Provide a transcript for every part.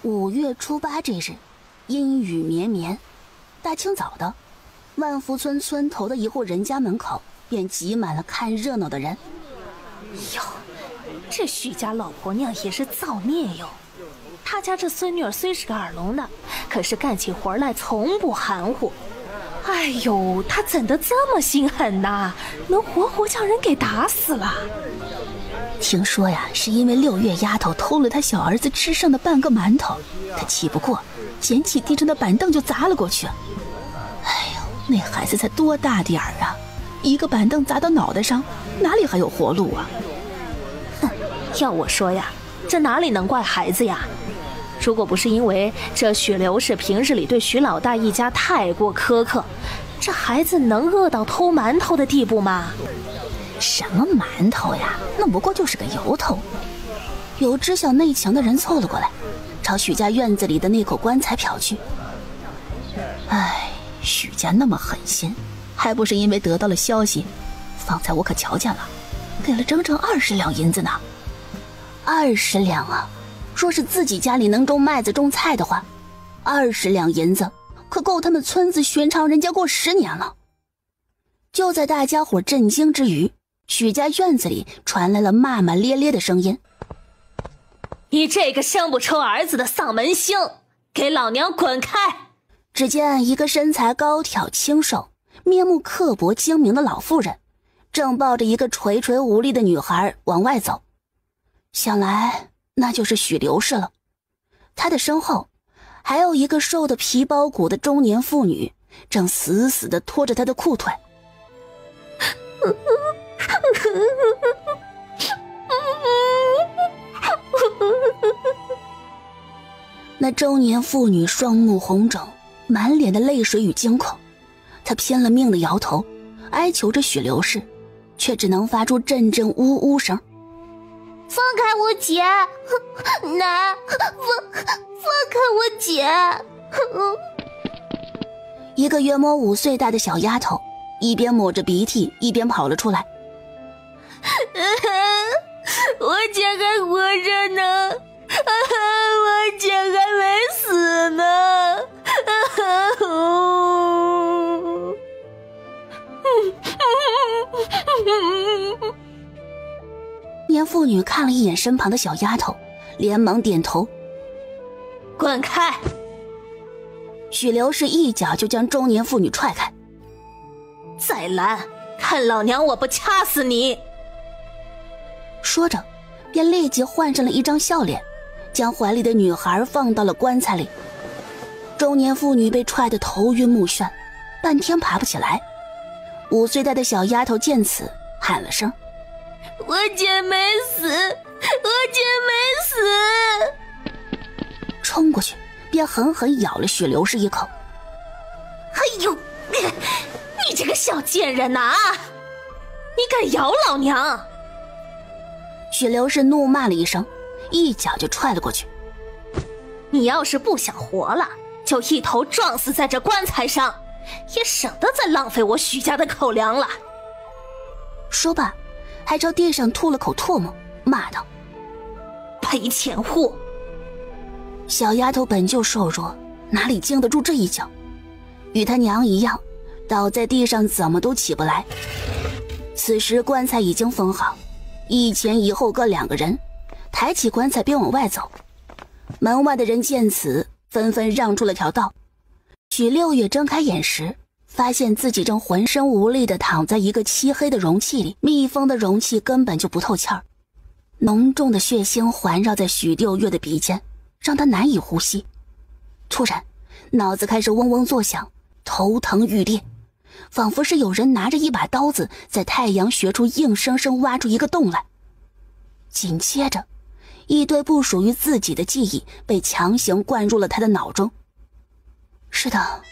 5月初8这日，阴雨绵绵。大清早的，万福村村头的一户人家门口便挤满了看热闹的人。哟，这许家老婆娘也是造孽哟！他家这孙女儿虽是个耳聋的，可是干起活来从不含糊。哎呦，她怎的这么心狠呐？能活活将人给打死了。听说呀，是因为6月丫头偷了他小儿子吃剩的半个馒头，他气不过，捡起地上的板凳就砸了过去。哎呦，那孩子才多大点儿啊，一个板凳砸到脑袋上，哪里还有活路啊？哼，要我说呀，这哪里能怪孩子呀？如果不是因为这许刘氏平日里对许老大一家太过苛刻，这孩子能饿到偷馒头的地步吗？什么馒头呀，那不过就是个由头。有知晓内情的人凑了过来，朝许家院子里的那口棺材瞟去。哎，许家那么狠心，还不是因为得到了消息？方才我可瞧见了，给了整整20两银子呢。20两啊！若是自己家里能种麦子种菜的话，20两银子可够他们村子寻常人家过10年了。就在大家伙震惊之余，许家院子里传来了骂骂咧咧的声音：“你这个生不出儿子的丧门星，给老娘滚开！”只见一个身材高挑清瘦、面目刻薄精明的老妇人，正抱着一个垂垂无力的女孩往外走。想来那就是许刘氏了。她的身后还有一个瘦得皮包骨的中年妇女，正死死地拖着她的裤腿。那中年妇女双目红肿，满脸的泪水与惊恐，她拼了命的摇头，哀求着许刘氏，却只能发出阵阵呜呜声。放开我姐，奶，放开我姐！一个约摸5岁大的小丫头，一边抹着鼻涕，一边跑了出来。我姐还活着呢，我姐还没死呢。年妇女看了一眼身旁的小丫头，连忙点头：“滚开！”许刘氏一脚就将中年妇女踹开：“再拦，看老娘我不掐死你！”说着，便立即换上了一张笑脸，将怀里的女孩放到了棺材里。中年妇女被踹得头晕目眩，半天爬不起来。5岁大的小丫头见此，喊了声：“我姐没死，我姐没死！”冲过去便狠狠咬了许刘氏一口。“哎呦，你这个小贱人呐！你敢咬老娘！”许刘氏怒骂了一声，一脚就踹了过去。“你要是不想活了，就一头撞死在这棺材上，也省得再浪费我许家的口粮了。”说罢，还朝地上吐了口唾沫，骂道：“赔钱货！”小丫头本就瘦弱，哪里经得住这一脚，与她娘一样，倒在地上怎么都起不来。此时棺材已经封好，一前一后各2个人，抬起棺材便往外走。门外的人见此，纷纷让出了条道。许6月睁开眼时，发现自己正浑身无力地躺在一个漆黑的容器里，密封的容器根本就不透气儿，浓重的血腥环绕在许6月的鼻尖，让他难以呼吸。突然，脑子开始嗡嗡作响，头疼欲裂，仿佛是有人拿着一把刀子在太阳穴处硬生生挖出一个洞来。紧接着，一堆不属于自己的记忆被强行灌入了他的脑中。是的，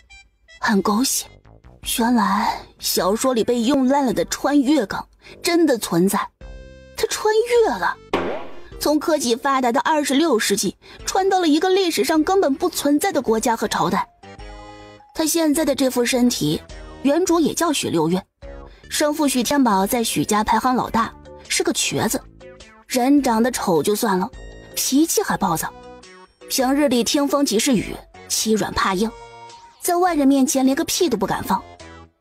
很狗血。原来小说里被用烂了的穿越梗真的存在，他穿越了，从科技发达的26世纪穿到了一个历史上根本不存在的国家和朝代。他现在的这副身体，原主也叫许6月，生父许天宝在许家排行老大，是个瘸子，人长得丑就算了，脾气还暴躁，平日里听风即是雨，欺软怕硬，在外人面前连个屁都不敢放，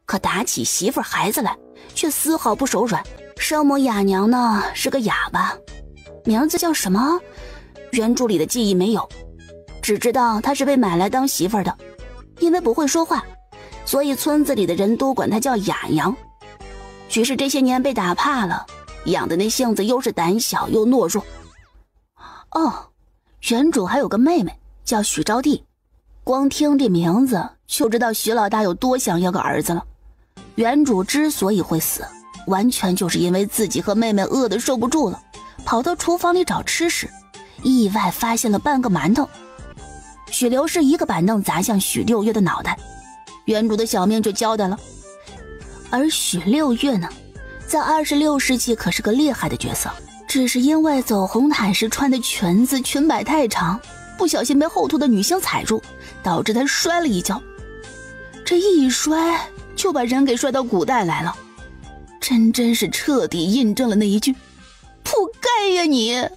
可打起媳妇孩子来却丝毫不手软。生母哑娘呢是个哑巴，名字叫什么原著里的记忆没有，只知道她是被买来当媳妇的，因为不会说话，所以村子里的人都管她叫哑娘。许是这些年被打怕了，养的那性子又是胆小又懦弱。哦，原主还有个妹妹叫许招娣，光听这名字就知道许老大有多想要个儿子了。原主之所以会死，完全就是因为自己和妹妹饿得受不住了，跑到厨房里找吃时，意外发现了半个馒头。许留是一个板凳砸向许六月的脑袋，原主的小命就交代了。而许六月呢，在26世纪可是个厉害的角色，只是因为走红毯时穿的裙子裙摆太长，不小心被后头的女性踩住，导致她摔了一跤。这一摔就把人给摔到古代来了，真是彻底印证了那一句扑街呀你。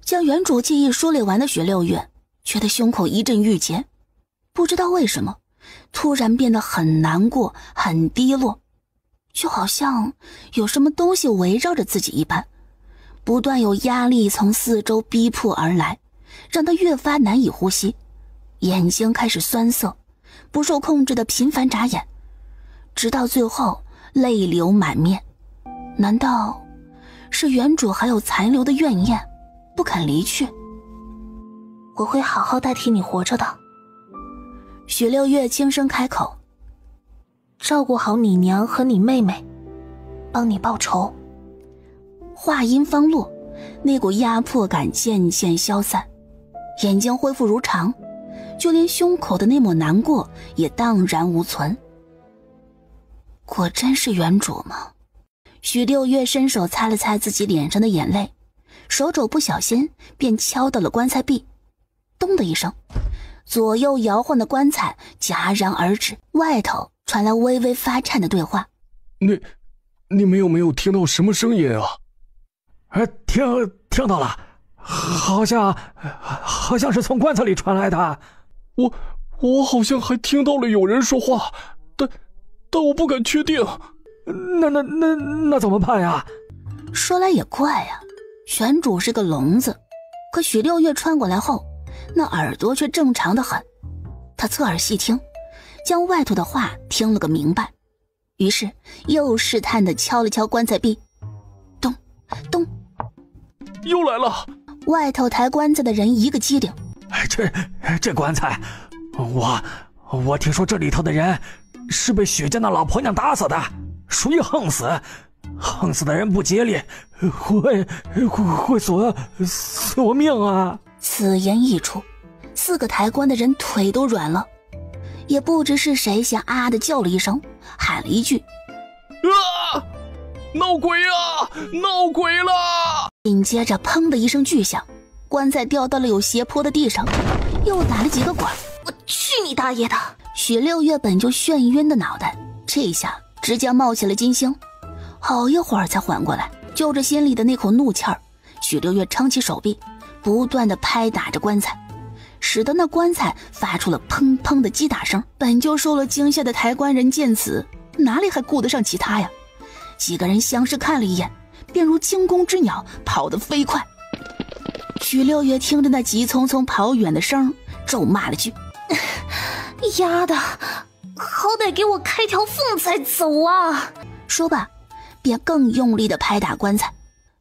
将原主记忆梳理完的许六月觉得胸口一阵郁结，不知道为什么突然变得很难过很低落，就好像有什么东西围绕着自己一般，不断有压力从四周逼迫而来，让他越发难以呼吸，眼睛开始酸涩，不受控制的频繁眨眼，直到最后泪流满面。难道是原主还有残留的怨念不肯离去？我会好好代替你活着的。许六月轻声开口，照顾好你娘和你妹妹，帮你报仇。话音方落，那股压迫感渐渐消散，眼睛恢复如常，就连胸口的那抹难过也荡然无存。果真是原主吗？许六月伸手擦了擦自己脸上的眼泪，手肘不小心便敲到了棺材壁，咚的一声，左右摇晃的棺材戛然而止，外头传来微微发颤的对话。你们有没有听到什么声音啊？听到了，好像是从棺材里传来的。我好像还听到了有人说话，但我不敢确定。那怎么办呀？说来也怪呀，原主是个聋子，可许六月穿过来后，那耳朵却正常的很。他侧耳细听，将外头的话听了个明白，于是又试探地敲了敲棺材壁，咚咚，又来了。外头抬棺材的人一个机灵，这棺材，我听说这里头的人是被许家那老婆娘打死的，属于横死。横死的人不吉利，会索命啊！此言一出，四个抬棺的人腿都软了，也不知是谁先啊的叫了一声，喊了一句：“啊！闹鬼啊！闹鬼了！”紧接着砰的一声巨响，棺材掉到了有斜坡的地上，又打了几个滚。我去你大爷的！许六月本就眩晕的脑袋，这下直接冒起了金星。好一会儿才缓过来，就着心里的那口怒气儿，许六月撑起手臂，不断地拍打着棺材，使得那棺材发出了砰砰的击打声。本就受了惊吓的抬棺人见此，哪里还顾得上其他呀？几个人相视看了一眼，便如惊弓之鸟，跑得飞快。许六月听着那急匆匆跑远的声，咒骂了句：“丫的，好歹给我开条缝才走啊！”说罢便更用力地拍打棺材。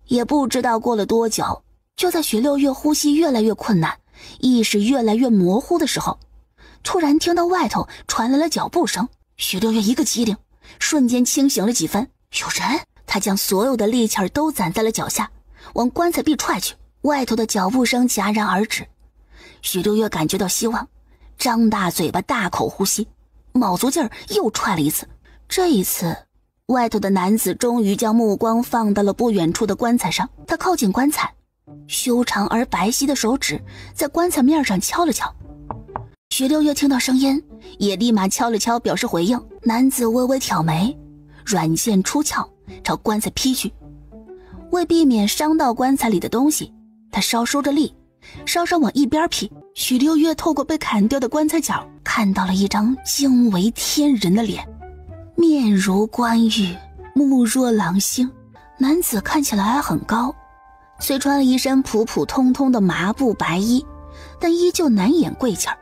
也不知道过了多久，就在许六月呼吸越来越困难，意识越来越模糊的时候，突然听到外头传来了脚步声。许六月一个机灵，瞬间清醒了几分。有人！他将所有的力气都攒在了脚下，往棺材壁踹去。外头的脚步声戛然而止，许六月感觉到希望，张大嘴巴大口呼吸，卯足劲儿又踹了一次。这一次外头的男子终于将目光放到了不远处的棺材上，他靠近棺材，修长而白皙的手指在棺材面上敲了敲。许六月听到声音，也立马敲了敲表示回应。男子微微挑眉，软剑出鞘，朝棺材劈去。为避免伤到棺材里的东西，他稍收着力，稍稍往一边撇。许六月透过被砍掉的棺材角，看到了一张惊为天人的脸，面如冠玉，目若朗星。男子看起来还很高，虽穿了一身普普通通的麻布白衣，但依旧难掩贵气儿。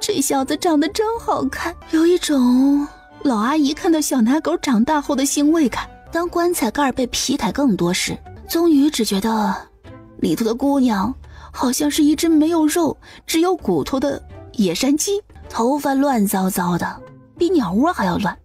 这小子长得真好看，有一种老阿姨看到小奶狗长大后的欣慰感。当棺材盖被劈开更多时，宗宇只觉得里头的姑娘好像是一只没有肉只有骨头的野山鸡，头发乱糟糟的，比鸟窝还要乱，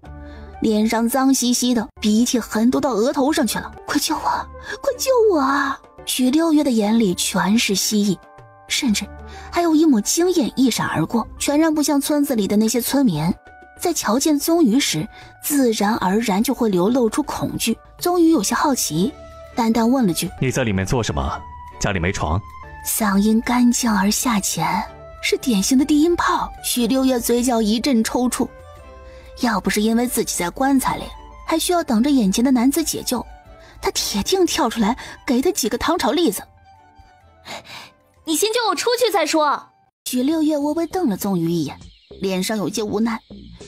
脸上脏兮兮的，鼻涕横都到额头上去了。快救我，快救我啊！许六月的眼里全是蜥蜴，甚至还有一抹惊艳一闪而过，全然不像村子里的那些村民。在瞧见宗宇时，自然而然就会流露出恐惧。宗宇有些好奇，淡淡问了句：你在里面做什么？家里没床？嗓音干净而下潜，是典型的低音炮。许六月嘴角一阵抽搐，要不是因为自己在棺材里，还需要等着眼前的男子解救，他铁定跳出来给他几个糖炒栗子。你先救我出去再说。许六月微微瞪了宗宇一眼，脸上有些无奈，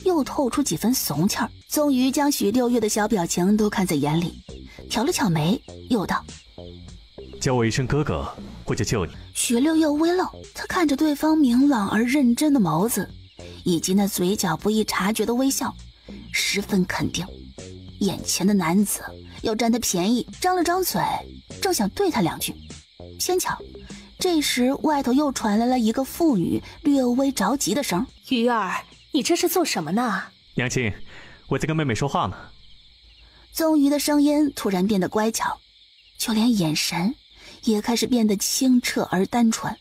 又透出几分怂气儿。宗宇将许六月的小表情都看在眼里，挑了挑眉，又道：叫我一声哥哥，我就救你。许六月微愣，他看着对方明朗而认真的眸子，以及那嘴角不易察觉的微笑，十分肯定眼前的男子要占他便宜，张了张嘴，正想对他两句，偏巧这时外头又传来了一个妇女略微着急的声：鱼儿，你这是做什么呢？娘亲，我在跟妹妹说话呢。宗瑜的声音突然变得乖巧，就连眼神也开始变得清澈而单纯，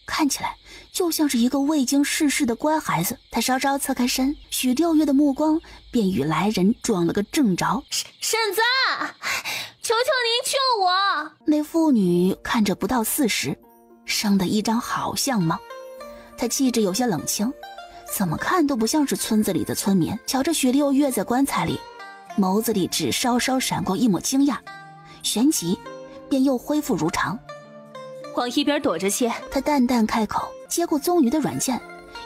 看起来就像是一个未经世事的乖孩子。他稍稍侧开身，许六月的目光便与来人撞了个正着。婶子，求求您救我！那妇女看着不到40，生得一张好相貌，她气质有些冷清，怎么看都不像是村子里的村民。瞧着许六月在棺材里，眸子里只稍稍闪过一抹惊讶，旋即便又恢复如常。往一边躲着些。他淡淡开口，接过宗瑜的软剑，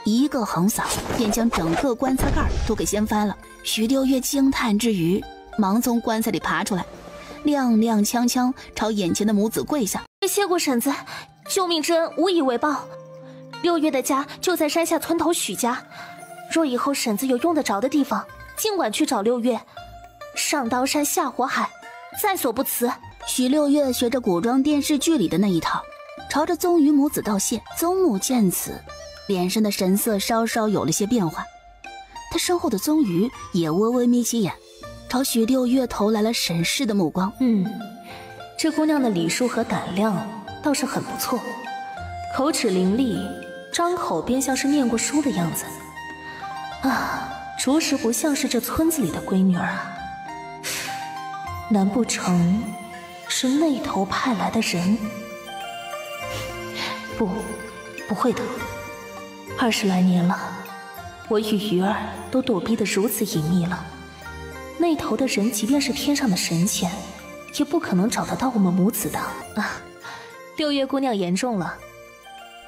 一个横扫便将整个棺材盖都给掀翻了。许六月惊叹之余，忙从棺材里爬出来，踉踉跄跄朝眼前的母子跪下：谢过婶子，救命之恩无以为报。六月的家就在山下村头许家，若以后婶子有用得着的地方，尽管去找六月，上刀山下火海，在所不辞。许六月学着古装电视剧里的那一套，朝着宗瑜母子道谢。宗母见此，脸上的神色稍稍有了些变化，他身后的宗瑜也微微眯起眼，朝许六月投来了审视的目光。这姑娘的礼数和胆量倒是很不错，口齿伶俐，张口便像是念过书的样子啊，着实不像是这村子里的闺女儿啊。难不成是那头派来的人？不会的，20来年了，我与鱼儿都躲避得如此隐秘了，那头的人即便是天上的神仙，也不可能找得到我们母子的啊。六月姑娘言重了。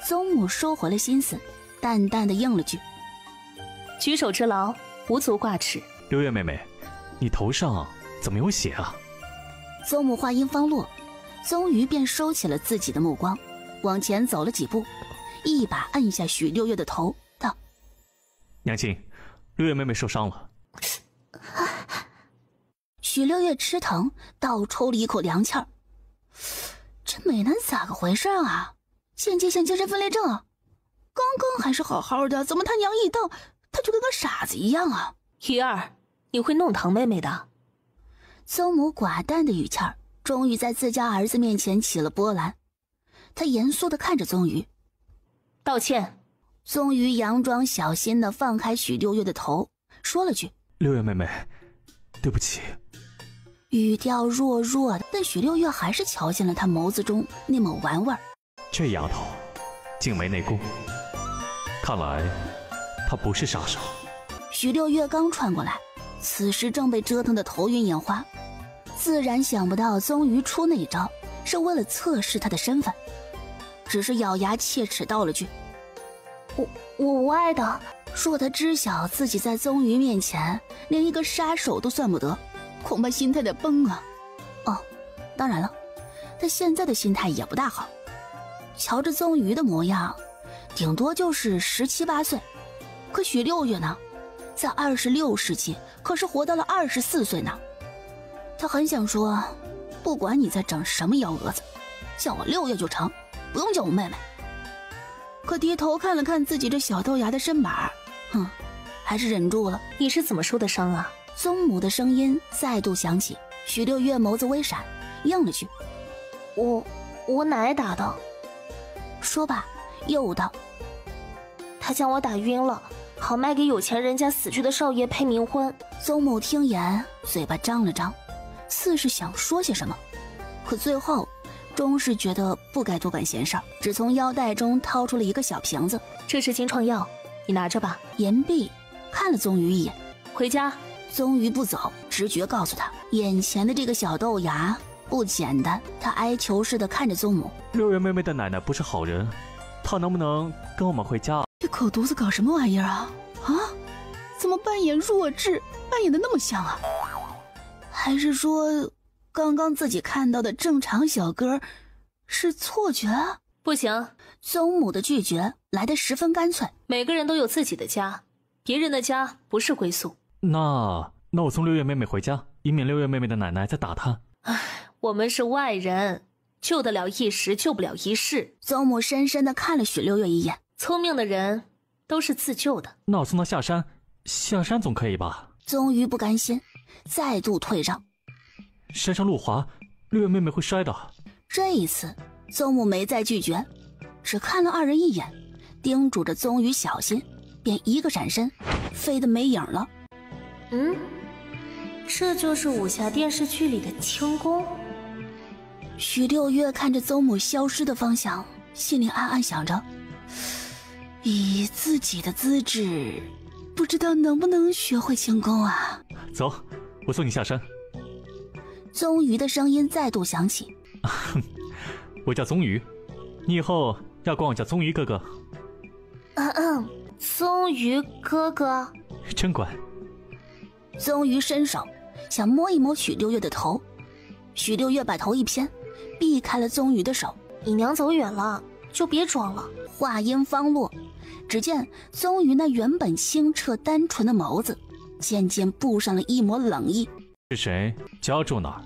宗母收回了心思，淡淡的应了句：举手之劳，无足挂齿。六月妹妹，你头上怎么有血啊？宗母话音方落，宗瑜便收起了自己的目光，往前走了几步，一把按下许六月的头，道：娘亲，六月妹妹受伤了。许六月吃疼，倒抽了一口凉气儿。这美男咋个回事啊？献祭精神分裂症啊？刚刚还是好好的，怎么他娘一瞪，他就跟个傻子一样啊？鱼儿，你会弄疼妹妹的。宗母寡淡的语气儿终于在自家儿子面前起了波澜。他严肃地看着宗瑜，道歉。宗瑜佯装小心地放开许六月的头，说了句：六月妹妹，对不起。语调弱弱的，但许六月还是瞧见了他眸子中那抹玩味儿。这丫头竟没内功，看来她不是杀手。许六月刚窜过来，此时正被折腾得头晕眼花，自然想不到宗瑜出那一招是为了测试他的身份。只是咬牙切齿道了句：“我无爱的。”若他知晓自己在宗瑜面前连一个杀手都算不得，恐怕心态得崩啊！哦，当然了，他现在的心态也不大好。瞧着宗瑜的模样，顶多就是17、18岁，可许六月呢，在26世纪可是活到了24岁呢。他很想说，不管你在整什么幺蛾子，叫我六月就成，不用叫我妹妹。可低头看了看自己这小豆芽的身板，还是忍住了。你是怎么受的伤啊？宗母的声音再度响起，许六月眸子微闪，应了句：“我奶打的。”说罢又道：“他将我打晕了，好卖给有钱人家死去的少爷配冥婚。”宗母听言，嘴巴张了张，似是想说些什么，可最后终是觉得不该多管闲事儿，只从腰带中掏出了一个小瓶子。这是金创药，你拿着吧。言毕，看了宗瑜一眼，回家。宗瑜不走，直觉告诉他，眼前的这个小豆芽不简单。他哀求似的看着宗母：“六月妹妹的奶奶不是好人，她能不能跟我们回家？”这口犊子搞什么玩意儿啊？怎么扮演弱智，扮演的那么像啊？还是说，刚刚自己看到的正常小哥是错觉？不行，宗母的拒绝来得十分干脆。每个人都有自己的家，别人的家不是归宿。那我送六月妹妹回家，以免六月妹妹的奶奶再打她。我们是外人，救得了一时，救不了一世。宗母深深地看了许六月一眼。聪明的人都是自救的。那我送她下山，下山总可以吧？宗瑜不甘心，再度退让。山上路滑，六月妹妹会摔的。这一次，宗母没再拒绝，只看了二人一眼，叮嘱着宗瑜小心，便一个闪身，飞得没影了。这就是武侠电视剧里的轻功。许六月看着宗母消失的方向，心里暗暗想着，以自己的资质，不知道能不能学会轻功啊。走，我送你下山。宗瑜的声音再度响起：“我叫宗瑜，你以后要管我叫宗瑜哥哥。”宗瑜哥哥。真乖。宗瑜伸手想摸一摸许六月的头，许六月把头一偏，避开了宗瑜的手。你娘走远了，就别装了。话音方落，只见宗瑜那原本清澈单纯的眸子，渐渐布上了一抹冷意。是谁？家住哪儿？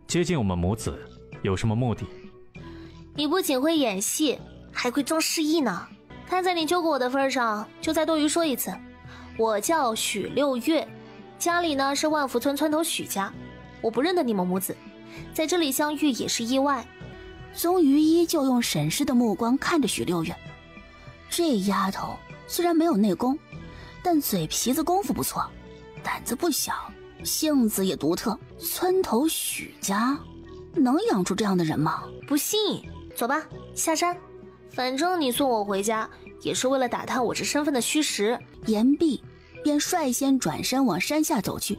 接近我们母子有什么目的？你不仅会演戏，还会装失忆呢。看在你救过我的份上，就再多余说一次，我叫许六月，家里呢是万福村村头许家。我不认得你们母子，在这里相遇也是意外。宗瑜依旧用审视的目光看着许六月，这丫头虽然没有内功，但嘴皮子功夫不错，胆子不小，性子也独特。村头许家能养出这样的人吗？不信，走吧，下山。反正你送我回家也是为了打探我这身份的虚实。言毕，便率先转身往山下走去。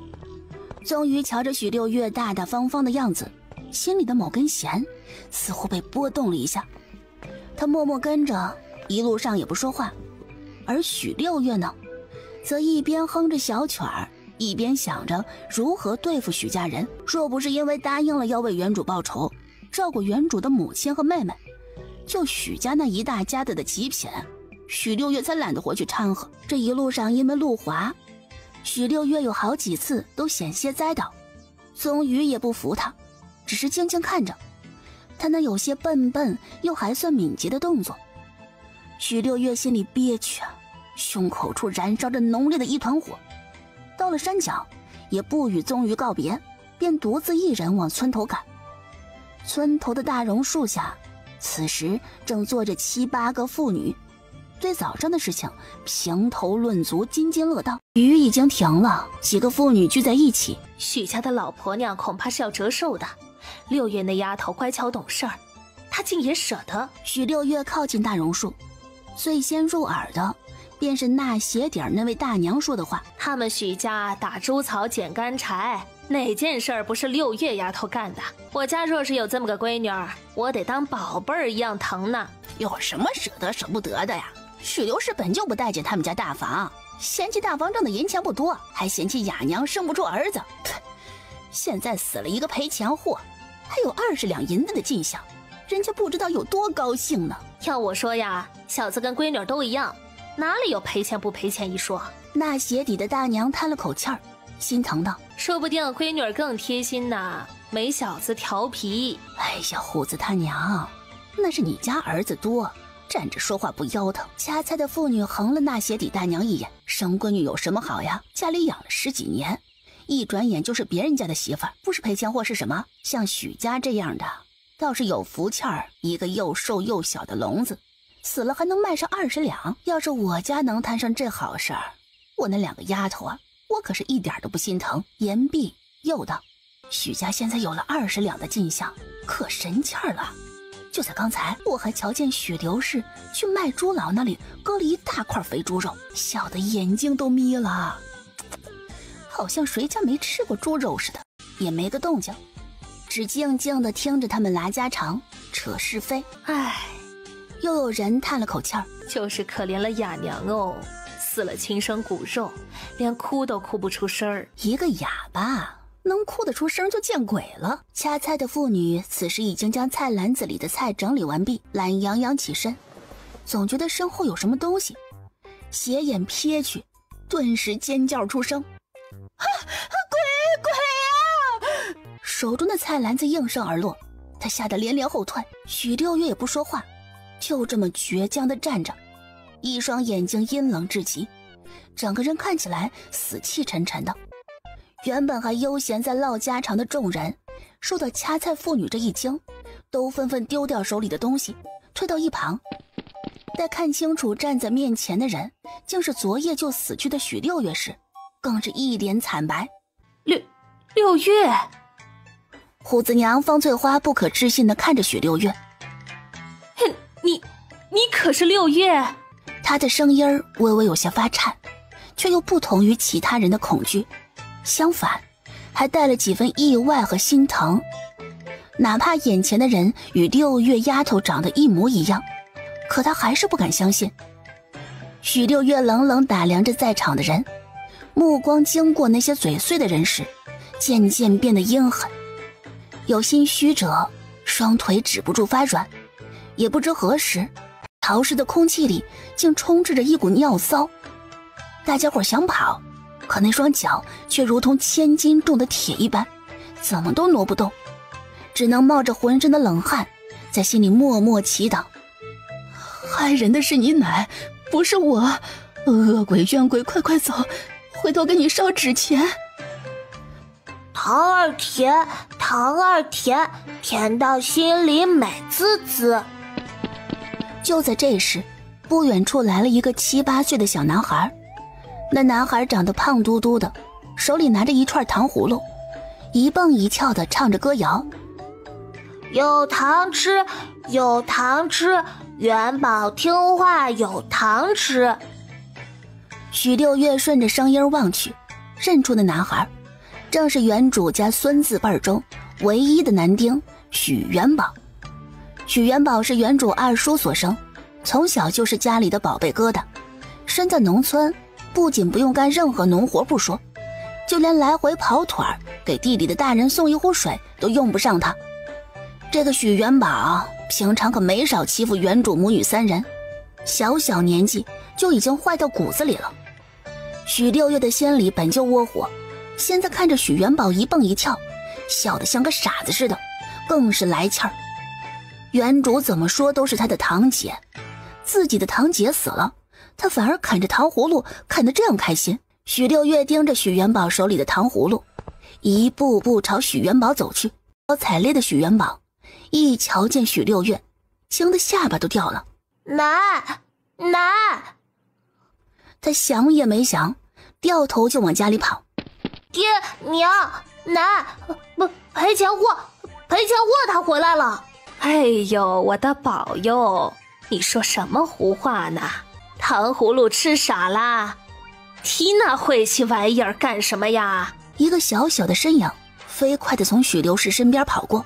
宗瑜瞧着许六月大大方方的样子，心里的某根弦似乎被拨动了一下。他默默跟着，一路上也不说话。而许六月呢，则一边哼着小曲儿，一边想着如何对付许家人。若不是因为答应了要为原主报仇，照顾原主的母亲和妹妹，就许家那一大家子的极品，许六月才懒得回去掺和。这一路上因为路滑，许六月有好几次都险些栽倒。宗瑜也不服他，只是静静看着他那有些笨笨又还算敏捷的动作。许六月心里憋屈啊，胸口处燃烧着浓烈的一团火。到了山脚，也不与宗瑜告别，便独自一人往村头赶。村头的大榕树下，此时正坐着7、8个妇女，对早上的事情评头论足，津津乐道。雨已经停了，几个妇女聚在一起。许家的老婆娘恐怕是要折寿的，六月那丫头乖巧懂事儿，她竟也舍得。许六月靠近大榕树，最先入耳的便是那鞋底那位大娘说的话：他们许家打猪草捡干柴，哪件事儿不是六月丫头干的？我家若是有这么个闺女儿，我得当宝贝儿一样疼呢。有什么舍得舍不得的呀？许刘氏本就不待见他们家大房，嫌弃大房挣的银钱不多，还嫌弃哑娘生不出儿子。现在死了一个赔钱货，还有20两银子的进项，人家不知道有多高兴呢。要我说呀，小子跟闺女都一样，哪里有赔钱不赔钱一说？那鞋底的大娘叹了口气儿，心疼道：说不定闺女更贴心呢，没小子调皮。哎呀，虎子他娘，那是你家儿子多，站着说话不腰疼。掐菜的妇女横了那鞋底大娘一眼，生闺女有什么好呀？家里养了10几年，一转眼就是别人家的媳妇儿，不是赔钱货是什么？像许家这样的倒是有福气儿，一个又瘦又小的聋子，死了还能卖上20两。要是我家能摊上这好事儿，我那2个丫头啊，我可是一点都不心疼。言毕又道：许家现在有了20两的进项，可神气儿了。就在刚才，我还瞧见许刘氏去卖猪佬那里割了一大块肥猪肉，笑得眼睛都眯了，好像谁家没吃过猪肉似的，也没个动静，只静静地听着他们拉家常扯是非。唉，又有人叹了口气儿，就是可怜了哑娘哦，死了亲生骨肉，连哭都哭不出声儿。一个哑巴能哭得出声就见鬼了。掐菜的妇女此时已经将菜篮子里的菜整理完毕，懒洋洋起身，总觉得身后有什么东西，斜眼瞥去，顿时尖叫出声：鬼啊！手中的菜篮子应声而落，他吓得连连后退。许六月也不说话，就这么倔强地站着，一双眼睛阴冷至极，整个人看起来死气沉沉的。原本还悠闲在唠家常的众人，受到掐菜妇女这一惊，都纷纷丢掉手里的东西，退到一旁。待看清楚站在面前的人竟是昨夜就死去的许六月时，更是一脸惨白。六月！虎子娘方翠花不可置信地看着许六月。你可是六月？她的声音微微有些发颤，却又不同于其他人的恐惧，相反还带了几分意外和心疼。哪怕眼前的人与六月丫头长得一模一样，可她还是不敢相信。许六月冷冷打量着在场的人，目光经过那些嘴碎的人时，渐渐变得阴狠。有心虚者双腿止不住发软，也不知何时潮湿的空气里竟充斥着一股尿骚。大家伙想跑，可那双脚却如同1000斤重的铁一般，怎么都挪不动，只能冒着浑身的冷汗，在心里默默祈祷：害人的是你奶，不是我，恶鬼冤鬼，快快走，回头给你烧纸钱。糖儿甜，糖儿甜，甜到心里美滋滋。就在这时，不远处来了一个7、8岁的小男孩。那男孩长得胖嘟嘟的，手里拿着一串糖葫芦，一蹦一跳地唱着歌谣：有糖吃，有糖吃，元宝听话有糖吃。许六月顺着声音望去，认出那男孩正是原主家孙子辈中唯一的男丁许元宝。许元宝是原主二叔所生，从小就是家里的宝贝疙瘩。身在农村，不仅不用干任何农活不说，就连来回跑腿儿给地里的大人送一壶水都用不上他。这个许元宝平常可没少欺负原主母女3人，小小年纪就已经坏到骨子里了。许六月的心里本就窝火，现在看着许元宝一蹦一跳，笑得像个傻子似的，更是来气儿。原主怎么说都是他的堂姐，自己的堂姐死了，他反而啃着糖葫芦啃得这样开心。许六月盯着许元宝手里的糖葫芦，一步步朝许元宝走去。采猎的许元宝一瞧见许六月，惊得下巴都掉了。奶！他想也没想，掉头就往家里跑。爹娘奶，赔钱货他回来了。哎呦，我的宝哟，你说什么胡话呢？糖葫芦吃傻啦？提那晦气玩意儿干什么呀？一个小小的身影飞快地从许六氏身边跑过，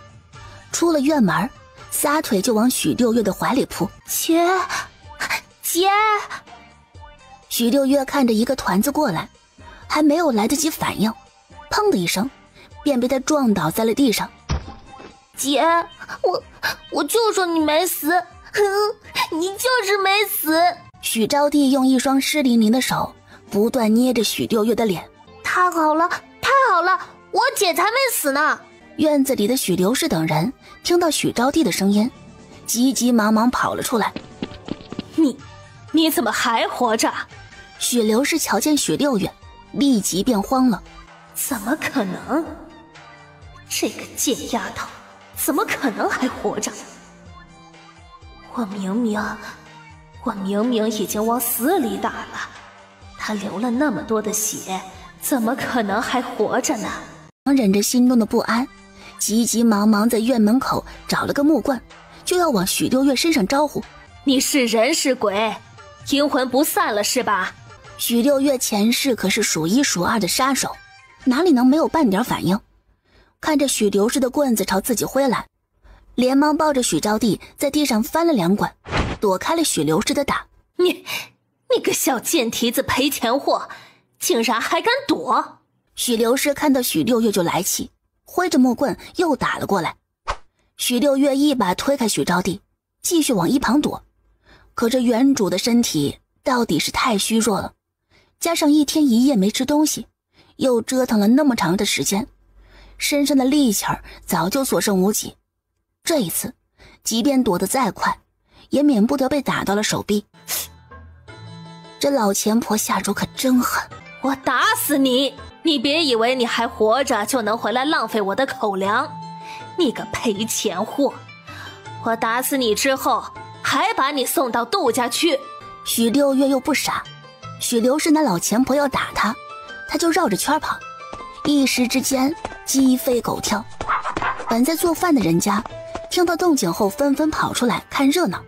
出了院门，撒腿就往许六月的怀里扑。姐，许六月看着一个团子过来，还没有来得及反应，砰的一声便被他撞倒在了地上。姐，我就说你没死，你就是没死。许招娣用一双湿淋淋的手不断捏着许六月的脸。太好了，我姐才没死呢。院子里的许刘氏等人听到许招娣的声音，急急忙忙跑了出来。你怎么还活着？许刘氏瞧见许六月，立即便慌了。怎么可能？这个贱丫头怎么可能还活着？我明明已经往死里打了，她流了那么多的血，怎么可能还活着呢？忍着心中的不安，急急忙忙在院门口找了个木棍，就要往许六月身上招呼。你是人是鬼？阴魂不散了是吧？许六月前世可是数一数二的杀手，哪里能没有半点反应？看着许刘氏的棍子朝自己挥来，连忙抱着许招娣在地上翻了2滚，躲开了许刘氏的打。你个小贱蹄子赔钱货，竟然还敢躲！许刘氏看到许六月就来气，挥着木棍又打了过来。许六月一把推开许招娣，继续往一旁躲。可这原主的身体到底是太虚弱了，加上1天1夜没吃东西，又折腾了那么长的时间，身上的力气儿早就所剩无几。这一次即便躲得再快，也免不得被打到了手臂。这老钱婆下手可真狠，我打死你！你别以为你还活着就能回来浪费我的口粮，你个赔钱货！我打死你之后还把你送到杜家去。许六月又不傻，许刘氏那老钱婆要打他，他就绕着圈跑，一时之间鸡飞狗跳。本在做饭的人家听到动静后纷纷跑出来看热闹，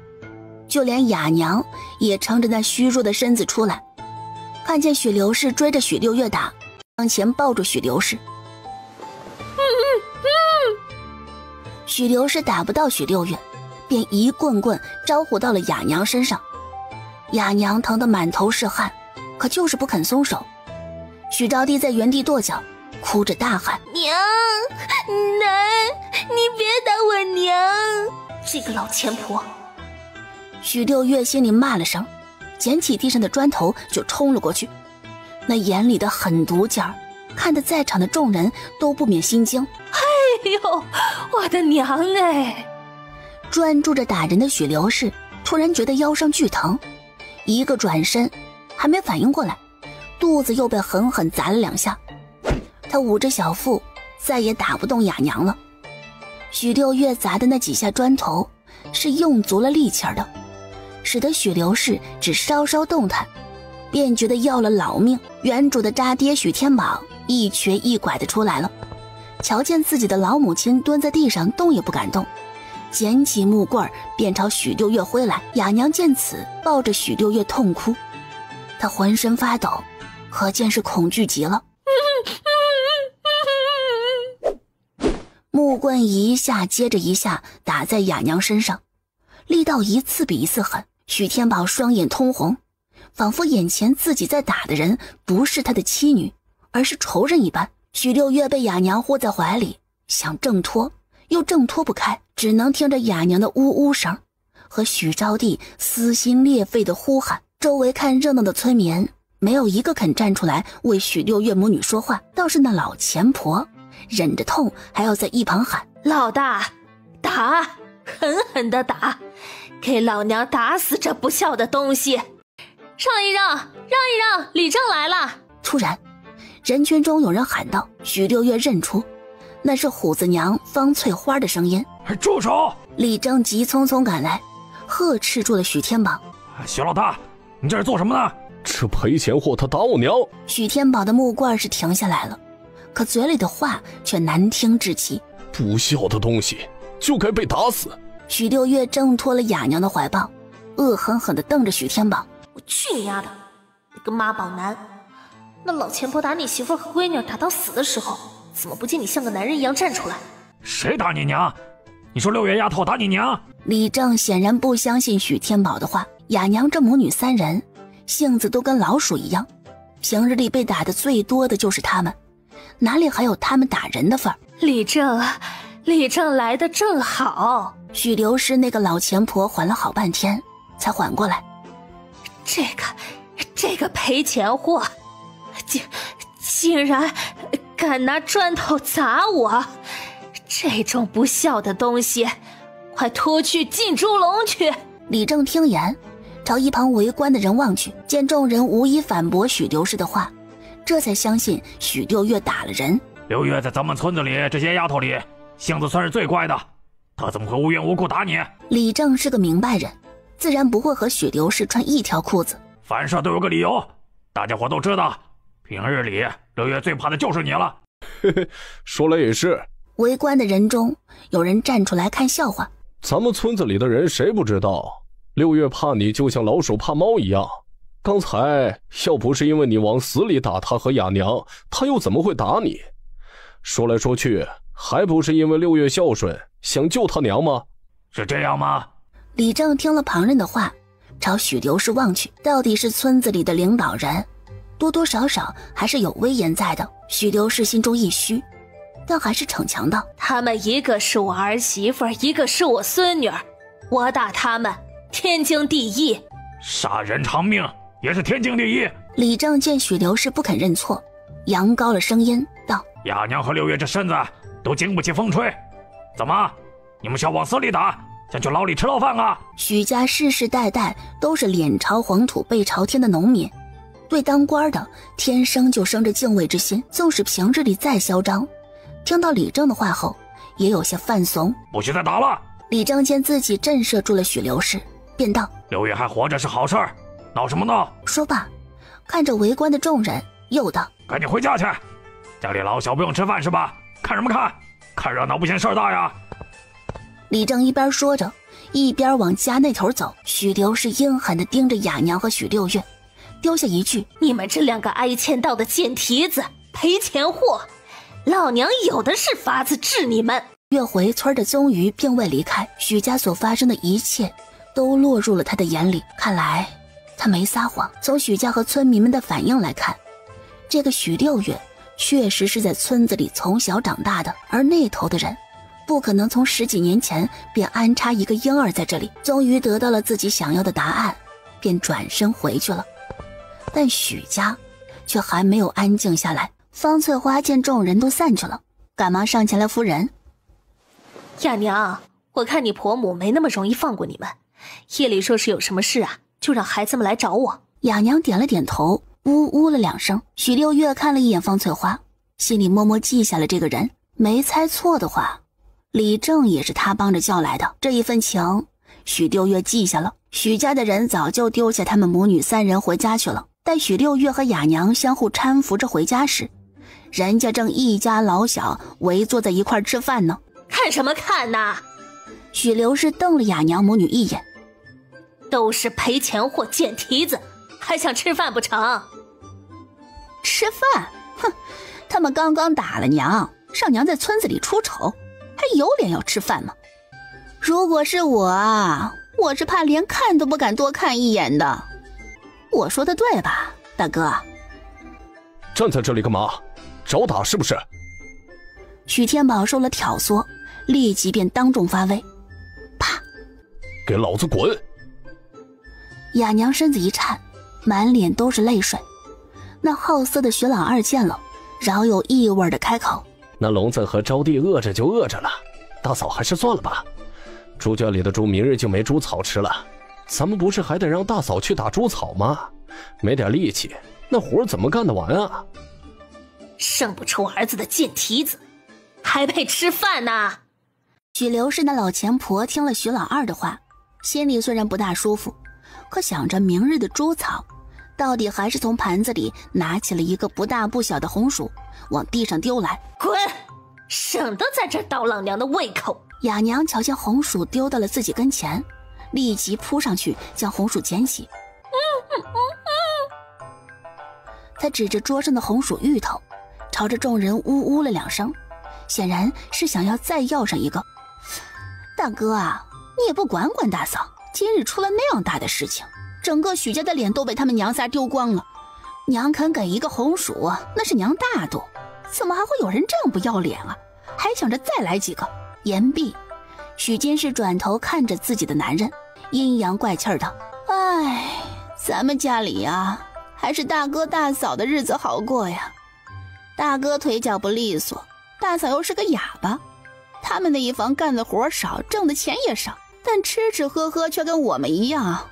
就连雅娘也撑着那虚弱的身子出来，看见许刘氏追着许六月打，往前抱住许刘氏。许刘氏打不到许六月，便一棍棍招呼到了雅娘身上。雅娘疼得满头是汗，可就是不肯松手。许招娣在原地跺脚，哭着大喊：娘，你别打我娘！这个老钱婆！许六月心里骂了声，捡起地上的砖头就冲了过去，那眼里的狠毒劲儿，看得在场的众人都不免心惊。哎呦，我的娘哎！专注着打人的许刘氏突然觉得腰上剧疼，一个转身还没反应过来，肚子又被狠狠砸了2下。他捂着小腹，再也打不动雅娘了。许六月砸的那几下砖头是用足了力气的，使得许刘氏只稍稍动弹，便觉得要了老命。原主的渣爹许天宝一瘸一拐的出来了，瞧见自己的老母亲蹲在地上动也不敢动，捡起木棍便朝许六月挥来。雅娘见此，抱着许六月痛哭，她浑身发抖，可见是恐惧极了。木棍一下接着一下打在雅娘身上，力道一次比一次狠。许天宝双眼通红，仿佛眼前自己在打的人不是他的妻女，而是仇人一般。许六月被雅娘护在怀里，想挣脱又挣脱不开，只能听着雅娘的呜呜声和许招娣撕心裂肺的呼喊。周围看热闹的村民没有一个肯站出来为许六月母女说话，倒是那老钱婆忍着痛还要在一旁喊：老大，打，狠狠的打，给老娘打死这不孝的东西！让一让，让一让，李正来了！突然人群中有人喊道，许六月认出那是虎子娘方翠花的声音。住手！李正急匆匆赶来，呵斥住了许天宝。许老大，你这是做什么呢？这赔钱货他打我娘！许天宝的木棍是停下来了，可嘴里的话却难听至极。不孝的东西就该被打死！许六月挣脱了雅娘的怀抱，恶狠狠地瞪着许天宝。我去你丫的，你个妈宝男！那老钱婆打你媳妇和闺女打到死的时候，怎么不见你像个男人一样站出来？谁打你娘？你说6月丫头打你娘？李正显然不相信许天宝的话，雅娘这母女3人，性子都跟老鼠一样，平日里被打的最多的就是他们，哪里还有他们打人的份儿？李正来的正好。许刘氏那个老钱婆缓了好半天，才缓过来。这个赔钱货，竟然敢拿砖头砸我！这种不孝的东西，快拖去进猪笼去！李正听言，朝一旁围观的人望去，见众人无一反驳许刘氏的话，这才相信许六月打了人。6月在咱们村子里这些丫头里，性子算是最乖的，她怎么会无缘无故打你？李正是个明白人，自然不会和许刘氏穿一条裤子。凡事都有个理由，大家伙都知道，平日里6月最怕的就是你了。嘿嘿，说来也是。围观的人中，有人站出来看笑话。咱们村子里的人谁不知道，6月怕你就像老鼠怕猫一样。刚才要不是因为你往死里打他和雅娘，他又怎么会打你？说来说去，还不是因为6月孝顺，想救他娘吗？是这样吗？李正听了旁人的话，朝许刘氏望去，到底是村子里的领导人，多多少少还是有威严在的。许刘氏心中一虚，但还是逞强道：他们一个是我儿媳妇，一个是我孙女儿，我打他们天经地义。杀人偿命也是天经地义。李正见许刘氏不肯认错，扬高了声音道：雅娘和6月这身子都经不起风吹，怎么你们想往死里打，想去牢里吃牢饭啊？许家世世代代都是脸朝黄土背朝天的农民，对当官的天生就生着敬畏之心，纵使平日里再嚣张，听到李正的话后也有些犯怂。不许再打了！李正见自己震慑住了许刘氏，便道：6月还活着是好事儿，闹什么闹？说罢看着围观的众人又道：赶紧回家去，家里老小不用吃饭是吧？看什么看？看热闹不嫌事儿大呀！李正一边说着，一边往家那头走。许刘氏阴狠地盯着雅娘和许六月，丢下一句：你们这2个挨欠到的贱蹄子，赔钱货，老娘有的是法子治你们。月回村的宗瑜并未离开，许家所发生的一切都落入了他的眼里，看来他没撒谎。从许家和村民们的反应来看，这个许六月确实是在村子里从小长大的，而那头的人不可能从10几年前便安插一个婴儿在这里。终于得到了自己想要的答案，便转身回去了。但许家却还没有安静下来。方翠花见众人都散去了，赶忙上前来扶人：雅娘，我看你婆母没那么容易放过你们，夜里说是有什么事啊，就让孩子们来找我。雅娘点了点头，呜了2声。许六月看了一眼方翠花，心里默默记下了这个人。没猜错的话，李正也是他帮着叫来的，这一份情许六月记下了。许家的人早就丢下他们母女3人回家去了。待许六月和雅娘相互搀扶着回家时，人家正一家老小围坐在一块吃饭呢。看什么看呐？许刘氏瞪了雅娘母女一眼：都是赔钱货贱蹄子，还想吃饭不成？吃饭？哼，他们刚刚打了娘，让娘在村子里出丑，还有脸要吃饭吗？如果是我啊，我是怕连看都不敢多看一眼的。我说的对吧，大哥？站在这里干嘛？找打是不是？许天宝受了挑唆，立即便当众发威，啪！给老子滚！雅娘身子一颤，满脸都是泪水。那好色的许老二见了，饶有意味的开口：那龙子和招娣饿着就饿着了，大嫂还是算了吧。猪圈里的猪明日就没猪草吃了，咱们不是还得让大嫂去打猪草吗？没点力气，那活怎么干得完啊？生不出儿子的贱蹄子，还配吃饭呢？许刘氏那老钱婆听了许老二的话，心里虽然不大舒服，可想着明日的猪草，到底还是从盘子里拿起了一个不大不小的红薯，往地上丢来。滚！省得在这倒老娘的胃口。雅娘瞧见红薯丢到了自己跟前，立即扑上去将红薯捡起。她指着桌上的红薯芋头，朝着众人呜了2声，显然是想要再要上一个。大哥啊，你也不管管大嫂，今日出了那样大的事情，整个许家的脸都被他们娘仨丢光了。娘肯给一个红薯啊，那是娘大度，怎么还会有人这样不要脸啊？还想着再来几个？言毕，许金氏转头看着自己的男人，阴阳怪气道：哎，咱们家里呀，还是大哥大嫂的日子好过呀。大哥腿脚不利索，大嫂又是个哑巴，他们那一房干的活少，挣的钱也少，但吃吃喝喝却跟我们一样。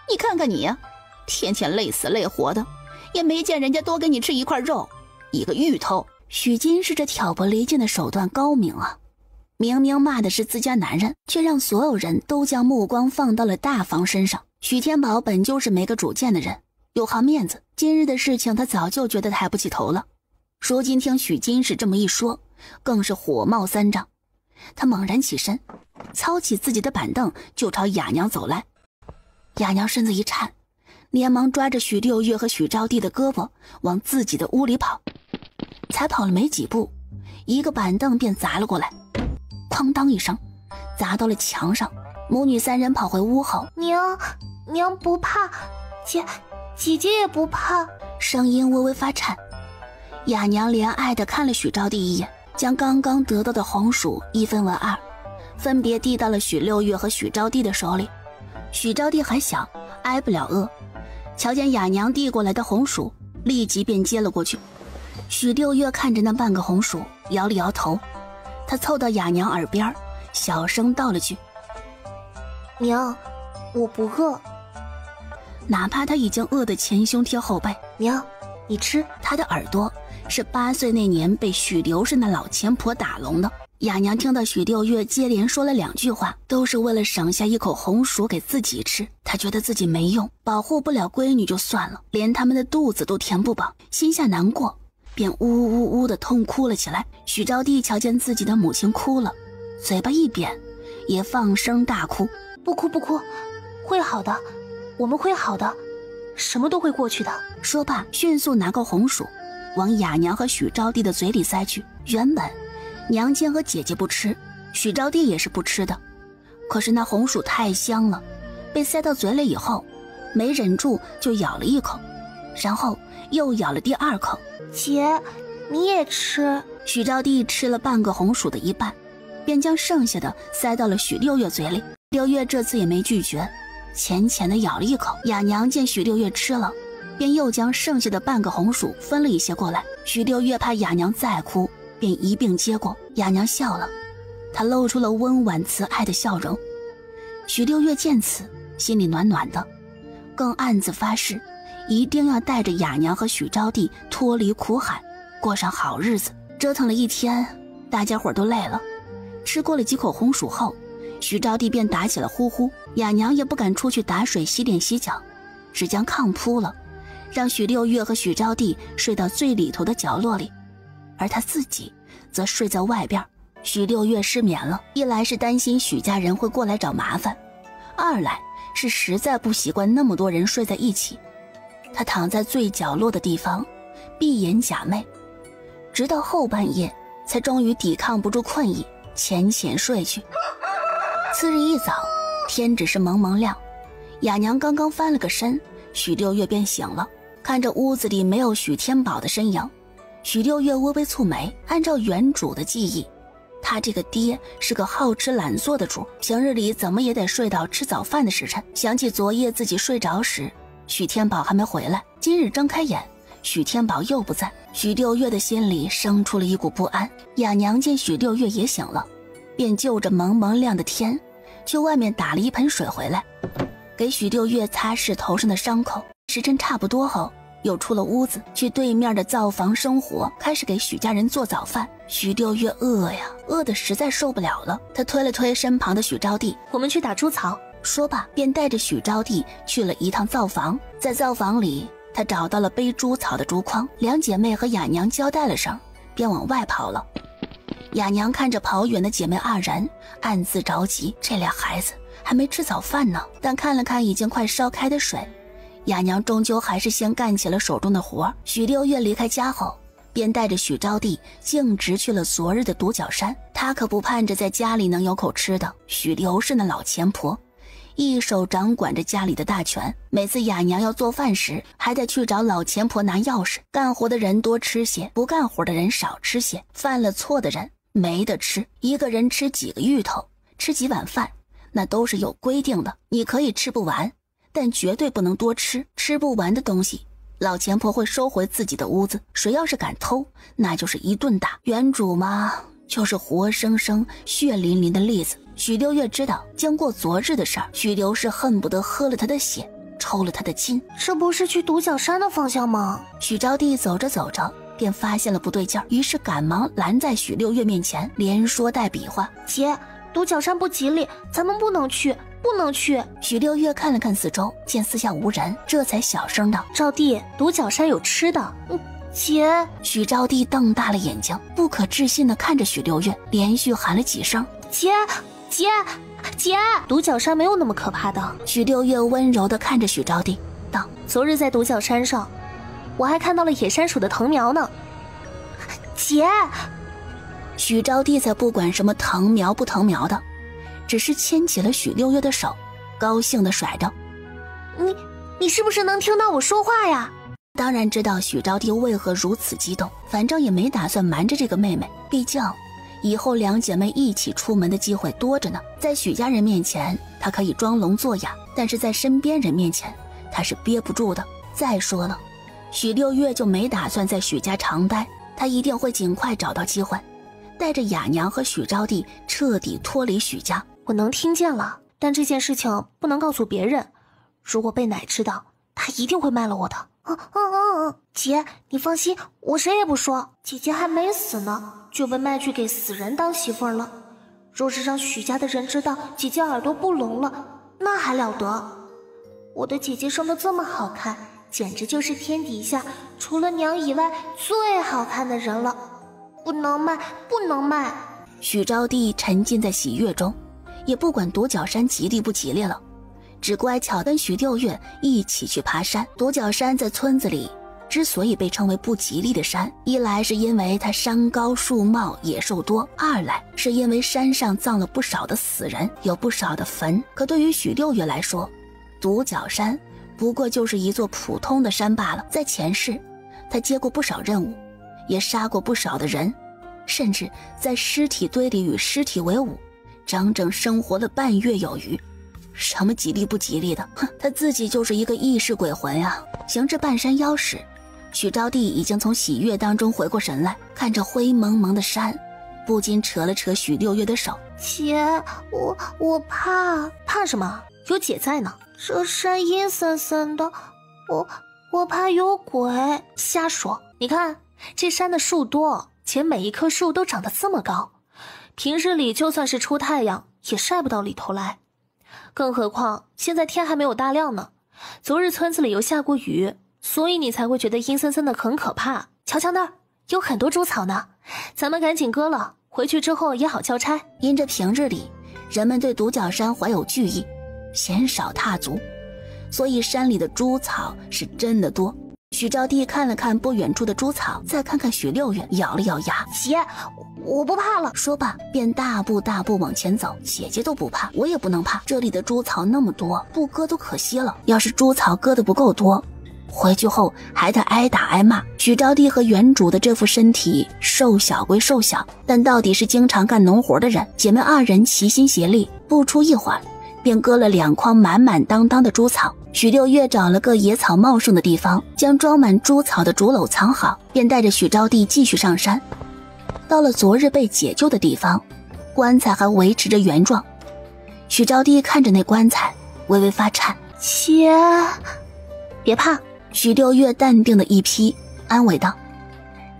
你看看你呀，天天累死累活的，也没见人家多给你吃一块肉，一个芋头。许金氏这挑拨离间的手段高明啊，明明骂的是自家男人，却让所有人都将目光放到了大房身上。许天宝本就是没个主见的人，又好面子，今日的事情他早就觉得抬不起头了，如今听许金氏这么一说，更是火冒三丈。他猛然起身，操起自己的板凳就朝雅娘走来。雅娘身子一颤，连忙抓着许六月和许招娣的胳膊往自己的屋里跑。才跑了没几步，一个板凳便砸了过来，哐当一声砸到了墙上。母女三人跑回屋后，娘不怕，姐姐也不怕，声音微微发颤。雅娘怜爱地看了许招娣一眼，将刚刚得到的红薯一分为二，分别递到了许六月和许招娣的手里。许招娣还小，挨不了饿，瞧见雅娘递过来的红薯，立即便接了过去。许六月看着那半个红薯，摇了摇头，他凑到雅娘耳边，小声道了句：娘，我不饿。哪怕他已经饿得前胸贴后背。娘，你吃。他的耳朵是8岁那年被许刘氏那老钱婆打聋的。雅娘听到许六月接连说了2句话，都是为了省下一口红薯给自己吃。她觉得自己没用，保护不了闺女就算了，连他们的肚子都填不饱，心下难过，便呜呜呜地痛哭了起来。许招娣瞧见自己的母亲哭了，嘴巴一扁，也放声大哭。不哭不哭，会好的，我们会好的，什么都会过去的。说罢，迅速拿个红薯往雅娘和许招娣的嘴里塞去。原本娘亲和姐姐不吃，许招娣也是不吃的，可是那红薯太香了，被塞到嘴里以后，没忍住就咬了一口，然后又咬了第2口。姐，你也吃。许招娣吃了半个红薯的一半，便将剩下的塞到了许六月嘴里。六月这次也没拒绝，浅浅的咬了一口。雅娘见许六月吃了，便又将剩下的半个红薯分了一些过来。许六月怕雅娘再哭，便一并接过。雅娘笑了，她露出了温婉慈爱的笑容。许六月见此，心里暖暖的，更暗自发誓，一定要带着雅娘和许招娣脱离苦海，过上好日子。折腾了一天，大家伙都累了，吃过了几口红薯后，许招娣便打起了呼呼。雅娘也不敢出去打水洗脸洗脚，只将炕铺了，让许六月和许招娣睡到最里头的角落里，而她自己则睡在外边。许六月失眠了，一来是担心许家人会过来找麻烦，二来是实在不习惯那么多人睡在一起。她躺在最角落的地方，闭眼假寐，直到后半夜才终于抵抗不住困意，浅浅睡去。次日一早，天只是蒙蒙亮，雅娘刚刚翻了个身，许六月便醒了。看着屋子里没有许天宝的身影，许六月微微蹙眉。按照原主的记忆，他这个爹是个好吃懒做的主，平日里怎么也得睡到吃早饭的时辰。想起昨夜自己睡着时，许天宝还没回来，今日睁开眼，许天宝又不在，许六月的心里生出了一股不安。雅娘见许六月也醒了，便就着蒙蒙亮的天，去外面打了一盆水回来，给许六月擦拭头上的伤口。时辰差不多后，又出了屋子，去对面的灶房生火，开始给许家人做早饭。许六月饿呀，饿得实在受不了了，他推了推身旁的许招娣，我们去打猪草。说罢便带着许招娣去了一趟灶房。在灶房里，他找到了背猪草的竹筐，两姐妹和雅娘交代了声，便往外跑了。雅娘看着跑远的姐妹二人，暗自着急，这俩孩子还没吃早饭呢。但看了看已经快烧开的水，雅娘终究还是先干起了手中的活。许六月离开家后，便带着许招娣径直去了昨日的独角山。他可不盼着在家里能有口吃的。许刘氏那老钱婆一手掌管着家里的大权，每次雅娘要做饭时还得去找老钱婆拿钥匙。干活的人多吃些，不干活的人少吃些，犯了错的人没得吃。一个人吃几个芋头，吃几碗饭，那都是有规定的。你可以吃不完，但绝对不能多吃。吃不完的东西老钱婆会收回自己的屋子，谁要是敢偷，那就是一顿打。原主嘛，就是活生生血淋淋的例子。许六月知道，经过昨日的事儿，许刘氏恨不得喝了他的血，抽了他的筋。这不是去独角山的方向吗？许招娣走着走着便发现了不对劲儿，于是赶忙拦在许六月面前，连说带比划：姐，独角山不吉利，咱们不能去，不能去。许六月看了看四周，见四下无人，这才小声道：招娣，独角山有吃的。姐。许招娣瞪大了眼睛，不可置信地看着许六月，连续喊了几声：姐，姐，姐。独角山没有那么可怕的。许六月温柔地看着许招娣道：昨日在独角山上，我还看到了野山鼠的藤苗呢。姐。许招娣才不管什么藤苗不藤苗的，只是牵起了许六月的手，高兴地甩着：你是不是能听到我说话呀？当然知道许招娣为何如此激动，反正也没打算瞒着这个妹妹，毕竟以后两姐妹一起出门的机会多着呢。在许家人面前她可以装聋作哑，但是在身边人面前她是憋不住的。再说了，许六月就没打算在许家常待，她一定会尽快找到机会，带着雅娘和许招娣彻底脱离许家。我能听见了，但这件事情不能告诉别人，如果被奶知道，她一定会卖了我的。姐，你放心，我谁也不说。姐姐还没死呢，就被卖去给死人当媳妇儿了。若是让许家的人知道姐姐耳朵不聋了，那还了得？我的姐姐生得这么好看，简直就是天底下除了娘以外最好看的人了。不能卖，不能卖。许招娣沉浸在喜悦中，也不管独角山吉利不吉利了，只乖巧跟许六月一起去爬山。独角山在村子里之所以被称为不吉利的山，一来是因为它山高树茂野兽多，二来是因为山上葬了不少的死人，有不少的坟。可对于许六月来说，独角山不过就是一座普通的山罢了。在前世他接过不少任务，也杀过不少的人，甚至在尸体堆里与尸体为伍，整整生活了半月有余。什么吉利不吉利的，他自己就是一个异世鬼魂呀。行至半山腰时，许招娣已经从喜悦当中回过神来，看着灰蒙蒙的山，不禁扯了扯许六月的手。姐，我怕。怕什么？有姐在呢。这山阴森森的，我怕有鬼。瞎说！你看这山的树多，且每一棵树都长得这么高，平日里就算是出太阳也晒不到里头来。更何况现在天还没有大亮呢，昨日村子里又下过雨，所以你才会觉得阴森森的很可怕。瞧瞧那儿有很多猪草呢，咱们赶紧割了，回去之后也好交差。因着平日里人们对独角山怀有惧意，鲜少踏足，所以山里的猪草是真的多。许招娣看了看不远处的猪草，再看看许六月，咬了咬牙：姐，我不怕了。说罢便大步往前走。姐姐都不怕，我也不能怕。这里的猪草那么多，不割都可惜了。要是猪草割得不够多，回去后还得挨打挨骂。许招娣和原主的这副身体瘦小归瘦小，但到底是经常干农活的人。姐妹二人齐心协力，不出一会儿便割了2筐满满当当的猪草。许六月找了个野草茂盛的地方，将装满猪草的竹篓藏好，便带着许招娣继续上山。到了昨日被解救的地方，棺材还维持着原状。许招娣看着那棺材微微发颤。姐，别怕。许六月淡定的一批，安慰道：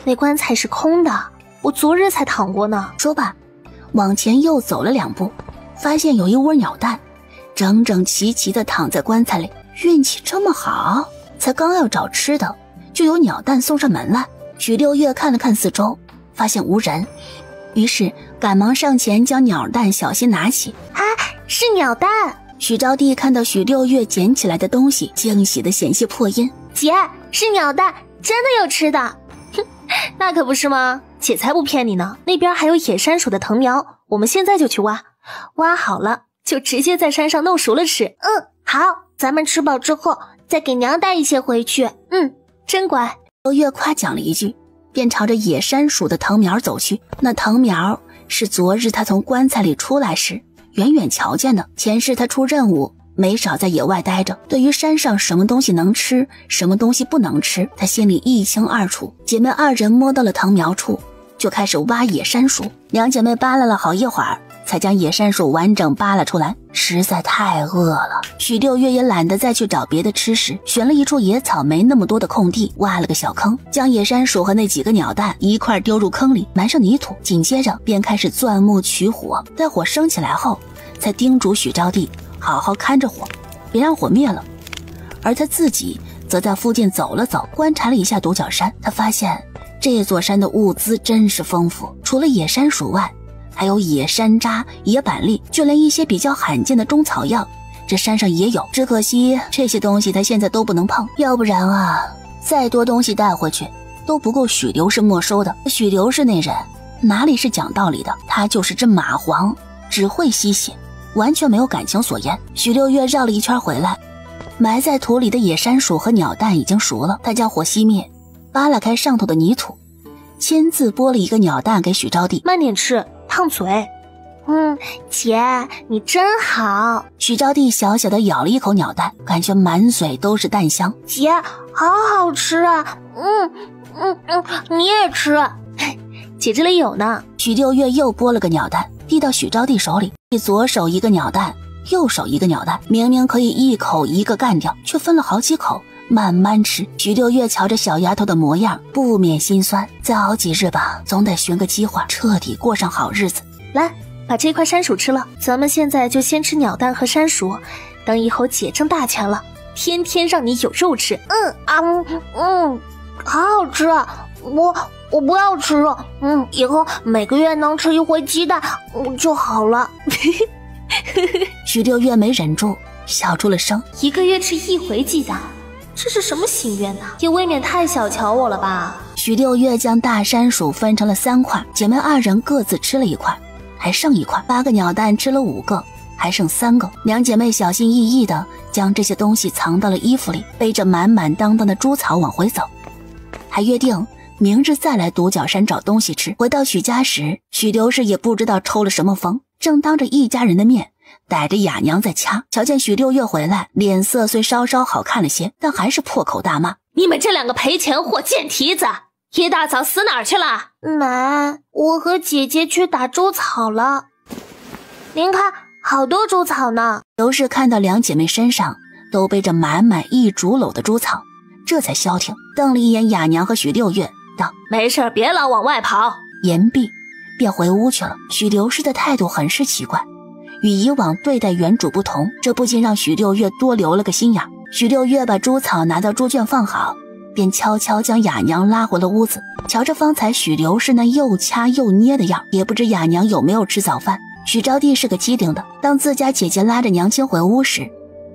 那棺材是空的，我昨日才躺过呢。说罢往前又走了2步，发现有一窝鸟蛋整整齐齐地躺在棺材里。运气这么好，才刚要找吃的，就有鸟蛋送上门来。许六月看了看四周，发现无人，于是赶忙上前将鸟蛋小心拿起。是鸟蛋。许招娣看到许六月捡起来的东西，惊喜的险些破音。姐，是鸟蛋，真的有吃的。那可不是吗？姐才不骗你呢，那边还有野山鼠的藤苗，我们现在就去挖，挖好了就直接在山上弄熟了吃。好，咱们吃饱之后再给娘带一些回去。真乖。刘月夸奖了一句，便朝着野山鼠的藤苗走去。那藤苗是昨日他从棺材里出来时远远瞧见的。前世他出任务没少在野外待着，对于山上什么东西能吃，什么东西不能吃，他心里一清二楚。姐妹二人摸到了藤苗处，就开始挖野山鼠。两姐妹扒拉了好一会儿，才将野山鼠完整扒拉出来，实在太饿了。许六月也懒得再去找别的吃食，选了一处野草没那么多的空地，挖了个小坑，将野山鼠和那几个鸟蛋一块丢入坑里，埋上泥土，紧接着便开始钻木取火。待火升起来后，才叮嘱许招娣好好看着火，别让火灭了。而他自己则在附近走了走，观察了一下独角山。他发现这座山的物资真是丰富，除了野山鼠外，还有野山楂、野板栗，就连一些比较罕见的中草药，这山上也有。只可惜这些东西他现在都不能碰，要不然啊，再多东西带回去都不够许刘氏没收的。许刘氏那人哪里是讲道理的，他就是只蚂蟥，只会吸血，完全没有感情所言。许六月绕了一圈回来，埋在土里的野山鼠和鸟蛋已经熟了，他将火熄灭，扒拉开上头的泥土，亲自剥了一个鸟蛋给许招娣。慢点吃，烫嘴。姐你真好。许招娣小小的咬了一口鸟蛋，感觉满嘴都是蛋香。姐好好吃啊。你也吃。姐这里有呢。许六月又剥了个鸟蛋递到许招娣手里，左手一个鸟蛋，右手一个鸟蛋，明明可以一口一个干掉，却分了好几口慢慢吃。许六月瞧着小丫头的模样，不免心酸，再熬几日吧，总得寻个计划彻底过上好日子。来，把这块山薯吃了，咱们现在就先吃鸟蛋和山薯，等以后姐挣大钱了，天天让你有肉吃。好好吃啊。我不要吃肉。以后每个月能吃一回鸡蛋就好了。许六月没忍住笑出了声。一个月吃一回鸡蛋，这是什么心愿呢？也未免太小瞧我了吧。许六月将大山薯分成了3块，姐妹二人各自吃了1块，还剩1块。8个鸟蛋吃了5个，还剩3个。两姐妹小心翼翼地将这些东西藏到了衣服里，背着满满当当的猪草往回走，还约定明日再来独角山找东西吃。回到许家时，许刘氏也不知道抽了什么风，正当着一家人的面逮着哑娘在掐。瞧见许六月回来，脸色虽稍稍好看了些，但还是破口大骂：你们这2个赔钱货贱蹄子，一大早死哪儿去了？奶，我和姐姐去打猪草了。您看，好多猪草呢。刘氏看到两姐妹身上都背着满满一竹篓的猪草，这才消停，瞪了一眼哑娘和许六月，道：没事，别老往外跑。言毕便回屋去了。许刘氏的态度很是奇怪，与以往对待原主不同，这不禁让许六月多留了个心眼。许六月把猪草拿到猪圈放好，便悄悄将哑娘拉回了屋子。瞧着方才许刘氏那又掐又捏的样，也不知哑娘有没有吃早饭。许招娣是个机灵的，当自家姐姐拉着娘亲回屋时，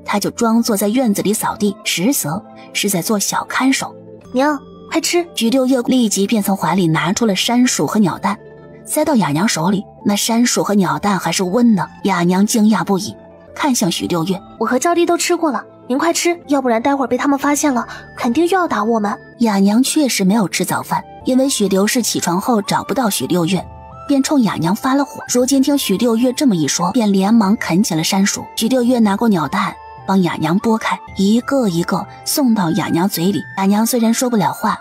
她就装作在院子里扫地，实则是在做小看守。娘，快吃。许六月立即便从怀里拿出了山薯和鸟蛋，塞到哑娘手里。那山薯和鸟蛋还是温的，哑娘惊讶不已，看向许六月：我和招娣都吃过了，您快吃，要不然待会儿被他们发现了，肯定又要打我们。哑娘确实没有吃早饭，因为许刘氏起床后找不到许六月，便冲哑娘发了火。如今听许六月这么一说，便连忙啃起了山薯。许六月拿过鸟蛋，帮哑娘剥开，一个一个送到哑娘嘴里。哑娘虽然说不了话，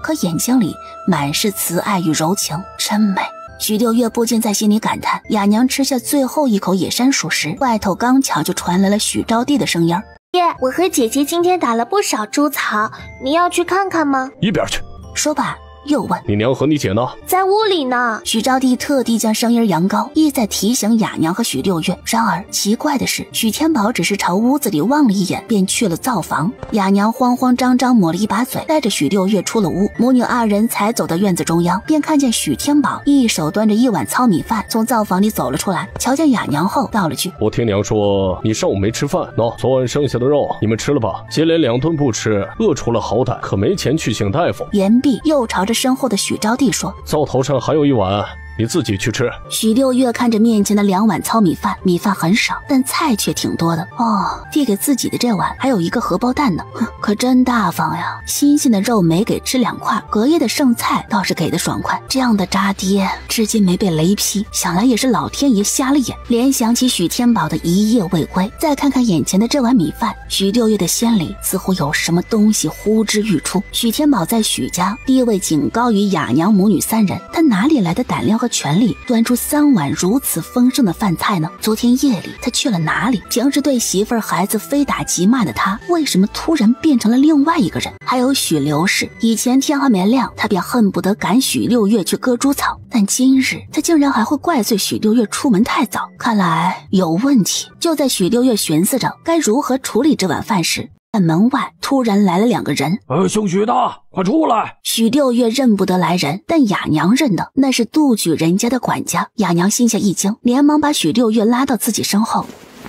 可眼睛里满是慈爱与柔情，真美。许六月不禁在心里感叹。哑娘吃下最后一口野山薯时，外头刚巧就传来了许招娣的声音：姐，我和姐姐今天打了不少猪草，你要去看看吗？一边去。说罢又问：你娘和你姐呢？在屋里呢。许招娣特地将声音扬高，意在提醒哑娘和许六月。然而奇怪的是，许天宝只是朝屋子里望了一眼，便去了灶房。哑娘慌慌张张抹了一把嘴，带着许六月出了屋。母女二人才走到院子中央，便看见许天宝一手端着一碗糙米饭从灶房里走了出来。瞧见哑娘后，道了句：我听娘说你上午没吃饭，昨晚剩下的肉你们吃了吧，接连2顿不吃，饿出了好歹，可没钱去请大夫。言毕又朝着身后的许招娣说：“灶头上还有一碗，你自己去吃。”许六月看着面前的2碗糙米饭，米饭很少，但菜却挺多的。哦，递给自己的这碗还有一个荷包蛋呢，可真大方呀！新鲜的肉没给吃2块，隔夜的剩菜倒是给的爽快。这样的渣爹至今没被雷劈，想来也是老天爷瞎了眼。联想起许天宝的一夜未归，再看看眼前的这碗米饭，许六月的心里似乎有什么东西呼之欲出。许天宝在许家地位仅高于雅娘母女3人，他哪里来的胆量和权力端出3碗如此丰盛的饭菜呢？昨天夜里他去了哪里？平时对媳妇儿孩子非打即骂的他，为什么突然变成了另外一个人？还有许刘氏，以前天还没亮，他便恨不得赶许六月去割猪草，但今日他竟然还会怪罪许六月出门太早，看来有问题。就在许六月寻思着该如何处理这碗饭时，在门外突然来了2个人。姓许的，快出来！许六月认不得来人，但雅娘认得，那是杜举人家的管家。雅娘心下一惊，连忙把许六月拉到自己身后，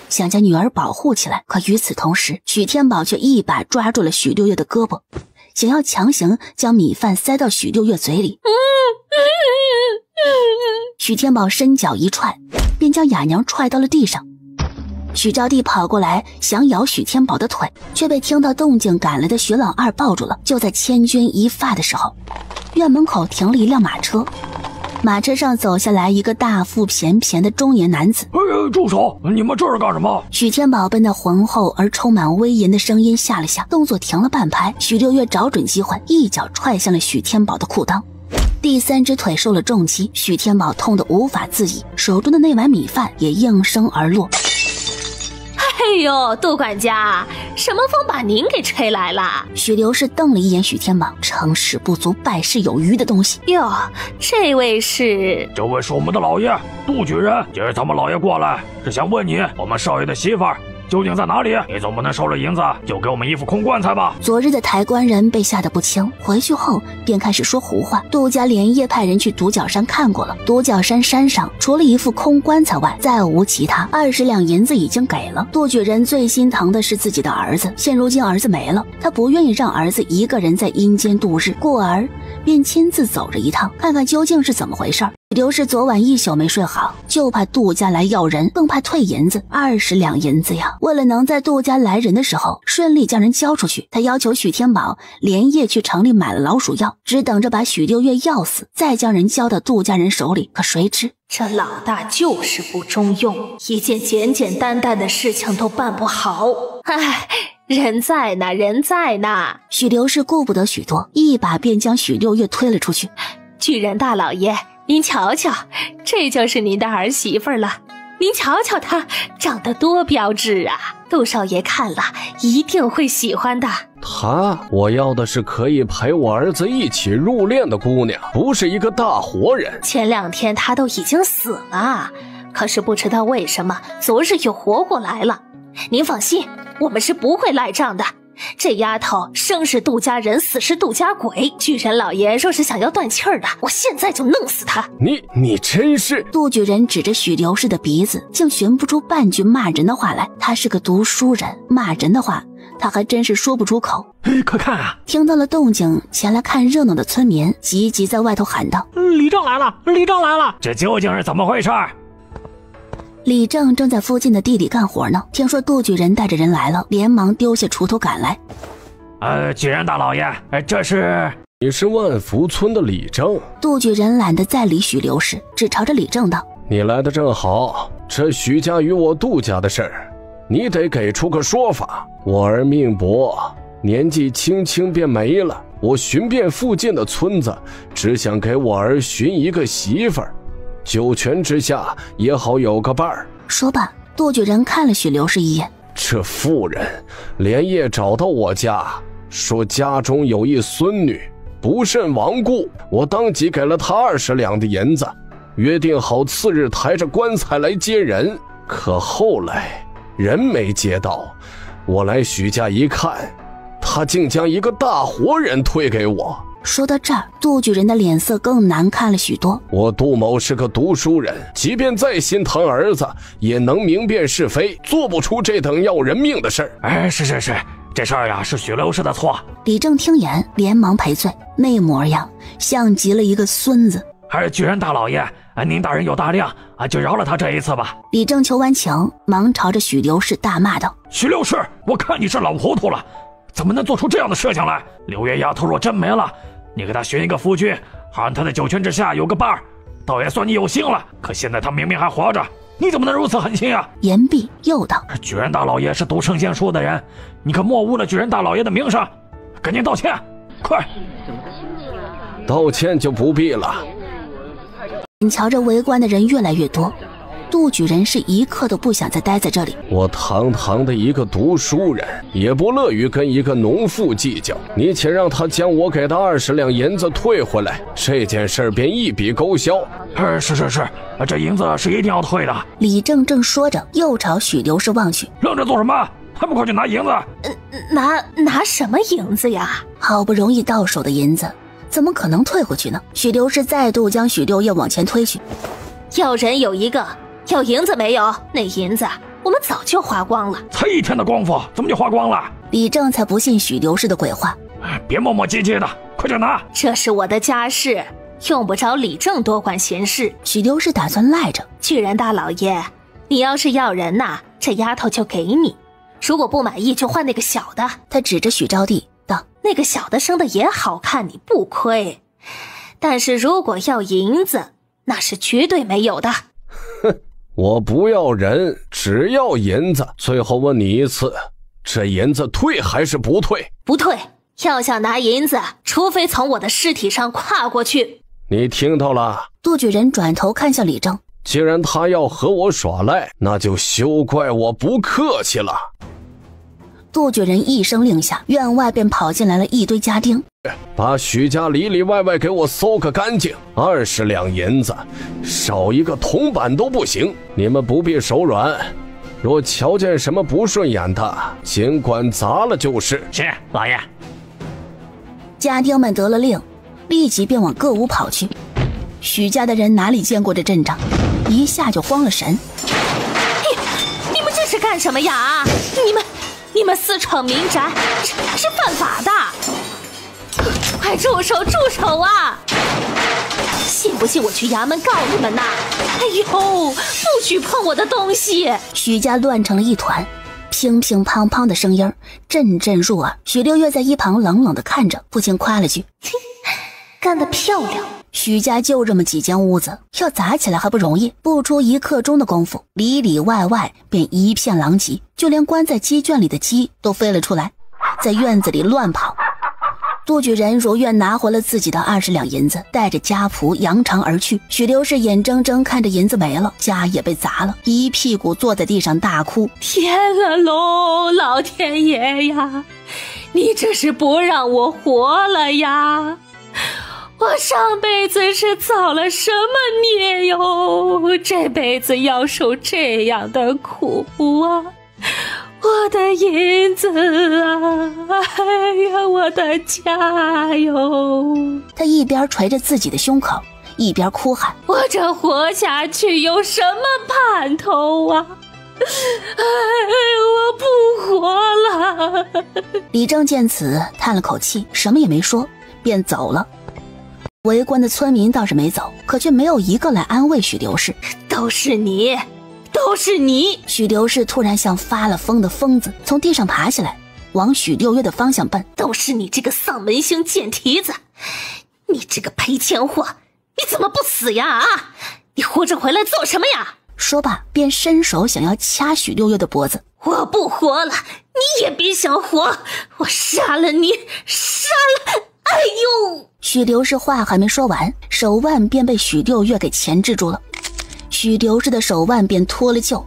想将女儿保护起来。可与此同时，许天宝却一把抓住了许六月的胳膊，想要强行将米饭塞到许六月嘴里。许天宝伸脚一踹，便将雅娘踹到了地上。许招娣跑过来想咬许天宝的腿，却被听到动静赶来的许老二抱住了。就在千钧一发的时候，院门口停了一辆马车，马车上走下来一个大腹便便的中年男子。住手！你们这是干什么？许天宝被那浑厚而充满威严的声音吓了下，动作停了半拍。许六月找准机会，一脚踹向了许天宝的裤裆。第3只腿受了重击，许天宝痛得无法自已，手中的那碗米饭也应声而落。哎呦，杜管家，什么风把您给吹来了？许刘氏瞪了一眼许天宝，成事不足败事有余的东西。哟，这位是？这位是我们的老爷，杜举人。今儿咱们老爷过来，是想问你，我们少爷的媳妇儿究竟在哪里？你总不能收了银子就给我们一副空棺材吧？昨日的抬棺人被吓得不轻，回去后便开始说胡话。杜家连夜派人去独角山看过了，独角山山上除了一副空棺材外再无其他。20两银子已经给了。杜举人最心疼的是自己的儿子，现如今儿子没了，他不愿意让儿子一个人在阴间度日，故而便亲自走着一趟，看看究竟是怎么回事。刘氏昨晚一宿没睡好，就怕杜家来要人，更怕退银子，20两银子呀！为了能在杜家来人的时候顺利将人交出去，他要求许天宝连夜去城里买了老鼠药，只等着把许六月药死，再将人交到杜家人手里。可谁知这老大就是不中用，一件简简单单的事情都办不好。唉，人在呢，人在呢！许刘氏顾不得许多，一把便将许六月推了出去。巨人大老爷，您瞧瞧，这就是您的儿媳妇了。您瞧瞧她长得多标致啊，杜少爷看了一定会喜欢的。我要的是可以陪我儿子一起入殓的姑娘，不是一个大活人。前2天她都已经死了，可是不知道为什么昨日又活过来了。您放心，我们是不会赖账的。这丫头生是杜家人，死是杜家鬼。巨人老爷若是想要断气儿的，我现在就弄死他。你真是……杜举人指着许刘氏的鼻子，竟寻不出半句骂人的话来。他是个读书人，骂人的话他还真是说不出口。快看啊！听到了动静，前来看热闹的村民急急在外头喊道：李正来了，李正来了！这究竟是怎么回事？李正正在附近的地里干活呢，听说杜举人带着人来了，连忙丢下锄头赶来。举人大老爷，这是……你是万福村的李正？杜举人懒得再理许刘氏，只朝着李正道：你来的正好，这许家与我杜家的事儿，你得给出个说法。我儿命薄，年纪轻轻便没了，我寻遍附近的村子，只想给我儿寻一个媳妇儿。九泉之下也好有个伴儿。说罢，杜举人看了许刘氏一眼。这妇人连夜找到我家，说家中有一孙女不慎亡故，我当即给了她20两的银子，约定好次日抬着棺材来接人。可后来人没接到，我来许家一看，他竟将一个大活人推给我。说到这儿，杜举人的脸色更难看了许多。我杜某是个读书人，即便再心疼儿子，也能明辨是非，做不出这等要人命的事儿。是，这事儿呀是许六氏的错。李正听言连忙赔罪，那模样像极了一个孙子。巨人大老爷，您大人有大量就饶了他这一次吧。李正求完情，忙朝着许刘氏大骂道：许六氏，我看你是老糊涂了，怎么能做出这样的事情来？六月丫头若真没了，你给她寻一个夫君，好让她在九泉之下有个伴儿，倒也算你有心了。可现在她明明还活着，你怎么能如此狠心啊？言毕又道：巨人大老爷是读圣贤书的人，你可没污了巨人大老爷的名声，赶紧道歉，快！道歉就不必了。眼瞧着围观的人越来越多，杜举人是一刻都不想再待在这里。我堂堂的一个读书人，也不乐于跟一个农妇计较。你且让他将我给的20两银子退回来，这件事便一笔勾销。是，这银子是一定要退的。李正正说着，又朝许刘氏望去。愣着做什么？还不快去拿银子！拿什么银子呀？好不容易到手的银子，怎么可能退回去呢？许刘氏再度将许六月往前推去。要人有一个，要银子没有？那银子我们早就花光了。才1天的功夫，怎么就花光了？李正才不信许刘氏的鬼话。别磨磨唧唧的，快去拿！这是我的家事，用不着李正多管闲事。许刘氏打算赖着。巨人大老爷，你要是要人呐，这丫头就给你，如果不满意就换那个小的。他指着许招娣道：那个小的生的也好看，你不亏。但是如果要银子，那是绝对没有的。哼，我不要人，只要银子。最后问你一次，这银子退还是不退？不退。要想拿银子，除非从我的尸体上跨过去。你听到了？杜举人转头看向李正，既然他要和我耍赖，那就休怪我不客气了。杜举人一声令下，院外便跑进来了一堆家丁，把许家里里外外给我搜个干净，20两银子，少一个铜板都不行。你们不必手软，若瞧见什么不顺眼的，尽管砸了就是。是，老爷。家丁们得了令，立即便往各屋跑去。许家的人哪里见过这阵仗，一下就慌了神。你们这是干什么呀？你们私闯民宅，是犯法的！快住手啊！信不信我去衙门告你们呐？哎呦，不许碰我的东西！许家乱成了一团，乒乒乓乓的声音阵阵入耳。许六月在一旁冷冷地看着，不禁夸了句：干得漂亮。许家就这么几间屋子，要砸起来还不容易。不出1刻钟的功夫，里里外外便一片狼藉，就连关在鸡圈里的鸡都飞了出来，在院子里乱跑。杜举人如愿拿回了自己的20两银子，带着家仆扬长而去。许刘氏眼睁睁看着银子没了，家也被砸了，一屁股坐在地上大哭：天啊龙，老天爷呀，你这是不让我活了呀！我上辈子是造了什么孽哟，这辈子要受这样的苦啊！我的银子啊，哎呀，我的家哟！他一边捶着自己的胸口，一边哭喊：我这活下去有什么盼头啊？哎，我不活了！李正见此叹了口气，什么也没说，便走了。围观的村民倒是没走，可却没有一个来安慰许刘氏。都是你！许刘氏突然像发了疯的疯子，从地上爬起来，往许六月的方向奔。都是你这个丧门星贱蹄子！你这个赔钱货，你怎么不死呀？啊！你活着回来做什么呀？说罢便伸手想要掐许六月的脖子。我不活了，你也别想活！我杀了你！哎呦！许刘氏话还没说完，手腕便被许六月给钳制住了。许刘氏的手腕便脱了臼。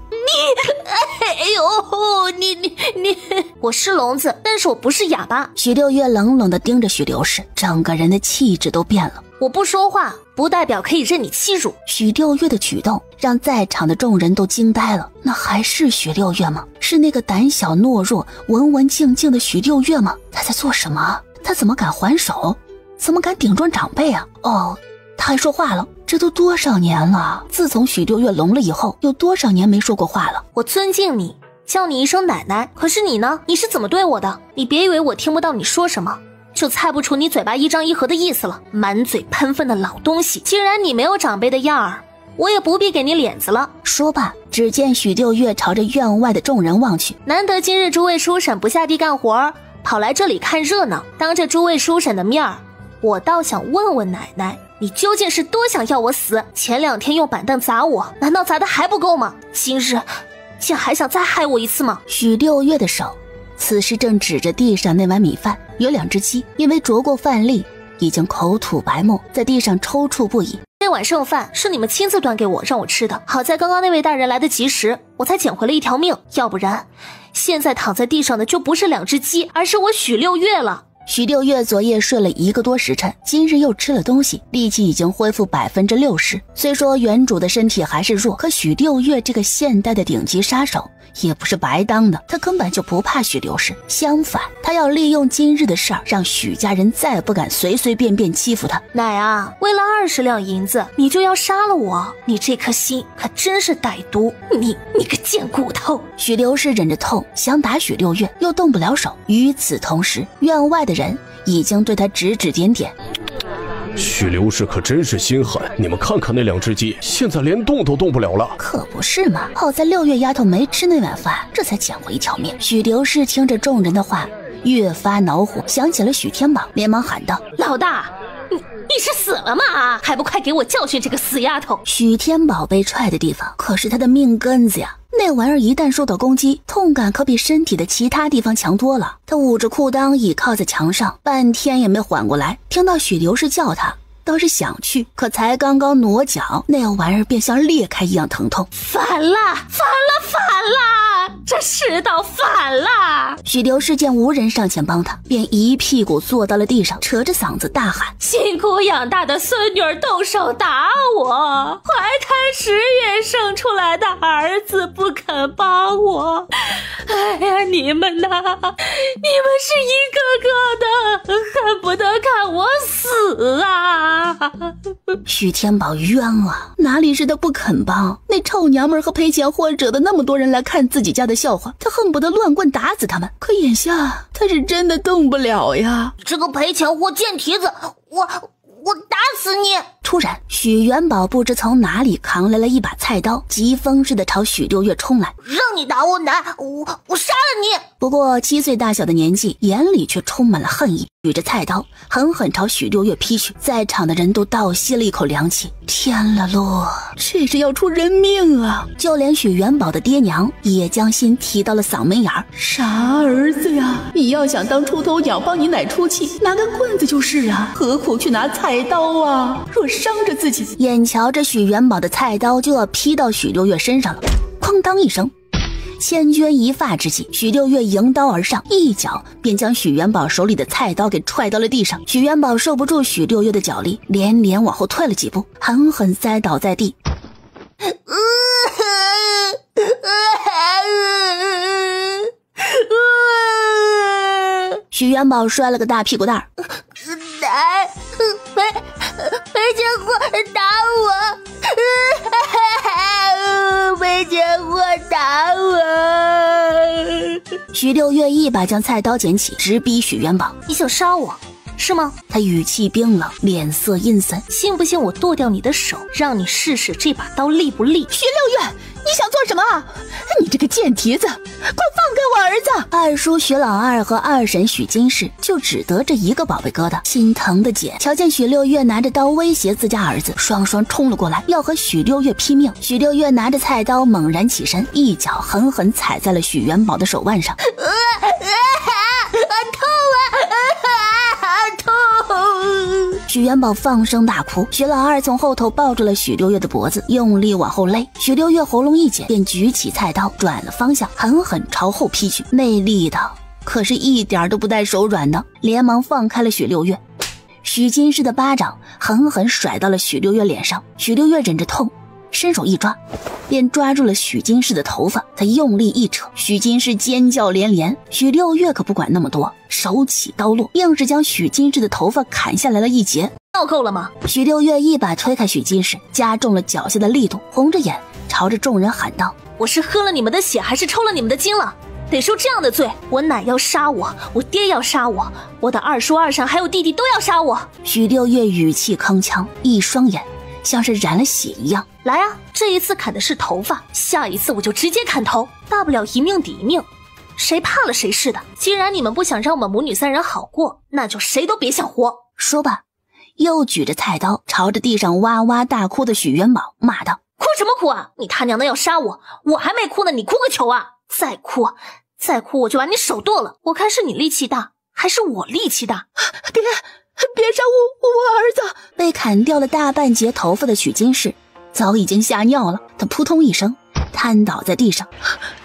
你，我是聋子，但是我不是哑巴。许六月冷冷地盯着许刘氏，整个人的气质都变了。我不说话，不代表可以任你欺辱。许六月的举动让在场的众人都惊呆了。那还是许六月吗？是那个胆小懦弱、文文静静的许六月吗？他在做什么？他怎么敢还手？怎么敢顶撞长辈啊？哦，他还说话了。这都多少年了？自从许六月聋了以后，有多少年没说过话了？我尊敬你，叫你一声奶奶。可是你呢？你是怎么对我的？你别以为我听不到你说什么，就猜不出你嘴巴一张一合的意思了。满嘴喷粪的老东西，既然你没有长辈的样儿，我也不必给你脸子了。说罢，只见许六月朝着院外的众人望去。难得今日诸位叔婶不下地干活，跑来这里看热闹，当着诸位叔婶的面儿，我倒想问问奶奶，你究竟是多想要我死？前2天用板凳砸我，难道砸的还不够吗？今日竟还想再害我一次吗？许六月的手此时正指着地上那碗米饭，有2只鸡因为啄过饭粒，已经口吐白沫，在地上抽搐不已。这碗剩饭是你们亲自端给我，让我吃的。好在刚刚那位大人来得及时，我才捡回了一条命，要不然现在躺在地上的就不是2只鸡，而是我许六月了。许六月昨夜睡了1个多时辰，今日又吃了东西，力气已经恢复60%。虽说原主的身体还是弱，可许六月这个现代的顶级杀手也不是白当的，他根本就不怕许刘氏，相反，他要利用今日的事儿，让许家人再不敢随随便便欺负他。奶啊，为了20两银子，你就要杀了我？你这颗心可真是歹毒！你个贱骨头！许刘氏忍着痛想打许六月，又动不了手。与此同时，院外的人已经对他指指点点。许刘氏可真是心狠，你们看看那2只鸡，现在连动都动不了了。可不是嘛，好在六月丫头没吃那碗饭，这才捡回一条命。许刘氏听着众人的话，越发恼火，想起了许天宝，连忙喊道：老大，你是死了吗？还不快给我教训这个死丫头！许天宝被踹的地方可是他的命根子呀，那玩意儿一旦受到攻击，痛感可比身体的其他地方强多了。他捂着裤裆倚靠在墙上，半天也没缓过来。听到许刘氏叫他，倒是想去，可才刚刚挪脚，那玩意儿便像裂开一样疼痛。反了！这世道反了！许刘氏见无人上前帮他，便一屁股坐到了地上，扯着嗓子大喊：辛苦养大的孙女儿动手打我，怀胎10月生出来的儿子不肯帮我，哎呀，你们呐，你们是一个个的恨不得看我死啊！许天宝冤啊，哪里是他不肯帮，那臭娘们和赔钱货惹得那么多人来看自己家的笑话，他恨不得乱棍打死他们。可眼下他是真的动不了呀！这个赔钱货贱蹄子，我打死你！突然，许元宝不知从哪里扛来了一把菜刀，疾风似的朝许六月冲来。让你打我奶，我杀了你！不过7岁大小的年纪，眼里却充满了恨意，举着菜刀狠狠朝许六月劈去。在场的人都倒吸了一口凉气，天了噜，这是要出人命啊！就连许元宝的爹娘也将心提到了嗓门眼儿。傻儿子呀，你要想当出头鸟帮你奶出气，拿根棍子就是啊，何苦去拿菜刀啊？若伤着自己。眼瞧着许元宝的菜刀就要劈到许六月身上了，哐当一声，千钧一发之际，许六月迎刀而上，一脚便将许元宝手里的菜刀给踹到了地上。许元宝受不住许六月的脚力，连连往后退了几步，狠狠栽倒在地。许元宝摔了个大屁股蛋儿，奶，赔钱货打我，赔钱货打我。许六月一把将菜刀捡起，直逼许元宝。你想杀我是吗？他语气冰冷，脸色阴森。信不信我剁掉你的手，让你试试这把刀利不利？许六月，你想做什么？你这个贱蹄子，快放开我儿子！二叔许老二和二婶许金氏就只得这一个宝贝疙瘩，心疼的紧。瞧见许六月拿着刀威胁自家儿子，双双冲了过来，要和许六月拼命。许六月拿着菜刀猛然起身，一脚狠狠踩在了许元宝的手腕上。许元宝放声大哭，许老二从后头抱住了许六月的脖子，用力往后勒。许六月喉咙一紧，便举起菜刀，转了方向，狠狠朝后劈去。那力道可是一点都不带手软的，连忙放开了许六月。许金氏的巴掌狠狠甩到了许六月脸上，许六月忍着痛，伸手一抓，便抓住了许金氏的头发。他用力一扯，许金氏尖叫连连。许六月可不管那么多，手起刀落，硬是将许金氏的头发砍下来了一截。闹够了吗？许六月一把推开许金氏，加重了脚下的力度，红着眼朝着众人喊道：我是喝了你们的血，还是抽了你们的筋了？得受这样的罪！我奶要杀我，我爹要杀我，我的二叔二婶还有弟弟都要杀我！许六月语气铿锵，一双眼像是染了血一样。来啊，这一次砍的是头发，下一次我就直接砍头，大不了一命抵一命，谁怕了谁似的。既然你们不想让我们母女三人好过，那就谁都别想活。说罢，又举着菜刀朝着地上哇哇大哭的许元宝骂道：哭什么哭啊？你他娘的要杀我，我还没哭呢，你哭个球啊！再哭我就把你手剁了，我看是你力气大还是我力气大。别杀我儿子！被砍掉了大半截头发的许金氏早已经吓尿了，他扑通一声瘫倒在地上。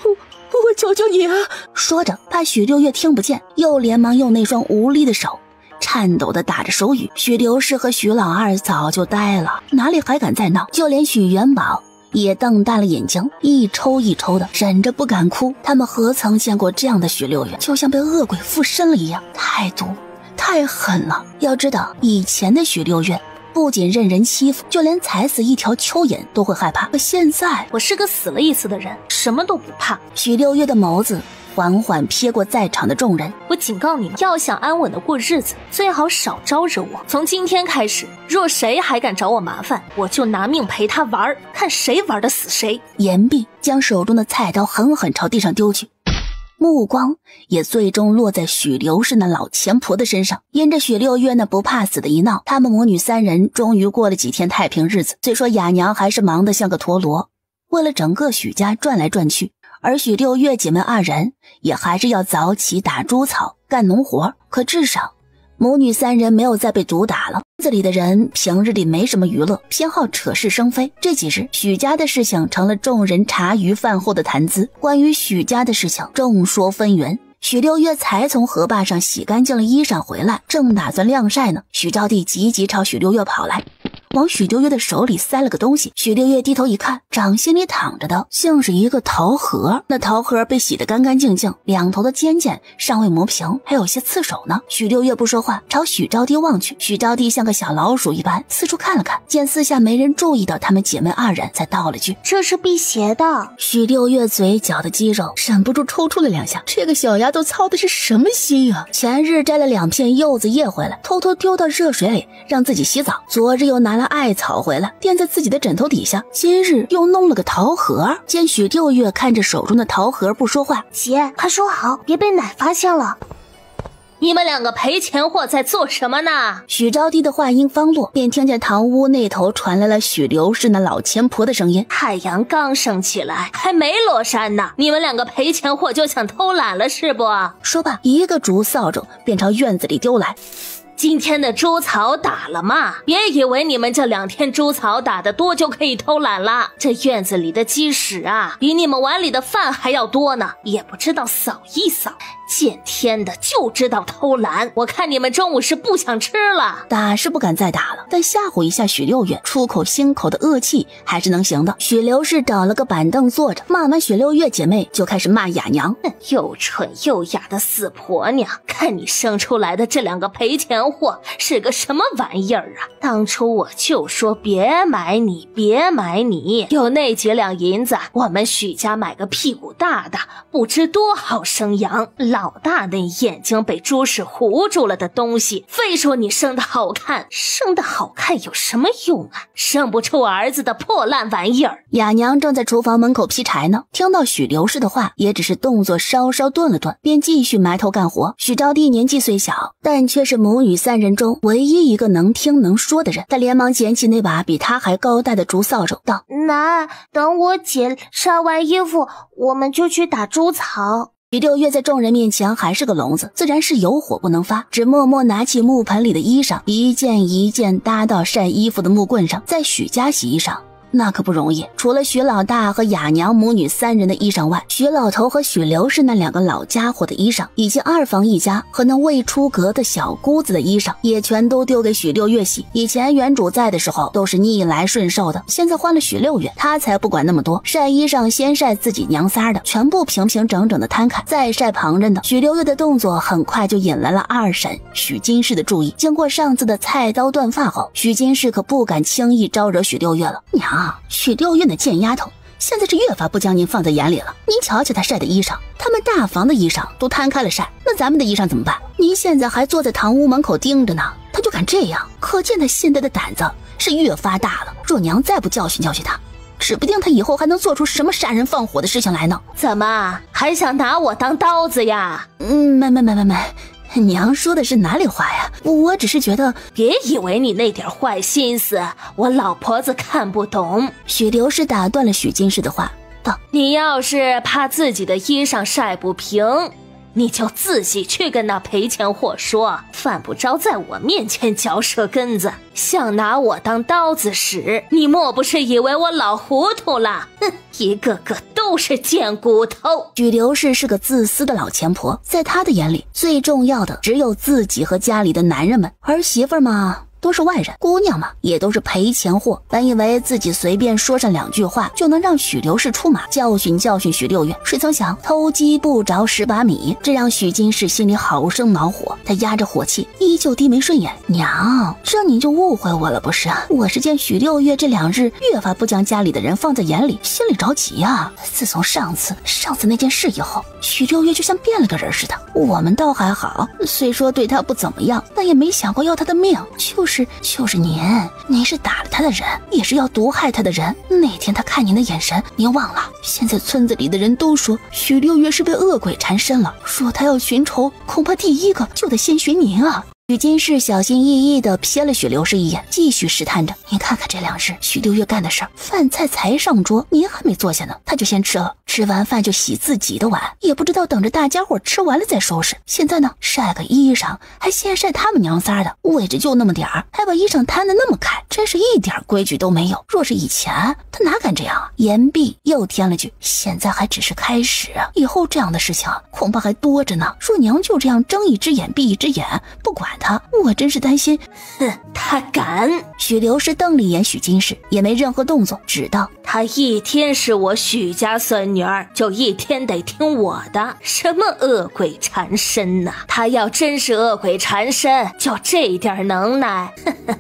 我求求你啊！说着怕许六月听不见，又连忙用那双无力的手颤抖地打着手语。许刘氏和许老二早就呆了，哪里还敢再闹？就连许元宝也瞪大了眼睛，一抽一抽的忍着不敢哭。他们何曾见过这样的许六月，就像被恶鬼附身了一样，太毒太狠了。要知道以前的许六月不仅任人欺负，就连踩死一条蚯蚓都会害怕，可现在我是个死了一次的人，什么都不怕。许六月的眸子缓缓瞥过在场的众人，我警告你们，要想安稳的过日子，最好少招惹我。从今天开始，若谁还敢找我麻烦，我就拿命陪他玩，看谁玩得死谁。言毕，将手中的菜刀狠狠朝地上丢去，目光也最终落在许刘氏那老钱婆的身上。因着许六月那不怕死的一闹，他们母女三人终于过了几天太平日子。虽说雅娘还是忙得像个陀螺，为了整个许家转来转去，而许六月姐妹二人也还是要早起打猪草干农活，可至少母女三人没有再被毒打了。这里的人平日里没什么娱乐，偏好扯是生非。这几日许家的事情成了众人茶余饭后的谈资。关于许家的事情众说纷纭。许六月才从河坝上洗干净了衣裳回来，正打算晾晒呢，许招娣急急朝许六月跑来，往许六月的手里塞了个东西。许六月低头一看，掌心里躺着的竟是一个桃核。那桃核被洗得干干净净，两头的尖尖尚未磨平，还有些刺手呢。许六月不说话，朝许招娣望去。许招娣像个小老鼠一般四处看了看，见四下没人注意到他们姐妹二人，才道了句：这是辟邪的。许六月嘴角的肌肉忍不住抽搐了两下，这个小丫头操的是什么心啊？前日摘了2片柚子叶回来，偷偷丢到热水里让自己洗澡，昨日又拿了艾草回来垫在自己的枕头底下，今日又弄了个桃核。见许六月看着手中的桃核不说话，姐，快收好，别被奶发现了。你们两个赔钱货在做什么呢？许招娣的话音方落，便听见堂屋那头传来了许刘氏那老钱婆的声音：太阳刚升起来，还没落山呢，你们两个赔钱货就想偷懒了是不？说罢，一个竹扫帚便朝院子里丢来。今天的猪草打了吗？别以为你们这2天猪草打得多就可以偷懒了，这院子里的鸡屎啊，比你们碗里的饭还要多呢，也不知道扫一扫，见天的就知道偷懒。我看你们中午是不想吃了。打是不敢再打了，但吓唬一下许六月，出口心口的恶气还是能行的。许刘氏找了个板凳坐着，骂完许六月姐妹就开始骂雅娘：又蠢又哑的死婆娘，看你生出来的这2个赔钱货是个什么玩意儿啊！当初我就说别买你，别买你，有那几两银子，我们许家买个屁股大的，不知多好生养。老大那眼睛被猪屎糊住了的东西，非说你生得好看，生得好看有什么用啊？生不出儿子的破烂玩意儿。雅娘正在厨房门口劈柴呢，听到许刘氏的话，也只是动作稍稍顿了顿，便继续埋头干活。许招娣年纪虽小，但却是母女3人中唯一一个能听能说的人。她连忙捡起那把比她还高大的竹扫帚，道：奶，等我姐晒完衣服，我们就去打猪草。许六月在众人面前还是个聋子，自然是有火不能发，只默默拿起木盆里的衣裳，一件一件搭到晒衣服的木棍上。在许家洗衣裳那可不容易，除了许老大和雅娘母女3人的衣裳外，许老头和许刘氏那2个老家伙的衣裳，以及二房一家和那未出阁的小姑子的衣裳，也全都丢给许六月洗。以前原主在的时候都是逆来顺受的，现在换了许六月，他才不管那么多。晒衣裳先晒自己娘仨的，全部平平整整的摊开，再晒旁人的。许六月的动作很快就引来了二婶许金氏的注意。经过上次的菜刀断发后，许金氏可不敢轻易招惹许六月了。娘，许六月那贱丫头现在是越发不将您放在眼里了。您瞧瞧他晒的衣裳，他们大房的衣裳都摊开了晒，那咱们的衣裳怎么办？您现在还坐在堂屋门口盯着呢，他就敢这样，可见他现在的胆子是越发大了。若娘再不教训教训他，指不定他以后还能做出什么杀人放火的事情来呢。怎么还想拿我当刀子呀？没，娘说的是哪里话呀？我只是觉得，别以为你那点坏心思我老婆子看不懂。许刘氏打断了许金氏的话，道：你要是怕自己的衣裳晒不平，你就自己去跟那赔钱货说，犯不着在我面前嚼舌根子，想拿我当刀子使，你莫不是以为我老糊涂了？哼，一个个都是贱骨头。许刘氏是个自私的老钱婆，在她的眼里，最重要的只有自己和家里的男人们，儿媳妇嘛都是外人，姑娘嘛也都是赔钱货。本以为自己随便说上2句话就能让许刘氏出马教训许六月，谁曾想偷鸡不着蚀把米，这让许金氏心里好生恼火。他压着火气依旧低眉顺眼，娘，这你就误会我了不是？我是见许六月这2日越发不将家里的人放在眼里，心里着急呀。自从上次那件事以后，许六月就像变了个人似的。我们倒还好，虽说对他不怎么样，但也没想过要他的命。就是您是打了他的人，也是要毒害他的人。那天他看您的眼神，您忘了？现在村子里的人都说许六月是被恶鬼缠身了，说他要寻仇，恐怕第一个就得先寻您啊。许金氏小心翼翼地瞥了许刘氏一眼，继续试探着：您看看这2日许六月干的事儿，饭菜才上桌，您还没坐下呢，他就先吃了，吃完饭就洗自己的碗，也不知道等着大家伙吃完了再收拾。现在呢，晒个衣裳还先晒他们娘仨的，位置就那么点儿，还把衣裳摊得那么开，真是一点规矩都没有。若是以前，他哪敢这样啊？言毕又添了句：现在还只是开始，以后这样的事情恐怕还多着呢。若娘就这样睁一只眼闭一只眼，不管他，我真是担心。哼，他敢！许刘氏瞪了一眼许金氏，也没任何动作，只道：他一天是我许家孙女儿，就一天得听我的。什么恶鬼缠身呢？他要真是恶鬼缠身，就这点能耐，呵呵，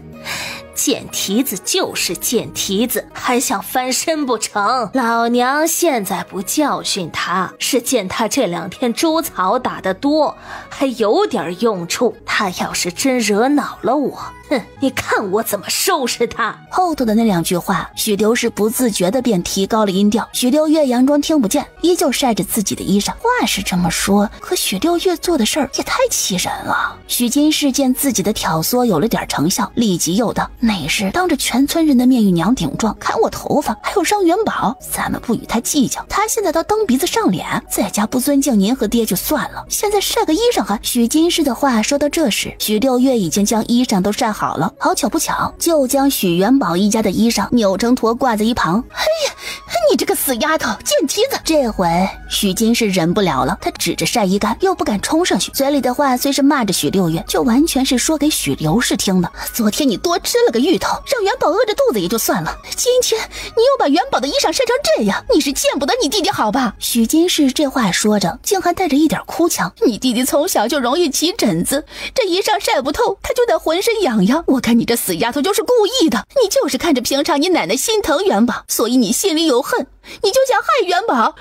贱蹄子就是贱蹄子，还想翻身不成？老娘现在不教训他，是见他这2天猪草打得多，还有点用处。他要是真惹恼了我，哼，你看我怎么收拾他。后头的那2句话，许刘氏不自觉地便提高了音调。许六月佯装听不见，依旧晒着自己的衣裳。话是这么说，可许六月做的事儿也太气人了。许金氏见自己的挑唆有了点成效，立即又道：那是当着全村人的面与娘顶撞，砍我头发，还有伤元宝，咱们不与他计较。他现在倒蹬鼻子上脸，在家不尊敬您和爹就算了，现在晒个衣裳还……许金氏的话说到这时，许六月已经将衣裳都晒好了，好巧不巧，就将许元宝一家的衣裳扭成坨挂在一旁。哎呀，你这个死丫头，贱蹄子！这回许金氏忍不了了，他指着晒衣杆，又不敢冲上去，嘴里的话虽是骂着许六月，就完全是说给许刘氏听的。昨天你多吃了个芋头，让元宝饿着肚子也就算了，今天你又把元宝的衣裳晒成这样，你是见不得你弟弟好吧？许金氏这话说着，竟还带着一点哭腔。你弟弟从小就容易起疹子，这衣裳晒不透，他就得浑身痒痒。我看你这死丫头就是故意的，你就是看着平常你奶奶心疼元宝，所以你心里有恨，你就想害元宝。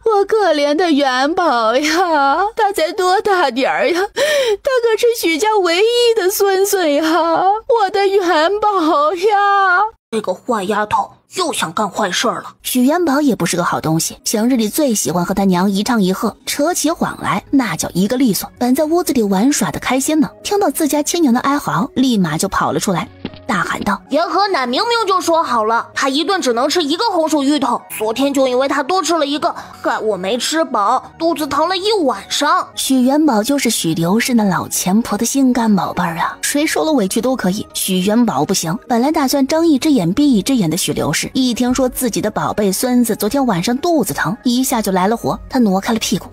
我可怜的元宝呀，他才多大点儿呀，他可是许家唯一的孙呀，我的元宝呀！这个坏丫头又想干坏事了。许元宝也不是个好东西，平日里最喜欢和他娘一唱一和，扯起谎来那叫一个利索。本在屋子里玩耍的开心呢，听到自家亲娘的哀嚎，立马就跑了出来，大喊道：严和奶明明就说好了，他一顿只能吃1个红薯芋头，昨天就因为他多吃了1个，害我没吃饱，肚子疼了1晚上。许元宝就是许刘氏那老钱婆的心肝宝贝儿啊，谁受了委屈都可以，许元宝不行。本来打算睁一只眼闭一只眼的许刘氏，一听说自己的宝贝孙子昨天晚上肚子疼，一下就来了火。他挪开了屁股，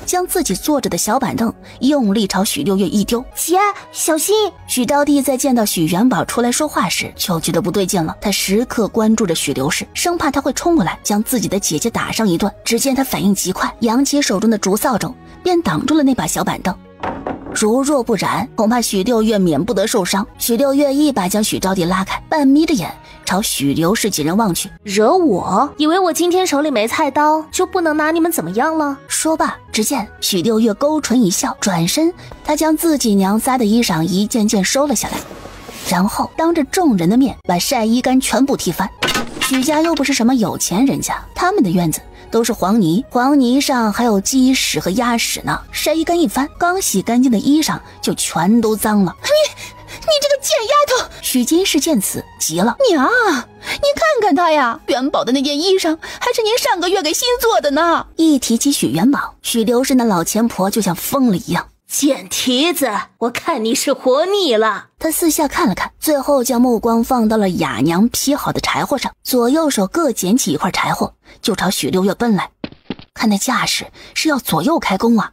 将自己坐着的小板凳用力朝许六月一丢。姐，小心！许招娣在见到许元宝出来说话时，就觉得不对劲了。他时刻关注着许刘氏，生怕他会冲过来将自己的姐姐打上一顿。只见他反应极快，扬起手中的竹扫帚，便挡住了那把小板凳。如若不然，恐怕许六月免不得受伤。许六月一把将许招娣拉开，半眯着眼朝朝许刘氏几人望去。惹我？以为我今天手里没菜刀就不能拿你们怎么样了？说罢，只见许六月勾唇一笑，转身他将自己娘仨的衣裳一件件收了下来，然后当着众人的面把晒衣杆全部踢翻。许家又不是什么有钱人家，他们的院子都是黄泥，黄泥上还有鸡屎和鸭屎呢。晒衣杆一翻，刚洗干净的衣裳就全都脏了。你这个贱丫头！许金氏见此急了，娘，你看看她呀，元宝的那件衣裳还是您上个月给新做的呢。一提起许元宝，许刘氏那老钱婆就像疯了一样。贱蹄子，我看你是活腻了。他四下看了看，最后将目光放到了雅娘劈好的柴火上，左右手各捡起一块柴火，就朝许六月奔来。看那架势是要左右开弓啊！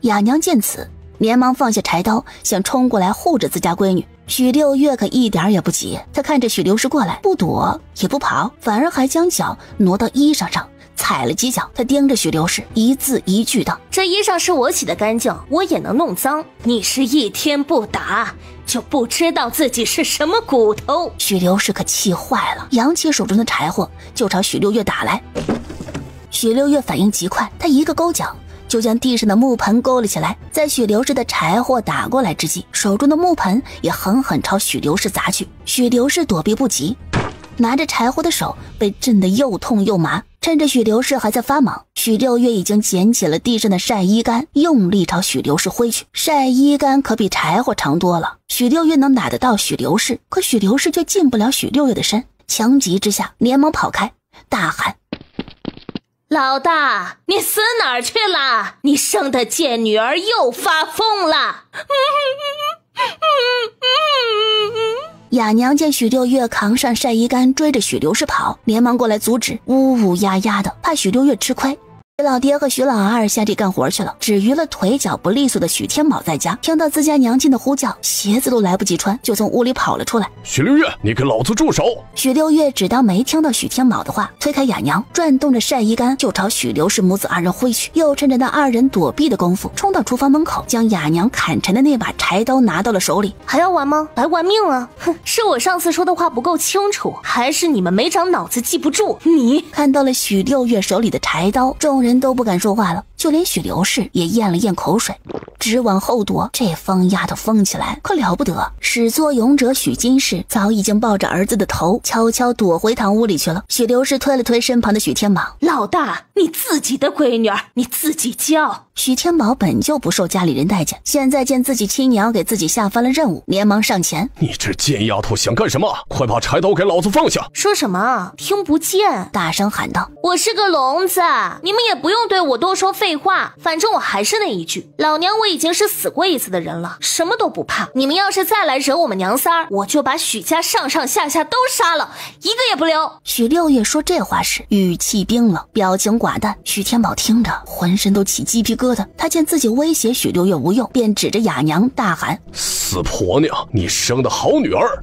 雅娘见此，连忙放下柴刀，想冲过来护着自家闺女。许六月可一点也不急，他看着许刘氏过来，不躲也不跑，反而还将脚挪到衣裳上踩了几脚。他盯着许刘氏，一字一句道：这衣裳是我洗的干净，我也能弄脏，你是一天不打就不知道自己是什么骨头。许刘氏可气坏了，扬起手中的柴火就朝许六月打来。许六月反应极快，他一个勾脚就将地上的木盆勾了起来。在许刘氏的柴火打过来之际，手中的木盆也狠狠朝许刘氏砸去。许刘氏躲避不及，拿着柴火的手被震得又痛又麻。趁着许刘氏还在发忙，许六月已经捡起了地上的晒衣杆，用力朝许刘氏挥去。晒衣杆可比柴火长多了，许六月能打得到许刘氏，可许刘氏却进不了许六月的身。强急之下，连忙跑开，大喊：老大，你死哪儿去了？你生的贱女儿又发疯了！雅娘见许六月扛上晒衣杆追着许刘氏跑，连忙过来阻止，呜呜呀呀的，怕许六月吃亏。许老爹和许老二下地干活去了，只余了腿脚不利索的许天宝在家。听到自家娘亲的呼叫，鞋子都来不及穿，就从屋里跑了出来。许六月，你给老子住手！许六月只当没听到许天宝的话，推开雅娘，转动着晒衣杆就朝许刘氏母子二人挥去。又趁着那二人躲避的功夫，冲到厨房门口，将雅娘砍柴的那把柴刀拿到了手里。还要玩吗？来玩命啊！哼，是我上次说的话不够清楚，还是你们没长脑子记不住？你看到了许六月手里的柴刀，众人都不敢说话了，就连许刘氏也咽了咽口水，直往后躲。这疯丫头疯起来可了不得，始作俑者许金氏早已经抱着儿子的头悄悄躲回堂屋里去了。许刘氏推了推身旁的许天宝：老大，你自己的闺女儿你自己教。许天宝本就不受家里人待见，现在见自己亲娘给自己下翻了任务，连忙上前：你这贱丫头想干什么？快把柴刀给老子放下！说什么？听不见！大声喊道：我是个聋子，你们也不用对我多说废话，反正我还是那一句，老娘我已经是死过一次的人了，什么都不怕。你们要是再来惹我们娘仨儿，我就把许家上上下下都杀了，一个也不留。许六月说这话时语气冰冷，表情寡淡。许天宝听着浑身都起鸡皮疙瘩，他见自己威胁许六月无用，便指着雅娘大喊：死婆娘，你生的好女儿！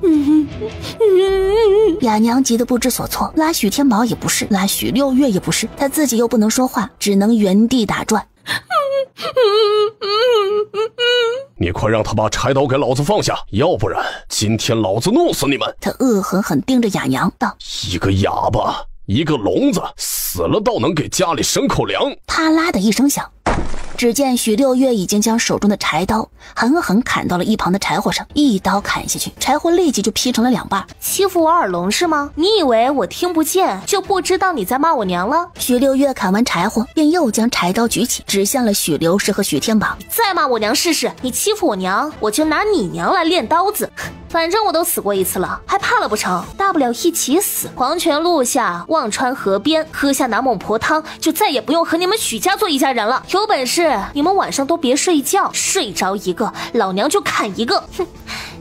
雅娘急得不知所措，拉许天宝也不是，拉许六月也不是，她自己又不能说话，只能原地打转。你快让他把柴刀给老子放下，要不然今天老子弄死你们！他恶狠狠盯着雅娘道：一个哑巴，一个聋子，死了倒能给家里省口粮！啪啦的一声响，只见许六月已经将手中的柴刀狠狠砍到了一旁的柴火上，一刀砍下去，柴火立即就劈成了两半。欺负我耳聋是吗？你以为我听不见就不知道你在骂我娘了？许六月砍完柴火，便又将柴刀举起，指向了许刘氏和许天宝。再骂我娘试试，你欺负我娘，我就拿你娘来练刀子。反正我都死过一次了，还怕了不成？大不了一起死，黄泉路下，忘川河边，喝下拿孟婆汤，就再也不用和你们许家做一家人了。有本事你们晚上都别睡觉，睡着一个老娘就砍一个。哼，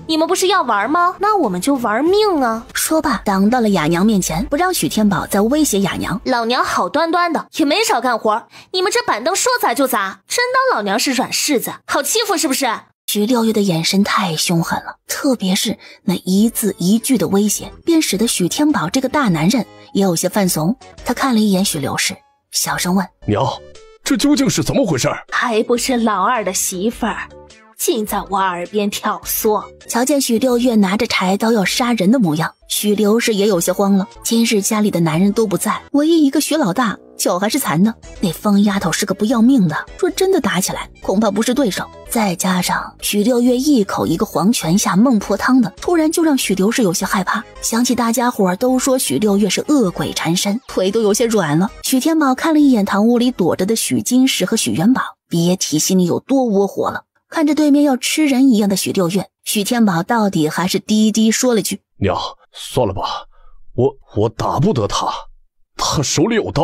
你们不是要玩吗？那我们就玩命啊！说罢挡到了雅娘面前，不让许天宝再威胁雅娘。老娘好端端的也没少干活，你们这板凳说砸就砸，真当老娘是软柿子，好欺负是不是？许六月的眼神太凶狠了，特别是那一字一句的威胁，便使得许天宝这个大男人也有些犯怂。他看了一眼许刘氏，小声问：娘，这究竟是怎么回事？还不是老二的媳妇儿，竟在我耳边挑唆。瞧见许六月拿着柴刀要杀人的模样，许刘氏也有些慌了。今日家里的男人都不在，唯一一个许老大脚还是残的，那疯丫头是个不要命的，若真的打起来恐怕不是对手。再加上许六月一口一个黄泉下孟婆汤的，突然就让许刘氏有些害怕。想起大家伙都说许六月是恶鬼缠身，腿都有些软了。许天宝看了一眼堂屋里躲着的许金石和许元宝，别提心里有多窝火了。看着对面要吃人一样的许六月，许天宝到底还是低低说了句：娘，算了吧，我打不得他，他手里有刀。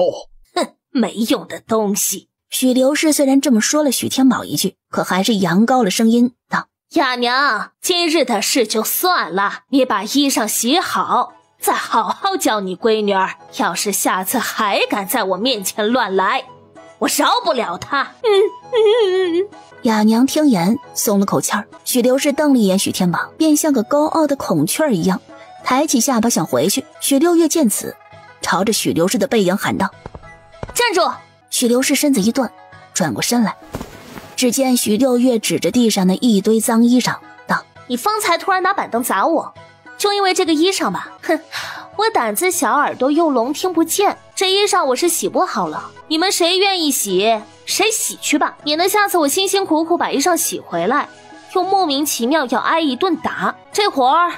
哼，没用的东西。许刘氏虽然这么说了许天宝一句，可还是扬高了声音道：哑娘，今日的事就算了，你把衣裳洗好，再好好教你闺女儿，要是下次还敢在我面前乱来，我饶不了他。哑娘听言松了口气儿。许刘氏瞪了一眼许天宝，便像个高傲的孔雀一样抬起下巴想回去。许六月见此，朝着许刘氏的背影喊道：站住！许刘氏身子一顿，转过身来，只见许六月指着地上的一堆脏衣裳道：你方才突然拿板凳砸我，就因为这个衣裳吧？哼，我胆子小，耳朵又聋，听不见，这衣裳我是洗不好了，你们谁愿意洗谁洗去吧，免得下次我辛辛苦苦把衣裳洗回来，又莫名其妙要挨一顿打。这活儿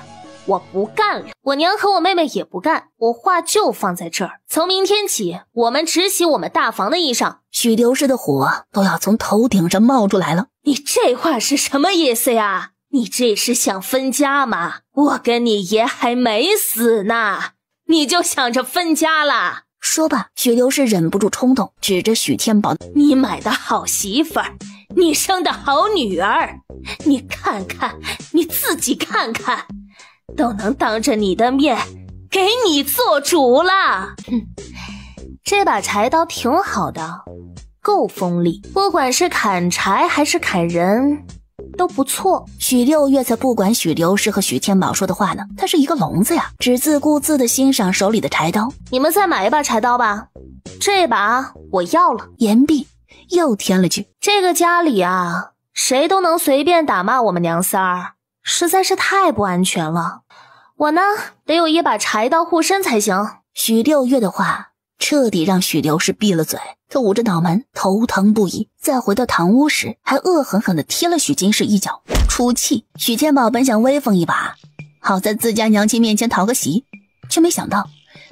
我不干了，我娘和我妹妹也不干，我话就放在这儿，从明天起我们只洗我们大房的衣裳。许刘氏的火都要从头顶上冒出来了。你这话是什么意思呀？你这是想分家吗？我跟你爷还没死呢，你就想着分家了？说罢，许刘氏忍不住冲动，指着许天宝：你买的好媳妇儿，你生的好女儿，你看看，你自己看看，都能当着你的面给你做主了。这把柴刀挺好的，够锋利，不管是砍柴还是砍人都不错。许六月才不管许刘氏和许天宝说的话呢，他是一个聋子呀，只自顾自地欣赏手里的柴刀。你们再买一把柴刀吧，这把我要了。言毕又添了句：这个家里啊，谁都能随便打骂我们娘仨儿，实在是太不安全了。我呢，得有一把柴刀护身才行。许六月的话彻底让许刘氏闭了嘴，他捂着脑门头疼不已。再回到堂屋时，还恶狠狠地踢了许金氏一脚，出气。许天宝本想威风一把，好在自家娘亲面前讨个喜，却没想到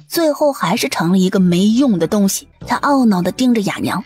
最后还是成了一个没用的东西。他懊恼地盯着哑娘，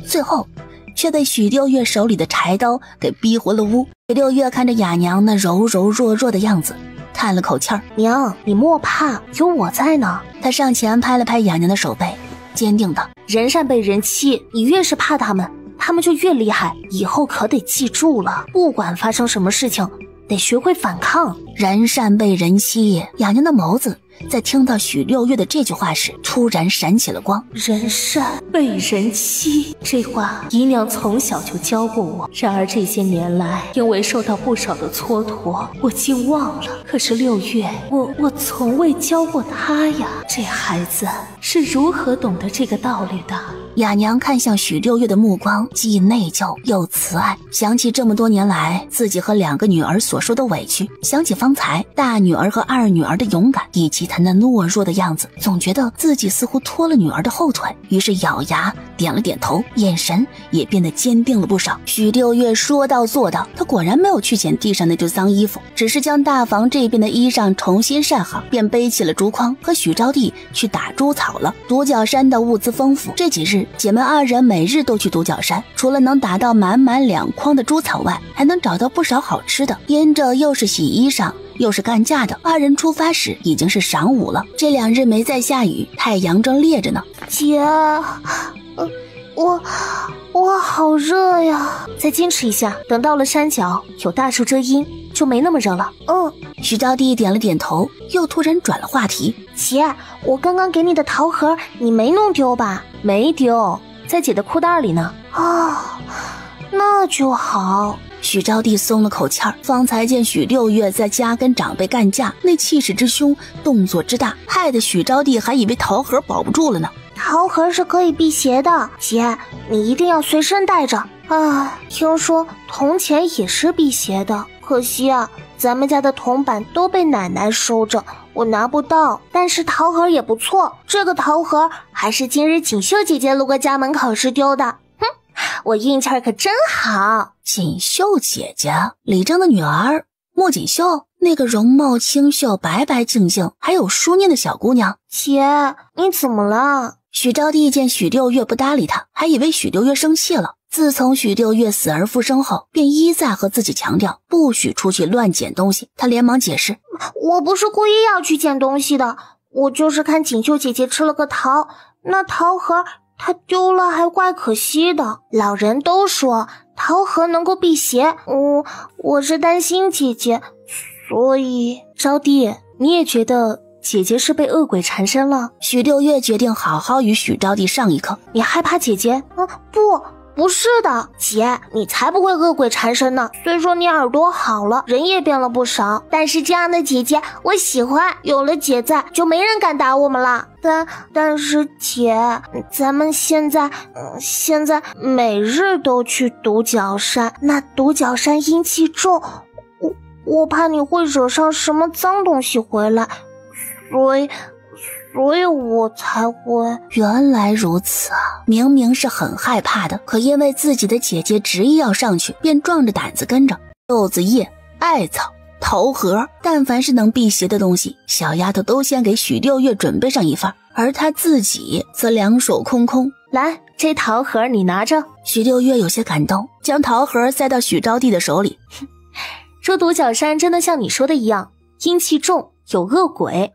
最后却被许六月手里的柴刀给逼回了屋。许六月看着哑娘那柔柔弱弱的样子，叹了口气儿：娘，你莫怕，有我在呢。他上前拍了拍哑娘的手背，坚定的：人善被人欺，你越是怕他们就越厉害，以后可得记住了，不管发生什么事情得学会反抗。人善被人欺，哑娘的眸子在听到许六月的这句话时突然闪起了光。人善被人欺，这话姨娘从小就教过我，然而这些年来因为受到不少的蹉跎，我竟忘了。可是六月我从未教过她呀，这孩子是如何懂得这个道理的？哑娘看向许六月的目光既内疚又慈爱，想起这么多年来自己和两个女儿所受的委屈，想起方才大女儿和二女儿的勇敢，以及她那懦弱的样子，总觉得自己似乎拖了女儿的后腿，于是咬牙点了点头，眼神也变得坚定了不少。许六月说到做到，她果然没有去捡地上那堆脏衣服，只是将大房这边的衣裳重新晒好，便背起了竹筐和许招娣去打猪草了。独角山的物资丰富，这几日姐妹二人每日都去独角山，除了能打到满满2筐的猪草外，还能找到不少好吃的。因着又是洗衣裳又是干架的，二人出发时已经是晌午了。这2日没再下雨，太阳正烈着呢。姐，我好热呀！再坚持一下，等到了山脚有大树遮阴，就没那么热了。许招娣点了点头，又突然转了话题：姐，我刚刚给你的桃核你没弄丢吧？没丢，在姐的裤袋里呢。那就好。许招娣松了口气儿，方才见许六月在家跟长辈干架，那气势之凶，动作之大，害得许招娣还以为桃核保不住了呢。桃核是可以辟邪的，姐，你一定要随身带着，啊，听说铜钱也是辟邪的，可惜啊，咱们家的铜板都被奶奶收着，我拿不到。但是桃核也不错，这个桃核还是今日锦绣姐姐路过家门口时丢的。哼，我运气儿可真好。锦绣姐姐，李正的女儿莫锦绣，那个容貌清秀、白白净净，还有书念的小姑娘。姐，你怎么了？许招娣见许六月不搭理她，还以为许六月生气了。自从许六月死而复生后，便一再和自己强调不许出去乱捡东西。她连忙解释：我不是故意要去捡东西的，我就是看锦绣姐姐吃了个桃，那桃核她丢了还怪可惜的。老人都说桃核能够辟邪，我是担心姐姐，所以。招娣，你也觉得姐姐是被恶鬼缠身了？许六月决定好好与许招娣上一课。你害怕姐姐？不是的，姐，你才不会恶鬼缠身呢。虽说你耳朵好了，人也变了不少，但是这样的姐姐我喜欢，有了姐在，就没人敢打我们了。但是姐，咱们现在每日都去独角山，那独角山阴气重，我怕你会惹上什么脏东西回来，所以我才会。原来如此啊，明明是很害怕的，可因为自己的姐姐执意要上去，便壮着胆子跟着。柚子叶、艾草、桃核，但凡是能辟邪的东西，小丫头都先给许六月准备上一份，而她自己则两手空空。来，这桃核你拿着。许六月有些感动，将桃核塞到许招娣的手里。这独角山真的像你说的一样，阴气重，有恶鬼。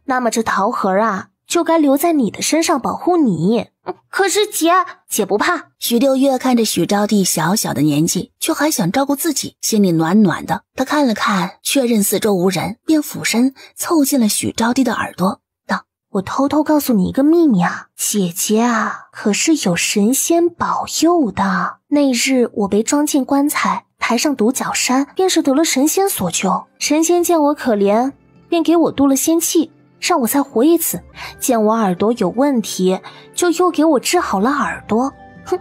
那么这桃核啊，就该留在你的身上保护你。可是姐不怕。许六月看着许招娣小小的年纪，却还想照顾自己，心里暖暖的。他看了看，确认四周无人，便俯身凑近了许招娣的耳朵，道：我偷偷告诉你一个秘密啊，姐姐啊，可是有神仙保佑的。那日我被装进棺材，抬上独角山，便是得了神仙所救。神仙见我可怜，便给我渡了仙气，让我再活一次。见我耳朵有问题，就又给我治好了耳朵。哼，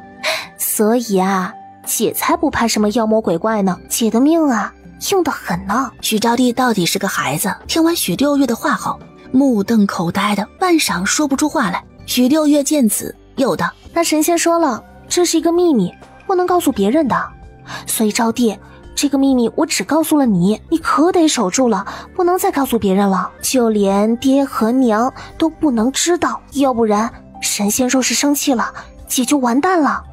所以啊，姐才不怕什么妖魔鬼怪呢。姐的命啊，硬得很呢。许招娣到底是个孩子，听完许六月的话后，目瞪口呆的，半晌说不出话来。许六月见此，又道：那神仙说了，这是一个秘密，不能告诉别人的。所以招娣，这个秘密我只告诉了你，你可得守住了，不能再告诉别人了，就连爹和娘都不能知道，要不然神仙若是生气了，姐就完蛋了。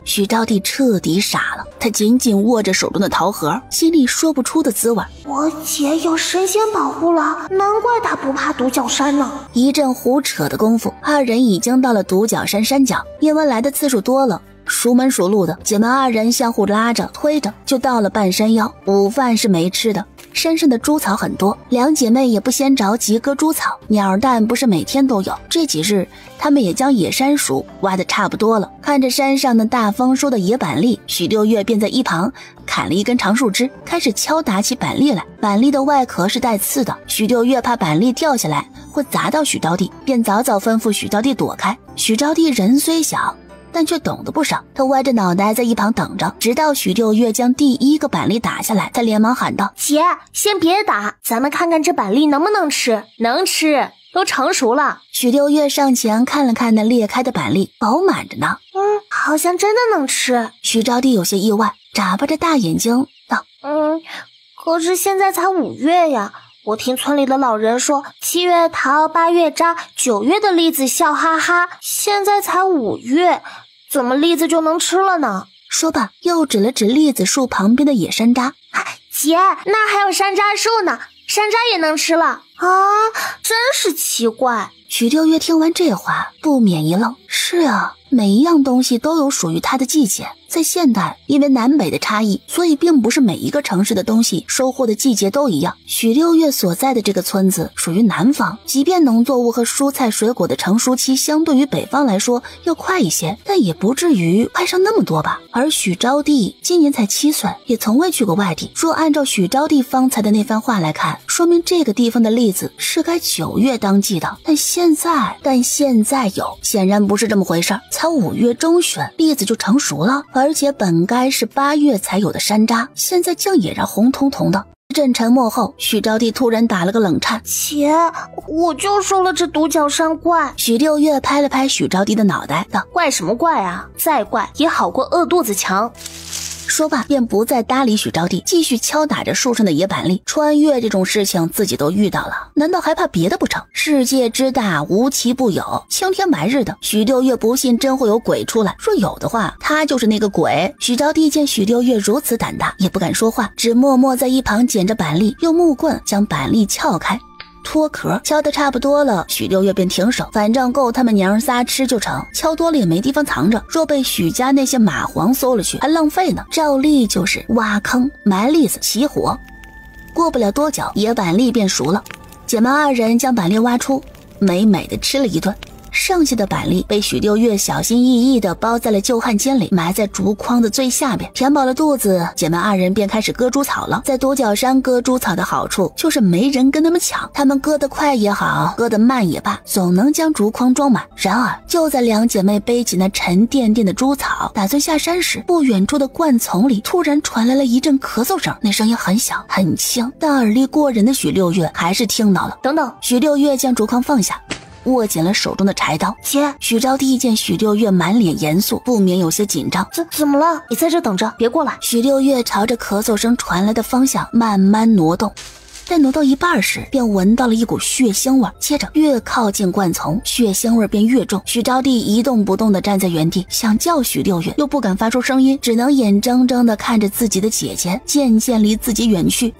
许招娣彻底傻了，她紧紧握着手中的桃核，心里说不出的滋味。我姐有神仙保护了，难怪她不怕独角山呢。一阵胡扯的功夫，二人已经到了独角山山脚。因为来的次数多了，熟门熟路的，姐妹二人相互拉着推着，就到了半山腰。午饭是没吃的，山上的猪草很多，两姐妹也不嫌着急割猪草，鸟蛋不是每天都有。这几日她们也将野山薯挖得差不多了。看着山上的大丰收的野板栗，许六月便在一旁砍了一根长树枝，开始敲打起板栗来。板栗的外壳是带刺的，许六月怕板栗掉下来会砸到许招娣，便早早吩咐许招娣躲开。许招娣人虽小，但却懂得不少，他歪着脑袋在一旁等着，直到许六月将第一个板栗打下来，才连忙喊道：姐，先别打，咱们看看这板栗能不能吃。能吃，都成熟了。许六月上前看了看那裂开的板栗，饱满着呢。好像真的能吃。许招娣有些意外，眨巴着大眼睛道：可是现在才5月呀，我听村里的老人说，7月桃，8月渣，9月的栗子笑哈哈，现在才5月，怎么栗子就能吃了呢？说罢又指了指栗子树旁边的野山楂。姐，那还有山楂树呢，山楂也能吃了啊，真是奇怪。许六月听完这话不免一愣，是啊，每一样东西都有属于它的季节。在现代，因为南北的差异，所以并不是每一个城市的东西收获的季节都一样。许六月所在的这个村子属于南方，即便农作物和蔬菜水果的成熟期相对于北方来说要快一些，但也不至于快上那么多吧。而许招娣今年才7岁，也从未去过外地。若按照许招娣方才的那番话来看，说明这个地方的栗子是该9月当季的，但现在有，显然不是是这么回事，才5月中旬，栗子就成熟了，而且本该是8月才有的山楂，现在竟也然红彤彤的。一阵沉默后，许招娣突然打了个冷颤。姐，我就收了这独角山怪。许六月拍了拍许招娣的脑袋道：怪什么怪啊，再怪也好过饿肚子强。说罢便不再搭理许招娣，继续敲打着树上的野板栗。穿越这种事情自己都遇到了，难道还怕别的不成？世界之大，无奇不有，青天白日的，许六月不信真会有鬼出来，若有的话，他就是那个鬼。许招娣见许六月如此胆大，也不敢说话，只默默在一旁捡着板栗，用木棍将板栗撬开脱壳，敲得差不多了，许六月便停手，反正够他们娘仨吃就成，敲多了也没地方藏着，若被许家那些蚂蟥搜了去，还浪费呢。照例就是挖坑、埋栗子、起火。过不了多久，野板栗便熟了，姐妹2人将板栗挖出，美美的吃了一顿。剩下的板栗被许六月小心翼翼地包在了旧汗间里，埋在竹筐的最下边。填饱了肚子，姐妹2人便开始割猪草了。在独角山割猪草的好处就是没人跟他们抢，他们割得快也好，割得慢也罢，总能将竹筐装满。然而就在2姐妹背起那沉甸甸的猪草打算下山时，不远处的灌丛里突然传来了一阵咳嗽声，那声音很小很轻，但耳力过人的许六月还是听到了。等等，许六月将竹筐放下，握紧了手中的柴刀。姐，许招娣见许六月满脸严肃，不免有些紧张。怎么了？你在这等着，别过来。许六月朝着咳嗽声传来的方向慢慢挪动，但挪到一半时便闻到了一股血腥味，接着越靠近灌丛，血腥味便越重。许招娣一动不动地站在原地，想叫许六月又不敢发出声音，只能眼睁睁地看着自己的姐姐渐渐离自己远去。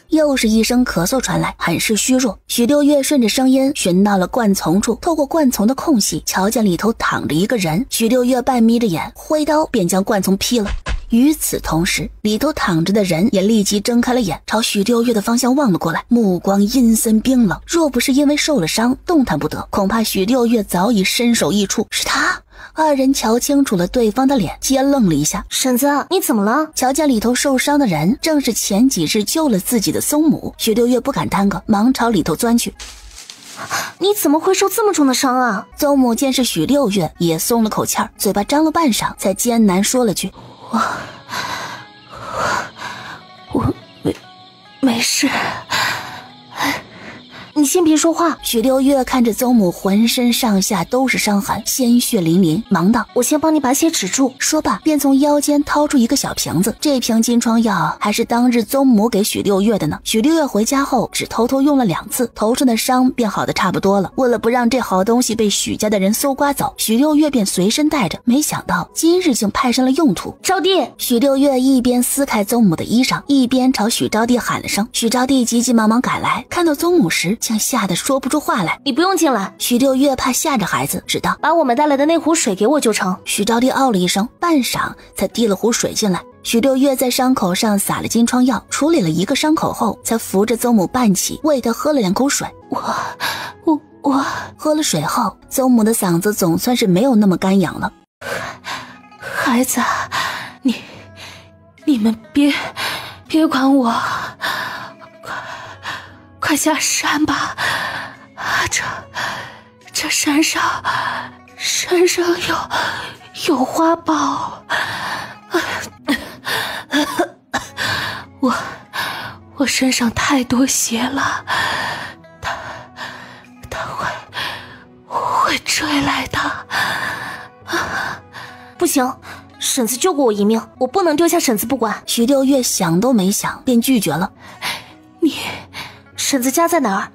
又是一声咳嗽传来，很是虚弱。许六月顺着声音寻到了灌丛处，透过灌丛的空隙，瞧见里头躺着一个人。许六月半眯着眼，挥刀便将灌丛劈了。与此同时，里头躺着的人也立即睁开了眼，朝许六月的方向望了过来，目光阴森冰冷。若不是因为受了伤动弹不得，恐怕许六月早已身首异处。是他！2人瞧清楚了对方的脸，皆愣了一下。婶子，你怎么了？瞧见里头受伤的人正是前几日救了自己的松母，许六月不敢耽搁，忙朝里头钻去。你怎么会受这么重的伤啊？邹母见是许六月，也松了口气儿，嘴巴张了半晌，才艰难说了句：我没事。你先别说话。许六月看着邹母浑身上下都是伤痕，鲜血淋淋，忙道：我先帮你把血止住。说罢便从腰间掏出一个小瓶子，这瓶金疮药还是当日邹母给许六月的呢。许六月回家后只偷偷用了2次，头上的伤便好的差不多了。为了不让这好东西被许家的人搜刮走，许六月便随身带着，没想到今日竟派上了用途。招娣！许六月一边撕开邹母的衣裳，一边朝许招娣喊了声。许招娣急急忙忙赶来，看到邹母时竟吓得说不出话来。你不用进来。许六月怕吓着孩子，只道：把我们带来的那壶水给我就成。许招娣哦了一声，半晌才递了壶水进来。许六月在伤口上撒了金疮药，处理了一个伤口后，才扶着邹母半起，喂她喝了2口水。我喝了水后，邹母的嗓子总算是没有那么干痒了。孩子，你们别管我，快下山吧。这山上有花豹。我身上太多血了，他会追来的。不行，婶子救过我一命，我不能丢下婶子不管。许六月想都没想便拒绝了。婶子家在哪儿？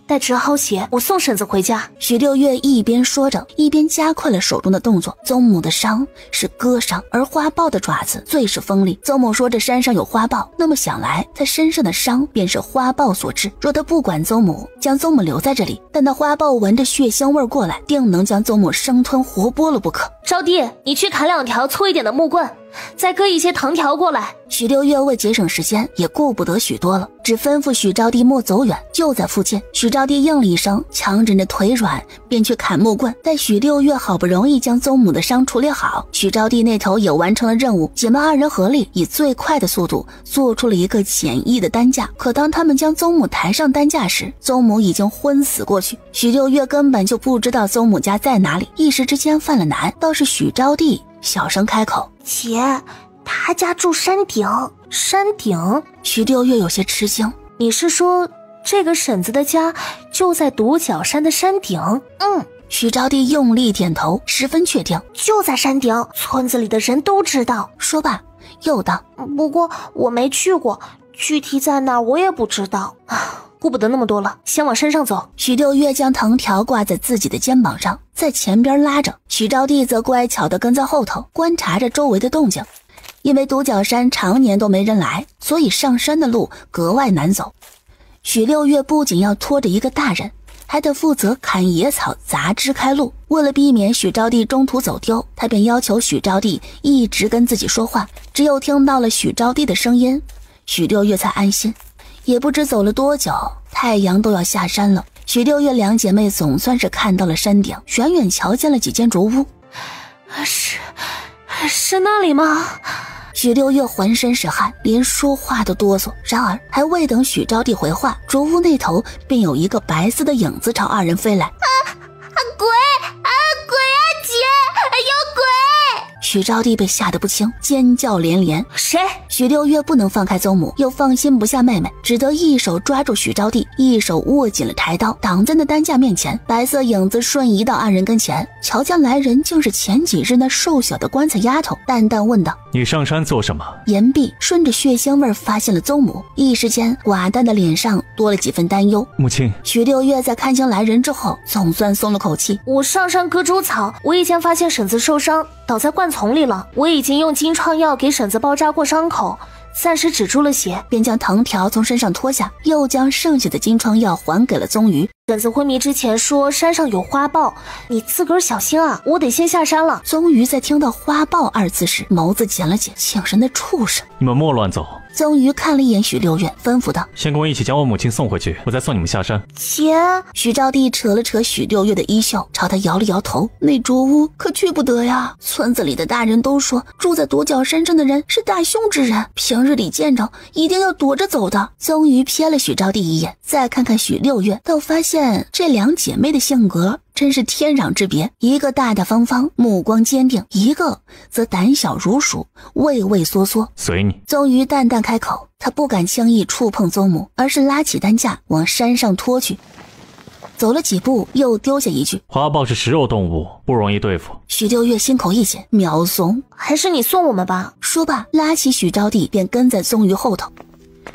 带止好血，我送婶子回家。许六月一边说着，一边加快了手中的动作。邹母的伤是割伤，而花豹的爪子最是锋利。邹母说这山上有花豹，那么想来他身上的伤便是花豹所致。若他不管邹母，将邹母留在这里，但那花豹闻着血腥味过来，定能将邹母生吞活剥了不可。招娣，你去砍2条粗一点的木棍，再割一些藤条过来。许六月为节省时间，也顾不得许多了，只吩咐许招娣莫走远，就在附近。许招娣应了一声，强忍着腿软，便去砍木棍。待许六月好不容易将宗母的伤处理好，许招娣那头也完成了任务，姐妹二人合力以最快的速度做出了一个简易的担架。可当他们将宗母抬上担架时，宗母已经昏死过去。许六月根本就不知道宗母家在哪里，一时之间犯了难。倒是许招娣小声开口：姐，他家住山顶。山顶？许六月有些吃惊，你是说这个婶子的家就在独角山的山顶？许招娣用力点头，十分确定，就在山顶，村子里的人都知道。说罢又道：不过我没去过，具体在哪我也不知道。顾不得那么多了，先往山上走。许六月将藤条挂在自己的肩膀上，在前边拉着，许招娣则乖巧地跟在后头，观察着周围的动静。因为独角山常年都没人来，所以上山的路格外难走。许六月不仅要拖着一个大人，还得负责砍野草杂枝开路。为了避免许招娣中途走丢，他便要求许招娣一直跟自己说话，只有听到了许招娣的声音，许六月才安心。也不知走了多久，太阳都要下山了。许六月两姐妹总算是看到了山顶，远远瞧见了几间竹屋。是那里吗？许六月浑身是汗，连说话都哆嗦。然而还未等许招娣回话，竹屋那头便有一个白色的影子朝二人飞来。鬼啊姐，有鬼！许招娣被吓得不轻，尖叫连连。谁？许六月不能放开宗母，又放心不下妹妹，只得一手抓住许招娣，一手握紧了柴刀，挡在那担架面前。白色影子瞬移到二人跟前，瞧见来人竟是前几日那瘦小的棺材丫头，淡淡问道：你上山做什么？言毕，顺着血腥味发现了宗母，一时间寡淡的脸上多了几分担忧。母亲。许六月在看清来人之后，总算松了口气。我上山割猪草，无意间发现婶子受伤，倒在灌丛里了。我已经用金创药给婶子包扎过伤口，暂时止住了血，便将藤条从身上脱下，又将剩下的金创药还给了宗瑜。婶子昏迷之前说山上有花豹，你自个儿小心啊，我得先下山了。宗瑜在听到花豹二字时，眸子紧了紧，竟是那畜生！你们莫乱走。宗瑜看了一眼许六月，吩咐道：先跟我一起将我母亲送回去，我再送你们下山。姐。许招娣扯了扯许六月的衣袖，朝他摇了摇头。那竹屋可去不得呀，村子里的大人都说住在独角山上的人是大凶之人，平日里见着一定要躲着走的。宗瑜瞥了许招娣一眼，再看看许六月，倒发现这两姐妹的性格真是天壤之别，一个大大方方，目光坚定，一个则胆小如鼠，畏畏缩缩。随你。宗瑜淡淡开口，他不敢轻易触碰宗母，而是拉起担架往山上拖去。走了几步，又丢下一句：花豹是食肉动物，不容易对付。许六月心口一紧，秒怂，还是你送我们吧。说罢，拉起许招娣便跟在宗瑜后头。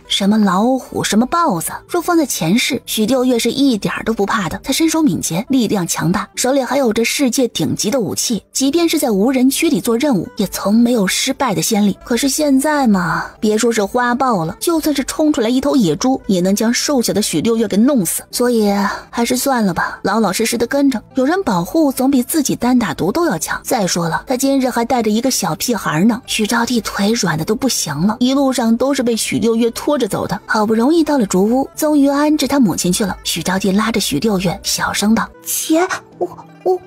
什么老虎，什么豹子，若放在前世，许六月是一点都不怕的。他身手敏捷，力量强大，手里还有着世界顶级的武器，即便是在无人区里做任务，也从没有失败的先例。可是现在嘛，别说是花豹了，就算是冲出来一头野猪，也能将瘦小的许六月给弄死。所以还是算了吧，老老实实的跟着，有人保护总比自己单打独斗要强。再说了，他今日还带着一个小屁孩呢。许招娣腿软的都不行了，一路上都是被许六月拖着走的。好不容易到了竹屋，宗瑜安置他母亲去了。许招娣拉着许六月小声道：姐，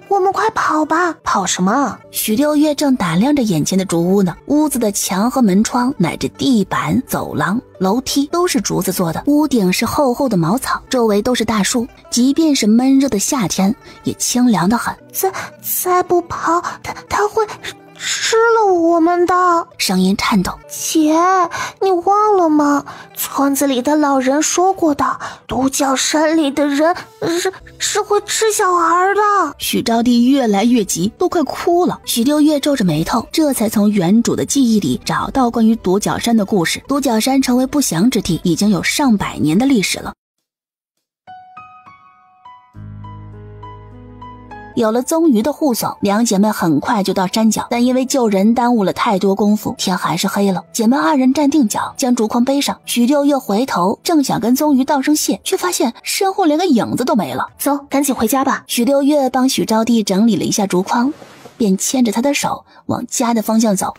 我们快跑吧。跑什么？许六月正打量着眼前的竹屋呢，屋子的墙和门窗乃至地板、走廊、楼梯都是竹子做的，屋顶是厚厚的茅草，周围都是大树，即便是闷热的夏天也清凉得很。再不跑，他会吃了我们的。声音颤抖。姐，你忘了吗？村子里的老人说过的，独角山里的人是会吃小孩的。许招娣越来越急，都快哭了。许六月皱着眉头，这才从原主的记忆里找到关于独角山的故事。独角山成为不祥之地已经有上百年的历史了。有了宗瑜的护送，两姐妹很快就到山脚，但因为救人耽误了太多功夫，天还是黑了。姐妹二人站定脚，将竹筐背上。许六月回头正想跟宗瑜道声谢，却发现身后连个影子都没了。走，赶紧回家吧。许六月帮许招娣整理了一下竹筐，便牵着她的手往家的方向走。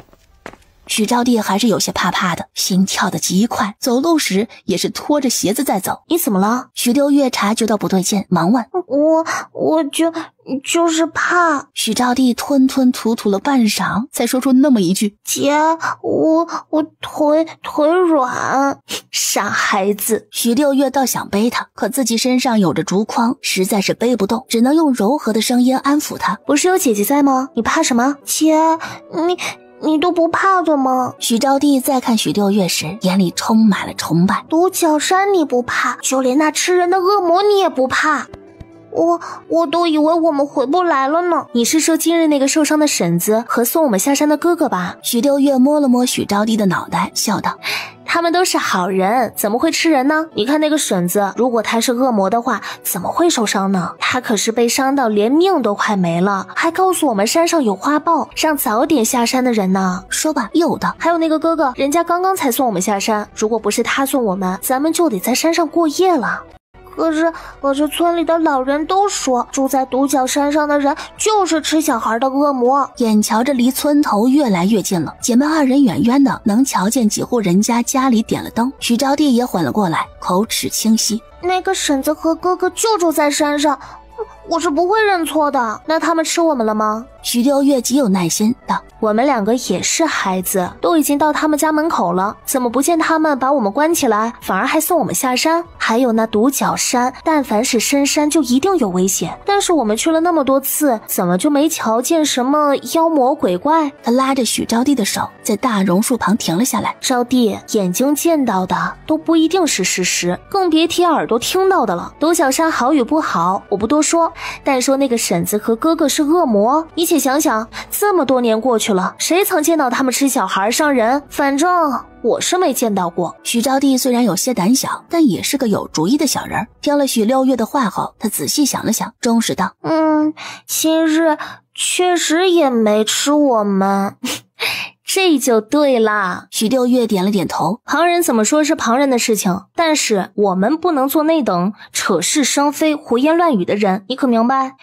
许招娣还是有些怕怕的，心跳得极快，走路时也是拖着鞋子在走。你怎么了？许六月察觉到不对劲，忙问。我就是怕。许招娣吞吞吐吐了半晌，才说出那么一句：姐，我腿软。傻孩子。许六月倒想背他，可自己身上有着竹筐，实在是背不动，只能用柔和的声音安抚他。不是有姐姐在吗？你怕什么？姐，你都不怕的吗？许招娣再看许六月时，眼里充满了崇拜。独角山你不怕，就连那吃人的恶魔你也不怕。我都以为我们回不来了呢。你是说今日那个受伤的婶子和送我们下山的哥哥吧？许六月摸了摸许招娣的脑袋，笑道：他们都是好人，怎么会吃人呢？你看那个婶子，如果他是恶魔的话，怎么会受伤呢？他可是被伤到连命都快没了，还告诉我们山上有花豹，让早点下山的人呢。说吧，又道：还有那个哥哥，人家刚刚才送我们下山，如果不是他送我们，咱们就得在山上过夜了。可是村里的老人都说，住在独角山上的人就是吃小孩的恶魔。眼瞧着离村头越来越近了，姐妹二人远远的能瞧见几户人家家里点了灯。许招娣也缓了过来，口齿清晰：那个婶子和哥哥就住在山上，我是不会认错的。那他们吃我们了吗？许六月极有耐心道：我们两个也是孩子，都已经到他们家门口了，怎么不见他们把我们关起来，反而还送我们下山？还有那独角山，但凡是深山就一定有危险，但是我们去了那么多次，怎么就没瞧见什么妖魔鬼怪？他拉着许招娣的手，在大榕树旁停了下来。招娣，眼睛见到的都不一定是事实，更别提耳朵听到的了。独角山好与不好我不多说，但说那个婶子和哥哥是恶魔，你且想想，这么多年过去了，谁曾见到他们吃小孩伤人？反正我是没见到过。许招娣虽然有些胆小，但也是个有主意的小人。听了许六月的话后，他仔细想了想，终是道：今日确实也没吃我们。这就对啦。许六月点了点头。旁人怎么说是旁人的事情，但是我们不能做那等扯是生非、胡言乱语的人，你可明白？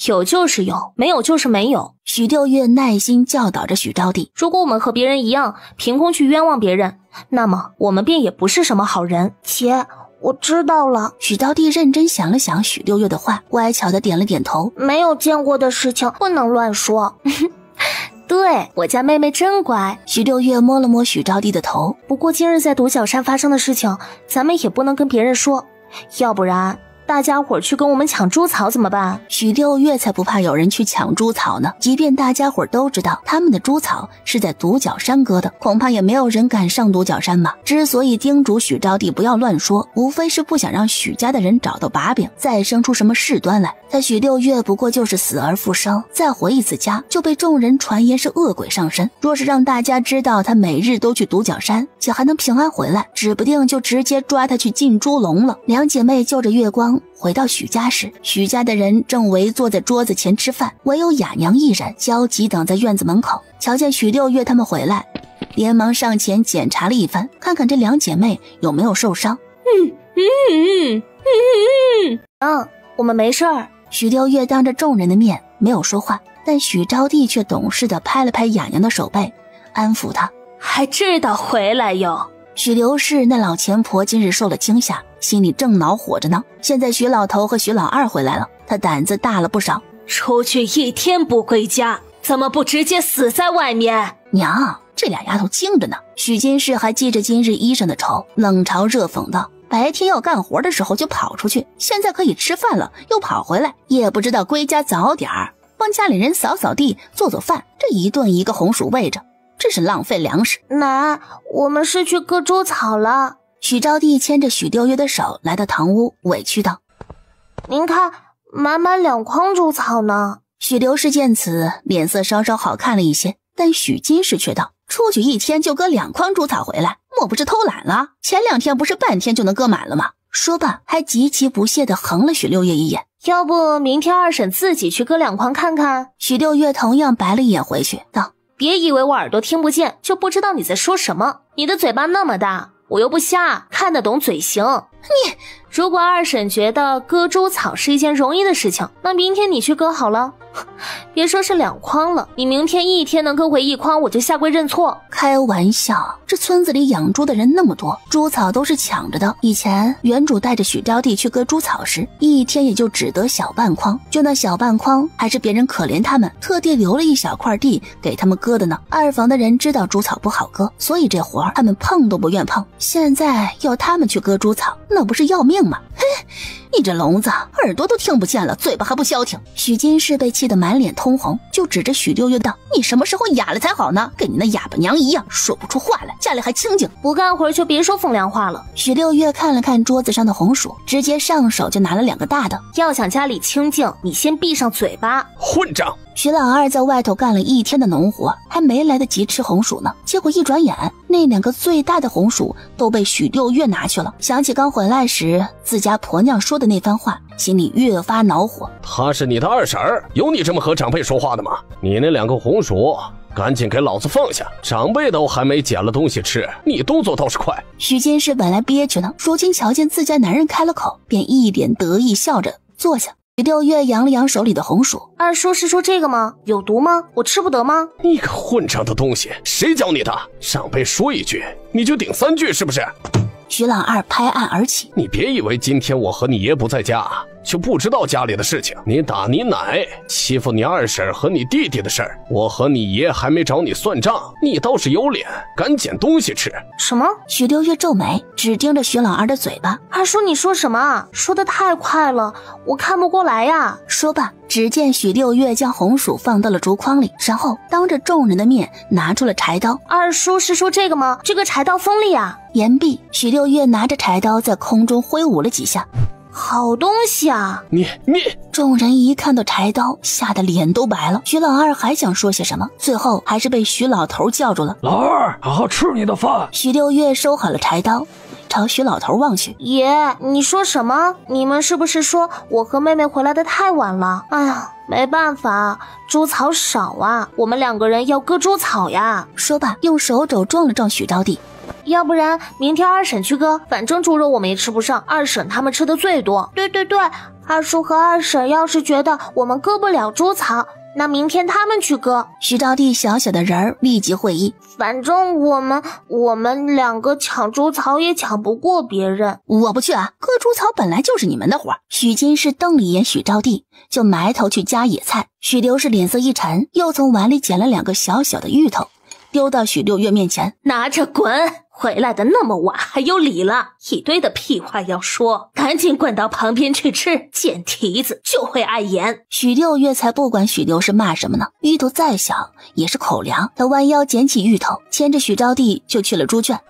有就是有，没有就是没有。许六月耐心教导着许招娣，如果我们和别人一样，凭空去冤枉别人，那么我们便也不是什么好人。姐，我知道了。许招娣认真想了想许六月的话，乖巧的点了点头。没有见过的事情不能乱说。对，我家妹妹真乖。许六月摸了摸许招娣的头。不过今日在独角山发生的事情，咱们也不能跟别人说，要不然大家伙去跟我们抢猪草怎么办？许六月才不怕有人去抢猪草呢，即便大家伙都知道他们的猪草是在独角山割的，恐怕也没有人敢上独角山吧。之所以叮嘱许招娣不要乱说，无非是不想让许家的人找到把柄，再生出什么事端来。他许六月不过就是死而复生，再回一次家就被众人传言是恶鬼上身，若是让大家知道他每日都去独角山，且还能平安回来，指不定就直接抓他去进猪笼了。两姐妹就着月光回到许家时，许家的人正围坐在桌子前吃饭，唯有雅娘一人焦急等在院子门口。瞧见许六月他们回来，连忙上前检查了一番，看看这两姐妹有没有受伤。我们没事儿。许六月当着众人的面没有说话，但许招娣却懂事地拍了拍雅娘的手背，安抚她。还知道回来哟。许刘氏那老钱婆今日受了惊吓，心里正恼火着呢。现在许老头和许老二回来了，他胆子大了不少。出去一天不归家，怎么不直接死在外面？娘，这俩丫头精着呢。许金氏还记着今日衣裳的愁，冷嘲热讽道：白天要干活的时候就跑出去，现在可以吃饭了又跑回来，也不知道归家早点儿，帮家里人扫扫地做做饭，这一顿一个红薯喂着，真是浪费粮食。奶，我们是去割猪草了。许招娣牵着许六月的手来到堂屋，委屈道：您看，满满2筐猪草呢。许刘氏见此，脸色稍稍好看了一些，但许金氏却道：出去一天就割2筐猪草回来，莫不是偷懒了？前2天不是半天就能割满了吗？说罢还极其不屑地横了许六月一眼。要不明天二婶自己去割2筐看看？许六月同样白了一眼回去，道：别以为我耳朵听不见就不知道你在说什么，你的嘴巴那么大，我又不瞎，看得懂嘴型。如果二婶觉得割猪草是一件容易的事情，那明天你去割好了。别说是2筐了，你明天一天能割回1筐，我就下跪认错。开玩笑，这村子里养猪的人那么多，猪草都是抢着的。以前原主带着许招娣去割猪草时，一天也就只得小半筐，就那小半筐还是别人可怜他们，特地留了一小块地给他们割的呢。二房的人知道猪草不好割，所以这活他们碰都不愿碰。现在要他们去割猪草，那不是要命吗？嘿，你这聋子，耳朵都听不见了，嘴巴还不消停。许金氏被气得满脸通红，就指着许六月道：“你什么时候哑了才好呢？跟你那哑巴娘一样，说不出话来，家里还清静。不干活就别说风凉话了。”许六月看了看桌子上的红薯，直接上手就拿了2个大的。要想家里清静，你先闭上嘴巴。混账！徐老二在外头干了1天的农活，还没来得及吃红薯呢，结果一转眼，那2个最大的红薯都被许六月拿去了。想起刚回来时自家婆娘说的那番话，心里越发恼火。她是你的二婶儿，有你这么和长辈说话的吗？你那2个红薯赶紧给老子放下，长辈都还没捡了东西吃，你动作倒是快。许金氏本来憋屈呢，如今瞧见自家男人开了口，便一脸得意，笑着坐下。许六月扬了扬手里的红薯。二叔是说这个吗？有毒吗？我吃不得吗？你个混账的东西，谁教你的？长辈说1句你就顶3句是不是？徐老二拍案而起，你别以为今天我和你爷不在家就不知道家里的事情。你打你奶，欺负你二婶和你弟弟的事儿，我和你爷还没找你算账，你倒是有脸敢捡东西吃。什么？许六月皱眉，只盯着徐老二的嘴巴。二叔你说什么？说得太快了，我看不过来呀。说罢，只见许六月将红薯放到了竹筐里，然后当着众人的面拿出了柴刀。二叔是说这个吗？这个柴刀锋利啊。言毕，许六月拿着柴刀在空中挥舞了几下。好东西啊！你众人一看到柴刀，吓得脸都白了。徐老二还想说些什么，最后还是被徐老头叫住了。老二，好好吃你的饭。许六月收好了柴刀，朝徐老头望去。爷，你说什么？你们是不是说我和妹妹回来的太晚了？哎呀，没办法，猪草少啊，我们2个人要割猪草呀。说罢，用手肘撞了撞许招娣。要不然明天二婶去割，反正猪肉我们也吃不上，二婶他们吃的最多。对，二叔和二婶要是觉得我们割不了猪草，那明天他们去割。许招娣小小的人儿立即会意，反正我们2个抢猪草也抢不过别人。我不去啊，割猪草本来就是你们的活。许金氏瞪了一眼许招娣，就埋头去夹野菜。许刘氏脸色一沉，又从碗里捡了2个小小的芋头，丢到许六月面前。拿着滚！回来的那么晚还有理了，一堆的屁话要说，赶紧滚到旁边去吃，贱蹄子就会碍眼。许六月才不管许刘是骂什么呢，芋头再小也是口粮。他弯腰捡起芋头，牵着许招娣就去了猪圈。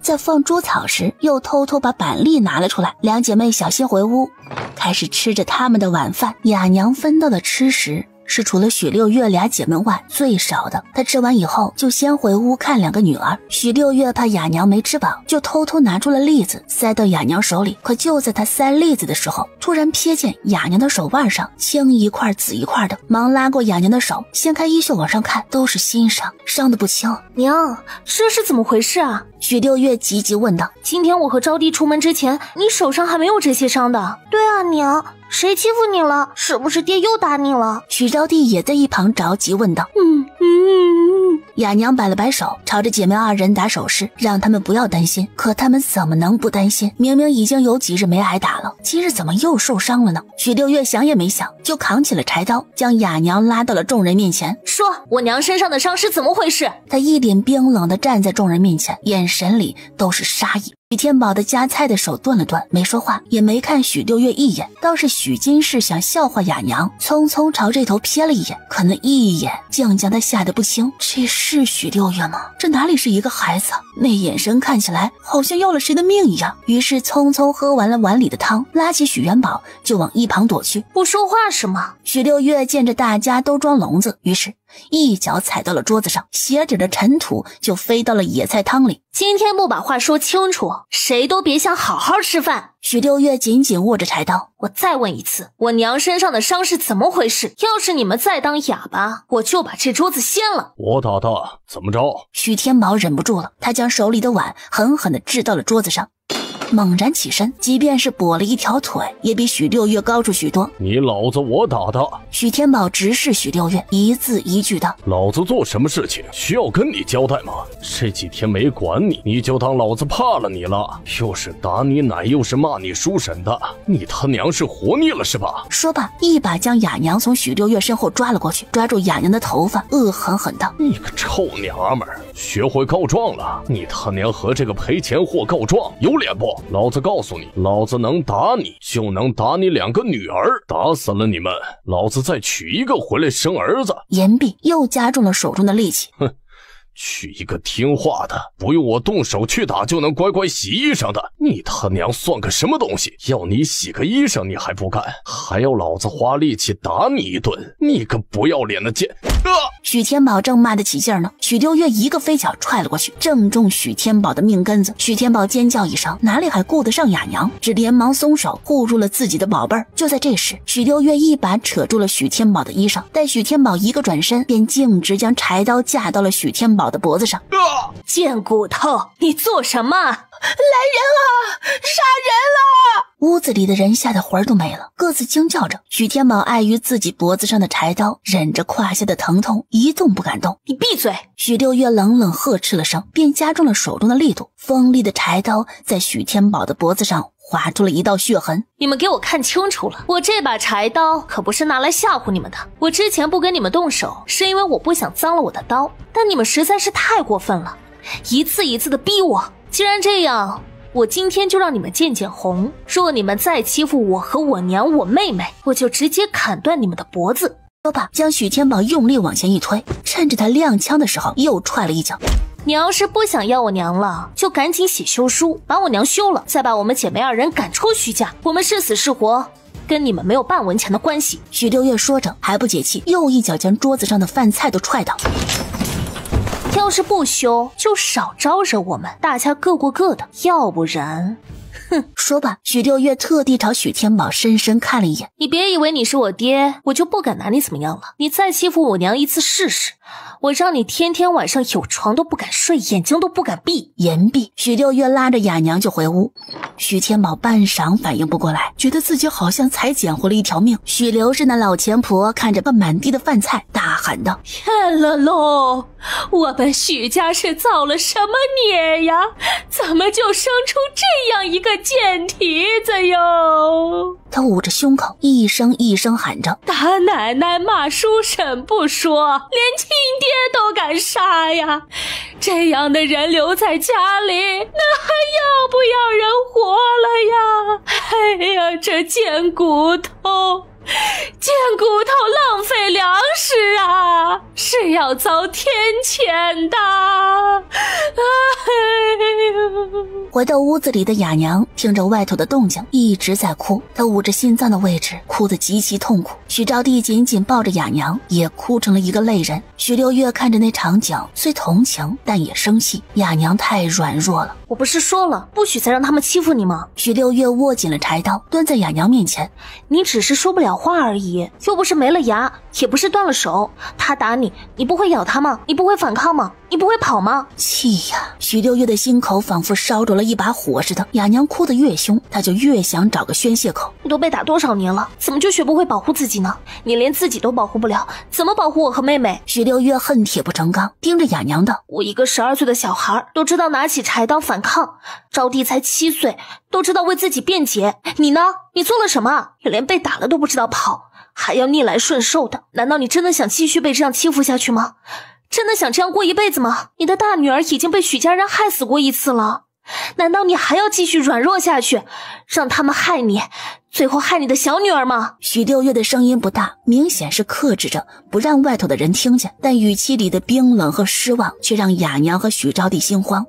在放猪草时，又偷偷把板栗拿了出来。2姐妹小心回屋，开始吃着他们的晚饭。雅娘分到的吃食是除了许六月2姐妹外最少的。她吃完以后就先回屋看2个女儿。许六月怕雅娘没吃饱，就偷偷拿出了栗子塞到雅娘手里。可就在她塞栗子的时候，突然瞥见雅娘的手腕上青一块紫一块的，忙拉过雅娘的手，掀开衣袖往上看，都是新伤，伤得不轻。娘，这是怎么回事啊？许六月急急问道。今天我和招娣出门之前，你手上还没有这些伤的。对啊，娘，谁欺负你了？是不是爹又打你了？许招娣也在一旁着急问道。雅娘摆了摆手，朝着姐妹2人打手势，让他们不要担心。可他们怎么能不担心？明明已经有几日没挨打了，今日怎么又受伤了呢？许六月想也没想，就扛起了柴刀，将雅娘拉到了众人面前，说：“我娘身上的伤是怎么回事？”他一脸冰冷地站在众人面前，眼神里都是杀意。许天宝的夹菜的手顿了顿，没说话，也没看许六月一眼。倒是许金氏想笑话雅娘，匆匆朝这头瞥了一眼，可那一眼竟将他吓得不轻。这是许六月吗？这哪里是一个孩子？那眼神看起来好像要了谁的命一样。于是匆匆喝完了碗里的汤，拉起许元宝就往一旁躲去。不说话是吗？许六月见着大家都装聋子，于是一脚踩到了桌子上，鞋底的尘土就飞到了野菜汤里。今天不把话说清楚，谁都别想好好吃饭。许六月紧紧握着柴刀。我再问一次，我娘身上的伤是怎么回事？要是你们再当哑巴，我就把这桌子掀了。我打的，怎么着？许天宝忍不住了，他将手里的碗狠狠地掷到了桌子上。猛然起身，即便是跛了一条腿，也比许六月高出许多。你老子我打的。许天宝直视许六月，一字一句道：老子做什么事情需要跟你交代吗？这几天没管你，你就当老子怕了你了。又是打你奶，又是骂你叔婶的，你他娘是活腻了是吧？说罢，一把将雅娘从许六月身后抓了过去，抓住雅娘的头发，恶狠狠道：你个臭娘们儿，学会告状了！你他娘和这个赔钱货告状，有脸不？老子告诉你，老子能打你，就能打你2个女儿，打死了你们，老子再娶一个回来生儿子。言毕，又加重了手中的力气。哼，娶一个听话的，不用我动手去打就能乖乖洗衣裳的，你他娘算个什么东西？要你洗个衣裳你还不干，还要老子花力气打你一顿，你个不要脸的贱！许天宝正骂得起劲呢，许六月一个飞脚踹了过去，正中许天宝的命根子。许天宝尖叫一声，哪里还顾得上雅娘，只连忙松手护住了自己的宝贝儿。就在这时，许六月一把扯住了许天宝的衣裳，待许天宝一个转身，便径直将柴刀架到了许天宝的脖子上。贱骨头，你做什么？来人啊！杀人了！屋子里的人吓得魂儿都没了，各自惊叫着。许天宝碍于自己脖子上的柴刀，忍着胯下的疼痛，一动不敢动。你闭嘴！许六月冷冷呵斥了声，便加重了手中的力度，锋利的柴刀在许天宝的脖子上划出了一道血痕。你们给我看清楚了，我这把柴刀可不是拿来吓唬你们的。我之前不跟你们动手，是因为我不想脏了我的刀，但你们实在是太过分了，一次一次的逼我。既然这样，我今天就让你们见见红。若你们再欺负我和我娘我妹妹，我就直接砍断你们的脖子。说罢，将许天宝用力往前一推，趁着他踉跄的时候又踹了一脚。你要是不想要我娘了，就赶紧写休书，把我娘休了，再把我们姐妹2人赶出许家。我们是死是活，跟你们没有半文钱的关系。许六月说着还不解气，又一脚将桌子上的饭菜都踹倒。要是不休，就少招惹我们，大家各过各的，要不然……哼！说罢，许六月特地朝许天宝深深看了一眼。你别以为你是我爹，我就不敢拿你怎么样了。你再欺负我娘一次试试，我让你天天晚上有床都不敢睡，眼睛都不敢闭。言毕，许六月拉着雅娘就回屋。许天宝半晌反应不过来，觉得自己好像才捡回了一条命。许刘氏那老钱婆看着满地的饭菜，大喊道：骗了喽！我们许家是造了什么孽呀？怎么就生出这样一个贱蹄子哟？他捂着胸口，一声一声喊着：打奶奶骂叔婶不说，连亲爹都敢杀呀！这样的人留在家里，那还要不要人活了呀？哎呀，这贱骨头！贱骨头浪费粮食啊，是要遭天谴的。回到屋子里的雅娘听着外头的动静，一直在哭，她捂着心脏的位置，哭得极其痛苦。许招娣紧紧抱着雅娘，也哭成了一个泪人。许六月看着那场景，虽同情，但也生气。雅娘太软弱了。我不是说了，不许再让他们欺负你吗？许六月握紧了柴刀，蹲在雅娘面前。你只是说不了话而已，又不是没了牙，也不是断了手。他打你，你不会咬他吗？你不会反抗吗？你不会跑吗？气呀！许六月的心口仿佛烧着了一把火似的。雅娘哭得越凶，她就越想找个宣泄口。你都被打多少年了，怎么就学不会保护自己呢？你连自己都保护不了，怎么保护我和妹妹？许六月恨铁不成钢，盯着雅娘道：我一个12岁的小孩都知道拿起柴刀反抗，招娣才7岁，都知道为自己辩解。你呢？你做了什么？你连被打了都不知道跑，还要逆来顺受的。难道你真的想继续被这样欺负下去吗？真的想这样过一辈子吗？你的大女儿已经被许家人害死过1次了，难道你还要继续软弱下去，让他们害你，最后害你的小女儿吗？许六月的声音不大，明显是克制着不让外头的人听见，但语气里的冰冷和失望却让雅娘和许招娣心慌。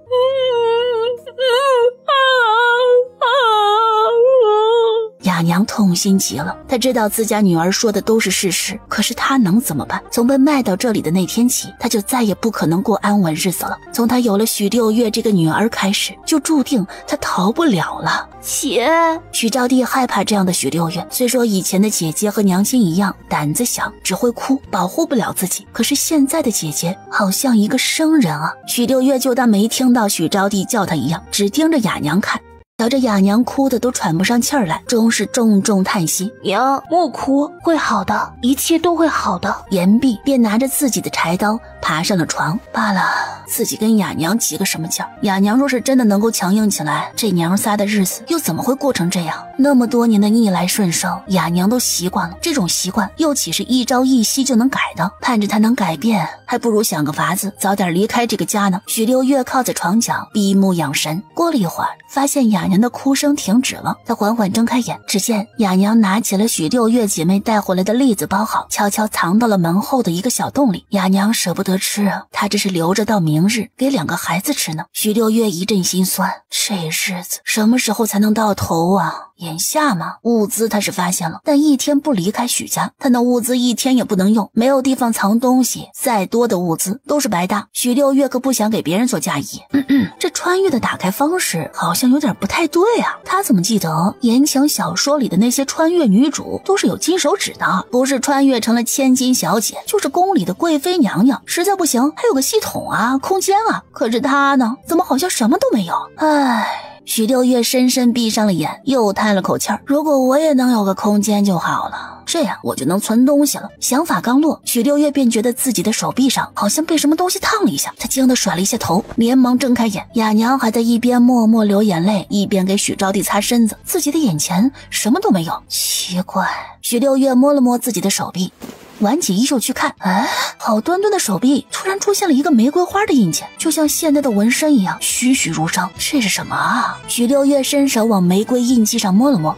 雅娘痛心极了，她知道自家女儿说的都是事实，可是她能怎么办？从被卖到这里的那天起，她就再也不可能过安稳日子了。从她有了许六月这个女儿开始，就注定她逃不了了。姐，许招娣害怕这样的许六月，虽说以前的姐姐和娘亲一样胆子小，只会哭，保护不了自己，可是现在的姐姐好像一个生人啊。许六月就当没听到许招娣叫她一样，只盯着雅娘看。瞧着雅娘哭得都喘不上气儿来，终是重重叹息。娘，莫哭，会好的，一切都会好的。言毕，便拿着自己的柴刀爬上了床。罢了，自己跟雅娘急个什么劲儿？雅娘若是真的能够强硬起来，这娘仨的日子又怎么会过成这样？那么多年的逆来顺受，雅娘都习惯了，这种习惯又岂是一朝一夕就能改的？盼着她能改变，还不如想个法子早点离开这个家呢。许六月靠在床角闭目养神，过了一会儿，发现雅娘的哭声停止了，她缓缓睁开眼，只见雅娘拿起了许六月姐妹带回来的栗子包好，悄悄藏到了门后的一个小洞里。雅娘舍不得吃啊，她这是留着到明日给2个孩子吃呢。许六月一阵心酸，这日子什么时候才能到头啊？眼下嘛，物资他是发现了，但一天不离开许家，他那物资一天也不能用，没有地方藏东西，再多的物资都是白搭。许六月可不想给别人做嫁衣。这穿越的打开方式好像有点不太对啊，他怎么记得言情小说里的那些穿越女主都是有金手指的，不是穿越成了千金小姐，就是宫里的贵妃娘娘，实在不行还有个系统啊，空间啊，可是他呢，怎么好像什么都没有？唉。许六月深深闭上了眼，又叹了口气儿。如果我也能有个空间就好了，这样我就能存东西了。想法刚落，许六月便觉得自己的手臂上好像被什么东西烫了一下，他惊得甩了一下头，连忙睁开眼。雅娘还在一边默默流眼泪，一边给许招娣擦身子，自己的眼前什么都没有。奇怪，许六月摸了摸自己的手臂，挽起衣袖去看，好端端的手臂突然出现了一个玫瑰花的印记，就像现在的纹身一样栩栩如生。这是什么啊？许六月伸手往玫瑰印记上摸了摸，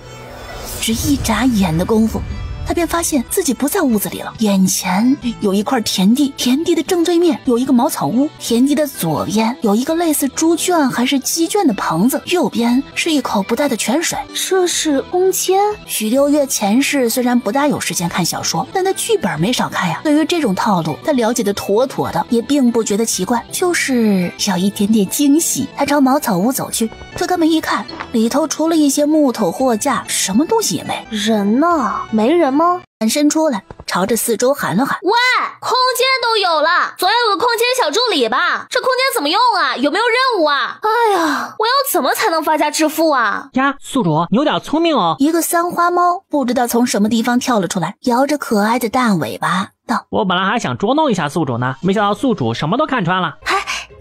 只一眨眼的功夫，他便发现自己不在屋子里了。眼前有一块田地，田地的正对面有一个茅草屋，田地的左边有一个类似猪圈还是鸡圈的棚子，右边是一口不大的泉水。这是空间。许六月前世虽然不大有时间看小说，但他剧本没少看呀。对于这种套路，他了解的妥妥的，也并不觉得奇怪，就是有一点点惊喜。他朝茅草屋走去，推开门一看，里头除了一些木头货架，什么东西也没。人呢？没人吗？转身出来，朝着四周喊了喊：喂，空间都有了，总要有个空间小助理吧？这空间怎么用啊？有没有任务啊？哎呀，我要怎么才能发家致富啊？呀，宿主，你有点聪明哦。一个三花猫不知道从什么地方跳了出来，摇着可爱的大尾巴道：我本来还想捉弄一下宿主呢，没想到宿主什么都看穿了。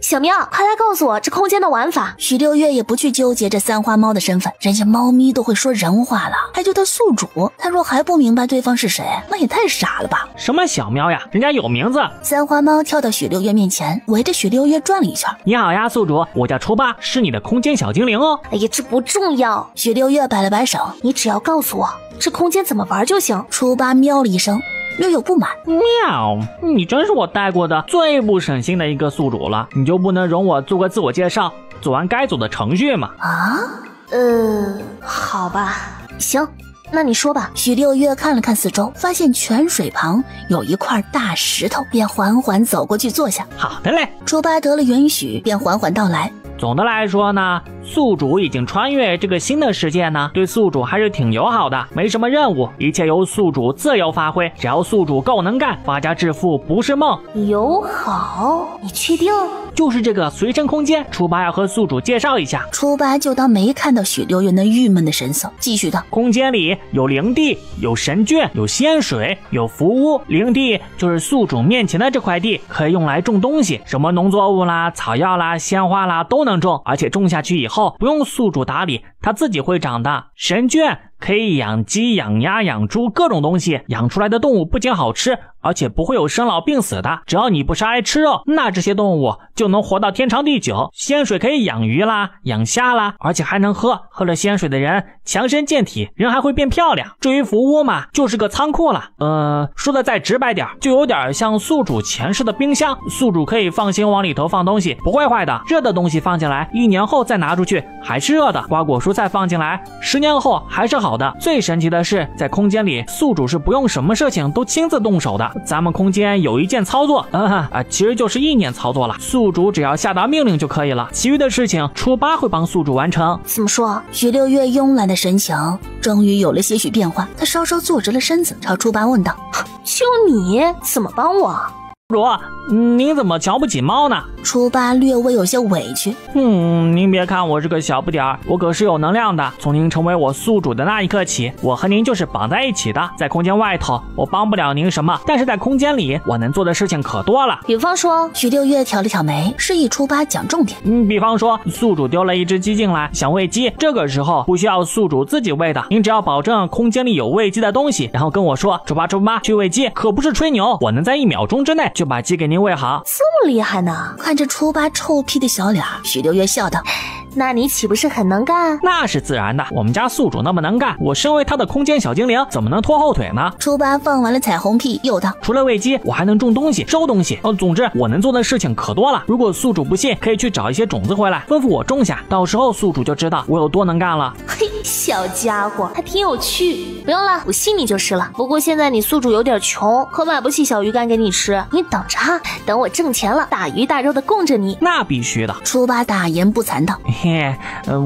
小喵，快来告诉我这空间的玩法。许六月也不去纠结这三花猫的身份，人家猫咪都会说人话了，还叫他宿主，他若还不明白对方是谁，那也太傻了吧。什么小喵呀，人家有名字。三花猫跳到许六月面前，围着许六月转了一圈。你好呀，宿主，我叫初八，是你的空间小精灵哦。哎呀，这不重要。许六月摆了摆手，你只要告诉我这空间怎么玩就行。初八喵了一声，略有不满。喵，你真是我带过的最不省心的一个宿主了，你就不能容我做个自我介绍，做完该走的程序吗？好吧，行，那你说吧。许六月看了看四周，发现泉水旁有一块大石头，便缓缓走过去坐下。好的嘞。初八得了允许，便缓缓道来。总的来说呢，宿主已经穿越这个新的世界呢，对宿主还是挺友好的，没什么任务，一切由宿主自由发挥，只要宿主够能干，发家致富不是梦。友好？你确定？就是这个随身空间，初八要和宿主介绍一下。初八就当没看到许六月那郁闷的神色，继续道：空间里有灵地，有神眷，有仙水，有福屋。灵地就是宿主面前的这块地，可以用来种东西，什么农作物啦、草药啦、鲜花啦都能种，而且种下去以后不用宿主打理，它自己会长的。神眷可以养鸡、养鸭、养猪，各种东西，养出来的动物不仅好吃，而且不会有生老病死的。只要你不杀来吃肉，那这些动物就能活到天长地久。仙水可以养鱼啦、养虾啦，而且还能喝，喝了仙水的人强身健体，人还会变漂亮。至于福屋嘛，就是个仓库了。说的再直白点，就有点像宿主前世的冰箱，宿主可以放心往里头放东西，不会坏的。热的东西放进来，1年后再拿出去还是热的，瓜果蔬菜放进来10年后还是好的。最神奇的是，在空间里宿主是不用什么事情都亲自动手的。咱们空间有一键操作，其实就是意念操作了，宿主只要下达命令就可以了，其余的事情初八会帮宿主完成。怎么说？许六月慵懒的神情终于有了些许变化，他稍稍坐直了身子，朝初八问道：就你怎么帮我？主，您怎么瞧不起猫呢？初八略微有些委屈。您别看我是个小不点儿，我可是有能量的。从您成为我宿主的那一刻起，我和您就是绑在一起的。在空间外头，我帮不了您什么，但是在空间里，我能做的事情可多了。比方说，许六月挑了挑眉，示意初八讲重点。比方说，宿主丢了一只鸡进来，想喂鸡，这个时候不需要宿主自己喂的，您只要保证空间里有喂鸡的东西，然后跟我说，初八去喂鸡，可不是吹牛，我能在1秒钟之内就把鸡给您喂好。这么厉害呢？看着初八臭屁的小脸，许六月笑道：那你岂不是很能干？那是自然的，我们家宿主那么能干，我身为他的空间小精灵，怎么能拖后腿呢？初八放完了彩虹屁，又道：除了喂鸡，我还能种东西、收东西。总之我能做的事情可多了。如果宿主不信，可以去找一些种子回来，吩咐我种下，到时候宿主就知道我有多能干了。嘿，小家伙，还挺有趣。不用了，我信你就是了。不过现在你宿主有点穷，可买不起小鱼干给你吃，你等着，等我挣钱了，大鱼大肉的供着你。那必须的。初八大言不惭道：嘿，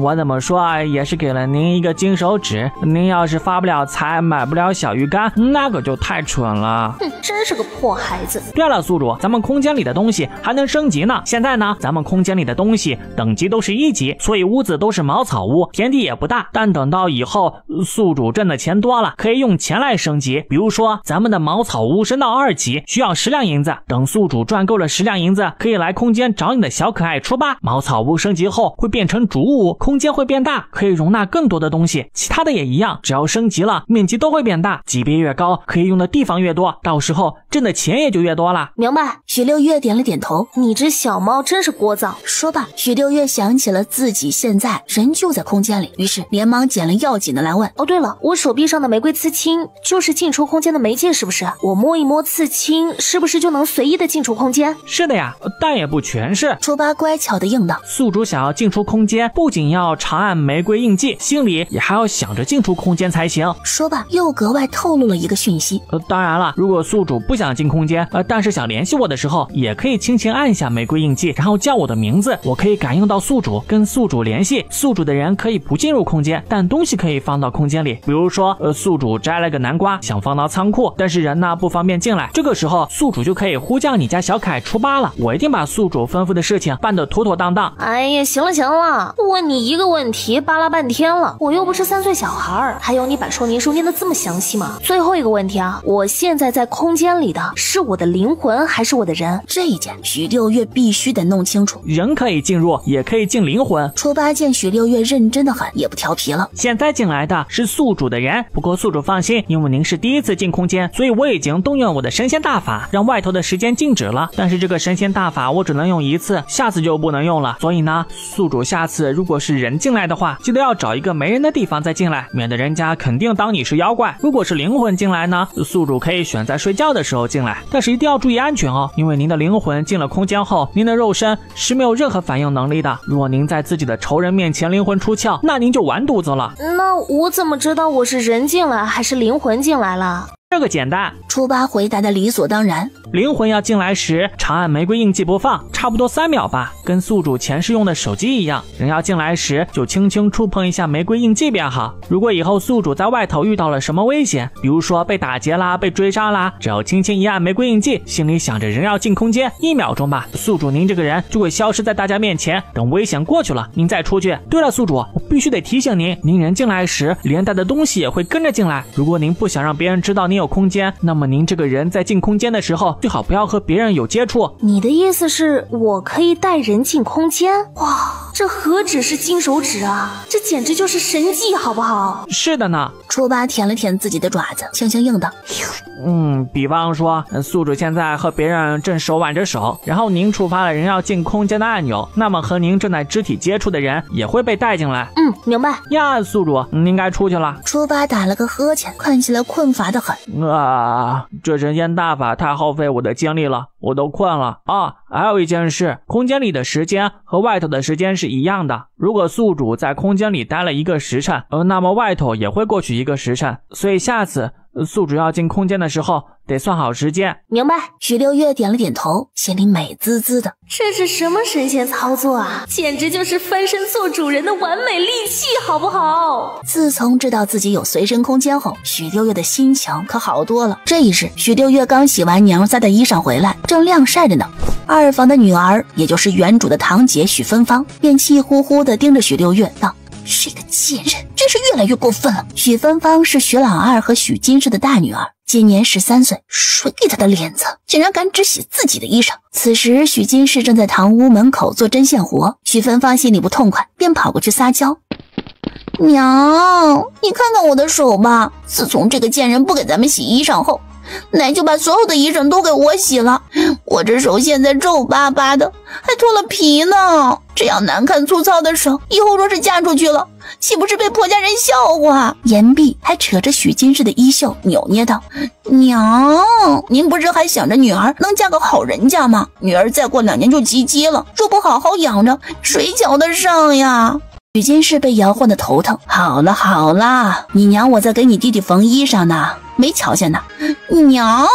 我怎么说啊，也是给了您一个金手指。您要是发不了财，买不了小鱼干，那可就太蠢了。真是个破孩子。对了，宿主，咱们空间里的东西还能升级呢。现在呢，咱们空间里的东西等级都是1级，所以屋子都是茅草屋，田地也不大。但等到以后，宿主挣的钱多了，可以用钱来升级。比如说，咱们的茅草屋升到2级，需要10两银子。等宿主赚够了10两银子，可以来空间找你的小可爱初八。茅草屋升级后会变成竹屋，空间会变大，可以容纳更多的东西。其他的也一样，只要升级了，面积都会变大，级别越高，可以用的地方越多，到时候挣的钱也就越多了。明白。许六月点了点头。你只小猫真是聒噪。说罢，许六月想起了自己现在人就在空间里，于是连忙捡了要紧的来问：对了，我手臂上的玫瑰刺青就是进出空间的媒介是不是？我摸一摸刺青，是不是就能随意的进出空间？是的呀，但也不全是。初八乖巧的应道：宿主想要进出空间，不仅要长按玫瑰印记，心里也还要想着进出空间才行。说罢又格外透露了一个讯息：当然了，如果宿主不想进空间，但是想联系我的时候，也可以轻轻按下玫瑰印记，然后叫我的名字，我可以感应到宿主，跟宿主联系。宿主的人可以不进入空间，但东西可以放到空间里。比如说宿主摘了个南瓜想放到仓库，但是人呢不方便进来，这个时候宿主就可以呼叫你家小可爱初八了。我一定把宿主吩咐的事情办得妥妥当当。哎呀，行了，问你一个问题巴拉半天了，我又不是3岁小孩，还有你把说明书念得这么详细吗？最后一个问题啊，我现在在空间里的是我的灵魂还是我的人？这一点许六月必须得弄清楚。人可以进入，也可以进灵魂。初八见许六月认真的很，也不调皮了。现在进来的是宿主的人，不过宿主放心，因为您是第一次进空间，所以我已经动用我的神仙大法，让外头的时间静止了。但是这个神仙大法我只能用1次，下次就不能用了。所以呢，宿主下次如果是人进来的话，记得要找一个没人的地方再进来，免得人家肯定当你是妖怪。如果是灵魂进来呢，宿主可以选在睡觉的时候进来，但是一定要注意安全哦，因为您的灵魂进了空间后，您的肉身是没有任何反应能力的。如果您在自己的仇人面前灵魂出窍，那您就完犊子了。那我怎么知道我是人进来还是灵魂进来了？这个简单，初八回答的理所当然。灵魂要进来时，长按玫瑰印记不放，差不多3秒吧，跟宿主前世用的手机一样。人要进来时，就轻轻触碰一下玫瑰印记便好。如果以后宿主在外头遇到了什么危险，比如说被打劫啦、被追杀啦，只要轻轻一按玫瑰印记，心里想着人要进空间，1秒钟吧，宿主您这个人就会消失在大家面前。等危险过去了，您再出去。对了，宿主，我必须得提醒您，您人进来时，连带的东西也会跟着进来。如果您不想让别人知道您有空间，那么您这个人在进空间的时候，最好不要和别人有接触。你的意思是我可以带人进空间？哇，这何止是金手指啊，这简直就是神技好不好？是的呢。初八舔了舔自己的爪子，轻轻应道：比方说宿主现在和别人正手挽着手，然后您触发了人要进空间的按钮，那么和您正在肢体接触的人也会被带进来。明白呀，宿主您该出去了。初八打了个呵欠，看起来困乏的很。这神仙大法太耗费我的精力了，我都困了啊！还有一件事，空间里的时间和外头的时间是一样的。如果宿主在空间里待了1个时辰，那么外头也会过去1个时辰。所以下次宿主要进空间的时候得算好时间。明白。许六月点了点头，心里美滋滋的。这是什么神仙操作啊？简直就是翻身做主人的完美利器，好不好？自从知道自己有随身空间后，许六月的心情可好多了。这一日，许六月刚洗完娘塞的衣裳回来，正晾晒着呢。二房的女儿，也就是原主的堂姐许芬芳，便气呼呼地盯着许六月道：“这个贱人真是越来越过分了。”许芬芳是许老二和许金氏的大女儿，今年13岁，谁给她的脸子，竟然敢只洗自己的衣裳？此时许金氏正在堂屋门口做针线活，许芬芳心里不痛快，便跑过去撒娇：“娘，你看看我的手吧，自从这个贱人不给咱们洗衣裳后，奶就把所有的衣裳都给我洗了，我这手现在皱巴巴的，还脱了皮呢。这样难看粗糙的手，以后若是嫁出去了，岂不是被婆家人笑话？”言毕还扯着许金氏的衣袖扭捏道：“娘，您不是还想着女儿能嫁个好人家吗？女儿再过2年就及笄了，若不好好养着，谁瞧得上呀？”许金氏被摇晃的头疼。好了好了，你娘我在给你弟弟缝衣裳呢，没瞧见呢。娘，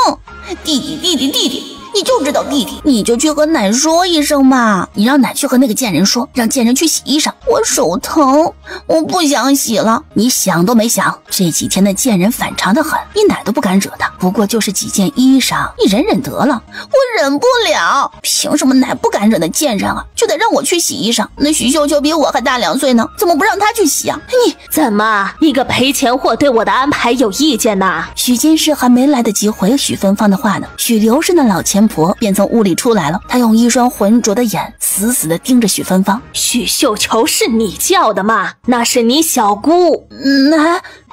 弟弟，你就知道弟弟，你就去和奶说一声嘛，你让奶去和那个贱人说，让贱人去洗衣裳。我手疼，我不想洗了。你想都没想，这几天的贱人反常的很，你奶都不敢惹她，不过就是几件衣裳，你忍得了。我忍不了，凭什么奶不敢惹那贱人啊，就得让我去洗衣裳？那许秀秋比我还大2岁呢，怎么不让她去洗啊？你怎么，你个赔钱货对我的安排有意见呐？许金氏还没来得及回许芬芳的话呢，许刘氏那老钱婆便从屋里出来了，她用一双浑浊的眼死死地盯着许芬芳。许秀球是你叫的吗？那是你小姑。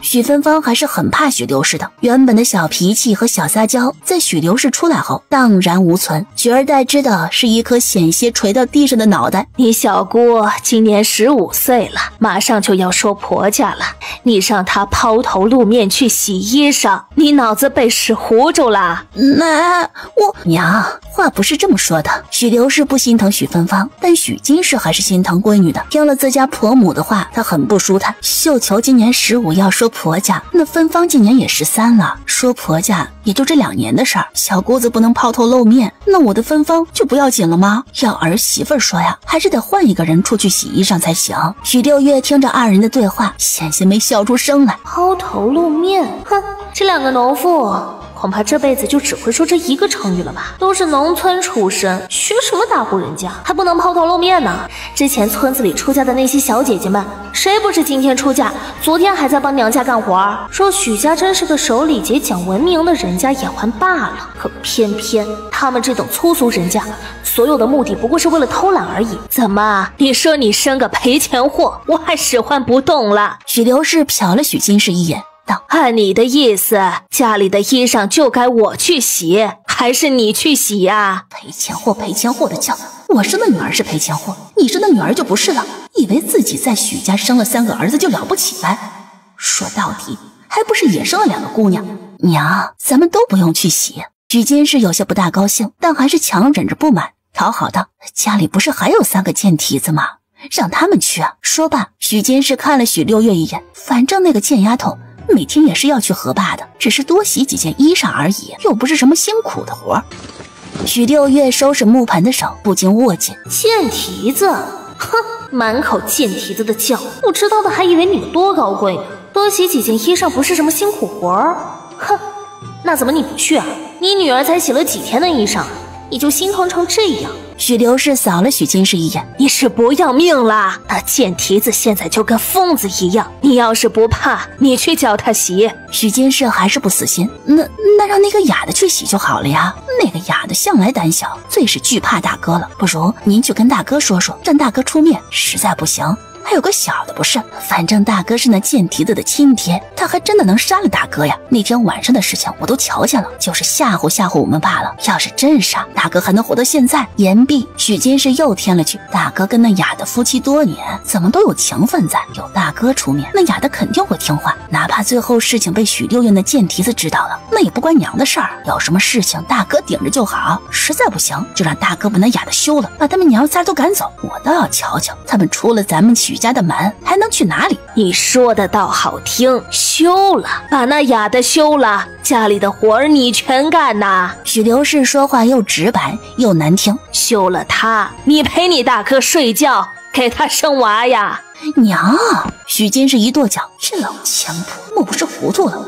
许芬芳还是很怕许刘氏的，原本的小脾气和小撒娇，在许刘氏出来后荡然无存，取而代之的是一颗险些垂到地上的脑袋。你小姑今年15岁了，马上就要说婆家了，你让她抛头露面去洗衣裳，你脑子被屎糊住了？娘，话不是这么说的。许刘氏不心疼许芬芳，但许金氏还是心疼闺女的。听了自家婆母的话，她很不舒坦。秀球今年15，要说婆家，那芬芳今年也13了，说婆家也就这2年的事儿。小姑子不能抛头露面，那我的芬芳就不要紧了吗？要儿媳妇说呀，还是得换一个人出去洗衣裳才行。许六月听着二人的对话，险些没笑出声来。抛头露面，哼，这2个农妇恐怕这辈子就只会说这一个成语了吧？都是农村出身，学什么大户人家，还不能抛头露面呢？之前村子里出嫁的那些小姐姐们，谁不是今天出嫁，昨天还在帮娘家干活？说许家真是个守礼节、讲文明的人家也还罢了，可偏偏他们这等粗俗人家，所有的目的不过是为了偷懒而已。怎么，你说你生个赔钱货，我还使唤不动了？许刘氏瞟了许金氏一眼，按你的意思，家里的衣裳就该我去洗，还是你去洗呀？赔钱货的叫，我生的女儿是赔钱货，你生的女儿就不是了。以为自己在许家生了3个儿子就了不起来，说到底还不是也生了2个姑娘。娘，咱们都不用去洗。许金氏有些不大高兴，但还是强忍着不满，讨好道：“家里不是还有3个贱蹄子吗？让他们去啊。”说罢，许金氏看了许六月一眼，反正那个贱丫头每天也是要去河坝的，只是多洗几件衣裳而已，又不是什么辛苦的活。许六月收拾木盆的手不禁握紧。贱蹄子，哼，满口贱蹄子的叫，不知道的还以为你多高贵，多洗几件衣裳不是什么辛苦活儿。哼，那怎么你不去啊？你女儿才洗了几天的衣裳，你就心疼成这样？许刘氏扫了许金氏一眼，你是不要命啦？那贱蹄子现在就跟疯子一样，你要是不怕，你去叫他洗。许金氏还是不死心，那让那个哑的去洗就好了呀。那个哑的向来胆小，最是惧怕大哥了，不如您去跟大哥说说，让大哥出面，实在不行还有个小的不是？反正大哥是那贱蹄子的亲爹，他还真的能杀了大哥呀。那天晚上的事情我都瞧见了，就是吓唬我们罢了。要是真杀，大哥还能活到现在？言毕，许金氏又添了句：大哥跟那哑的夫妻多年，怎么都有情分在，有大哥出面，那哑的肯定会听话。哪怕最后事情被许六月那贱蹄子知道了，那也不关娘的事儿，有什么事情大哥顶着就好。实在不行，就让大哥把那哑的休了，把他们娘仨都赶走。我倒要瞧瞧，他们除了咱们去许家的门，还能去哪里？你说的倒好听，休了，把那哑的休了，家里的活儿你全干呐。许刘氏说话又直白又难听，休了他，你陪你大哥睡觉，给他生娃呀。娘，许金氏一跺脚，这老强婆莫不是糊涂了？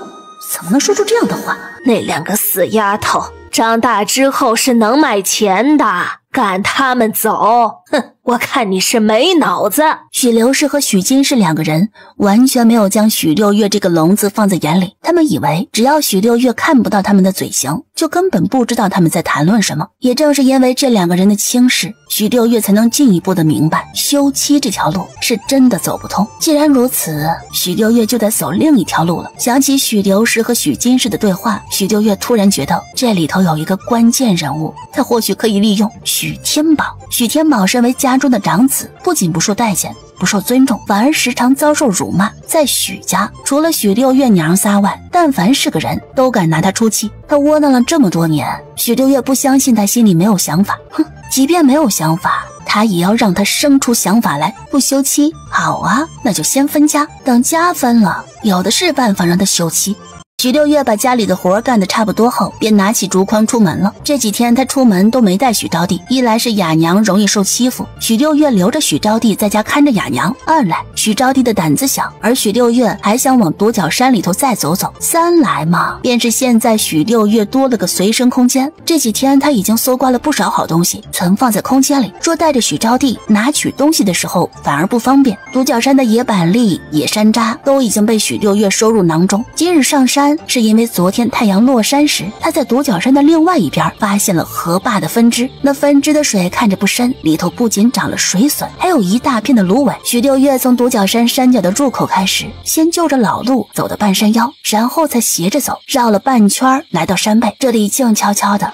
怎么能说出这样的话？那2个死丫头长大之后是能卖钱的，赶他们走，哼，我看你是没脑子。许刘氏和许金氏2个人完全没有将许六月这个聋子放在眼里，他们以为只要许六月看不到他们的嘴型，就根本不知道他们在谈论什么。也正是因为这2个人的轻视，许六月才能进一步的明白休妻这条路是真的走不通。既然如此，许六月就得走另一条路了。想起许刘氏和许金氏的对话，许六月突然觉得这里头有一个关键人物，他或许可以利用许天宝。许天宝身为家中的长子，不仅不受待见不受尊重，反而时常遭受辱骂。在许家，除了许六月娘仨外，但凡是个人都敢拿他出气。他窝囊了这么多年，许六月不相信他心里没有想法。哼，即便没有想法，他也要让他生出想法来。不休妻，好啊，那就先分家，等家分了，有的是办法让他休妻。许六月把家里的活干得差不多后，便拿起竹筐出门了。这几天他出门都没带许招娣，一来是雅娘容易受欺负，许六月留着许招娣在家看着雅娘；二来许招娣的胆子小，而许六月还想往独角山里头再走走；三来嘛，便是现在许六月多了个随身空间。这几天他已经搜刮了不少好东西，存放在空间里，若带着许招娣拿取东西的时候反而不方便。独角山的野板栗、野山楂都已经被许六月收入囊中。今日上山是因为昨天太阳落山时，他在独角山的另外一边发现了河坝的分支，那分支的水看着不深，里头不仅长了水笋，还有一大片的芦苇。许六月从独角山山脚的入口开始，先就着老路走到半山腰，然后才斜着走，绕了半圈来到山背。这里静悄悄的，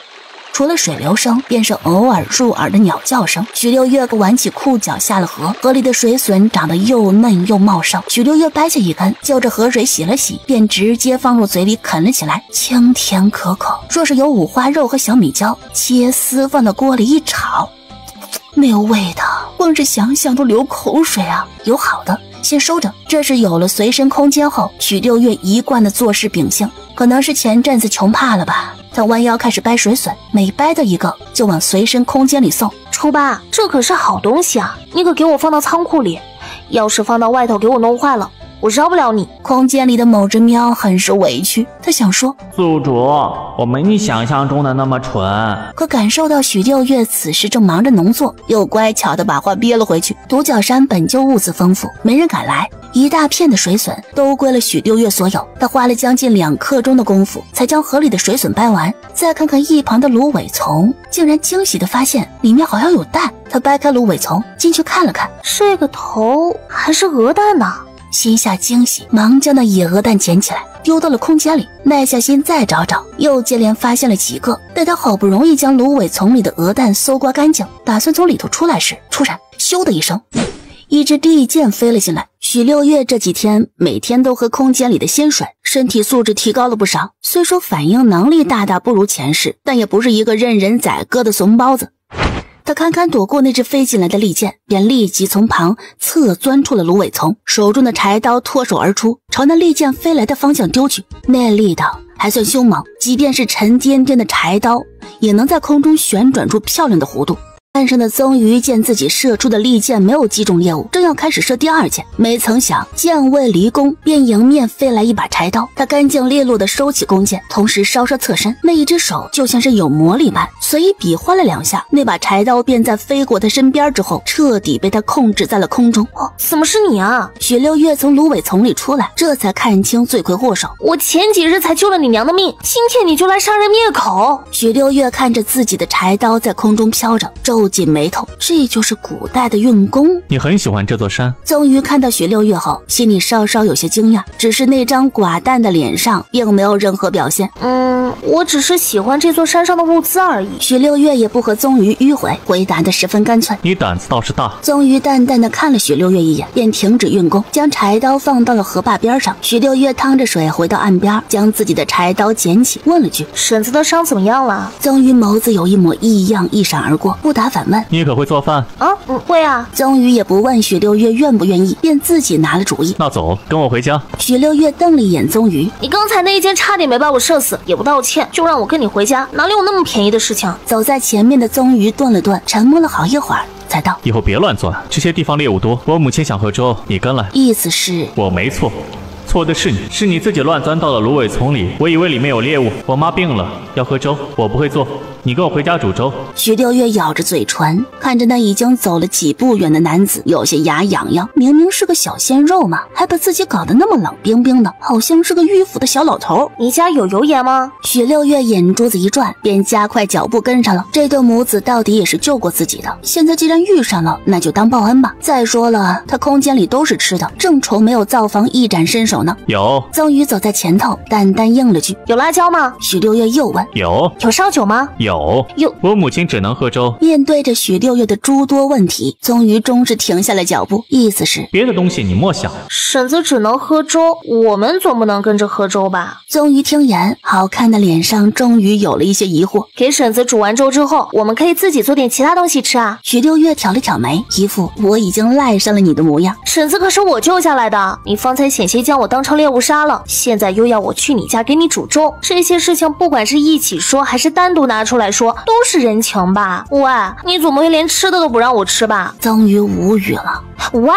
除了水流声，便是偶尔入耳的鸟叫声。许六月挽起裤脚下了河，河里的水笋长得又嫩又茂盛。许六月掰下一根，就着河水洗了洗，便直接放入嘴里啃了起来，清甜可口。若是有五花肉和小米椒切丝放到锅里一炒，没有味道，光是想想都流口水啊！有好的先收着，这是有了随身空间后许六月一贯的做事秉性。可能是前阵子穷怕了吧，他弯腰开始掰水笋，每掰到一个就往随身空间里送。初八，这可是好东西啊，你可给我放到仓库里，要是放到外头给我弄坏了，我饶不了你。空间里的某只喵很是委屈，他想说，宿主，我没你想象中的那么蠢。可感受到许六月此时正忙着农作，又乖巧地把话憋了回去。独角山本就物资丰富，没人敢来，一大片的水笋都归了许六月所有。他花了将近2刻钟的功夫才将河里的水笋掰完，再看看一旁的芦苇丛，竟然惊喜地发现里面好像有蛋。他掰开芦苇丛进去看了看，这个头还是鹅蛋呢。心下惊喜，忙将那野鹅蛋捡起来丢到了空间里，耐下心再找找，又接连发现了几个。待他好不容易将芦苇丛里的鹅蛋搜刮干净，打算从里头出来时，突然咻的一声，一支利箭飞了进来。许六月这几天每天都喝空间里的鲜水，身体素质提高了不少。虽说反应能力大大不如前世，但也不是一个任人宰割的怂包子。他堪堪躲过那只飞进来的利箭，便立即从旁侧钻出了芦苇丛，手中的柴刀脱手而出，朝那利箭飞来的方向丢去。那力道还算凶猛，即便是沉甸甸的柴刀也能在空中旋转出漂亮的弧度。岸上的曾瑜见自己射出的利箭没有击中猎物，正要开始射第2箭，没曾想箭未离弓，便迎面飞来一把柴刀。他干净利落地收起弓箭，同时稍稍侧身，那一只手就像是有魔力般，随意比划了2下，那把柴刀便在飞过他身边之后，彻底被他控制在了空中。怎么是你啊？许六月从芦苇丛里出来，这才看清罪魁祸首。我前几日才救了你娘的命，今天你就来杀人灭口。许六月看着自己的柴刀在空中飘着，皱紧眉头，这就是古代的运功。你很喜欢这座山。曾瑜看到许六月后，心里稍稍有些惊讶，只是那张寡淡的脸上并没有任何表现。我只是喜欢这座山上的物资而已。许六月也不和曾瑜迂回，回答得十分干脆。你胆子倒是大。曾瑜淡淡的看了许六月一眼，便停止运功，将柴刀放到了河坝边上。许六月趟着水回到岸边，将自己的柴刀捡起，问了句：“婶子的伤怎么样了？”曾瑜眸子有一抹异样一闪而过，不答反反问：“你可会做饭？”会啊。宗宇也不问许六月愿不愿意，便自己拿了主意。那走，跟我回家。许六月瞪了一眼宗宇：“你刚才那一箭差点没把我射死，也不道歉，就让我跟你回家，哪里有那么便宜的事情？”走在前面的宗宇顿了顿，沉默了好一会儿，才道：“以后别乱钻，这些地方猎物多。我母亲想喝粥，你跟来。”意思是我没错。错的是你，是你自己乱钻到了芦苇丛里。我以为里面有猎物。我妈病了，要喝粥，我不会做，你跟我回家煮粥。许六月咬着嘴唇，看着那已经走了几步远的男子，有些牙痒痒。明明是个小鲜肉嘛，还把自己搞得那么冷冰冰的，好像是个迂腐的小老头。你家有油盐吗？许六月眼珠子一转，便加快脚步跟上了。这对母子到底也是救过自己的，现在既然遇上了，那就当报恩吧。再说了，他空间里都是吃的，正愁没有灶房一展身手呢。有。宗宇走在前头，淡淡应了句：“有辣椒吗？”许六月又问：“有。”有烧酒吗？有。我母亲只能喝粥。面对着许六月的诸多问题，宗宇终是停下了脚步，意思是别的东西你莫想。婶子只能喝粥，我们总不能跟着喝粥吧？宗宇听言，好看的脸上终于有了一些疑惑。给婶子煮完粥之后，我们可以自己做点其他东西吃啊。许六月挑了挑眉，一副我已经赖上了你的模样。婶子可是我救下来的，你方才险些将我当成猎物杀了，现在又要我去你家给你煮粥，这些事情不管是一起说还是单独拿出来说，都是人情吧？喂，你总不会连吃的都不让我吃吧？宗宇无语了。喂，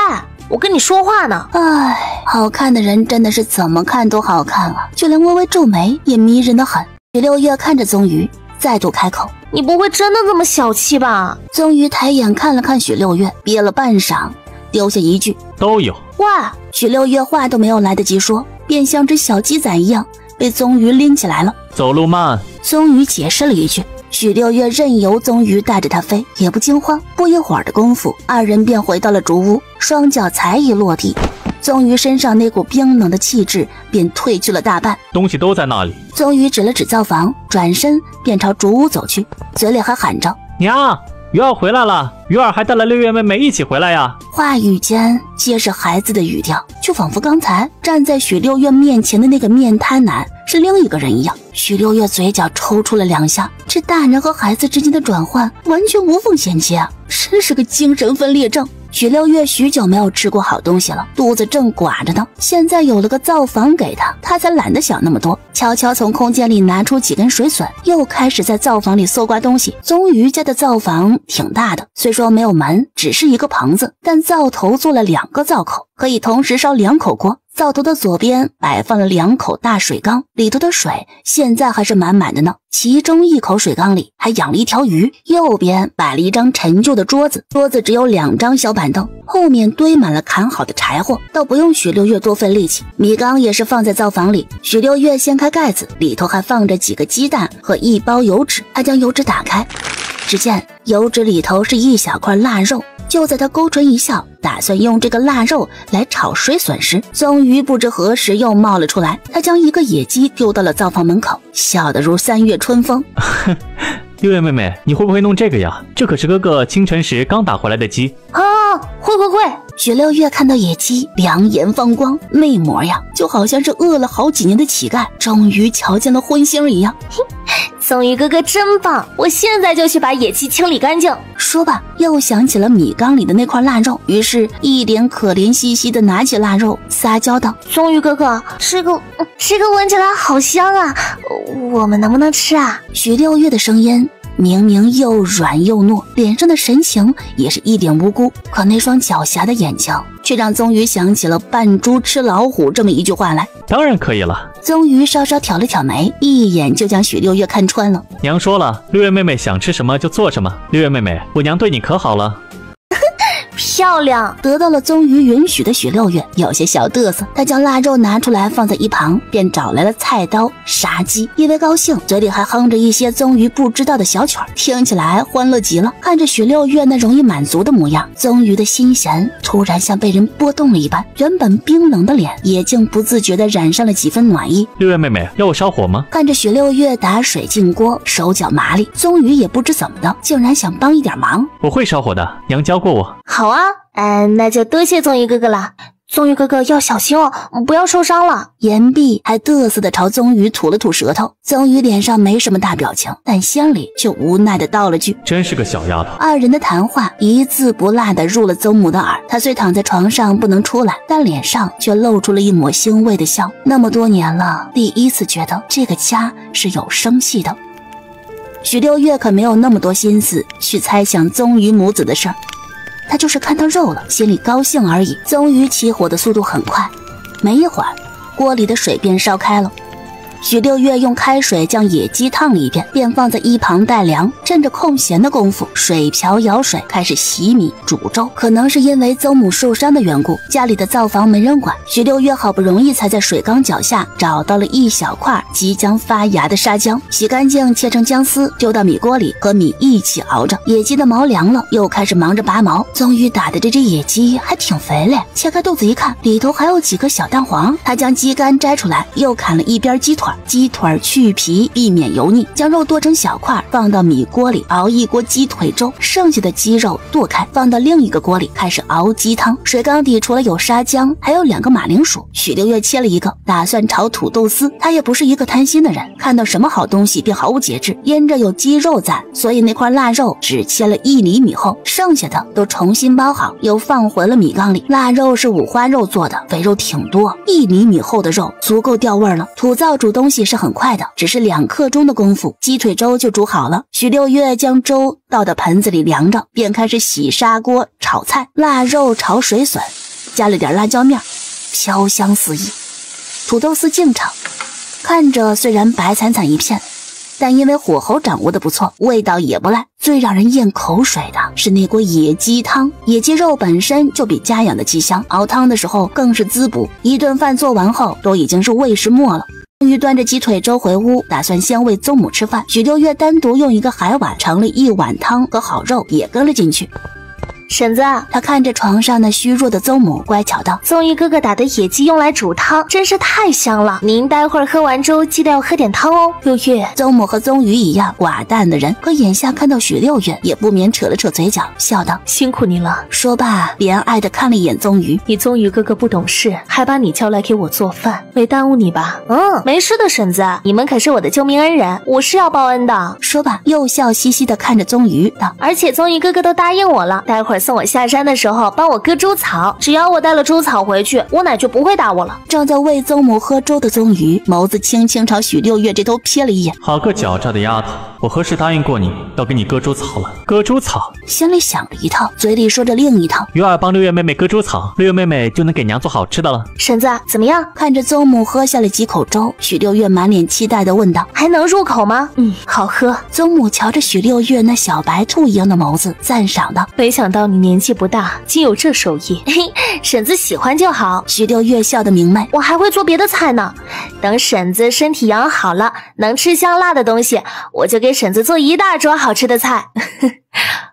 我跟你说话呢。唉，好看的人真的是怎么看都好看啊，就连微微皱眉也迷人的很。许六月看着宗宇，再度开口：“你不会真的这么小气吧？”宗宇抬眼看了看许六月，憋了半晌，丢下一句：“都有。”喂，许六月话都没有来得及说，便像只小鸡仔一样被宗宇拎起来了。走路慢。宗宇解释了一句。许六月任由宗宇带着他飞，也不惊慌。不一会儿的功夫，二人便回到了竹屋，双脚才一落地，宗宇身上那股冰冷的气质便褪去了大半。东西都在那里。宗宇指了指灶房，转身便朝竹屋走去，嘴里还喊着：“娘，鱼儿回来了，鱼儿还带了六月妹妹一起回来呀。”话语间皆是孩子的语调，就仿佛刚才站在许六月面前的那个面瘫男是另一个人一样。许六月嘴角抽搐了两下，这大人和孩子之间的转换完全无缝衔接啊，真是个精神分裂症。许六月许久没有吃过好东西了，肚子正寡着呢，现在有了个灶房给他才懒得想那么多。悄悄从空间里拿出几根水笋，又开始在灶房里搜刮东西。宗宇家的灶房挺大的，虽说没有门，只是一个棚子，但灶头做了2个灶口，可以同时烧2口锅。灶头的左边摆放了2口大水缸，里头的水现在还是满满的呢。其中1口水缸里还养了一条鱼。右边摆了一张陈旧的桌子，桌子只有2张小板凳，后面堆满了砍好的柴火，倒不用许六月多费力气。米缸也是放在灶房里，许六月掀开盖子，里头还放着几个鸡蛋和1包油纸。他将油纸打开，只见油纸里头是一小块腊肉。就在他勾唇一笑，打算用这个腊肉来炒水笋时，宗宇不知何时又冒了出来。他将一个野鸡丢到了灶房门口，笑得如3月春风。六月妹妹，你会不会弄这个呀？这可是哥哥清晨时刚打回来的鸡。会。许六月看到野鸡两眼放光，那模样就好像是饿了好几年的乞丐终于瞧见了荤腥一样。宗宇哥哥真棒，我现在就去把野鸡清理干净。说吧，又想起了米缸里的那块腊肉，于是一脸可怜兮兮的拿起腊肉，撒娇道：“宗宇哥哥，这个闻起来好香啊，我们能不能吃啊？”许六月的声音明明又软又糯，脸上的神情也是一脸无辜，可那双狡黠的眼睛却让宗宇想起了扮猪吃老虎这么一句话来。当然可以了。宗宇稍稍挑了挑眉，一眼就将许六月看穿了。娘说了，六月妹妹想吃什么就做什么。六月妹妹，我娘对你可好了。漂亮！得到了宗宇允许的许六月有些小嘚瑟，他将腊肉拿出来放在一旁，便找来了菜刀杀鸡，因为高兴，嘴里还哼着一些宗宇不知道的小曲儿，听起来欢乐极了。看着许六月那容易满足的模样，宗宇的心弦突然像被人拨动了一般，原本冰冷的脸也竟不自觉地染上了几分暖意。六月妹妹，要我烧火吗？看着许六月打水进锅，手脚麻利，宗宇也不知怎么的，竟然想帮一点忙。我会烧火的，娘教过我。好啊，那就多谢宗宇哥哥了。宗宇哥哥要小心哦，不要受伤了。言毕还嘚瑟地朝宗宇吐了吐舌头。宗宇脸上没什么大表情，但心里却无奈地道了句：真是个小丫头。二人的谈话一字不落地入了宗母的耳。他虽躺在床上不能出来，但脸上却露出了一抹欣慰的笑。那么多年了，第一次觉得这个家是有生气的。许六月可没有那么多心思去猜想宗宇母子的事儿，他就是看到肉了，心里高兴而已。宗宇起火的速度很快，没一会儿，锅里的水便烧开了。许六月用开水将野鸡烫了一遍，便放在一旁待凉。趁着空闲的功夫，水瓢舀水，开始洗米煮粥。可能是因为宗母受伤的缘故，家里的灶房没人管。许六月好不容易才在水缸脚下找到了一小块即将发芽的沙姜，洗干净切成姜丝，丢到米锅里和米一起熬着。野鸡的毛凉了，又开始忙着拔毛。宗宇打的这只野鸡还挺肥嘞，切开肚子一看，里头还有几个小蛋黄。他将鸡肝摘出来，又砍了一边鸡腿。鸡腿去皮，避免油腻，将肉剁成小块，放到米锅里熬一锅鸡腿粥。剩下的鸡肉剁开，放到另一个锅里开始熬鸡汤。水缸底除了有沙姜，还有2个马铃薯。许六月切了一个，打算炒土豆丝。他也不是一个贪心的人，看到什么好东西便毫无节制。因着有鸡肉在，所以那块腊肉只切了1厘米厚，剩下的都重新包好，又放回了米缸里。腊肉是五花肉做的，肥肉挺多，1厘米厚的肉足够调味了。土灶煮东西是很快的，只是2刻钟的功夫，鸡腿粥就煮好了。许六月将粥倒到盆子里凉着，便开始洗砂锅炒菜。腊肉炒水笋，加了点辣椒面，飘香四溢。土豆丝净炒，看着虽然白惨惨一片，但因为火候掌握的不错，味道也不赖。最让人咽口水的是那锅野鸡汤，野鸡肉本身就比家养的鸡香，熬汤的时候更是滋补。一顿饭做完后，都已经是未时末了。终于端着鸡腿粥回屋，打算先喂宗母吃饭。许六月单独用一个海碗盛了1碗汤和好肉也跟了进去。婶子，他看着床上那虚弱的宗母，乖巧道：宗宇哥哥打的野鸡用来煮汤，真是太香了。您待会儿喝完粥，记得要喝点汤哦。六月，宗母和宗宇一样寡淡的人，可眼下看到许六月，也不免扯了扯嘴角，笑道：辛苦你了。说罢，怜爱的看了一眼宗宇，你宗宇哥哥不懂事，还把你叫来给我做饭，没耽误你吧？没事的，婶子，你们可是我的救命恩人，我是要报恩的。说罢，又笑嘻嘻的看着宗宇道：而且宗宇哥哥都答应我了，待会儿送我下山的时候帮我割猪草，只要我带了猪草回去，我奶就不会打我了。正在为宗母喝粥的宗宇，眸子轻轻朝许六月这头瞥了一眼。好个狡诈的丫头，我何时答应过你要给你割猪草了？割猪草，心里想了一套，嘴里说着另一套。月儿帮六月妹妹割猪草，六月妹妹就能给娘做好吃的了。婶子怎么样？看着宗母喝下了几口粥，许六月满脸期待地问道：还能入口吗？好喝。宗母瞧着许六月那小白兔一样的眸子，赞赏道：没想到你年纪不大，竟有这手艺。嘿，婶子喜欢就好。许六月笑得明媚，我还会做别的菜呢。等婶子身体养好了，能吃香辣的东西，我就给婶子做一大桌好吃的菜。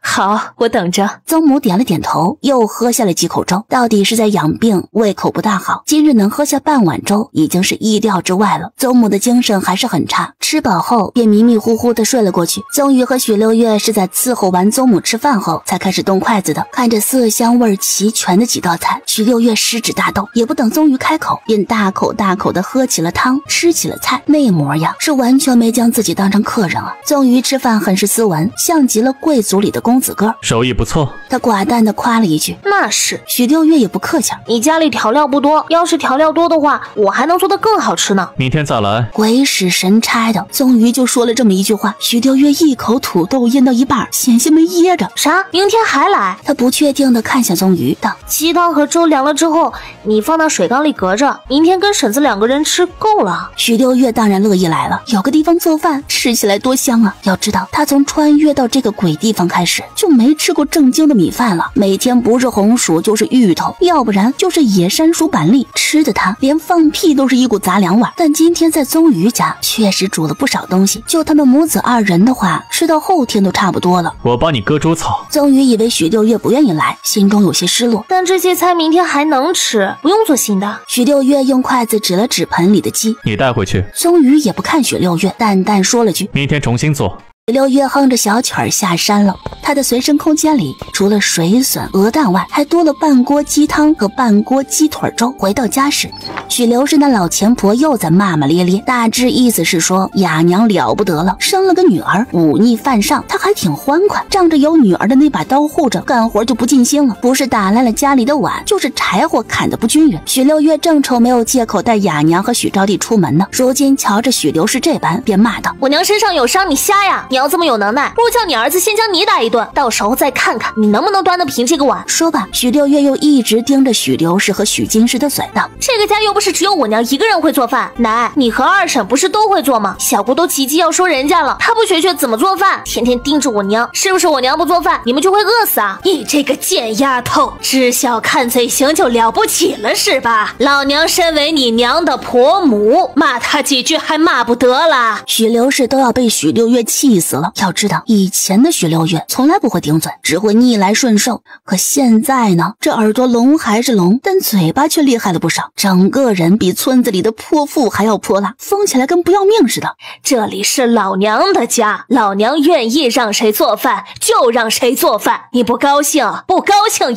好，我等着。宗母点了点头，又喝下了几口粥。到底是在养病，胃口不大好。今日能喝下半碗粥，已经是意料之外了。宗母的精神还是很差，吃饱后便迷迷糊糊的睡了过去。宗宇和许六月是在伺候完宗母吃饭后才开始动筷子的。看着色香味齐全的几道菜，许六月食指大动，也不等宗宇开口，便大口大口的喝起了汤，吃起了菜。那模样是完全没将自己当成客人啊。宗宇吃饭很是斯文，像极了贵族里的公子哥，手艺不错。他寡淡的夸了一句。那是。许六月也不客气，你家里调料不多，要是调料多的话，我还能做得更好吃呢。明天再来。鬼使神差的，宗宇就说了这么一句话。许六月一口土豆咽到一半，险些没噎着。啥？明天还来？他不确定的看向宗宇道：鸡汤和粥凉了之后，你放到水缸里隔着，明天跟婶子2个人吃够了。许六月当然乐意来了，有个地方做饭，吃起来多香啊！要知道，他从穿越到这个鬼地方开始，就没吃过正经的米饭了，每天不是红薯就是芋头，要不然就是野山薯板栗，吃的他连放屁都是一股杂粮味。但今天在宗宇家确实煮了不少东西，就他们母子2人的话，吃到后天都差不多了。我帮你割猪草。宗宇以为许六月不愿意来，心中有些失落，但这些菜明天还能吃，不用做新的。许六月用筷子指了指盆里的鸡，你带回去。宗宇也不看许六月，淡淡说了句：明天重新做。许六月哼着小曲儿下山了。他的随身空间里除了水笋、鹅蛋外，还多了半锅鸡汤和半锅鸡腿粥。回到家时，许刘氏那老钱婆又在骂骂咧咧，大致意思是说雅娘了不得了，生了个女儿，忤逆犯上，她还挺欢快，仗着有女儿的那把刀护着，干活就不尽心了，不是打烂了家里的碗，就是柴火砍得不均匀。许六月正愁没有借口带雅娘和许招娣出门呢，如今瞧着许刘氏这般，便骂道：我娘身上有伤，你瞎呀？你要这么有能耐，不如叫你儿子先将你打一顿，到时候再看看你能不能端得平这个碗。说罢，许六月又一直盯着许刘氏和许金氏的嘴道：这个家又不是只有我娘一个人会做饭，奶，你和二婶不是都会做吗？小姑都急急要说人家了，她不学学怎么做饭，天天盯着我娘，是不是我娘不做饭，你们就会饿死啊？你这个贱丫头，知晓看嘴型就了不起了是吧？老娘身为你娘的婆母，骂她几句还骂不得啦？许刘氏都要被许六月气死了。要知道，以前的许六月从来不会顶嘴，只会逆来顺受。可现在呢，这耳朵聋还是聋，但嘴巴却厉害了不少，整个人比村子里的泼妇还要泼辣，疯起来跟不要命似的。这里是老娘的家，老娘愿意让谁做饭就让谁做饭，你不高兴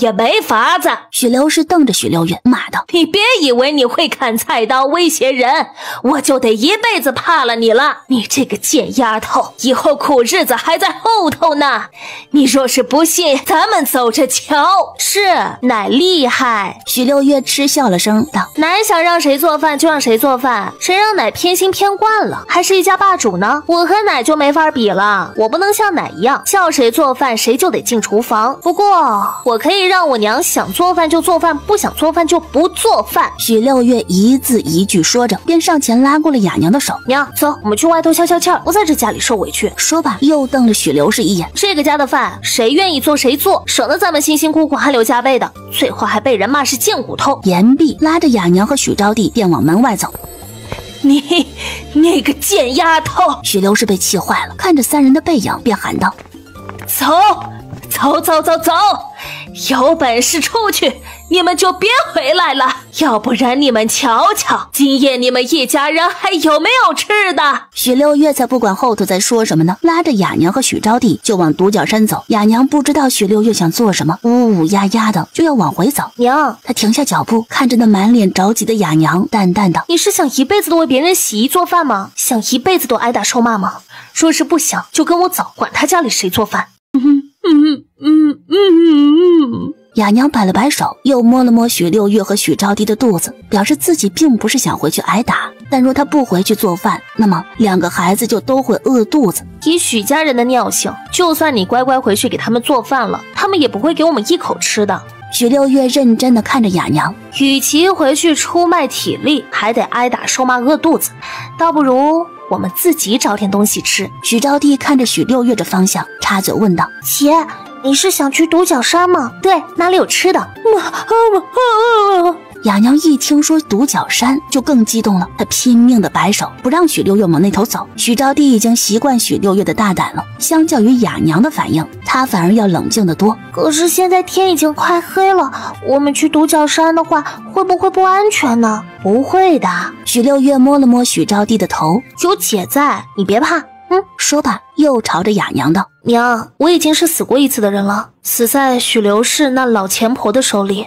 也没法子。许刘氏瞪着许六月骂道：你别以为你会砍菜刀威胁人，我就得一辈子怕了你了。你这个贱丫头，以后苦日子还在后头呢。你若是不信，咱们走着瞧。是，奶厉害。许六月嗤笑了声道：奶想让谁做饭就让谁做饭，谁让奶偏心偏惯了，还是一家霸主呢？我和奶就没法比了，我不能像奶一样，叫谁做饭谁就得进厨房。不过我可以让我娘想做饭就做饭，不想做饭就不做饭。许六月一字一句说着，便上前拉过了雅娘的手。娘，走，我们去外头消消气儿，不在这家里受委屈。说罢，又瞪了许刘氏一眼。这个家的饭谁愿意做谁做，省得咱们辛辛苦苦汗流浃背的，最后还被人骂是贱骨头。言毕，拉着雅娘和许招娣便往门外走。你那个贱丫头！许刘氏被气坏了，看着三人的背影，便喊道：走，有本事出去，你们就别回来了，要不然你们瞧瞧，今夜你们一家人还有没有吃的？许六月才不管后头在说什么呢，拉着雅娘和许招娣就往独角山走。雅娘不知道许六月想做什么，呜呜呀呀的就要往回走。娘，她停下脚步，看着那满脸着急的雅娘，淡淡的：你是想一辈子都为别人洗衣做饭吗？想一辈子都挨打受骂吗？若是不想，就跟我走，管他家里谁做饭。雅娘摆了摆手，又摸了摸许六月和许招娣的肚子，表示自己并不是想回去挨打，但若她不回去做饭，那么两个孩子就都会饿肚子。以许家人的尿性，就算你乖乖回去给他们做饭了，他们也不会给我们一口吃的。许六月认真地看着雅娘，与其回去出卖体力，还得挨打受骂饿肚子，倒不如我们自己找点东西吃。许招娣看着许六月这方向，插嘴问道：姐，你是想去独角山吗？对，那里有吃的。雅娘一听说独角山就更激动了，她拼命地摆手不让许六月往那头走。许招娣已经习惯许六月的大胆了，相较于雅娘的反应，她反而要冷静得多。可是现在天已经快黑了，我们去独角山的话会不会不安全呢？不会的。许六月摸了摸许招娣的头，有姐在，你别怕。说罢又朝着雅娘道：娘，我已经是死过一次的人了，死在许刘氏那老钱婆的手里，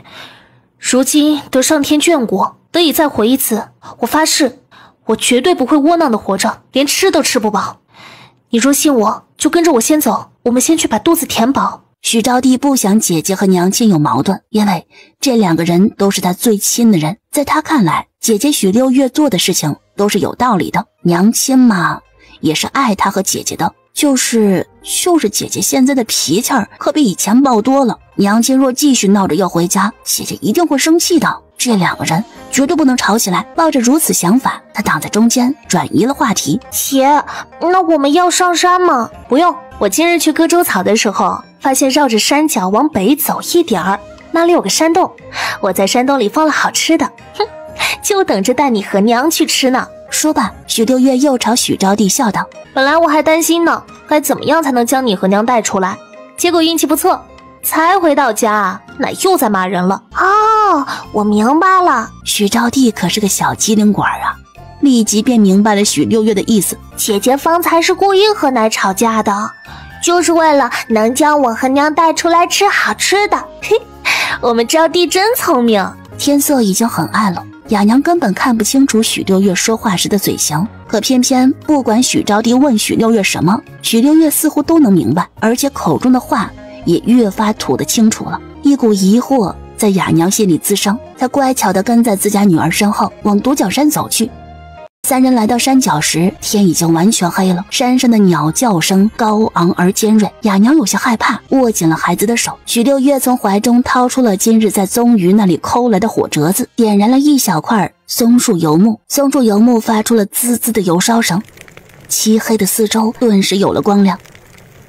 如今得上天眷顾，得以再活一次。我发誓，我绝对不会窝囊的活着，连吃都吃不饱。你若信我，就跟着我先走，我们先去把肚子填饱。许招娣不想姐姐和娘亲有矛盾，因为这两个人都是她最亲的人，在她看来，姐姐许六月做的事情都是有道理的，娘亲嘛也是爱她和姐姐的，就是姐姐现在的脾气儿可比以前暴多了。娘亲若继续闹着要回家，姐姐一定会生气的。这两个人绝对不能吵起来。抱着如此想法，她挡在中间，转移了话题。姐，那我们要上山吗？不用，我今日去割洲草的时候，发现绕着山脚往北走一点儿，那里有个山洞，我在山洞里放了好吃的，就等着带你和娘去吃呢。说罢，许六月又朝许招娣笑道：本来我还担心呢，该怎么样才能将你和娘带出来，结果运气不错，才回到家，奶又在骂人了。哦，我明白了。许招娣可是个小机灵鬼啊，立即便明白了许六月的意思。姐姐方才是故意和奶吵架的，就是为了能将我和娘带出来吃好吃的。嘿，我们招娣真聪明。天色已经很暗了，雅娘根本看不清楚许六月说话时的嘴型，可偏偏不管许招娣问许六月什么，许六月似乎都能明白，而且口中的话也越发吐得清楚了。一股疑惑在雅娘心里滋生，她乖巧地跟在自家女儿身后往独角山走去。三人来到山脚时，天已经完全黑了，山上的鸟叫声高昂而尖锐，雅娘有些害怕，握紧了孩子的手。许六月从怀中掏出了今日在宗鱼那里抠来的火折子，点燃了一小块松树油木，松树油木发出了滋滋的油烧声，漆黑的四周顿时有了光亮。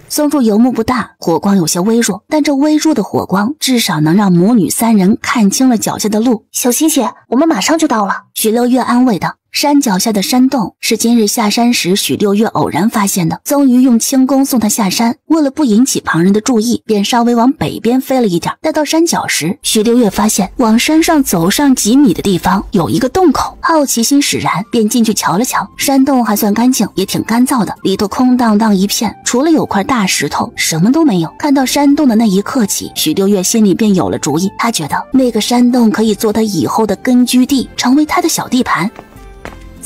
松树油木不大，火光有些微弱，但这微弱的火光至少能让母女三人看清了脚下的路。小心些，我们马上就到了。许六月安慰道。山脚下的山洞是今日下山时许六月偶然发现的，宗鱼用轻功送他下山，为了不引起旁人的注意，便稍微往北边飞了一点。待到山脚时，许六月发现往山上走上几米的地方有一个洞口，好奇心使然，便进去瞧了瞧。山洞还算干净，也挺干燥的，里头空荡荡一片，除了有块大石头，什么都没有。看到山洞的那一刻起，许六月心里便有了主意，他觉得那个山洞可以做他以后的根据地，成为他的小地盘。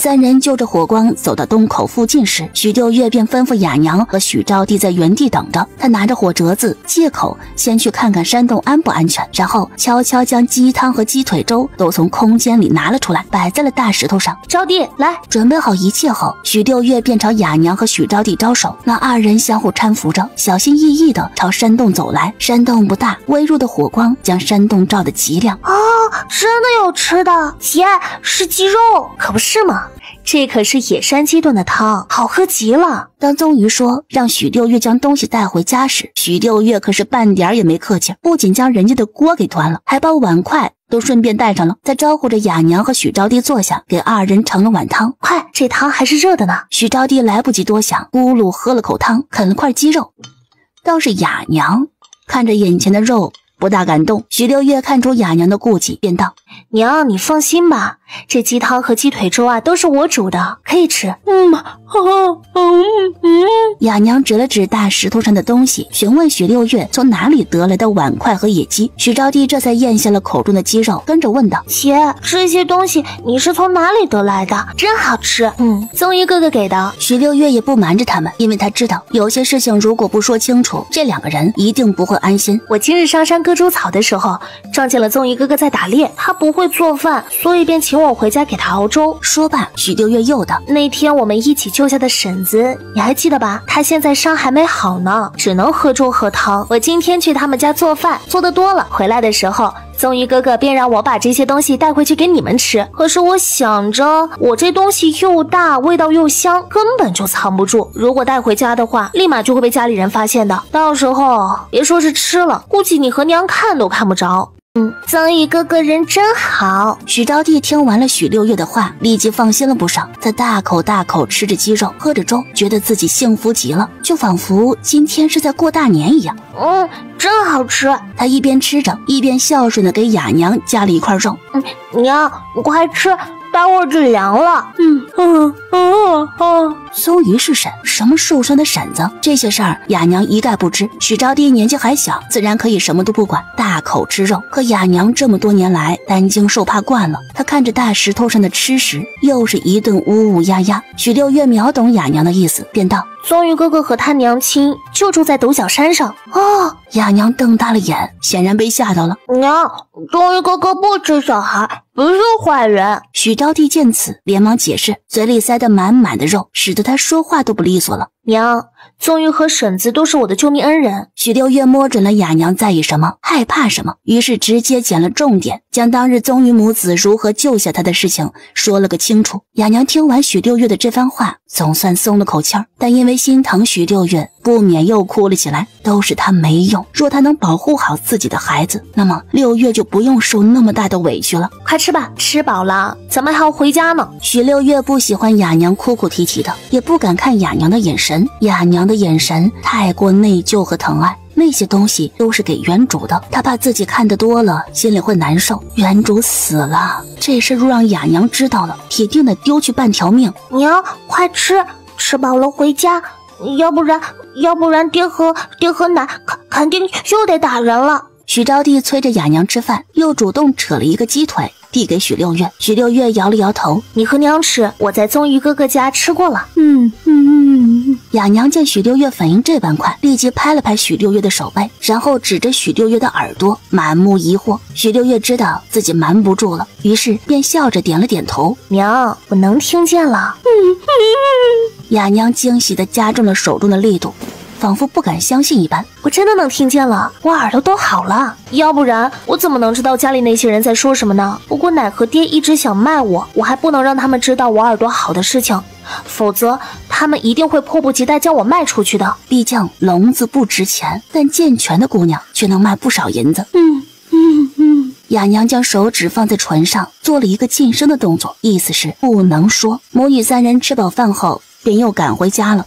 三人就着火光走到洞口附近时，许六月便吩咐雅娘和许招娣在原地等着。他拿着火折子，借口先去看看山洞安不安全，然后悄悄将鸡汤和鸡腿粥都从空间里拿了出来，摆在了大石头上。招娣，来！准备好一切后，许六月便朝雅娘和许招娣招手，那二人相互搀扶着，小心翼翼地朝山洞走来。山洞不大，微弱的火光将山洞照得极亮。哦，真的有吃的！姐，是鸡肉，可不是吗？这可是野山鸡炖的汤，好喝极了。当宗鱼说让许六月将东西带回家时，许六月可是半点也没客气，不仅将人家的锅给端了，还把碗筷都顺便带上了。再招呼着雅娘和许招娣坐下，给二人盛了碗汤。快，这汤还是热的呢。许招娣来不及多想，咕噜喝了口汤，啃了块鸡肉。倒是雅娘看着眼前的肉不大感动。许六月看出雅娘的顾忌，便道：娘，你放心吧，这鸡汤和鸡腿粥啊都是我煮的，可以吃。雅娘指了指大石头上的东西，询问许六月从哪里得来的碗筷和野鸡。许招娣这才咽下了口中的鸡肉，跟着问道：姐，这些东西你是从哪里得来的？真好吃。宗鱼哥哥给的。许六月也不瞒着他们，因为他知道有些事情如果不说清楚，这两个人一定不会安心。我今日上山割猪草的时候，撞见了宗鱼哥哥在打猎，他不会做饭，所以便请我回家给他熬粥。说罢，许六月又道：那天我们一起救下的婶子，你还记得吧？她现在伤还没好呢，只能喝粥喝汤。我今天去他们家做饭，做得多了，回来的时候宗鱼哥哥便让我把这些东西带回去给你们吃。可是我想着，我这东西又大，味道又香，根本就藏不住。如果带回家的话，立马就会被家里人发现的。到时候别说是吃了，估计你和娘看都看不着。宗鱼哥哥人真好。许招娣听完了许六月的话，立即放心了不少。她大口大口吃着鸡肉，喝着粥，觉得自己幸福极了，就仿佛今天是在过大年一样。真好吃。她一边吃着，一边孝顺地给雅娘夹了一块肉。娘，你快吃，待会儿就凉了。宗鱼是婶，什么受伤的婶子，这些事儿雅娘一概不知。许招娣年纪还小，自然可以什么都不管，大口吃肉。可雅娘这么多年来担惊受怕惯了，她看着大石头上的吃食，又是一顿呜呜呀呀。许六月秒懂雅娘的意思，便道：宗鱼哥哥和他娘亲就住在独角山上。雅娘瞪大了眼，显然被吓到了。娘，宗鱼哥哥不吃小孩，不是坏人。许招娣见此连忙解释，嘴里塞得满满的肉，使得她说话都不利索了。娘，宗鱼和婶子都是我的救命恩人。许六月摸准了雅娘在意什么，害怕什么，于是直接捡了重点，将当日宗鱼母子如何救下她的事情说了个清楚。雅娘听完许六月的这番话，总算松了口气儿，但因为心疼许六月，不免又哭了起来。都是他没用，若他能保护好自己的孩子，那么6月就不用受那么大的委屈了。快吃吧，吃饱了咱们还要回家呢。许6月不喜欢雅娘哭哭啼啼的，也不敢看雅娘的眼神，雅娘的眼神太过内疚和疼爱。那些东西都是给原主的，他怕自己看得多了心里会难受。原主死了，这事若让雅娘知道了，铁定得丢去半条命。娘，快吃，吃饱了回家，要不然爹和奶肯定又得打人了。许招娣催着雅娘吃饭，又主动扯了一个鸡腿递给许6月。许6月摇了摇头，你和娘吃，我在宗玉哥哥家吃过了。雅娘见许6月反应这般快，立即拍了拍许6月的手背，然后指着许6月的耳朵，满目疑惑。许6月知道自己瞒不住了，于是便笑着点了点头。娘，我能听见了。雅娘惊喜地加重了手中的力度，仿佛不敢相信一般。我真的能听见了，我耳朵都好了，要不然我怎么能知道家里那些人在说什么呢？不过奶和爹一直想卖我，我还不能让他们知道我耳朵好的事情，否则他们一定会迫不及待将我卖出去的。毕竟聋子不值钱，但健全的姑娘却能卖不少银子。雅娘将手指放在唇上，做了一个噤声的动作，意思是不能说。母女3人吃饱饭后便又赶回家了。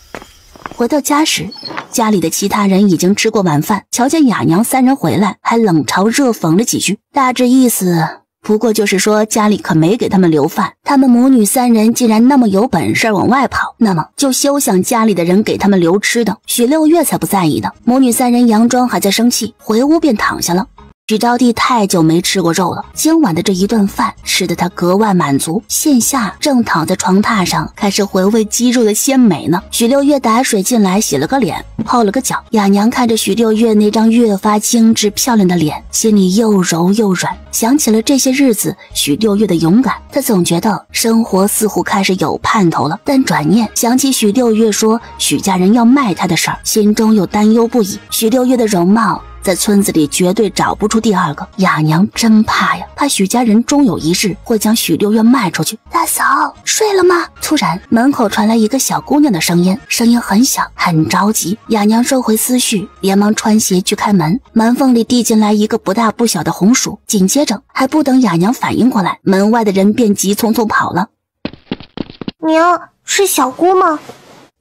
回到家时，家里的其他人已经吃过晚饭，瞧见雅娘3人回来，还冷嘲热讽了几句，大致意思不过就是说家里可没给他们留饭，他们母女3人既然那么有本事往外跑，那么就休想家里的人给他们留吃的。许6月才不在意呢。母女3人佯装还在生气，回屋便躺下了。许招娣太久没吃过肉了，今晚的这一顿饭吃得她格外满足，现下正躺在床榻上开始回味鸡肉的鲜美呢。许6月打水进来洗了个脸，泡了个脚。雅娘看着许6月那张越发精致漂亮的脸，心里又柔又软，想起了这些日子许6月的勇敢，她总觉得生活似乎开始有盼头了。但转念想起许6月说许家人要卖她的事儿，心中又担忧不已。许6月的容貌在村子里绝对找不出第二个，雅娘真怕呀，怕许家人终有一日会将许6月卖出去。大嫂，睡了吗？突然门口传来一个小姑娘的声音，声音很响，很着急。雅娘收回思绪，连忙穿鞋去开门，门缝里递进来一个不大不小的红薯，紧接着还不等雅娘反应过来，门外的人便急匆匆跑了。娘，是小姑吗？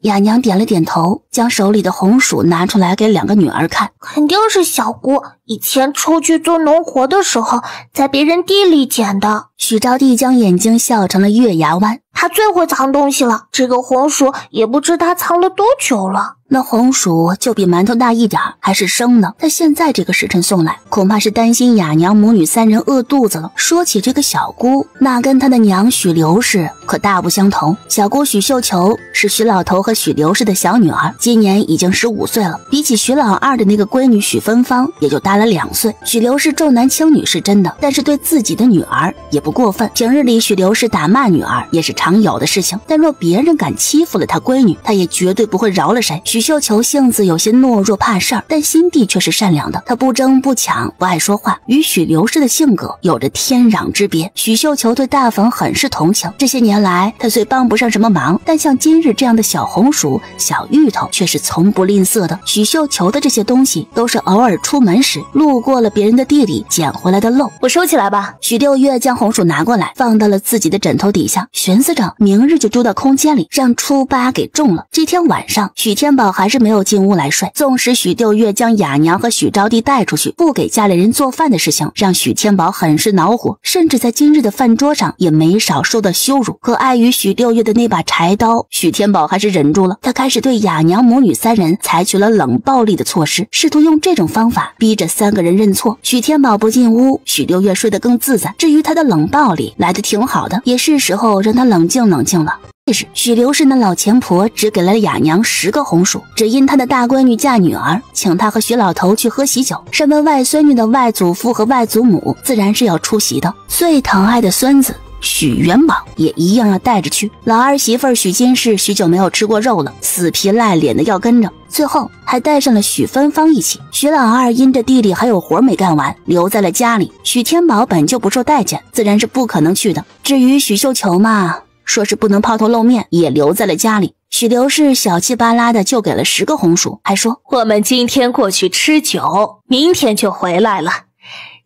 雅娘点了点头，将手里的红薯拿出来给2个女儿看。肯定是小姑，以前出去做农活的时候在别人地里捡的。许招娣将眼睛笑成了月牙湾，她最会藏东西了，这个红薯也不知她藏了多久了。那红薯就比馒头大一点，还是生的。他现在这个时辰送来，恐怕是担心雅娘母女3人饿肚子了。说起这个小姑，那跟她的娘许刘氏可大不相同。小姑许绣球是许老头和许刘氏的小女儿，今年已经15岁了，比起许老二的那个闺女许芬芳也就大了2岁。许刘氏重男轻女是真的，但是对自己的女儿也不过分。平日里许刘氏打骂女儿也是常有的事情，但若别人敢欺负了她闺女，她也绝对不会饶了谁。许绣球性子有些懦弱怕事儿，但心地却是善良的。她不争不抢，不爱说话，与许刘氏的性格有着天壤之别。许绣球对大冯很是同情，这些年来她虽帮不上什么忙，但像今日这样的小红薯、小芋头却是从不吝啬的。许绣球的这些东西都是偶尔出门时路过了别人的地里捡回来的漏。我收起来吧。许6月将红薯拿过来，放到了自己的枕头底下，寻思着明日就丢到空间里，让初8给中了。这天晚上许天宝还是没有进屋来睡，纵使许6月将雅娘和许招娣带出去，不给家里人做饭的事情让许天宝很是恼火，甚至在今日的饭桌上也没少受到羞辱。可碍于许6月的那把柴刀，许天宝还是忍住了。他开始对雅娘母女3人采取了冷暴力的措施，试图用这种方法逼着3个人认错。许天宝不进屋，许6月睡得更自在。至于他的冷暴力来得挺好的，也是时候让他冷静冷静了。这时许刘氏那老钱婆只给了雅娘10个红薯，只因她的大闺女嫁女儿，请她和许老头去喝喜酒。身为外孙女的外祖父和外祖母自然是要出席的，最疼爱的孙子许元宝也一样要带着去。老儿媳妇许金氏许久没有吃过肉了，死皮赖脸的要跟着，最后还带上了许芬芳一起。许老二因着地里还有活没干完，留在了家里。许天宝本就不受待见，自然是不可能去的。至于许绣球嘛，说是不能抛头露面，也留在了家里。许刘氏小气巴拉的就给了10个红薯，还说我们今天过去吃酒，明天就回来了。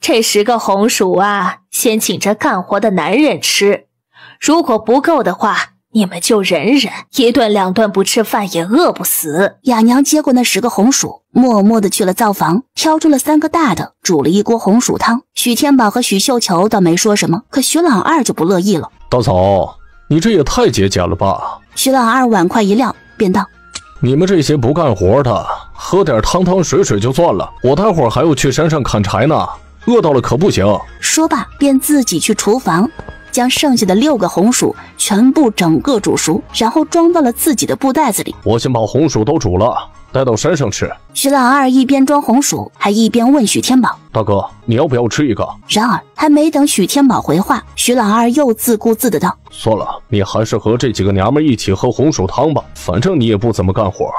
这10个红薯啊，先请这干活的男人吃，如果不够的话，你们就忍忍，1顿2顿不吃饭也饿不死。雅娘接过那10个红薯，默默地去了灶房，挑出了3个大的，煮了一锅红薯汤。许天宝和许绣球倒没说什么，可许老二就不乐意了。大嫂，你这也太节俭了吧。许老二碗筷一撂，便道：你们这些不干活的，喝点汤汤水水就算了，我待会儿还要去山上砍柴呢，饿到了可不行。说罢便自己去厨房，将剩下的6个红薯全部整个煮熟，然后装到了自己的布袋子里。我先把红薯都煮了，带到山上吃。许老二一边装红薯，还一边问许天宝：大哥，你要不要吃一个？然而还没等许天宝回话，许老二又自顾自的道：算了，你还是和这几个娘们一起喝红薯汤吧，反正你也不怎么干活，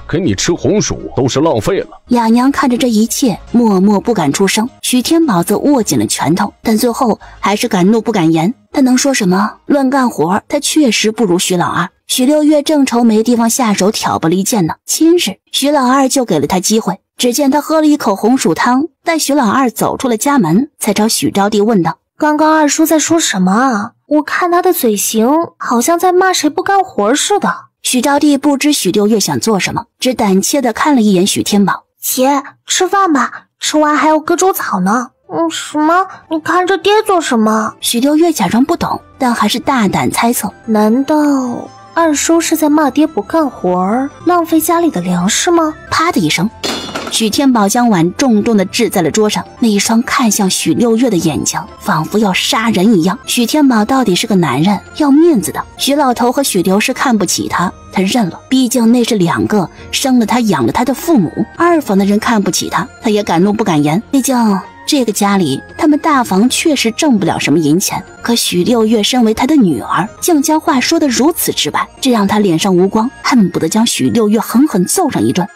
给你吃红薯都是浪费了。雅娘看着这一切，默默不敢出声。许天宝则握紧了拳头，但最后还是敢怒不敢言。他能说什么？论干活，他确实不如许老二。许六月正愁没地方下手挑拨离间呢，今日许老二就给了他机会。只见他喝了一口红薯汤，待许老二走出了家门，才朝许招娣问道：刚刚二叔在说什么啊？我看他的嘴型好像在骂谁不干活似的。许招娣不知许六月想做什么，只胆怯地看了一眼许天宝。姐，吃饭吧，吃完还要割猪草呢。什么？你看着爹做什么？许六月假装不懂，但还是大胆猜测。难道二叔是在骂爹不干活，浪费家里的粮食吗？啪的一声，许天宝将碗重重地掷在了桌上，那一双看向许六月的眼睛仿佛要杀人一样。许天宝到底是个男人，要面子的。许老头和许刘是看不起他，他认了，毕竟那是2个生了他养了他的父母。二房的人看不起他，他也敢怒不敢言，毕竟这个家里他们大房确实挣不了什么银钱，可许六月身为他的女儿，竟将话说得如此直白，这让他脸上无光，恨不得将许六月狠狠揍上一顿。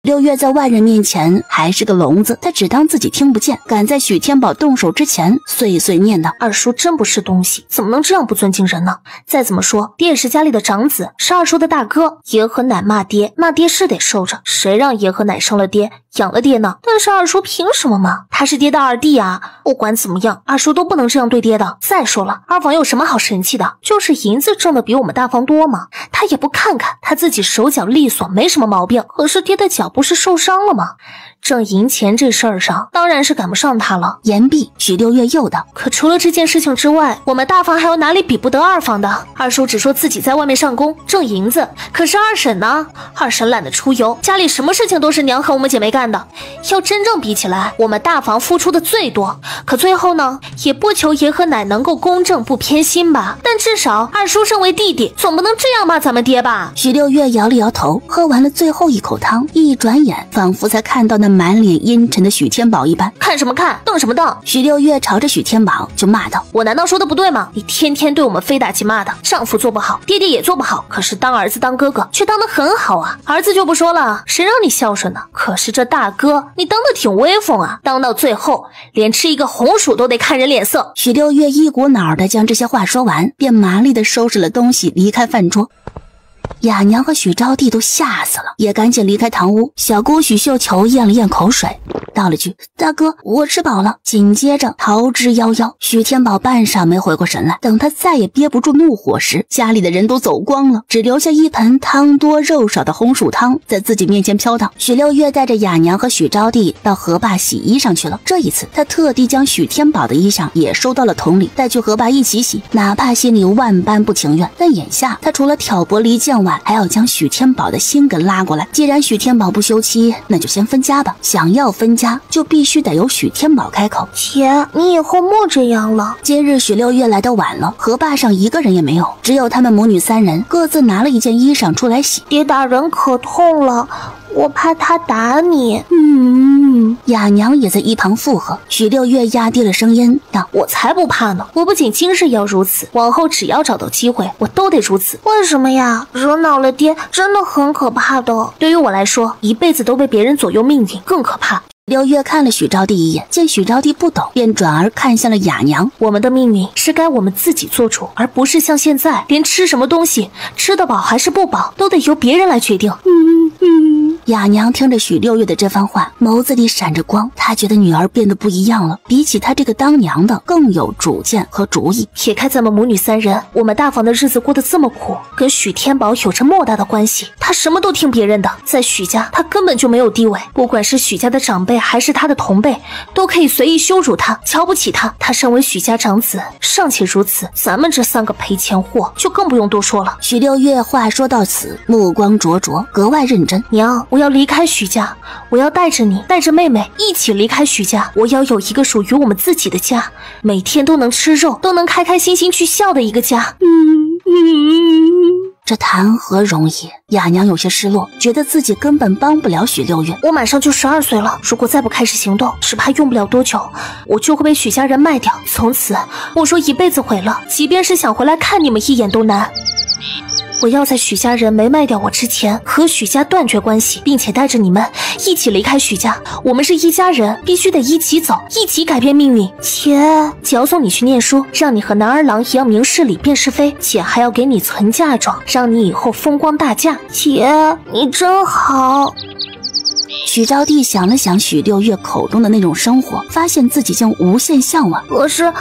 六月在外人面前还是个聋子，他只当自己听不见，赶在许天宝动手之前碎碎念道：二叔真不是东西，怎么能这样不尊敬人呢？再怎么说爹也是家里的长子，是二叔的大哥，爷和奶骂爹，那爹是得受着，谁让爷和奶生了爹养了爹呢？但是二叔凭什么嘛？他是爹的2弟啊，不管怎么样，二叔都不能这样对爹的。再说了，二房有什么好生气的？就是银子挣的比我们大房多嘛，他也不看看他自己手脚利索，没什么毛病，可是爹的脚不是受伤了吗？挣银钱这事儿上当然是赶不上他了。言毕，许六月又道：可除了这件事情之外，我们大房还有哪里比不得二房的？二叔只说自己在外面上工挣银子，可是二婶呢？二婶懒得出油，家里什么事情都是娘和我们姐妹干的。要真正比起来，我们大房付出的最多，可最后呢，也不求爷和奶能够公正不偏心吧，但至少二叔身为弟弟，总不能这样骂咱们爹吧。许六月摇了摇头，喝完了最后一口汤，一转眼仿佛才看到那满脸阴沉的许天宝一般。看什么看，瞪什么瞪？许六月朝着许天宝就骂道：我难道说的不对吗？你天天对我们非打即骂的，丈夫做不好，爹爹也做不好，可是当儿子当哥哥却当得很好啊。儿子就不说了，谁让你孝顺呢？可是这大哥你当得挺威风啊，当到最后连吃一个红薯都得看人脸色。许六月一股脑的将这些话说完，便麻利的收拾了东西离开饭桌。雅娘和许招娣都吓死了，也赶紧离开堂屋。小姑许绣球咽了咽口水，道了句：大哥，我吃饱了。紧接着逃之夭夭。许天宝半晌没回过神来，等他再也憋不住怒火时，家里的人都走光了，只留下一盆汤多肉少的红薯汤在自己面前飘荡。许六月带着雅娘和许招娣到河坝洗衣裳去了。这一次他特地将许天宝的衣裳也收到了桶里，带去河坝一起洗，哪怕心里万般不情愿，但眼下他除了挑拨离间外，还要将许天宝的心给拉过来。既然许天宝不休妻，那就先分家吧。想要分家，就必须得由许天宝开口。姐，你以后莫这样了。今日许六月来得晚了，河坝上一个人也没有，只有他们母女3人各自拿了一件衣裳出来洗。爹打人可痛了，我怕他打你。雅娘也在一旁附和。许六月压低了声音道：我才不怕呢，我不仅今日要如此，往后只要找到机会，我都得如此。为什么呀？惹恼了爹真的很可怕的。对于我来说，一辈子都被别人左右命运更可怕。六月看了许招娣一眼，见许招娣不懂，便转而看向了雅娘。我们的命运是该我们自己做主，而不是像现在，连吃什么东西，吃得饱还是不饱，都得由别人来决定。雅娘听着许六月的这番话，眸子里闪着光，她觉得女儿变得不一样了，比起她这个当娘的更有主见和主意。撇开咱们母女三人，我们大房的日子过得这么苦，跟许天宝有着莫大的关系。他什么都听别人的，在许家他根本就没有地位，不管是许家的长辈还是他的同辈，都可以随意羞辱他，瞧不起他。他身为许家长子，尚且如此，咱们这3个赔钱货就更不用多说了。许六月话说到此，目光灼灼，格外认真。娘，我要离开许家，我要带着你，带着妹妹一起离开许家。我要有一个属于我们自己的家，每天都能吃肉，都能开开心心去笑的一个家。这谈何容易？雅娘有些失落，觉得自己根本帮不了许六月。我马上就12岁了，如果再不开始行动，只怕用不了多久，我就会被许家人卖掉。从此，我说一辈子毁了，即便是想回来看你们一眼都难。我要在许家人没卖掉我之前，和许家断绝关系，并且带着你们一起离开许家。我们是一家人，必须得一起走，一起改变命运。且脚送你去念书，让你和男儿郎一样明事理辨是非，且还要给你存嫁妆，让你以后风光大嫁。姐，你真好。许招娣想了想许六月口中的那种生活，发现自己竟无限向往。可是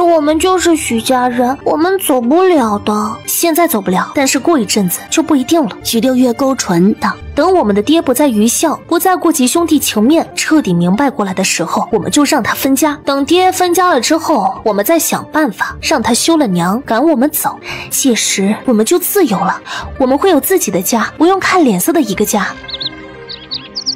我们就是许家人，我们走不了的。现在走不了，但是过一阵子就不一定了。许六月勾唇道：等我们的爹不再愚孝，不再顾及兄弟情面，彻底明白过来的时候，我们就让他分家。等爹分家了之后，我们再想办法让他休了娘，赶我们走。届时我们就自由了，我们会有自己的家，不用看脸色的一个家。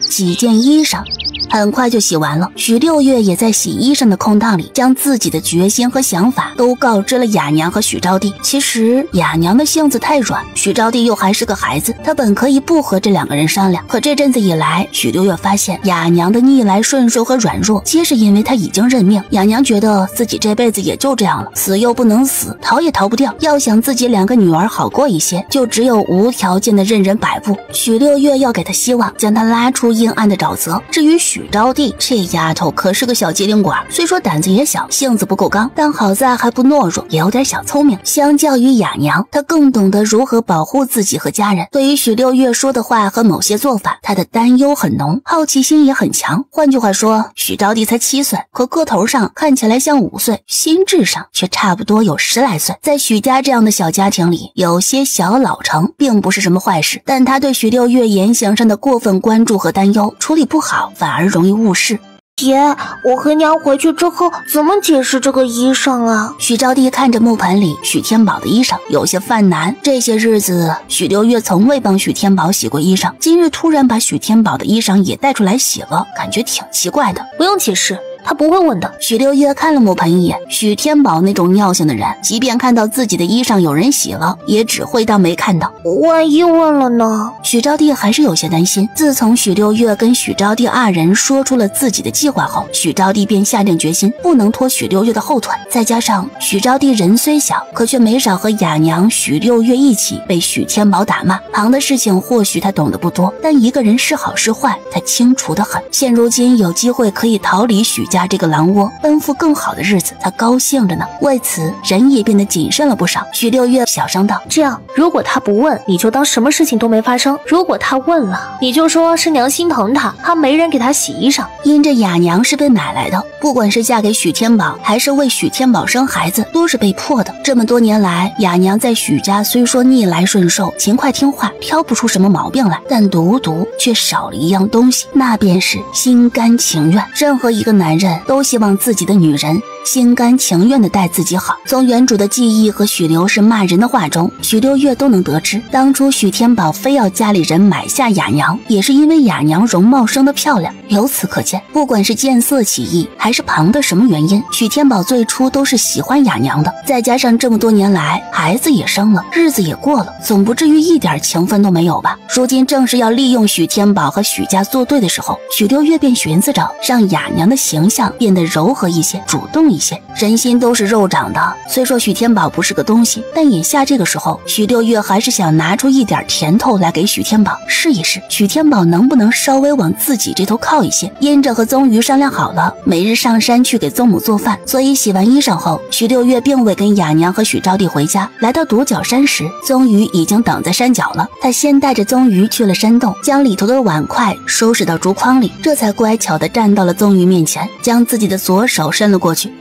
几件衣裳很快就洗完了，许六月也在洗衣裳的空档里，将自己的决心和想法都告知了雅娘和许招娣。其实雅娘的性子太软，许招娣又还是个孩子，她本可以不和这2个人商量。可这阵子以来，许六月发现雅娘的逆来顺受和软弱，皆是因为她已经认命。雅娘觉得自己这辈子也就这样了，死又不能死，逃也逃不掉。要想自己2个女儿好过一些，就只有无条件的任人摆布。许六月要给她希望，将她拉出阴暗的沼泽。至于许招娣，这丫头可是个小机灵鬼，虽说胆子也小，性子不够刚，但好在还不懦弱，也有点小聪明。相较于雅娘，她更懂得如何保护自己和家人。对于许六月说的话和某些做法，她的担忧很浓，好奇心也很强。换句话说，许招娣才7岁，可个头上看起来像5岁，心智上却差不多有10来岁。在许家这样的小家庭里，有些小老成并不是什么坏事，但她对许六月言行上的过分关注和担忧，处理不好反而容易误事。姐，我和娘回去之后怎么解释这个衣裳啊？许招娣看着木盆里许天宝的衣裳，有些犯难。这些日子，许六月从未帮许天宝洗过衣裳，今日突然把许天宝的衣裳也带出来洗了，感觉挺奇怪的。不用解释，他不会问的。许六月看了木盆一眼，许天宝那种尿性的人，即便看到自己的衣裳有人洗了，也只会当没看到。万一问了呢？许招娣还是有些担心。自从许六月跟许招娣2人说出了自己的计划后，许招娣便下定决心不能拖许六月的后腿。再加上许招娣人虽小，可却没少和雅娘许六月一起被许天宝打骂。旁的事情或许他懂得不多，但一个人是好是坏，他清楚得很。现如今有机会可以逃离许家这个狼窝，奔赴更好的日子，他高兴着呢。为此人也变得谨慎了不少。许六月小声道：这样，如果他不问，你就当什么事情都没发生；如果他问了，你就说是娘心疼他，他没人给他洗衣裳。因这雅娘是被买来的，不管是嫁给许天宝还是为许天宝生孩子，都是被迫的。这么多年来，雅娘在许家虽说逆来顺受，勤快听话，挑不出什么毛病来，但独独却少了一样东西，那便是心甘情愿。任何一个男人都希望自己的女人心甘情愿地待自己好。从原主的记忆和许留是骂人的话中，许六月都能得知，当初许天宝非要家里人买下雅娘，也是因为雅娘容貌生得漂亮。由此可见，不管是见色起意，还是旁的什么原因，许天宝最初都是喜欢雅娘的。再加上这么多年来，孩子也生了，日子也过了，总不至于一点情分都没有吧？如今正是要利用许天宝和许家作对的时候，许六月便寻思着让雅娘的形象变得柔和一些，主动一一些。人心都是肉长的，虽说许天宝不是个东西，但眼下这个时候，许六月还是想拿出一点甜头来给许天宝试一试，许天宝能不能稍微往自己这头靠一些。因着和宗瑜商量好了，每日上山去给宗母做饭，所以洗完衣裳后，许六月并未跟雅娘和许招娣回家。来到独角山时，宗瑜已经等在山脚了。他先带着宗瑜去了山洞，将里头的碗筷收拾到竹筐里，这才乖巧地站到了宗瑜面前，将自己的左手伸了过去。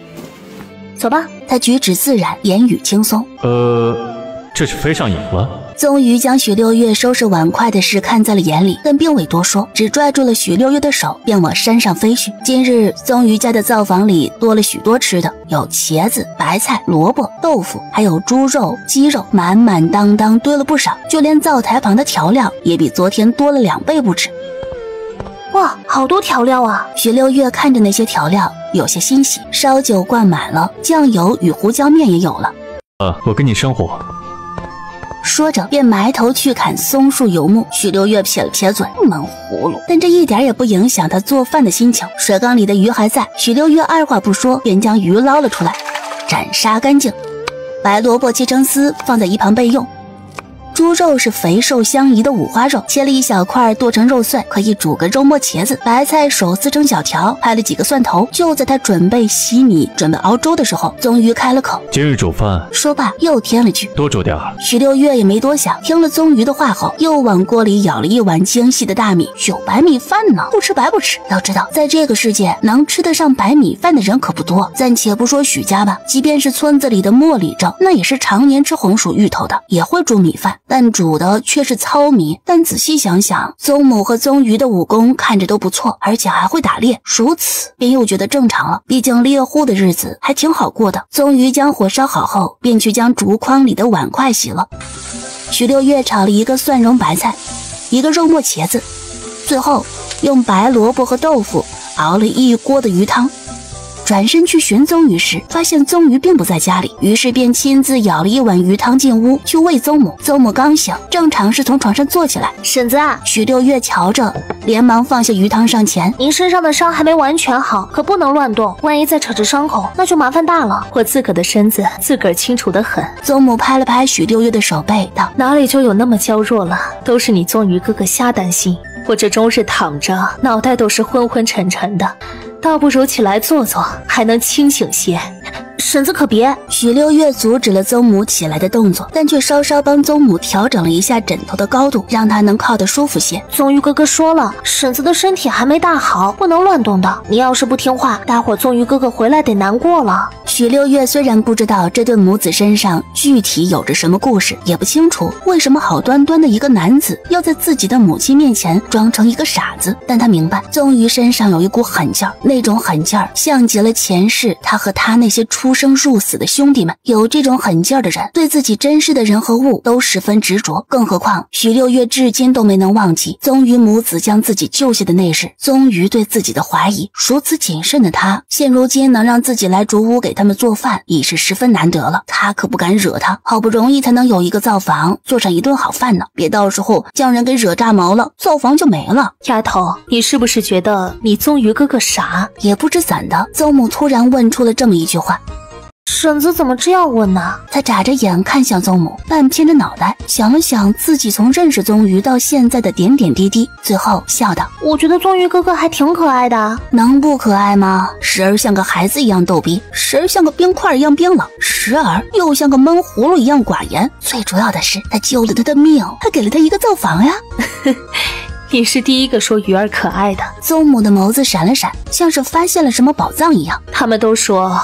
走吧。他举止自然，言语轻松。这是飞上瘾了。宗瑜将许六月收拾碗筷的事看在了眼里，但并未多说，只拽住了许六月的手，便往山上飞去。今日宗瑜家的灶房里多了许多吃的，有茄子、白菜、萝卜、豆腐，还有猪肉、鸡肉，满满当当堆了不少。就连灶台旁的调料也比昨天多了2倍不止。哇，好多调料啊！许六月看着那些调料，有些欣喜。烧酒灌满了，酱油与胡椒面也有了。我跟你生火。说着便埋头去砍松树油木。许六月撇了撇嘴，闷葫芦，但这一点也不影响他做饭的心情。水缸里的鱼还在，许六月二话不说便将鱼捞了出来，斩杀干净。白萝卜切成丝放在一旁备用。猪肉是肥瘦相宜的五花肉，切了一小块剁成肉碎，可以煮个肉末茄子。白菜手撕成小条，拍了几个蒜头。就在他准备洗米准备熬粥的时候，宗瑜开了口：今日煮饭。说罢又添了句：多煮点儿。许六月也没多想，听了宗瑜的话后，又往锅里舀了一碗精细的大米。有白米饭呢，不吃白不吃。要知道在这个世界能吃得上白米饭的人可不多。暂且不说许家吧，即便是村子里的莫里正，那也是常年吃红薯芋头的，也会煮米饭，但煮的却是糙米。但仔细想想，宗母和宗瑜的武功看着都不错，而且还会打猎，如此便又觉得正常了。毕竟猎户的日子还挺好过的。宗瑜将火烧好后，便去将竹筐里的碗筷洗了。许六月炒了一个蒜蓉白菜，一个肉末茄子，最后用白萝卜和豆腐熬了一锅的鱼汤。转身去寻宗瑜时，发现宗瑜并不在家里，于是便亲自舀了一碗鱼汤进屋去喂宗母。宗母刚醒，正常是从床上坐起来。婶子啊，许六月瞧着，连忙放下鱼汤上前。您身上的伤还没完全好，可不能乱动，万一再扯着伤口，那就麻烦大了。我自个的身子自个儿清楚得很。宗母拍了拍许六月的手背，道：哪里就有那么娇弱了？都是你宗瑜哥哥瞎担心。我这终日躺着，脑袋都是昏昏沉沉的，倒不如起来坐坐，还能清醒些。婶子可别！许六月阻止了宗母起来的动作，但却稍稍帮宗母调整了一下枕头的高度，让她能靠得舒服些。宗瑜哥哥说了，婶子的身体还没大好，不能乱动的。你要是不听话，待会儿宗瑜哥哥回来得难过了。许六月虽然不知道这对母子身上具体有着什么故事，也不清楚为什么好端端的一个男子要在自己的母亲面前装成一个傻子，但他明白宗瑜身上有一股狠劲儿，那种狠劲儿像极了前世他和他那些出生入死的兄弟们。有这种狠劲儿的人，对自己珍视的人和物都十分执着，更何况许六月至今都没能忘记宗瑜母子将自己救下的那事。宗瑜对自己的怀疑，如此谨慎的他，现如今能让自己来竹屋给他们做饭，已是十分难得了。他可不敢惹他，好不容易才能有一个灶房，做上一顿好饭呢，别到时候将人给惹炸毛了，灶房就没了。丫头，你是不是觉得你宗瑜哥哥傻？也不知怎的，宗母突然问出了这么一句话。婶子怎么这样问呢？他眨着眼看向宗母，半偏着脑袋，想了想自己从认识宗瑜到现在的点点滴滴，最后笑道：我觉得宗瑜哥哥还挺可爱的。能不可爱吗？时而像个孩子一样逗逼，时而像个冰块一样冰冷，时而又像个闷葫芦一样寡言。最主要的是他救了他的命，还给了他一个灶房呀。你是第一个说鱼儿可爱的。宗母的眸子闪了闪，像是发现了什么宝藏一样。他们都说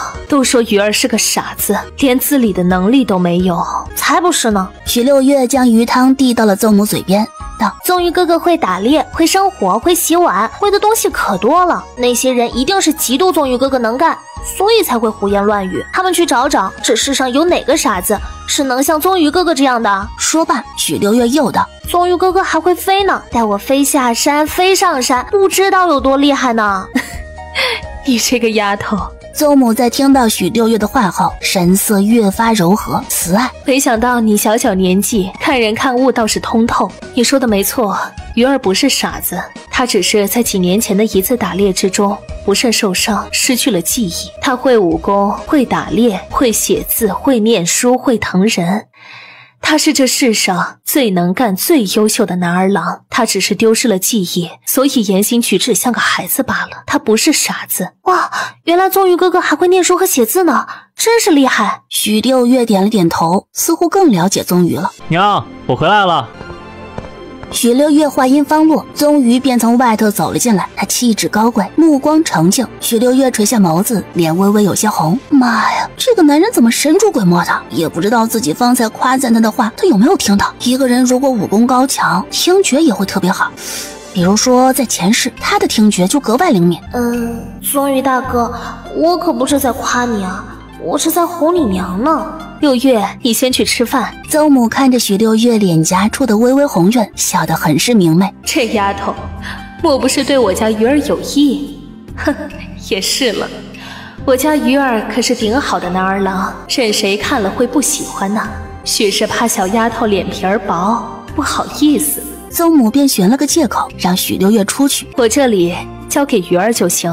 鱼儿是个傻子，连自理的能力都没有。才不是呢！许六月将鱼汤递到了宗母嘴边，道：宗瑜哥哥会打猎，会生火，会洗碗，会的东西可多了。那些人一定是嫉妒宗瑜哥哥能干，所以才会胡言乱语。他们去找找，这世上有哪个傻子是能像宗瑜哥哥这样的？说罢，许六月又道：宗瑜哥哥还会飞呢，带我飞下山，飞上山，不知道有多厉害呢。你这个丫头。宗母在听到许六月的话后，神色越发柔和慈爱。没想到你小年纪看人看物倒是通透。你说的没错，鱼儿不是傻子，他只是在几年前的一次打猎之中不慎受伤，失去了记忆。他会武功，会打猎，会写字，会念书，会疼人。他是这世上最能干、最优秀的男儿郎，他只是丢失了记忆，所以言行举止像个孩子罢了。他不是傻子。哇，原来宗瑜哥哥还会念书和写字呢，真是厉害。许六月点了点头，似乎更了解宗瑜了。娘，我回来了。许六月话音方落，宗瑜便从外头走了进来。他气质高贵，目光澄净。许六月垂下眸子，脸微微有些红。妈呀，这个男人怎么神出鬼没的？也不知道自己方才夸赞他的话，他有没有听到？一个人如果武功高强，听觉也会特别好。比如说在前世，他的听觉就格外灵敏。宗瑜大哥，我可不是在夸你啊，我是在哄你娘呢。六月，你先去吃饭。邹母看着许六月脸颊处的微微红润，笑得很是明媚。这丫头，莫不是对我家鱼儿有意？哼，也是了，我家鱼儿可是顶好的男儿郎，任谁看了会不喜欢呢？许是怕小丫头脸皮儿薄，不好意思。邹母便寻了个借口，让许六月出去。我这里交给鱼儿就行。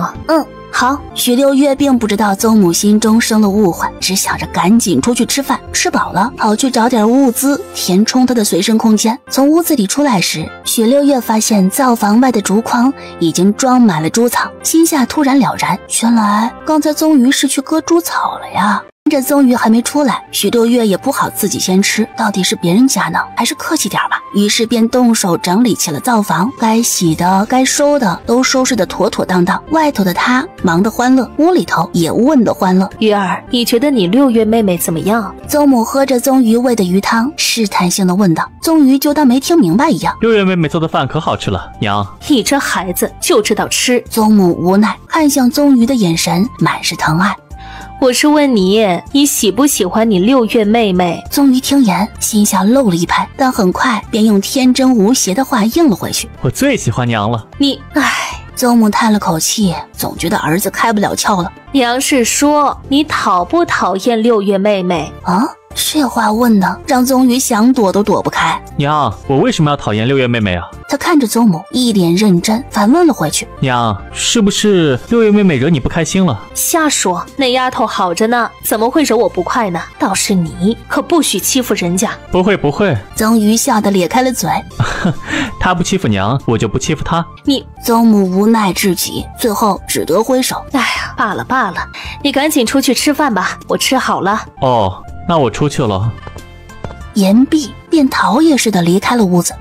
好。许六月并不知道邹母心中生了误会，只想着赶紧出去吃饭，吃饱了跑去找点物资填充她的随身空间。从屋子里出来时，许六月发现灶房外的竹筐已经装满了猪草，心下突然了然，原来刚才宗瑜是去割猪草了呀。这宗瑜还没出来，许六月也不好自己先吃，到底是别人家呢，还是客气点吧。于是便动手整理起了灶房，该洗的该收的都收拾得妥妥当当。外头的他忙得欢乐，屋里头也问得欢乐。鱼儿，你觉得你六月妹妹怎么样？邹母喝着宗瑜喂的鱼汤，试探性的问道。宗瑜就当没听明白一样。六月妹妹做的饭可好吃了，娘。你这孩子就知道吃。邹母无奈看向宗瑜的眼神满是疼爱。我是问你，你喜不喜欢你六月妹妹？宗瑜听言，心下漏了一拍，但很快便用天真无邪的话应了回去。我最喜欢娘了。你，邹母叹了口气，总觉得儿子开不了窍了。娘是说，你讨不讨厌六月妹妹？啊？这话问的让宗瑜想躲都躲不开。娘，我为什么要讨厌六月妹妹啊？他看着邹母，一脸认真，反问了回去。娘，是不是六月妹妹惹你不开心了？瞎说，那丫头好着呢，怎么会惹我不快呢？倒是你，可不许欺负人家。不会不会。宗瑜笑得咧开了嘴。他不欺负娘，我就不欺负他。你，邹母无奈至极，最后只得挥手。哎呀，罢了罢了，你赶紧出去吃饭吧，我吃好了。哦，那我出去了。言毕，便逃也似的离开了屋子。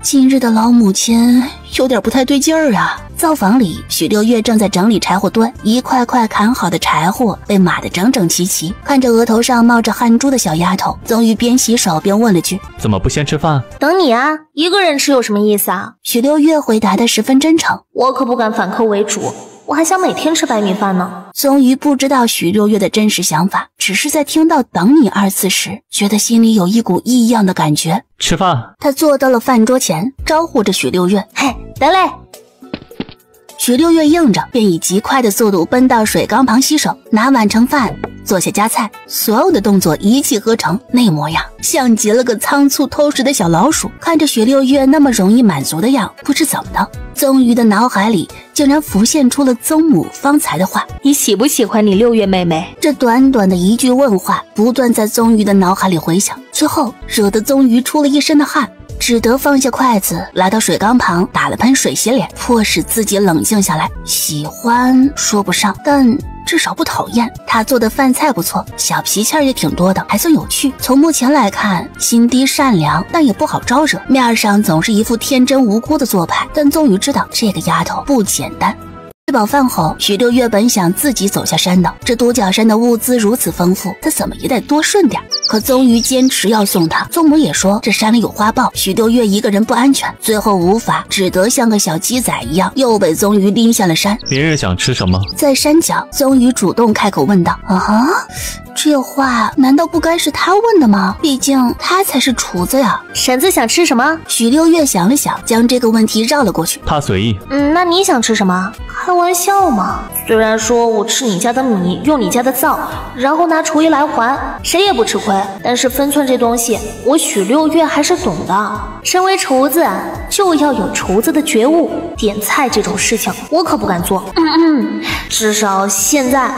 今日的老母亲有点不太对劲儿啊。灶房里，许六月正在整理柴火墩，一块块砍好的柴火被码得整整齐齐。看着额头上冒着汗珠的小丫头，宗瑜边洗手边问了句：“怎么不先吃饭？”“等你啊，一个人吃有什么意思啊？”许六月回答得十分真诚：“我可不敢反客为主，我还想每天吃白米饭呢。”宗瑜不知道许六月的真实想法，只是在听到“等你”二字时，觉得心里有一股异样的感觉。吃饭。他坐到了饭桌前，招呼着许六月：“嘿，得嘞。”许六月应着，便以极快的速度奔到水缸旁洗手，拿碗盛饭，坐下夹菜，所有的动作一气呵成，那模样像极了个仓促偷食的小老鼠。看着许六月那么容易满足的样，不知怎么的，宗瑜的脑海里竟然浮现出了宗母方才的话：“你喜不喜欢你六月妹妹？”这短短的一句问话，不断在宗瑜的脑海里回响，最后惹得宗瑜出了一身的汗，只得放下筷子，来到水缸旁打了盆水洗脸，迫使自己冷静下来。喜欢说不上，但至少不讨厌。他做的饭菜不错，小脾气儿也挺多的，还算有趣。从目前来看，心地善良，但也不好招惹，面上总是一副天真无辜的做派。但宗瑜知道这个丫头不简单。吃饱饭后，许六月本想自己走下山的，这独角山的物资如此丰富，他怎么也得多顺点。可宗瑜坚持要送他，宗母也说这山里有花豹，许六月一个人不安全，最后无法，只得像个小鸡仔一样，又被宗瑜拎下了山。别人想吃什么？在山脚，宗瑜主动开口问道：“啊哈，这话难道不该是他问的吗？毕竟他才是厨子呀。婶子想吃什么？许六月想了想，将这个问题绕了过去。他随意。那你想吃什么？开玩笑嘛。虽然说我吃你家的米，用你家的灶，然后拿厨艺来还，谁也不吃亏。但是分寸这东西，我许六月还是懂的。身为厨子，就要有厨子的觉悟。点菜这种事情，我可不敢做。至少现在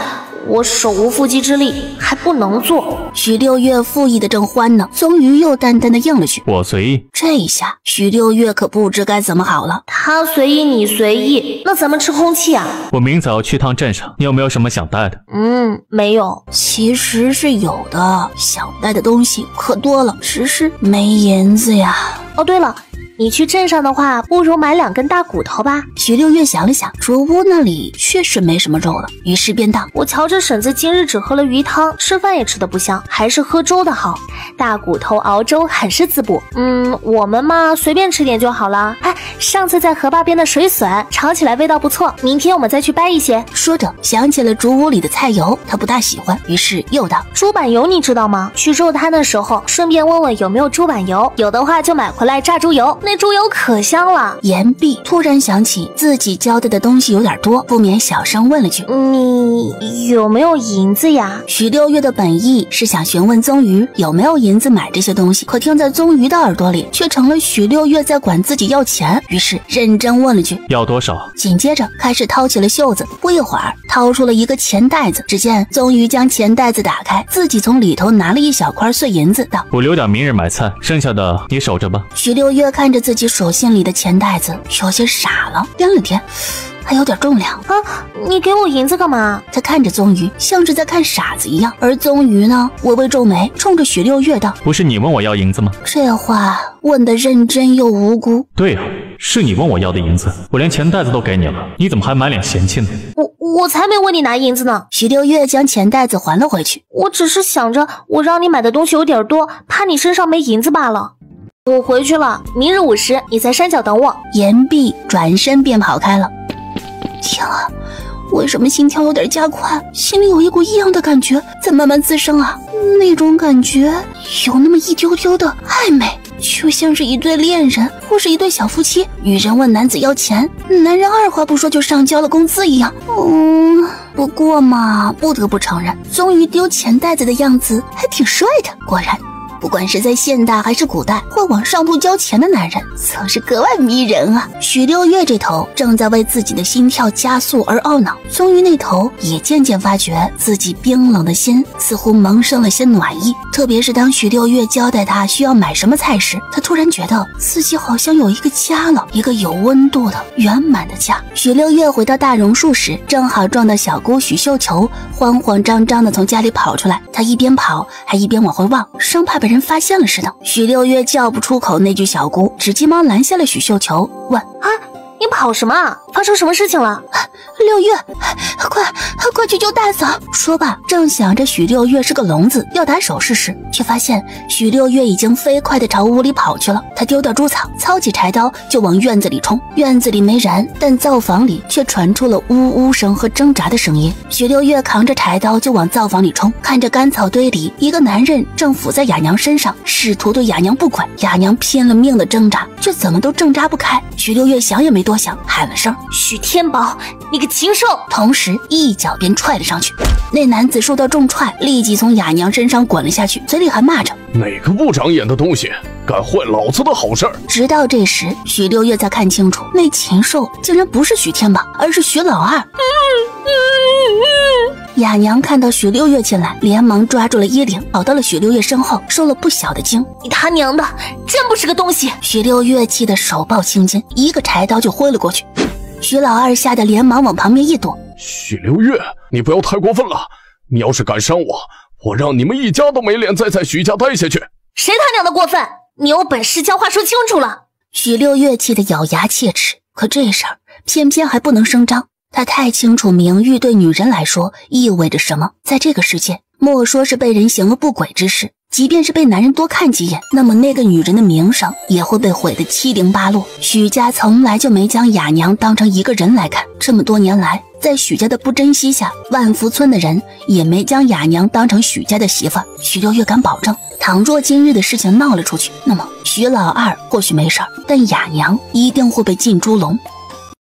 我手无缚鸡之力，还不能做。许六月附议的正欢呢，宗瑜又淡淡的应了句：“我随意。”这一下，许六月可不知该怎么好了。他随意，你随意，那咱们吃空气啊！我明早要去趟镇上，你有没有什么想带的？没有。其实是有的，想带的东西可多了，只是没银子呀。哦，对了。你去镇上的话，不如买2根大骨头吧。许六月想了想，竹屋那里确实没什么肉了，于是便道：“我瞧着婶子今日只喝了鱼汤，吃饭也吃得不香，还是喝粥的好。大骨头熬粥很是滋补。我们嘛，随便吃点就好了。上次在河坝边的水笋炒起来味道不错，明天我们再去掰一些。”说着想起了竹屋里的菜油，他不大喜欢，于是又道：“猪板油你知道吗？去肉摊的时候，顺便问问有没有猪板油，有的话就买回来炸猪油。”那猪油可香了。言毕，突然想起自己交代的东西有点多，不免小声问了句：“你有没有银子呀？”许六月的本意是想询问宗瑜有没有银子买这些东西，可听在宗瑜的耳朵里，却成了许六月在管自己要钱，于是认真问了句：“要多少？”紧接着开始掏起了袖子，不一会儿掏出了一个钱袋子。只见宗瑜将钱袋子打开，自己从里头拿了一小块碎银子，道：“我留点明日买菜，剩下的你守着吧。”许六月看着自己手心里的钱袋子，有些傻了，掂了掂，还有点重量。你给我银子干嘛？他看着宗瑜，像是在看傻子一样。而宗瑜呢，微微皱眉，冲着许六月道：“不是你问我要银子吗？”这话问得认真又无辜。对呀，是你问我要的银子，我连钱袋子都给你了，你怎么还满脸嫌弃呢？我才没问你拿银子呢。许六月将钱袋子还了回去。我只是想着我让你买的东西有点多，怕你身上没银子罢了。我回去了，明日5时你在山脚等我。言毕，转身便跑开了。天啊，为什么心跳有点加快，心里有一股异样的感觉在慢慢滋生啊？那种感觉有那么一丢丢的暧昧，就像是一对恋人或是一对小夫妻，女人问男子要钱，男人二话不说就上交了工资一样。不过嘛，不得不承认，宗瑜丢钱袋子的样子还挺帅的。果然，不管是在现代还是古代，会往上头交钱的男人总是格外迷人啊。许六月这头正在为自己的心跳加速而懊恼，宗瑜那头也渐渐发觉自己冰冷的心似乎萌生了些暖意。特别是当许六月交代他需要买什么菜时，他突然觉得自己好像有一个家了，一个有温度的圆满的家。许六月回到大榕树时，正好撞到小姑许绣球慌慌张张地从家里跑出来，他一边跑还一边往回望，生怕被人发现了似的。许六月叫不出口那句小姑，只急忙拦下了许绣球，问：“你跑什么？发生什么事情了？”六月，快去救大嫂！说罢，正想着许六月是个聋子，要打手势时，却发现许六月已经飞快地朝屋里跑去了。他丢掉猪草，操起柴刀就往院子里冲。院子里没人，但灶房里却传出了呜呜声和挣扎的声音。许六月扛着柴刀就往灶房里冲，看着干草堆里一个男人正伏在哑娘身上，试图对哑娘不轨。哑娘拼了命的挣扎，却怎么都挣扎不开。许六月想也没多想，喊了声：“许天宝，你个禽兽！”同时一脚便踹了上去。那男子受到重踹，立即从哑娘身上滚了下去，嘴里还骂着：“哪个不长眼的东西敢坏老子的好事儿！”直到这时，许六月才看清楚，那禽兽竟然不是许天宝，而是许老二。哑娘看到许六月进来，连忙抓住了衣领，跑到了许六月身后，受了不小的惊。“你他娘的，真不是个东西！”许六月气得手抱青筋，一个柴刀就挥了过去。许老二吓得连忙往旁边一躲。“许六月，你不要太过分了！你要是敢伤我，我让你们一家都没脸再在许家待下去！”“谁他娘的过分？你有本事将话说清楚了！”许六月气得咬牙切齿，可这事儿偏偏还不能声张。他太清楚名誉对女人来说意味着什么，在这个世界，莫说是被人行了不轨之事，即便是被男人多看几眼，那么那个女人的名声也会被毁得七零八落。许家从来就没将雅娘当成一个人来看，这么多年来，在许家的不珍惜下，万福村的人也没将雅娘当成许家的媳妇儿。许六月敢保证，倘若今日的事情闹了出去，那么许老二或许没事儿，但雅娘一定会被进猪笼。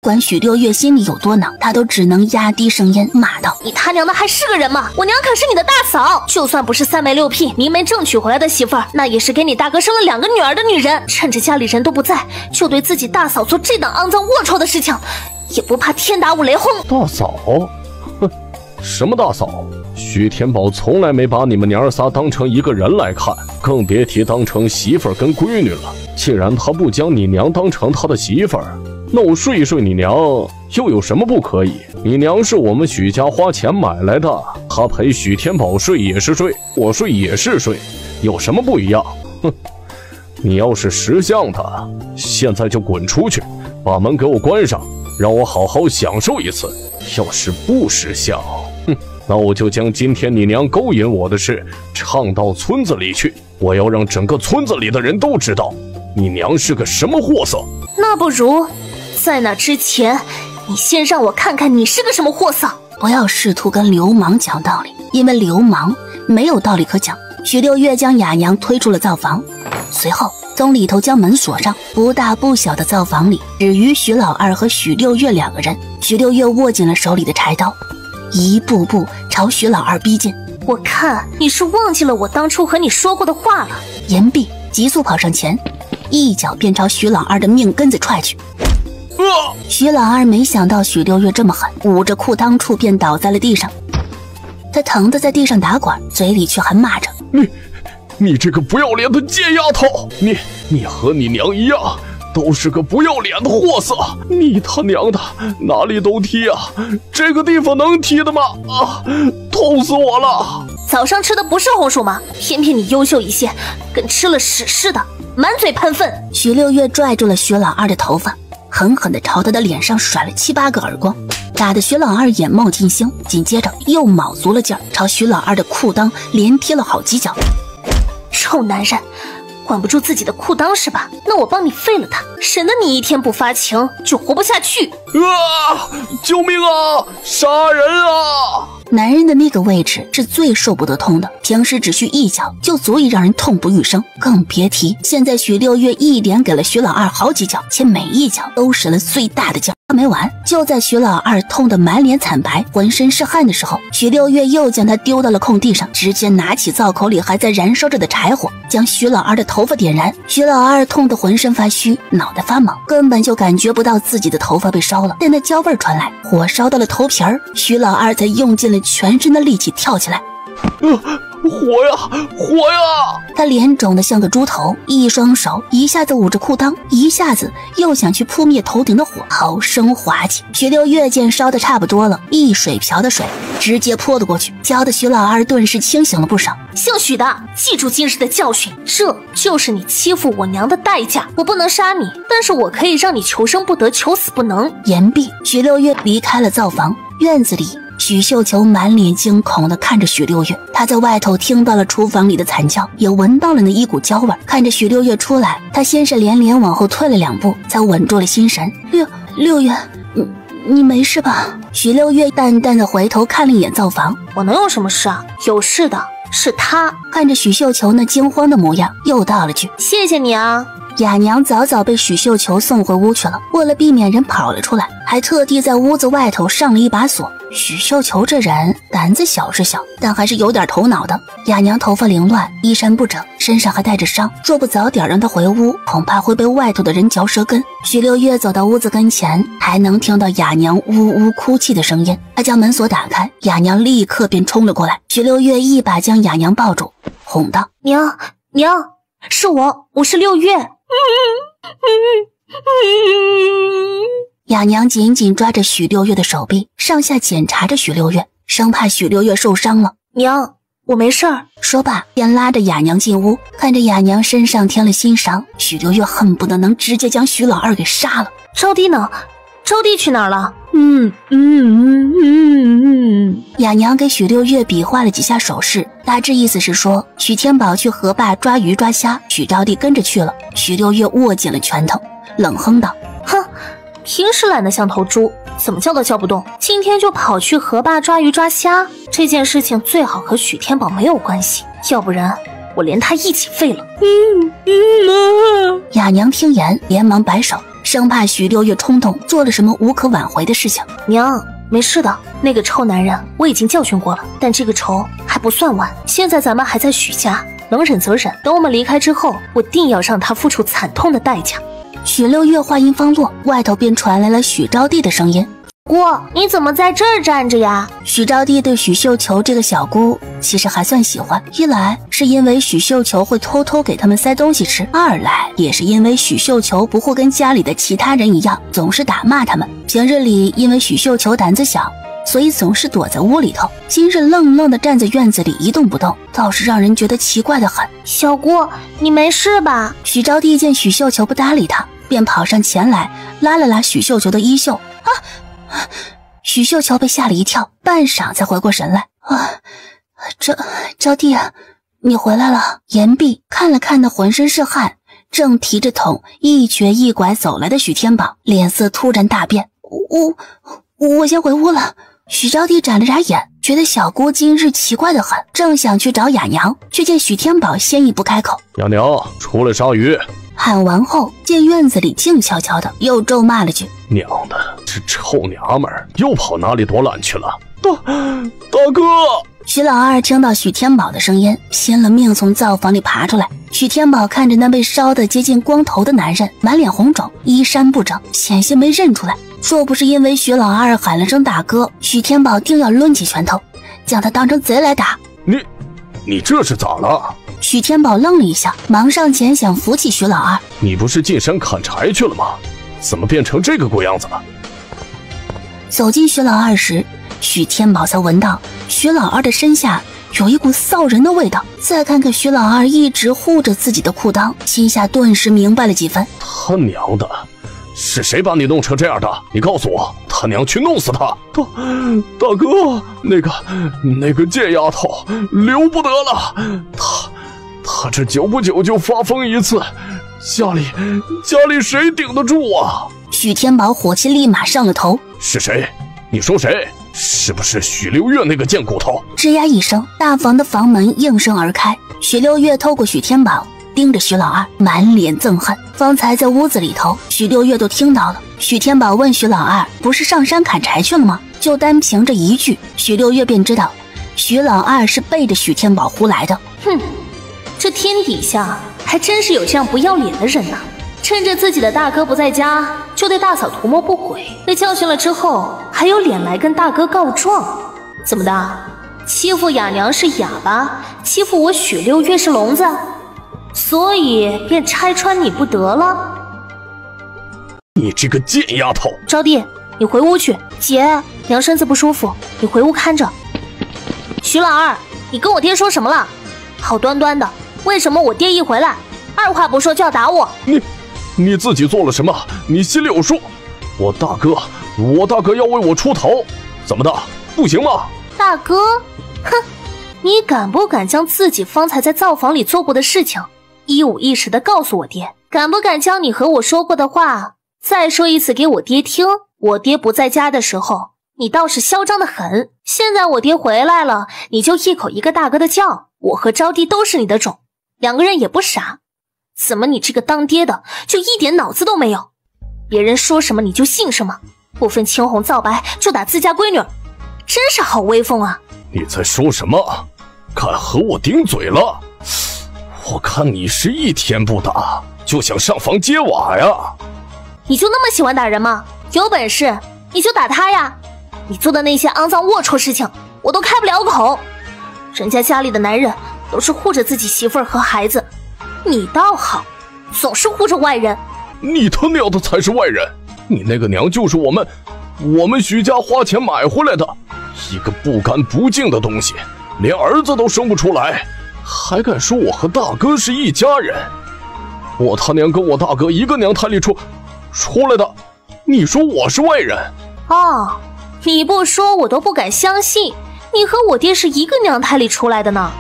管许六月心里有多恼，他都只能压低声音骂道：“你他娘的还是个人吗？我娘可是你的大嫂，就算不是三媒六聘明媒正娶回来的媳妇儿，那也是给你大哥生了2个女儿的女人。趁着家里人都不在，就对自己大嫂做这档肮脏龌龊的事情，也不怕天打五雷轰。”大嫂？哼，什么大嫂？许天宝从来没把你们娘儿仨当成一个人来看，更别提当成媳妇儿跟闺女了。既然他不将你娘当成他的媳妇儿，那我睡一睡你娘又有什么不可以？你娘是我们许家花钱买来的，她陪许天宝睡也是睡，我睡也是睡，有什么不一样？哼！你要是识相的，现在就滚出去，把门给我关上，让我好好享受一次。要是不识相，哼，那我就将今天你娘勾引我的事唱到村子里去，我要让整个村子里的人都知道你娘是个什么货色。那不如在那之前，你先让我看看你是个什么货色。不要试图跟流氓讲道理，因为流氓没有道理可讲。许六月将雅娘推出了灶房，随后从里头将门锁上。不大不小的灶房里，只余许老二和许六月2个人。许六月握紧了手里的柴刀，一步步朝许老二逼近。我看你是忘记了我当初和你说过的话了。言毕，急速跑上前，一脚便朝许老二的命根子踹去。许老二没想到许六月这么狠，捂着裤裆处便倒在了地上。他疼得在地上打滚，嘴里却还骂着：“你这个不要脸的贱丫头！你和你娘一样，都是个不要脸的货色！你他娘的哪里都踢啊！这个地方能踢的吗？啊，痛死我了！”早上吃的不是红薯吗？偏偏你优秀一些，跟吃了屎似的，满嘴喷粪。许六月拽住了许老二的头发，狠狠地朝他的脸上甩了7、8个耳光，打得许老二眼冒金星，紧接着又卯足了劲儿，朝许老二的裤裆连踢了好几脚。臭男人，管不住自己的裤裆是吧？那我帮你废了他，省得你一天不发情就活不下去。救命啊！杀人啊！男人的那个位置是最受不得痛的，平时只需一脚就足以让人痛不欲生，更别提现在许六月一连给了许老二好几脚，且每一脚都使了最大的劲。没完，就在许老二痛得满脸惨白、浑身是汗的时候，许六月又将他丢到了空地上，直接拿起灶口里还在燃烧着的柴火，将许老二的头发点燃。许老二痛得浑身发虚，脑袋发懵，根本就感觉不到自己的头发被烧了，但那焦味传来，火烧到了头皮儿，许老二才用尽了全身的力气跳起来。火呀！他脸肿得像个猪头，一双手一下子捂着裤裆，一下子又想去扑灭头顶的火，好生滑稽。许六月见烧得差不多了，一水瓢的水直接泼了过去，浇得许老二顿时清醒了不少。姓许的，记住今日的教训，这就是你欺负我娘的代价。我不能杀你，但是我可以让你求生不得，求死不能。言毕，许六月离开了灶房。院子里，许绣球满脸惊恐地看着许六月，他在外头听到了厨房里的惨叫，也闻到了那一股焦味。看着许六月出来，他先是连连往后退了2步，才稳住了心神。六月，你没事吧？许六月淡淡的回头看了一眼灶房。我能有什么事啊？有事的是他。看着许绣球那惊慌的模样，又道了句：谢谢你啊。雅娘早早被许绣球送回屋去了，为了避免人跑了出来，还特地在屋子外头上了一把锁。许绣球这人胆子小是小，但还是有点头脑的。雅娘头发凌乱，衣衫不整，身上还带着伤，若不早点让她回屋，恐怕会被外头的人嚼舌根。许六月走到屋子跟前，还能听到雅娘呜呜哭泣的声音。她将门锁打开，雅娘立刻便冲了过来。许六月一把将雅娘抱住，哄道：娘，是我是六月。雅娘紧紧抓着许六月的手臂，上下检查着许六月，生怕许六月受伤了。娘，我没事儿。说罢便拉着雅娘进屋。看着雅娘身上添了新伤，许六月恨不得能直接将许老二给杀了。招娣呢？招娣去哪儿了？雅娘给许六月比划了几下手势，大致意思是说许天宝去河坝抓鱼抓虾，许招娣跟着去了。许六月握紧了拳头，冷哼道：哼，平时懒得像头猪，怎么叫都叫不动，今天就跑去河坝抓鱼抓虾，这件事情最好和许天宝没有关系，要不然我连他一起废了。雅娘听言连忙摆手，生怕许六月冲动做了什么无可挽回的事情。娘，没事的，那个臭男人我已经教训过了，但这个仇还不算完。现在咱们还在许家，能忍则忍，等我们离开之后，我定要让他付出惨痛的代价。许六月话音方落，外头便传来了许招娣的声音：姑，你怎么在这儿站着呀？许招娣对许绣球这个小姑其实还算喜欢，一来是因为许绣球会偷偷给他们塞东西吃，二来也是因为许绣球不会跟家里的其他人一样总是打骂他们。平日里因为许绣球胆子小，所以总是躲在屋里头，今日愣愣地站在院子里一动不动，倒是让人觉得奇怪的很。小姑，你没事吧？许招娣见许绣球不搭理他，便跑上前来拉了拉许绣球的衣袖。许绣球被吓了一跳，半晌才回过神来。招娣啊，你回来了。言毕，看了看那浑身是汗，正提着桶一瘸一拐走来的许天宝，脸色突然大变。我先回屋了。许招娣眨了眨眼，觉得小姑今日奇怪的很，正想去找雅娘，却见许天宝先一步开口：雅娘，出来杀鱼。喊完后，见院子里静悄悄的，又咒骂了句：娘的，这臭娘们儿又跑哪里躲懒去了？大哥！许老二听到许天宝的声音，拼了命从灶房里爬出来。许天宝看着那被烧得接近光头的男人，满脸红肿，衣衫不整，险些没认出来。若不是因为许老二喊了声大哥，许天宝定要抡起拳头将他当成贼来打。你这是咋了？许天宝愣了一下，忙上前想扶起许老二。你不是进山砍柴去了吗？怎么变成这个鬼样子了？走近许老二时，许天宝才闻到许老二的身下有一股臊人的味道。再看看许老二一直护着自己的裤裆，心下顿时明白了几分。他娘的，是谁把你弄成这样的？你告诉我，他娘去弄死他！大哥，那个贱丫头留不得了，他这久不久就发疯一次，家里谁顶得住啊？许天宝火气立马上了头。是谁？你说谁？是不是许六月那个贱骨头？吱呀一声，大房的房门应声而开，许六月透过许天宝盯着许老二，满脸憎恨。方才在屋子里头，许六月都听到了。许天宝问许老二不是上山砍柴去了吗？就单凭这一句，许六月便知道许老二是背着许天宝胡来的。哼，这天底下还真是有这样不要脸的人呐！趁着自己的大哥不在家，就对大嫂图谋不轨，被教训了之后还有脸来跟大哥告状。怎么的？欺负雅娘是哑巴，欺负我许六月是聋子，所以便拆穿你不得了？你这个贱丫头！招娣，你回屋去。姐，娘身子不舒服，你回屋看着。许老二，你跟我爹说什么了？好端端的，为什么我爹一回来，二话不说就要打我？你自己做了什么？你心里有数。我大哥要为我出头，怎么的？不行吗？大哥，哼，你敢不敢将自己方才在灶房里做过的事情一五一十的告诉我爹？敢不敢将你和我说过的话再说一次给我爹听？我爹不在家的时候，你倒是嚣张的很。现在我爹回来了，你就一口一个大哥的叫。我和招娣都是你的种，两个人也不傻。怎么你这个当爹的就一点脑子都没有？别人说什么你就信什么，不分青红皂白就打自家闺女，真是好威风啊！你在说什么？敢和我顶嘴了？我看你是一天不打就想上房揭瓦呀！你就那么喜欢打人吗？有本事你就打他呀！你做的那些肮脏龌龊事情我都开不了口。人家家里的男人都是护着自己媳妇儿和孩子，你倒好，总是护着外人。你他娘的才是外人！你那个娘就是我们徐家花钱买回来的，一个不干不净的东西，连儿子都生不出来，还敢说我和大哥是一家人？我他娘跟我大哥一个娘胎里出来的，你说我是外人？哦，你不说我都不敢相信，你和我爹是一个娘胎里出来的呢。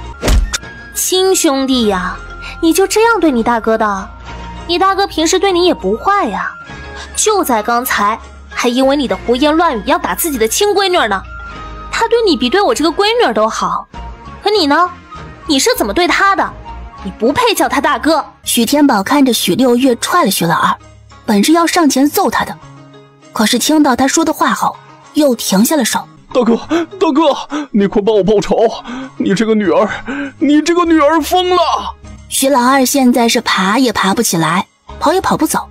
亲兄弟呀，你就这样对你大哥的？你大哥平时对你也不坏呀，就在刚才还因为你的胡言乱语要打自己的亲闺女呢。他对你比对我这个闺女都好，可你呢？你是怎么对他的？你不配叫他大哥。许天宝看着许六月踹了许老二，本是要上前揍他的，可是听到他说的话后，又停下了手。大哥，你快帮我报仇！你这个女儿疯了！许老二现在是爬也爬不起来，跑也跑不走，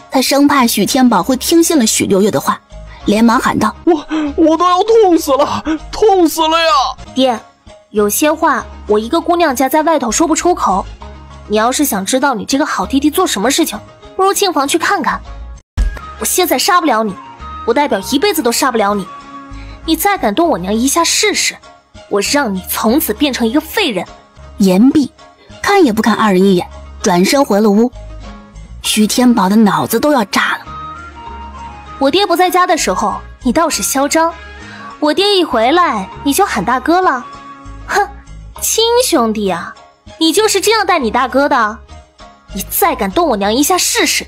他生怕许天宝会听信了许六月的话，连忙喊道：我都要痛死了呀！爹，有些话我一个姑娘家在外头说不出口，你要是想知道你这个好弟弟做什么事情，不如进房去看看。我现在杀不了你，不代表一辈子都杀不了你。你再敢动我娘一下试试，我让你从此变成一个废人。言毕，看也不看二人一眼，转身回了屋。许天宝的脑子都要炸了。我爹不在家的时候，你倒是嚣张；我爹一回来，你就喊大哥了。哼，亲兄弟啊，你就是这样待你大哥的？你再敢动我娘一下试试！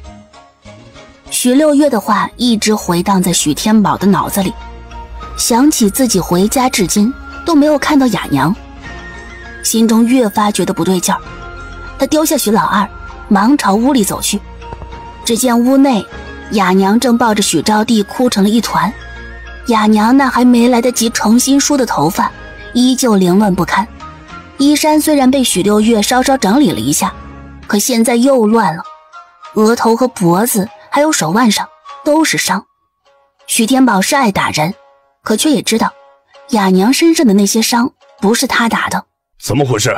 许六月的话一直回荡在许天宝的脑子里，想起自己回家至今都没有看到雅娘，心中越发觉得不对劲儿。他丢下许老二，忙朝屋里走去。只见屋内雅娘正抱着许招娣哭成了一团，雅娘那还没来得及重新梳的头发依旧凌乱不堪，衣衫虽然被许六月稍稍整理了一下，可现在又乱了，额头和脖子还有手腕上都是伤。许天宝是爱打人，可却也知道雅娘身上的那些伤不是他打的。怎么回事？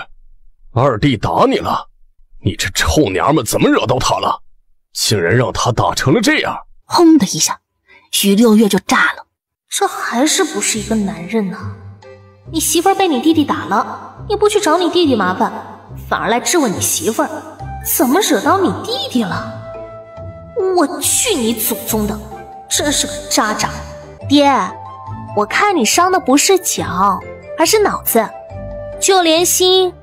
二弟打你了？你这臭娘们怎么惹到他了？竟然让他打成了这样！轰的一下，许六月就炸了。这还是不是一个男人呢？你媳妇儿被你弟弟打了，你不去找你弟弟麻烦，反而来质问你媳妇儿，怎么惹到你弟弟了？我去你祖宗的，真是个渣渣！爹，我看你伤的不是脚，而是脑子，就连心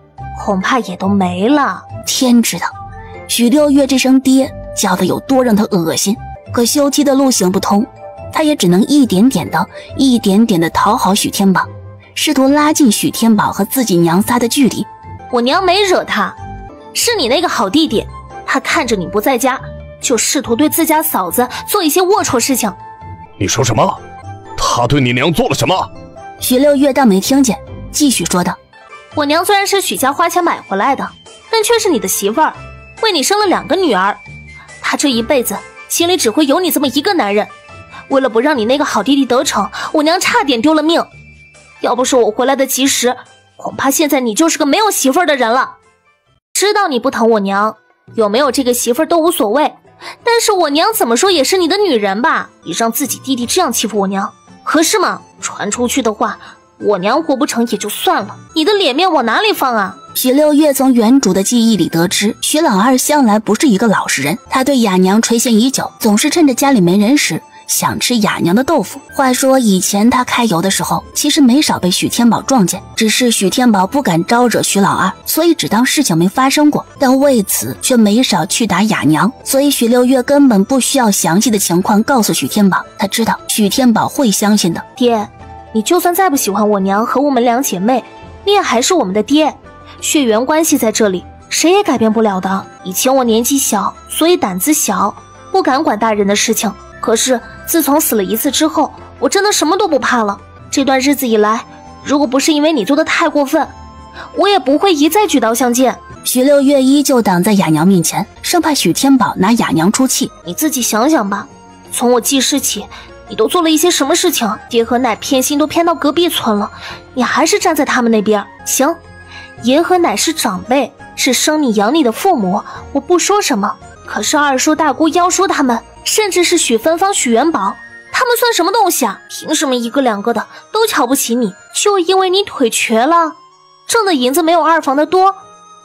恐怕也都没了。天知道许六月这声爹叫的有多让他恶心，可休妻的路行不通，他也只能一点点的讨好许天宝，试图拉近许天宝和自己娘仨的距离。我娘没惹他，是你那个好弟弟，他看着你不在家，就试图对自家嫂子做一些龌龊事情。你说什么？他对你娘做了什么？许六月当没听见，继续说道：我娘虽然是许家花钱买回来的，但却是你的媳妇儿，为你生了2个女儿，她这一辈子心里只会有你这么一个男人。为了不让你那个好弟弟得逞，我娘差点丢了命。要不是我回来的及时，恐怕现在你就是个没有媳妇儿的人了。知道你不疼我娘，有没有这个媳妇儿都无所谓，但是我娘怎么说也是你的女人吧？你让自己弟弟这样欺负我娘，合适吗？传出去的话，我娘活不成也就算了，你的脸面往哪里放啊？许六月从原主的记忆里得知，许老二向来不是一个老实人，他对雅娘垂涎已久，总是趁着家里没人时想吃雅娘的豆腐。话说以前他开油的时候，其实没少被许天宝撞见，只是许天宝不敢招惹许老二，所以只当事情没发生过，但为此却没少去打雅娘。所以许六月根本不需要详细的情况告诉许天宝，他知道许天宝会相信的。爹，你就算再不喜欢我娘和我们2姐妹，你也还是我们的爹，血缘关系在这里，谁也改变不了的。以前我年纪小，所以胆子小，不敢管大人的事情，可是自从死了一次之后，我真的什么都不怕了。这段日子以来，如果不是因为你做的太过分，我也不会一再举刀相见。许六月依旧挡在雅娘面前，生怕许天宝拿雅娘出气。你自己想想吧，从我记事起，你都做了一些什么事情？爹和奶偏心都偏到隔壁村了，你还是站在他们那边。行，爷和奶是长辈，是生你养你的父母，我不说什么。可是二叔大姑幺叔他们，甚至是许芬芳许元宝，他们算什么东西啊？凭什么1个2个的都瞧不起你？就因为你腿瘸了，挣的银子没有二房的多，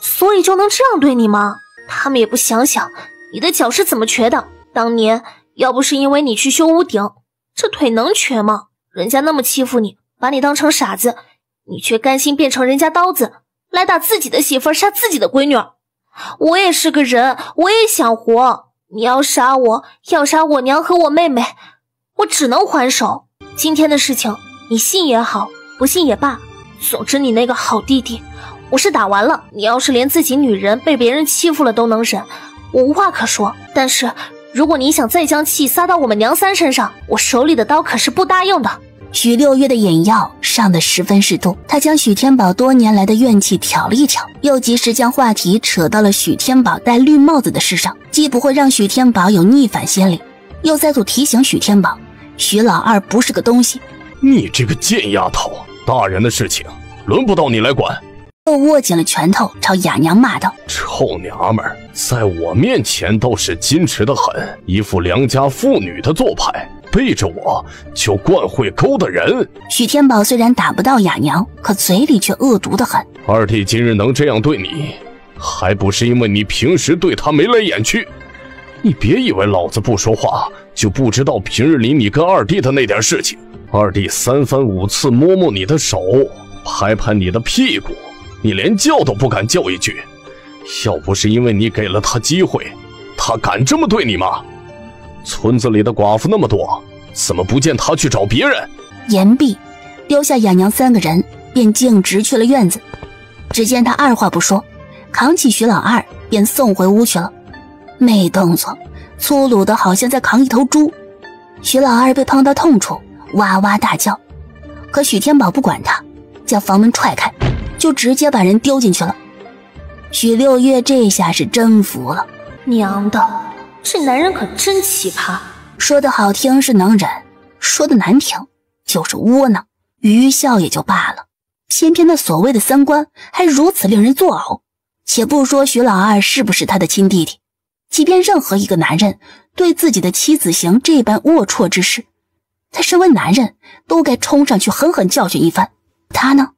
所以就能这样对你吗？他们也不想想你的脚是怎么瘸的。当年要不是因为你去修屋顶，这腿能瘸吗？人家那么欺负你，把你当成傻子，你却甘心变成人家刀子，来打自己的媳妇儿，杀自己的闺女儿。我也是个人，我也想活。你要杀我，要杀我娘和我妹妹，我只能还手。今天的事情，你信也好，不信也罢，总之你那个好弟弟，我是打完了。你要是连自己女人被别人欺负了都能忍，我无话可说。但是如果你想再将气撒到我们娘三身上，我手里的刀可是不答应的。许六月的眼药上得十分适度，他将许天宝多年来的怨气挑了一挑，又及时将话题扯到了许天宝戴绿帽子的事上，既不会让许天宝有逆反心理，又再度提醒许天宝，许老二不是个东西。你这个贱丫头，大人的事情轮不到你来管。又握紧了拳头，朝雅娘骂道：臭娘们儿，在我面前倒是矜持得很，一副良家妇女的做派，背着我就惯会勾搭人。许天宝虽然打不到雅娘，可嘴里却恶毒得很。二弟今日能这样对你，还不是因为你平时对他眉来眼去？你别以为老子不说话就不知道平日里你跟二弟的那点事情。二弟3番5次摸摸你的手，拍拍你的屁股，你连叫都不敢叫一句。要不是因为你给了他机会，他敢这么对你吗？村子里的寡妇那么多，怎么不见他去找别人？言毕，丢下雅娘3个人，便径直去了院子。只见他二话不说，扛起许老二便送回屋去了。那动作粗鲁的好像在扛一头猪。许老二被碰到痛处，哇哇大叫。可许天宝不管他，将房门踹开，就直接把人丢进去了。许六月这下是真服了，娘的，这男人可真奇葩。说的好听是能忍，说的难听就是窝囊，愚孝也就罢了，偏偏那所谓的三观还如此令人作呕。且不说许老二是不是他的亲弟弟，即便任何一个男人对自己的妻子行这般龌龊之事，他身为男人都该冲上去狠狠教训一番。他呢，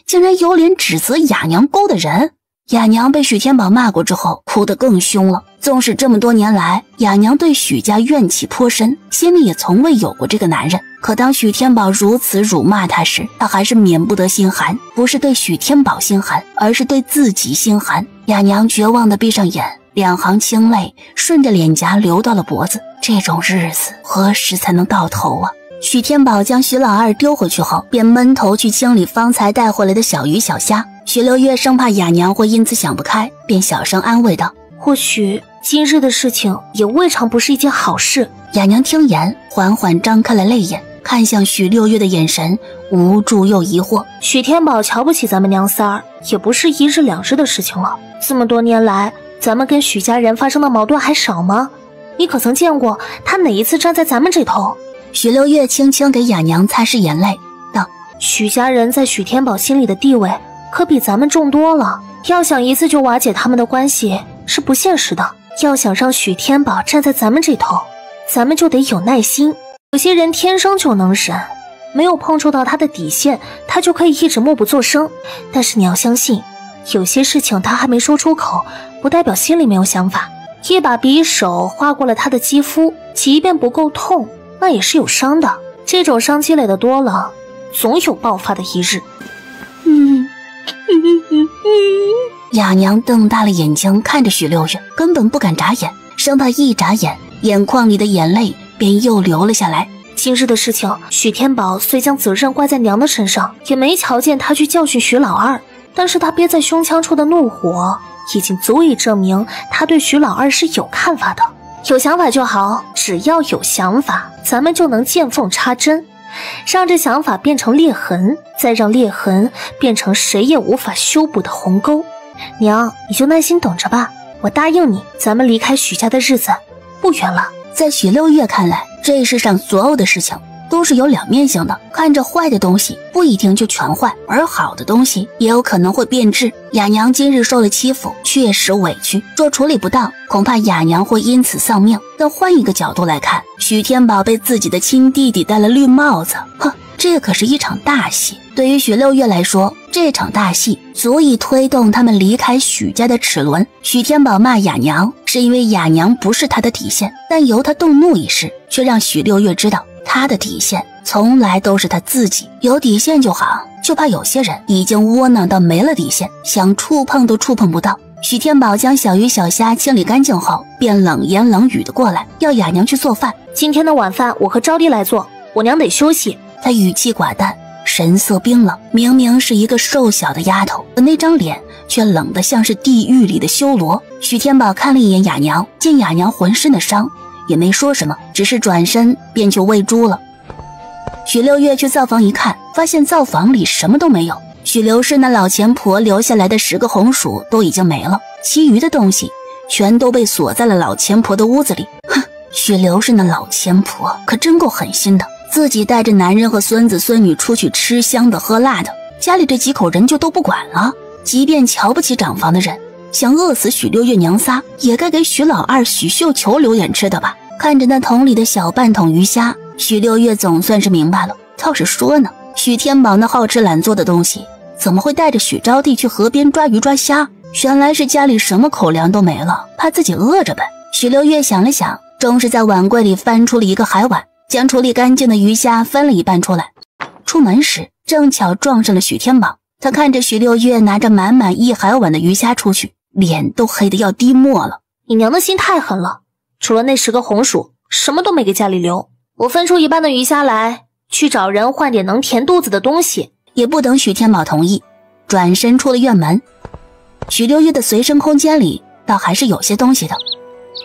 竟然有脸指责雅娘勾搭人。雅娘被许天宝骂过之后，哭得更凶了。纵使这么多年来，雅娘对许家怨气颇深，心里也从未有过这个男人。可当许天宝如此辱骂他时，他还是免不得心寒。不是对许天宝心寒，而是对自己心寒。雅娘绝望地闭上眼，两行清泪顺着脸颊流到了脖子。这种日子何时才能到头啊？许天宝将许老二丢回去后，便闷头去清理方才带回来的小鱼小虾。许六月生怕雅娘会因此想不开，便小声安慰道：或许今日的事情也未尝不是一件好事。雅娘听言，缓缓张开了泪眼，看向许六月的眼神无助又疑惑。许天宝瞧不起咱们娘仨儿，也不是1日2日的事情了。这么多年来，咱们跟许家人发生的矛盾还少吗？你可曾见过他哪一次站在咱们这头？许六月轻轻给雅娘擦拭眼泪，道：许家人在许天宝心里的地位可比咱们重多了，要想一次就瓦解他们的关系是不现实的。要想让许天宝站在咱们这头，咱们就得有耐心。有些人天生就能忍，没有碰触到他的底线，他就可以一直默不作声。但是你要相信，有些事情他还没说出口，不代表心里没有想法。一把匕首划过了他的肌肤，即便不够痛，那也是有伤的。这种伤积累的多了，总有爆发的一日。雅娘瞪大了眼睛看着许六月，根本不敢眨眼，生怕一眨眼，眼眶里的眼泪便又流了下来。今日的事情，许天宝虽将责任怪在娘的身上，也没瞧见他去教训许老二，但是他憋在胸腔处的怒火已经足以证明他对许老二是有看法的。有想法就好，只要有想法，咱们就能见缝插针，让这想法变成裂痕，再让裂痕变成谁也无法修补的鸿沟。娘，你就耐心等着吧，我答应你，咱们离开许家的日子不远了。在许六月看来，这世上所有的事情都是有两面性的，看着坏的东西不一定就全坏，而好的东西也有可能会变质。雅娘今日受了欺负，确实委屈，若处理不当，恐怕雅娘会因此丧命。但换一个角度来看，许天宝被自己的亲弟弟戴了绿帽子，这可是一场大戏。对于许六月来说，这场大戏足以推动他们离开许家的齿轮。许天宝骂雅娘是因为雅娘不是他的底线，但由他动怒一事却让许六月知道他她的底线从来都是她自己，有底线就好，就怕有些人已经窝囊到没了底线，想触碰都触碰不到。许天宝将小鱼小虾清理干净后，便冷言冷语的过来，要雅娘去做饭。今天的晚饭我和招娣来做，我娘得休息。她语气寡淡，神色冰冷，明明是一个瘦小的丫头，可那张脸却冷得像是地狱里的修罗。许天宝看了一眼雅娘，见雅娘浑身的伤，也没说什么，只是转身便去喂猪了。许六月去灶房一看，发现灶房里什么都没有。许刘氏那老钱婆留下来的10个红薯都已经没了，其余的东西全都被锁在了老钱婆的屋子里。哼，许刘氏那老钱婆可真够狠心的，自己带着男人和孙子孙女出去吃香的喝辣的，家里这几口人就都不管了。即便瞧不起长房的人，想饿死许六月娘仨，也该给许老二许绣球留点吃的吧。看着那桶里的小半桶鱼虾，许六月总算是明白了，倒是说呢，许天宝那好吃懒做的东西怎么会带着许招娣去河边抓鱼抓虾？原来是家里什么口粮都没了，怕自己饿着呗。许六月想了想，终是在碗柜里翻出了一个海碗，将处理干净的鱼虾分了一半出来。出门时正巧撞上了许天宝，他看着许六月拿着满满一海碗的鱼虾出去，脸都黑得要滴墨了。你娘的心太狠了，除了那10个红薯，什么都没给家里留。我分出一半的鱼虾来，去找人换点能填肚子的东西。也不等许天宝同意，转身出了院门。许六月的随身空间里倒还是有些东西的，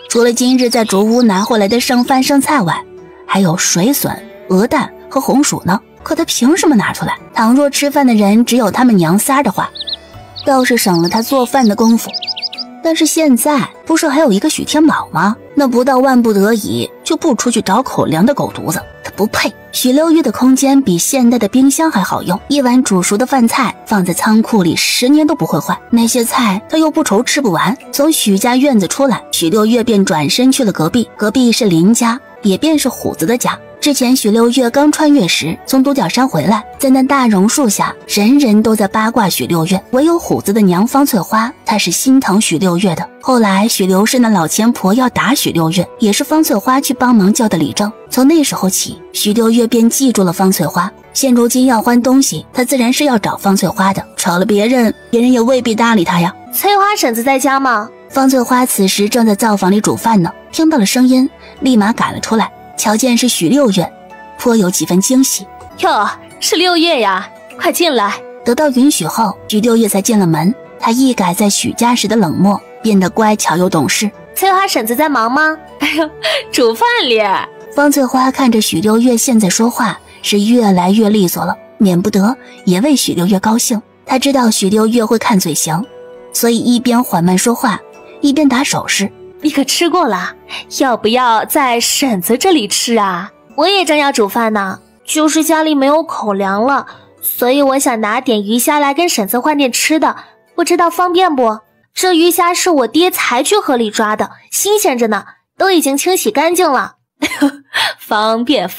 除了今日在竹屋拿回来的剩饭剩菜外，还有水笋、鹅蛋和红薯呢。可他凭什么拿出来？倘若吃饭的人只有他们娘仨的话，倒是省了他做饭的功夫。但是现在不是还有一个许天宝吗？那不到万不得已就不出去找口粮的狗犊子，他不配。许六月的空间比现代的冰箱还好用，一碗煮熟的饭菜放在仓库里10年都不会坏，那些菜他又不愁吃不完。从许家院子出来，许六月便转身去了隔壁，隔壁是林家，也便是虎子的家。之前许六月刚穿越时从独角山回来，在那大榕树下，人人都在八卦许六月，唯有虎子的娘方翠花，她是心疼许六月的。后来许刘氏那老钱婆要打许六月，也是方翠花去帮忙叫的理证。从那时候起，许六月便记住了方翠花。现如今要换东西，她自然是要找方翠花的，找了别人也未必搭理她呀。翠花婶子在家吗？方翠花此时正在灶房里煮饭呢，听到了声音，立马赶了出来。瞧见是许六月，颇有几分惊喜。哟，是六月呀，快进来。得到允许后，许六月才进了门。他一改在许家时的冷漠，变得乖巧又懂事。翠花婶子在忙吗？哎呦，煮饭咧。方翠花看着许六月现在说话是越来越利索了，免不得也为许六月高兴。她知道许六月会看嘴型，所以一边缓慢说话，一边打手势。你可吃过了，要不要在婶子这里吃啊？我也正要煮饭呢，就是家里没有口粮了，所以我想拿点鱼虾来跟婶子换点吃的，不知道方便不？这鱼虾是我爹才去河里抓的，新鲜着呢，都已经清洗干净了。方便，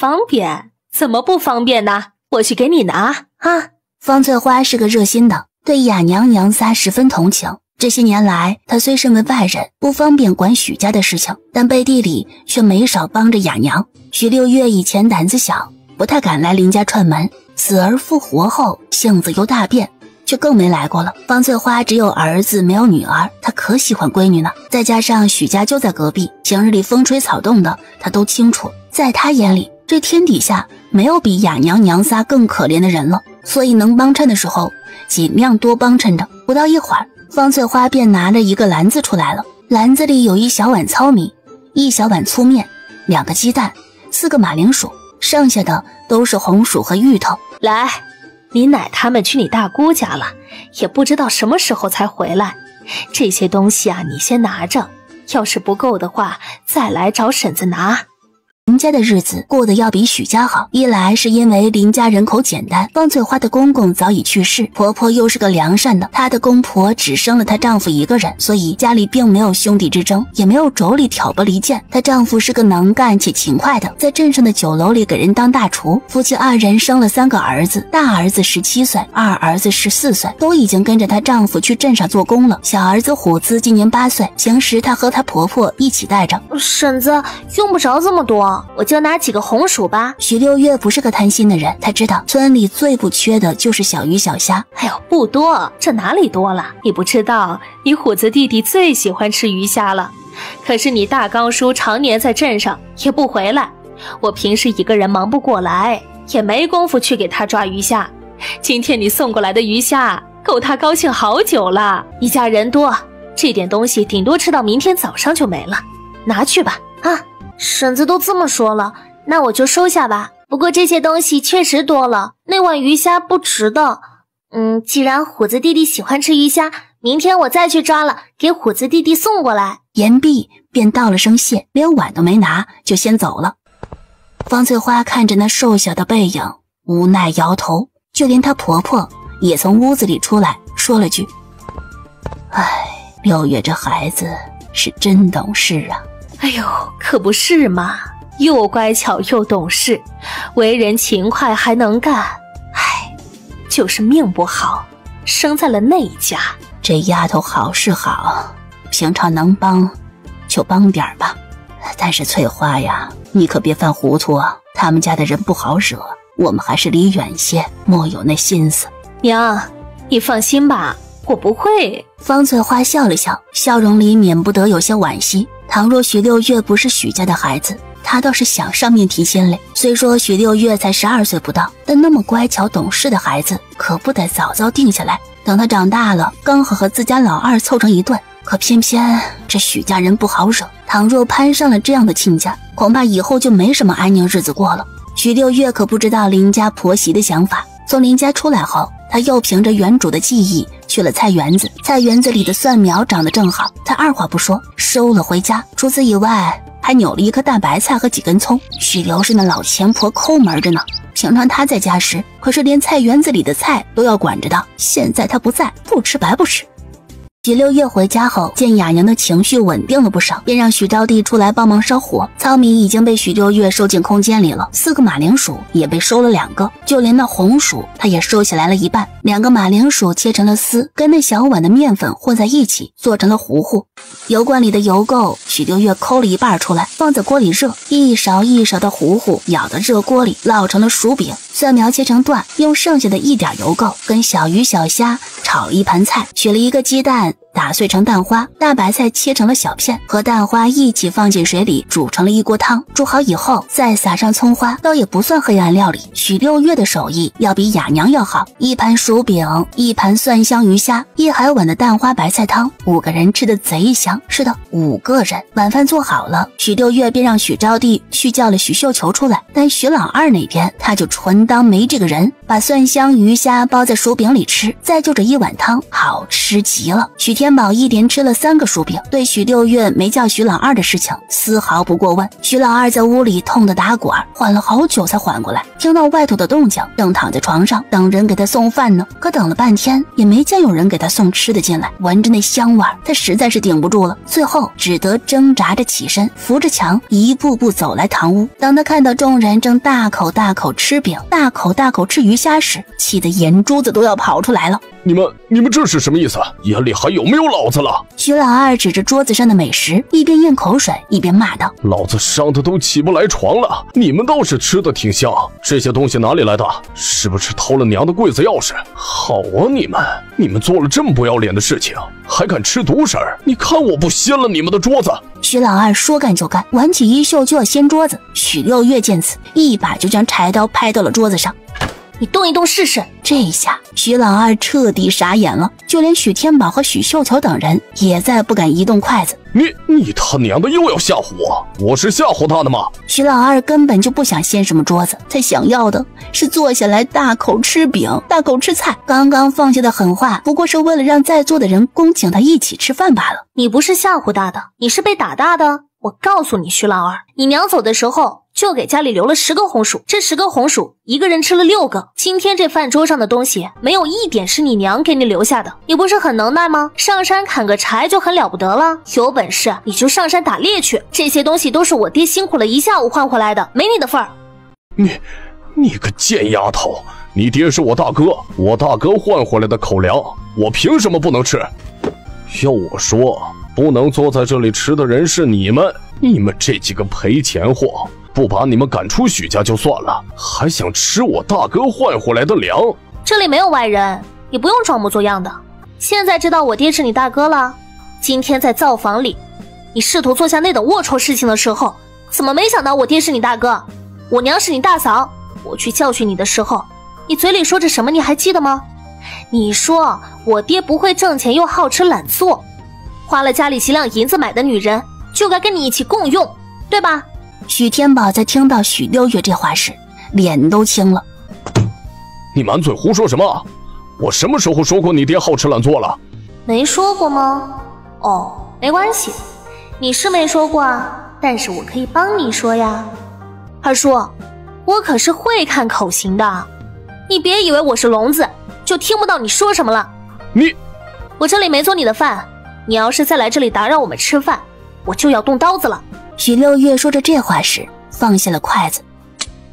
怎么不方便呢？我去给你拿啊！方翠花是个热心的，对雅娘娘仨十分同情。这些年来，她虽身为外人，不方便管许家的事情，但背地里却没少帮着雅娘。许六月以前胆子小，不太敢来林家串门，死而复活后性子又大变，就更没来过了。方翠花只有儿子没有女儿，她可喜欢闺女呢。再加上许家就在隔壁，平日里风吹草动的她都清楚，在她眼里，这天底下没有比雅娘娘仨更可怜的人了，所以能帮衬的时候尽量多帮衬着。不到一会儿，方翠花便拿了一个篮子出来了，篮子里有1小碗糙米，1小碗粗面，2个鸡蛋，4个马铃薯，剩下的都是红薯和芋头。来，你奶他们去你大姑家了，也不知道什么时候才回来。这些东西啊，你先拿着，要是不够的话，再来找婶子拿。林家的日子过得要比许家好，一来是因为林家人口简单，方翠花的公公早已去世，婆婆又是个良善的，她的公婆只生了她丈夫一个人，所以家里并没有兄弟之争，也没有妯娌挑拨离间。她丈夫是个能干且勤快的，在镇上的酒楼里给人当大厨，夫妻2人生了3个儿子，大儿子17岁，二儿子14岁，都已经跟着她丈夫去镇上做工了。小儿子虎子今年8岁，平时她和她婆婆一起带着。婶子用不着这么多。我就拿几个红薯吧。许六月不是个贪心的人，他知道村里最不缺的就是小鱼小虾。哎呦，不多，这哪里多了？你不知道，你虎子弟弟最喜欢吃鱼虾了。可是你大刚叔常年在镇上也不回来，我平时一个人忙不过来，也没工夫去给他抓鱼虾。今天你送过来的鱼虾够他高兴好久了。一家人多，这点东西顶多吃到明天早上就没了，拿去吧。啊，婶子都这么说了，那我就收下吧。不过这些东西确实多了，那碗鱼虾不值得。既然虎子弟弟喜欢吃鱼虾，明天我再去抓了，给虎子弟弟送过来。言毕便道了声谢，连碗都没拿就先走了。方翠花看着那瘦小的背影，无奈摇头。就连她婆婆也从屋子里出来，说了句：“哎，六月这孩子是真懂事啊。”哎呦，可不是嘛，又乖巧又懂事，为人勤快还能干。哎，就是命不好，生在了那一家。这丫头好是好，平常能帮就帮点吧。但是翠花呀，你可别犯糊涂啊，他们家的人不好惹，我们还是离远些，莫有那心思。娘，你放心吧，我不会。方翠花笑了笑，笑容里免不得有些惋惜。倘若许六月不是许家的孩子，她倒是想上面提亲嘞。虽说许六月才12岁不到，但那么乖巧懂事的孩子，可不得早早定下来。等他长大了，刚好和自家老二凑成一对。可偏偏这许家人不好惹，倘若攀上了这样的亲家，恐怕以后就没什么安宁日子过了。许六月可不知道林家婆媳的想法。从林家出来后，他又凭着原主的记忆去了菜园子，菜园子里的蒜苗长得正好，他二话不说收了回家。除此以外，还扭了一颗大白菜和几根葱。许刘是那老钱婆抠门着呢，平常他在家时可是连菜园子里的菜都要管着的，现在他不在，不吃白不吃。许六月回家后，见雅娘的情绪稳定了不少，便让许招娣出来帮忙烧火。糙米已经被许六月收进空间里了，4个马铃薯也被收了2个，就连那红薯他也收起来了一半。2个马铃薯切成了丝，跟那小碗的面粉混在一起，做成了糊糊。油罐里的油垢，许六月抠了一半出来，放在锅里热，一勺一勺的糊糊舀到热锅里，烙成了薯饼。蒜苗切成段，用剩下的一点油垢跟小鱼小虾炒了一盘菜，取了1个鸡蛋打碎成蛋花，大白菜切成了小片，和蛋花一起放进水里煮成了一锅汤。煮好以后再撒上葱花，倒也不算黑暗料理。许六月的手艺要比雅娘要好，1盘薯饼，1盘蒜香鱼虾，1海碗的蛋花白菜汤，5个人吃得贼香。是的，5个人。晚饭做好了，许六月便让许招娣去叫了许绣球出来，但许老二那边他就纯当没这个人，把蒜香鱼虾包在薯饼里吃，再就着1碗汤，好吃极了。许天宝一连吃了3个薯饼，对许六月没叫许老二的事情丝毫不过问。许老二在屋里痛得打滚，缓了好久才缓过来，听到外头的动静，正躺在床上等人给他送饭呢。可等了半天也没见有人给他送吃的进来，闻着那香味，他实在是顶不住了，最后只得挣扎着起身，扶着墙一步步走来堂屋。当他看到众人正大口大口吃饼，大口大口吃鱼虾时，气得眼珠子都要跑出来了。你们这是什么意思？眼里还有没有老子了？许老二指着桌子上的美食，一边咽口水一边骂道：“老子伤得都起不来床了，你们倒是吃得挺香。这些东西哪里来的？是不是偷了娘的柜子钥匙？好啊，你们做了这么不要脸的事情，还敢吃独食儿？你看我不掀了你们的桌子！”许老二说干就干，挽起衣袖就要掀桌子。许六月见此，一把就将柴刀拍到了桌子上。你动一动试试。这下许老二彻底傻眼了，就连许天宝和许绣球等人也再不敢移动筷子。你他娘的又要吓唬我？我是吓唬他的吗？许老二根本就不想掀什么桌子，他想要的是坐下来大口吃饼，大口吃菜。刚刚放下的狠话不过是为了让在座的人恭请他一起吃饭罢了。你不是吓唬大的，你是被打大的。我告诉你，许老二，你娘走的时候就给家里留了10个红薯，这10个红薯一个人吃了6个。今天这饭桌上的东西没有一点是你娘给你留下的。你不是很能耐吗？上山砍个柴就很了不得了，有本事你就上山打猎去，这些东西都是我爹辛苦了一下午换回来的，没你的份儿。你个贱丫头，你爹是我大哥，我大哥换回来的口粮，我凭什么不能吃？要我说，不能坐在这里吃的人是你们这几个赔钱货。不把你们赶出许家就算了，还想吃我大哥换回来的粮。这里没有外人，你不用装模作样的。现在知道我爹是你大哥了。今天在灶房里，你试图做下那等龌龊事情的时候，怎么没想到我爹是你大哥，我娘是你大嫂？我去教训你的时候，你嘴里说着什么？你还记得吗？你说我爹不会挣钱又好吃懒做，花了家里几两银子买的女人就该跟你一起共用，对吧？许天宝在听到许六月这话时，脸都青了。你满嘴胡说什么？我什么时候说过你爹好吃懒做了？没说过吗？哦，没关系，你是没说过啊，但是我可以帮你说呀。二叔，我可是会看口型的，你别以为我是聋子就听不到你说什么了。我这里没做你的饭，你要是再来这里打扰我们吃饭，我就要动刀子了。许六月说着这话时放下了筷子。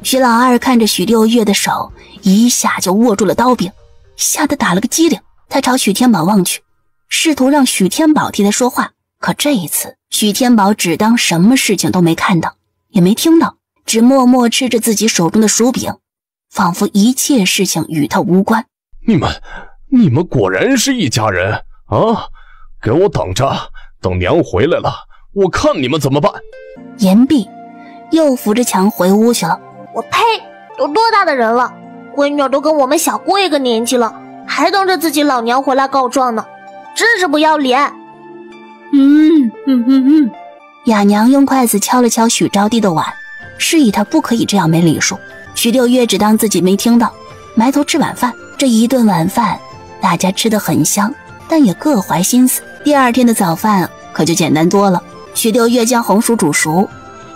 许老二看着许六月的手一下就握住了刀柄，吓得打了个激灵。他朝许天宝望去，试图让许天宝替他说话，可这一次许天宝只当什么事情都没看到也没听到，只默默吃着自己手中的薯饼，仿佛一切事情与他无关。你们果然是一家人啊！给我等着，等娘回来了，我看你们怎么办。言毕，又扶着墙回屋去了。我呸！都多大的人了，闺女都跟我们小过一个年纪了，还等着自己老娘回来告状呢，真是不要脸。雅娘用筷子敲了敲许招娣的碗，示意他不可以这样没礼数。许六月只当自己没听到，埋头吃晚饭。这一顿晚饭大家吃得很香，但也各怀心思。第二天的早饭可就简单多了。许六月将红薯煮熟，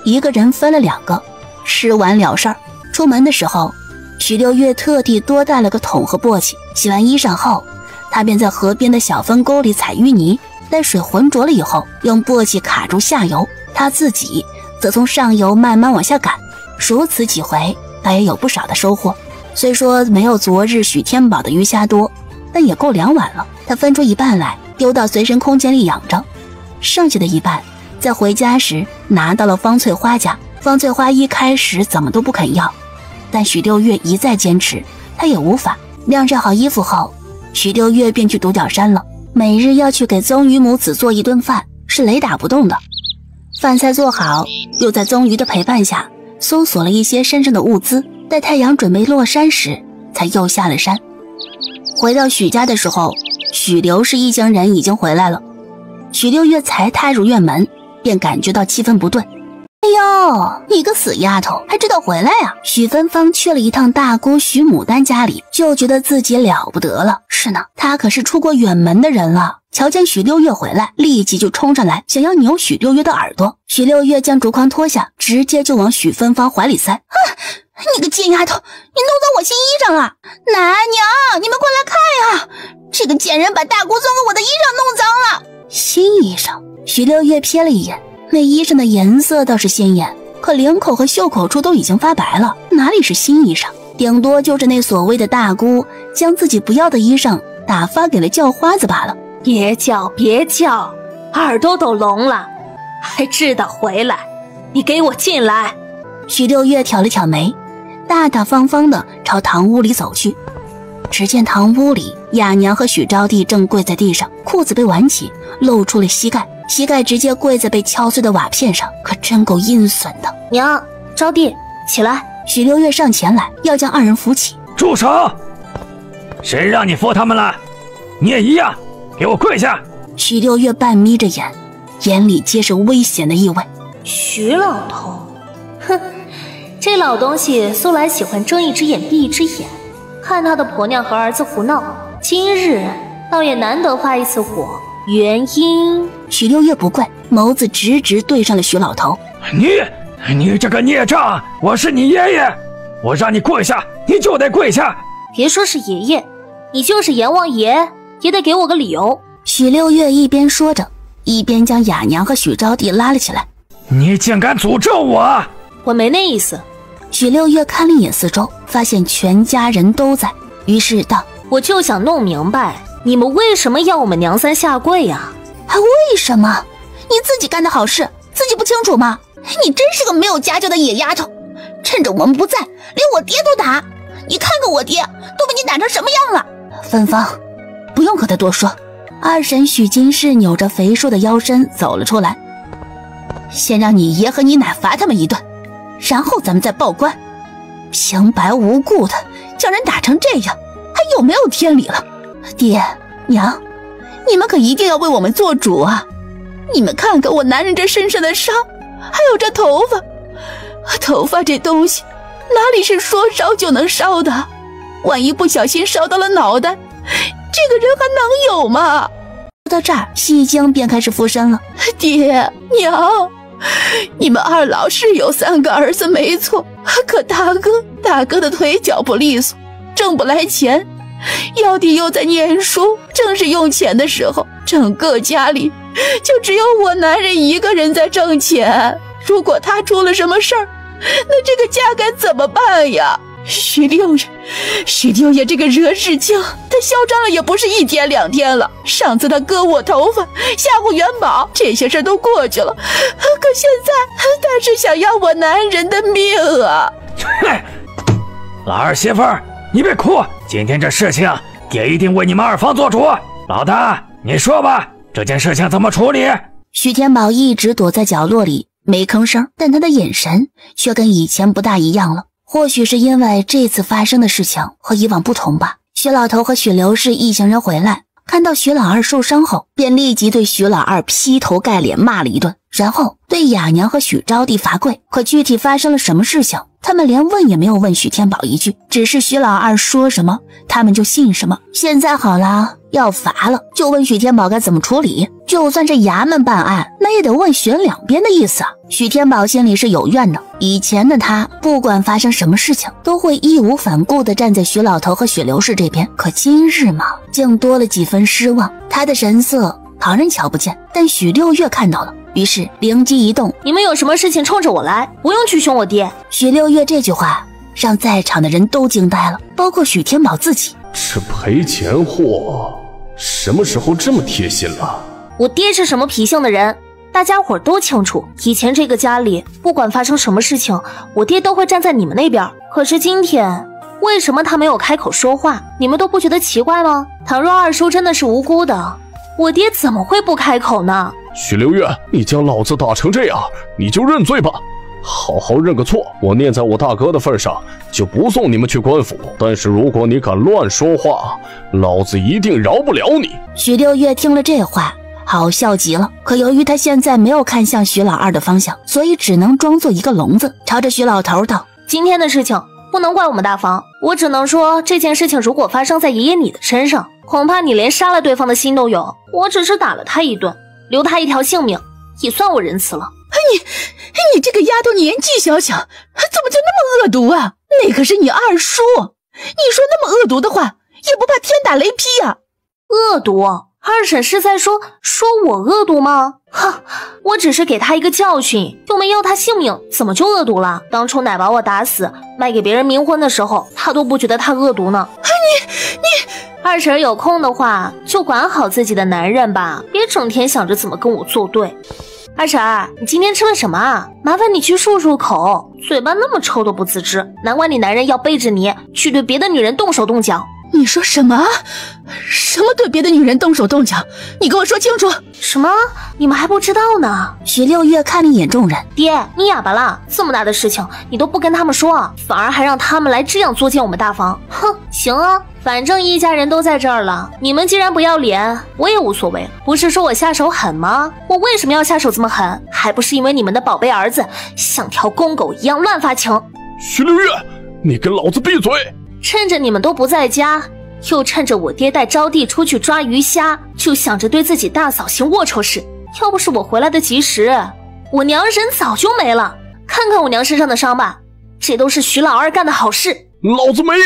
一个人分了2个，吃完了事儿。出门的时候，许六月特地多带了个桶和簸箕。洗完衣裳后，他便在河边的小分沟里采淤泥，待水浑浊了以后，用簸箕卡住下游，他自己则从上游慢慢往下赶。如此几回，他也有不少的收获。虽说没有昨日许天宝的鱼虾多，但也够2碗了。他分出一半来丢到随身空间里养着，剩下的一半在回家时拿到了方翠花家。方翠花一开始怎么都不肯要，但许六月一再坚持，他也无法。晾晒好衣服后，许六月便去独角山了。每日要去给宗鱼母子做一顿饭，是雷打不动的。饭菜做好，又在宗鱼的陪伴下搜索了一些山上的物资，待太阳准备落山时，才又下了山。回到许家的时候，许刘氏一行人已经回来了。许六月才踏入院门，便感觉到气氛不对。哎呦，你个死丫头，还知道回来呀！许芬芳去了一趟大姑许牡丹家里，就觉得自己了不得了。是呢，她可是出过远门的人了。瞧见许六月回来，立即就冲上来，想要扭许六月的耳朵。许六月将竹筐脱下，直接就往许芬芳怀里塞。你个贱丫头，你弄脏我新衣裳了！奶娘，你们快来看呀！这个贱人把大姑送给我的衣裳弄脏了。新衣裳？许六月瞥了一眼，那衣裳的颜色倒是鲜艳，可领口和袖口处都已经发白了，哪里是新衣裳？顶多就是那所谓的大姑将自己不要的衣裳打发给了叫花子罢了。别叫别叫，耳朵都聋了，还知道回来？你给我进来！许六月挑了挑眉，大大方方地朝堂屋里走去。只见堂屋里，雅娘和许招娣正跪在地上，裤子被挽起，露出了膝盖，膝盖直接跪在被敲碎的瓦片上，可真够阴损的。娘，招娣，起来！许六月上前来，要将2人扶起。住手！谁让你扶他们了？你也一样，给我跪下！许六月半眯着眼，眼里皆是危险的意味。许老头，哼，这老东西素来喜欢睁一只眼闭一只眼，看他的婆娘和儿子胡闹，今日倒也难得发一次火。原因……许六月不跪，眸子直直对上了许老头。你这个孽障！我是你爷爷，我让你跪下，你就得跪下。别说是爷爷，你就是阎王爷也得给我个理由。许六月一边说着，一边将雅娘和许招娣拉了起来。你竟敢诅咒我！我没那意思。许六月看了一眼四周，发现全家人都在，于是道：我就想弄明白，你们为什么要我们娘三下跪呀？还为什么？你自己干的好事，自己不清楚吗？你真是个没有家教的野丫头，趁着我们不在，连我爹都打。你看看我爹都被你打成什么样了。芬芳，不用和他多说。二婶许金氏扭着肥硕的腰身走了出来，先让你爷和你奶罚他们一顿，然后咱们再报官。平白无故的将人打成这样，还有没有天理了？爹娘，你们可一定要为我们做主啊！你们看看我男人这身上的伤，还有这头发，头发这东西哪里是说烧就能烧的？万一不小心烧到了脑袋，这个人还能有吗？说到这儿，西京便开始附身了。爹娘，你们二老是有3个儿子没错，可大哥的腿脚不利索，挣不来钱，幺弟又在念书，正是用钱的时候，整个家里就只有我男人一个人在挣钱。如果他出了什么事儿，那这个家该怎么办呀？徐六爷这个惹事精，他嚣张了也不是1天2天了。上次他割我头发吓唬元宝，这些事都过去了，可现在他是想要我男人的命啊！老二媳妇儿，你别哭，今天这事情爹一定为你们二房做主。老大，你说吧，这件事情怎么处理？徐天宝一直躲在角落里没吭声，但他的眼神却跟以前不大一样了。或许是因为这次发生的事情和以往不同吧。徐老头和许刘氏一行人回来，看到徐老二受伤后，便立即对徐老二劈头盖脸骂了一顿，然后对雅娘和许招娣罚跪。可具体发生了什么事情，他们连问也没有问许天宝一句，只是徐老二说什么他们就信什么。现在好了，要罚了就问许天宝该怎么处理，就算是衙门办案，那也得问询两边的意思啊。许天宝心里是有怨的，以前的他不管发生什么事情都会义无反顾地站在许老头和许刘氏这边，可今日嘛，竟多了几分失望。他的神色旁人瞧不见，但许六月看到了，于是灵机一动，你们有什么事情冲着我来，不用去凶我爹。许六月这句话让在场的人都惊呆了，包括许天宝自己。这赔钱货什么时候这么贴心了？我爹是什么脾性的人，大家伙都清楚。以前这个家里不管发生什么事情，我爹都会站在你们那边。可是今天为什么他没有开口说话，你们都不觉得奇怪吗？倘若二叔真的是无辜的，我爹怎么会不开口呢？许六月，你将老子打成这样，你就认罪吧，好好认个错。我念在我大哥的份上，就不送你们去官府。但是如果你敢乱说话，老子一定饶不了你。许六月听了这话好笑极了，可由于他现在没有看向徐老二的方向，所以只能装作一个聋子，朝着徐老头道：今天的事情不能怪我们大房，我只能说这件事情如果发生在爷爷你的身上，恐怕你连杀了对方的心都有。我只是打了他一顿，留他一条性命，也算我仁慈了。你这个丫头年纪小小，怎么就那么恶毒啊？那可是你二叔，你说那么恶毒的话，也不怕天打雷劈啊？恶毒？二婶是在说我恶毒吗？哼，我只是给他一个教训，又没要他性命，怎么就恶毒了？当初奶把我打死，卖给别人冥婚的时候，他都不觉得他恶毒呢。你二婶有空的话，就管好自己的男人吧，别整天想着怎么跟我作对。二婶，你今天吃了什么啊？麻烦你去漱漱口，嘴巴那么臭都不自知，难怪你男人要背着你去对别的女人动手动脚。你说什么？什么对别的女人动手动脚？你跟我说清楚。什么？你们还不知道呢？许六月看了一眼众人，爹，你哑巴了？这么大的事情你都不跟他们说，反而还让他们来这样作践我们大房。哼，行啊，反正一家人都在这儿了，你们既然不要脸，我也无所谓。不是说我下手狠吗？我为什么要下手这么狠？还不是因为你们的宝贝儿子像条公狗一样乱发情。许六月，你跟老子闭嘴！趁着你们都不在家，又趁着我爹带招娣出去抓鱼虾，就想着对自己大嫂行龌龊事。要不是我回来的及时，我娘人早就没了。看看我娘身上的伤吧，这都是徐老二干的好事。老子没有。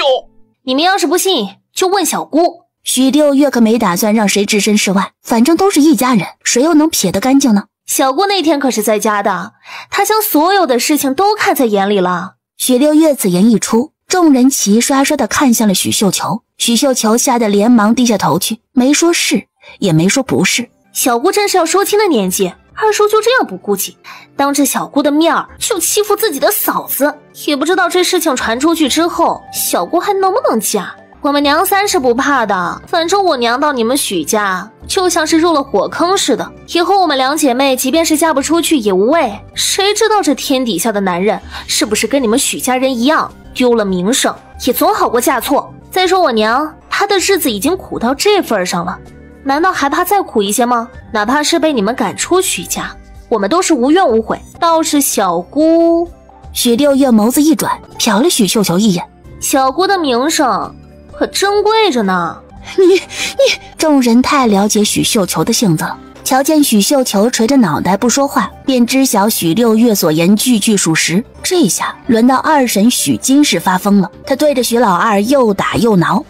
你们要是不信，就问小姑。许六月可没打算让谁置身事外，反正都是一家人，谁又能撇得干净呢？小姑那天可是在家的，她将所有的事情都看在眼里了。许六月此言一出，众人齐刷刷地看向了许绣球，许绣球吓得连忙低下头去，没说是，也没说不是。小姑正是要说亲的年纪，二叔就这样不顾忌，当着小姑的面儿就欺负自己的嫂子，也不知道这事情传出去之后，小姑还能不能嫁。我们娘三是不怕的，反正我娘到你们许家就像是入了火坑似的，以后我们两姐妹即便是嫁不出去也无谓。谁知道这天底下的男人是不是跟你们许家人一样，丢了名声也总好过嫁错。再说我娘，她的日子已经苦到这份上了，难道还怕再苦一些吗？哪怕是被你们赶出许家，我们都是无怨无悔。倒是小姑……许六月眸子一转，瞟了许绣球一眼，小姑的名声可珍贵着呢。你，众人太了解许绣球的性子了。瞧见许绣球垂着脑袋不说话，便知晓许六月所言句句属实。这下轮到二婶许金氏发疯了，她对着许老二又打又挠。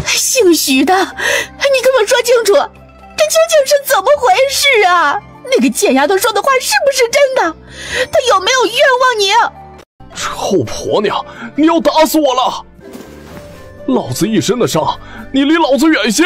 姓许的，你跟我说清楚，这究竟是怎么回事啊？那个贱丫头说的话是不是真的？她有没有冤枉你？臭婆娘，你要打死我了！老子一身的伤，你离老子远些！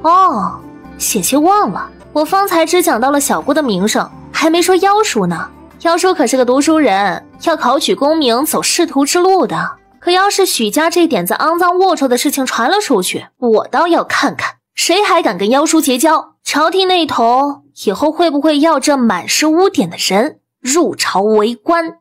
哦，险些忘了，我方才只讲到了小姑的名声，还没说妖叔呢。妖叔可是个读书人，要考取功名，走仕途之路的。可要是许家这点子肮脏龌龊的事情传了出去，我倒要看看谁还敢跟妖叔结交。朝廷那头以后会不会要这满是污点的人入朝为官？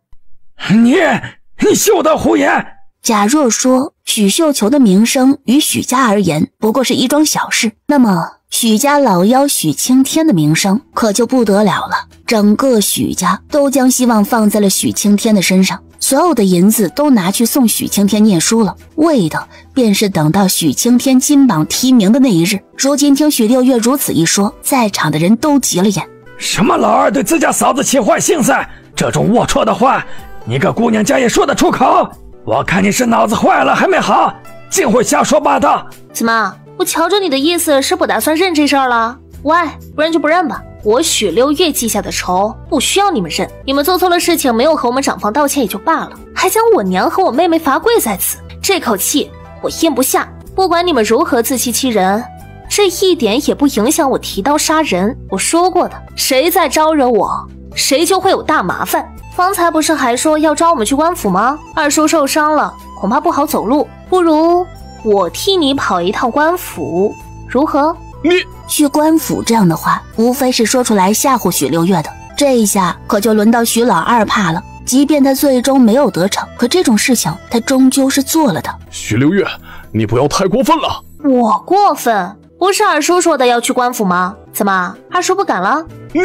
你休得胡言！假若说许绣球的名声于许家而言不过是一桩小事，那么许家老幺许青天的名声可就不得了了。整个许家都将希望放在了许青天的身上，所有的银子都拿去送许青天念书了，为的便是等到许青天金榜题名的那一日。如今听许六月如此一说，在场的人都急了眼。什么老二对自家嫂子起坏心思？这种龌龊的话，你个姑娘家也说得出口？我看你是脑子坏了还没好，竟会瞎说八道。怎么，我瞧着你的意思是不打算认这事儿了？喂，不认就不认吧，我许六月记下的仇不需要你们认。你们做错了事情，没有和我们长房道歉也就罢了，还将我娘和我妹妹罚跪在此，这口气我咽不下。不管你们如何自欺欺人，这一点也不影响我提刀杀人。我说过的，谁再招惹我，谁就会有大麻烦。方才不是还说要招我们去官府吗？二叔受伤了，恐怕不好走路，不如我替你跑一趟官府，如何？你去官府这样的话，无非是说出来吓唬许六月的。这一下可就轮到许老二怕了。即便他最终没有得逞，可这种事情他终究是做了的。许六月，你不要太过分了。我过分？不是二叔说的要去官府吗？怎么，二叔不敢了？你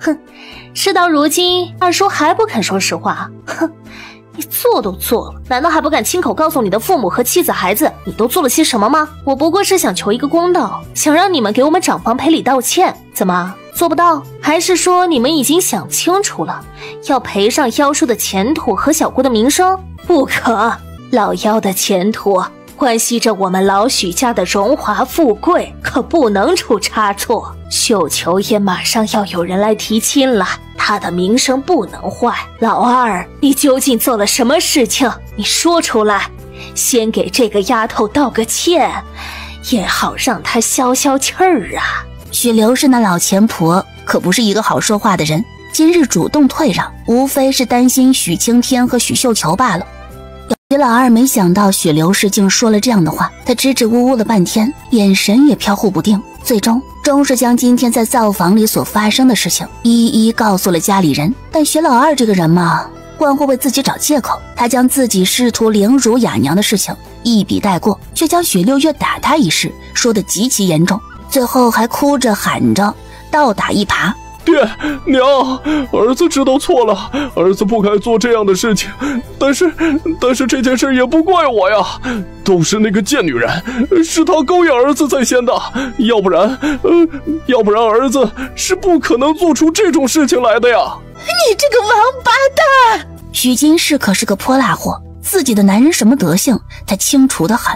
哼，事到如今，二叔还不肯说实话？哼，你做都做了，难道还不敢亲口告诉你的父母和妻子孩子，你都做了些什么吗？我不过是想求一个公道，想让你们给我们长房赔礼道歉，怎么做不到？还是说你们已经想清楚了，要赔上妖叔的前途和小姑的名声？不可，老妖的前途关系着我们老许家的荣华富贵，可不能出差错。绣球也马上要有人来提亲了，他的名声不能坏。老二，你究竟做了什么事情？你说出来，先给这个丫头道个歉，也好让她消消气儿啊。许刘氏那老钱婆可不是一个好说话的人，今日主动退让，无非是担心许青天和许绣球罢了。许老二没想到许刘氏竟说了这样的话，他支支吾吾了半天，眼神也飘忽不定，最终终是将今天在灶房里所发生的事情一一告诉了家里人。但许老二这个人嘛，惯会为自己找借口，他将自己试图凌辱雅娘的事情一笔带过，却将许六月打他一事说得极其严重，最后还哭着喊着倒打一耙。爹娘，儿子知道错了，儿子不该做这样的事情，但是这件事也不怪我呀，都是那个贱女人，是她勾引儿子在先的，要不然儿子是不可能做出这种事情来的呀。你这个王八蛋！许金氏可是个泼辣货，自己的男人什么德行他清楚得很。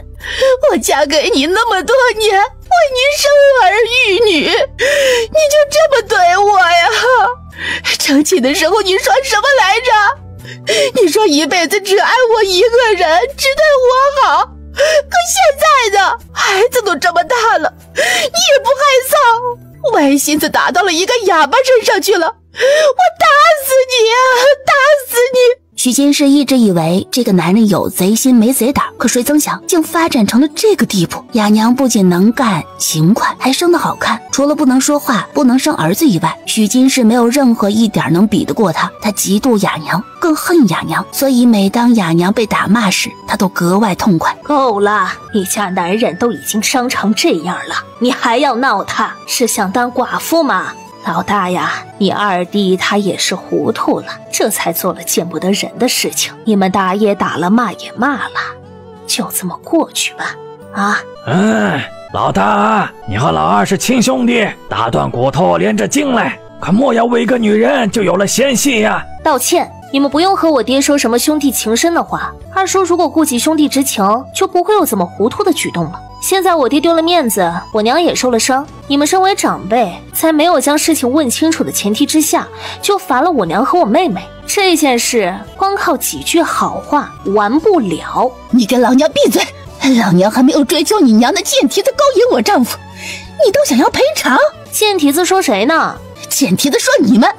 我嫁给你那么多年，为你生儿育女，你就这么对我呀？成亲的时候你说什么来着？你说一辈子只爱我一个人，只对我好。可现在呢，孩子都这么大了，你也不害臊。歪心思打到了一个哑巴身上去了，我打死你啊！打死你！许金氏一直以为这个男人有贼心没贼胆，可谁曾想竟发展成了这个地步。雅娘不仅能干勤快，还生得好看，除了不能说话不能生儿子以外，许金氏没有任何一点能比得过她。她嫉妒雅娘，更恨雅娘，所以每当雅娘被打骂时，她都格外痛快。够了，一家男人都已经伤成这样了，你还要闹他？是想当寡妇吗？老大呀，你二弟他也是糊涂了，这才做了见不得人的事情。你们打也打了，骂也骂了，就这么过去吧。啊，老大，你和老二是亲兄弟，打断骨头连着筋来，可莫要为一个女人就有了嫌隙呀！道歉，你们不用和我爹说什么兄弟情深的话。二叔如果顾及兄弟之情，就不会有这么糊涂的举动了。现在我爹丢了面子，我娘也受了伤，你们身为长辈，在没有将事情问清楚的前提之下，就罚了我娘和我妹妹。这件事光靠几句好话完不了。你给老娘闭嘴！老娘还没有追究你娘的贱蹄子勾引我丈夫，你都想要赔偿？贱蹄子说谁呢？贱蹄子说你们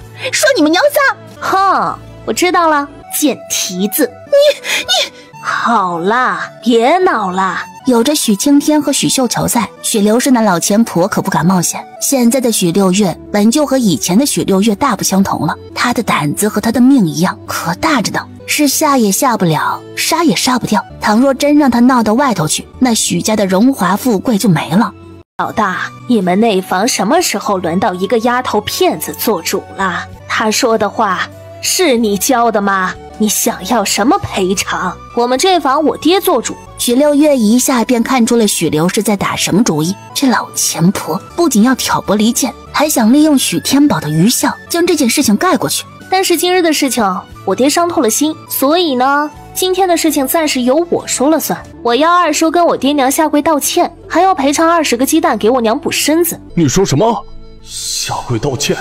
娘仨。哼，我知道了，贱蹄子。你好啦，别闹啦。有着许青天和许绣球在，许留氏那老钱婆可不敢冒险。现在的许六月本就和以前的许六月大不相同了，她的胆子和她的命一样，可大着呢，是下也下不了，杀也杀不掉。倘若真让她闹到外头去，那许家的荣华富贵就没了。老大，你们内房什么时候轮到一个丫头骗子做主了？她说的话是你教的吗？你想要什么赔偿？我们这房我爹做主。许六月一下便看出了许留是在打什么主意。这老钱婆不仅要挑拨离间，还想利用许天宝的愚孝将这件事情盖过去。但是今日的事情，我爹伤透了心，所以呢，今天的事情暂时由我说了算。我要二叔跟我爹娘下跪道歉，还要赔偿20个鸡蛋给我娘补身子。你说什么？下跪道歉？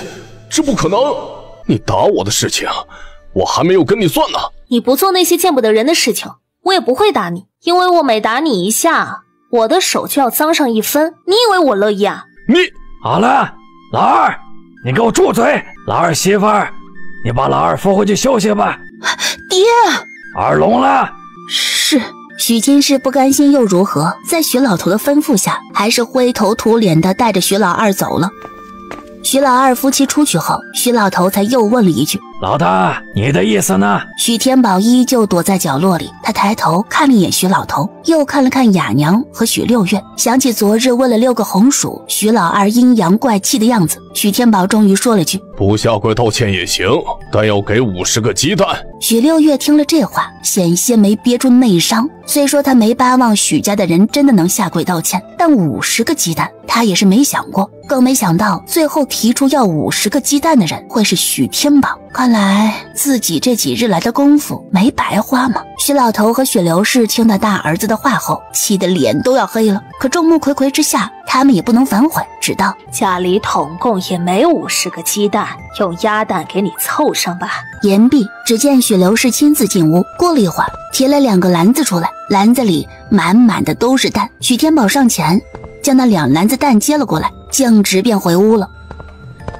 这不可能！你打我的事情，我还没有跟你算呢。你不做那些见不得人的事情，我也不会打你，因为我每打你一下，我的手就要脏上1分。你以为我乐意啊？你好了，老二，你给我住嘴！老二媳妇儿，你把老二扶回去休息吧。爹，耳聋了。是。许金氏不甘心又如何，在许老头的吩咐下，还是灰头土脸的带着许老二走了。许老二夫妻出去后，许老头才又问了一句：老大，你的意思呢？许天宝依旧躲在角落里，他抬头看了一眼许老头，又看了看雅娘和许六月，想起昨日为了6个红薯，许老二阴阳怪气的样子，许天宝终于说了句：不下跪道歉也行，但要给50个鸡蛋。许六月听了这话，险些没憋住内伤。虽说他没巴望许家的人真的能下跪道歉，但50个鸡蛋他也是没想过，更没想到最后提出要50个鸡蛋的人会是许天宝。看来自己这几日来的功夫没白花嘛。许老头和许刘氏听到大儿子的话后，气得脸都要黑了，可众目睽睽之下，他们也不能反悔，只道家里统共也没50个鸡蛋，用鸭蛋给你凑上吧。言毕，只见许刘氏亲自进屋，过了一会儿提了2个篮子出来，篮子里满满的都是蛋。许天宝上前将那2篮子蛋接了过来，径直便回屋了。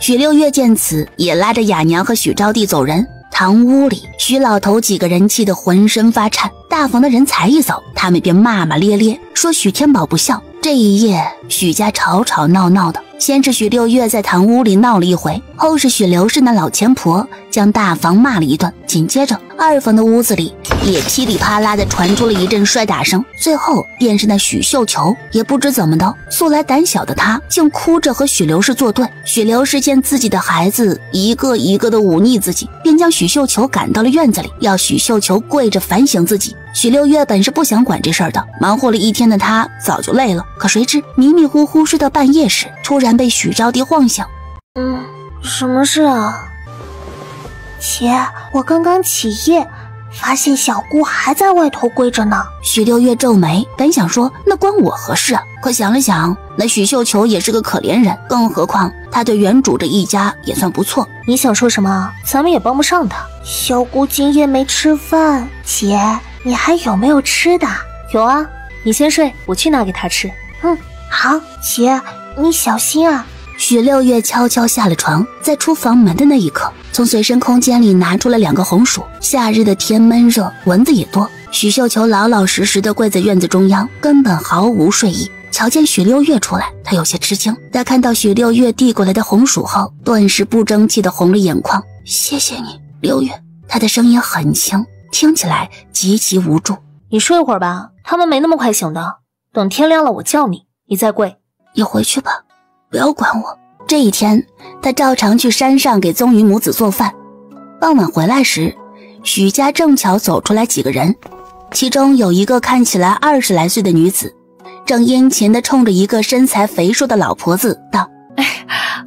许六月见此，也拉着雅娘和许招娣走人。堂屋里，许老头几个人气得浑身发颤。大房的人才一走，他们便骂骂咧咧，说许天宝不孝。这一夜，许家吵吵闹闹的。先是许六月在堂屋里闹了一回，后是许刘氏那老钱婆将大房骂了一顿，紧接着二房的屋子里也噼里啪啦的传出了一阵摔打声，最后便是那许绣球，也不知怎么的，素来胆小的他竟哭着和许刘氏作对。许刘氏见自己的孩子一个一个的忤逆自己，便将许绣球赶到了院子里，要许绣球跪着反省自己。许六月本是不想管这事儿的，忙活了一天的他早就累了，可谁知迷迷糊糊睡到半夜时，突然被许招娣晃醒。什么事啊？姐，我刚刚起夜，发现小姑还在外头跪着呢。许六月皱眉，本想说那关我何事啊，可想了想，那许绣球也是个可怜人，更何况他对原主这一家也算不错。你想说什么？咱们也帮不上他。小姑今夜没吃饭，姐，你还有没有吃的？有啊，你先睡，我去拿给他吃。好，姐，你小心啊，许六月悄悄下了床，在出房门的那一刻，从随身空间里拿出了2个红薯。夏日的天闷热，蚊子也多。许绣球老老实实的跪在院子中央，根本毫无睡意。瞧见许六月出来，他有些吃惊。他看到许六月递过来的红薯后，顿时不争气的红了眼眶。谢谢你，六月。他的声音很轻，听起来极其无助。你睡会儿吧，他们没那么快醒的。等天亮了我叫你，你再跪。你回去吧，不要管我。这一天，他照常去山上给宗鱼母子做饭。傍晚回来时，许家正巧走出来几个人，其中有一个看起来20来岁的女子，正殷勤地冲着一个身材肥硕的老婆子道：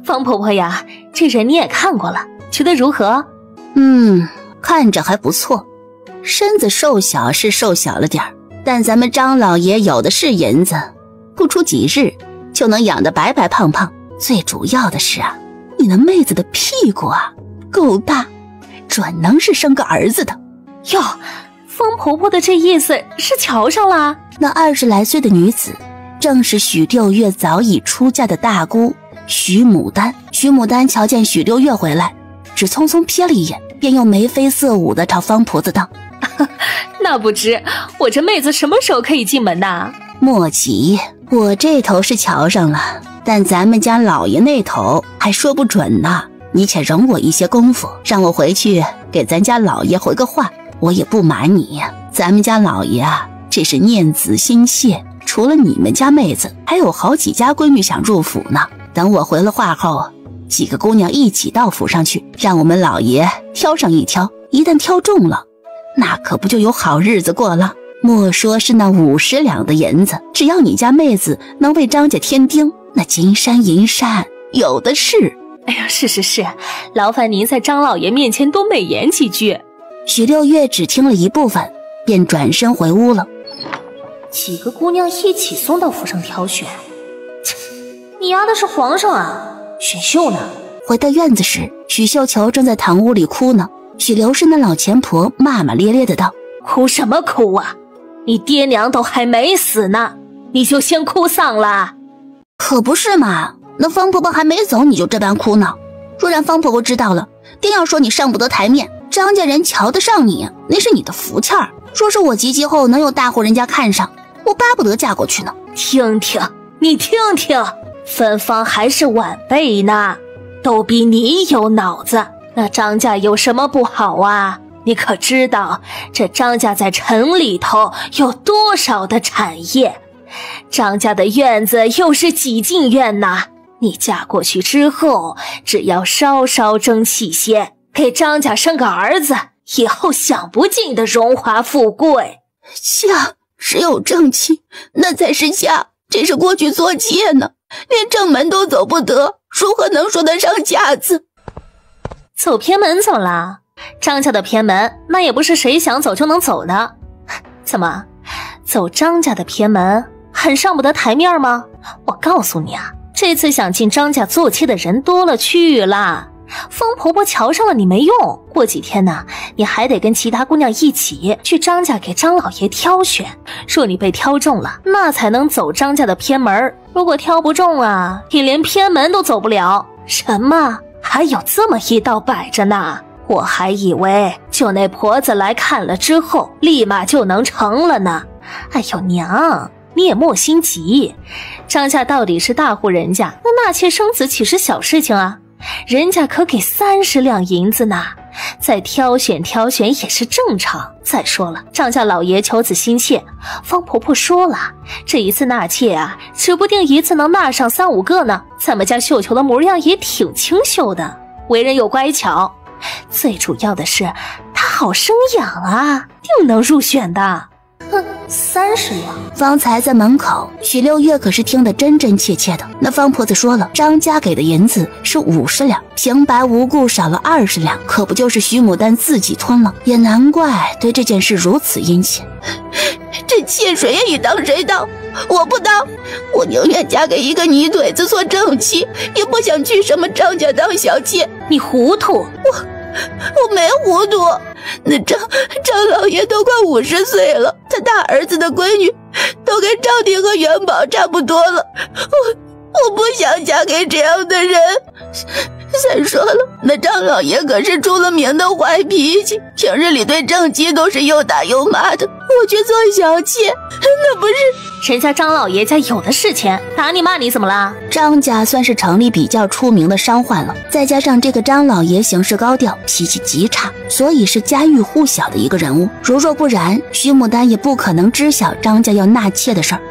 方婆婆呀，这人你也看过了，觉得如何？看着还不错，身子瘦小是瘦小了点儿，但咱们张老爷有的是银子，不出几日就能养得白白胖胖。最主要的是啊，你那妹子的屁股啊够大，准能是生个儿子的。哟，方婆婆的这意思是瞧上了？那20来岁的女子正是许六月早已出嫁的大姑许牡丹。许牡丹瞧见许六月回来，只匆匆瞥了一眼，便又眉飞色舞地朝方婆子道：那不知我这妹子什么时候可以进门呐？莫急，我这头是瞧上了，但咱们家老爷那头还说不准呢。你且容我一些功夫，让我回去给咱家老爷回个话。我也不瞒你呀，咱们家老爷啊，这是念子心切，除了你们家妹子，还有好几家闺女想入府呢。等我回了话后，几个姑娘一起到府上去，让我们老爷挑上一挑，一旦挑中了，那可不就有好日子过了。莫说是那50两的银子，只要你家妹子能为张家添丁，那金山银山有的是。哎呀，是，劳烦您在张老爷面前多美言几句。许六月只听了一部分，便转身回屋了。几个姑娘一起送到府上挑选，你丫的是皇上啊？选秀呢？回到院子时，许绣球正在堂屋里哭呢。许刘氏那老钱婆骂骂咧咧的道：哭什么哭啊？你爹娘都还没死呢，你就先哭丧了？可不是嘛，那方婆婆还没走你就这般哭闹，若然方婆婆知道了，定要说你上不得台面，张家人瞧得上你，那是你的福气儿。说是我及笄后能有大户人家看上，我巴不得嫁过去呢。听听，你听听，芬芳还是晚辈呢，都比你有脑子。那张家有什么不好啊？你可知道这张家在城里头有多少的产业？张家的院子又是几进院呐？你嫁过去之后，只要稍稍争气些，给张家生个儿子，以后享不尽的荣华富贵。嫁只有正气，那才是嫁，这是过去做妾呢，连正门都走不得，如何能说得上嫁字？走偏门怎么啦？张家的偏门那也不是谁想走就能走的。怎么，走张家的偏门很上不得台面吗？我告诉你啊，这次想进张家做妾的人多了去了，方婆婆瞧上了你没用，过几天呢，你还得跟其他姑娘一起去张家给张老爷挑选，若你被挑中了，那才能走张家的偏门，如果挑不中啊，你连偏门都走不了。什么？还有这么一道摆着呢？我还以为就那婆子来看了之后立马就能成了呢。哎呦娘，你也莫心急，张家到底是大户人家，那纳妾生子岂是小事情啊？人家可给30两银子呢，再挑选挑选也是正常。再说了，张家老爷求子心切，方婆婆说了，这一次纳妾啊，指不定一次能纳上3、5个呢。咱们家绣球的模样也挺清秀的，为人又乖巧，最主要的是她好生养啊，定能入选的。哼，30两。方才在门口，许六月可是听得真真切切的。那方婆子说了，张家给的银子是50两，平白无故少了20两，可不就是许牡丹自己吞了？也难怪对这件事如此殷切。这妾谁也当谁当，我不当，我宁愿嫁给一个泥腿子做正妻，也不想去什么张家当小妾。你糊涂？我没糊涂，那张老爷都快50岁了，他大儿子的闺女都跟赵婷和元宝差不多了，我不想嫁给这样的人。再说了，那张老爷可是出了名的坏脾气，平日里对正妻都是又打又骂的。我去做小妾，那不是……人家张老爷家有的是钱，打你骂你怎么啦？张家算是城里比较出名的商宦了，再加上这个张老爷行事高调，脾气极差，所以是家喻户晓的一个人物。如若不然，徐牡丹也不可能知晓张家要纳妾的事儿。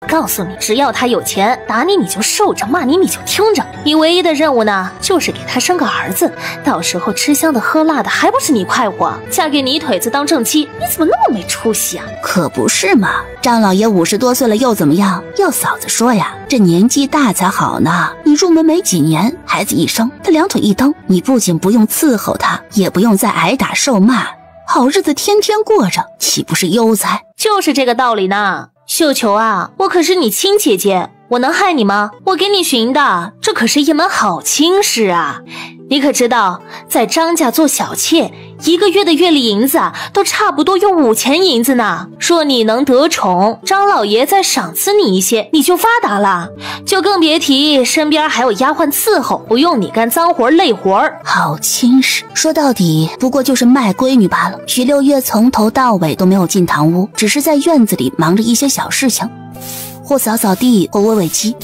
告诉你，只要他有钱，打你你就受着，骂你你就听着。你唯一的任务呢，就是给他生个儿子，到时候吃香的喝辣的，还不是你快活？嫁给泥腿子当正妻，你怎么那么没出息啊？可不是嘛，张老爷50多岁了又怎么样？要嫂子说呀，这年纪大才好呢。你入门没几年，孩子一生，他两腿一蹬，你不仅不用伺候他，也不用再挨打受骂，好日子天天过着，岂不是悠哉？就是这个道理呢。绣球啊，我可是你亲姐姐，我能害你吗？我给你寻的，这可是一门好亲事啊！你可知道，在张家做小妾，1个月的月例银子啊，都差不多用5000银子呢。若你能得宠，张老爷再赏赐你一些，你就发达了。就更别提身边还有丫鬟伺候，不用你干脏活累活。好亲事，说到底不过就是卖闺女罢了。徐六月从头到尾都没有进堂屋，只是在院子里忙着一些小事情，或扫扫地，或喂喂鸡。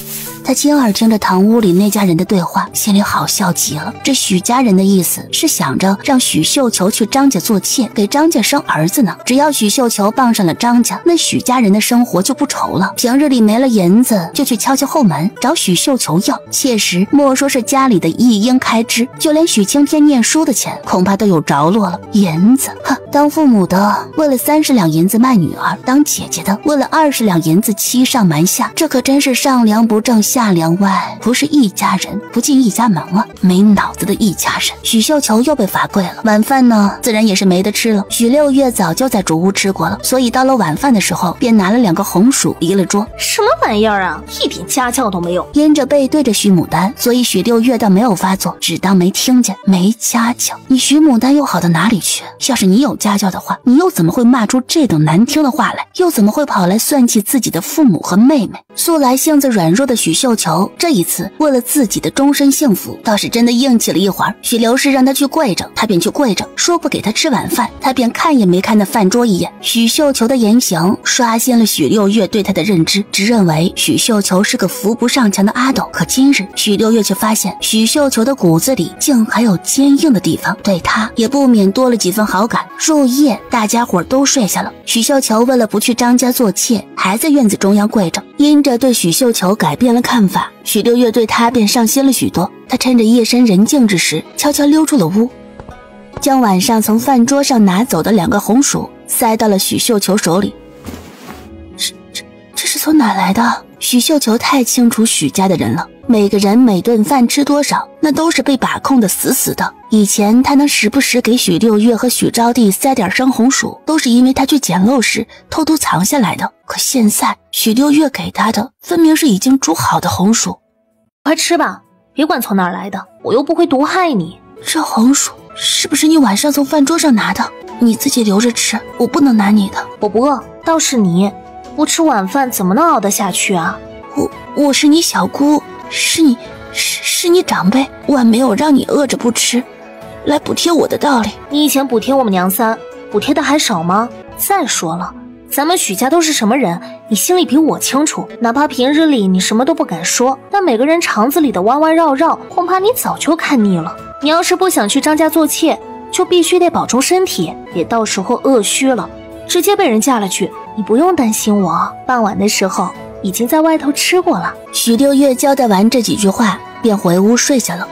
他亲耳听着堂屋里那家人的对话，心里好笑极了。这许家人的意思是想着让许绣球去张家做妾，给张家生儿子呢。只要许绣球傍上了张家，那许家人的生活就不愁了。平日里没了银子，就去敲敲后门找许绣球要。切实莫说是家里的一应开支，就连许青天念书的钱恐怕都有着落了。银子，哼，当父母的为了30两银子卖女儿，当姐姐的为了20两银子欺上瞒下，这可真是上梁不正下梁歪，不是一家人不进一家门了，没脑子的一家人。许绣球又被罚跪了，晚饭呢自然也是没得吃了。许六月早就在主屋吃过了，所以到了晚饭的时候便拿了2个红薯离了桌。什么玩意儿啊，一点家教都没有。因着背对着许牡丹，所以许六月倒没有发作，只当没听见。没家教，你许牡丹又好到哪里去？要是你有家教的话，你又怎么会骂出这等难听的话来？又怎么会跑来算计自己的父母和妹妹？素来性子软弱的许绣球，这一次为了自己的终身幸福，倒是真的硬气了一会儿。许刘氏让他去跪着，他便去跪着；说不给他吃晚饭，他便看也没看那饭桌一眼。许绣球的言行刷新了许六月对他的认知，只认为许绣球是个扶不上墙的阿斗。可今日许六月却发现，许绣球的骨子里竟还有坚硬的地方，对他也不免多了几分好感。入夜，大家伙都睡下了，许绣球为了不去张家做妾，还在院子中央跪着。因着对许绣球改变了看法，许六月对他便上心了许多。他趁着夜深人静之时，悄悄溜出了屋，将晚上从饭桌上拿走的2个红薯塞到了许绣球手里。这是从哪来的？许绣球太清楚许家的人了，每个人每顿饭吃多少，那都是被把控的死死的。以前他能时不时给许六月和许招娣塞点生红薯，都是因为他去捡漏时偷偷藏下来的。可现在许六月给他的分明是已经煮好的红薯。快吃吧，别管从哪儿来的，我又不会毒害你。这红薯是不是你晚上从饭桌上拿的？你自己留着吃，我不能拿你的。我不饿，倒是你，不吃晚饭怎么能熬得下去啊？我是你小姑，是你长辈，我没有让你饿着不吃，来补贴我的道理。你以前补贴我们娘3，补贴的还少吗？再说了，咱们许家都是什么人，你心里比我清楚。哪怕平日里你什么都不敢说，但每个人肠子里的弯弯绕绕，恐怕你早就看腻了。你要是不想去张家做妾，就必须得保重身体，别到时候饿虚了，直接被人嫁了去。你不用担心我，傍晚的时候已经在外头吃过了。许六月交代完这几句话，便回屋睡下了。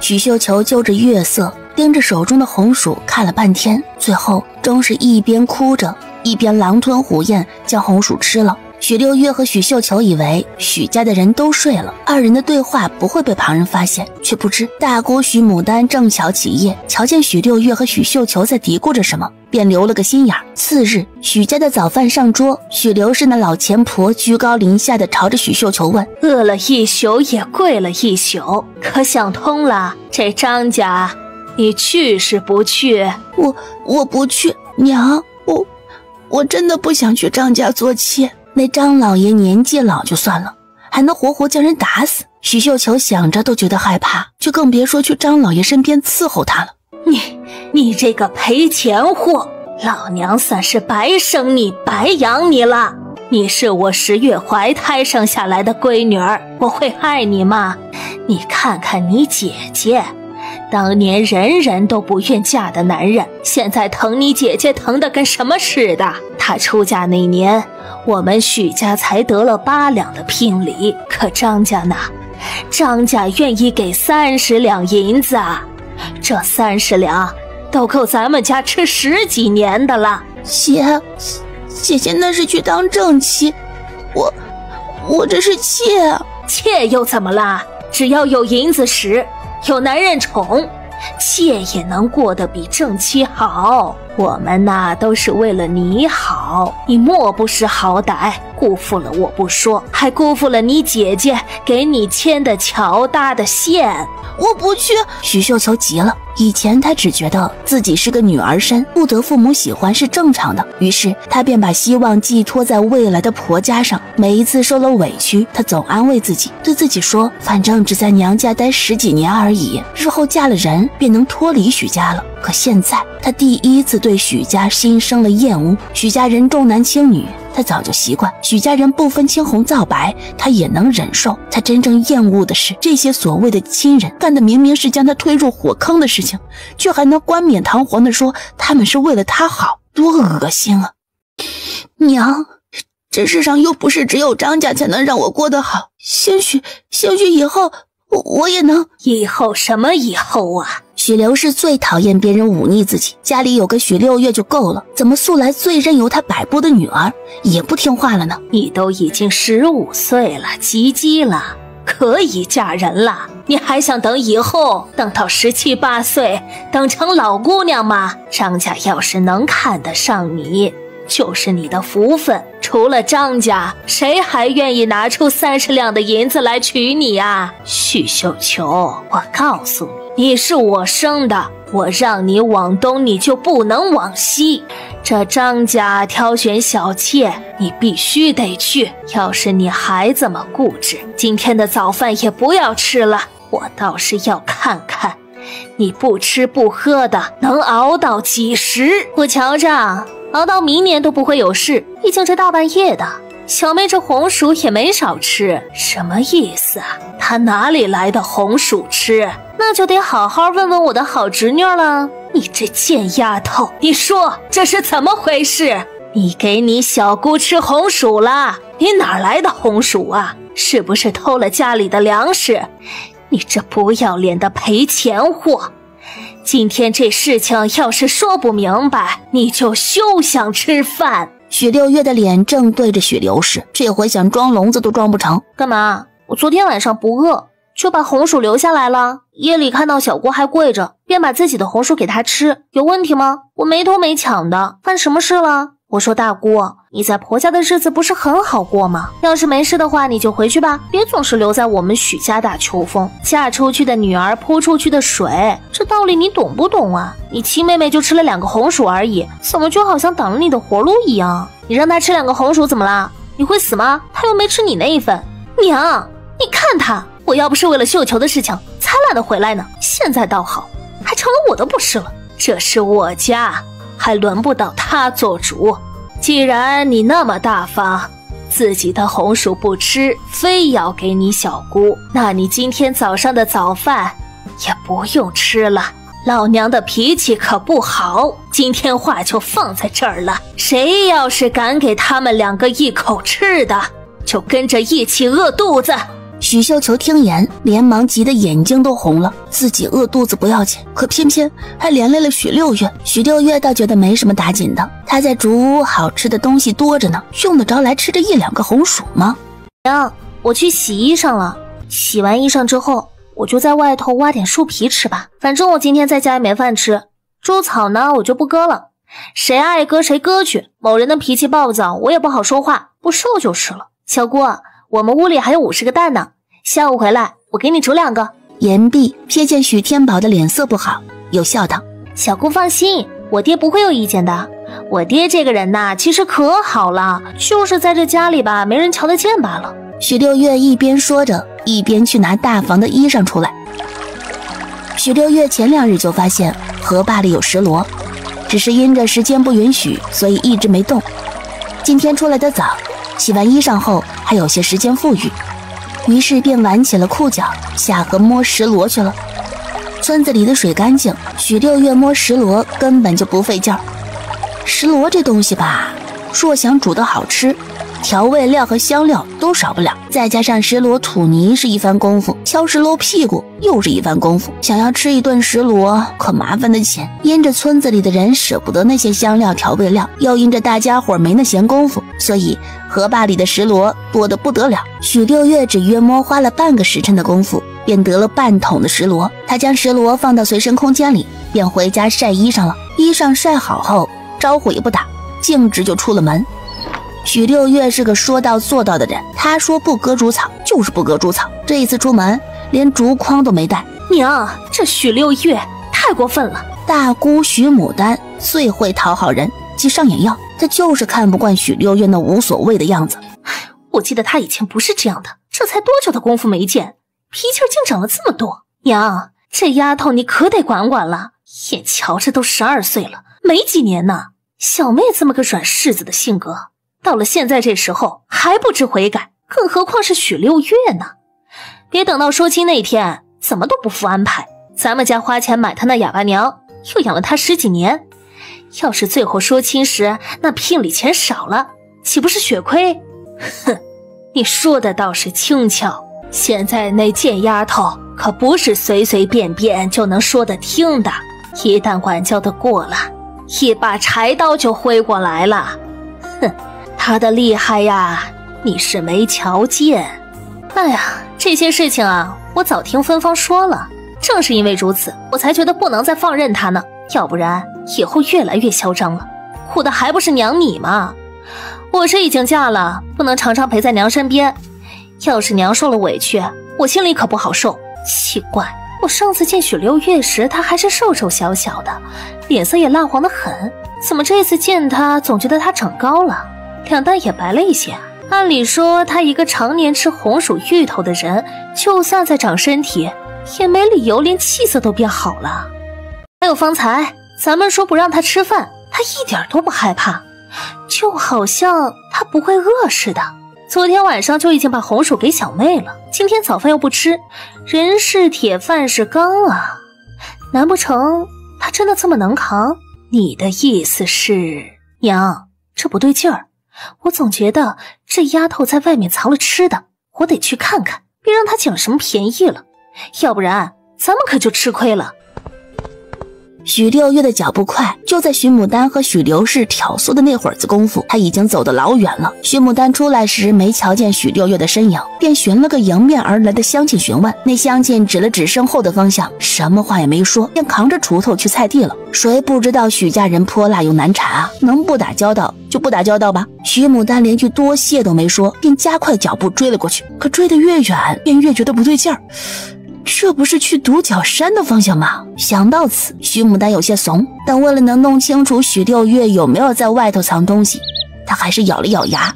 许绣球就着月色，盯着手中的红薯看了半天，最后终是一边哭着，一边狼吞虎咽将红薯吃了。许六月和许绣球以为许家的人都睡了，2人的对话不会被旁人发现，却不知大姑许牡丹正巧起夜，瞧见许六月和许绣球在嘀咕着什么，便留了个心眼。次日，许家的早饭上桌，许刘氏那老钱婆居高临下的朝着许绣球问：饿了一宿也跪了一宿，可想通了？这张家你去是不去？我不去，娘，我真的不想去张家做妾。那张老爷年纪老就算了，还能活活将人打死。许绣球想着都觉得害怕，就更别说去张老爷身边伺候他了。你这个赔钱货，老娘算是白生你白养你了。你是我10月怀胎生下来的闺女儿，我会害你吗？你看看你姐姐，当年人人都不愿嫁的男人，现在疼你姐姐疼得跟什么似的。她出嫁那年，我们许家才得了8两的聘礼，可张家呢？张家愿意给30两银子啊，这30两都够咱们家吃10几年的了。姐姐那是去当正妻，我这是妾啊。妾又怎么啦？只要有银子使，有男人宠，妾也能过得比正妻好。我们呐，都是为了你好，你莫不识好歹，辜负了我不说，还辜负了你姐姐给你牵的桥搭的线。我不去！许绣球急了。以前他只觉得自己是个女儿身，不得父母喜欢是正常的，于是他便把希望寄托在未来的婆家上。每一次受了委屈，他总安慰自己，对自己说，反正只在娘家待10几年而已，日后嫁了人便能脱离许家了。可现在他第一次对许家心生了厌恶。许家人重男轻女，他早就习惯，许家人不分青红皂白，他也能忍受。他真正厌恶的是这些所谓的亲人干的明明是将他推入火坑的事情，却还能冠冕堂皇地说他们是为了他好，多恶心啊！娘，这世上又不是只有张家才能让我过得好，兴许以后我也能。以后什么以后啊？许刘氏最讨厌别人忤逆自己，家里有个许六月就够了，怎么素来最任由他摆布的女儿也不听话了呢？你都已经15岁了，及笄了，可以嫁人了，你还想等以后，等到17、18岁，等成老姑娘吗？张家要是能看得上你，就是你的福分。除了张家，谁还愿意拿出30两的银子来娶你啊？许绣球，我告诉你，你是我生的，我让你往东，你就不能往西。这张家挑选小妾，你必须得去。要是你还这么固执，今天的早饭也不要吃了。我倒是要看看你不吃不喝的能熬到几时。我瞧着熬到明年都不会有事，毕竟这大半夜的，小妹这红薯也没少吃。什么意思啊？她哪里来的红薯吃？那就得好好问问我的好侄女了。你这贱丫头，你说这是怎么回事？你给你小姑吃红薯了？你哪来的红薯啊？是不是偷了家里的粮食？你这不要脸的赔钱货！今天这事情要是说不明白，你就休想吃饭。许六月的脸正对着许刘氏，这回想装聋子都装不成。干嘛？我昨天晚上不饿，就把红薯留下来了。夜里看到小姑还跪着，便把自己的红薯给她吃，有问题吗？我没偷没抢的，犯什么事了？我说大姑，你在婆家的日子不是很好过吗？要是没事的话，你就回去吧，别总是留在我们许家打秋风。嫁出去的女儿泼出去的水，这道理你懂不懂啊？你亲妹妹就吃了2个红薯而已，怎么就好像挡了你的活路一样？你让她吃2个红薯怎么了？你会死吗？她又没吃你那一份。娘，你看她，我要不是为了绣球的事情，才懒得回来呢。现在倒好，还成了我的不是了。这是我家，还轮不到他做主。既然你那么大方，自己的红薯不吃，非要给你小姑，那你今天早上的早饭也不用吃了。老娘的脾气可不好，今天话就放在这儿了。谁要是敢给他们2个一口吃的，就跟着一起饿肚子。许绣球听言，连忙急得眼睛都红了。自己饿肚子不要紧，可偏偏还连累了许六月。许六月倒觉得没什么打紧的，他在竹屋好吃的东西多着呢，用得着来吃这1、2个红薯吗？娘，我去洗衣裳了。洗完衣裳之后，我就在外头挖点树皮吃吧。反正我今天在家也没饭吃。猪草呢，我就不割了，谁爱割谁割去。某人的脾气暴躁，我也不好说话，不瘦就是了。小姑，我们屋里还有50个蛋呢，下午回来我给你煮2个。言毕，瞥见许天宝的脸色不好，又笑道：小姑放心，我爹不会有意见的。我爹这个人呐，其实可好了，就是在这家里吧，没人瞧得见罢了。许六月一边说着，一边去拿大房的衣裳出来。许六月前2日就发现河坝里有石螺，只是因着时间不允许，所以一直没动。今天出来的早，洗完衣裳后还有些时间富裕，于是便挽起了裤脚，下河摸石螺去了。村子里的水干净，许六月摸石螺根本就不费劲儿。石螺这东西吧，若想煮得好吃，调味料和香料都少不了，再加上石螺吐泥是一番功夫，敲石螺屁股又是一番功夫。想要吃一顿石螺可麻烦的钱，因着村子里的人舍不得那些香料调味料，又因着大家伙没那闲功夫，所以河坝里的石螺多得不得了。许六月只约摸花了半个时辰的功夫，便得了半桶的石螺。他将石螺放到随身空间里，便回家晒衣裳了。衣裳晒好后，招呼也不打，径直就出了门。许六月是个说到做到的人，他说不割竹草就是不割竹草。这一次出门连竹筐都没带。娘，这许六月太过分了。大姑许牡丹最会讨好人及上眼药，她就是看不惯许六月那无所谓的样子。我记得她以前不是这样的，这才多久的功夫没见，脾气竟长了这么多。娘，这丫头你可得管管了，眼瞧着都12岁了，没几年呢。小妹这么个软柿子的性格，到了现在这时候还不知悔改，更何况是许六月呢？别等到说亲那天，怎么都不付安排。咱们家花钱买她那哑巴娘，又养了她10几年，要是最后说亲时那聘礼钱少了，岂不是血亏？哼，你说的倒是轻巧，现在那贱丫头可不是随随便便就能说得听的，一旦管教得过了，一把柴刀就挥过来了。哼，他的厉害呀，你是没瞧见。哎呀，这些事情啊，我早听芬芳说了，正是因为如此，我才觉得不能再放任他呢，要不然以后越来越嚣张了，苦的还不是娘你吗？我是已经嫁了，不能常常陪在娘身边，要是娘受了委屈，我心里可不好受。奇怪，我上次见许六月时，她还是瘦瘦小小的，脸色也蜡黄得很，怎么这次见她总觉得她长高了，两蛋也白了一些。按理说她一个常年吃红薯芋头的人，就算再长身体，也没理由连气色都变好了。还有方才咱们说不让她吃饭，她一点都不害怕，就好像她不会饿似的。昨天晚上就已经把红薯给小妹了，今天早饭又不吃，人是铁饭是钢啊，难不成她真的这么能扛？你的意思是，娘，这不对劲儿，我总觉得这丫头在外面藏了吃的，我得去看看，别让她捡了什么便宜了，要不然咱们可就吃亏了。许六月的脚步快，就在许牡丹和许刘氏挑唆的那会儿子功夫，他已经走得老远了。许牡丹出来时没瞧见许六月的身影，便寻了个迎面而来的乡亲询问。那乡亲指了指身后的方向，什么话也没说，便扛着锄头去菜地了。谁不知道许家人泼辣又难缠啊，能不打交道就不打交道吧。许牡丹连句多谢都没说，便加快脚步追了过去。可追得越远，便越觉得不对劲儿。这不是去独角山的方向吗？想到此，许牡丹有些怂，但为了能弄清楚许六月有没有在外头藏东西，他还是咬了咬牙，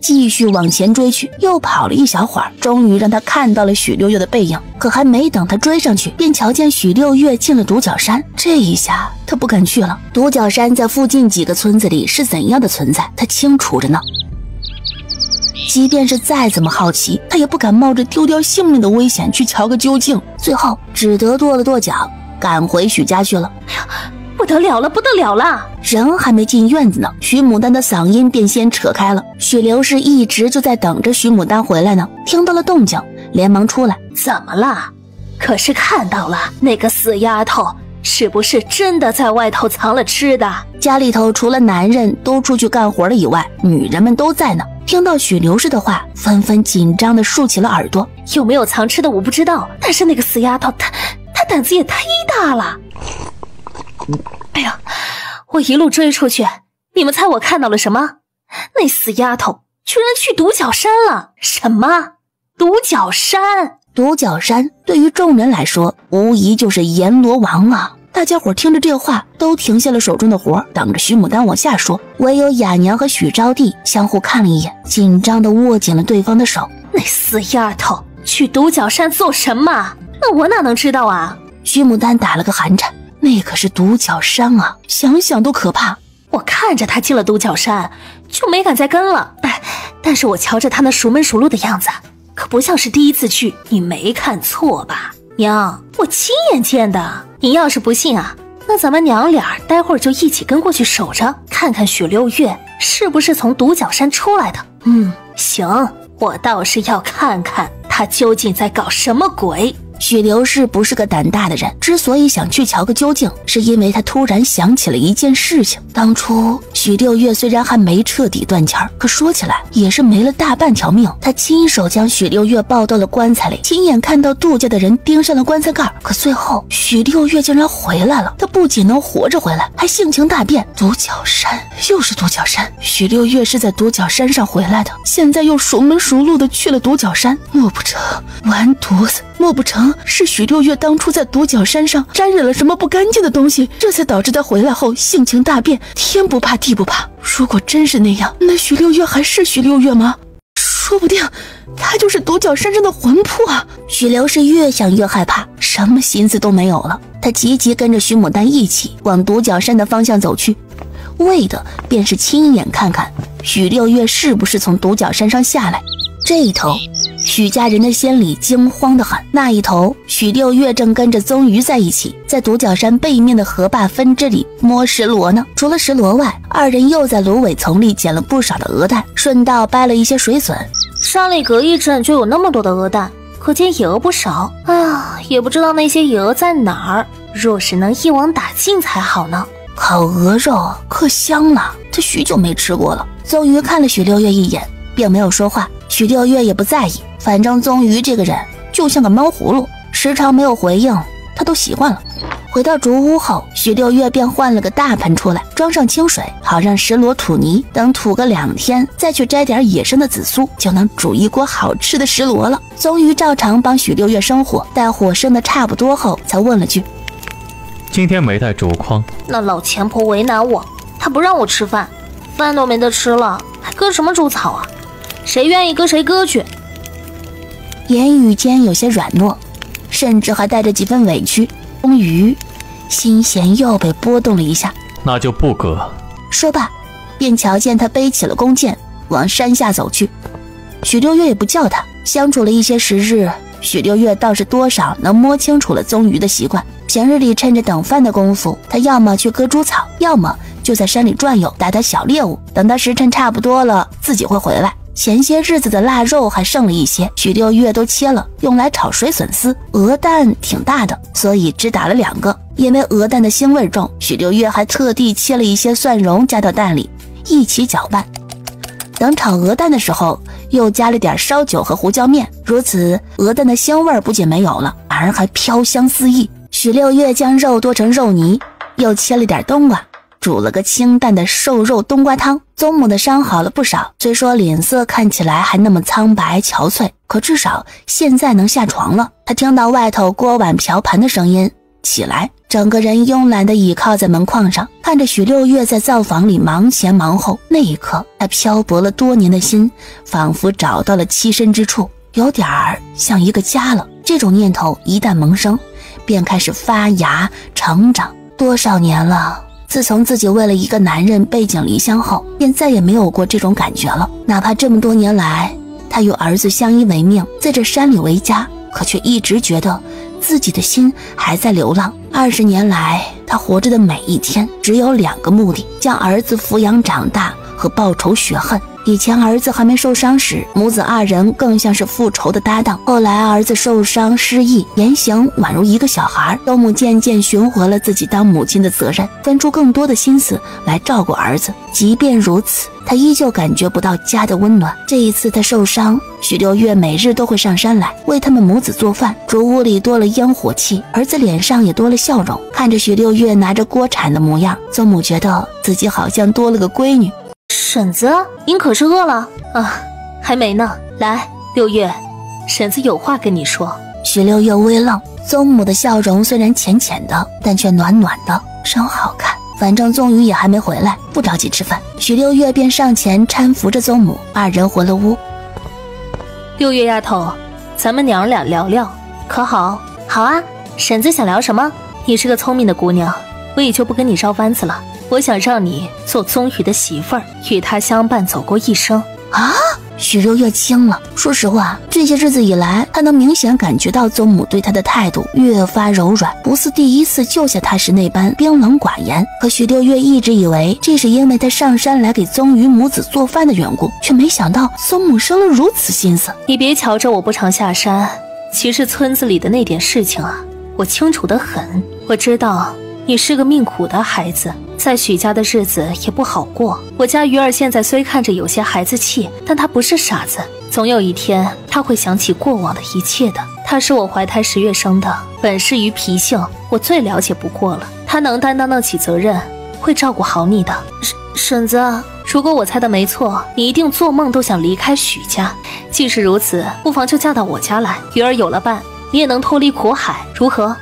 继续往前追去。又跑了一小会儿，终于让他看到了许六月的背影。可还没等他追上去，便瞧见许六月进了独角山。这一下他不敢去了。独角山在附近几个村子里是怎样的存在，他清楚着呢。即便是再怎么好奇，他也不敢冒着丢掉性命的危险去瞧个究竟。最后只得跺了跺脚，赶回许家去了。哎呀，不得了了，不得了了！人还没进院子呢，许牡丹的嗓音便先扯开了。许刘氏一直就在等着许牡丹回来呢，听到了动静，连忙出来。怎么了？可是看到了那个死丫头，是不是真的在外头藏了吃的？家里头除了男人都出去干活了以外，女人们都在呢。听到许刘氏的话，纷纷紧张地竖起了耳朵。有没有藏吃的我不知道，但是那个死丫头，她胆子也太大了。哎呀，我一路追出去，你们猜我看到了什么？那死丫头居然去独角山了！什么？独角山？独角山对于众人来说，无疑就是阎罗王啊！大家伙听着这话，都停下了手中的活，等着许牡丹往下说。唯有雅娘和许招娣相互看了一眼，紧张地握紧了对方的手。那死丫头去独角山做什么？那我哪能知道啊？徐牡丹打了个寒颤，那可是独角山啊，想想都可怕。我看着她进了独角山，就没敢再跟了。但是我瞧着她那熟门熟路的样子，可不像是第一次去。你没看错吧？娘，我亲眼见的。你要是不信啊，那咱们娘俩待会儿就一起跟过去守着，看看许六月是不是从独角山出来的。行，我倒是要看看她究竟在搞什么鬼。许刘氏不是个胆大的人，之所以想去瞧个究竟，是因为他突然想起了一件事情。当初许六月虽然还没彻底断气儿，可说起来也是没了大半条命。他亲手将许六月抱到了棺材里，亲眼看到杜家的人盯上了棺材盖，可最后许六月竟然回来了。他不仅能活着回来，还性情大变。独角山，又是独角山，许六月是在独角山上回来的，现在又熟门熟路的去了独角山，莫不成完犊子？莫不成是许六月当初在独角山上沾染了什么不干净的东西，这才导致他回来后性情大变，天不怕地不怕？如果真是那样，那许六月还是许六月吗？说不定他就是独角山上的魂魄啊！许刘是越想越害怕，什么心思都没有了。他急急跟着许牡丹一起往独角山的方向走去，为的便是亲眼看看许六月是不是从独角山上下来。这一头许家人的心里惊慌得很，那一头许六月正跟着宗瑜在一起，在独角山背面的河坝分支里摸石螺呢。除了石螺外，二人又在芦苇丛里捡了不少的鹅蛋，顺道掰了一些水笋。山里隔一阵就有那么多的鹅蛋，可见野鹅不少。哎呀，也不知道那些野鹅在哪儿，若是能一网打尽才好呢。烤鹅肉可香了，他许久没吃过了。宗瑜看了许六月一眼，并没有说话。许六月也不在意，反正宗瑜这个人就像个猫葫芦，时常没有回应，他都习惯了。回到竹屋后，许六月便换了个大盆出来，装上清水，好让石螺吐泥，等吐个2天，再去摘点野生的紫苏，就能煮一锅好吃的石螺了。宗瑜照常帮许六月生火，待火生的差不多后，才问了句：“今天没带竹筐。”那老钱婆为难我，她不让我吃饭，饭都没得吃了，还割什么竹草啊？谁愿意割谁割去。言语间有些软糯，甚至还带着几分委屈。终于心弦又被拨动了一下，那就不割。说罢便瞧见他背起了弓箭往山下走去。许六月也不叫他，相处了一些时日，许六月倒是多少能摸清楚了宗瑜的习惯。平日里趁着等饭的功夫，他要么去割猪草，要么就在山里转悠打打小猎物，等到时辰差不多了自己会回来。前些日子的腊肉还剩了一些，许六月都切了，用来炒水笋丝。鹅蛋挺大的，所以只打了2个。因为鹅蛋的腥味重，许六月还特地切了一些蒜蓉加到蛋里，一起搅拌。等炒鹅蛋的时候，又加了点烧酒和胡椒面，如此鹅蛋的腥味不仅没有了，而还飘香四溢。许六月将肉剁成肉泥，又切了点冬瓜，煮了个清淡的瘦肉冬瓜汤。宗母的伤好了不少，虽说脸色看起来还那么苍白憔悴，可至少现在能下床了。他听到外头锅碗瓢盆的声音，起来，整个人慵懒地倚靠在门框上，看着许六月在灶房里忙前忙后。那一刻，他漂泊了多年的心仿佛找到了栖身之处，有点像一个家了。这种念头一旦萌生，便开始发芽成长。多少年了，自从自己为了一个男人背井离乡后，便再也没有过这种感觉了。哪怕这么多年来，他与儿子相依为命，在这山里为家，可却一直觉得自己的心还在流浪。20年来，他活着的每一天只有2个目的：将儿子抚养长大和报仇雪恨。以前儿子还没受伤时，母子2人更像是复仇的搭档。后来儿子受伤失忆，言行宛如一个小孩，周母渐渐寻回了自己当母亲的责任，分出更多的心思来照顾儿子。即便如此，他依旧感觉不到家的温暖。这一次他受伤，许六月每日都会上山来为他们母子做饭，竹屋里多了烟火气，儿子脸上也多了笑容。看着许六月拿着锅铲的模样，宗母觉得自己好像多了个闺女。婶子，您可是饿了啊？还没呢。来，六月，婶子有话跟你说。许六月微愣，宗母的笑容虽然浅浅的，但却暖暖的，真好看。反正宗瑜也还没回来，不着急吃饭，许六月便上前搀扶着宗母，2人回了屋。6月丫头，咱们娘俩聊聊，可好？好啊，婶子想聊什么？你是个聪明的姑娘，我也就不跟你绕弯子了。我想让你做宗宇的媳妇儿，与他相伴走过一生。啊！许六月惊了。说实话，这些日子以来，他能明显感觉到宗母对他的态度越发柔软，不似第一次救下他时那般冰冷寡言。可许六月一直以为这是因为他上山来给宗宇母子做饭的缘故，却没想到宗母生了如此心思。你别瞧着我不常下山，其实村子里的那点事情啊，我清楚得很。我知道你是个命苦的孩子，在许家的日子也不好过。我家鱼儿现在虽看着有些孩子气，但他不是傻子，总有一天他会想起过往的一切的。他是我怀胎10月生的，本事与脾性我最了解不过了，他能担当得起责任，会照顾好你的。婶子，如果我猜的没错，你一定做梦都想离开许家。既是如此，不妨就嫁到我家来，鱼儿有了伴，你也能脱离苦海，如何？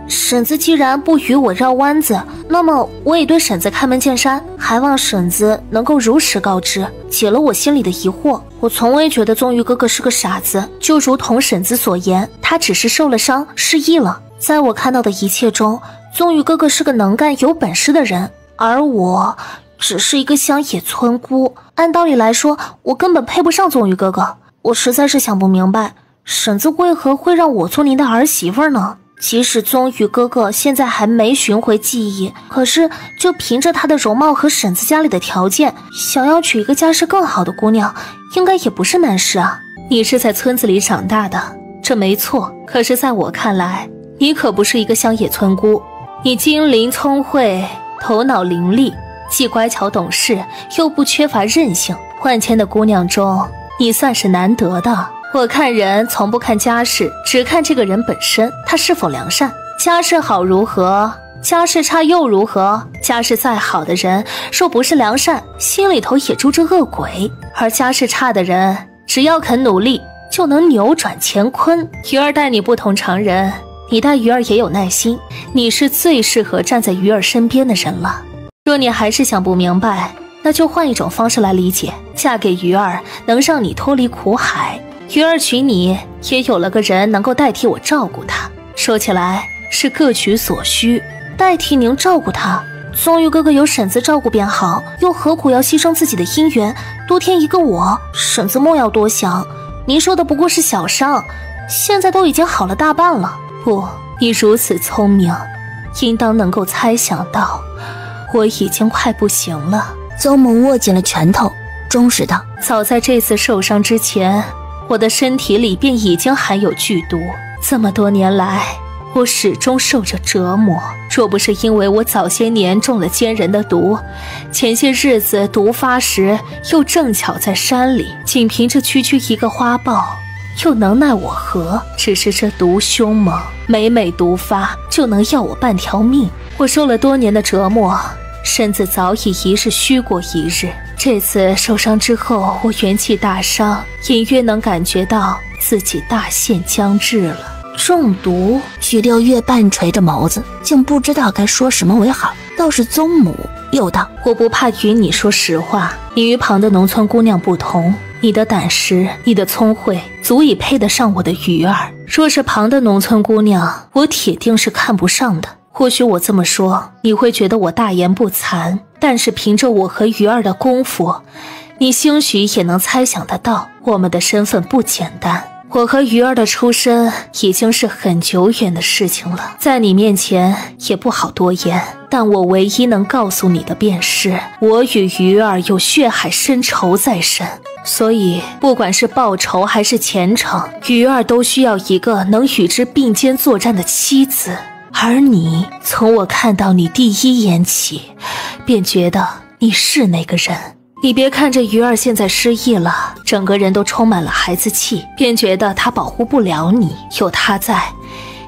婶子既然不与我绕弯子，那么我也对婶子开门见山，还望婶子能够如实告知，解了我心里的疑惑。我从未觉得宗宇哥哥是个傻子，就如同婶子所言，他只是受了伤，失忆了。在我看到的一切中，宗宇哥哥是个能干有本事的人，而我只是一个乡野村姑。按道理来说，我根本配不上宗宇哥哥。我实在是想不明白，婶子为何会让我做您的儿媳妇呢？即使宗宇哥哥现在还没寻回记忆，可是就凭着他的容貌和婶子家里的条件，想要娶一个家世更好的姑娘，应该也不是难事啊。你是在村子里长大的，这没错。可是在我看来，你可不是一个乡野村姑。你精灵聪慧，头脑伶俐，既乖巧懂事，又不缺乏韧性。万千的姑娘中，你算是难得的。我看人从不看家世，只看这个人本身，他是否良善。家世好如何？家世差又如何？家世再好的人，若不是良善，心里头也住着恶鬼。而家世差的人，只要肯努力，就能扭转乾坤。鱼儿待你不同常人，你待鱼儿也有耐心，你是最适合站在鱼儿身边的人了。若你还是想不明白，那就换一种方式来理解。嫁给鱼儿，能让你脱离苦海。鱼儿娶你，也有了个人能够代替我照顾他。说起来是各取所需，代替您照顾他。宗宇哥哥有婶子照顾便好，又何苦要牺牲自己的姻缘，多添一个我？婶子莫要多想，您说的不过是小伤，现在都已经好了大半了。不，你如此聪明，应当能够猜想到，我已经快不行了。宗母握紧了拳头，忠实道：早在这次受伤之前，我的身体里便已经含有剧毒，这么多年来，我始终受着折磨。若不是因为我早些年中了奸人的毒，前些日子毒发时又正巧在山里，仅凭着区区一个花豹，又能奈我何？只是这毒凶猛，每毒发就能要我半条命。我受了多年的折磨，身子早已一日虚过一日。这次受伤之后，我元气大伤，隐约能感觉到自己大限将至了。中毒？许六月半垂着眸子，竟不知道该说什么为好。倒是宗母又道：我不怕与你说实话，你与旁的农村姑娘不同，你的胆识，你的聪慧，足以配得上我的鱼儿。若是旁的农村姑娘，我铁定是看不上的。或许我这么说，你会觉得我大言不惭，但是凭着我和鱼儿的功夫，你兴许也能猜想得到，我们的身份不简单。我和鱼儿的出身已经是很久远的事情了，在你面前也不好多言，但我唯一能告诉你的便是，我与鱼儿有血海深仇在身，所以不管是报仇还是前程，鱼儿都需要一个能与之并肩作战的妻子。而你，从我看到你第一眼起，便觉得你是那个人。你别看这鱼儿现在失忆了，整个人都充满了孩子气，便觉得他保护不了你。有他在，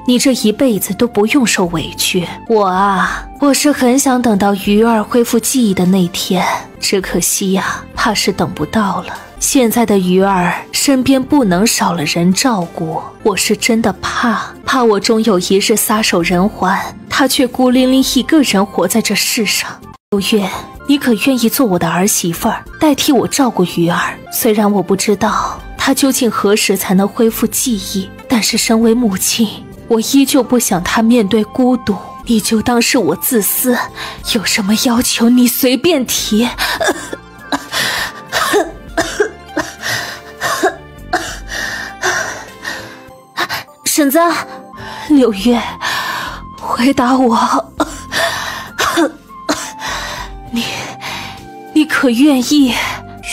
你这一辈子都不用受委屈。我是很想等到鱼儿恢复记忆的那天，只可惜呀，怕是等不到了。现在的鱼儿身边不能少了人照顾，我是真的怕我终有一日撒手人寰，他却孤零零一个人活在这世上。六月，你可愿意做我的儿媳妇儿，代替我照顾鱼儿？虽然我不知道他究竟何时才能恢复记忆？但是身为母亲，我依旧不想他面对孤独。你就当是我自私，有什么要求你随便提。婶子，六月，回答我，你可愿意？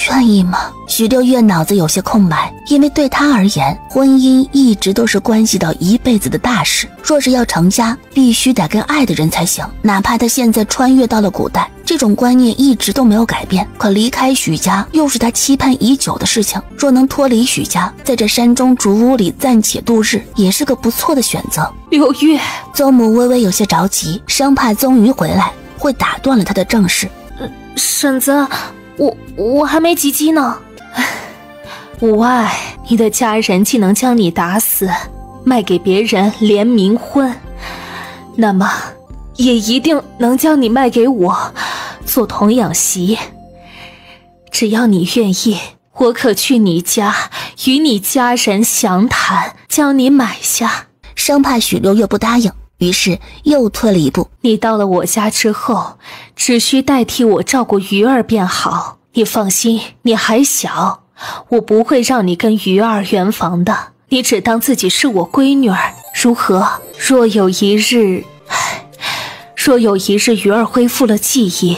愿意吗？许六月脑子有些空白，因为对他而言，婚姻一直都是关系到一辈子的大事。若是要成家，必须得跟爱的人才行。哪怕他现在穿越到了古代，这种观念一直都没有改变。可离开许家，又是他期盼已久的事情。若能脱离许家，在这山中竹屋里暂且度日，也是个不错的选择。六月，宗母微微有些着急，生怕宗瑜回来会打断了他的正事。婶子，我还没及笄呢。无碍，你的家人既能将你打死，卖给别人连冥婚，那么也一定能将你卖给我做童养媳。只要你愿意，我可去你家与你家人详谈，将你买下。生怕许六月不答应，于是又退了一步。你到了我家之后，只需代替我照顾鱼儿便好。你放心，你还小，我不会让你跟鱼儿圆房的。你只当自己是我闺女儿，如何？若有一日鱼儿恢复了记忆，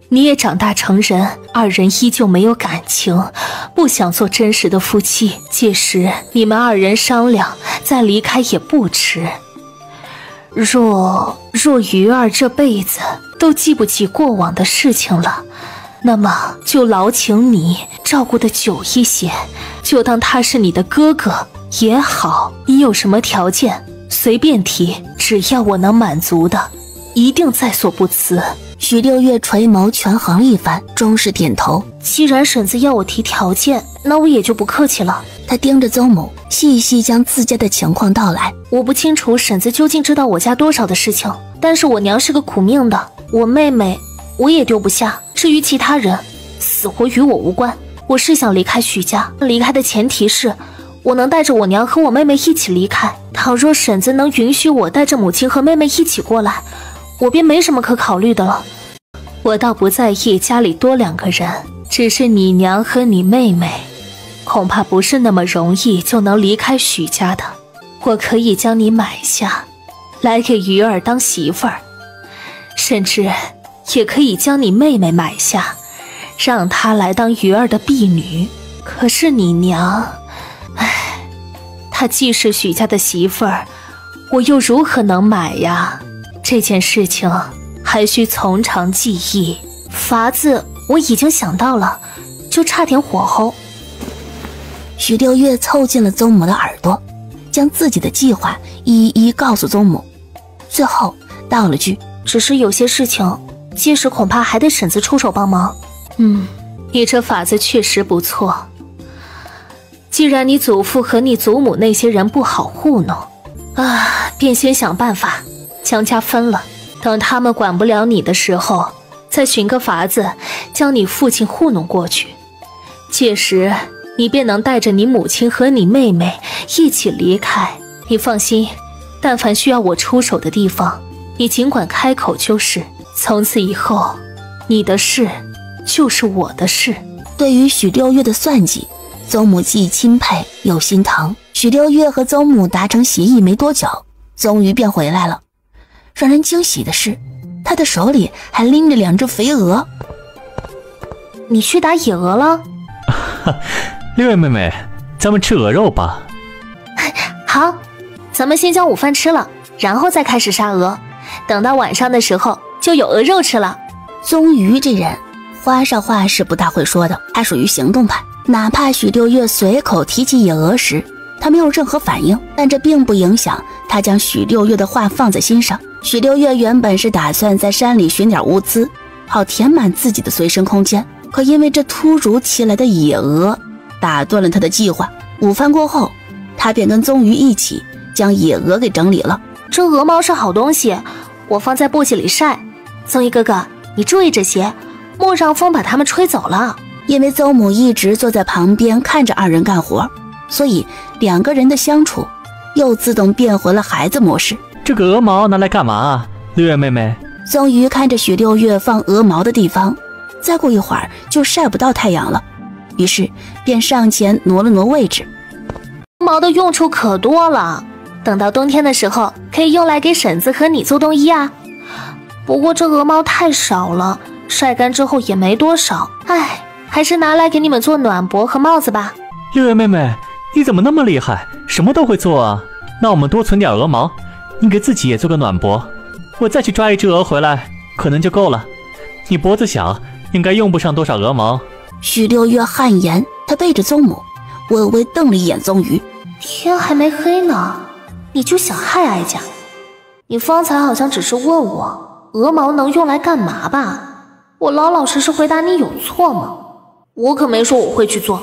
你也长大成人，二人依旧没有感情，不想做真实的夫妻，届时你们二人商量，再离开也不迟。若鱼儿这辈子都记不起过往的事情了，那么就劳请你照顾得久一些，就当他是你的哥哥也好。你有什么条件随便提，只要我能满足的，一定在所不辞。许六月垂眸权衡一番，终是点头。既然婶子要我提条件，那我也就不客气了。他盯着宗母，细细将自家的情况道来。我不清楚婶子究竟知道我家多少的事情，但是我娘是个苦命的，我妹妹我也丢不下。至于其他人，死活与我无关。我是想离开许家，离开的前提是我能带着我娘和我妹妹一起离开。倘若婶子能允许我带着母亲和妹妹一起过来，我便没什么可考虑的了。我倒不在意家里多2个人，只是你娘和你妹妹恐怕不是那么容易就能离开许家的。我可以将你买下来给鱼儿当媳妇儿，甚至也可以将你妹妹买下，让她来当鱼儿的婢女。可是你娘，她既是许家的媳妇儿，我又如何能买呀？这件事情还需从长计议，法子我已经想到了，就差点火候。许六月凑近了宗母的耳朵，将自己的计划一一告诉宗母，最后道了句：只是有些事情届时恐怕还得婶子出手帮忙。你这法子确实不错。既然你祖父和你祖母那些人不好糊弄便先想办法将家分了，等他们管不了你的时候，再寻个法子将你父亲糊弄过去。届时你便能带着你母亲和你妹妹一起离开。你放心，但凡需要我出手的地方，你尽管开口就是。从此以后，你的事就是我的事。对于许六月的算计，宗母既钦佩又心疼。许六月和宗母达成协议没多久，宗瑜便回来了。让人惊喜的是，他的手里还拎着2只肥鹅。你去打野鹅了？六月妹妹，咱们吃鹅肉吧。好，咱们先将午饭吃了，然后再开始杀鹅，等到晚上的时候就有鹅肉吃了。宗瑜这人花上话是不大会说的，他属于行动派。哪怕许六月随口提起野鹅时，他没有任何反应，但这并不影响他将许六月的话放在心上。许六月原本是打算在山里寻点物资，好填满自己的随身空间，可因为这突如其来的野鹅打断了他的计划。午饭过后，他便跟宗瑜一起将野鹅给整理了。这鹅毛是好东西，我放在簸箕里晒。宗瑜哥哥，你注意这些，莫让风把它们吹走了。因为邹母一直坐在旁边看着2人干活，所以2个人的相处又自动变回了孩子模式。这个鹅毛拿来干嘛啊，六月妹妹？宗瑜看着许六月放鹅毛的地方，再过一会儿就晒不到太阳了，于是便上前挪了挪位置。鹅毛的用处可多了，等到冬天的时候可以用来给婶子和你做冬衣啊。不过这鹅毛太少了，晒干之后也没多少，唉，还是拿来给你们做暖脖和帽子吧。六月妹妹，你怎么那么厉害，什么都会做啊？那我们多存点鹅毛，你给自己也做个暖脖，我再去抓一只鹅回来，可能就够了。你脖子小，应该用不上多少鹅毛。许六月汗颜，他背着宗母，微微瞪了一眼宗瑜。天还没黑呢，你就想害哀家？你方才好像只是问我鹅毛能用来干嘛吧？我老老实实回答你有错吗？我可没说我会去做。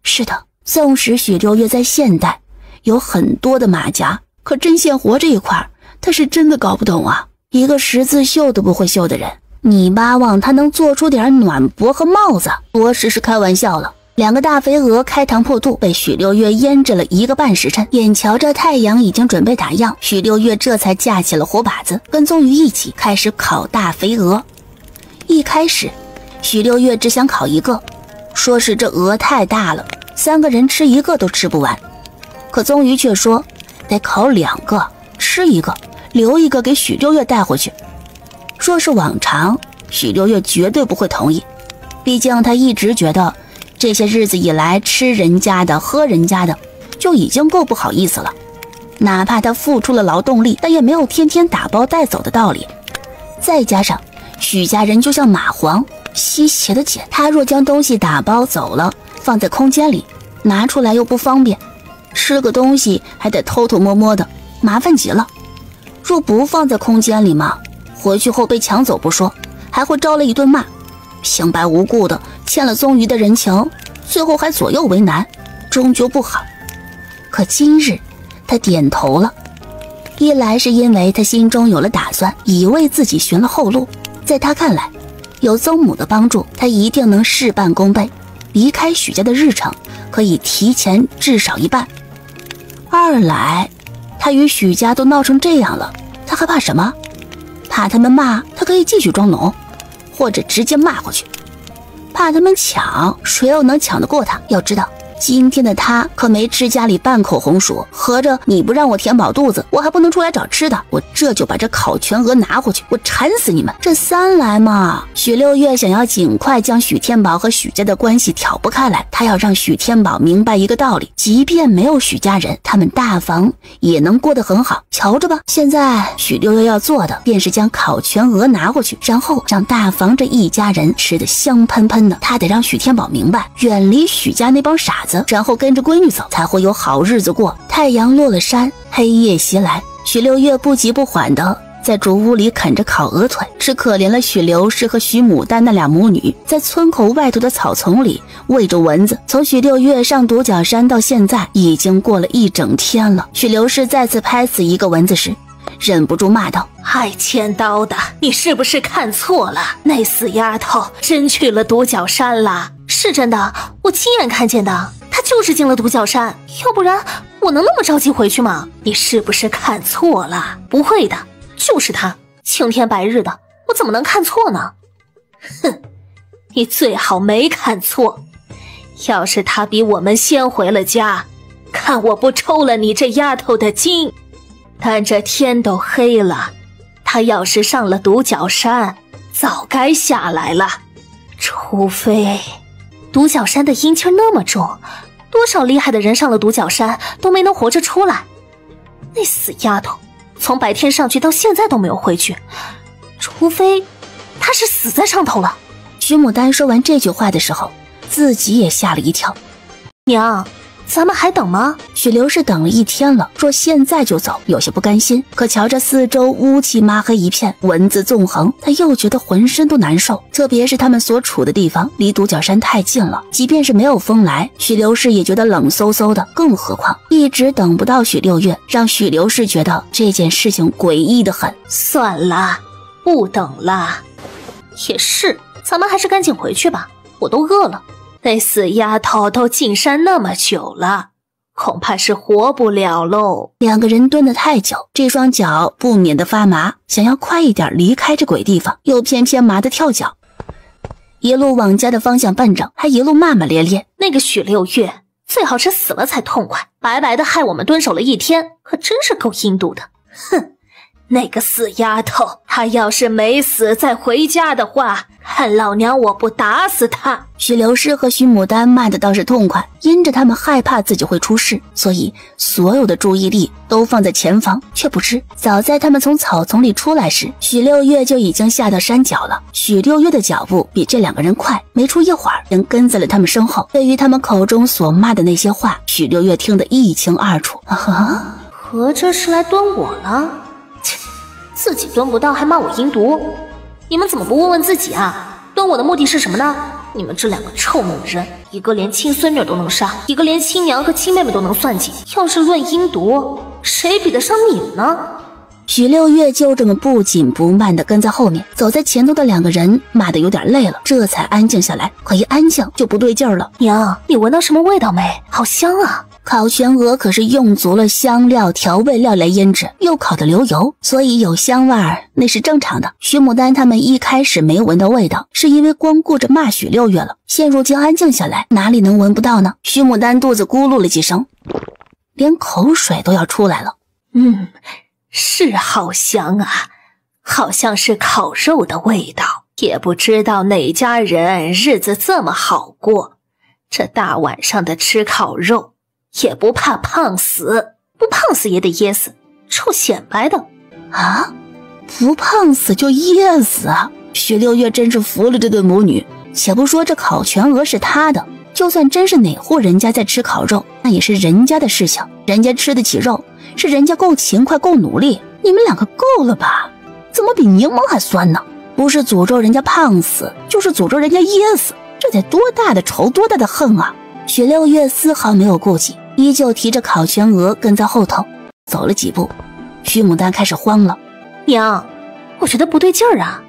是的，纵使许六月在现代有很多的马甲，可针线活这一块他是真的搞不懂啊。一个十字绣都不会绣的人，你巴望他能做出点暖脖和帽子，着实是开玩笑了。2个大肥鹅开膛破肚，被许六月腌制了1个半时辰。眼瞧着太阳已经准备打烊，许六月这才架起了火把子，跟宗瑜一起开始烤大肥鹅。一开始许六月只想烤1个，说是这鹅太大了，3个人吃1个都吃不完。可宗瑜却说得烤2个，吃1个，留1个给许六月带回去。若是往常，许六月绝对不会同意，毕竟他一直觉得这些日子以来吃人家的喝人家的就已经够不好意思了，哪怕他付出了劳动力，但也没有天天打包带走的道理。再加上许家人就像蚂蟥，稀奇的紧，他若将东西打包走了放在空间里，拿出来又不方便，吃个东西还得偷偷摸摸的，麻烦极了。若不放在空间里嘛，回去后被抢走不说，还会招了一顿骂，平白无故的欠了宗瑜的人情，最后还左右为难，终究不好。可今日他点头了，一来是因为他心中有了打算，已为自己寻了后路，在他看来有宗母的帮助，他一定能事半功倍，离开许家的日程可以提前至少1半。二来他与许家都闹成这样了，他还怕什么？怕他们骂他可以继续装聋，或者直接骂回去。怕他们抢，谁又能抢得过他？要知道今天的他可没吃家里半口红薯，合着你不让我填饱肚子，我还不能出来找吃的，我这就把这烤全鹅拿回去，我馋死你们！这3来嘛，许六月想要尽快将许天宝和许家的关系挑拨开来，他要让许天宝明白一个道理，即便没有许家人，他们大房也能过得很好。瞧着吧，现在许六月要做的便是将烤全鹅拿回去，然后让大房这一家人吃得香喷喷的。他得让许天宝明白，远离许家那帮傻子，然后跟着闺女走，才会有好日子过。太阳落了山，黑夜袭来，许六月不急不缓的在主屋里啃着烤鹅腿，只可怜了许刘氏和许牡丹那俩母女，在村口外头的草丛里喂着蚊子。从许六月上独角山到现在，已经过了1整天了。许刘氏再次拍死1个蚊子时，忍不住骂道：爱千刀的，你是不是看错了？那死丫头真去了独角山了。是真的，我亲眼看见的，她就是进了独角山，要不然我能那么着急回去吗？你是不是看错了？不会的，就是她，青天白日的，我怎么能看错呢？哼，你最好没看错，要是她比我们先回了家，看我不抽了你这丫头的筋。但这天都黑了，她要是上了独角山，早该下来了。除非独角山的阴气那么重，多少厉害的人上了独角山都没能活着出来。那死丫头从白天上去到现在都没有回去，除非她是死在上头了。徐牡丹说完这句话的时候，自己也吓了一跳。娘，咱们还等吗？许刘氏等了1天了，若现在就走，有些不甘心。可瞧着四周乌漆麻黑一片，蚊子纵横，他又觉得浑身都难受。特别是他们所处的地方离独角山太近了，即便是没有风来，许刘氏也觉得冷飕飕的。更何况一直等不到许六月，让许刘氏觉得这件事情诡异的很。算了，不等了。也是，咱们还是赶紧回去吧，我都饿了。那死丫头都进山那么久了，恐怕是活不了喽。两个人蹲得太久，这双脚不免得发麻，想要快一点离开这鬼地方，又偏偏麻得跳脚，一路往家的方向奔着，还一路骂骂咧咧。那个许六月最好是死了才痛快，白白的害我们蹲守了一天，可真是够阴毒的。哼，那个死丫头，她要是没死再回家的话，看老娘我不打死她！许流师和许牡丹骂的倒是痛快，因着他们害怕自己会出事，所以所有的注意力都放在前方，却不知早在他们从草丛里出来时，许六月就已经下到山脚了。许六月的脚步比这两个人快，没出一会儿人跟在了他们身后。对于他们口中所骂的那些话，许六月听得一清二楚。合着是来蹲我了？切，自己蹲不到还骂我阴毒，你们怎么不问问自己啊？蹲我的目的是什么呢？你们这两个臭女人，一个连亲孙女都能杀，一个连亲娘和亲妹妹都能算计，要是论阴毒，谁比得上你们呢？许六月就这么不紧不慢地跟在后面，走在前头的两个人骂得有点累了，这才安静下来。可一安静就不对劲儿了。娘，你闻到什么味道没？好香啊！烤全鹅可是用足了香料调味料来腌制，又烤得流油，所以有香味儿那是正常的。许牡丹他们一开始没闻到味道，是因为光顾着骂许六月了，现如今安静下来，哪里能闻不到呢？许牡丹肚子咕噜了几声，连口水都要出来了。是好香啊，好像是烤肉的味道。也不知道哪家人日子这么好过，这大晚上的吃烤肉，也不怕胖死，不胖死也得噎死，臭显摆的啊！不胖死就噎死啊！许六月真是服了这对母女。且不说这烤全鹅是他的，就算真是哪户人家在吃烤肉，那也是人家的事情，人家吃得起肉，是人家够勤快够努力。你们两个够了吧？怎么比柠檬还酸呢？不是诅咒人家胖死，就是诅咒人家噎死，这得多大的仇多大的恨啊！许六月丝毫没有顾忌，依旧提着烤全鹅跟在后头。走了几步，许牡丹开始慌了。娘，我觉得不对劲儿啊！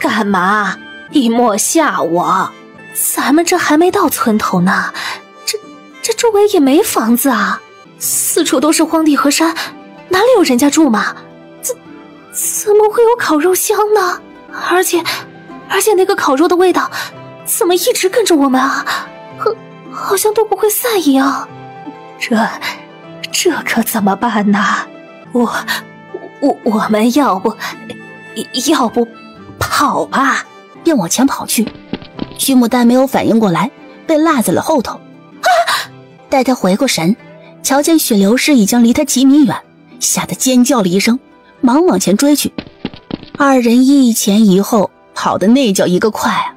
干嘛？你莫吓我，咱们这还没到村头呢，这周围也没房子啊，四处都是荒地和山，哪里有人家住嘛？怎么会有烤肉香呢？而且那个烤肉的味道怎么一直跟着我们啊？好像都不会散一样。这可怎么办呢？我们要不跑吧？便往前跑去。许牡丹没有反应过来，被落在了后头。待他回过神，瞧见许流师已经离他几米远，吓得尖叫了一声，忙往前追去。二人一前一后，跑得那叫一个快啊！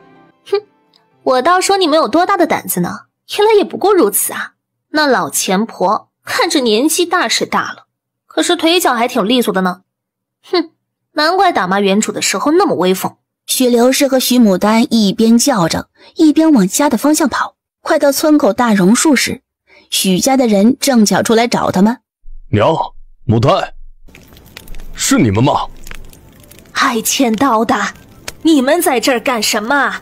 我倒说你们有多大的胆子呢？原来也不过如此啊！那老钱婆看着年纪大是大了，可是腿脚还挺利索的呢。难怪打骂原主的时候那么威风。许流师和许牡丹一边叫着，一边往家的方向跑。快到村口大榕树时，许家的人正巧出来找他们。娘，牡丹，是你们吗？爱欠刀的，你们在这儿干什么？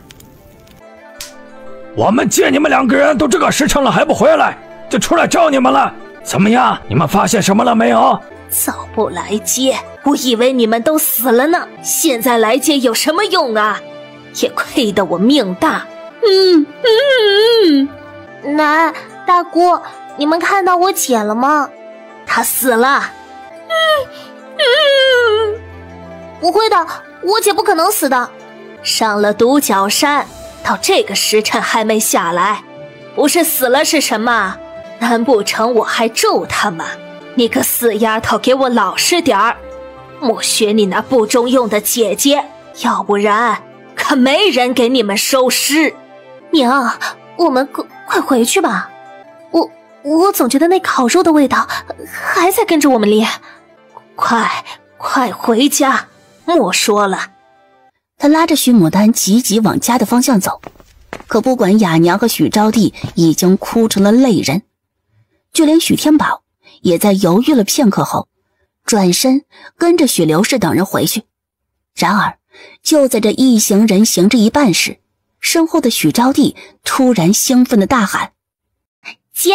我们见你们两个人都这个时辰了还不回来，就出来找你们了。怎么样，你们发现什么了没有？早不来接，我以为你们都死了呢，现在来接有什么用啊？也亏得我命大。奶，大姑，你们看到我姐了吗？她死了。不会的，我姐不可能死的。上了独角山，到这个时辰还没下来，不是死了是什么？难不成我还咒她吗？你个死丫头，给我老实点儿，莫学你那不中用的姐姐，要不然可没人给你们收尸。娘，我们快回去吧。我总觉得那烤肉的味道还在跟着我们咧。快回家，莫说了。他拉着许牡丹急急往家的方向走，可不管雅娘和许招娣已经哭成了泪人，就连许天宝也在犹豫了片刻后，转身跟着许流氏等人回去。然而就在这一行人行至一半时，身后的许招娣突然兴奋地大喊：姐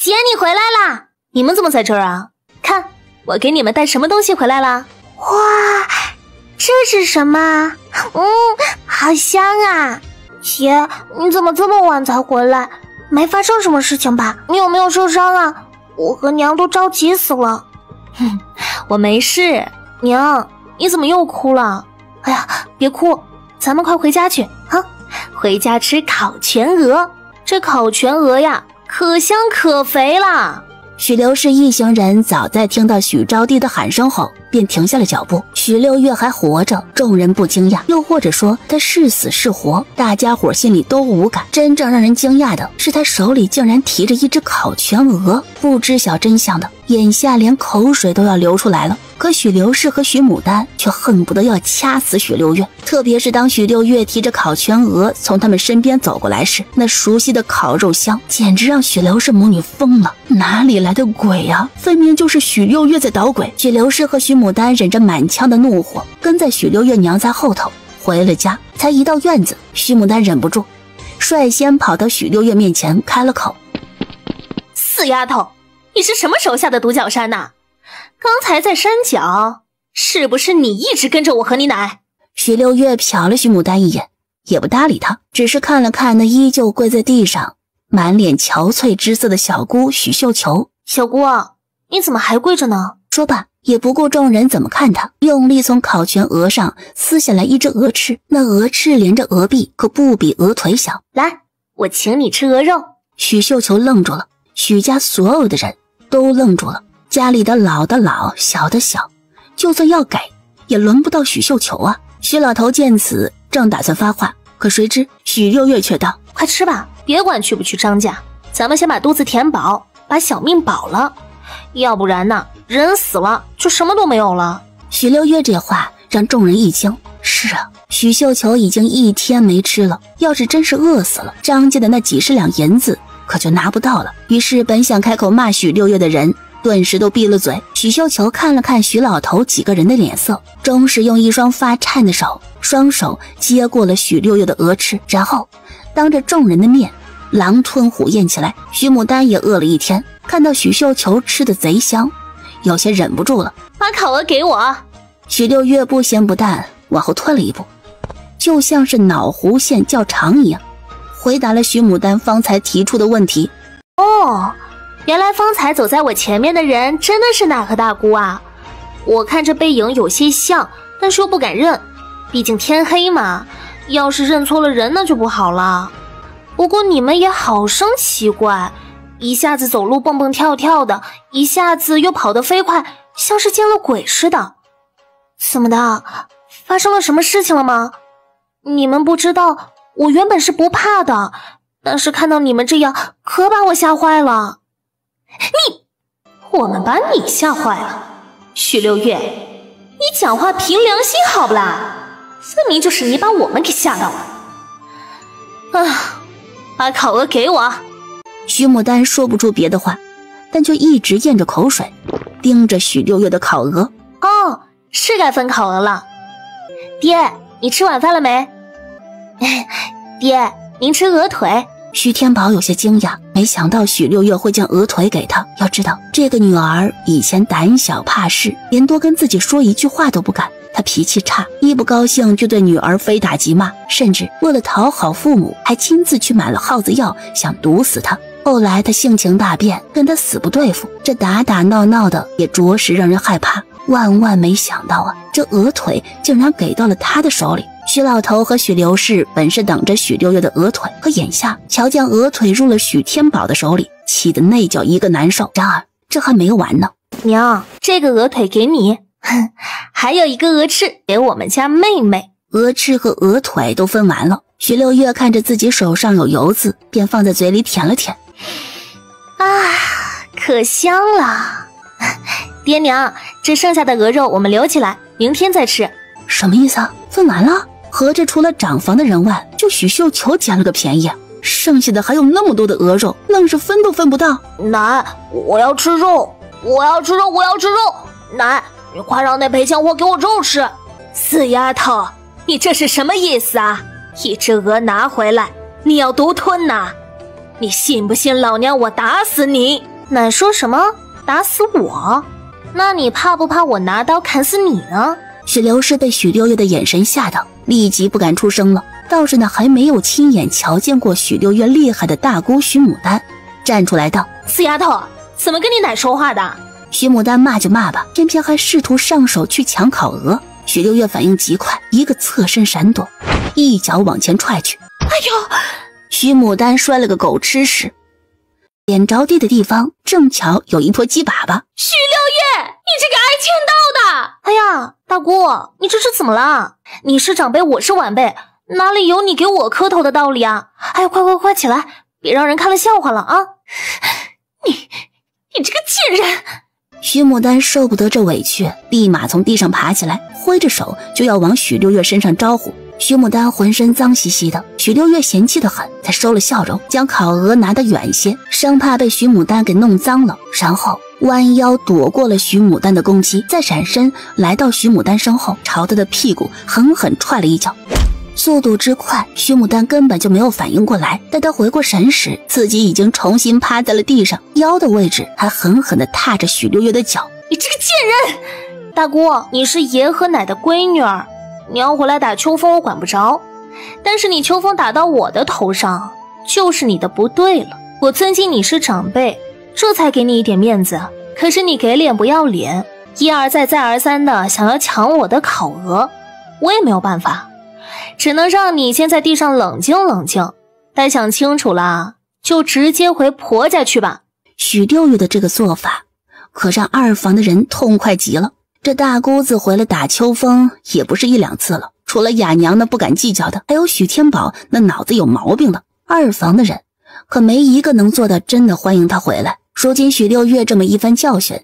姐，你回来啦！你们怎么在这儿啊？看，我给你们带什么东西回来啦？哇，这是什么？好香啊！姐，你怎么这么晚才回来？没发生什么事情吧？你有没有受伤啊？我和娘都着急死了。我没事。娘，你怎么又哭了？哎呀，别哭，咱们快回家去啊！回家吃烤全鹅。这烤全鹅呀，可香可肥啦。许刘氏一行人早在听到许招娣的喊声后，便停下了脚步。许六月还活着，众人不惊讶；又或者说他是死是活，大家伙心里都无感。真正让人惊讶的是，他手里竟然提着一只烤全鹅。不知晓真相的，眼下连口水都要流出来了。可许刘氏和许牡丹却恨不得要掐死许六月。特别是当许六月提着烤全鹅从他们身边走过来时，那熟悉的烤肉香简直让许刘氏母女疯了。哪里来的鬼呀？分明就是许六月在捣鬼。许刘氏和许牡丹忍着满腔的怒火，跟在许六月娘在后头回了家。才一到院子，许牡丹忍不住率先跑到许六月面前开了口：死丫头，你是什么手下的独角山呐？刚才在山脚，是不是你一直跟着我和你奶？许六月瞟了许牡丹一眼，也不搭理他，只是看了看那依旧跪在地上满脸憔悴之色的小姑许绣球。小姑，你怎么还跪着呢？说罢也不顾众人怎么看他，用力从烤全鹅上撕下来一只鹅翅，那鹅翅连着鹅臂可不比鹅腿小。来，我请你吃鹅肉。许绣球愣住了，许家所有的人都愣住了。家里的老的老，小的小，就算要给也轮不到许绣球啊。许老头见此正打算发话，可谁知许六月却道：快吃吧，别管去不去张家，咱们先把肚子填饱，把小命保了，要不然呢，人死了就什么都没有了。许六月这话让众人一惊。是啊，许绣球已经1天没吃了，要是真是饿死了，张家的那几十两银子可就拿不到了。于是本想开口骂许六月的人顿时都闭了嘴。许绣球看了看许老头几个人的脸色，终是用一双发颤的手双手接过了许六月的鹅翅，然后当着众人的面狼吞虎咽起来。许牡丹也饿了1天，看到许绣球吃的贼香，有些忍不住了。把烤鹅给我。许六月不咸不淡往后退了一步，就像是脑弧线较长一样，回答了许牡丹方才提出的问题。哦，原来方才走在我前面的人真的是那和大姑啊！我看这背影有些像，但是又不敢认，毕竟天黑嘛，要是认错了人那就不好了。不过你们也好生奇怪，一下子走路蹦蹦跳跳的，一下子又跑得飞快，像是见了鬼似的。怎么的？发生了什么事情了吗？你们不知道，我原本是不怕的，但是看到你们这样，可把我吓坏了。我们把你吓坏了？许六月，你讲话凭良心好不啦？分明就是你把我们给吓到了。把烤鹅给我。许牡丹说不出别的话，但却一直咽着口水，盯着许六月的烤鹅。哦，是该分烤鹅了。爹，你吃晚饭了没？爹，您吃鹅腿。许天宝有些惊讶，没想到许六月会将鹅腿给他。要知道这个女儿以前胆小怕事，连多跟自己说一句话都不敢。她脾气差，一不高兴就对女儿非打即骂，甚至为了讨好父母还亲自去买了耗子药想毒死她。后来她性情大变，跟她死不对付，这打打闹闹的也着实让人害怕。万万没想到啊，这鹅腿竟然给到了他的手里。许老头和许刘氏本是等着许六月的鹅腿，可眼下瞧见鹅腿入了许天宝的手里，气得那叫一个难受。然而这还没有完呢。娘，这个鹅腿给你，还有一个鹅翅给我们家妹妹。鹅翅和鹅腿都分完了，许六月看着自己手上有油渍，便放在嘴里舔了舔。可香了。爹娘，这剩下的鹅肉我们留起来，明天再吃。什么意思啊？分完了？合着除了长房的人外，就许绣球捡了个便宜，剩下的还有那么多的鹅肉，愣是分都分不到。奶，我要吃肉，我要吃肉，我要吃肉！奶，你快让那赔钱货给我肉吃！死丫头，你这是什么意思啊？一只鹅拿回来，你要独吞呐？你信不信老娘我打死你？奶说什么？打死我？那你怕不怕我拿刀砍死你呢？许流氏被许六月的眼神吓到，立即不敢出声了。倒是那还没有亲眼瞧见过许六月厉害的大姑许牡丹站出来道：死丫头，怎么跟你奶说话的？许牡丹骂就骂吧，偏偏还试图上手去抢烤鹅。许六月反应极快，一个侧身闪躲，一脚往前踹去。哎呦！许牡丹摔了个狗吃屎，脸着地的地方正巧有一坨鸡粑粑。许六月，你这个挨千刀的！哎呀，大姑，你这是怎么了？你是长辈，我是晚辈，哪里有你给我磕头的道理啊？哎呀，快起来，别让人看了笑话了啊！你这个贱人！许牡丹受不得这委屈，立马从地上爬起来，挥着手就要往许六月身上招呼。许牡丹浑身脏兮兮的，许六月嫌弃的很，才收了笑容，将烤鹅拿得远些，生怕被许牡丹给弄脏了，然后弯腰躲过了许牡丹的攻击，再闪身来到许牡丹身后，朝她的屁股狠狠踹了一脚。速度之快，许牡丹根本就没有反应过来，待她回过神时，自己已经重新趴在了地上，腰的位置还狠狠地踏着许六月的脚。你这个贱人！大姑，你是爷和奶的闺女儿，你要回来打秋风我管不着，但是你秋风打到我的头上，就是你的不对了。我尊敬你是长辈，这才给你一点面子，可是你给脸不要脸，一而再再而三的想要抢我的烤鹅，我也没有办法，只能让你先在地上冷静冷静，待想清楚了就直接回婆家去吧。许六月的这个做法可让二房的人痛快极了。这大姑子回来打秋风也不是一两次了，除了雅娘那不敢计较的，还有许天宝那脑子有毛病的，二房的人可没一个能做到真的欢迎他回来。如今许六月这么一番教训，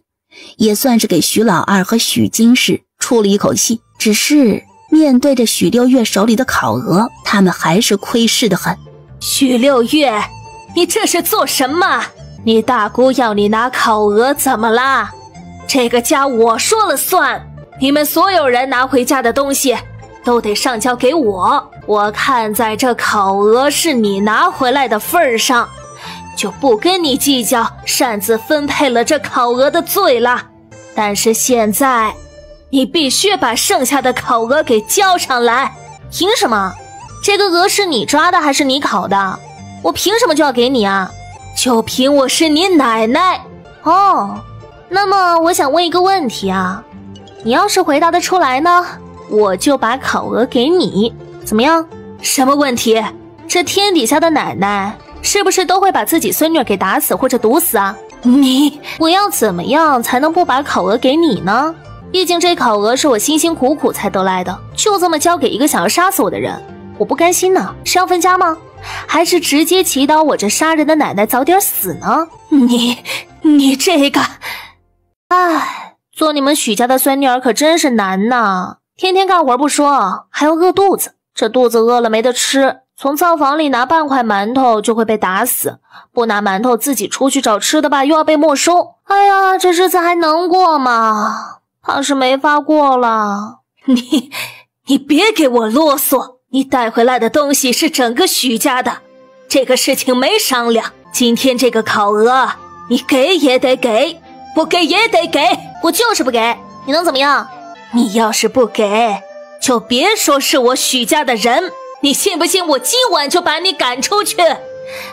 也算是给许老二和许金氏出了一口气，只是面对着许六月手里的烤鹅，他们还是窥视的很。许六月，你这是做什么？你大姑要你拿烤鹅怎么啦？这个家我说了算，你们所有人拿回家的东西都得上交给我。我看在这烤鹅是你拿回来的份上，就不跟你计较擅自分配了这烤鹅的罪了。但是现在你必须把剩下的烤鹅给交上来。凭什么？这个鹅是你抓的还是你烤的？我凭什么就要给你啊？就凭我是你奶奶。哦，那么我想问一个问题啊，你要是回答得出来呢，我就把烤鹅给你，怎么样？什么问题？这天底下的奶奶是不是都会把自己孙女给打死或者毒死啊？我要怎么样才能不把烤鹅给你呢？毕竟这烤鹅是我辛辛苦苦才得来的，就这么交给一个想要杀死我的人，我不甘心呢。是要分家吗？还是直接祈祷我这杀人的奶奶早点死呢？你这个……唉，做你们许家的孙女儿可真是难呐，天天干活不说，还要饿肚子，这肚子饿了没得吃，从灶房里拿半块馒头就会被打死，不拿馒头自己出去找吃的吧，又要被没收。哎呀，这日子还能过吗？怕是没法过了。你别给我啰嗦，你带回来的东西是整个许家的，这个事情没商量。今天这个烤鹅你给也得给，不给也得给。我就是不给，你能怎么样？你要是不给，就别说是我许家的人，你信不信我今晚就把你赶出去，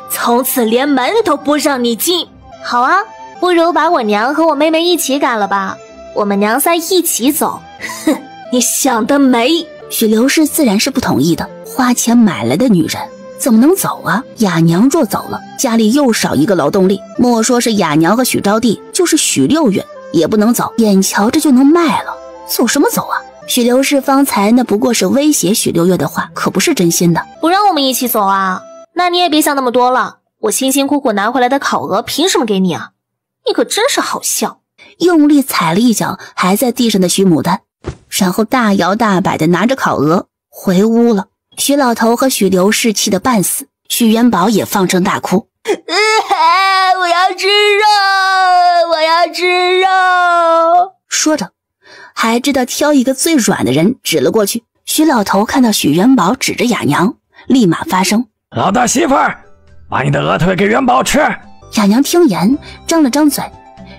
从此连门都不让你进。好啊，不如把我娘和我妹妹一起赶了吧，我们娘仨一起走。哼，你想得美。许刘氏自然是不同意的，花钱买来的女人怎么能走啊？雅娘若走了，家里又少一个劳动力，莫说是雅娘和许招娣，就是许六月也不能走，眼瞧着就能卖了，走什么走啊？许刘氏方才那不过是威胁许六月的话，可不是真心的。不让我们一起走啊？那你也别想那么多了，我辛辛苦苦拿回来的烤鹅凭什么给你啊？你可真是好笑。用力踩了一脚还在地上的许牡丹，然后大摇大摆地拿着烤鹅回屋了。许老头和许刘氏气得半死，许元宝也放声大哭。我要吃肉，我要吃肉。说着还知道挑一个最软的人指了过去。许老头看到许元宝指着雅娘，立马发声：老大媳妇儿，把你的鹅腿给元宝吃，雅娘听言，张了张嘴，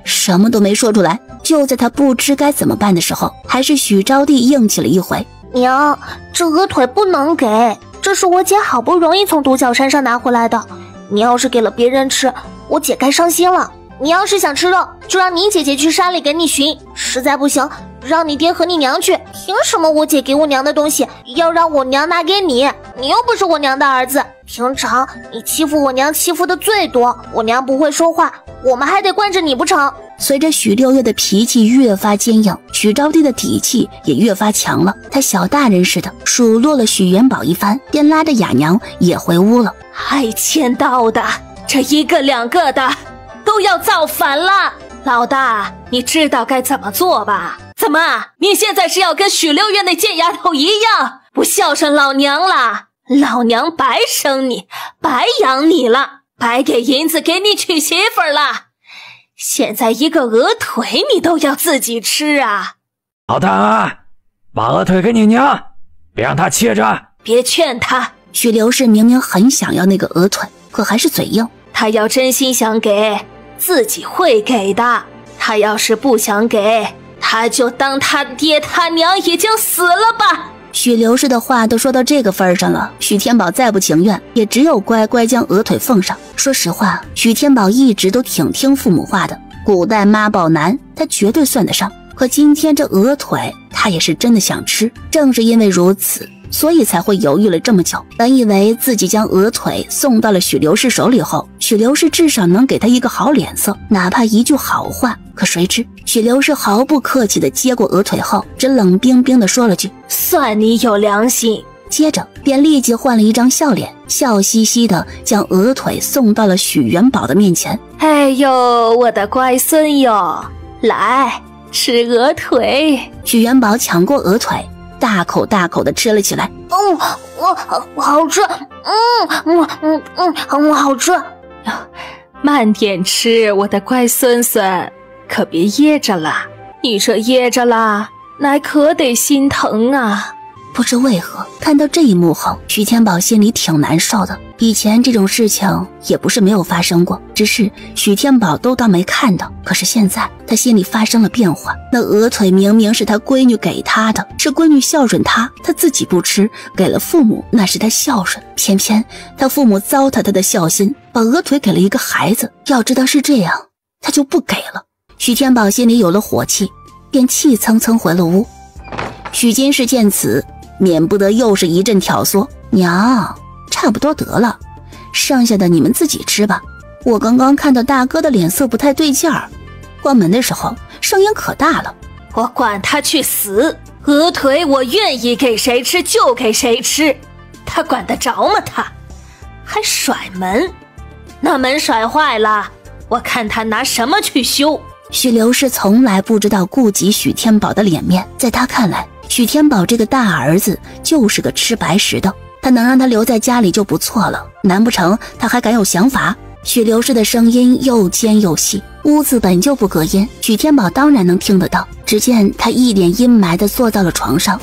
什么都没说出来。就在她不知该怎么办的时候，还是许招娣硬气了一回。娘，这鹅腿不能给，这是我姐好不容易从独角山上拿回来的。你要是给了别人吃，我姐该伤心了。你要是想吃肉，就让你姐姐去山里给你寻，实在不行，让你爹和你娘去。凭什么我姐给我娘的东西要让我娘拿给你？你又不是我娘的儿子。平常你欺负我娘欺负的最多，我娘不会说话，我们还得惯着你不成？随着许六月的脾气越发坚硬，许招娣的底气也越发强了。他小大人似的数落了许元宝一番，便拉着雅娘也回屋了。还欠刀的，这一个两个的都要造反了。老大，你知道该怎么做吧？怎么，你现在是要跟许六月那贱丫头一样，不孝顺老娘了？老娘白生你，白养你了，白给银子给你娶媳妇了。现在一个鹅腿你都要自己吃啊！老大，把鹅腿给你娘，别让她切着。别劝她。许刘氏明明很想要那个鹅腿，可还是嘴硬。她要真心想给，自己会给的。她要是不想给，她就当她爹她娘已经死了吧。许刘氏的话都说到这个份上了，许天宝再不情愿，也只有乖乖将鹅腿奉上。说实话，许天宝一直都挺听父母话的，古代妈宝男他绝对算得上。可今天这鹅腿他也是真的想吃，正是因为如此，所以才会犹豫了这么久。本以为自己将鹅腿送到了许刘氏手里后，许刘氏至少能给他一个好脸色，哪怕一句好话。可谁知许刘氏毫不客气地接过鹅腿后，只冷冰冰地说了句算你有良心，接着便立即换了一张笑脸，笑嘻嘻地将鹅腿送到了许元宝的面前。哎呦，我的乖孙哟，来吃鹅腿。许元宝抢过鹅腿，大口大口地吃了起来。好吃，好吃。慢点吃，我的乖孙孙，可别噎着了。你这噎着了，奶可得心疼啊。不知为何，看到这一幕后，许天宝心里挺难受的。以前这种事情也不是没有发生过，只是许天宝都当没看到。可是现在他心里发生了变化，那鹅腿明明是他闺女给他的，是闺女孝顺他，他自己不吃，给了父母，那是他孝顺。偏偏他父母糟蹋他的孝心，把鹅腿给了一个孩子。要知道是这样，他就不给了。许天宝心里有了火气，便气蹭蹭回了屋。许金氏见此，免不得又是一阵挑唆，娘，差不多得了，剩下的你们自己吃吧。我刚刚看到大哥的脸色不太对劲儿，关门的时候声音可大了。我管他去死，鹅腿我愿意给谁吃就给谁吃，他管得着吗？他还甩门，那门甩坏了，我看他拿什么去修。许刘氏从来不知道顾及许天宝的脸面，在他看来，许天宝这个大儿子就是个吃白食的，他能让他留在家里就不错了，难不成他还敢有想法？许刘氏的声音又尖又细，屋子本就不隔音，许天宝当然能听得到。只见他一脸阴霾地坐到了床上，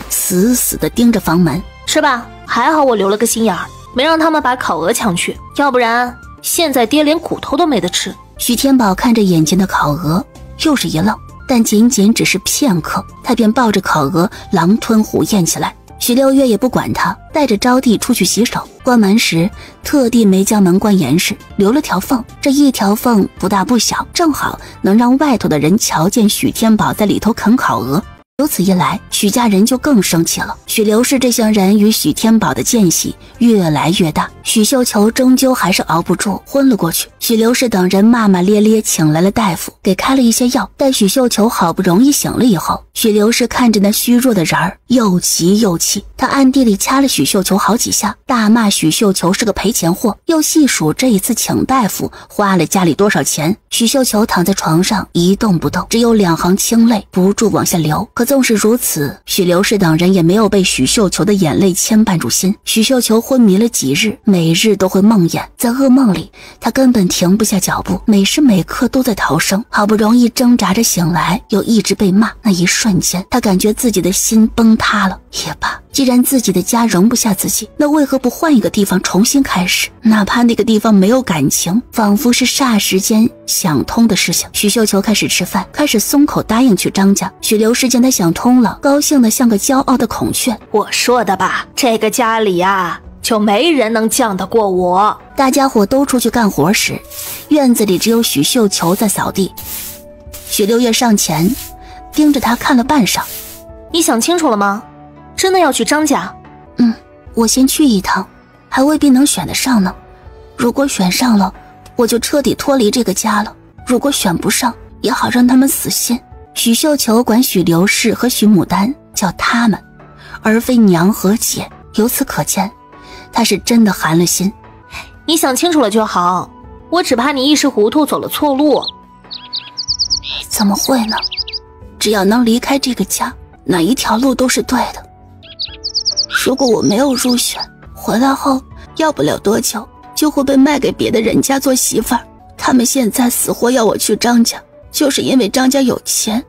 死死地盯着房门。吃吧，还好我留了个心眼儿，没让他们把烤鹅抢去，要不然现在爹连骨头都没得吃。许天宝看着眼前的烤鹅，又是一愣，但仅仅只是片刻，他便抱着烤鹅狼吞虎咽起来。许六月也不管他，带着招娣出去洗手。关门时特地没将门关严实，留了条缝，这一条缝不大不小，正好能让外头的人瞧见许天宝在里头啃烤鹅。由此一来，许家人就更生气了。许刘氏这行人与许天宝的间隙越来越大，许绣球终究还是熬不住，昏了过去。许刘氏等人骂骂咧咧请来了大夫，给开了一些药。待许绣球好不容易醒了以后，许刘氏看着那虚弱的人儿，又急又气。他暗地里掐了许绣球好几下，大骂许绣球是个赔钱货，又细数这一次请大夫花了家里多少钱。许绣球躺在床上一动不动，只有2行清泪不住往下流。可纵是如此，许刘氏等人也没有被许绣球的眼泪牵绊住心。许绣球昏迷了几日，每日都会梦魇，在噩梦里他根本停不下脚步，每时每刻都在逃生。好不容易挣扎着醒来，又一直被骂，那一瞬间他感觉自己的心崩塌了。也罢，既然自己的家容不下自己，那为何不换一个地方重新开始？哪怕那个地方没有感情，仿佛是霎时间想通的事情。许绣球开始吃饭，开始松口答应去张家。许刘氏见他想通了，高兴得像个骄傲的孔雀。我说的吧，这个家里啊，就没人能犟得过我。大家伙都出去干活时，院子里只有许绣球在扫地。许六月上前盯着他看了半晌。你想清楚了吗？真的要去张家？我先去一趟，还未必能选得上呢。如果选上了，我就彻底脱离这个家了；如果选不上，也好让他们死心。许绣球管许刘氏和许牡丹叫他们，而非娘和姐，由此可见，他是真的寒了心。你想清楚了就好，我只怕你一时糊涂走了错路。怎么会呢？只要能离开这个家，哪一条路都是对的。如果我没有入选，回来后要不了多久就会被卖给别的人家做媳妇儿。他们现在死活要我去张家，就是因为张家有钱。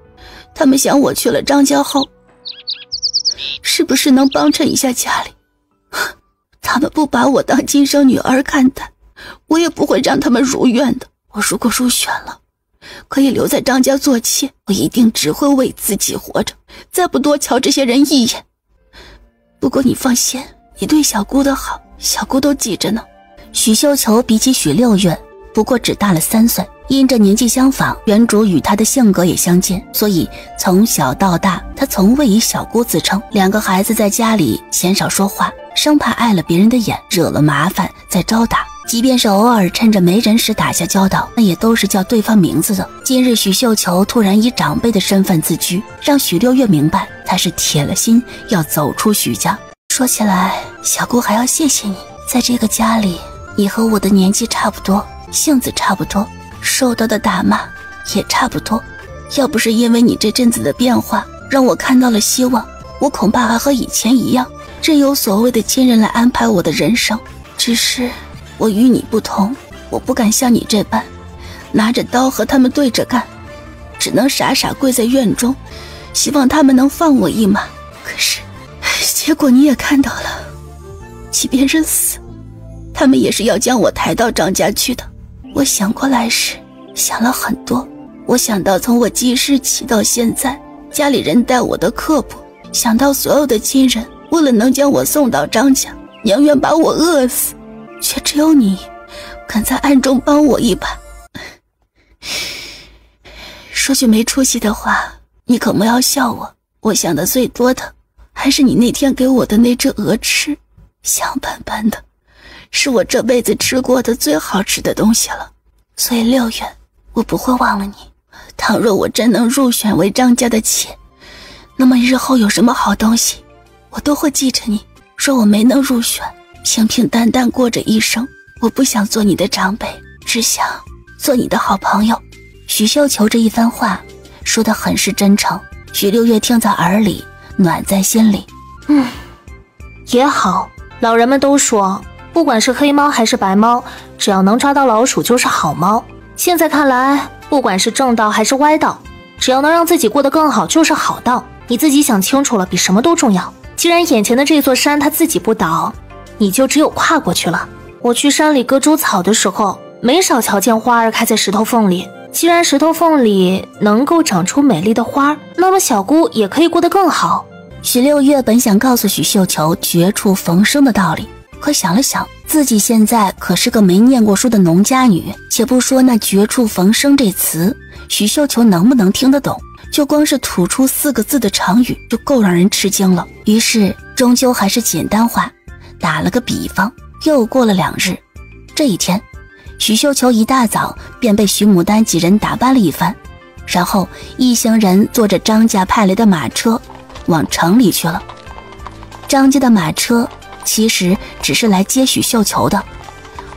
他们想我去了张家后，是不是能帮衬一下家里？他们不把我当亲生女儿看待，我也不会让他们如愿的。我如果入选了，可以留在张家做妾，我一定只会为自己活着，再不多瞧这些人一眼。不过你放心，你对小姑的好，小姑都记着呢。许绣球比起许六月，不过只大了3岁，因着年纪相仿，原主与她的性格也相近，所以从小到大，她从未以小姑自称。2个孩子在家里鲜少说话，生怕碍了别人的眼，惹了麻烦再招打。即便是偶尔趁着没人时打下交道，那也都是叫对方名字的。今日许绣球突然以长辈的身份自居，让许六月明白他是铁了心要走出许家。说起来，小姑还要谢谢你，在这个家里，你和我的年纪差不多，性子差不多，受到的打骂也差不多。要不是因为你这阵子的变化，让我看到了希望，我恐怕还和以前一样，任由所谓的亲人来安排我的人生。只是我与你不同，我不敢像你这般拿着刀和他们对着干，只能傻傻跪在院中，希望他们能放我一马。可是结果你也看到了，即便是死，他们也是要将我抬到张家去的。我想过来时，想了很多。我想到从我记事起到现在，家里人待我的刻薄，想到所有的亲人为了能将我送到张家，宁愿把我饿死，却只有你敢在暗中帮我一把。说句没出息的话，你可不要笑我。我想的最多的还是你那天给我的那只鹅翅，香喷喷的，是我这辈子吃过的最好吃的东西了。所以6月我不会忘了你。倘若我真能入选为张家的妾，那么日后有什么好东西我都会记着你。说我没能入选，平平淡淡过着一生，我不想做你的长辈，只想做你的好朋友。许绣球这一番话说得很是真诚，许六月听在耳里，暖在心里。也好，老人们都说，不管是黑猫还是白猫，只要能抓到老鼠就是好猫。现在看来，不管是正道还是歪道，只要能让自己过得更好就是好道。你自己想清楚了，比什么都重要。既然眼前的这座山它自己不倒，你就只有跨过去了。我去山里割猪草的时候，没少瞧见花儿开在石头缝里。既然石头缝里能够长出美丽的花，那么小姑也可以过得更好。许六月本想告诉许绣球绝处逢生的道理，可想了想，自己现在可是个没念过书的农家女，且不说那绝处逢生这词，许绣球能不能听得懂？就光是吐出4个字的长语就够让人吃惊了。于是终究还是简单化，打了个比方。又过了2日，这一天许绣球一大早便被许牡丹几人打扮了一番，然后一行人坐着张家派来的马车往城里去了。张家的马车其实只是来接许绣球的，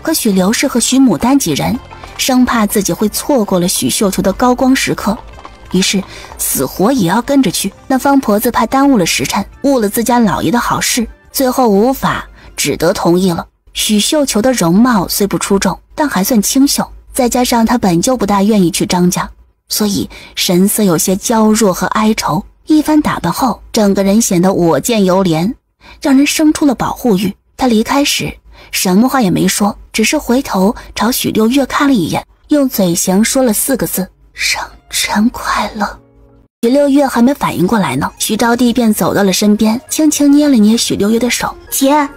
可许刘氏和许牡丹几人生怕自己会错过了许绣球的高光时刻，于是死活也要跟着去。那方婆子怕耽误了时辰，误了自家老爷的好事，最后无法，只得同意了。许绣球的容貌虽不出众，但还算清秀，再加上她本就不大愿意去张家，所以神色有些娇弱和哀愁。一番打扮后，整个人显得我见犹怜。让人生出了保护欲。他离开时什么话也没说，只是回头朝许六月看了一眼，用嘴型说了4个字：生辰快乐。许六月还没反应过来呢，许招娣便走到了身边，轻轻捏了捏许六月的手。姐，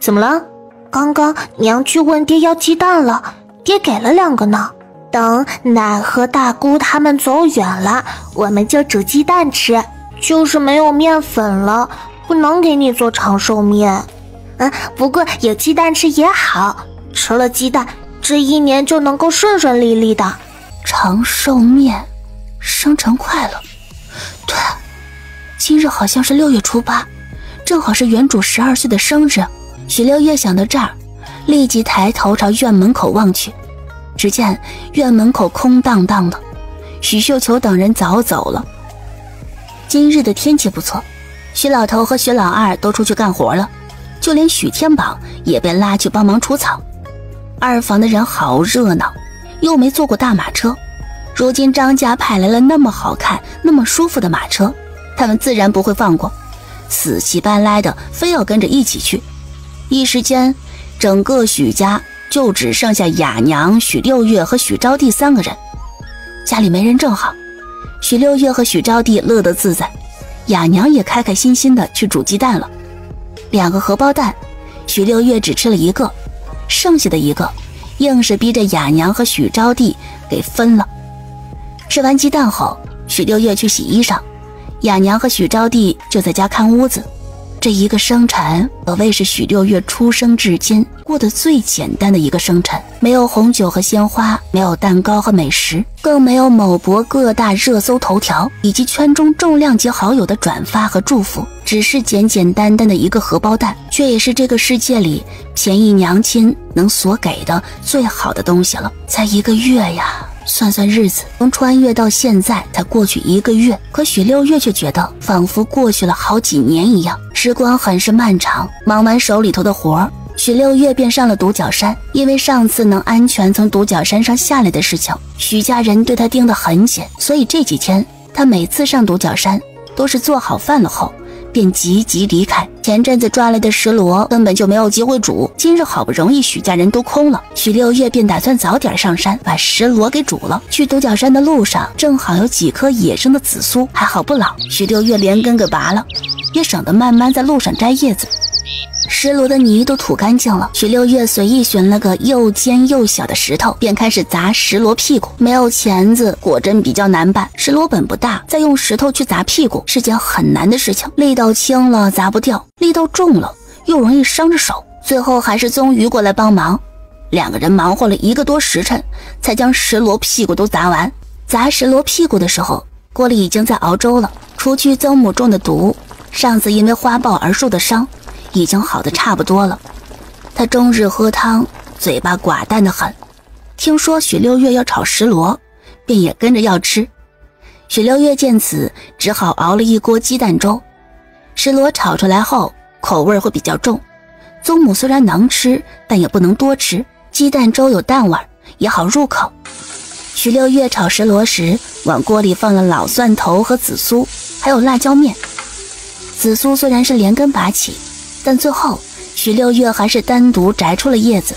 怎么了？刚刚娘去问爹要鸡蛋了，爹给了2个呢。等奶和大姑他们走远了，我们就煮鸡蛋吃，就是没有面粉了，不能给你做长寿面。不过有鸡蛋吃也好，吃了鸡蛋，这1年就能够顺顺利利的。长寿面，生辰快乐。对，今日好像是6月初8，正好是原主12岁的生日。许六月想到这儿，立即抬头朝院门口望去，只见院门口空荡荡的，许绣球等人早走了。今日的天气不错，许老头和许老二都出去干活了，就连许天宝也被拉去帮忙除草。二房的人好热闹，又没坐过大马车，如今张家派来了那么好看那么舒服的马车，他们自然不会放过，死乞白赖的非要跟着一起去。一时间整个许家就只剩下雅娘、许六月和许招娣3个人。家里没人正好，许六月和许招娣乐得自在，雅娘也开开心心的去煮鸡蛋了。2个荷包蛋，许六月只吃了1个，剩下的1个硬是逼着雅娘和许招娣给分了。吃完鸡蛋后，许六月去洗衣裳，雅娘和许招娣就在家看屋子。这一个生辰可谓是许六月出生至今过得最简单的一个生辰，没有红酒和鲜花，没有蛋糕和美食，更没有某博各大热搜头条以及圈中重量级好友的转发和祝福，只是简简单单的一个荷包蛋，却也是这个世界里便宜娘亲能所给的最好的东西了。才1个月呀，算算日子，从穿越到现在才过去1个月，可许六月却觉得仿佛过去了好几年一样，时光很是漫长。忙完手里头的活儿，许六月便上了独角山。因为上次能安全从独角山上下来的事情，许家人对他盯得很紧，所以这几天他每次上独角山都是做好饭了后便急急离开。前阵子抓来的石螺根本就没有机会煮，今日好不容易许家人都空了，许六月便打算早点上山把石螺给煮了。去独角山的路上正好有几棵野生的紫苏，还好不老，许六月连根给拔了，也省得慢慢在路上摘叶子。石螺的泥都吐干净了，许六月随意选了个又尖又小的石头，便开始砸石螺屁股。没有钳子果真比较难办，石螺本不大，再用石头去砸屁股是件很难的事情，力道轻了砸不掉，力道重了又容易伤着手。最后还是宗瑜过来帮忙，2个人忙活了1个多时辰才将石螺屁股都砸完。砸石螺屁股的时候，锅里已经在熬粥了，除去曾母中的毒，上次因为花豹而受的伤已经好的差不多了。他终日喝汤，嘴巴寡淡的很。听说许六月要炒石螺，便也跟着要吃。许六月见此，只好熬了1锅鸡蛋粥。石螺炒出来后口味会比较重，宗母虽然能吃，但也不能多吃。鸡蛋粥有蛋味，也好入口。许六月炒石螺时，往锅里放了老蒜头和紫苏，还有辣椒面。紫苏虽然是连根拔起，但最后许六月还是单独摘出了叶子，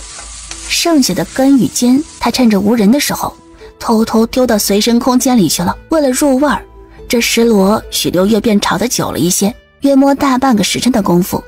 剩下的根与茎他趁着无人的时候偷偷丢到随身空间里去了。为了入味儿，这石螺许六月便炒得久了一些，约摸大半个时辰的功夫，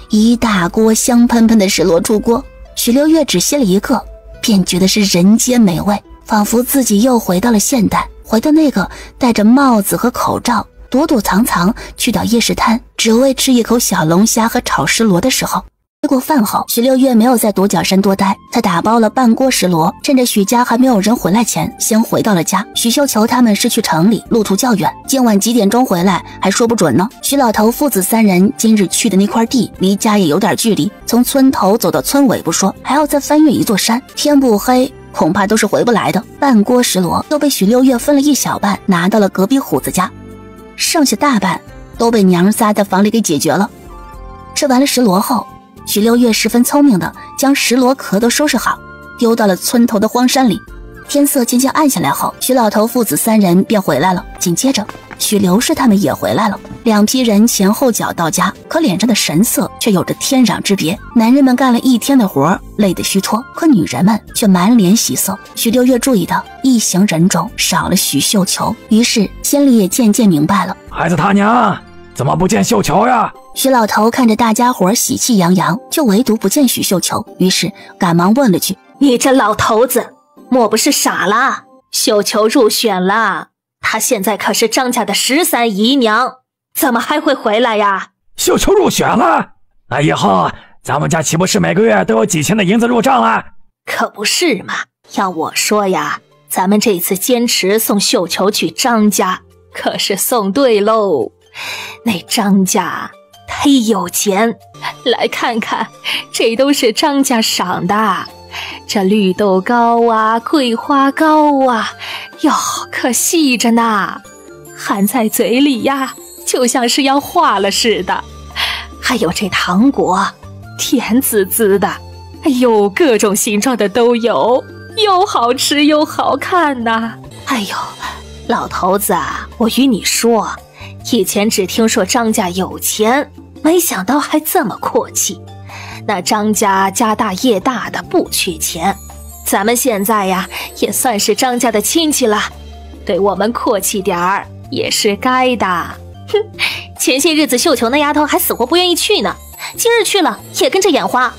一大锅香喷喷的石螺出锅。许六月只吸了1个，便觉得是人间美味，仿佛自己又回到了现代，回到那个戴着帽子和口罩躲躲藏藏去到夜市摊，只为吃1口小龙虾和炒石螺的时候。吃过饭后，许六月没有在独角山多待，他打包了半锅石螺，趁着许家还没有人回来前，先回到了家。许绣球他们是去城里，路途较远，今晚几点钟回来还说不准呢。许老头父子3人今日去的那块地离家也有点距离，从村头走到村尾不说，还要再翻越一座山，天不黑恐怕都是回不来的。半锅石螺又被许六月分了1小半拿到了隔壁虎子家，剩下大半都被娘仨在房里给解决了。吃完了石螺后，许六月十分聪明地将石螺壳都收拾好，丢到了村头的荒山里。天色渐渐暗下来后，许老头父子3人便回来了。紧接着，许刘氏他们也回来了，两批人前后脚到家，可脸上的神色却有着天壤之别。男人们干了一天的活，累得虚脱，可女人们却满脸喜色。许六月注意到一行人中少了许绣球，于是心里也渐渐明白了，孩子他娘怎么不见绣球呀？许老头看着大家伙喜气洋洋，就唯独不见许绣球，于是赶忙问了句：你这老头子莫不是傻了？绣球入选了，她现在可是张家的13姨娘，怎么还会回来呀？绣球入选了，那以后咱们家岂不是每个月都有几千的银子入账了？可不是嘛，要我说呀，咱们这次坚持送绣球去张家，可是送对喽。那张家忒有钱，来看看，这都是张家赏的，这绿豆糕啊，桂花糕啊，哟，可细着呢，含在嘴里呀，就像是要化了似的。还有这糖果，甜滋滋的，哎呦，各种形状的都有，又好吃又好看呐。哎呦，老头子啊，我与你说，以前只听说张家有钱，没想到还这么阔气。那张家家大业大的，不缺钱，咱们现在呀也算是张家的亲戚了，对我们阔气点儿也是该的。哼，前些日子绣球那丫头还死活不愿意去呢，今日去了也跟着眼花。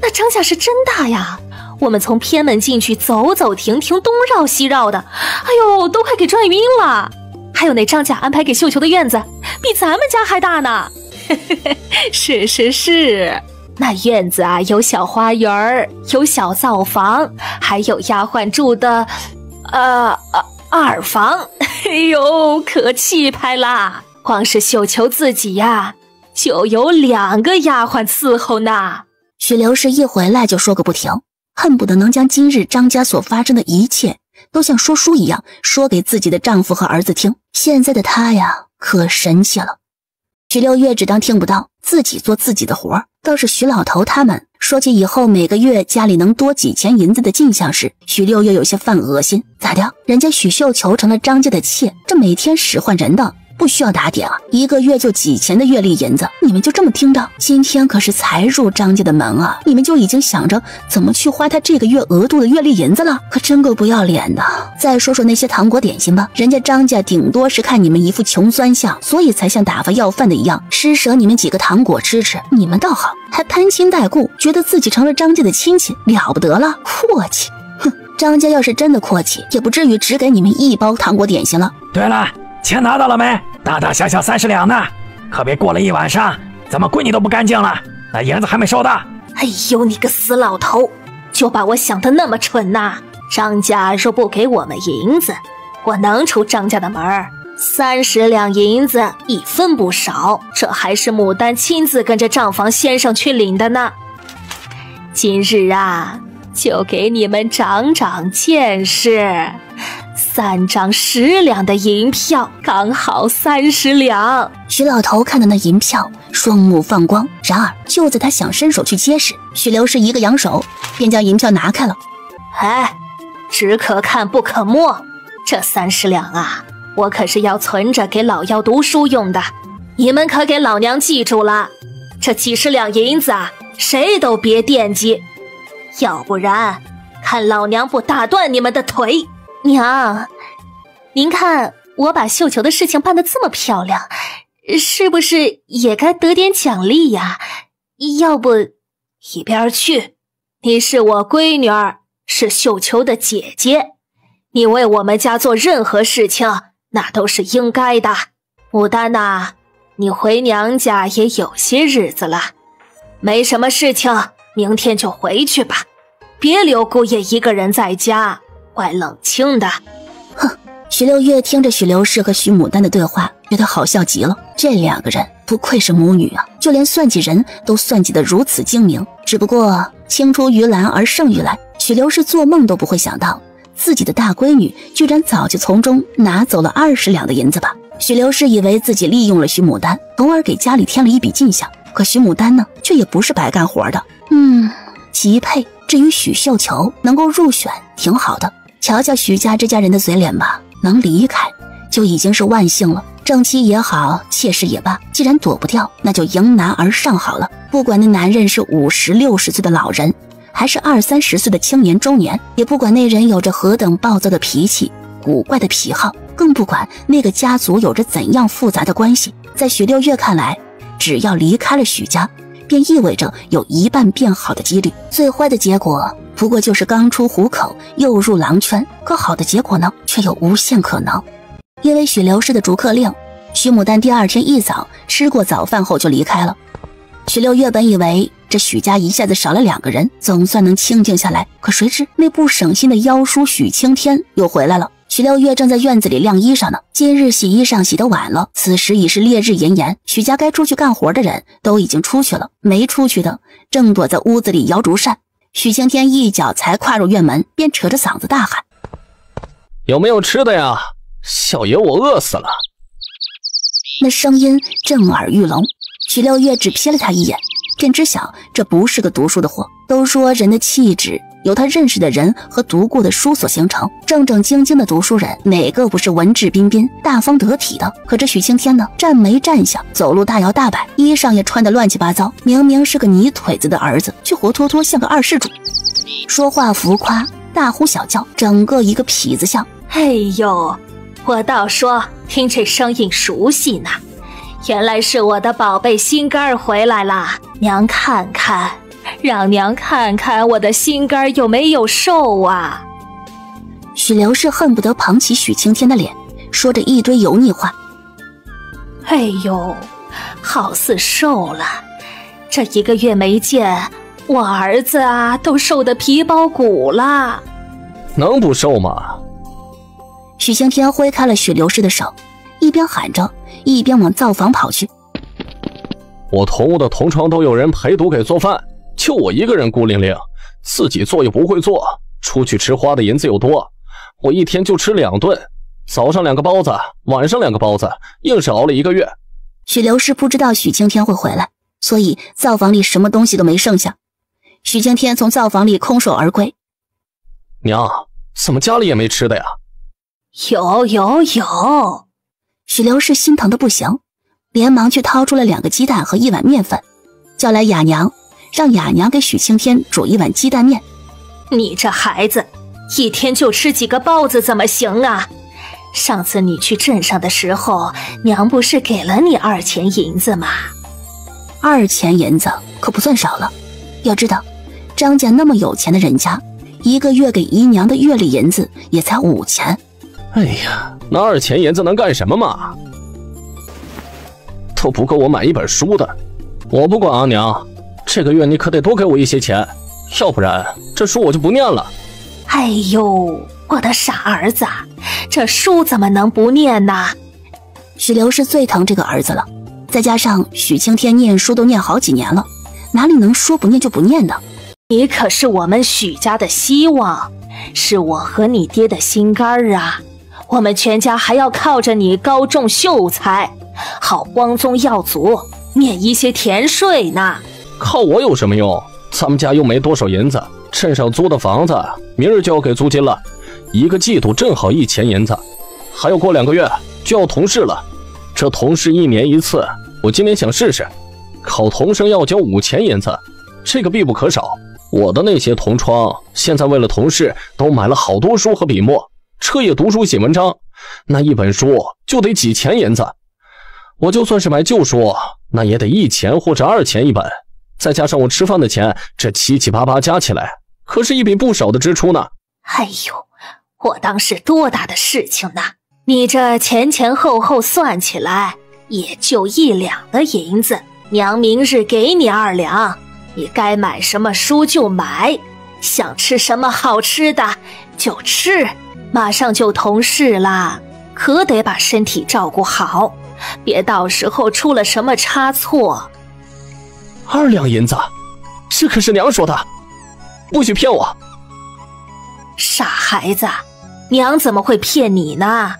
那张家是真大呀，我们从偏门进去走走停停，东绕西绕的，哎呦，都快给转晕了。还有那张家安排给绣球的院子比咱们家还大呢。是是是，那院子啊有小花园儿，有小灶房，还有丫鬟住的二房。哎呦，可气派啦！光是绣球自己呀，就有2个丫鬟伺候呢。许刘氏一回来就说个不停，恨不得能将今日张家所发生的一切都像说书一样说给自己的丈夫和儿子听。现在的她呀，可神气了。许六月只当听不到，自己做自己的活。倒是许老头他们说起以后每个月家里能多几千银子的进项时，许六月有些犯恶心。咋的？人家许绣球成了张家的妾，这每天使唤人的不需要打点啊，1个月就几千的月例银子，你们就这么听着？今天可是才入张家的门啊，你们就已经想着怎么去花他这个月额度的月例银子了，可真够不要脸的。再说说那些糖果点心吧，人家张家顶多是看你们一副穷酸相，所以才像打发要饭的一样施舍你们几个糖果吃吃，你们倒好，还攀亲带故，觉得自己成了张家的亲戚，了不得了，阔气。哼，张家要是真的阔气，也不至于只给你们1包糖果点心了。对了，钱拿到了没？大大小小30两呢，可别过了一晚上咱们闺女都不干净了，那银子还没收的。哎呦，你个死老头，就把我想得那么蠢呐！张家若不给我们银子，我能出张家的门儿？30两银子1分不少，这还是牡丹亲自跟着账房先生去领的呢。今日啊，就给你们长长见识，3张10两的银票，刚好30两。许老头看到那银票，双目放光。然而就在他想伸手去接时，许刘氏一个扬手，便将银票拿开了。哎，只可看不可摸，这30两啊，我可是要存着给老幺读书用的，你们可给老娘记住了，这几10两银子啊，谁都别惦记，要不然看老娘不打断你们的腿。娘，您看我把绣球的事情办得这么漂亮，是不是也该得点奖励呀？要不一边去，你是我闺女儿，是绣球的姐姐，你为我们家做任何事情那都是应该的。牡丹呐，你回娘家也有些日子了，没什么事情，明天就回去吧，别留姑爷一个人在家，怪冷清的。哼，许六月听着许刘氏和许牡丹的对话，觉得好笑极了。这2个人不愧是母女啊，就连算计人都算计得如此精明。只不过青出于蓝而胜于蓝，许刘氏做梦都不会想到自己的大闺女居然早就从中拿走了20两的银子吧。许刘氏以为自己利用了许牡丹，从而给家里添了一笔进项，可许牡丹呢，却也不是白干活的。极配。至于许绣球能够入选挺好的，瞧瞧许家这家人的嘴脸吧，能离开就已经是万幸了。正妻也好，妾室也罢，既然躲不掉，那就迎难而上好了。不管那男人是50、60岁的老人，还是20、30岁的青年中年，也不管那人有着何等暴躁的脾气、古怪的癖好，更不管那个家族有着怎样复杂的关系。在许六月看来，只要离开了许家，便意味着有一半变好的几率。最坏的结果不过就是刚出虎口又入狼圈，可好的结果呢，却有无限可能。因为许刘氏的逐客令，许牡丹第2天一早吃过早饭后就离开了。许六月本以为这许家一下子少了2个人，总算能清静下来，可谁知那不省心的妖叔许青天又回来了。许六月正在院子里晾衣裳呢，今日洗衣裳洗得晚了，此时已是烈日炎炎，许家该出去干活的人都已经出去了，没出去的正躲在屋子里摇竹扇。许青天一脚才跨入院门，便扯着嗓子大喊：有没有吃的呀？小爷我饿死了。那声音震耳欲聋，许六月只瞥了他一眼，便知晓这不是个读书的货。都说人的气质由他认识的人和读过的书所形成，正正经经的读书人哪个不是文质彬彬、大方得体的？可这许青天呢，站没站相，走路大摇大摆，衣裳也穿得乱七八糟，明明是个泥腿子的儿子，却活脱脱像个二世主，说话浮夸，大呼小叫，整个一个痞子相。哎呦，我倒说听这声音熟悉呢，原来是我的宝贝心肝回来了。娘看看，让娘看看我的心肝有没有瘦啊。许刘氏恨不得捧起许青天的脸，说着一堆油腻话。哎呦，好似瘦了，这1个月没见，我儿子啊都瘦得皮包骨了。能不瘦吗？许青天挥开了许刘氏的手，一边喊着一边往灶房跑去。我同屋的同床都有人陪读给做饭，就我一个人孤零零，自己做又不会做，出去吃花的银子又多，我一天就吃2顿，早上2个包子，晚上2个包子，硬是熬了1个月。许刘氏不知道许青天会回来，所以灶房里什么东西都没剩下。许青天从灶房里空手而归。娘，怎么家里也没吃的呀？有。许刘氏心疼的不行，连忙去掏出了2个鸡蛋和1碗面粉，叫来雅娘，让雅娘给许青天煮1碗鸡蛋面。你这孩子一天就吃几个包子怎么行啊？上次你去镇上的时候，娘不是给了你2钱银子吗？2钱银子可不算少了，要知道张家那么有钱的人家，1个月给姨娘的月例银子也才5钱。哎呀，那2钱银子能干什么嘛？都不够我买1本书的。我不管啊，娘，这个月你可得多给我一些钱，要不然这书我就不念了。哎呦，我的傻儿子，这书怎么能不念呢？许刘氏最疼这个儿子了，再加上许青天念书都念好几年了，哪里能说不念就不念的？你可是我们许家的希望，是我和你爹的心肝啊！我们全家还要靠着你高中秀才，好光宗耀祖，免一些田税呢。靠我有什么用？咱们家又没多少银子，镇上租的房子明日就要给租金了，1个季度正好1钱银子，还有过2个月就要童试了。这童试1年1次，我今年想试试，考童生要交5钱银子，这个必不可少。我的那些同窗现在为了童试都买了好多书和笔墨，彻夜读书写文章，那1本书就得几钱银子。我就算是买旧书，那也得1钱或者2钱1本，再加上我吃饭的钱，这七七八八加起来可是一笔不少的支出呢。哎呦，我当是多大的事情呢，你这前前后后算起来也就1两的银子，娘明日给你2两，你该买什么书就买，想吃什么好吃的就吃。马上就童试啦，可得把身体照顾好，别到时候出了什么差错。2两银子，这可是娘说的，不许骗我。傻孩子，娘怎么会骗你呢？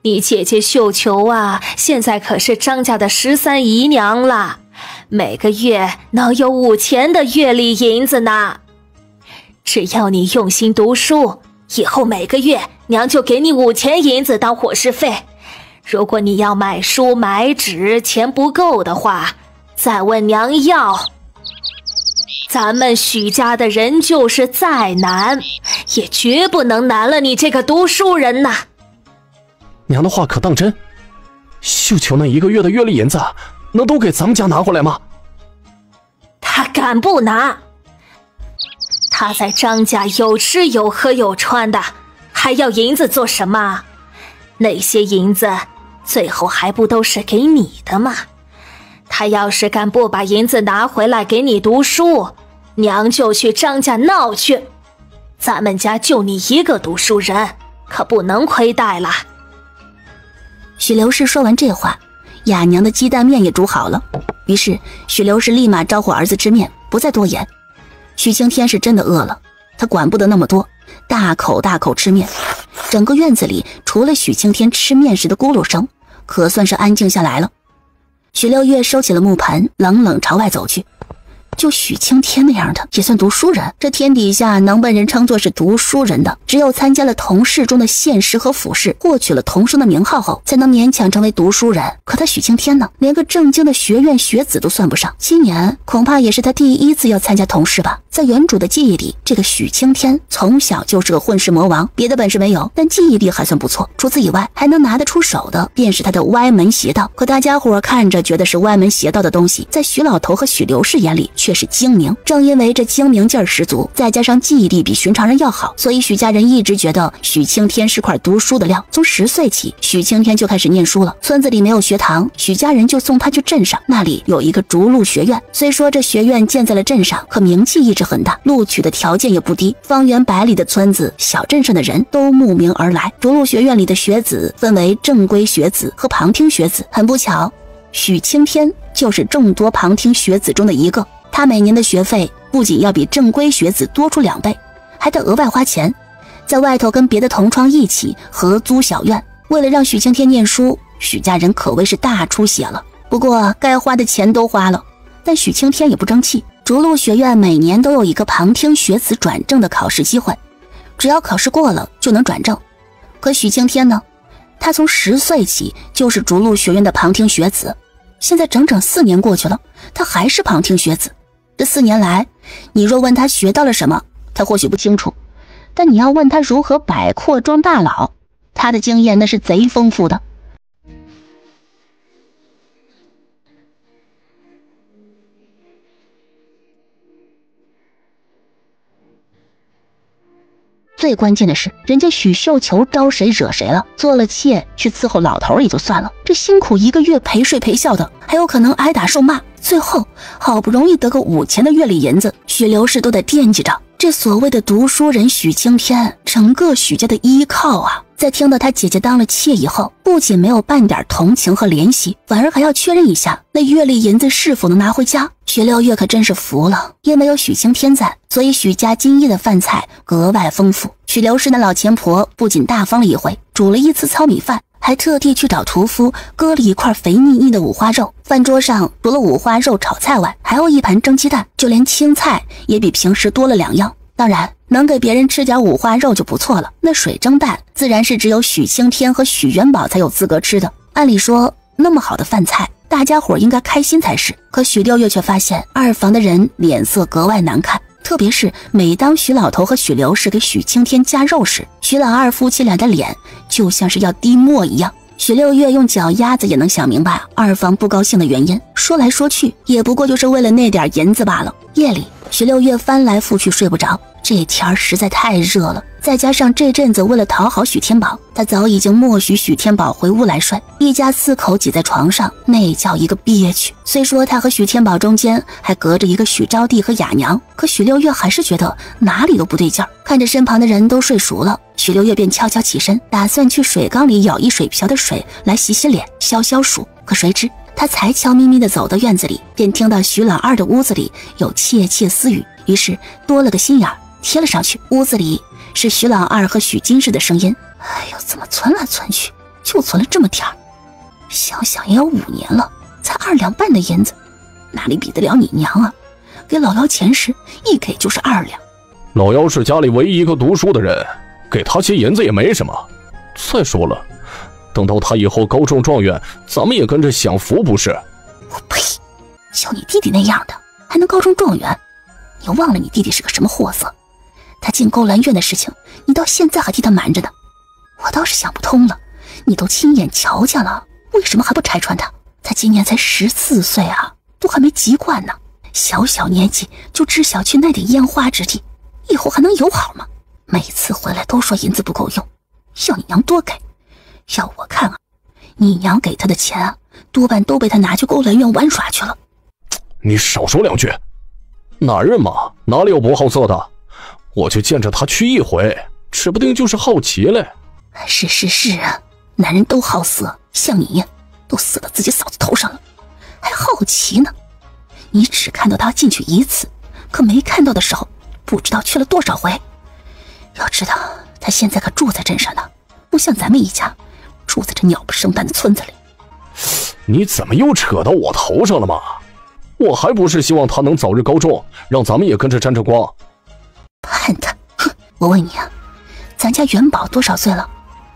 你姐姐绣球啊，现在可是张家的13姨娘了，每个月能有5钱的月例银子呢。只要你用心读书，以后每个月娘就给你5000银子当伙食费。如果你要买书买纸，钱不够的话，再问娘要。咱们许家的人就是再难，也绝不能难了你这个读书人呐。娘的话可当真？绣球那1个月的月例银子，能都给咱们家拿回来吗？他敢不拿？他在张家有吃有喝有穿的，还要银子做什么？那些银子最后还不都是给你的吗？他要是敢不把银子拿回来给你读书，娘就去张家闹去。咱们家就你一个读书人，可不能亏待了。许刘氏说完这话，雅娘的鸡蛋面也煮好了，于是许刘氏立马招呼儿子吃面，不再多言。许青天是真的饿了，他管不得那么多，大口大口吃面。整个院子里除了许青天吃面时的咕噜声，可算是安静下来了。许六月收起了木盆，冷冷朝外走去。就许青天那样的也算读书人？这天底下能被人称作是读书人的，只有参加了童试中的县试和府试，获取了童生的名号后，才能勉强成为读书人。可他许青天呢，连个正经的学院学子都算不上。今年恐怕也是他第一次要参加童试吧。在原主的记忆里，这个许青天从小就是个混世魔王，别的本事没有，但记忆力还算不错。除此以外，还能拿得出手的便是他的歪门邪道。可大家伙看着觉得是歪门邪道的东西，在许老头和许刘氏眼里却是精明。正因为这精明劲儿十足，再加上记忆力比寻常人要好，所以许家人一直觉得许青天是块读书的料。从10岁起，许青天就开始念书了。村子里没有学堂，许家人就送他去镇上，那里有一个竹鹿学院。虽说这学院建在了镇上，可名气一直很大，录取的条件也不低。方圆100里的村子、小镇上的人都慕名而来。竹鹿学院里的学子分为正规学子和旁听学子，很不巧，许青天就是众多旁听学子中的一个。他每年的学费不仅要比正规学子多出2倍，还得额外花钱，在外头跟别的同窗一起合租小院。为了让许青天念书，许家人可谓是大出血了。不过该花的钱都花了，但许青天也不争气。竹鹿学院每年都有一个旁听学子转正的考试机会，只要考试过了就能转正。可许青天呢，他从10岁起就是竹鹿学院的旁听学子，现在整整4年过去了，他还是旁听学子。这4年来，你若问他学到了什么，他或许不清楚，但你要问他如何摆阔装大佬，他的经验那是贼丰富的。最关键的是，人家许绣球招谁惹谁了，做了妾去伺候老头也就算了，这辛苦1个月陪睡陪笑的，还有可能挨打受骂，最后好不容易得个5000的月例银子，许刘氏都得惦记着。这所谓的读书人许青天，整个许家的依靠啊。在听到他姐姐当了妾以后，不仅没有半点同情和怜惜，反而还要确认一下那月例银子是否能拿回家。许六月可真是服了，因为有许青天在，所以许家今夜的饭菜格外丰富。许刘氏那老钱婆不仅大方了一回，煮了1次糙米饭，还特地去找屠夫割了1块肥腻腻的五花肉。饭桌上除了五花肉炒菜外，还有1盘蒸鸡蛋，就连青菜也比平时多了2样。当然能给别人吃点五花肉就不错了，那水蒸蛋自然是只有许青天和许元宝才有资格吃的。按理说那么好的饭菜，大家伙应该开心才是，可许六月却发现2房的人脸色格外难看，特别是每当许老头和许刘氏给许青天加肉时，许老2夫妻俩的脸就像是要滴墨一样。许六月用脚丫子也能想明白2房不高兴的原因，说来说去也不过就是为了那点银子罢了。夜里许六月翻来覆去睡不着，这天实在太热了，再加上这阵子为了讨好许天宝，他早已经默许许天宝回屋来睡，一家4口挤在床上，那叫一个憋屈。虽说他和许天宝中间还隔着一个许招娣和雅娘，可许六月还是觉得哪里都不对劲儿。看着身旁的人都睡熟了，许六月便悄悄起身，打算去水缸里舀1水瓢的水来洗洗脸消消暑。可谁知他才悄咪咪地走到院子里，便听到许老2的屋子里有窃窃私语，于是多了个心眼贴了上去。屋子里是许老2和许金氏的声音。哎呦，怎么存来存去就存了这么点儿，想想也有5年了，才2两半的银子，哪里比得了你娘啊？给老幺钱时一给就是2两。老幺是家里唯一一个读书的人，给他些银子也没什么。再说了，等到他以后高中状元，咱们也跟着享福不是？我呸！像你弟弟那样的还能高中状元？你忘了你弟弟是个什么货色？他进勾栏院的事情，你到现在还替他瞒着呢。我倒是想不通了，你都亲眼瞧见了，为什么还不拆穿他？他今年才14岁啊，都还没籍贯呢，小小年纪就知晓去那点烟花之地，以后还能友好吗？每次回来都说银子不够用，要你娘多给。要我看啊，你娘给他的钱啊，多半都被他拿去勾栏院玩耍去了。你少说2句，男人嘛，哪里有不好色的？我就见着他去一回，指不定就是好奇嘞。是啊，男人都好色，像你都死到自己嫂子头上了，还好奇呢。你只看到他进去1次，可没看到的时候，不知道去了多少回。要知道，他现在可住在镇上呢，不像咱们一家住在这鸟不生蛋的村子里。你怎么又扯到我头上了嘛？我还不是希望他能早日高中，让咱们也跟着沾着光。盼他？哼！我问你啊，咱家元宝多少岁了？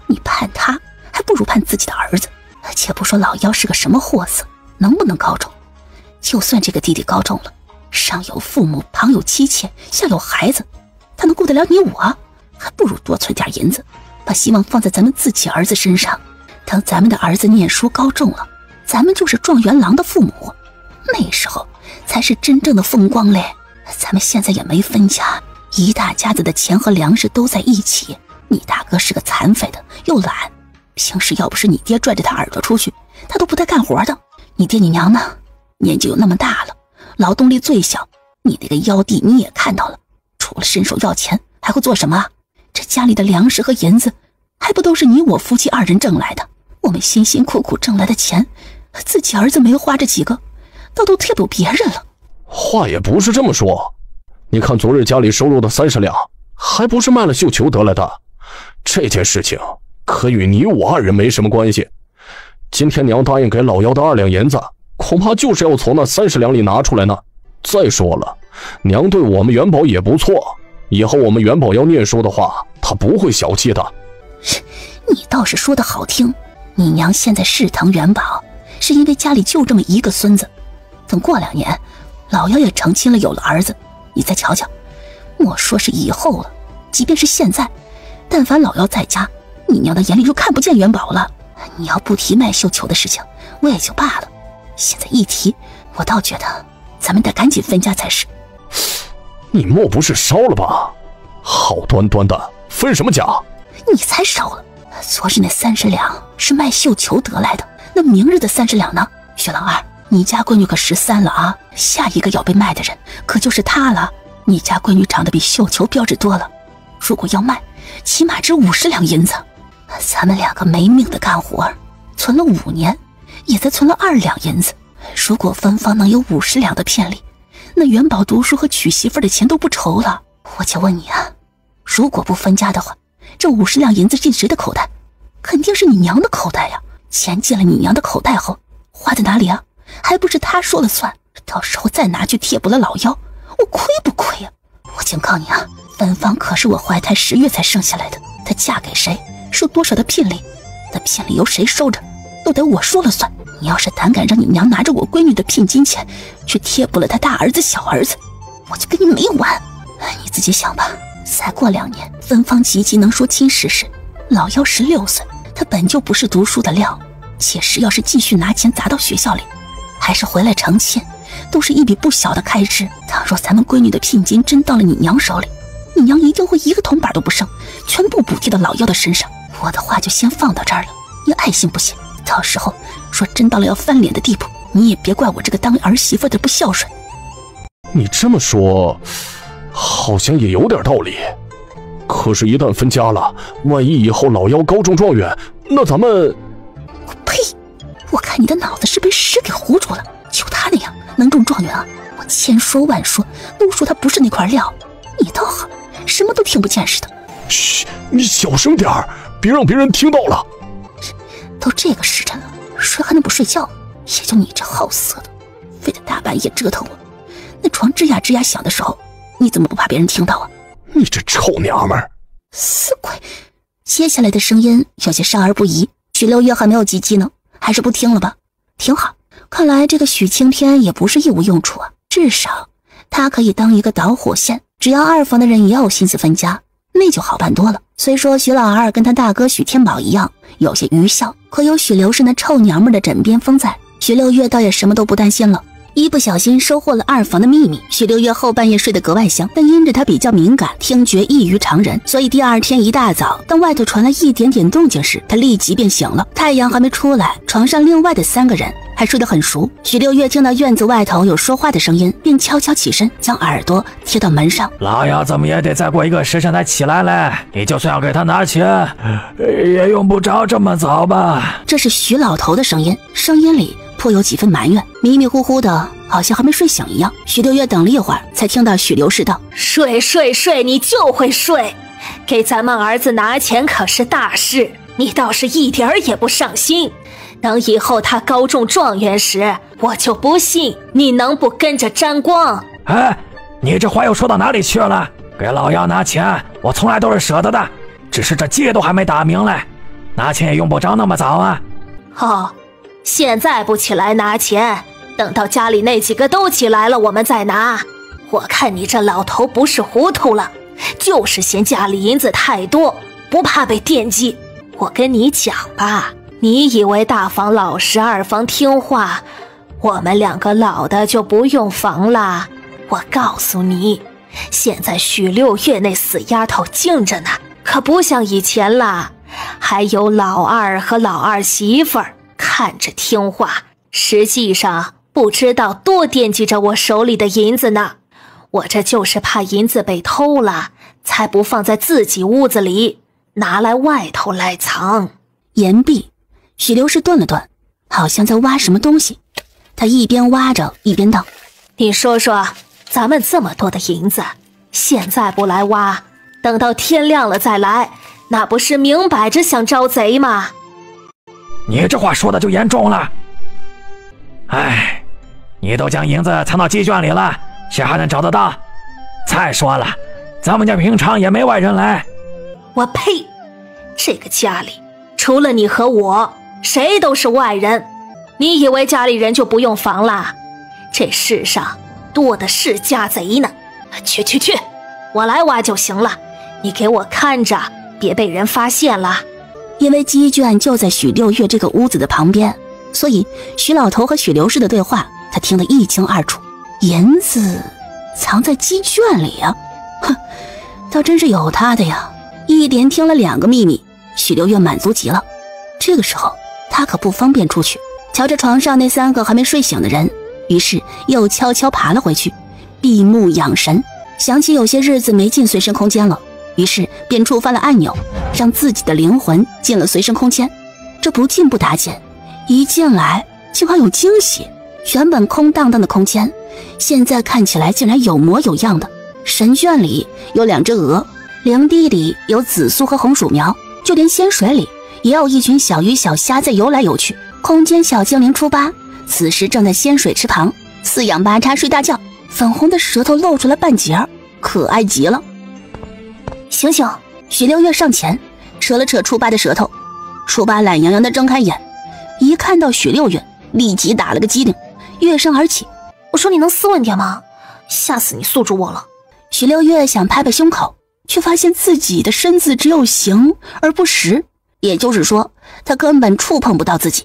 你盼他，还不如盼自己的儿子。且不说老幺是个什么货色，能不能高中？就算这个弟弟高中了，上有父母，旁有妻妾，下有孩子，他能顾得了你我？还不如多存点银子，把希望放在咱们自己儿子身上。等咱们的儿子念书高中了，咱们就是状元郎的父母，那时候才是真正的风光嘞。咱们现在也没分家，一大家子的钱和粮食都在一起。你大哥是个残废的，又懒，平时要不是你爹拽着他耳朵出去，他都不带干活的。你爹你娘呢，年纪又那么大了，劳动力最小。你那个幺弟你也看到了，除了伸手要钱，还会做什么？这家里的粮食和银子，还不都是你我夫妻2人挣来的？我们辛辛苦苦挣来的钱，自己儿子没花这几个，倒都贴补别人了。话也不是这么说，你看昨日家里收入的30两，还不是卖了绣球得来的？这件事情可与你我2人没什么关系。今天娘答应给老幺的2两银子，恐怕就是要从那30两里拿出来呢。再说了，娘对我们元宝也不错，以后我们元宝要念书的话，她不会小气的。你倒是说的好听，你娘现在是疼元宝，是因为家里就这么一个孙子。等过2年，老幺也成亲了，有了儿子，你再瞧瞧。莫说是以后了，即便是现在，但凡老幺在家，你娘的眼里就看不见元宝了。你要不提卖绣球的事情，我也就罢了，现在一提，我倒觉得咱们得赶紧分家才是。你莫不是烧了吧？好端端的分什么家？你才烧了！昨日那30两是卖绣球得来的，那明日的30两呢？薛老二，你家闺女可13了啊，下一个要被卖的人可就是她了。你家闺女长得比绣球标致多了，如果要卖，起码值50两银子。咱们2个没命的干活，存了5年，也才存了2两银子。如果芬芳能有50两的片利，那元宝读书和娶媳妇的钱都不愁了。我就问你啊，如果不分家的话，这50两银子进谁的口袋？肯定是你娘的口袋呀。钱进了你娘的口袋后，花在哪里啊？还不是她说了算。到时候再拿去贴补了老幺，我亏不亏呀？我警告你啊，芬芳可是我怀胎10月才生下来的，她嫁给谁，受多少的聘礼，那聘礼由谁收着，都得我说了算。你要是胆敢让你娘拿着我闺女的聘金钱去贴补了她大儿子小儿子，我就跟你没完。你自己想吧，再过2年，芬芳及笄能说亲事时，老幺16岁，他本就不是读书的料，届时要是继续拿钱砸到学校里，还是回来成亲，都是一笔不小的开支。倘若咱们闺女的聘金真到了你娘手里，你娘一定会1个铜板都不剩，全部补贴到老幺的身上。我的话就先放到这儿了，你爱信不信？到时候说真到了要翻脸的地步，你也别怪我这个当儿媳妇的不孝顺。你这么说，好像也有点道理。可是，一旦分家了，万一以后老幺高中状元，那咱们……呸！我看你的脑子是被屎给糊住了。就他那样能中状元啊？我千说万说都说他不是那块料。你倒好，什么都听不见似的。嘘，你小声点儿，别让别人听到了。都这个时辰了，谁还能不睡觉？也就你这好色的，非得大半夜折腾我。那床吱呀吱呀响的时候，你怎么不怕别人听到啊？你这臭娘们儿！死鬼！接下来的声音有些少儿不宜。许六月还没有及笄呢，还是不听了吧。挺好，看来这个许青天也不是一无用处啊，至少他可以当一个导火线，只要二房的人也有心思分家，那就好办多了。虽说许老二跟他大哥许天宝一样有些愚孝，可有许刘氏那臭娘们的枕边风在，许六月倒也什么都不担心了。一不小心收获了二房的秘密，许六月后半夜睡得格外香，但因着他比较敏感，听觉异于常人，所以第二天一大早，当外头传来一点点动静时，他立即便醒了。太阳还没出来，床上另外的3个人还睡得很熟。许六月听到院子外头有说话的声音，便悄悄起身，将耳朵贴到门上。老幺怎么也得再过1个时辰才起来嘞，你就算要给他拿钱，也用不着这么早吧。这是许老头的声音，声音里颇有几分埋怨，迷迷糊糊的，好像还没睡醒一样。许六月等了一会儿，才听到许刘氏道：睡，你就会睡，给咱们儿子拿钱可是大事，你倒是一点儿也不上心。等以后他高中状元时，我就不信你能不跟着沾光。哎，你这话又说到哪里去了？给老幺拿钱，我从来都是舍得的，只是这戒都还没打明嘞，拿钱也用不着那么早啊。哦，现在不起来拿钱，等到家里那几个都起来了，我们再拿。我看你这老头不是糊涂了，就是嫌家里银子太多，不怕被惦记。我跟你讲吧，你以为大房老实，二房听话，我们2个老的就不用防了？我告诉你，现在许六月那死丫头静着呢，可不像以前了，还有老二和老二媳妇儿，看着听话，实际上不知道多惦记着我手里的银子呢。我这就是怕银子被偷了，才不放在自己屋子里，拿来外头来藏。言毕，许刘氏顿了顿，好像在挖什么东西。他一边挖着一边道：你说说，咱们这么多的银子，现在不来挖，等到天亮了再来，那不是明摆着想招贼吗？你这话说的就严重了。哎，你都将银子藏到鸡圈里了，谁还能找得到？再说了，咱们家平常也没外人来。我呸！这个家里除了你和我，谁都是外人。你以为家里人就不用防了？这世上多的是家贼呢。去，我来挖就行了，你给我看着，别被人发现了。因为鸡圈就在许六月这个屋子的旁边，所以许老头和许刘氏的对话他听得一清二楚。银子藏在鸡圈里啊，哼，倒真是有他的呀。一连听了2个秘密，许六月满足极了。这个时候他可不方便出去，瞧着床上那3个还没睡醒的人，于是又悄悄爬了回去，闭目养神。想起有些日子没进随身空间了，于是便触发了按钮，让自己的灵魂进了随身空间。这不进不打紧，一进来竟还有惊喜。原本空荡荡的空间，现在看起来竟然有模有样的。神圈里有2只鹅，灵地里有紫苏和红薯苗，就连仙水里也有一群小鱼小虾在游来游去。空间小精灵初八此时正在仙水池旁四仰八叉睡大觉，粉红的舌头露出了半截，可爱极了。醒醒！许六月上前扯了扯初八的舌头，初八懒洋洋地睁开眼，一看到许六月，立即打了个激灵，跃身而起。我说你能斯文点吗？吓死你宿主我了。许六月想拍拍胸口，却发现自己的身子只有形而不实，也就是说他根本触碰不到自己。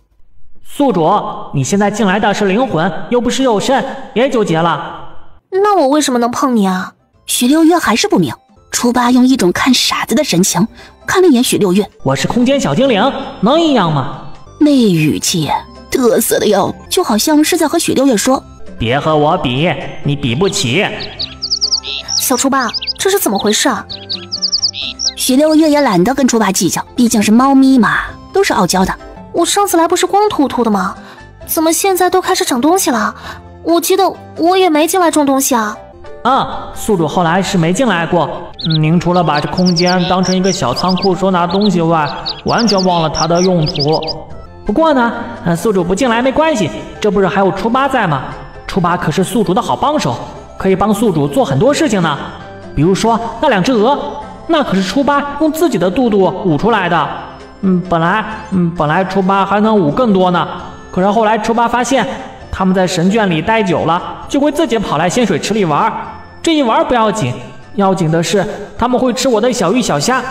宿主，你现在进来的是灵魂，又不是肉身，别纠结了。那我为什么能碰你啊？许六月还是不明。初八用一种看傻子的神情看了一眼许六月。我是空间小精灵，能一样吗？那语气嘚瑟的哟，就好像是在和许六月说，别和我比，你比不起。小初八，这是怎么回事啊？许六月也懒得跟初八计较，毕竟是猫咪嘛，都是傲娇的。我上次来不是光秃秃的吗？怎么现在都开始长东西了？我记得我也没进来种东西啊。宿主后来是没进来过。您除了把这空间当成一个小仓库收纳东西外，完全忘了它的用途。不过呢，宿主不进来没关系，这不是还有初八在吗？初八可是宿主的好帮手，可以帮宿主做很多事情呢。比如说那2只鹅，那可是初八用自己的肚肚捂出来的。本来初八还能捂更多呢，可是后来初八发现，他们在神圈里待久了，就会自己跑来仙水池里玩。这一玩不要紧，要紧的是他们会吃我的小鱼小虾。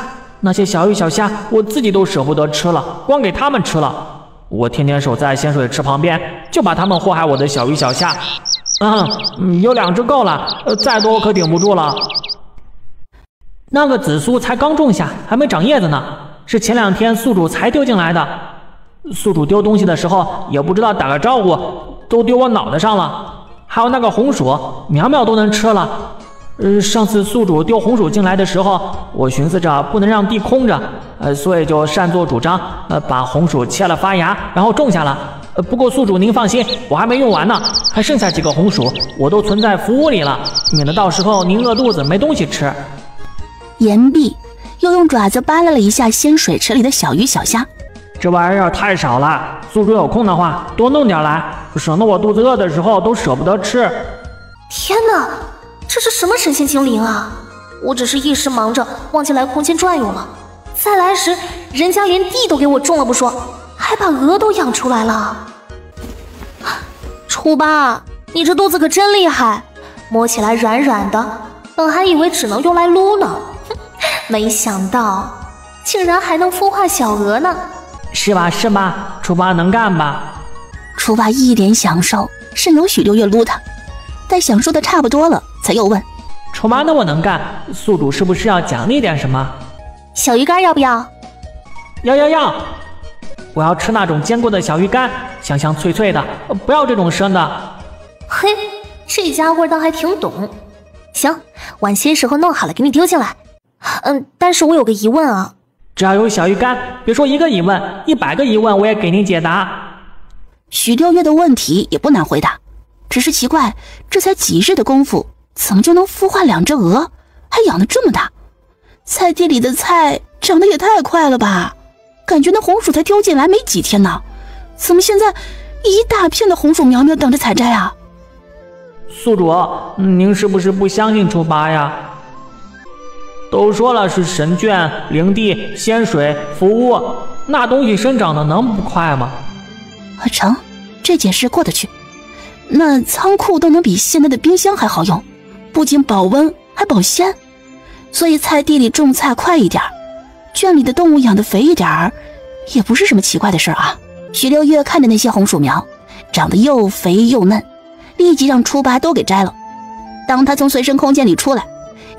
那些小鱼小虾我自己都舍不得吃了，光给他们吃了。我天天守在仙水池旁边，就把他们祸害我的小鱼小虾。有2只够了，再多我可顶不住了。那个紫苏才刚种下，还没长叶子呢，是前2天宿主才丢进来的。宿主丢东西的时候也不知道打个招呼，都丢我脑袋上了。还有那个红薯，苗苗都能吃了。上次宿主丢红薯进来的时候，我寻思着不能让地空着，所以就擅作主张，把红薯切了发芽，然后种下了。不过宿主您放心，我还没用完呢，还剩下几个红薯，我都存在福屋里了，免得到时候您饿肚子没东西吃。言毕，又用爪子扒拉了一下仙水池里的小鱼小虾。这玩意儿太少了，宿主有空的话多弄点来，省得我肚子饿的时候都舍不得吃。天哪，这是什么神仙精灵啊！我只是一时忙着忘记来空间转悠了，再来时人家连地都给我种了不说，还把鹅都养出来了。初八，你这肚子可真厉害，摸起来软软的，本还以为只能用来撸呢，没想到竟然还能孵化小鹅呢。是吧，初八能干吧？初八一脸享受，任由许六月撸他。待享受的差不多了，才又问：初八那么能干，宿主是不是要奖励点什么？小鱼干要不要？要！我要吃那种坚固的小鱼干，香香脆脆的，不要这种生的。嘿，这家伙倒还挺懂。行，晚些时候弄好了给你丢进来。但是我有个疑问啊。只要有小鱼干，别说1个疑问，100个疑问我也给您解答。许六月的问题也不难回答，只是奇怪，这才几日的功夫，怎么就能孵化2只鹅，还养得这么大？菜地里的菜长得也太快了吧，感觉那红薯才丢进来没几天呢，怎么现在一大片的红薯苗苗等着采摘啊？宿主，您是不是不相信初八呀？都说了是神眷、灵地、仙水、福屋，那东西生长的能不快吗？成，这解释过得去。那仓库都能比现在的冰箱还好用，不仅保温还保鲜，所以菜地里种菜快一点，圈里的动物养得肥一点，也不是什么奇怪的事啊。许六月看着那些红薯苗，长得又肥又嫩，立即让初八都给摘了。当他从随身空间里出来，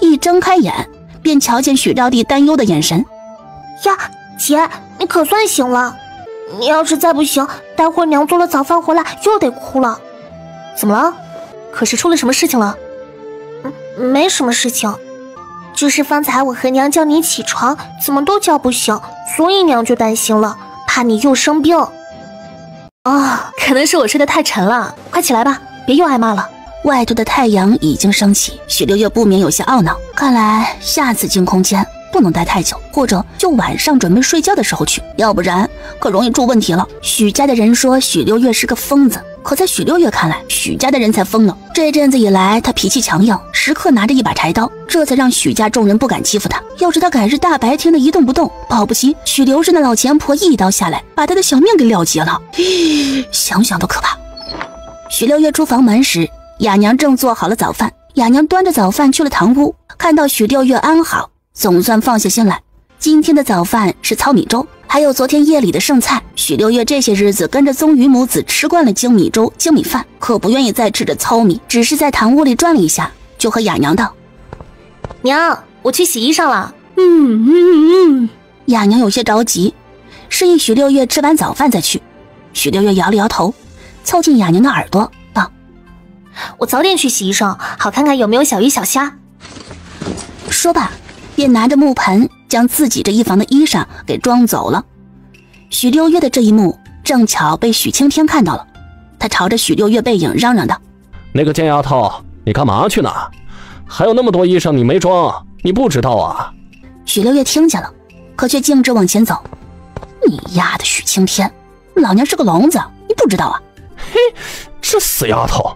一睁开眼，便瞧见许招娣担忧的眼神。呀，姐，你可算醒了！你要是再不醒，待会儿娘做了早饭回来又得哭了。怎么了？可是出了什么事情了？没什么事情，就是方才我和娘叫你起床，怎么都叫不醒，所以娘就担心了，怕你又生病。可能是我睡得太沉了，快起来吧，别又挨骂了。外头的太阳已经升起，许六月不免有些懊恼，看来下次进空间不能待太久，或者就晚上准备睡觉的时候去，要不然可容易出问题了。许家的人说许六月是个疯子，可在许六月看来，许家的人才疯了。这阵子以来，他脾气强硬，时刻拿着一把柴刀，这才让许家众人不敢欺负他。要是他改日大白天的一动不动，保不齐许刘氏那老钱婆一刀下来，把他的小命给了结了，想想都可怕。许六月出房门时，雅娘正做好了早饭。雅娘端着早饭去了堂屋，看到许六月安好，总算放下心来。今天的早饭是糙米粥，还有昨天夜里的剩菜。许六月这些日子跟着宗瑜母子吃惯了精米粥、精米饭，可不愿意再吃这糙米，只是在堂屋里转了一下，就和雅娘道：“娘，我去洗衣裳了。”雅娘有些着急，示意许六月吃完早饭再去。许六月摇了摇头，凑近雅娘的耳朵道：“我早点去洗衣裳，好看看有没有小鱼小虾。”说罢，便拿着木盆将自己这一房的衣裳给装走了。许六月的这一幕正巧被许青天看到了，他朝着许六月背影嚷嚷道：“那个贱丫头，你干嘛去呢？还有那么多衣裳你没装，你不知道啊？”许六月听见了，可却径直往前走。“你丫的许青天，老娘是个聋子，你不知道啊？”嘿，这死丫头！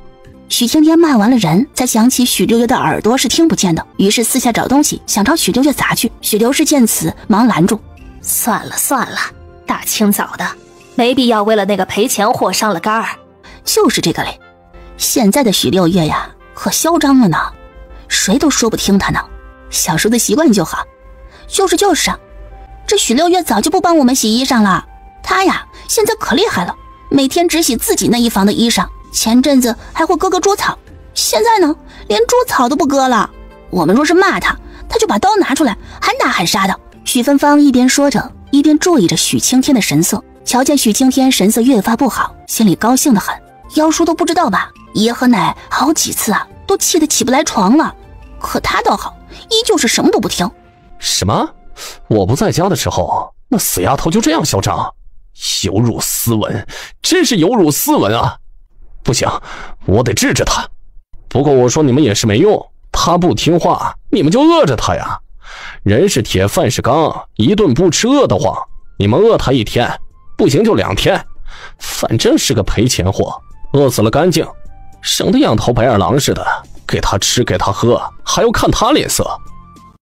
许青天骂完了人，才想起许六月的耳朵是听不见的，于是四下找东西想朝许六月砸去。许刘氏见此忙拦住，算了算了，大清早的没必要为了那个赔钱货伤了肝儿。就是这个嘞，现在的许六月呀可嚣张了呢，谁都说不听他呢。小叔子习惯就好。就是啊，这许六月早就不帮我们洗衣裳了，他呀现在可厉害了，每天只洗自己那一房的衣裳，前阵子还会割捉草，现在呢连捉草都不割了。我们若是骂他，他就把刀拿出来喊打喊杀的。许芬芳一边说着，一边注意着许青天的神色，瞧见许青天神色越发不好，心里高兴得很。妖叔都不知道吧，爷和奶好几次啊都气得起不来床了，可他倒好，依旧是什么都不听。什么？我不在家的时候，那死丫头就这样嚣张，有辱斯文，真是有辱斯文啊！不行，我得治治他。不过我说你们也是没用，他不听话，你们就饿着他呀。人是铁，饭是钢，一顿不吃饿得慌。你们饿他1天，不行就2天，反正是个赔钱货，饿死了干净，省得养头白眼狼似的，给他吃给他喝，还要看他脸色。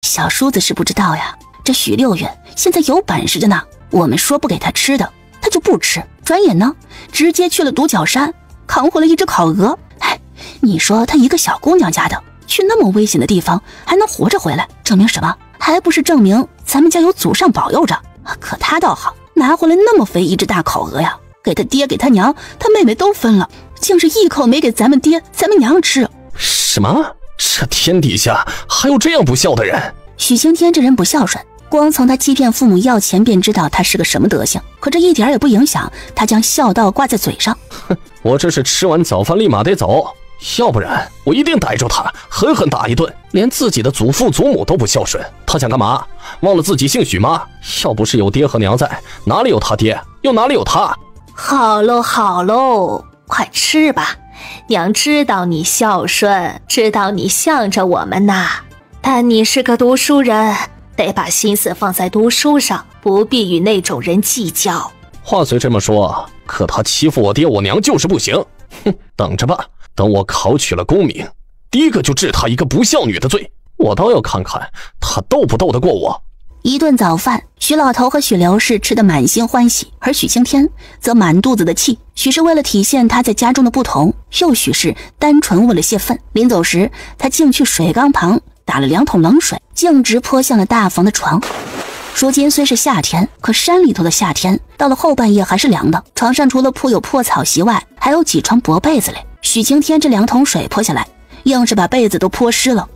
小叔子是不知道呀，这许六月现在有本事着呢，我们说不给他吃的，他就不吃，转眼呢直接去了独角山，扛回了一只烤鹅。哎，你说他一个小姑娘家的，去那么危险的地方还能活着回来，证明什么？还不是证明咱们家有祖上保佑着。可他倒好，拿回来那么肥一只大烤鹅呀，给他爹给他娘他妹妹都分了，竟是一口没给咱们爹咱们娘吃。什么？这天底下还有这样不孝的人？许青天这人不孝顺，光从他欺骗父母要钱便知道他是个什么德行，可这一点也不影响他将孝道挂在嘴上。哼，我这是吃完早饭立马得走，要不然我一定逮住他狠狠打一顿。连自己的祖父祖母都不孝顺，他想干嘛？忘了自己姓许吗？要不是有爹和娘在，哪里有他爹，又哪里有他？好喽好喽，快吃吧，娘知道你孝顺，知道你向着我们呐，但你是个读书人，得把心思放在读书上，不必与那种人计较。话虽这么说，可他欺负我爹我娘就是不行。哼，等着吧，等我考取了功名，第一个就治他一个不孝女的罪，我倒要看看他斗不斗得过我。一顿早饭，许老头和许刘氏吃得满心欢喜，而许青天则满肚子的气。许是为了体现他在家中的不同，又许是单纯为了泄愤。临走时，他竟去水缸旁打了2桶冷水，径直泼向了大房的床。如今虽是夏天，可山里头的夏天到了后半夜还是凉的，床上除了铺有破草席外，还有几床薄被子嘞。许青天这2桶水泼下来，硬是把被子都泼湿了。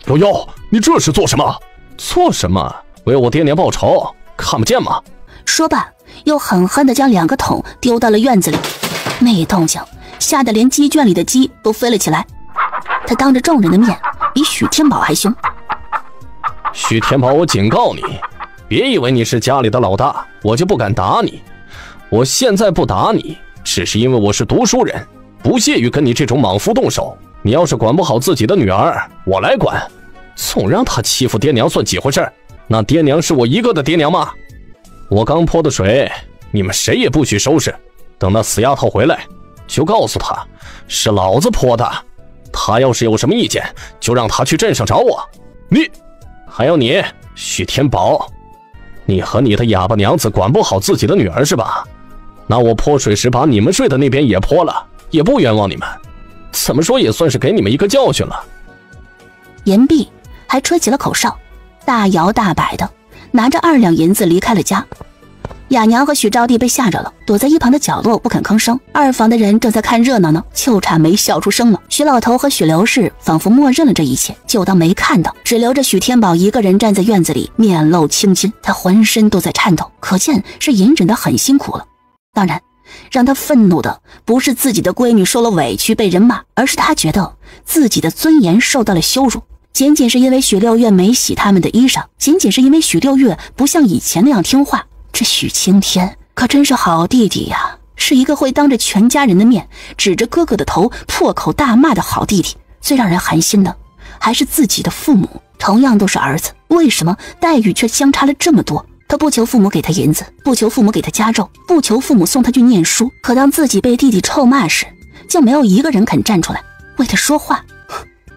瑶瑶，你这是做什么？做什么？为我爹娘报仇，看不见吗？说罢，又狠狠地将2个桶丢到了院子里。那一动静吓得连鸡圈里的鸡都飞了起来。他当着众人的面比许天宝还凶。许天宝，我警告你，别以为你是家里的老大，我就不敢打你。我现在不打你，只是因为我是读书人，不屑于跟你这种莽夫动手。你要是管不好自己的女儿，我来管。总让他欺负爹娘算几回事？那爹娘是我一个的爹娘吗？我刚泼的水，你们谁也不许收拾。等那死丫头回来，就告诉她是老子泼的。她要是有什么意见，就让她去镇上找我。还有你，许天宝，你和你的哑巴娘子管不好自己的女儿是吧？那我泼水时把你们睡的那边也泼了，也不冤枉你们。怎么说也算是给你们一个教训了。言毕，还吹起了口哨，大摇大摆的拿着2两银子离开了家。雅娘和许招娣被吓着了，躲在一旁的角落不肯吭声。2房的人正在看热闹呢，秋茶没笑出声了。许老头和许刘氏仿佛默认了这一切，就当没看到，只留着许天宝一个人站在院子里，面露青筋，他浑身都在颤抖，可见是隐忍得很辛苦了。当然，让他愤怒的不是自己的闺女受了委屈被人骂，而是他觉得自己的尊严受到了羞辱。仅仅是因为许六月没洗他们的衣裳，仅仅是因为许六月不像以前那样听话。这许青天可真是好弟弟呀，是一个会当着全家人的面指着哥哥的头破口大骂的好弟弟。最让人寒心的还是自己的父母，同样都是儿子，为什么待遇却相差了这么多？他不求父母给他银子，不求父母给他家胄，不求父母送他去念书，可当自己被弟弟臭骂时，竟没有一个人肯站出来为他说话。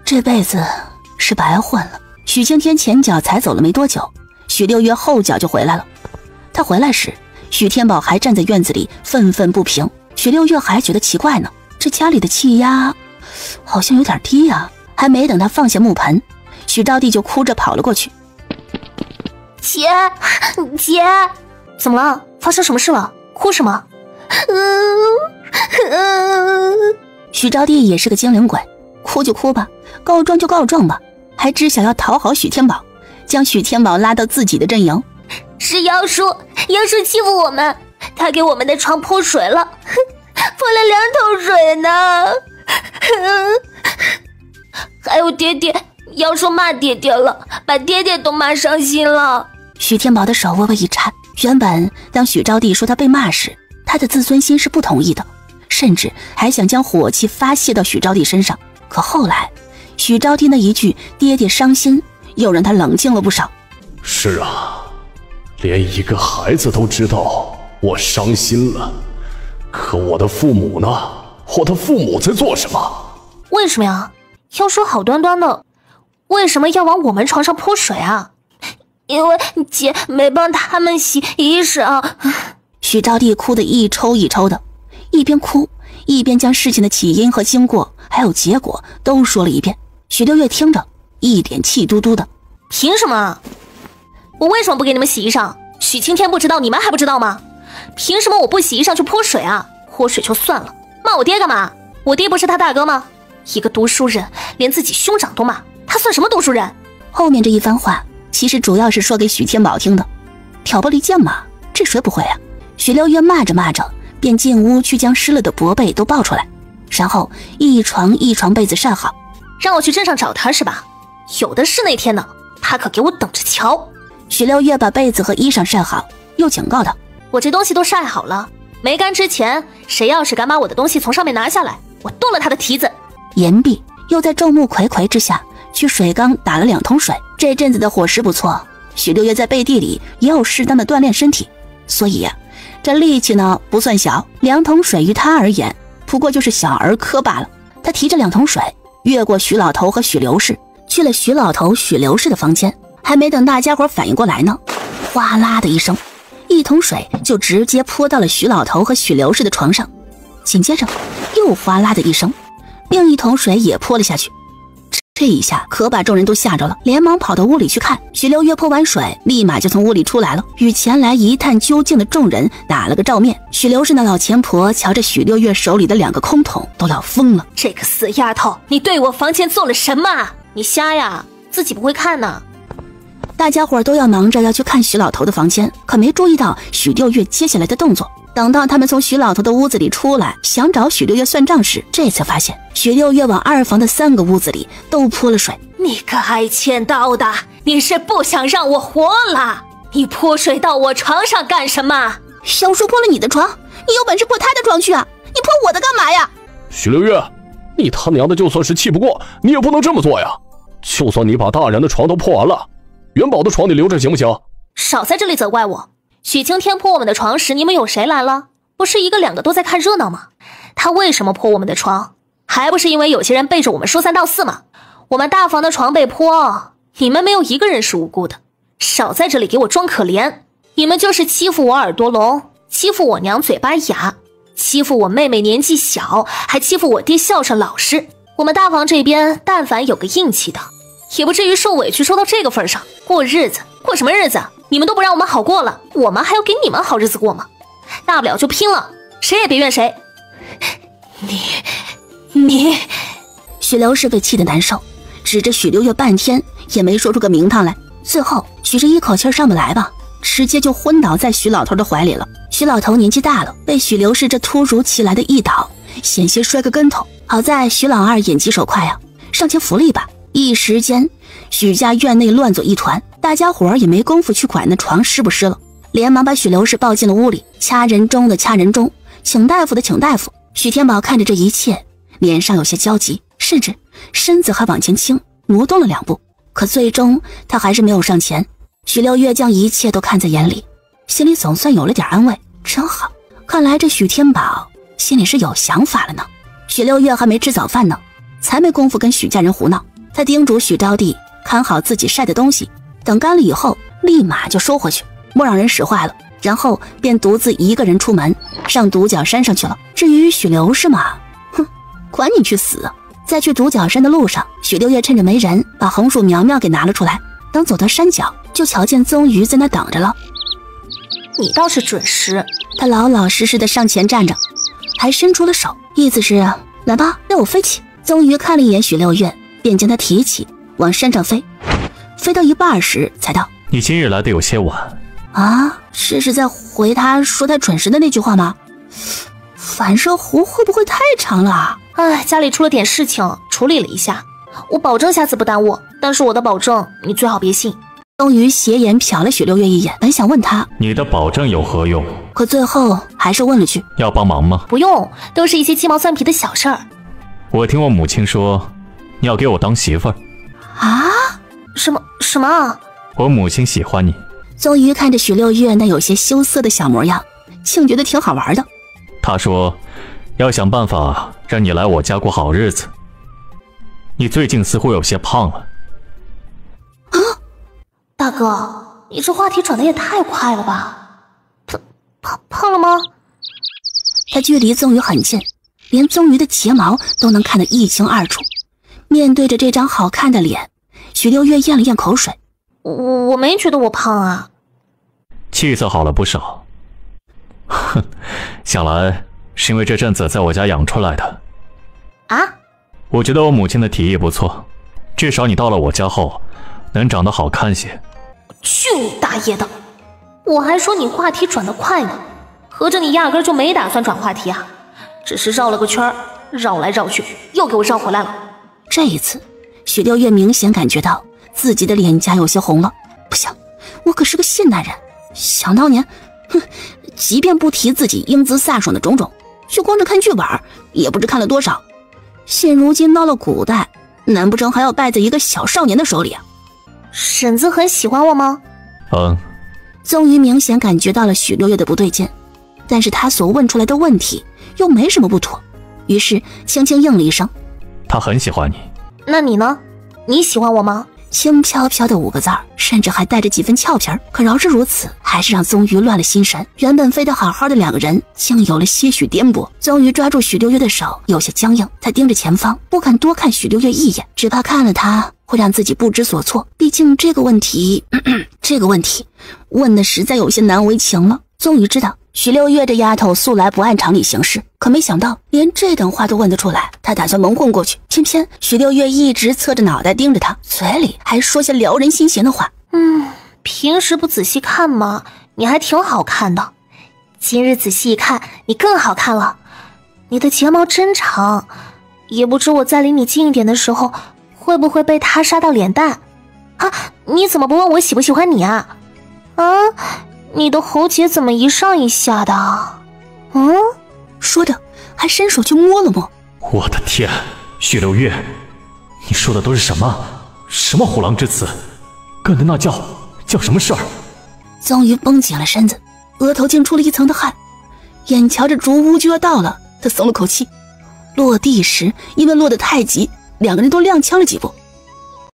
这辈子是白混了。许青天前脚才走了没多久，许六月后脚就回来了。他回来时，许天宝还站在院子里愤愤不平。许六月还觉得奇怪呢，这家里的气压好像有点低啊。还没等他放下木盆，许招娣就哭着跑了过去。姐，怎么了？发生什么事了？哭什么？许招娣也是个精灵鬼，哭就哭吧，告状就告状吧，还只想要讨好许天宝，将许天宝拉到自己的阵营。是妖叔欺负我们，他给我们的床泼水了，泼了2桶水呢。还有爹爹，妖叔骂爹爹了，把爹爹都骂伤心了。许天宝的手微微一颤，原本当许招娣说他被骂时，他的自尊心是不同意的，甚至还想将火气发泄到许招娣身上。可后来许招娣那一句爹爹伤心，又让他冷静了不少。是啊，连一个孩子都知道我伤心了，可我的父母呢？我的父母在做什么？为什么呀？妖叔好端端的，为什么要往我们床上泼水啊？因为姐没帮他们洗衣裳。许招娣哭得一抽一抽的，一边哭一边将事情的起因和经过还有结果都说了一遍。许六月听着一脸气嘟嘟的。凭什么？我为什么不给你们洗衣裳？许青天不知道，你们还不知道吗？凭什么我不洗衣裳就泼水啊？泼水就算了，骂我爹干嘛？我爹不是他大哥吗？一个读书人连自己兄长都骂，他算什么读书人？后面这一番话其实主要是说给许天宝听的。挑拨离间嘛，这谁不会啊？许六月骂着骂着便进屋去将湿了的薄被都抱出来，然后一床一床被子晒好。让我去镇上找他是吧？有的是那天呢，他可给我等着瞧。许六月把被子和衣裳晒好，又警告他：我这东西都晒好了，没干之前，谁要是敢把我的东西从上面拿下来，我剁了他的蹄子。言毕，又在众目睽睽之下去水缸打了2桶水。这阵子的伙食不错，许六月在背地里也有适当的锻炼身体，所以这力气呢不算小。2桶水于他而言不过就是小儿科罢了。他提着2桶水越过许老头和许刘氏，去了许老头许刘氏的房间。还没等大家伙反应过来呢，哗啦的一声，1桶水就直接泼到了许老头和许刘氏的床上。紧接着又哗啦的一声，另1桶水也泼了下去。这一下可把众人都吓着了，连忙跑到屋里去看。许六月泼完水立马就从屋里出来了，与前来一探究竟的众人打了个照面。许刘氏那老钱婆瞧着许六月手里的2个空桶都要疯了。这个死丫头，你对我房间做了什么？你瞎呀？自己不会看呢？大家伙都要忙着要去看许老头的房间，可没注意到许六月接下来的动作。等到他们从许老头的屋子里出来，想找许六月算账时，这才发现许六月往2房的3个屋子里都泼了水。你个爱欠刀的，你是不想让我活了？你泼水到我床上干什么？小叔泼了你的床，你有本事泼他的床去啊！你泼我的干嘛呀？许六月，你他娘的就算是气不过，你也不能这么做呀！就算你把大人的床都泼完了，元宝的床你留着行不行？少在这里责怪我。许青天泼我们的床时，你们有谁来了？不是1个2个都在看热闹吗？他为什么泼我们的床？还不是因为有些人背着我们说3道4吗？我们大房的床被泼，你们没有1个人是无辜的。少在这里给我装可怜！你们就是欺负我耳朵聋，欺负我娘嘴巴哑，欺负我妹妹年纪小，还欺负我爹孝顺老实。我们大房这边但凡有个硬气的，也不至于受委屈受到这个份上。过日子过什么日子？你们都不让我们好过了，我们还要给你们好日子过吗？大不了就拼了，谁也别怨谁。你许刘氏被气得难受，指着许六月半天也没说出个名堂来。最后许这一口气上不来吧，直接就昏倒在许老头的怀里了。许老头年纪大了，被许刘氏这突如其来的一倒，险些摔个跟头。好在许老二眼疾手快啊，上前扶了一把，一时间许家院内乱作一团。大家伙儿也没工夫去管那床湿不湿了，连忙把许刘氏抱进了屋里，掐人中的掐人中，请大夫的请大夫。许天宝看着这一切，脸上有些焦急，甚至身子还往前倾，挪动了2步，可最终他还是没有上前。许六月将一切都看在眼里，心里总算有了点安慰，真好，看来这许天宝心里是有想法了呢。许六月还没吃早饭呢，才没工夫跟许家人胡闹。他叮嘱许招娣看好自己晒的东西，等干了以后立马就收回去，莫让人使坏了。然后便独自一个人出门，上独角山上去了。至于许留是吗？哼，管你去死！在去独角山的路上，许六月趁着没人，把红薯苗苗给拿了出来。等走到山脚，就瞧见宗瑜在那等着了。你倒是准时。他老老实实的上前站着，还伸出了手，意思是来吧，让我飞起。宗瑜看了一眼许六月，便将他提起，往山上飞。飞到一半时，才道：你今日来的有些晚。啊，是在回他说他准时的那句话吗？反射弧会不会太长了？哎，家里出了点事情，处理了一下，我保证下次不耽误。但是我的保证你最好别信。终于斜眼瞟了许六月一眼，本想问他你的保证有何用，可最后还是问了句：要帮忙吗？不用，都是一些鸡毛蒜皮的小事儿。我听我母亲说你要给我当媳妇儿。啊？什么？我母亲喜欢你。宗瑜看着许六月那有些羞涩的小模样，竟觉得挺好玩的。她说要想办法让你来我家过好日子。你最近似乎有些胖了。啊，大哥，你这话题转得也太快了吧？胖了吗？他距离宗瑜很近，连宗瑜的睫毛都能看得一清二楚。面对着这张好看的脸，许六月咽了咽口水。我没觉得我胖啊。气色好了不少。哼，想来是因为这阵子在我家养出来的。啊？我觉得我母亲的提议不错，至少你到了我家后能长得好看些。去你大爷的！我还说你话题转得快呢，合着你压根就没打算转话题啊，只是绕了个圈，绕来绕去又给我绕回来了。这一次许六月明显感觉到自己的脸颊有些红了。不行，我可是个现代人，想当年即便不提自己英姿飒爽的种种，就光是看剧本也不知看了多少。现如今到了古代，难不成还要败在一个小少年的手里啊？婶子很喜欢我吗？宗瑜明显感觉到了许六月的不对劲，但是他所问出来的问题又没什么不妥，于是轻轻应了一声：他很喜欢你。那你呢？你喜欢我吗？轻飘飘的5个字儿，甚至还带着几分俏皮儿。可饶是如此，还是让宗瑜乱了心神。原本飞得好好的2个人，竟有了些许颠簸。宗瑜抓住许六月的手，有些僵硬。他盯着前方，不敢多看许六月一眼，只怕看了他会让自己不知所措。毕竟这个问题问的实在有些难为情了。宗瑜知道许六月这丫头素来不按常理行事，可没想到连这等话都问得出来。他打算蒙混过去，偏偏许六月一直侧着脑袋盯着他，嘴里还说些撩人心弦的话。平时不仔细看吗？你还挺好看的，今日仔细一看，你更好看了。你的睫毛真长，也不知我在离你近一点的时候，会不会被它杀到脸蛋啊？你怎么不问我喜不喜欢你啊？你的喉结怎么一上一下的？说着还伸手去摸了摸。我的天，许六月，你说的都是什么虎狼之词？干的那叫什么事儿？宗瑜绷紧了身子，额头竟出了一层的汗，眼瞧着竹屋就要到了，他松了口气。落地时因为落得太急，2个人都踉跄了几步。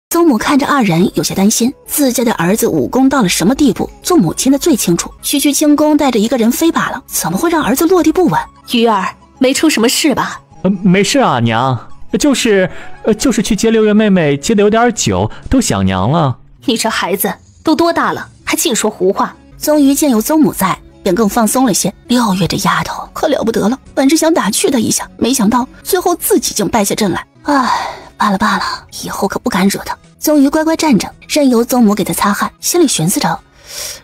宗母看着2人有些担心，自家的儿子武功到了什么地步，做母亲的最清楚。区区轻功带着一个人飞罢了，怎么会让儿子落地不稳？鱼儿，没出什么事吧？没事啊，娘，就是去接六月妹妹，接的有点久，都想娘了。你这孩子都多大了，还净说胡话。宗瑜见有宗母在，便更放松了些。六月这丫头可了不得了，本是想打趣她一下，没想到最后自己竟败下阵来。罢了，以后可不敢惹她。宗瑜乖乖站着，任由宗母给她擦汗，心里寻思着，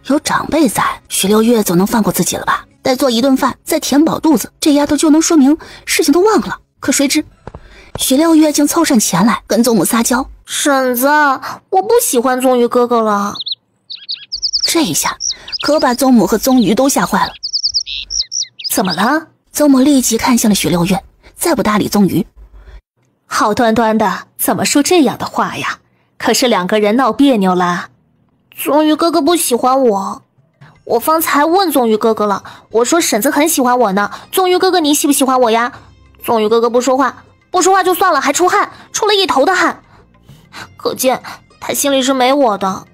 有长辈在，许六月总能放过自己了吧？再做一顿饭，再填饱肚子，这丫头就能说明事情都忘了。可谁知许六月竟凑上前来跟宗母撒娇：婶子，我不喜欢宗瑜哥哥了。这一下可把宗母和宗瑜都吓坏了。怎么了？宗母立即看向了许六月，再不搭理宗瑜。好端端的，怎么说这样的话呀？可是2个人闹别扭了。宗瑜哥哥不喜欢我，我方才问宗瑜哥哥了，我说婶子很喜欢我呢。宗瑜哥哥，你喜不喜欢我呀？宗宇哥哥不说话就算了，还出汗，出了一头的汗，可见他心里是没我的。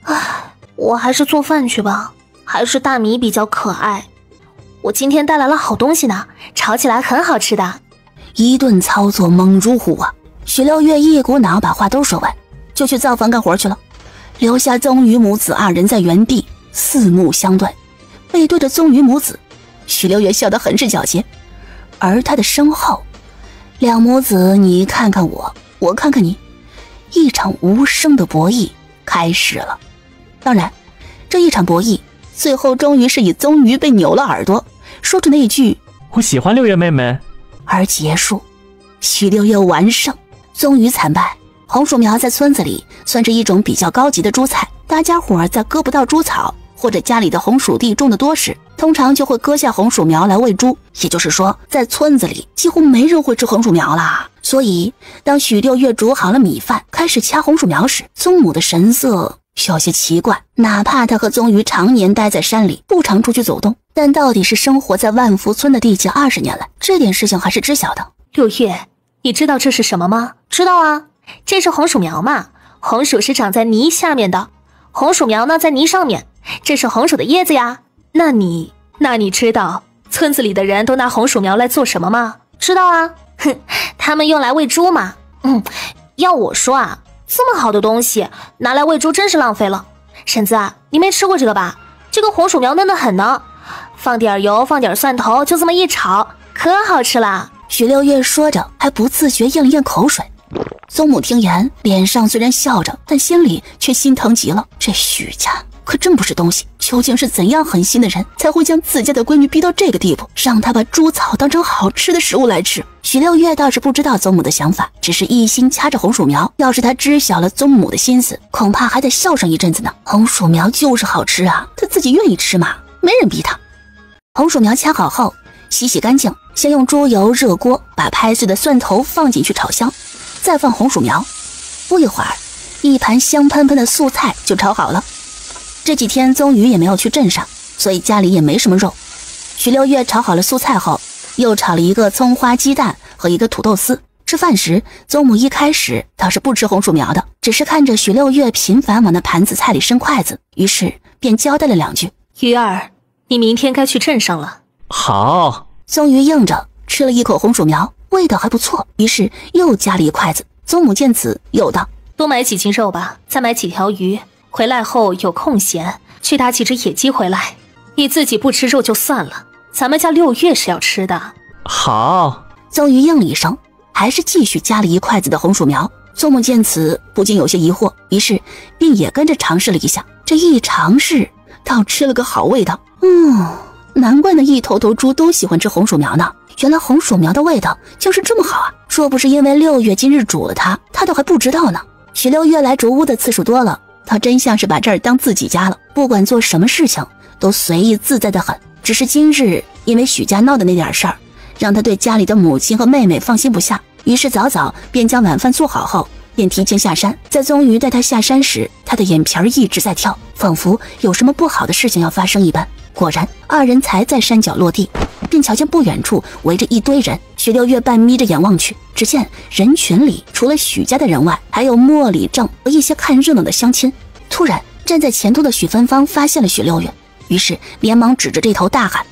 唉，我还是做饭去吧，还是大米比较可爱。我今天带来了好东西呢，炒起来很好吃的。一顿操作猛如虎啊！许六月一股脑把话都说完，就去灶房干活去了，留下宗宇母子二人在原地四目相对，背对着宗宇母子。许六月笑得很是皎洁，而他的身后，两母子你看看我，我看看你，一场无声的博弈开始了。当然，这一场博弈最后终于是以宗宇被扭了耳朵，说出那一句“我喜欢六月妹妹”而结束。许六月完胜，宗宇惨败。红薯苗在村子里算是一种比较高级的猪菜，大家伙在割不到猪草或者家里的红薯地种的多时，通常就会割下红薯苗来喂猪。也就是说，在村子里几乎没人会吃红薯苗啦。所以当许六月煮好了米饭，开始掐红薯苗时，宗母的神色有些奇怪。哪怕他和宗宇常年待在山里，不常出去走动，但到底是生活在万福村的地界20年来，这点事情还是知晓的。六月，你知道这是什么吗？知道啊，这是红薯苗嘛。红薯是长在泥下面的，红薯苗呢在泥上面，这是红薯的叶子呀。那你知道村子里的人都拿红薯苗来做什么吗？知道啊，哼，他们用来喂猪嘛。要我说啊，这么好的东西拿来喂猪真是浪费了。婶子啊，你没吃过这个吧？这个红薯苗嫩得很呢，放点油，放点蒜头，就这么一炒，可好吃了。许六月说着，还不自觉咽了咽口水。宗母听言，脸上虽然笑着，但心里却心疼极了。这许家可真不是东西，究竟是怎样狠心的人，才会将自家的闺女逼到这个地步，让她把猪草当成好吃的食物来吃？许六月倒是不知道宗母的想法，只是一心掐着红薯苗。要是他知晓了宗母的心思，恐怕还得笑上一阵子呢。红薯苗就是好吃啊，他自己愿意吃嘛，没人逼他。红薯苗掐好后，洗干净，先用猪油热锅，把拍碎的蒜头放进去炒香，再放红薯苗。不一会儿，一盘香喷喷的素菜就炒好了。这几天宗宇也没有去镇上，所以家里也没什么肉。许六月炒好了素菜后，又炒了一个葱花鸡蛋和一个土豆丝。吃饭时，宗母一开始倒是不吃红薯苗的，只是看着许六月频繁往那盘子菜里伸筷子，于是便交代了两句：“鱼儿，你明天该去镇上了。”好。宗宇应着，吃了一口红薯苗，味道还不错，于是又夹了一筷子。宗母见此，又道：“多买几斤肉吧，再买几条鱼，回来后有空闲去打几只野鸡回来。你自己不吃肉就算了，咱们家六月是要吃的。”好。宗宇应了一声，还是继续夹了一筷子的红薯苗。宗母见此，不禁有些疑惑，于是便也跟着尝试了一下。这一尝试，倒吃了个好味道。难怪那一头头猪都喜欢吃红薯苗呢，原来红薯苗的味道就是这么好啊！若不是因为六月今日煮了它，他都还不知道呢。许六月来竹屋的次数多了，他真像是把这儿当自己家了，不管做什么事情都随意自在的很。只是今日因为许家闹的那点事儿，让他对家里的母亲和妹妹放心不下，于是早早便将晚饭做好后，便提前下山。在宗宇带他下山时，他的眼皮一直在跳，仿佛有什么不好的事情要发生一般。果然，二人才在山脚落地，便瞧见不远处围着一堆人。许六月半眯着眼望去，只见人群里除了许家的人外，还有莫里正和一些看热闹的乡亲。突然，站在前头的许芬芳发现了许六月，于是连忙指着这头大喊：“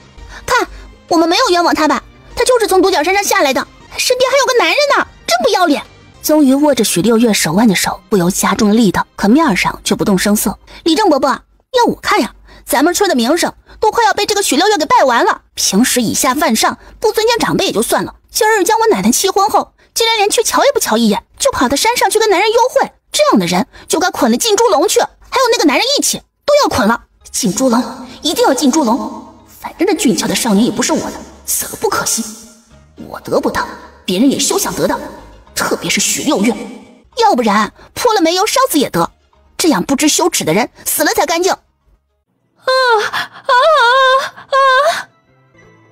看，我们没有冤枉他吧？他就是从独角山上下来的，身边还有个男人呢，真不要脸！”宗宇握着许六月手腕的手不由加重了力道，可面上却不动声色。李正伯伯，要我看呀，咱们村的名声都快要被这个许六月给败完了。平时以下犯上，不尊敬长辈也就算了，今儿将我奶奶气昏后，竟然连去瞧也不瞧一眼，就跑到山上去跟男人幽会。这样的人就该捆了进猪笼去，还有那个男人一起都要捆了。进猪笼，一定要进猪笼。反正这俊俏的少年也不是我的，死了不可惜。我得不到，别人也休想得到，特别是许六月，要不然泼了煤油烧死也得。这样不知羞耻的人，死了才干净。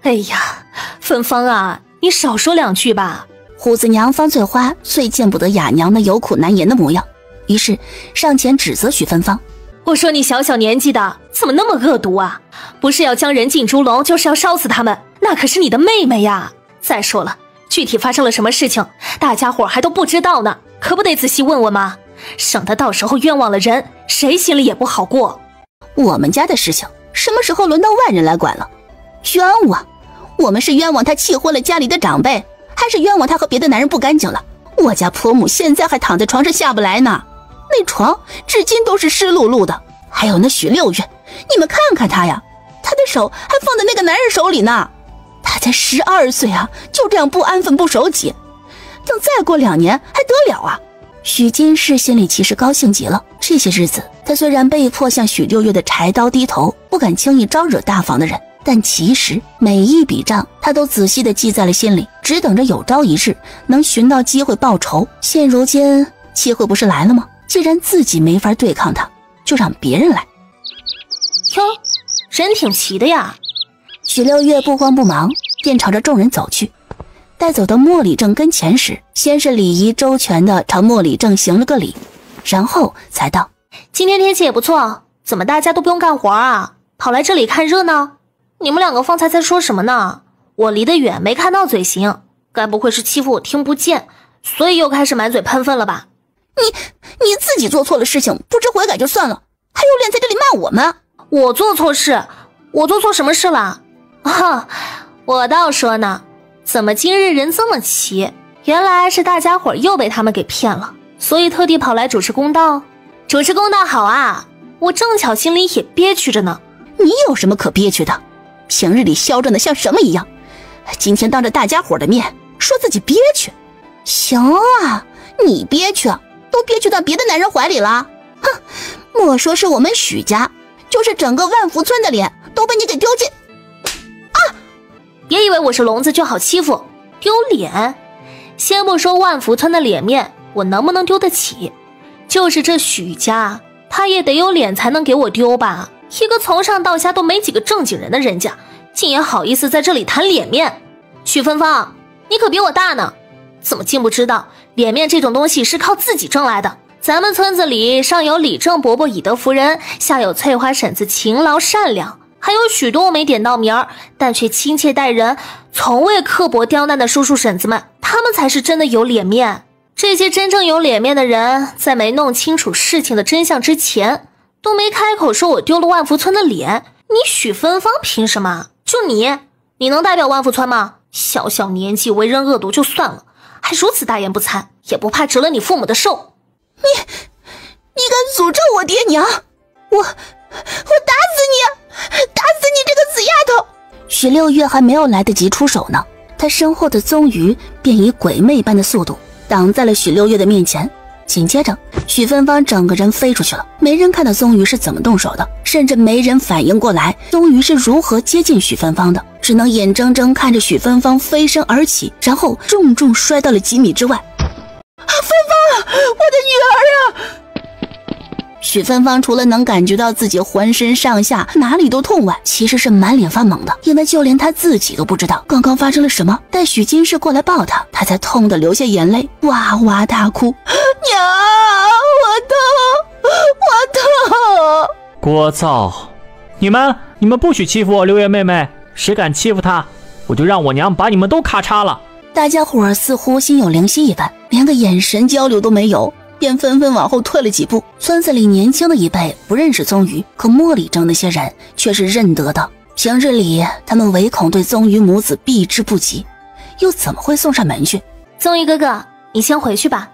哎呀，芬芳啊，你少说两句吧。虎子娘方翠花最见不得雅娘那有苦难言的模样，于是上前指责许芬芳：“我说你小小年纪的，怎么那么恶毒啊？不是要将人进猪笼，就是要烧死他们，那可是你的妹妹呀！再说了，具体发生了什么事情，大家伙还都不知道呢，可不得仔细问问吗？省得到时候冤枉了人，谁心里也不好过。我们家的事情什么时候轮到外人来管了？冤枉，我们是冤枉他气昏了家里的长辈，还是冤枉他和别的男人不干净了？我家婆母现在还躺在床上下不来呢，那床至今都是湿漉漉的。还有那许六月，你们看看他呀，他的手还放在那个男人手里呢。他才12岁啊，就这样不安分不守己，等再过2年还得了啊？许金氏心里其实高兴极了。这些日子他虽然被迫向许六月的柴刀低头，不敢轻易招惹大房的人，但其实每一笔账他都仔细地记在了心里，只等着有朝一日能寻到机会报仇。现如今机会不是来了吗？既然自己没法对抗他，就让别人来。哟，人挺齐的呀。许六月不慌不忙便朝着众人走去，待走到莫礼正跟前时，先是礼仪周全地朝莫礼正行了个礼，然后才道：今天天气也不错，怎么大家都不用干活啊，跑来这里看热闹？你们两个方才在说什么呢？我离得远没看到嘴型，该不会是欺负我听不见，所以又开始满嘴喷粪了吧？你自己做错了事情不知悔改就算了，还有脸在这里骂我们？我做错事？我做错什么事了？我倒说呢，怎么今日人这么齐？原来是大家伙又被他们给骗了，所以特地跑来主持公道。主持公道好啊，我正巧心里也憋屈着呢。你有什么可憋屈的？平日里嚣张的像什么一样，今天当着大家伙的面说自己憋屈。行啊，你憋屈都憋屈到别的男人怀里了。哼，莫说是我们许家，就是整个万福村的脸都被你给丢尽。别以为我是聋子就好欺负，丢脸。先不说万福村的脸面我能不能丢得起，就是这许家他也得有脸才能给我丢吧。一个从上到下都没几个正经人的人家，竟也好意思在这里谈脸面。许芬芳，你可比我大呢，怎么竟不知道脸面这种东西是靠自己挣来的？咱们村子里上有李正伯伯以德服人，下有翠花婶子勤劳善良，还有许多我没点到名儿，但却亲切待人，从未刻薄刁难的叔叔婶子们，他们才是真的有脸面。这些真正有脸面的人，在没弄清楚事情的真相之前，都没开口说我丢了万福村的脸。你许芬芳凭什么？就你能代表万福村吗？小小年纪为人恶毒就算了，还如此大言不惭，也不怕折了你父母的寿。你敢诅咒我爹娘？我打死你！打死你这个死丫头！许六月还没有来得及出手呢，他身后的宗瑜便以鬼魅般的速度挡在了许六月的面前。紧接着许芬芳整个人飞出去了，没人看到宗瑜是怎么动手的，甚至没人反应过来宗瑜是如何接近许芬芳的，只能眼睁睁看着许芬芳飞身而起，然后重重摔到了几米之外。芬芳，我的女儿啊！许芬芳除了能感觉到自己浑身上下哪里都痛外，其实是满脸发懵的，因为就连她自己都不知道刚刚发生了什么。待许金氏过来抱她，她才痛得流下眼泪，哇哇大哭：娘，我痛！聒噪！你们不许欺负我六月妹妹，谁敢欺负她，我就让我娘把你们都咔嚓了。大家伙儿似乎心有灵犀一般，连个眼神交流都没有，便纷纷往后退了几步。村子里年轻的一辈不认识宗瑜，可莫里正那些人却是认得的。平日里他们唯恐对宗瑜母子避之不及，又怎么会送上门去？宗瑜哥哥，你先回去吧。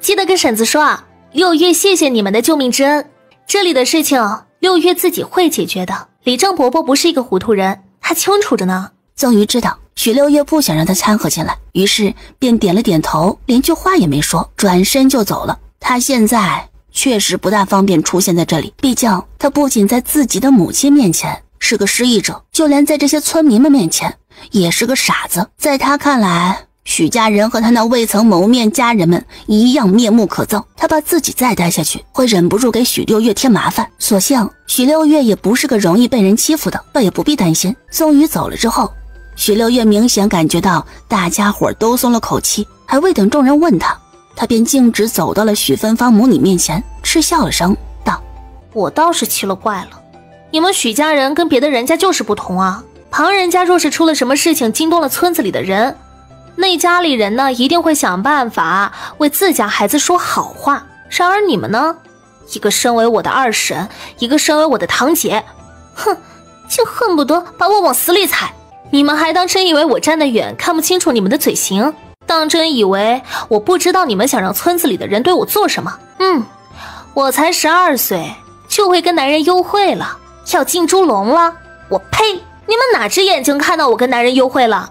记得跟婶子说啊，六月谢谢你们的救命之恩，这里的事情六月自己会解决的。李正伯伯不是一个糊涂人，他清楚着呢。宗瑜知道许六月不想让他掺和进来，于是便点了点头，连句话也没说，转身就走了。他现在确实不大方便出现在这里，毕竟他不仅在自己的母亲面前是个失忆者，就连在这些村民们面前也是个傻子。在他看来，许家人和他那未曾谋面家人们一样面目可憎，他怕自己再待下去会忍不住给许六月添麻烦。所幸许六月也不是个容易被人欺负的，倒也不必担心。宗瑜走了之后，许六月明显感觉到大家伙都松了口气，还未等众人问他，他便径直走到了许芬芳母女面前，嗤笑了声道：我倒是奇了怪了，你们许家人跟别的人家就是不同啊。旁人家若是出了什么事情惊动了村子里的人，那家里人呢，一定会想办法为自家孩子说好话。然而你们呢，一个身为我的二婶，一个身为我的堂姐，哼，就恨不得把我往死里踩。你们还当真以为我站得远看不清楚你们的嘴型？当真以为我不知道你们想让村子里的人对我做什么？我才12岁就会跟男人幽会了，要进猪笼了？我呸！你们哪只眼睛看到我跟男人幽会了？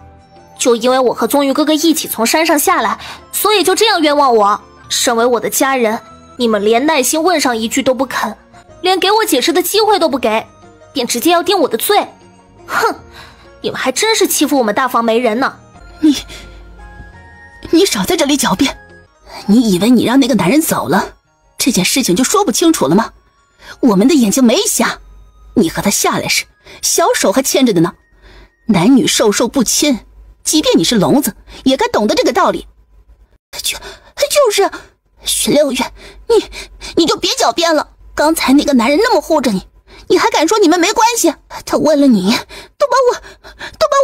就因为我和宗玉哥哥一起从山上下来，所以就这样冤枉我？身为我的家人，你们连耐心问上一句都不肯，连给我解释的机会都不给，便直接要定我的罪。哼，你们还真是欺负我们大房没人呢。你少在这里狡辩。你以为你让那个男人走了，这件事情就说不清楚了吗？我们的眼睛没瞎，你和他下来时小手还牵着的呢。男女授受不亲，即便你是聋子也该懂得这个道理。就是徐六月，你就别狡辩了。刚才那个男人那么护着你，你还敢说你们没关系？他为了你都把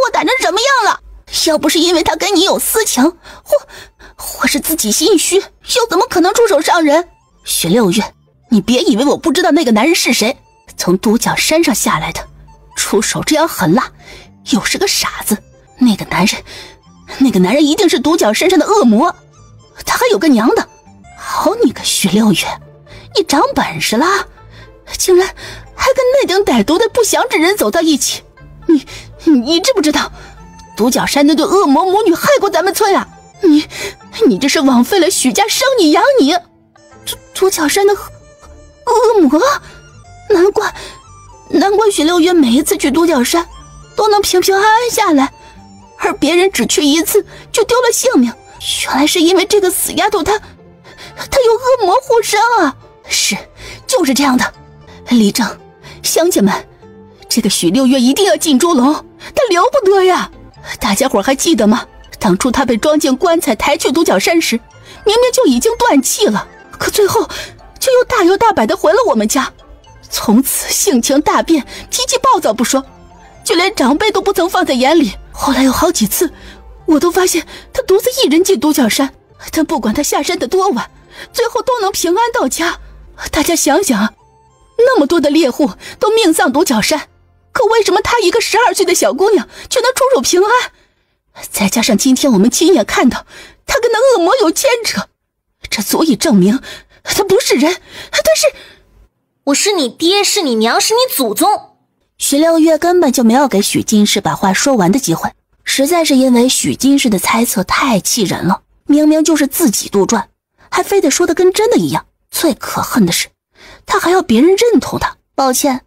我打成什么样了？要不是因为他跟你有私情，或是自己心虚，又怎么可能出手伤人？徐六月，你别以为我不知道那个男人是谁，从独角山上下来的，出手这样狠辣，又是个傻子。那个男人一定是独角山上的恶魔，他还有个娘的。好你个徐六月，你长本事了，竟然还跟那顶歹毒的不祥之人走到一起。你知不知道独角山那对恶魔母女害过咱们村啊？你这是枉费了许家生你养你。独角山的恶魔，难怪许六月每一次去独角山都能平平安安下来，而别人只去一次就丢了性命。原来是因为这个死丫头她有恶魔护身啊！是，就是这样的。李正，乡亲们，这个许六月一定要进猪笼，她留不得呀！大家伙还记得吗？当初她被装进棺材抬去独角山时，明明就已经断气了，可最后就又大摇大摆地回了我们家，从此性情大变，脾气暴躁不说，就连长辈都不曾放在眼里。后来有好几次我都发现他独自一人进独角山，但不管他下山的多晚，最后都能平安到家。大家想想，那么多的猎户都命丧独角山，可为什么她一个12岁的小姑娘却能出入平安？再加上今天我们亲眼看到她跟那恶魔有牵扯，这足以证明她不是人，她是……我是你爹，是你娘，是你祖宗。许六月根本就没有给许金氏把话说完的机会，实在是因为许金氏的猜测太气人了，明明就是自己杜撰，还非得说得跟真的一样。最可恨的是，他还要别人认同他。抱歉，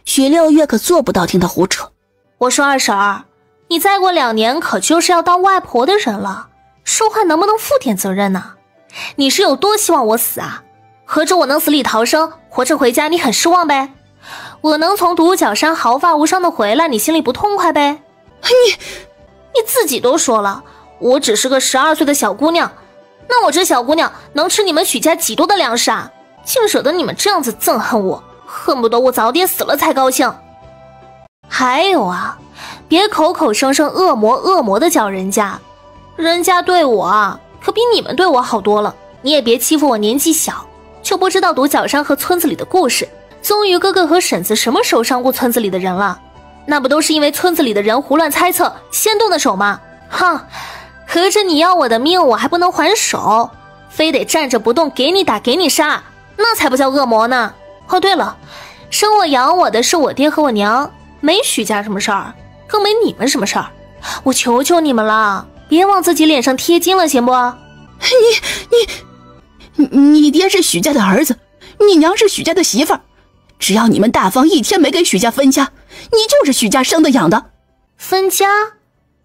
许六月可做不到听他胡扯。我说二婶儿，你再过2年可就是要当外婆的人了，说话能不能负点责任呢？你是有多希望我死啊？合着我能死里逃生，活着回家，你很失望呗？我能从独角山毫发无伤的回来，你心里不痛快呗？你自己都说了，我只是个12岁的小姑娘，那我这小姑娘能吃你们许家几多的粮食啊？竟惹得你们这样子憎恨我，恨不得我早点死了才高兴。还有啊，别口口声声恶魔恶魔的叫人家对我啊可比你们对我好多了。你也别欺负我年纪小就不知道独角山和村子里的故事。宗玉哥哥和婶子什么时候伤过村子里的人了？那不都是因为村子里的人胡乱猜测先动的手吗？哼，合着你要我的命我还不能还手，非得站着不动，给你打给你杀，那才不叫恶魔呢。哦对了，生我养我的是我爹和我娘，没许家什么事儿，更没你们什么事儿。我求求你们了，别往自己脸上贴金了，行不？你爹是许家的儿子，你娘是许家的媳妇儿，只要你们大方一天没给许家分家，你就是许家生的养的。分家？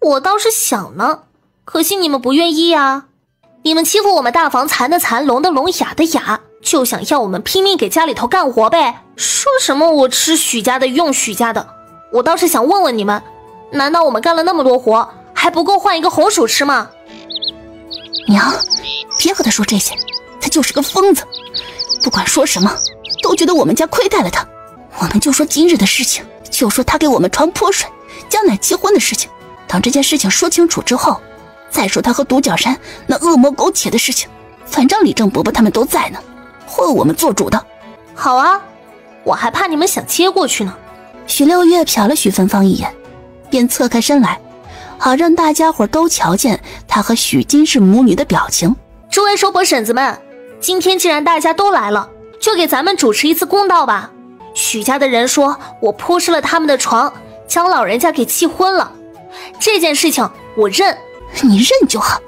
我倒是想呢，可惜你们不愿意啊。你们欺负我们大房残的残，聋的聋，哑的哑，就想要我们拼命给家里头干活呗。说什么我吃许家的用许家的，我倒是想问问你们，难道我们干了那么多活还不够换一个红薯吃吗？娘，别和他说这些，他就是个疯子，不管说什么都觉得我们家亏待了他。我们就说今日的事情，就说他给我们传泼水，江乃结婚的事情。等这件事情说清楚之后，再说他和独角山那恶魔苟且的事情，反正李正伯伯他们都在呢，会我们做主的。好啊，我还怕你们想接过去呢。许六月瞟了许芬芳一眼，便侧开身来，好让大家伙都瞧见他和许金氏母女的表情。诸位叔伯婶子们，今天既然大家都来了，就给咱们主持一次公道吧。许家的人说我泼湿了他们的床，将老人家给气昏了，这件事情我认。你认就好。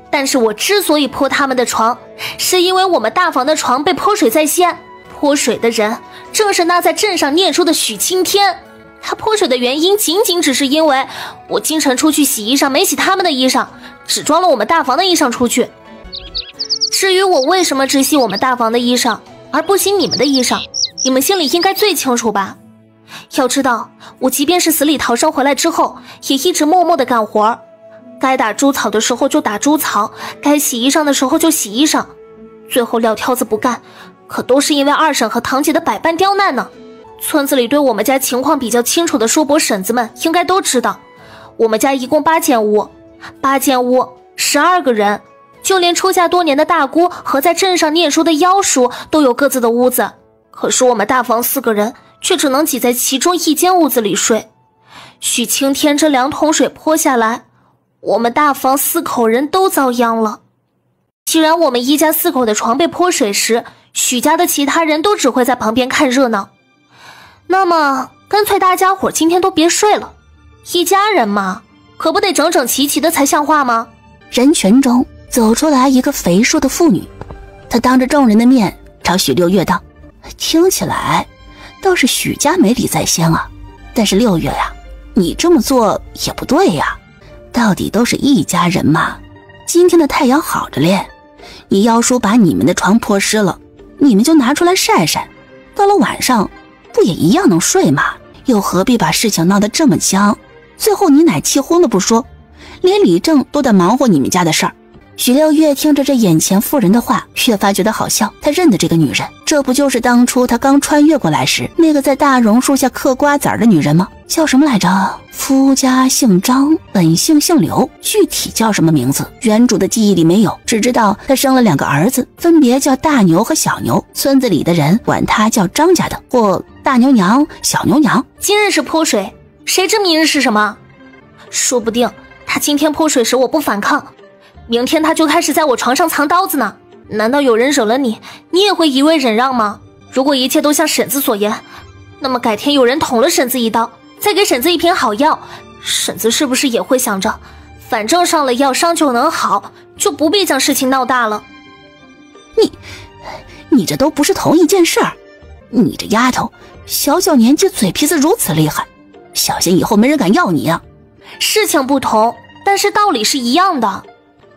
但是我之所以泼他们的床，是因为我们大房的床被泼水在先，泼水的人正是那在镇上念书的许青天。他泼水的原因仅仅只是因为我今晨出去洗衣裳没洗他们的衣裳，只装了我们大房的衣裳出去。至于我为什么只洗我们大房的衣裳而不洗你们的衣裳，你们心里应该最清楚吧。要知道我即便是死里逃生回来之后，也一直默默地干活，该打猪草的时候就打猪草，该洗衣裳的时候就洗衣裳，最后撂挑子不干，可都是因为二婶和堂姐的百般刁难呢。村子里对我们家情况比较清楚的叔伯婶子们应该都知道，我们家一共8间屋，12个人，就连出嫁多年的大姑和在镇上念书的妖叔都有各自的屋子，可是我们大房4个人却只能挤在其中一间屋子里睡。许青天这2桶水泼下来，我们大房4口人都遭殃了。既然我们一家4口的床被泼水时，许家的其他人都只会在旁边看热闹，那么干脆大家伙今天都别睡了，一家人嘛，可不得整整齐齐的才像话吗？人群中走出来一个肥硕的妇女，她当着众人的面朝许六月道：听起来倒是许家没理在先啊，但是六月呀，你这么做也不对呀，到底都是一家人嘛。今天的太阳好着咧，你要说把你们的床泼湿了，你们就拿出来晒晒，到了晚上不也一样能睡吗？又何必把事情闹得这么僵，最后你奶气昏了不说，连李正都得忙活你们家的事儿。许六月听着这眼前妇人的话，越发觉得好笑。他认得这个女人，这不就是当初他刚穿越过来时那个在大榕树下嗑瓜子儿的女人吗？叫什么来着？夫家姓张，本姓刘，具体叫什么名字原主的记忆里没有，只知道他生了2个儿子，分别叫大牛和小牛，村子里的人管他叫张家的，或大牛娘、小牛娘。今日是泼水，谁知明日是什么？说不定他今天泼水时我不反抗，明天他就开始在我床上藏刀子呢。难道有人惹了你，你也会一味忍让吗？如果一切都像婶子所言，那么改天有人捅了婶子一刀，再给婶子一瓶好药，婶子是不是也会想着，反正上了药伤就能好，就不必将事情闹大了？你这都不是同一件事儿。你这丫头小年纪嘴皮子如此厉害，小心以后没人敢要你啊。事情不同，但是道理是一样的。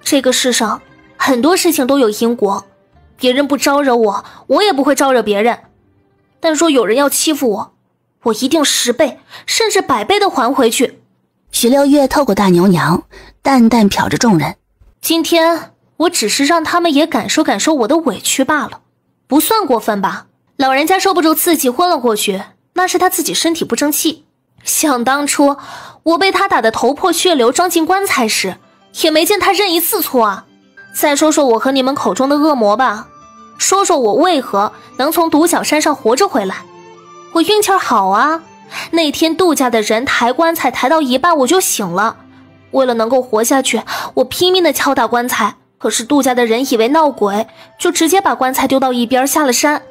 这个世上很多事情都有因果，别人不招惹我，我也不会招惹别人。但若有人要欺负我，我一定10倍甚至100倍的还回去。许六月透过大牛娘淡淡瞟着众人，今天我只是让他们也感受感受我的委屈罢了，不算过分吧。老人家受不住刺激昏了过去，那是他自己身体不争气。想当初我被他打得头破血流装进棺材时，也没见他认一次错啊。再说说我和你们口中的恶魔吧，说说我为何能从独角山上活着回来。我运气好啊，那天杜家的人抬棺材抬到一半我就醒了，为了能够活下去，我拼命地敲打棺材，可是杜家的人以为闹鬼，就直接把棺材丢到一边下了山。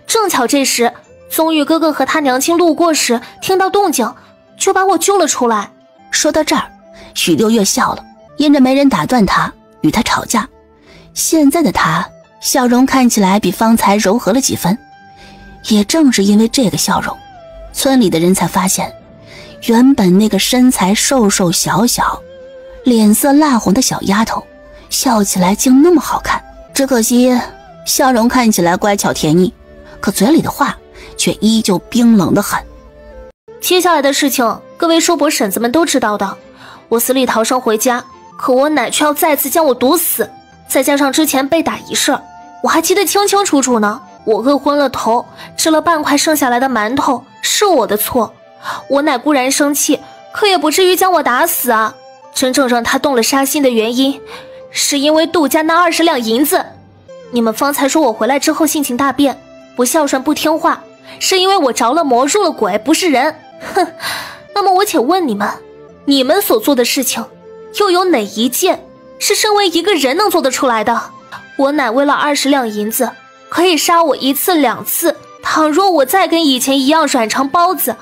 正巧这时宗玉哥哥和他娘亲路过时听到动静，就把我救了出来。说到这儿，许六月笑了，因着没人打断他与他吵架，现在的他笑容看起来比方才柔和了几分。也正是因为这个笑容，村里的人才发现，原本那个身材瘦瘦小小脸色蜡红的小丫头笑起来竟那么好看。只可惜笑容看起来乖巧甜腻，可嘴里的话却依旧冰冷得很。接下来的事情各位叔伯婶子们都知道的，我死里逃生回家，可我奶却要再次将我毒死，再加上之前被打一事，我还记得清清楚楚呢。我饿昏了头，吃了半块剩下来的馒头，是我的错。我奶固然生气，可也不至于将我打死啊。真正让他动了杀心的原因，是因为杜家那20两银子。你们方才说我回来之后性情大变，不孝顺不听话，是因为我着了魔入了鬼，不是人。哼，那么我且问你们，你们所做的事情，又有哪一件是身为一个人能做得出来的？我乃为了20两银子，可以杀我1次2次，倘若我再跟以前一样软成包子，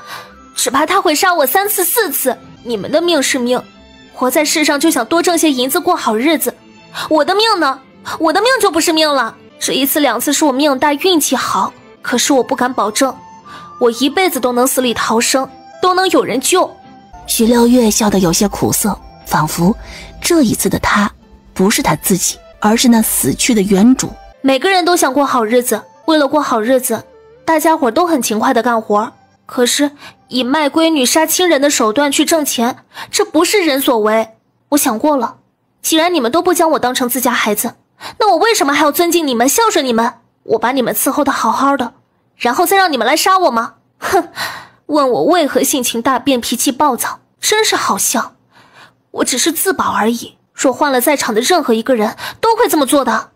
只怕他会杀我3次4次。你们的命是命，活在世上就想多挣些银子过好日子。我的命呢？我的命就不是命了。这1次2次是我命大运气好，可是我不敢保证我一辈子都能死里逃生，都能有人救。许六月笑得有些苦涩，仿佛这一次的他不是他自己，而是那死去的原主。每个人都想过好日子，为了过好日子，大家伙都很勤快的干活，可是以卖闺女杀亲人的手段去挣钱，这不是人所为。我想过了，既然你们都不将我当成自家孩子，那我为什么还要尊敬你们，孝顺你们？我把你们伺候得好好的，然后再让你们来杀我吗？哼，问我为何性情大变，脾气暴躁，真是好笑。我只是自保而已，若换了在场的任何一个人都会这么做的。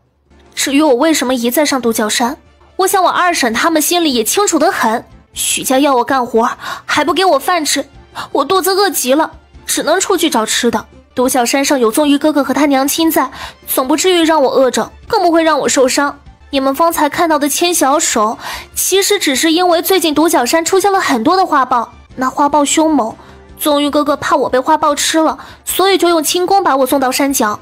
至于我为什么一再上独角山，我想我二婶他们心里也清楚得很。许家要我干活，还不给我饭吃，我肚子饿极了，只能出去找吃的。独角山上有宗玉哥哥和他娘亲在，总不至于让我饿着，更不会让我受伤。你们方才看到的牵小手，其实只是因为最近独角山出现了很多的花豹，那花豹凶猛，宗玉哥哥怕我被花豹吃了，所以就用轻功把我送到山脚。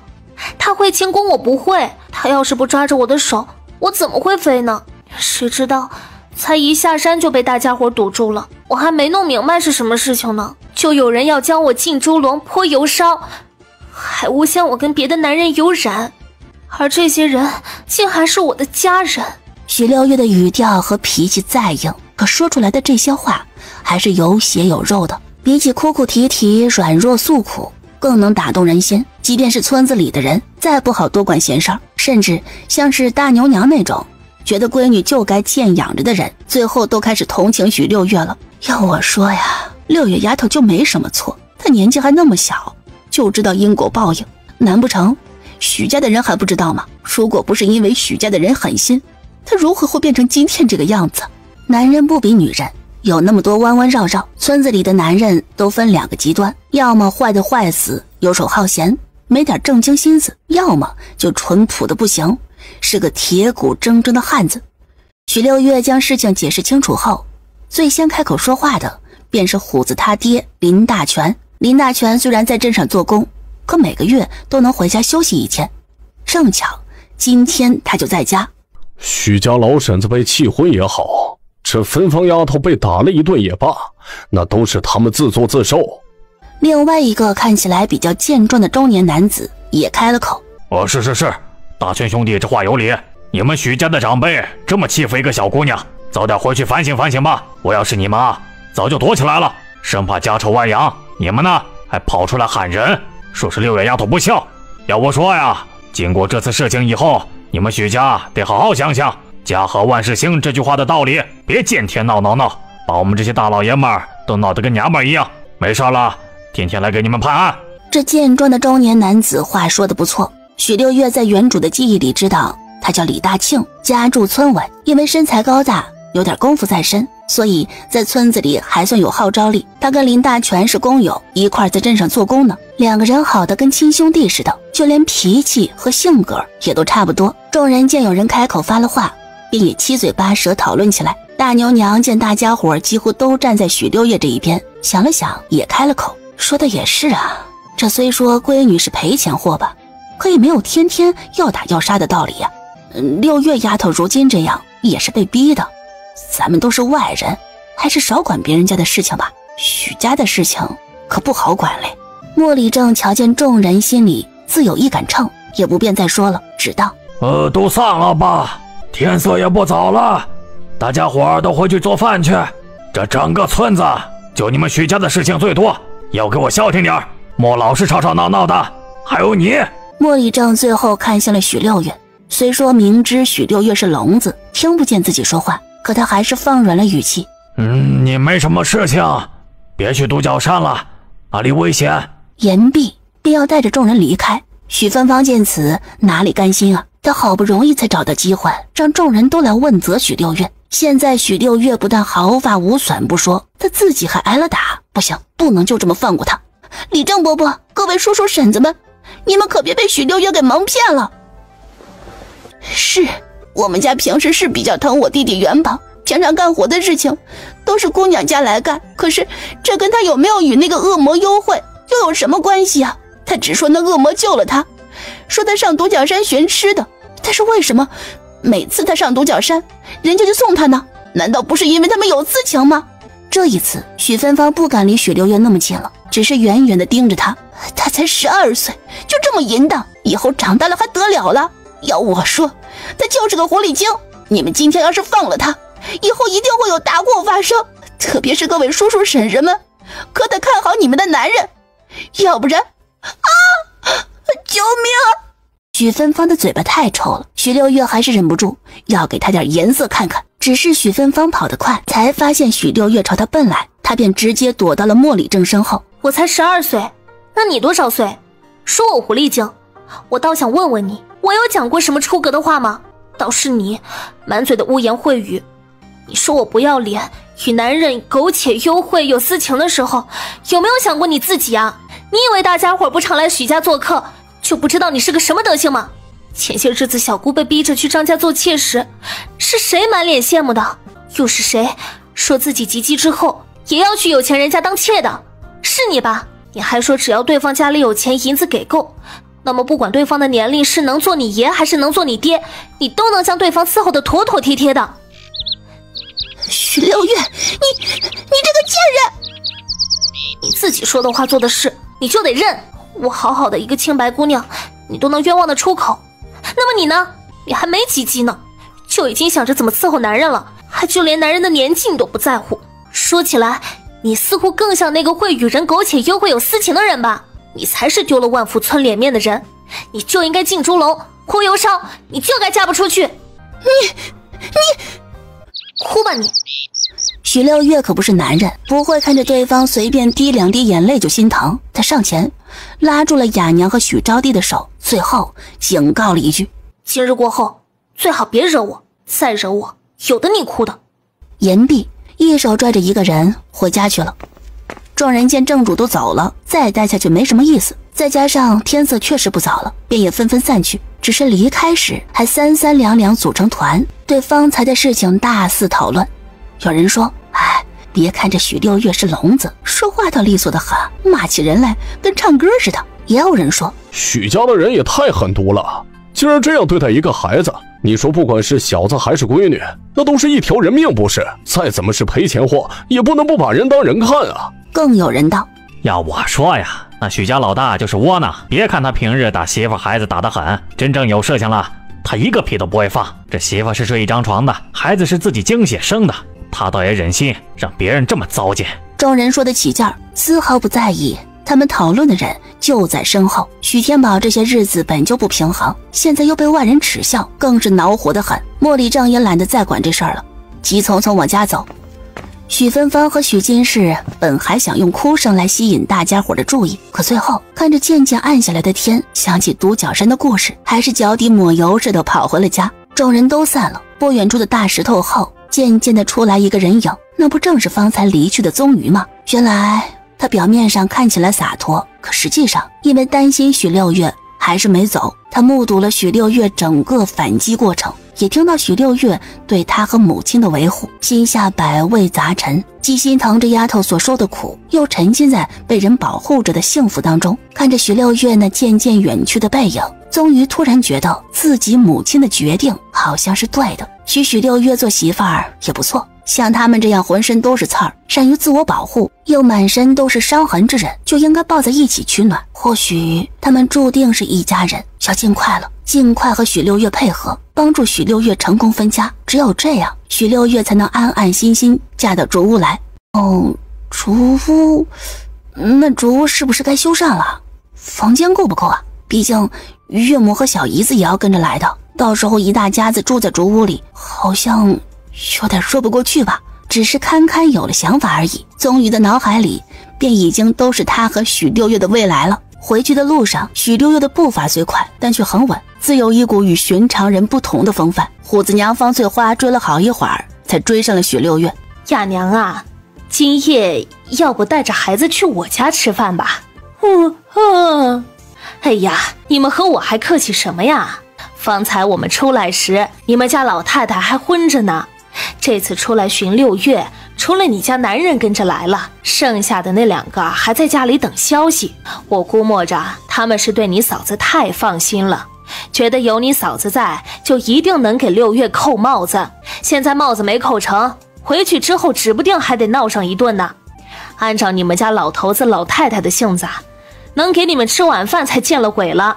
他会轻功，我不会，他要是不抓着我的手，我怎么会飞呢？谁知道才一下山就被大家伙堵住了，我还没弄明白是什么事情呢，就有人要将我进猪笼泼油烧，还诬陷我跟别的男人有染，而这些人竟还是我的家人。许六月的语调和脾气再硬，可说出来的这些话还是有血有肉的，比起哭哭啼啼软弱诉苦更能打动人心。即便是村子里的人再不好多管闲事儿，甚至像是大牛娘那种觉得闺女就该欠养着的人，最后都开始同情许六月了。要我说呀，六月丫头就没什么错，她年纪还那么小，就知道因果报应，难不成许家的人还不知道吗？如果不是因为许家的人狠心，她如何会变成今天这个样子？男人不比女人，有那么多弯弯绕绕，村子里的男人都分2个极端，要么坏的坏死，游手好闲，没点正经心思，要么就淳朴的不行，是个铁骨铮铮的汉子。许六月将事情解释清楚后，最先开口说话的便是虎子他爹林大全。林大全虽然在镇上做工，可每个月都能回家休息1天，正巧今天他就在家。许家老婶子被气昏也好，这芬芳丫头被打了一顿也罢，那都是他们自作自受。另外一个看起来比较健壮的中年男子也开了口：是，大全兄弟这话有理，你们许家的长辈这么欺负一个小姑娘，早点回去反省反省吧。我要是你们啊，早就躲起来了，生怕家丑外扬。你们呢，还跑出来喊人，说是六月丫头不孝。要我说呀，经过这次事情以后，你们许家得好好想想家和万事兴这句话的道理，别见天闹，把我们这些大老爷们儿都闹得跟娘们儿一样。没事了，天天来给你们判案。这健壮的中年男子话说得不错，许六月在原主的记忆里知道他叫李大庆，家住村尾，因为身材高大，有点功夫在身，所以在村子里还算有号召力。他跟林大全是工友，一块在镇上做工呢，2个人好的跟亲兄弟似的，就连脾气和性格也都差不多。众人见有人开口发了话，便也七嘴八舌讨论起来。大牛娘见大家伙几乎都站在许六月这一边，想了想也开了口，说的也是啊，这虽说闺女是赔钱货吧，可也没有天天要打要杀的道理呀。六月丫头如今这样也是被逼的，咱们都是外人，还是少管别人家的事情吧，许家的事情可不好管嘞。莫里正瞧见众人心里自有一杆秤，也不便再说了，只道：都散了吧，天色也不早了，大家伙都回去做饭去。这整个村子就你们许家的事情最多，要给我消停点，莫老是吵吵闹闹的。还有你。莫里正最后看向了许六月，虽说明知许六月是聋子，听不见自己说话，可他还是放软了语气：你没什么事情，别去独角山了，那里危险。言毕，便要带着众人离开。许芬芳见此，哪里甘心啊？他好不容易才找到机会，让众人都来问责许六月。现在许六月不但毫发无损不说，他自己还挨了打。不行，不能就这么放过他。李正伯伯，各位叔叔婶子们，你们可别被许六月给蒙骗了。是，我们家平时是比较疼我弟弟元宝，平常干活的事情都是姑娘家来干，可是这跟他有没有与那个恶魔幽会又有什么关系啊？他只说那恶魔救了他，说他上独角山寻吃的，但是为什么每次他上独角山人家就送他呢？难道不是因为他们有私情吗？这一次许芬芳不敢离许六月那么近了，只是远远地盯着他。他才12岁就这么淫荡，以后长大了还得了了？要我说他就是个狐狸精，你们今天要是放了他，以后一定会有大祸发生，特别是各位叔叔婶婶们，可得看好你们的男人，要不然救命！许芬芳的嘴巴太臭了，许六月还是忍不住要给他点颜色看看。只是许芬芳跑得快，才发现许六月朝他奔来，他便直接躲到了莫礼正身后。我才12岁，那你多少岁？说我狐狸精，我倒想问问你，我有讲过什么出格的话吗？倒是你满嘴的污言秽语。你说我不要脸，与男人苟且幽会有私情的时候，有没有想过你自己啊？你以为大家伙不常来许家做客就不知道你是个什么德行吗？前些日子小姑被逼着去张家做妾时，是谁满脸羡慕的？又是谁说自己及笄之后也要去有钱人家当妾的？是你吧？你还说只要对方家里有钱，银子给够，那么不管对方的年龄是能做你爷还是能做你爹，你都能将对方伺候得妥妥帖帖的。许六月，你这个贱人！你自己说的话做的事你就得认，我好好的一个清白姑娘你都能冤枉得出口，那么你呢？你还没及笄呢，就已经想着怎么伺候男人了，还就连男人的年纪你都不在乎。说起来你似乎更像那个会与人苟且幽会有私情的人吧？你才是丢了万福村脸面的人，你就应该进猪笼哭忧伤，你就该嫁不出去。你哭吧你！许六月可不是男人，不会看着对方随便滴2滴眼泪就心疼。他上前拉住了雅娘和许招娣的手，最后警告了一句：今日过后最好别惹我，再惹我有的你哭的。言毕，一手拽着一个人回家去了。众人见正主都走了，再待下去没什么意思，再加上天色确实不早了，便也纷纷散去。只是离开时还3三2两组成团，对方才的事情大肆讨论。有人说，别看这许六月是聋子，说话倒利索得很，骂起人来跟唱歌似的。也有人说，许家的人也太狠毒了，竟然这样对待一个孩子。你说不管是小子还是闺女，那都是一条人命不是？再怎么是赔钱货，也不能不把人当人看啊。更有人道，要我说呀，那许家老大就是窝囊，别看他平日打媳妇孩子打得狠，真正有事情了他一个屁都不会放。这媳妇是睡一张床的，孩子是自己精血生的，他倒也忍心让别人这么糟践。众人说得起劲儿，丝毫不在意。他们讨论的人就在身后。许天宝这些日子本就不平衡，现在又被外人耻笑，更是恼火得很。莫礼正也懒得再管这事儿了，急匆匆往家走。许芬芳和许金氏本还想用哭声来吸引大家伙的注意，可最后看着渐渐暗下来的天，想起独角山的故事，还是脚底抹油似的跑回了家。众人都散了，不远处的大石头后渐渐地出来一个人影，那不正是方才离去的宗瑜吗？原来他表面上看起来洒脱，可实际上因为担心许六月还是没走。他目睹了许六月整个反击过程，也听到许六月对他和母亲的维护，心下百味杂陈，既心疼这丫头所受的苦，又沉浸在被人保护着的幸福当中。看着许六月那渐渐远去的背影，宗瑜突然觉得自己母亲的决定好像是对的，娶许六月做媳妇儿也不错。像他们这样浑身都是刺儿，善于自我保护，又满身都是伤痕之人，就应该抱在一起取暖。或许他们注定是一家人，要尽快和许六月配合，帮助许六月成功分家。只有这样，许六月才能安安心心嫁到竹屋来。竹屋，那竹屋是不是该修缮了？房间够不够啊？毕竟岳母和小姨子也要跟着来的，到时候一大家子住在竹屋里，好像有点说不过去吧。只是堪有了想法而已，宗瑜的脑海里便已经都是他和许六月的未来了。回去的路上，许六月的步伐虽快，但却很稳，自有一股与寻常人不同的风范。虎子娘方翠花追了好一会儿，才追上了许六月。雅娘啊，今夜要不带着孩子去我家吃饭吧？哎呀，你们和我还客气什么呀？方才我们出来时，你们家老太太还昏着呢。这次出来寻六月，除了你家男人跟着来了，剩下的那2个还在家里等消息。我估摸着他们是对你嫂子太放心了，觉得有你嫂子在，就一定能给六月扣帽子。现在帽子没扣成，回去之后指不定还得闹上一顿呢。按照你们家老头子老太太的性子，能给你们吃晚饭才见了鬼了。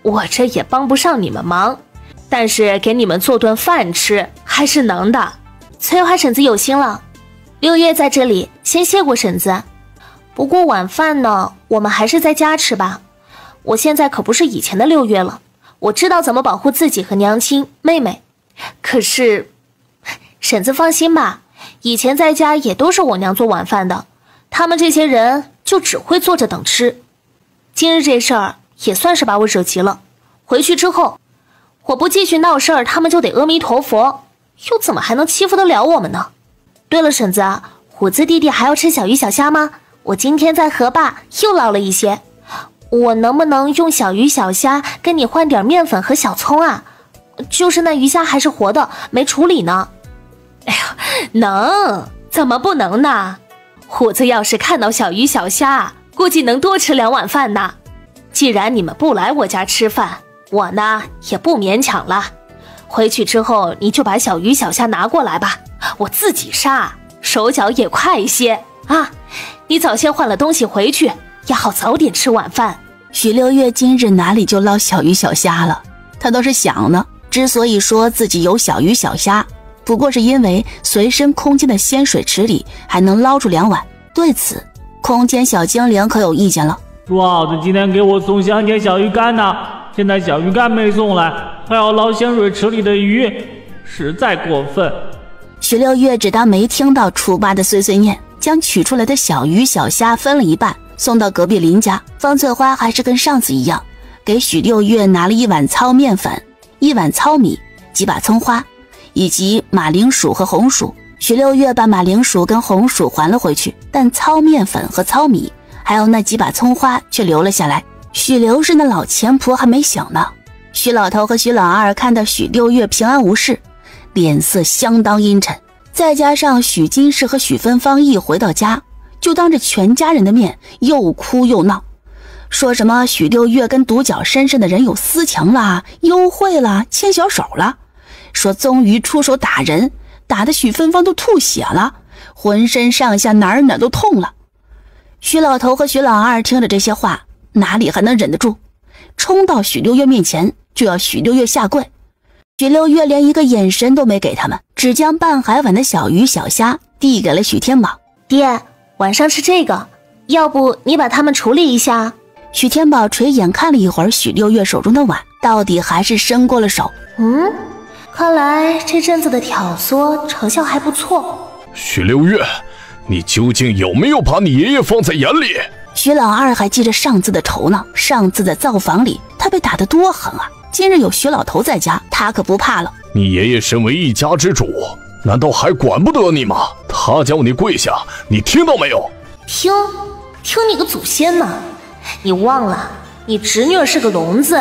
我这也帮不上你们忙，但是给你们做顿饭吃还是能的。翠花婶子有心了，六月在这里先谢过婶子。不过晚饭呢，我们还是在家吃吧。我现在可不是以前的六月了，我知道怎么保护自己和娘亲妹妹。可是婶子放心吧，以前在家也都是我娘做晚饭的，他们这些人就只会坐着等吃。今日这事儿也算是把我惹急了，回去之后我不继续闹事儿，他们就得阿弥陀佛，又怎么还能欺负得了我们呢？对了婶子，虎子弟弟还要吃小鱼小虾吗？我今天在河坝又捞了一些，我能不能用小鱼小虾跟你换点面粉和小葱啊？就是那鱼虾还是活的，没处理呢。哎呀，能，怎么不能呢？虎子要是看到小鱼小虾，估计能多吃2碗饭呢。既然你们不来我家吃饭，我呢也不勉强了。回去之后你就把小鱼小虾拿过来吧，我自己杀，手脚也快一些啊。你早些换了东西回去，也好早点吃晚饭。许六月今日哪里就捞小鱼小虾了，他倒是想呢。之所以说自己有小鱼小虾，不过是因为随身空间的仙水池里还能捞出2碗。对此，空间小精灵可有意见了。猪耗子今天给我送香甜小鱼干呢，现在小鱼干没送来，还要捞仙水池里的鱼，实在过分。许六月只当没听到楚爸的碎碎念，将取出来的小鱼小虾分了一半，送到隔壁邻家。方翠花还是跟上次一样，给许六月拿了1碗糙面粉、1碗糙米、几把葱花，以及马铃薯和红薯。许六月把马铃薯跟红薯还了回去，但糙面粉和糙米还有那几把葱花却留了下来。许刘氏那老钱婆还没醒呢。许老头和许老二看到许六月平安无事，脸色相当阴沉。再加上许金氏和许芬芳一回到家，就当着全家人的面又哭又闹，说什么许六月跟独角身上的人有私情啦、幽会啦、牵小手了，说宗瑜出手打人，打得许芬芳都吐血了，浑身上下哪儿都痛了。许老头和许老二听着这些话，哪里还能忍得住，冲到许六月面前就要许六月下跪。许六月连一个眼神都没给他们，只将半海碗的小鱼小虾递给了许天宝。爹，晚上吃这个，要不你把它们处理一下。许天宝垂眼看了一会儿许六月手中的碗，到底还是伸过了手。看来这阵子的挑唆成效还不错。许六月，你究竟有没有把你爷爷放在眼里？许老二还记着上次的仇呢，上次在灶房里他被打得多狠啊，今日有许老头在家，他可不怕了。你爷爷身为一家之主，难道还管不得你吗？他叫你跪下，你听到没有？听你个祖先呢！你忘了你侄女是个聋子。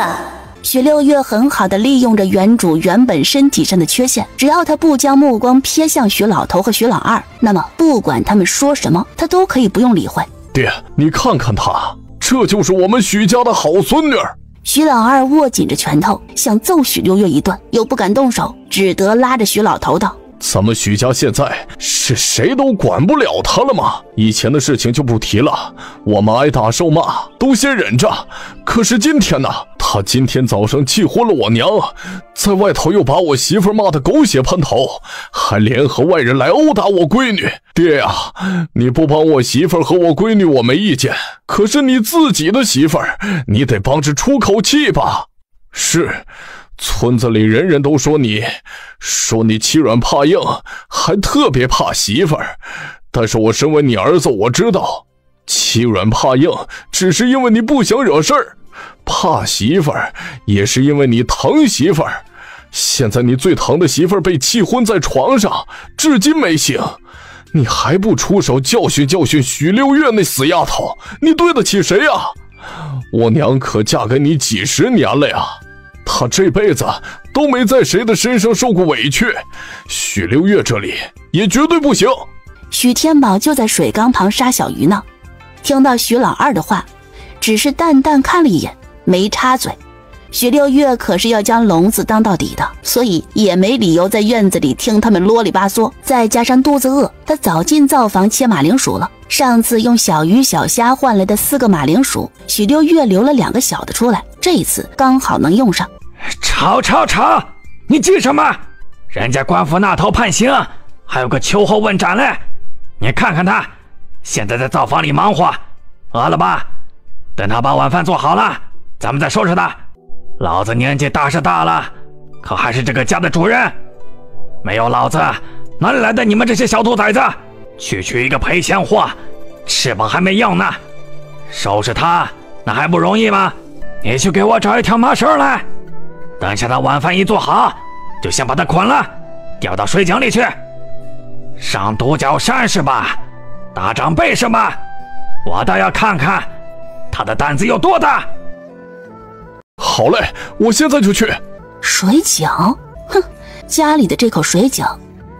许六月很好的利用着原主原本身体上的缺陷，只要他不将目光瞥向许老头和许老二，那么不管他们说什么，他都可以不用理会。爹，你看看他，这就是我们许家的好孙女。许老二握紧着拳头，想揍许六月一顿，又不敢动手，只得拉着许老头道：咱们许家现在是谁都管不了他了吗？以前的事情就不提了，我们挨打受骂都先忍着，可是今天呢，他今天早上气昏了我娘，在外头又把我媳妇骂得狗血喷头，还联合外人来殴打我闺女。爹呀，你不帮我媳妇和我闺女我没意见，可是你自己的媳妇儿，你得帮着出口气吧。是，村子里人人都说你欺软怕硬，还特别怕媳妇儿。但是我身为你儿子，我知道欺软怕硬，只是因为你不想惹事儿；怕媳妇儿，也是因为你疼媳妇儿。现在你最疼的媳妇儿被气昏在床上，至今没醒，你还不出手教训教训许六月那死丫头，你对得起谁呀？我娘可嫁给你几十年了呀，她这辈子都没在谁的身上受过委屈，许六月这里也绝对不行。许天宝就在水缸旁杀小鱼呢，听到许老二的话，只是淡淡看了一眼，没插嘴。许六月可是要将聋子当到底的，所以也没理由在院子里听他们啰里吧嗦。再加上肚子饿，他早进灶房切马铃薯了。上次用小鱼小虾换来的4个马铃薯，许六月留了2个小的出来，这一次刚好能用上。吵！你急什么？人家官府那头判刑，还有个秋后问斩嘞。你看看他，现在在灶房里忙活，饿了吧？等他把晚饭做好了，咱们再收拾他。老子年纪大是大了，可还是这个家的主人。没有老子，哪里来的你们这些小兔崽子？区区一个赔钱货，翅膀还没硬呢。收拾他，那还不容易吗？你去给我找一条麻绳来，等下他晚饭一做好，就先把他捆了，掉到水井里去。上独角山是吧？打长辈是吧？我倒要看看他的胆子有多大。好嘞，我现在就去。水井？哼，家里的这口水井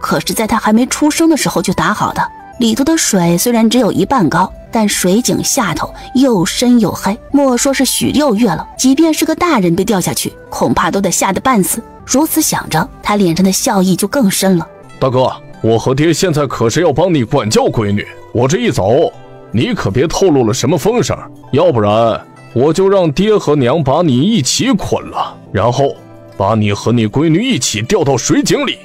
可是在他还没出生的时候就打好的，里头的水虽然只有1半高，但水井下头又深又黑，莫说是许六月了，即便是个大人被掉下去，恐怕都得吓得半死。如此想着，他脸上的笑意就更深了。大哥，我和爹现在可是要帮你管教闺女，我这一走，你可别透露了什么风声，要不然我就让爹和娘把你一起捆了，然后把你和你闺女一起掉到水井里，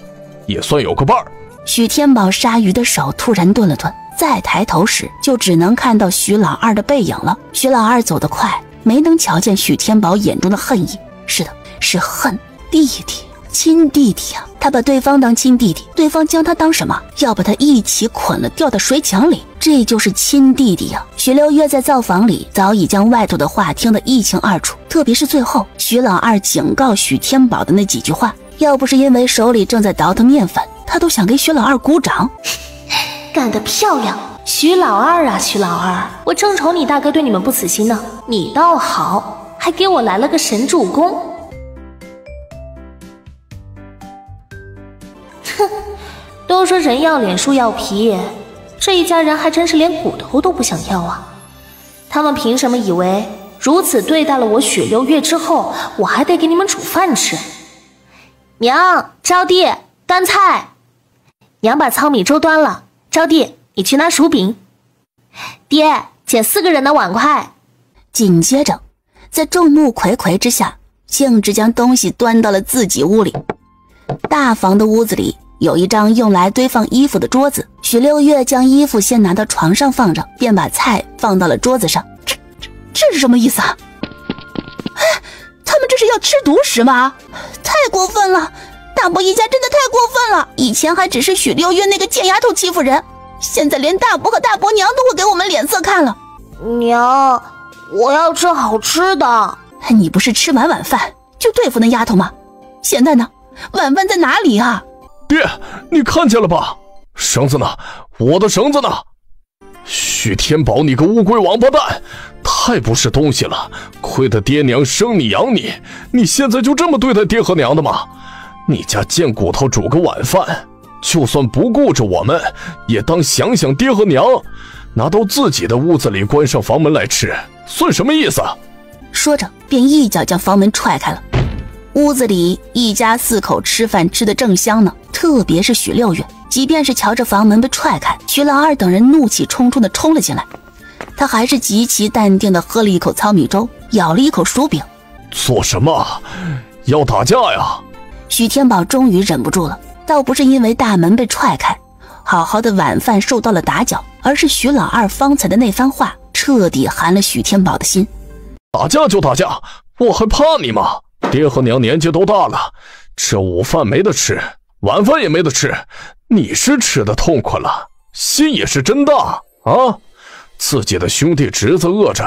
也算有个伴儿。许天宝杀鱼的手突然顿了顿，再抬头时就只能看到许老二的背影了。许老二走得快，没能瞧见许天宝眼中的恨意。是的，是恨弟弟，亲弟弟呀！他把对方当亲弟弟，对方将他当什么？要把他一起捆了，掉到水井里，这就是亲弟弟呀！许六月在灶房里早已将外头的话听得一清二楚，特别是最后许老二警告许天宝的那几句话，要不是因为手里正在倒腾面粉，他都想给许老二鼓掌。干得漂亮，许老二啊，许老二，我正愁你大哥对你们不死心呢，你倒好，还给我来了个神助攻。哼，都说人要脸树要皮，这一家人还真是连骨头都不想要啊！他们凭什么以为如此对待了我许六月之后，我还得给你们煮饭吃？娘，招娣，端菜。娘把糙米粥端了，招娣，你去拿薯饼。爹，捡4个人的碗筷。紧接着，在众目睽睽之下，径直将东西端到了自己屋里。大房的屋子里有一张用来堆放衣服的桌子，许六月将衣服先拿到床上放着，便把菜放到了桌子上。这是什么意思啊？他们这是要吃独食吗？太过分了！大伯一家真的太过分了！以前还只是许六月那个贱丫头欺负人，现在连大伯和大伯娘都会给我们脸色看了。娘，我要吃好吃的。你不是吃完晚饭就对付那丫头吗？现在呢？晚饭在哪里啊？爹，你看见了吧？绳子呢？我的绳子呢？许天宝，你个乌龟王八蛋，太不是东西了！亏得爹娘生你养你，你现在就这么对待爹和娘的吗？你家贱骨头煮个晚饭，就算不顾着我们，也当想想爹和娘，拿到自己的屋子里关上房门来吃，算什么意思？说着便一脚将房门踹开了。屋子里一家4口吃饭吃得正香呢，特别是许六月，即便是瞧着房门被踹开，许老二等人怒气冲冲地冲了进来，他还是极其淡定地喝了一口糙米粥，咬了一口薯饼。做什么？要打架呀？许天宝终于忍不住了，倒不是因为大门被踹开，好好的晚饭受到了打搅，而是许老二方才的那番话彻底寒了许天宝的心。打架就打架，我还怕你吗？爹和娘年纪都大了，这午饭没得吃，晚饭也没得吃，你是吃得痛快了，心也是真大啊！自己的兄弟侄子饿着，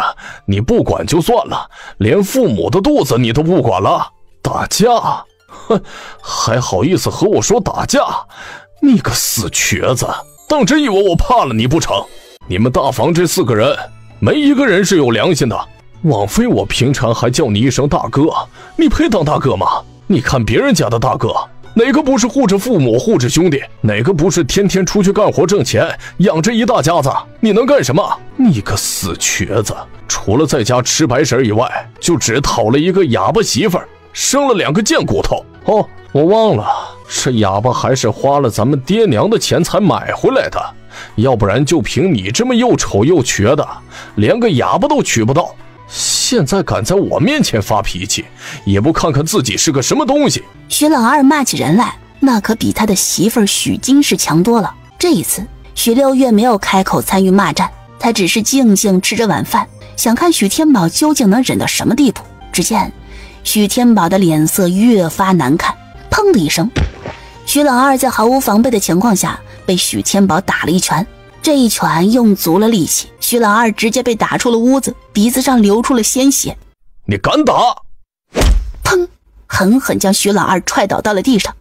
你不管就算了，连父母的肚子你都不管了。打架？哼，还好意思和我说打架？你个死瘸子，当真以为我怕了你不成？你们大房这4个人，没一个人是有良心的。枉费我平常还叫你一声大哥，你配当大哥吗？你看别人家的大哥，哪个不是护着父母护着兄弟，哪个不是天天出去干活挣钱养着一大家子？你能干什么？你个死瘸子，除了在家吃白食以外，就只讨了一个哑巴媳妇儿，生了2个贱骨头。哦，我忘了，这哑巴还是花了咱们爹娘的钱才买回来的，要不然就凭你这么又丑又瘸的，连个哑巴都娶不到。现在敢在我面前发脾气，也不看看自己是个什么东西。徐老二骂起人来，那可比他的媳妇儿许金氏强多了。这一次，许六月没有开口参与骂战，他只是静静吃着晚饭，想看许天宝究竟能忍到什么地步。只见许天宝的脸色越发难看，砰的一声，徐老二在毫无防备的情况下被许天宝打了一拳。这一拳用足了力气，徐老二直接被打出了屋子，鼻子上流出了鲜血。你敢打？砰，狠狠将徐老二踹倒到了地上。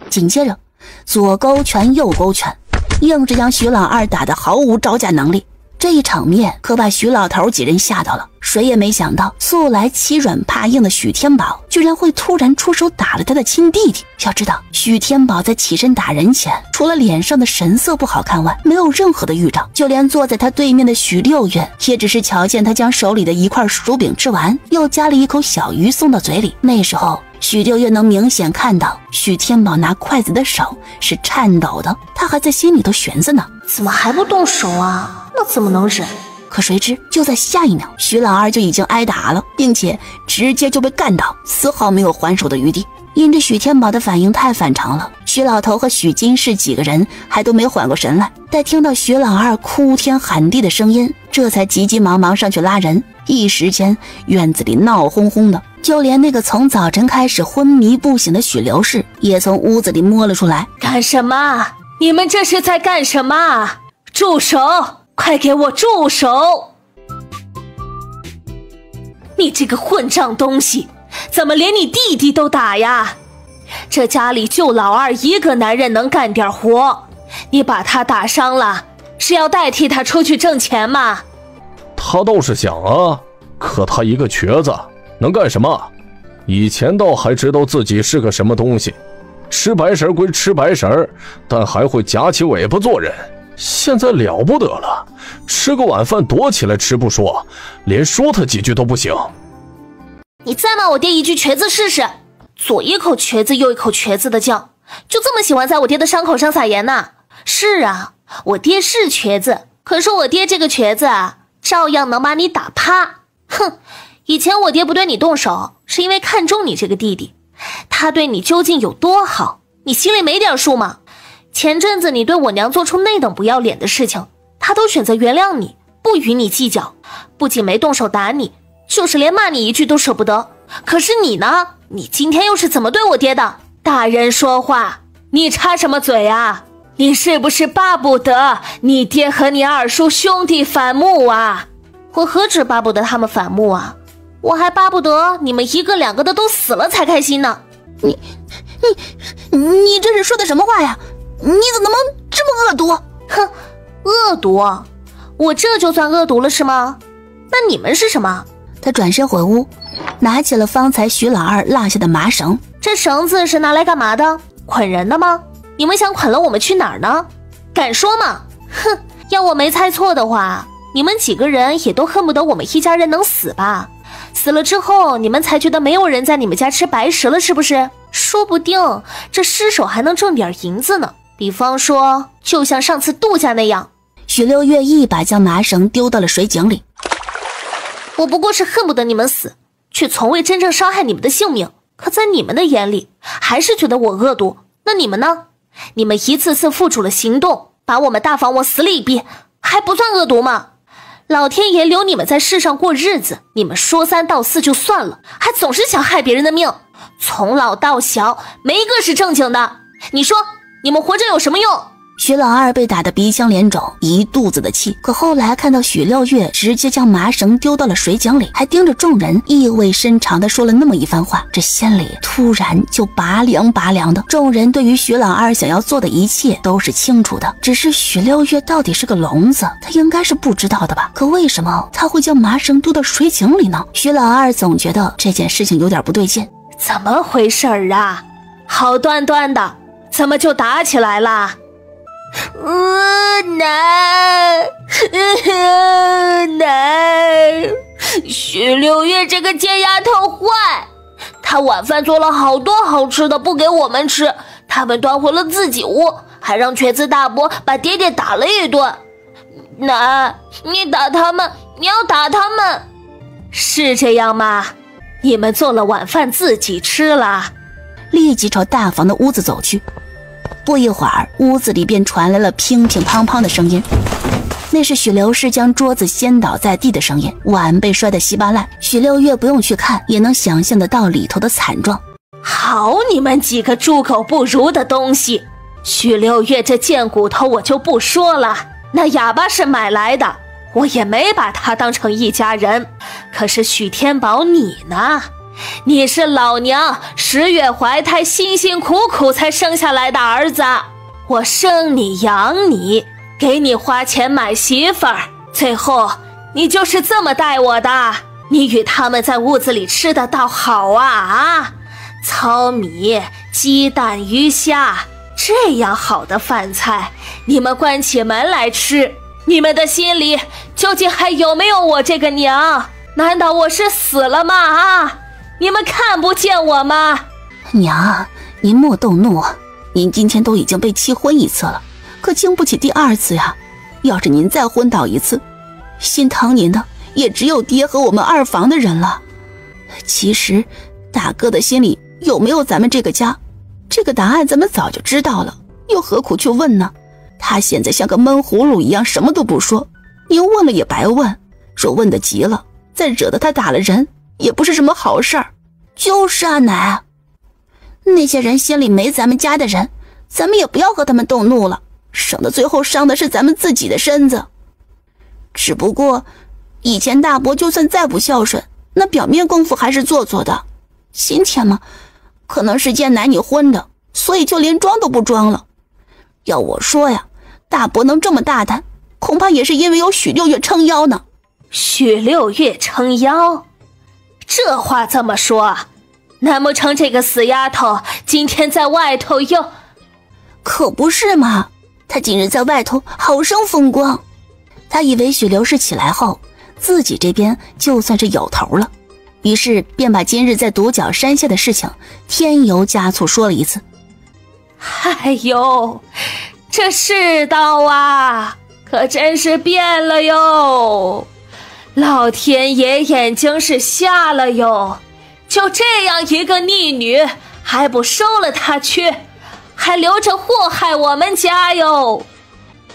紧接着左勾拳右勾拳，硬是将徐老二打得毫无招架能力。这一场面可把徐老头几人吓到了，谁也没想到素来欺软怕硬的许天宝居然会突然出手打了他的亲弟弟。要知道许天宝在起身打人前，除了脸上的神色不好看外，没有任何的预兆，就连坐在他对面的许六月也只是瞧见他将手里的一块薯饼吃完，又夹了一口小鱼送到嘴里。那时候许六月能明显看到许天宝拿筷子的手是颤抖的，他还在心里头悬着呢，怎么还不动手啊？那怎么能忍？可谁知就在下一秒，徐老二就已经挨打了，并且直接就被干倒，丝毫没有还手的余地。因着许天宝的反应太反常了，徐老头和许金氏几个人还都没缓过神来，待听到徐老二哭天喊地的声音，这才急急忙忙上去拉人。一时间院子里闹哄哄的，就连那个从早晨开始昏迷不醒的许刘氏也从屋子里摸了出来。干什么？你们这是在干什么？住手！快给我住手！你这个混账东西，怎么连你弟弟都打呀？这家里就老二一个男人能干点活，你把他打伤了，是要代替他出去挣钱吗？他倒是想啊，可他一个瘸子能干什么？以前倒还知道自己是个什么东西，吃白食归吃白食，但还会夹起尾巴做人。现在了不得了，吃个晚饭躲起来吃不说，连说他几句都不行。你再骂我爹一句瘸子试试，左一口瘸子右一口瘸子的叫，就这么喜欢在我爹的伤口上撒盐呢？是啊，我爹是瘸子，可是我爹这个瘸子啊，照样能把你打趴。哼，以前我爹不对你动手，是因为看中你这个弟弟，他对你究竟有多好，你心里没点数吗？前阵子你对我娘做出那等不要脸的事情，他都选择原谅你，不与你计较，不仅没动手打你，就是连骂你一句都舍不得。可是你呢？你今天又是怎么对我爹的？大人说话，你插什么嘴啊？你是不是巴不得你爹和你二叔兄弟反目啊？我何止巴不得他们反目啊，我还巴不得你们一个两个的都死了才开心呢。你这是说的什么话呀？你怎么能这么恶毒？哼，恶毒？我这就算恶毒了是吗？那你们是什么？他转身回屋，拿起了方才徐老二落下的麻绳。这绳子是拿来干嘛的？捆人的吗？你们想捆了我们去哪儿呢？敢说吗？哼，要我没猜错的话，你们几个人也都恨不得我们一家人能死吧？死了之后，你们才觉得没有人在你们家吃白食了，是不是？说不定这尸首还能挣点银子呢。比方说，就像上次杜家那样。许六月一把将麻绳丢到了水井里。我不过是恨不得你们死，却从未真正伤害你们的性命。可在你们的眼里，还是觉得我恶毒。那你们呢？你们一次次付诸了行动，把我们大房往死里逼，还不算恶毒吗？老天爷留你们在世上过日子，你们说三道四就算了，还总是想害别人的命。从老到小，没一个是正经的。你说你们活着有什么用？徐老二被打得鼻青脸肿，一肚子的气。可后来看到许六月直接将麻绳丢到了水井里，还盯着众人意味深长地说了那么一番话，这心里突然就拔凉拔凉的。众人对于许老二想要做的一切都是清楚的，只是许六月到底是个聋子，他应该是不知道的吧？可为什么他会将麻绳丢到水井里呢？许老二总觉得这件事情有点不对劲。怎么回事啊？好端端的，怎么就打起来了？奶，许六月这个贱丫头坏，她晚饭做了好多好吃的不给我们吃，他们端回了自己屋，还让瘸子大伯把爹爹打了一顿。奶，你打他们，你要打他们。是这样吗？你们做了晚饭自己吃了？立即朝大房的屋子走去。不一会儿，屋子里便传来了乒乒乓乓的声音，那是许刘氏将桌子掀倒在地的声音，碗被摔得稀巴烂。许六月不用去看，也能想象得到里头的惨状。好你们几个猪狗不如的东西！许六月这贱骨头我就不说了，那哑巴是买来的，我也没把他当成一家人。可是许天宝你呢？你是老娘10月怀胎辛辛苦苦才生下来的儿子，我生你养你，给你花钱买媳妇儿，最后你就是这么待我的。你与他们在屋子里吃的倒好啊，糙米、鸡蛋、鱼虾，这样好的饭菜你们关起门来吃，你们的心里究竟还有没有我这个娘？难道我是死了吗？啊，你们看不见我吗？娘，您莫动怒啊，您今天都已经被气昏一次了，可经不起第二次呀。要是您再昏倒一次，心疼您的也只有爹和我们二房的人了。其实大哥的心里有没有咱们这个家，这个答案咱们早就知道了，又何苦去问呢？他现在像个闷葫芦一样，什么都不说，您问了也白问，若问得急了，再惹得他打了人，也不是什么好事儿。就是啊，奶，那些人心里没咱们家的人，咱们也不要和他们动怒了，省得最后伤的是咱们自己的身子。只不过以前大伯就算再不孝顺，那表面功夫还是做的。今天嘛，可能是见奶你昏的，所以就连装都不装了。要我说呀，大伯能这么大胆，恐怕也是因为有许六月撑腰呢。许六月撑腰？这话这么说，难不成这个死丫头今天在外头又……可不是嘛，她今日在外头好生风光。她以为许刘氏起来后，自己这边就算是有头了，于是便把今日在独角山下的事情添油加醋说了一次。哎呦，这世道啊，可真是变了哟！老天爷眼睛是瞎了哟！就这样一个逆女，还不收了她去，还留着祸害我们家哟！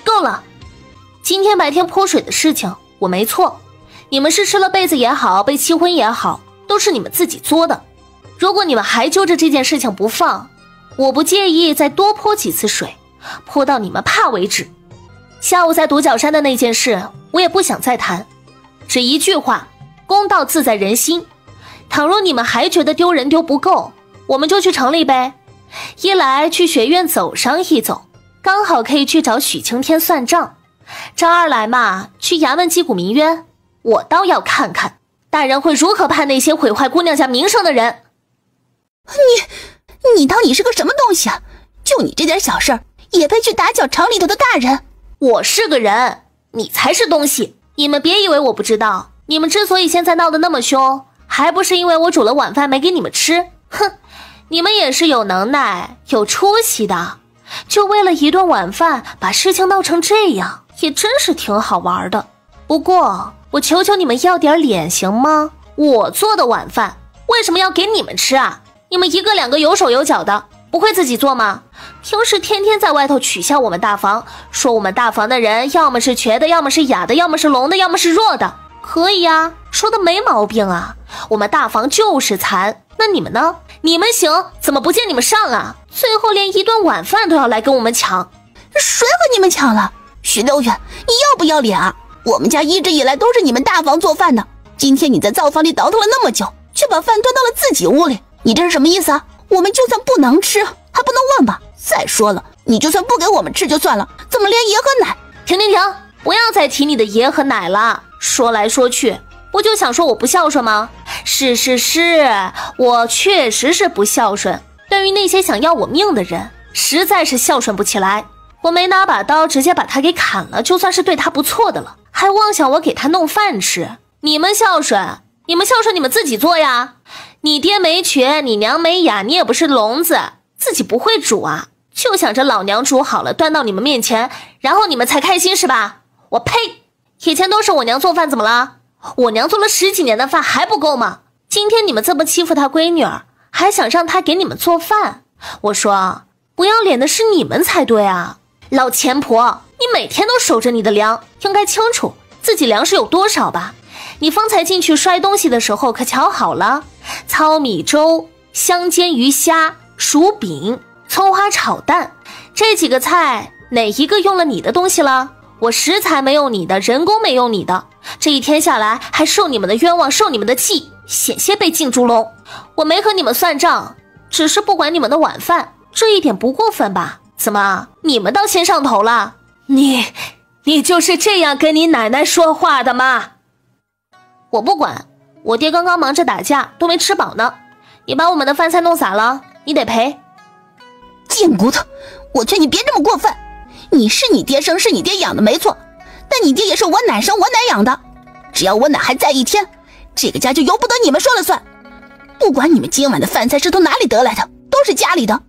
够了，今天白天泼水的事情我没错，你们是吃了被子也好，被气昏也好，都是你们自己作的。如果你们还揪着这件事情不放，我不介意再多泼几次水，泼到你们怕为止。下午在独角山的那件事，我也不想再谈。只一句话，公道自在人心。倘若你们还觉得丢人丢不够，我们就去城里呗。一来去学院走上一走，刚好可以去找许青天算账；这二来嘛，去衙门击鼓鸣冤，我倒要看看大人会如何判那些毁坏姑娘家名声的人。你当你是个什么东西啊？就你这点小事儿，也配去打搅城里头的大人？我是个人，你才是东西。你们别以为我不知道，你们之所以现在闹得那么凶，还不是因为我煮了晚饭没给你们吃？哼，你们也是有能耐有出息的，就为了一顿晚饭把事情闹成这样，也真是挺好玩的。不过我求求你们要点脸行吗？我做的晚饭为什么要给你们吃啊？你们一个两个有手有脚的，不会自己做吗？平时天天在外头取笑我们大房，说我们大房的人要么是瘸的，要么是哑的，要么是聋的，要么是弱的。可以啊，说的没毛病啊，我们大房就是残。那你们呢？你们行，怎么不见你们上啊？最后连一顿晚饭都要来跟我们抢。谁和你们抢了？徐六月，你要不要脸啊？我们家一直以来都是你们大房做饭的，今天你在灶房里倒腾了那么久，却把饭端到了自己屋里，你这是什么意思啊？我们就算不能吃，还不能问吧？再说了，你就算不给我们吃就算了，怎么连爷和奶？停！不要再提你的爷和奶了。说来说去，不就想说我不孝顺吗？是，我确实是不孝顺。对于那些想要我命的人，实在是孝顺不起来。我没拿把刀直接把他给砍了，就算是对他不错的了，还妄想我给他弄饭吃。你们孝顺你们自己做呀。你爹没瘸，你娘没哑，你也不是聋子，自己不会煮啊，就想着老娘煮好了端到你们面前，然后你们才开心是吧？我呸！以前都是我娘做饭，怎么了？我娘做了10几年的饭还不够吗？今天你们这么欺负她闺女儿，还想让她给你们做饭，我说不要脸的是你们才对啊！老钱婆，你每天都守着你的粮，应该清楚自己粮食有多少吧？你方才进去摔东西的时候可瞧好了，糙米粥、香煎鱼虾、薯饼、葱花炒蛋，这几个菜哪一个用了你的东西了？我食材没有你的，人工没有你的，这一天下来还受你们的冤枉，受你们的气，险些被进猪笼。我没和你们算账，只是不管你们的晚饭，这一点不过分吧？怎么你们倒先上头了？你就是这样跟你奶奶说话的吗？我不管，我爹刚刚忙着打架都没吃饱呢，你把我们的饭菜弄洒了，你得赔。贱骨头，我劝你别这么过分。你是你爹生，是你爹养的没错，但你爹也是我奶生我奶养的，只要我奶还在一天，这个家就由不得你们说了算。不管你们今晚的饭菜是从哪里得来的，都是家里的。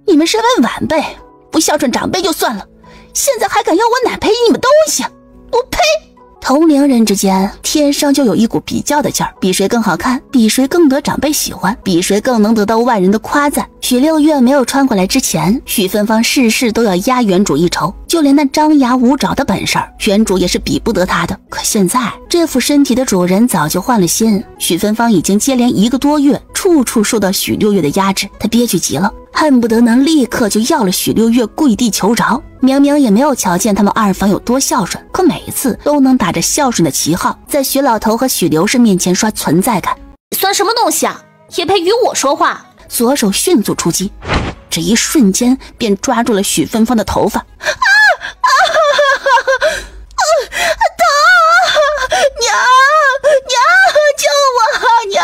你们身为晚辈，不孝顺长辈就算了，现在还敢要我奶赔你们东西，我呸！同龄人之间天生就有一股比较的劲儿，比谁更好看，比谁更得长辈喜欢，比谁更能得到外人的夸赞。许六月没有穿过来之前，许芬芳事事都要压原主一筹，就连那张牙舞爪的本事，原主也是比不得他的。可现在这副身体的主人早就换了心，许芬芳已经接连1个多月处处受到许六月的压制，他憋屈极了，恨不得能立刻就要了许六月跪地求饶。明明也没有瞧见他们二房有多孝顺，可每一次都能打着孝顺的旗号，在许老头和许刘氏面前刷存在感。算什么东西啊，也配与我说话？左手迅速出击，这一瞬间便抓住了许芬芳的头发。娘，救我！娘！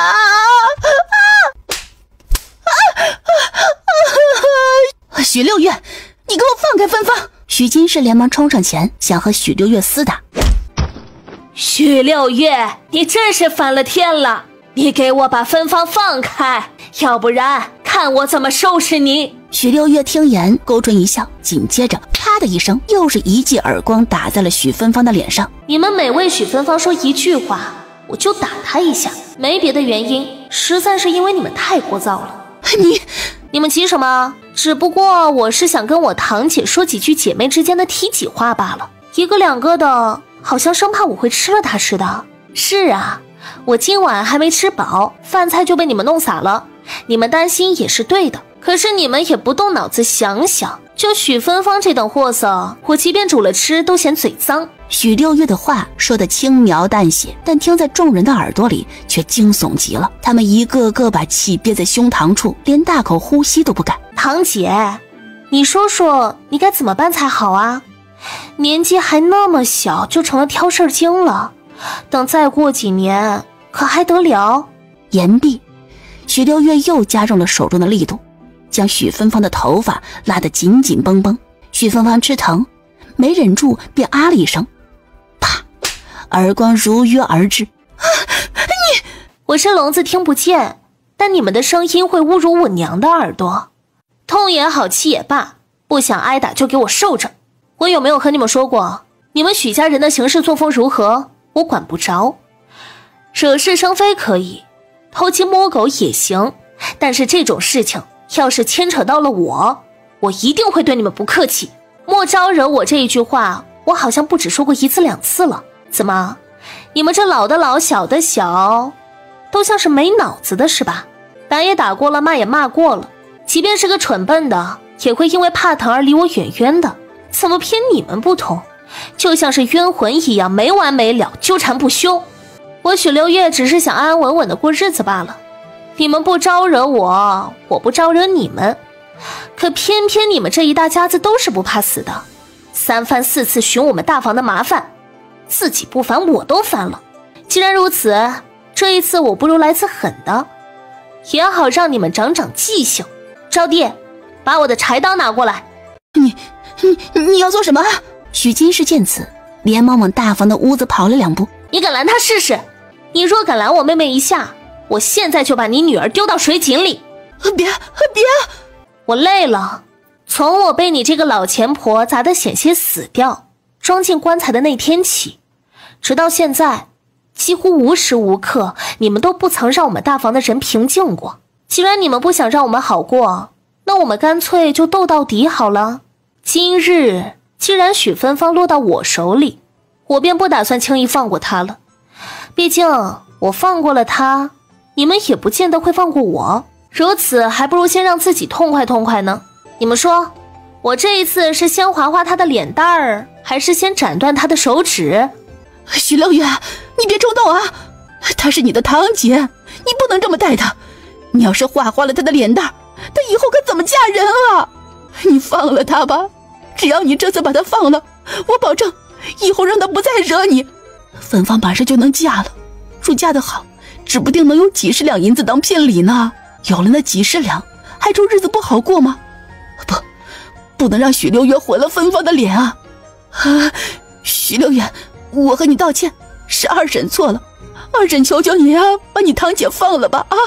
许六月，你给我放开芬芳！许金氏连忙冲上前，想和许六月厮打。许六月，你真是翻了天了！你给我把芬芳放开，要不然看我怎么收拾你！许六月听言，勾唇一笑，紧接着啪的一声，又是一记耳光打在了许芬芳的脸上。你们每为许芬芳说一句话，我就打她一下，没别的原因，实在是因为你们太聒噪了。你们急什么？只不过我是想跟我堂姐说几句姐妹之间的体己话罢了，一个两个的，好像生怕我会吃了她似的。是啊，我今晚还没吃饱，饭菜就被你们弄洒了，你们担心也是对的，可是你们也不动脑子想想，就许芬芳这等货色，我即便煮了吃都嫌嘴脏。许六月的话说得轻描淡写，但听在众人的耳朵里却惊悚极了。他们一个个把气憋在胸膛处，连大口呼吸都不敢。堂姐，你说说你该怎么办才好啊？年纪还那么小就成了挑事儿精了，等再过几年可还得了？言毕，许六月又加重了手中的力度，将许芬芳的头发拉得紧紧绷绷。许芬芳吃疼，没忍住便啊了一声，啪，耳光如约而至。我是聋子听不见，但你们的声音会侮辱我娘的耳朵。痛也好，气也罢，不想挨打就给我受着。我有没有和你们说过，你们许家人的行事作风如何，我管不着。惹是生非可以，偷鸡摸狗也行，但是这种事情要是牵扯到了我一定会对你们不客气。莫招惹我这一句话，我好像不止说过1次2次了。怎么，你们这老的老，小的小，都像是没脑子的是吧？打也打过了，骂也骂过了，即便是个蠢笨的，也会因为怕疼而离我远远的。怎么偏你们不同？就像是冤魂一样没完没了，纠缠不休。我许六月只是想安安稳稳的过日子罢了。你们不招惹我，我不招惹你们，可偏偏你们这一大家子都是不怕死的，3番4次寻我们大房的麻烦，自己不烦我都烦了。既然如此，这一次我不如来次狠的，也好让你们长长记性。招娣，把我的柴刀拿过来。你要做什么？许金氏见此，连忙往大房的屋子跑了2步。你敢拦他试试？你若敢拦我妹妹一下，我现在就把你女儿丢到水井里。别！我累了，从我被你这个老钱婆砸得险些死掉，装进棺材的那天起，直到现在，几乎无时无刻你们都不曾让我们大房的人平静过。既然你们不想让我们好过，那我们干脆就斗到底好了。今日既然许芬芳落到我手里，我便不打算轻易放过她了。毕竟我放过了她，你们也不见得会放过我，如此还不如先让自己痛快痛快呢。你们说，我这一次是先划划她的脸蛋儿，还是先斩断她的手指？许六月，你别冲动啊！她是你的堂姐，你不能这么待她。你要是划花了她的脸蛋，她以后可怎么嫁人啊？你放了她吧，只要你这次把她放了，我保证以后让她不再惹你。芬芳马上就能嫁了，若嫁得好，指不定能有几十两银子当聘礼呢。有了那几十两，还愁日子不好过吗？不能让许六月毁了芬芳的脸啊！许六月，我和你道歉，是二婶错了。二婶求求你啊，把你堂姐放了吧啊！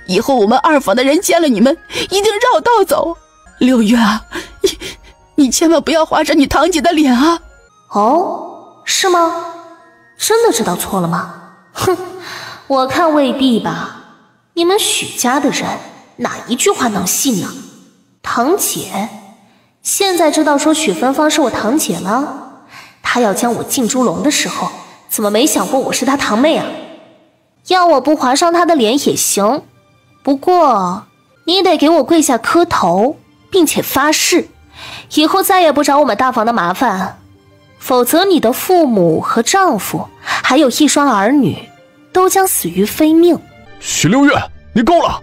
以后我们二房的人见了你们，一定绕道走。六月啊，你千万不要划伤你堂姐的脸啊！哦，是吗？真的知道错了吗？哼，我看未必吧。你们许家的人哪一句话能信呢？堂姐，现在知道说许芬芳是我堂姐了，她要将我进猪笼的时候，怎么没想过我是她堂妹啊？要我不划伤她的脸也行，不过你得给我跪下磕头，并且发誓，以后再也不找我们大房的麻烦，否则你的父母和丈夫，还有一双儿女，都将死于非命。许六月，你够了！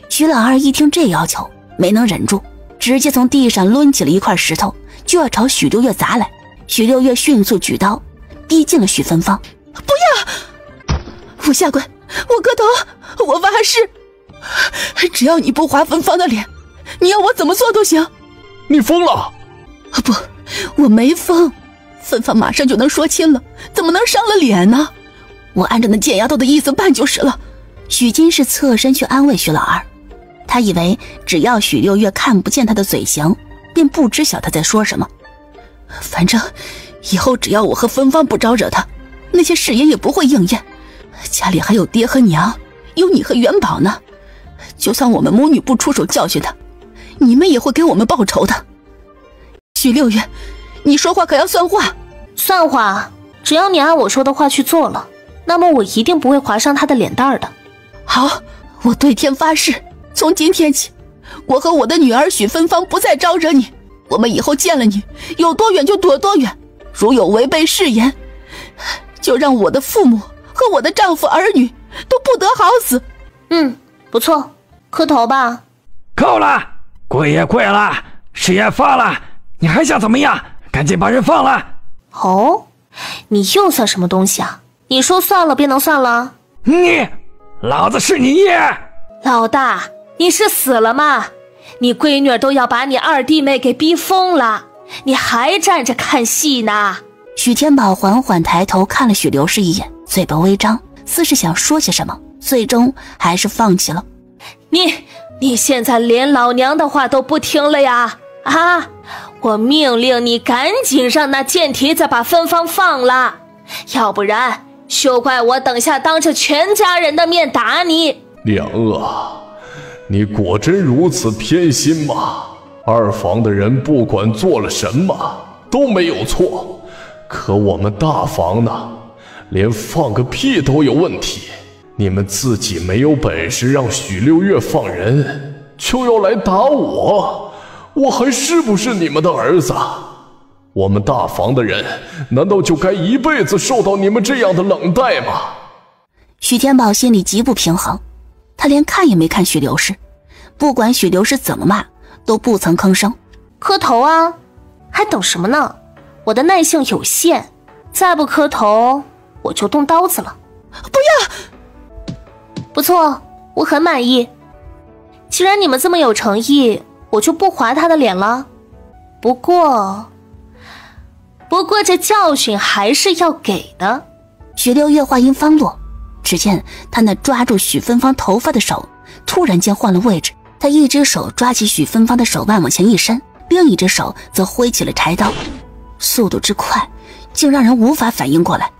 许老二一听这要求，没能忍住，直接从地上抡起了一块石头，就要朝许六月砸来。许六月迅速举刀，逼近了许芬芳。不要！我下跪，我磕头，我发誓，只要你不划芬芳的脸，你要我怎么做都行。你疯了？不，我没疯。芬芳马上就能说清了，怎么能伤了脸呢？我按照那贱丫头的意思办就是了。许金氏侧身去安慰许老二，他以为只要许六月看不见他的嘴型，便不知晓他在说什么。反正以后只要我和芬芳不招惹他，那些誓言也不会应验。家里还有爹和娘，有你和元宝呢。就算我们母女不出手教训他，你们也会给我们报仇的。许六月，你说话可要算话。算话，只要你按我说的话去做了，那么我一定不会划伤他的脸蛋的。好，我对天发誓，从今天起，我和我的女儿许芬芳不再招惹你。我们以后见了你，有多远就躲多远。如有违背誓言，就让我的父母和我的丈夫儿女都不得好死。不错，磕头吧。够了，跪也跪了，誓也发了，你还想怎么样？赶紧把人放了。哦，你又算什么东西啊？你说算了便能算了？老子是你爷！老大，你是死了吗？你闺女都要把你二弟妹给逼疯了，你还站着看戏呢？许天宝缓缓抬头看了许刘氏一眼，嘴巴微张，似是想说些什么，最终还是放弃了。你现在连老娘的话都不听了呀？啊！我命令你赶紧让那贱蹄子把芬芳放了，要不然休怪我等下当着全家人的面打你。娘啊，你果真如此偏心吗？二房的人不管做了什么都没有错，可我们大房呢，连放个屁都有问题。你们自己没有本事让许六月放人，就要来打我，我还是不是你们的儿子？我们大房的人难道就该一辈子受到你们这样的冷待吗？许天宝心里极不平衡，他连看也没看许刘氏，不管许刘氏怎么骂，都不曾吭声。磕头啊，还等什么呢？我的耐性有限，再不磕头我就动刀子了。不要！不错，我很满意。既然你们这么有诚意，我就不划他的脸了。不过这教训还是要给的。许六月话音方落，只见他那抓住许芬芳头发的手突然间换了位置，他一只手抓起许芬芳的手腕往前一伸，另一只手则挥起了柴刀，速度之快，竟让人无法反应过来。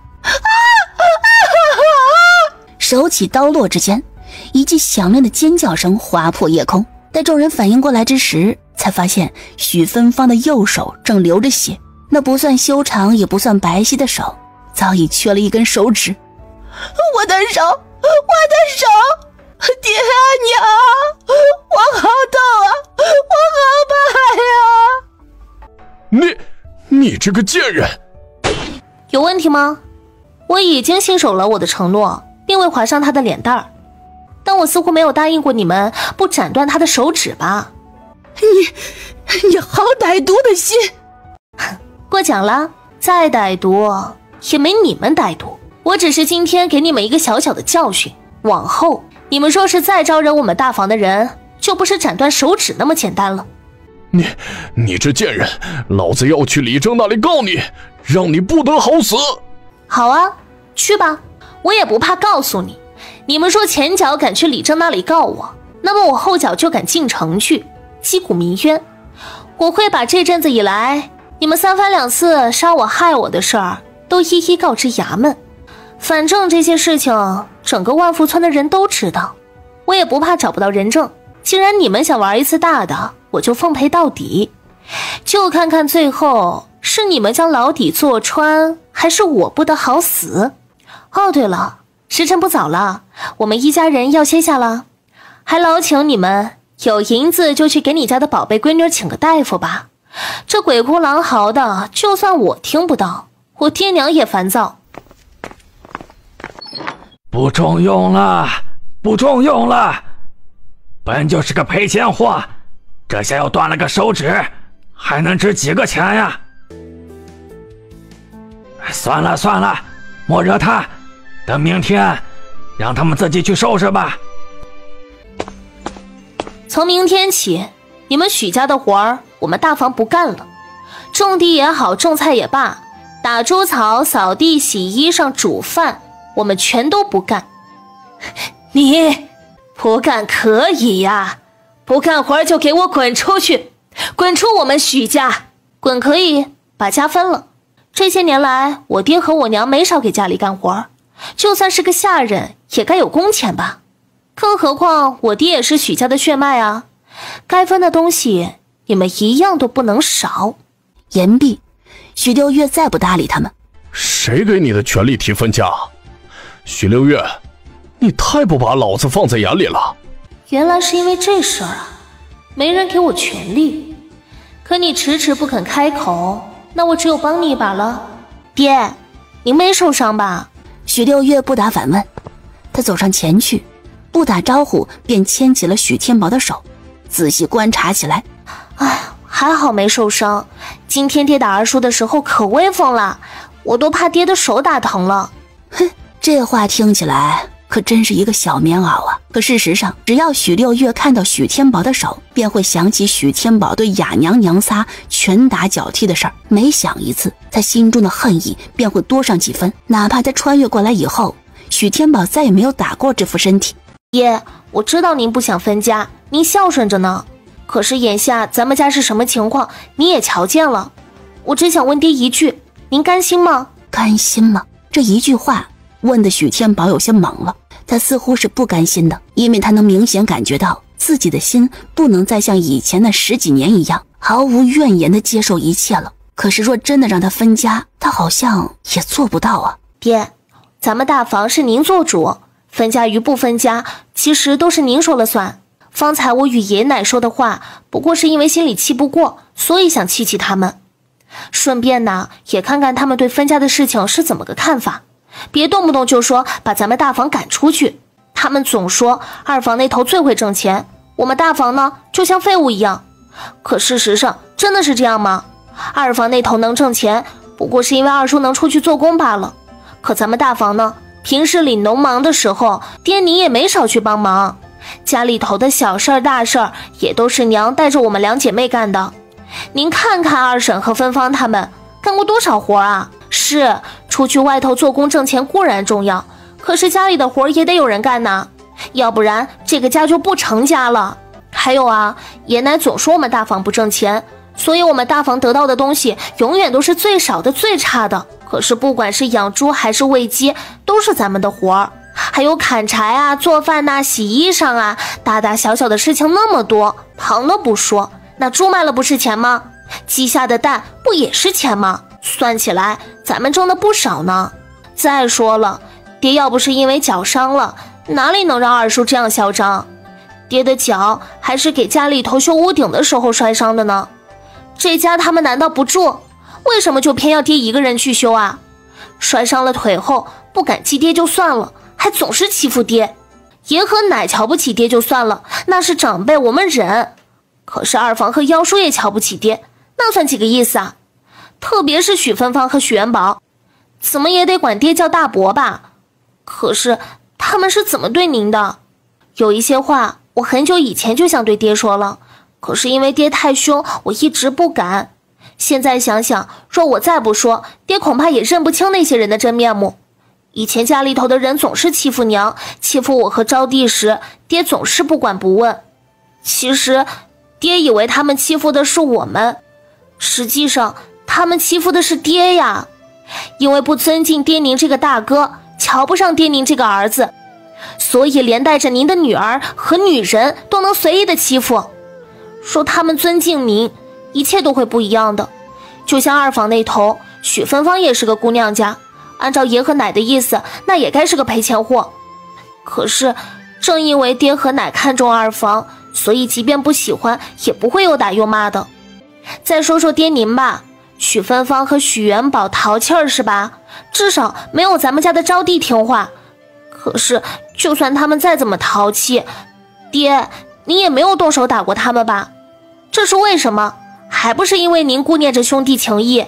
手起刀落之间，一记响亮的尖叫声划破夜空。待众人反应过来之时，才发现许芬芳的右手正流着血，那不算修长也不算白皙的手早已缺了一根手指。我的手，爹娘，我好痛啊，我好怕呀！你这个贱人，有问题吗？我已经信守了我的承诺，并未划伤他的脸蛋儿，但我似乎没有答应过你们不斩断他的手指吧？你好歹毒的心！过奖了，再歹毒也没你们歹毒。我只是今天给你们一个小小的教训，往后你们若是再招惹我们大房的人，就不是斩断手指那么简单了。你这贱人，老子要去李正那里告你，让你不得好死。好啊，去吧，我也不怕告诉你，你们说前脚敢去李正那里告我，那么我后脚就敢进城去击鼓鸣冤。我会把这阵子以来你们三番两次杀我害我的事儿都一一告知衙门，反正这些事情整个万福村的人都知道，我也不怕找不到人证。既然你们想玩一次大的，我就奉陪到底，就看看最后是你们将牢底坐穿，还是我不得好死。哦对了，时辰不早了，我们一家人要歇下了，还劳请你们有银子就去给你家的宝贝闺女请个大夫吧，这鬼哭狼嚎的就算我听不到，我爹娘也烦躁。不中用了，不中用了，本就是个赔钱货，这下又断了个手指，还能值几个钱呀？算了，莫惹他，等明天让他们自己去收拾吧。从明天起，你们许家的活儿我们大房不干了，种地也好，种菜也罢，打猪草、扫地、洗衣裳、煮饭，我们全都不干。你不干可以呀，不干活就给我滚出去，滚出我们许家。滚可以，把家分了。这些年来，我爹和我娘没少给家里干活，就算是个下人也该有工钱吧。更何况我爹也是许家的血脉啊，该分的东西你们一样都不能少。言毕，许六月再不搭理他们。谁给你的权力提分家？许六月，你太不把老子放在眼里了。原来是因为这事儿啊，没人给我权力，可你迟迟不肯开口，那我只有帮你一把了。爹，您没受伤吧？许六月不答反问，他走上前去，不打招呼便牵起了许天宝的手，仔细观察起来。哎，还好没受伤，今天爹打二叔的时候可威风了，我都怕爹的手打疼了。哼，这话听起来可真是一个小棉袄啊！可事实上，只要许六月看到许天宝的手，便会想起许天宝对雅娘娘仨拳打脚踢的事儿。每想一次，他心中的恨意便会多上几分。哪怕他穿越过来以后，许天宝再也没有打过这副身体。爷，我知道您不想分家，您孝顺着呢。可是眼下咱们家是什么情况，你也瞧见了。我只想问爹一句，您甘心吗？甘心吗？这一句话问的许天宝有些懵了。他似乎是不甘心的，因为他能明显感觉到自己的心不能再像以前那10几年一样毫无怨言地接受一切了。可是若真的让他分家，他好像也做不到啊。爹，咱们大房是您做主，分家与不分家其实都是您说了算。方才我与爷奶说的话，不过是因为心里气不过，所以想气气他们。顺便呢，也看看他们对分家的事情是怎么个看法，别动不动就说把咱们大房赶出去。他们总说二房那头最会挣钱，我们大房呢就像废物一样。可事实上真的是这样吗？二房那头能挣钱，不过是因为二叔能出去做工罢了。可咱们大房呢，平时里农忙的时候，爹您也没少去帮忙，家里头的小事儿大事儿也都是娘带着我们两姐妹干的。您看看二婶和芬芳他们干过多少活啊？是出去外头做工挣钱固然重要，可是家里的活也得有人干呐，要不然这个家就不成家了。还有啊，爷奶总说我们大房不挣钱，所以我们大房得到的东西永远都是最少的最差的。可是不管是养猪还是喂鸡，都是咱们的活儿，还有砍柴啊、做饭啊、洗衣裳啊，大大小小的事情那么多，旁的不说，那猪卖了不是钱吗？鸡下的蛋不也是钱吗？算起来咱们挣的不少呢。再说了，爹要不是因为脚伤了，哪里能让二叔这样嚣张？爹的脚还是给家里头修屋顶的时候摔伤的呢。这家他们难道不住？为什么就偏要爹一个人去修啊？摔伤了腿后不感激爹就算了，还总是欺负爹。爷和奶瞧不起爹就算了，那是长辈我们忍，可是二房和幺叔也瞧不起爹，那算几个意思啊？特别是许芬芳和许元宝，怎么也得管爹叫大伯吧？可是他们是怎么对您的？有一些话我很久以前就想对爹说了，可是因为爹太凶，我一直不敢。现在想想，若我再不说，爹恐怕也认不清那些人的真面目。以前家里头的人总是欺负娘，欺负我和招娣时，爹总是不管不问。其实爹以为他们欺负的是我们，实际上他们欺负的是爹呀。因为不尊敬爹您这个大哥，瞧不上爹您这个儿子，所以连带着您的女儿和女人都能随意的欺负。说他们尊敬您，一切都会不一样的。就像二房那头，许芬芳也是个姑娘家，按照爷和奶的意思，那也该是个赔钱货。可是正因为爹和奶看重二房，所以即便不喜欢也不会又打又骂的。再说说爹您吧，许芬芳和许元宝淘气儿是吧？至少没有咱们家的招娣听话。可是就算他们再怎么淘气，爹您也没有动手打过他们吧？这是为什么？还不是因为您顾念着兄弟情谊。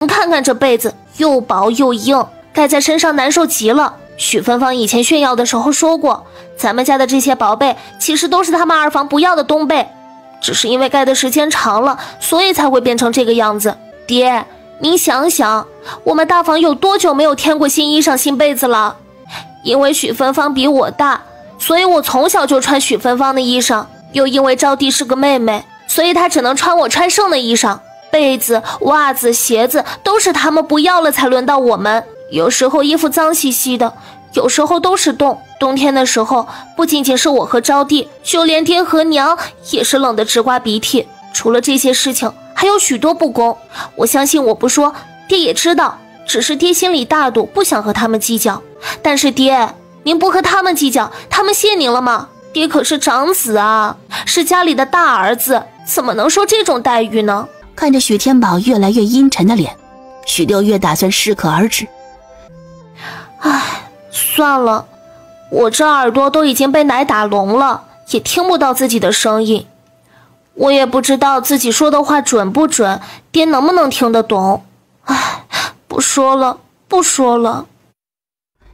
您看看这被子又薄又硬，盖在身上难受极了。许芬芳以前炫耀的时候说过，咱们家的这些宝贝其实都是他们二房不要的冬被，只是因为盖的时间长了，所以才会变成这个样子。爹您想想，我们大房有多久没有添过新衣裳新被子了？因为许芬芳比我大，所以我从小就穿许芬芳的衣裳，又因为招娣是个妹妹，所以她只能穿我穿剩的衣裳，被子、袜子、鞋子都是他们不要了才轮到我们。有时候衣服脏兮兮的，有时候都是冻。冬天的时候，不仅仅是我和招娣，就连爹和娘也是冷得直刮鼻涕。除了这些事情，还有许多不公。我相信我不说，爹也知道，只是爹心里大度，不想和他们计较。但是爹，您不和他们计较，他们谢您了吗？爹可是长子啊，是家里的大儿子，怎么能受这种待遇呢？看着许天宝越来越阴沉的脸，许六月打算适可而止。唉，算了，我这耳朵都已经被奶打聋了，也听不到自己的声音。我也不知道自己说的话准不准，爹能不能听得懂。唉，不说了，不说了。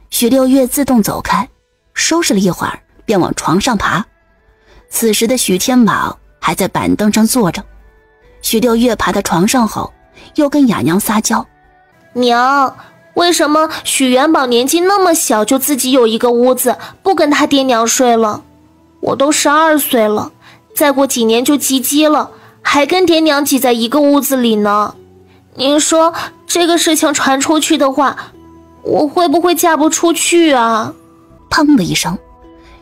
许六月自动走开，收拾了一会儿便往床上爬。此时的许天宝还在板凳上坐着。许六月爬到床上后，又跟哑娘撒娇：娘，为什么许元宝年纪那么小就自己有一个屋子，不跟他爹娘睡了？我都12岁了，再过几年就及笄了，还跟爹娘挤在一个屋子里呢。您说这个事情传出去的话，我会不会嫁不出去啊？砰的一声，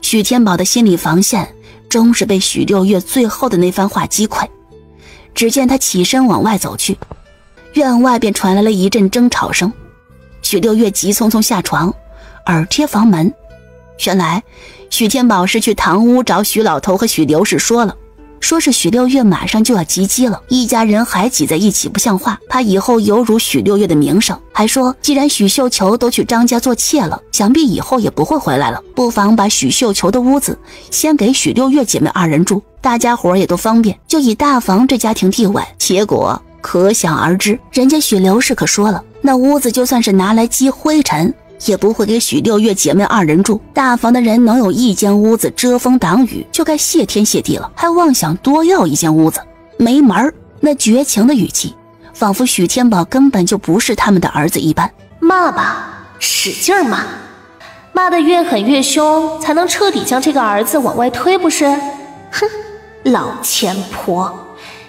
许天宝的心理防线终是被许六月最后的那番话击溃。只见他起身往外走去，院外便传来了一阵争吵声。许六月急匆匆下床，耳贴房门。原来许天宝是去堂屋找许老头和许刘氏说了，说是许六月马上就要及笄了，一家人还挤在一起不像话，怕以后有辱许六月的名声。还说既然许绣球都去张家做妾了，想必以后也不会回来了，不妨把许绣球的屋子先给许六月姐妹2人住，大家伙也都方便，就以大房这家庭地位。结果可想而知，人家许刘氏可说了，那屋子就算是拿来积灰尘也不会给许六月姐妹2人住，大房的人能有一间屋子遮风挡雨，就该谢天谢地了，还妄想多要一间屋子，没门儿！那绝情的语气，仿佛许天宝根本就不是他们的儿子一般。骂吧，使劲骂，骂得越狠越凶，才能彻底将这个儿子往外推，不是？哼，老钱婆，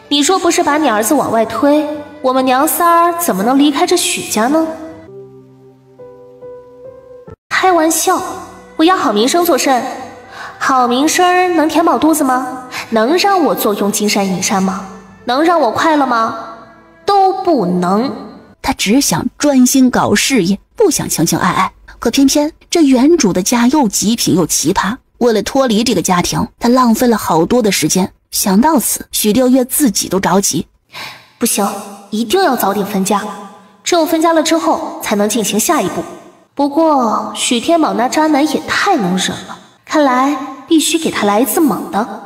你说不是把你儿子往外推，我们娘仨儿怎么能离开这许家呢？开玩笑，我要好名声做甚？好名声能填饱肚子吗？能让我坐拥金山银山吗？能让我快乐吗？都不能。他只想专心搞事业，不想情情爱爱。可偏偏这原主的家又极品又奇葩，为了脱离这个家庭，他浪费了好多的时间。想到此，许六月自己都着急。不行，一定要早点分家，只有分家了之后，才能进行下一步。不过许天宝那渣男也太能忍了，看来必须给他来一次猛的。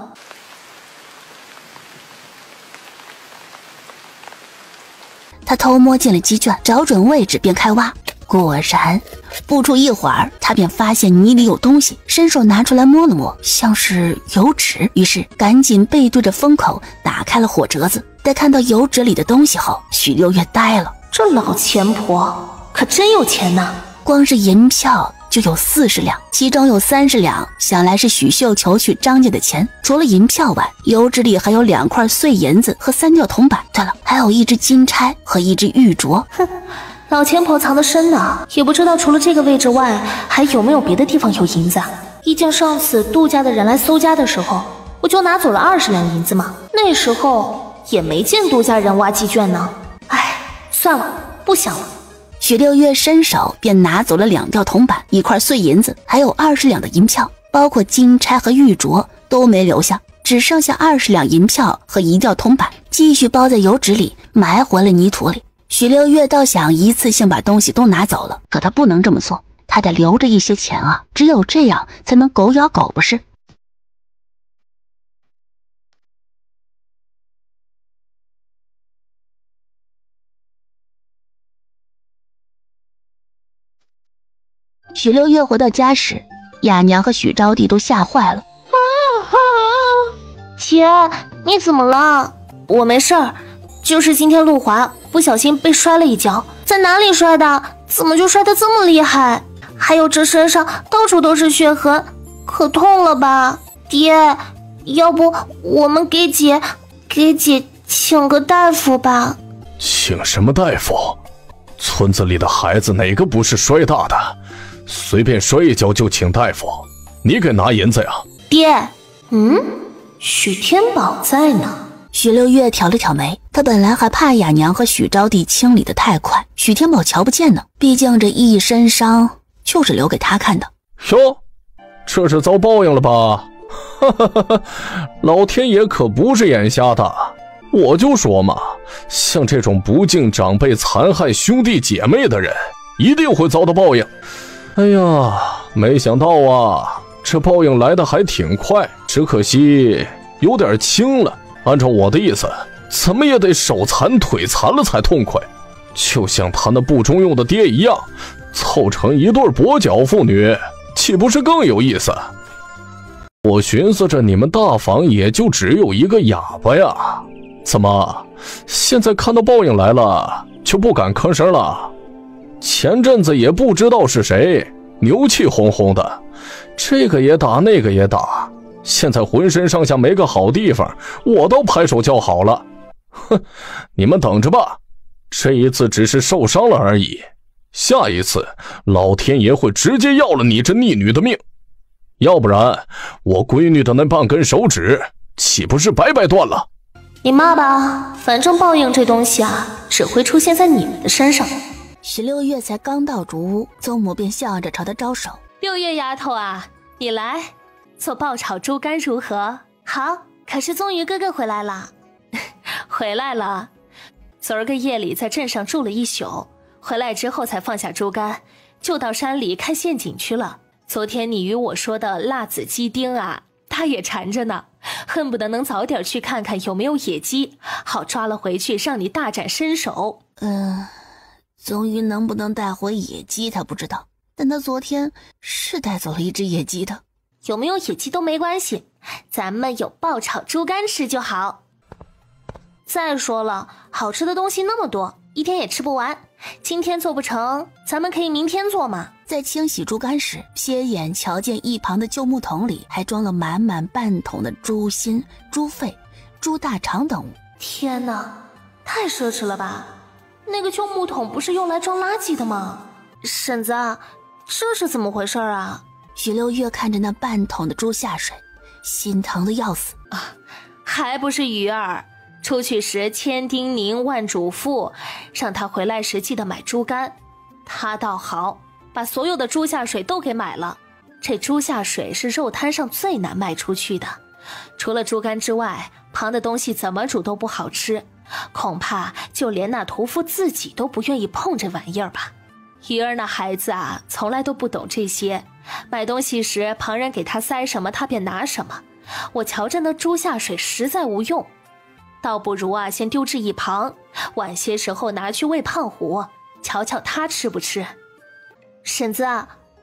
他偷摸进了鸡圈，找准位置便开挖。果然，不出一会儿，他便发现泥里有东西，伸手拿出来摸了摸，像是油纸。于是赶紧背对着风口打开了火折子。待看到油纸里的东西后，许六月呆了，这老钱婆可真有钱呐！光是银票就有40两，其中有30两想来是许绣球去张家的钱。除了银票外，油纸里还有2块碎银子和3吊铜板。对了，还有一只金钗和一只玉镯。哼，老钱婆藏得深呢，也不知道除了这个位置外，还有没有别的地方有银子啊？毕竟上次杜家的人来搜家的时候，我就拿走了20两银子嘛，那时候也没见杜家人挖鸡圈呢。唉，算了，不想了。许六月伸手便拿走了2吊铜板、1块碎银子，还有20两的银票，包括金钗和玉镯都没留下，只剩下20两银票和1吊铜板，继续包在油纸里，埋回了泥土里。许六月倒想一次性把东西都拿走了，可他不能这么做，他得留着一些钱啊，只有这样才能狗咬狗，不是？许六月回到家时，雅娘和许招娣都吓坏了。姐，你怎么了？我没事儿，就是今天路滑不小心被摔了一跤。在哪里摔的？怎么就摔得这么厉害？还有这身上到处都是血痕，可痛了吧？爹，要不我们给姐请个大夫吧？请什么大夫？村子里的孩子哪个不是摔大的？随便摔一跤就请大夫，你给拿银子呀？爹，许天宝在呢。许六月挑了挑眉，他本来还怕雅娘和许招娣清理得太快，许天宝瞧不见呢，毕竟这一身伤就是留给他看的。哟，这是遭报应了吧？哈哈哈哈，老天爷可不是眼瞎的，我就说嘛，像这种不敬长辈、残害兄弟姐妹的人，一定会遭到报应。哎呀，没想到啊，这报应来得还挺快，只可惜有点轻了。按照我的意思，怎么也得手残腿残了才痛快，就像他那不中用的爹一样，凑成一对跛脚妇女，岂不是更有意思？我寻思着你们大房也就只有一个哑巴呀，怎么现在看到报应来了就不敢吭声了？前阵子也不知道是谁牛气哄哄的，这个也打那个也打，现在浑身上下没个好地方，我都拍手叫好了。哼，你们等着吧，这一次只是受伤了而已，下一次老天爷会直接要了你这逆女的命，要不然我闺女的那半根手指岂不是白白断了？你骂吧，反正报应这东西啊，只会出现在你们的身上。许六月才刚到竹屋，邹母便笑着朝他招手。六月丫头啊，你来做爆炒猪肝如何？好，可是宗瑜哥哥回来了。回来了，昨儿个夜里在镇上住了一宿，回来之后才放下猪肝，就到山里看陷阱去了。昨天你与我说的辣子鸡丁啊，他也馋着呢，恨不得能早点去看看有没有野鸡，好抓了回去让你大展身手。宗瑜能不能带回野鸡他不知道，但他昨天是带走了一只野鸡的。有没有野鸡都没关系，咱们有爆炒猪肝吃就好。再说了，好吃的东西那么多，一天也吃不完。今天做不成，咱们可以明天做嘛。在清洗猪肝时，斜眼瞧见一旁的旧木桶里还装了满满半桶的猪心、猪肺、猪大肠等物。天哪，太奢侈了吧！那个旧木桶不是用来装垃圾的吗？婶子，这是怎么回事啊？许六月看着那半桶的猪下水，心疼的要死啊！还不是鱼儿出去时千叮咛万嘱咐，让他回来时记得买猪肝。他倒好，把所有的猪下水都给买了。这猪下水是肉摊上最难卖出去的，除了猪肝之外，旁的东西怎么煮都不好吃，恐怕就连那屠夫自己都不愿意碰这玩意儿吧。鱼儿那孩子啊，从来都不懂这些，买东西时旁人给他塞什么他便拿什么，我瞧着那猪下水实在无用，倒不如啊先丢置一旁，晚些时候拿去喂胖虎，瞧瞧他吃不吃。婶子，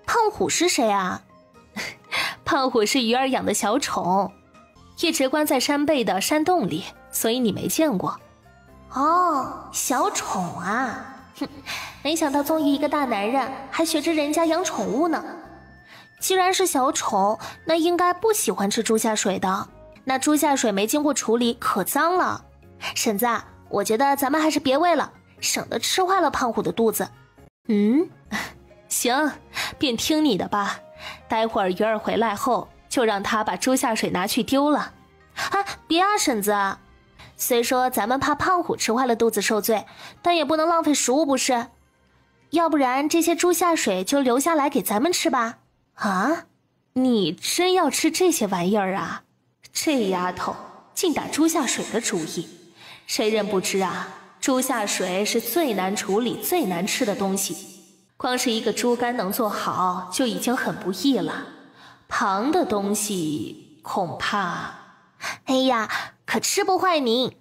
胖虎是谁啊？胖虎是鱼儿养的小宠，一直关在山背的山洞里，所以你没见过。哦，小宠啊，哼，没想到宗瑜一个大男人还学着人家养宠物呢。既然是小宠，那应该不喜欢吃猪下水的。那猪下水没经过处理可脏了。婶子，我觉得咱们还是别喂了，省得吃坏了胖虎的肚子。行，便听你的吧。待会儿鱼儿回来后，就让他把猪下水拿去丢了。别啊，婶子。虽说咱们怕胖虎吃坏了肚子受罪，但也不能浪费食物不是？要不然这些猪下水就留下来给咱们吃吧。啊，你真要吃这些玩意儿啊？这丫头竟打猪下水的主意，谁人不知啊？猪下水是最难处理、最难吃的东西，光是一个猪肝能做好就已经很不易了，旁的东西恐怕……哎呀，可吃不坏您。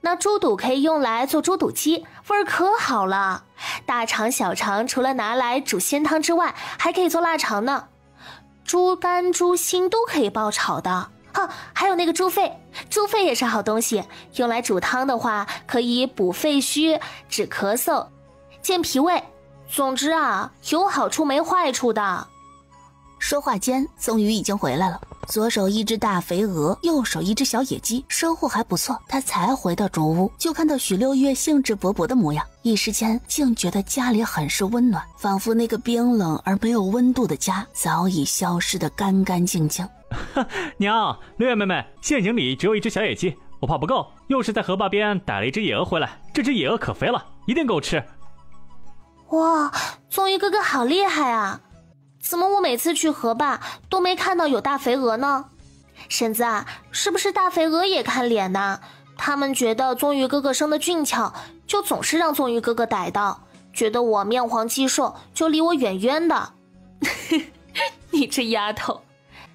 那猪肚可以用来做猪肚鸡，味儿可好了。大肠、小肠除了拿来煮鲜汤之外，还可以做腊肠呢。猪肝、猪心都可以爆炒的。还有那个猪肺，猪肺也是好东西，用来煮汤的话，可以补肺虚、止咳嗽、健脾胃。总之啊，有好处没坏处的。说话间，宗瑜已经回来了，左手一只大肥鹅，右手一只小野鸡，收获还不错。他才回到主屋，就看到许六月兴致勃勃的模样，一时间竟觉得家里很是温暖，仿佛那个冰冷而没有温度的家早已消失得干干净净。娘，六月妹妹，陷阱里只有一只小野鸡，我怕不够，又是在河坝边逮了一只野鹅回来，这只野鹅可肥了，一定够吃。哇，宗瑜哥哥好厉害啊！怎么我每次去河坝都没看到有大肥鹅呢？婶子啊，是不是大肥鹅也看脸呢？他们觉得宗瑜哥哥生得俊俏，就总是让宗瑜哥哥逮到，觉得我面黄肌瘦，就离我远远的。你这丫头，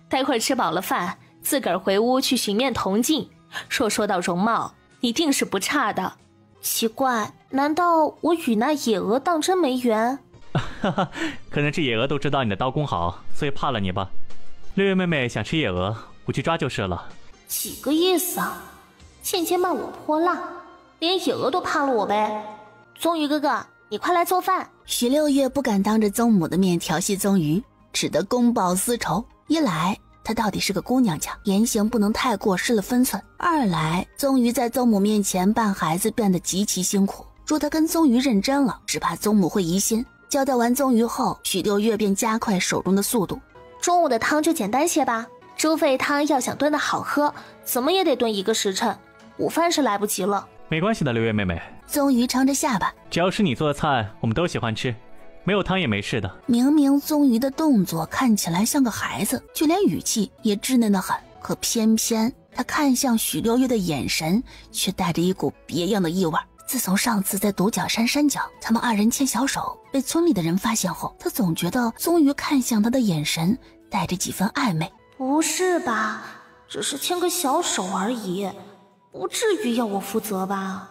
待会儿吃饱了饭，自个儿回屋去寻面同进。说到容貌，你定是不差的。奇怪，难道我与那野鹅当真没缘？可能这野鹅都知道你的刀工好，所以怕了你吧。六月妹妹想吃野鹅，我去抓就是了。几个意思啊？渐渐骂我泼辣，连野鹅都怕了我呗。宗瑜哥哥，你快来做饭。许六月不敢当着宗母的面调戏宗瑜，只得公报私仇。一来她到底是个姑娘家，言行不能太过失了分寸；二来宗瑜在宗母面前扮孩子变得极其辛苦，若她跟宗瑜认真了，只怕宗母会疑心。交代完宗瑜后，许六月便加快手中的速度。中午的汤就简单些吧，猪肺汤要想炖得好喝，怎么也得炖1个时辰，午饭是来不及了。没关系的，六月妹妹。宗瑜撑着下巴，只要是你做的菜，我们都喜欢吃，没有汤也没事的。明明宗瑜的动作看起来像个孩子，就连语气也稚嫩得很，可偏偏他看向许六月的眼神却带着一股别样的意味。自从上次在独角山山脚他们二人牵小手被村里的人发现后，他总觉得宗瑜看向他的眼神带着几分暧昧。不是吧，只是牵个小手而已，不至于要我负责吧？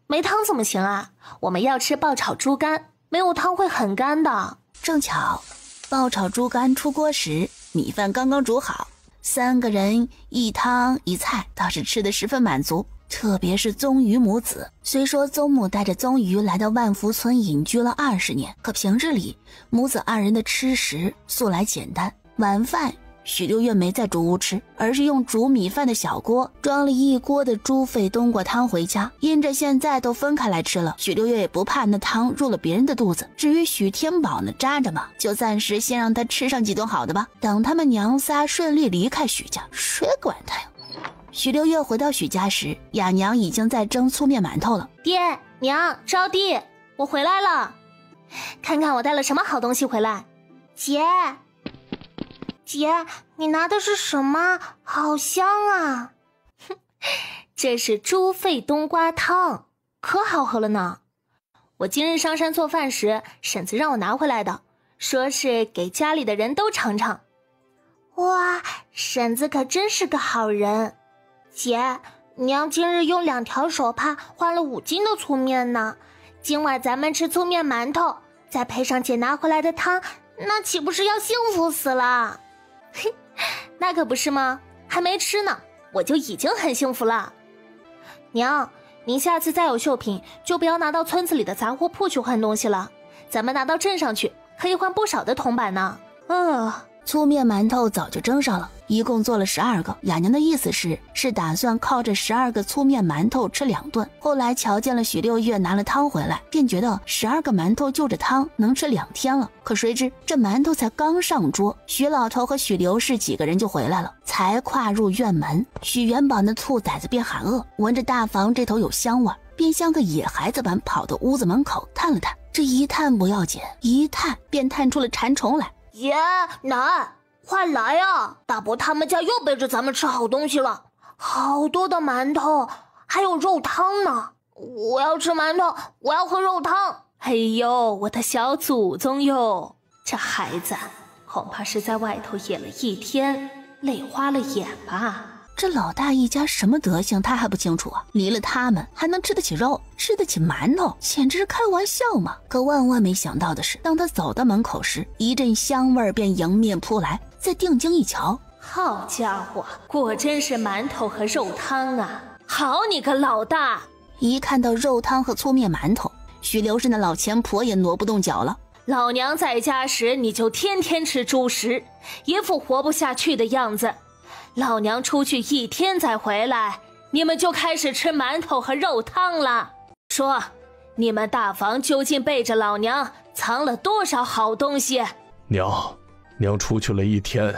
没汤怎么行啊？我们要吃爆炒猪肝，没有汤会很干的。正巧爆炒猪肝出锅时，米饭刚刚煮好，3个人一汤一菜，倒是吃得十分满足。特别是宗瑜母子，虽说宗母带着宗瑜来到万福村隐居了20年，可平日里母子2人的吃食素来简单。晚饭许六月没在主屋吃，而是用煮米饭的小锅装了1锅的猪肺冬瓜汤回家。因着现在都分开来吃了，许六月也不怕那汤入了别人的肚子。至于许天宝呢，扎着嘛，就暂时先让他吃上几顿好的吧。等他们娘仨顺利离开许家，谁管他呀？许六月回到许家时，雅娘已经在蒸粗面馒头了。爹娘招娣，我回来了，看看我带了什么好东西回来。姐，你拿的是什么？好香啊！这是猪肺冬瓜汤，可好喝了呢。我今日上山做饭时，婶子让我拿回来的，说是给家里的人都尝尝。哇，婶子可真是个好人。姐，娘今日用2条手帕换了5斤的粗面呢。今晚咱们吃粗面馒头，再配上姐拿回来的汤，那岂不是要幸福死了？那可不是吗？还没吃呢，我就已经很幸福了。娘，您下次再有绣品，就不要拿到村子里的杂货铺去换东西了，咱们拿到镇上去，可以换不少的铜板呢。粗面馒头早就蒸上了，一共做了12个。雅娘的意思是打算靠着12个粗面馒头吃2顿。后来瞧见了许六月拿了汤回来，便觉得12个馒头就着汤能吃2天了。可谁知这馒头才刚上桌，许老头和许刘氏几个人就回来了。才跨入院门，许元宝那兔崽子便喊饿，闻着大房这头有香味，便像个野孩子般跑到屋子门口探了探。这一探不要紧，一探便探出了馋虫来。爷奶，快来呀！大伯他们家又背着咱们吃好东西了，好多的馒头，还有肉汤呢。我要吃馒头，我要喝肉汤。哎呦，我的小祖宗哟，这孩子恐怕是在外头野了1天，累花了眼吧。这老大一家什么德行他还不清楚啊？离了他们还能吃得起肉，吃得起馒头，简直是开玩笑嘛！可万万没想到的是，当他走到门口时，一阵香味便迎面扑来。再定睛一瞧，好家伙，果真是馒头和肉汤啊！好你个老大！一看到肉汤和粗面馒头，许刘氏那老钱婆也挪不动脚了。老娘在家时你就天天吃猪食，一副活不下去的样子。老娘出去1天再回来，你们就开始吃馒头和肉汤了。说，你们大房究竟背着老娘藏了多少好东西？娘出去了1天，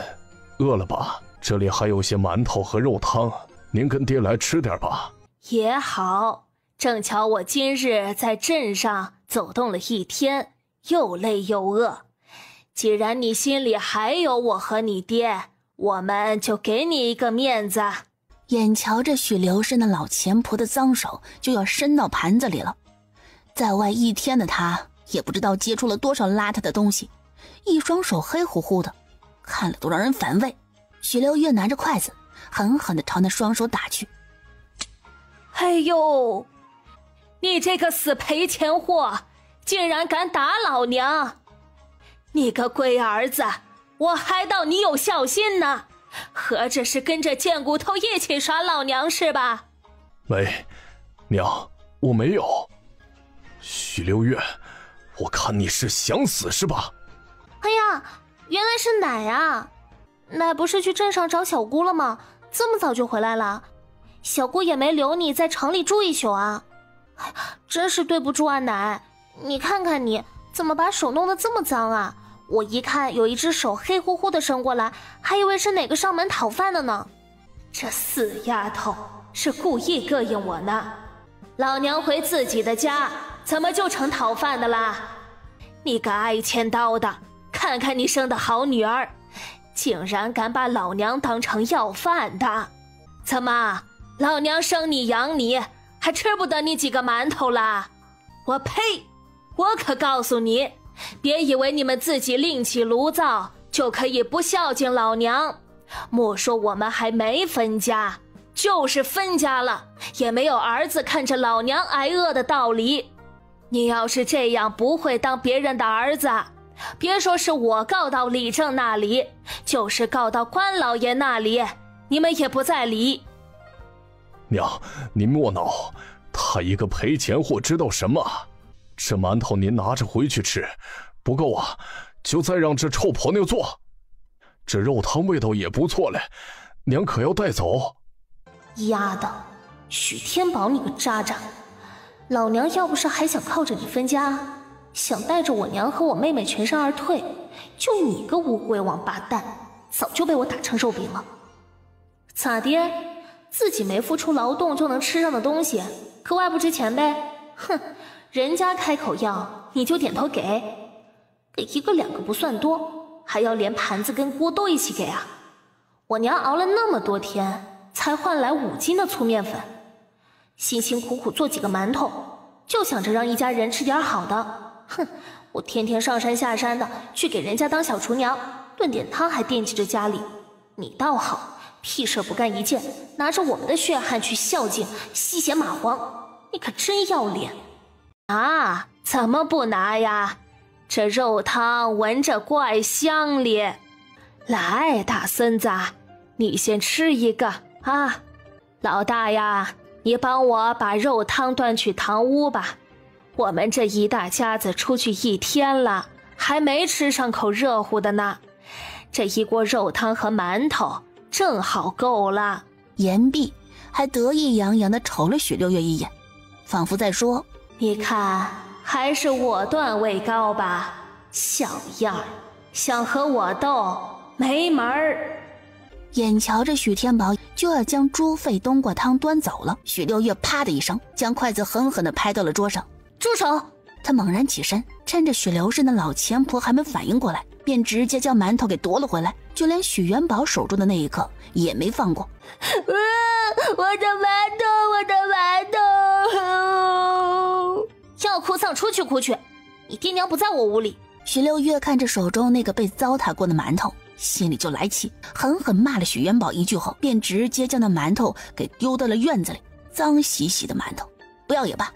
饿了吧？这里还有些馒头和肉汤，您跟爹来吃点吧。也好，正巧我今日在镇上走动了1天，又累又饿。既然你心里还有我和你爹，我们就给你一个面子。眼瞧着许刘氏那老钱婆的脏手就要伸到盘子里了，在外1天的他也不知道接触了多少邋遢的东西，一双手黑乎乎的，看了都让人反胃。许六月拿着筷子狠狠地朝那双手打去。哎呦，你这个死赔钱货，竟然敢打老娘！你个龟儿子，我还道你有孝心呢，合着是跟着贱骨头一起耍老娘是吧？没，娘，我没有。许六月，我看你是想死是吧？哎呀，原来是奶啊！奶不是去镇上找小姑了吗？这么早就回来了，小姑也没留你在城里住1宿啊！真是对不住啊，奶！你看看你，怎么把手弄得这么脏啊？我一看有一只手黑乎乎的伸过来，还以为是哪个上门讨饭的呢。这死丫头是故意膈应我呢。老娘回自己的家，怎么就成讨饭的啦？你个爱欠刀的，看看你生的好女儿，竟然敢把老娘当成要饭的！怎么，老娘生你养你，还吃不得你几个馒头啦？我呸！我可告诉你，别以为你们自己另起炉灶就可以不孝敬老娘。莫说我们还没分家，就是分家了，也没有儿子看着老娘挨饿的道理。你要是这样不会当别人的儿子，别说是我告到李正那里，就是告到关老爷那里，你们也不在理。娘，您莫恼，他一个赔钱货知道什么？这馒头您拿着回去吃，不够啊，就再让这臭婆娘做。这肉汤味道也不错嘞，娘可要带走？丫的，许天宝你个渣渣！老娘要不是还想靠着你分家，想带着我娘和我妹妹全身而退，就你个乌龟王八蛋，早就被我打成肉饼了。咋的？自己没付出劳动就能吃上的东西，格外不值钱呗？哼，人家开口要，你就点头给一个两个不算多，还要连盘子跟锅都一起给啊！我娘熬了那么多天，才换来5斤的粗面粉，辛辛苦苦做几个馒头，就想着让一家人吃点好的。哼，我天天上山下山的去给人家当小厨娘，炖点汤还惦记着家里。你倒好，屁事不干一件，拿着我们的血汗去孝敬，吸血蚂蟥，你可真要脸啊！怎么不拿呀？这肉汤闻着怪香咧。来，大孙子，你先吃一个啊！老大呀，你帮我把肉汤端去堂屋吧。我们这一大家子出去1天了，还没吃上口热乎的呢。这一锅肉汤和馒头正好够了。言毕，还得意洋洋地瞅了许六月一眼，仿佛在说：你看，还是我段位高吧，小样儿，想和我斗没门儿。眼瞧着许天宝就要将猪肺冬瓜汤端走了，许六月啪的一声将筷子狠狠地拍到了桌上。住手！他猛然起身，趁着许留神的老钱婆还没反应过来，便直接将馒头给夺了回来，就连许元宝手中的那一颗也没放过。我的馒头，我的馒头！要哭丧出去哭去，你爹娘不在我屋里。许六月看着手中那个被糟蹋过的馒头，心里就来气，狠狠骂了许元宝一句后，便直接将那馒头给丢到了院子里。脏兮兮的馒头，不要也罢。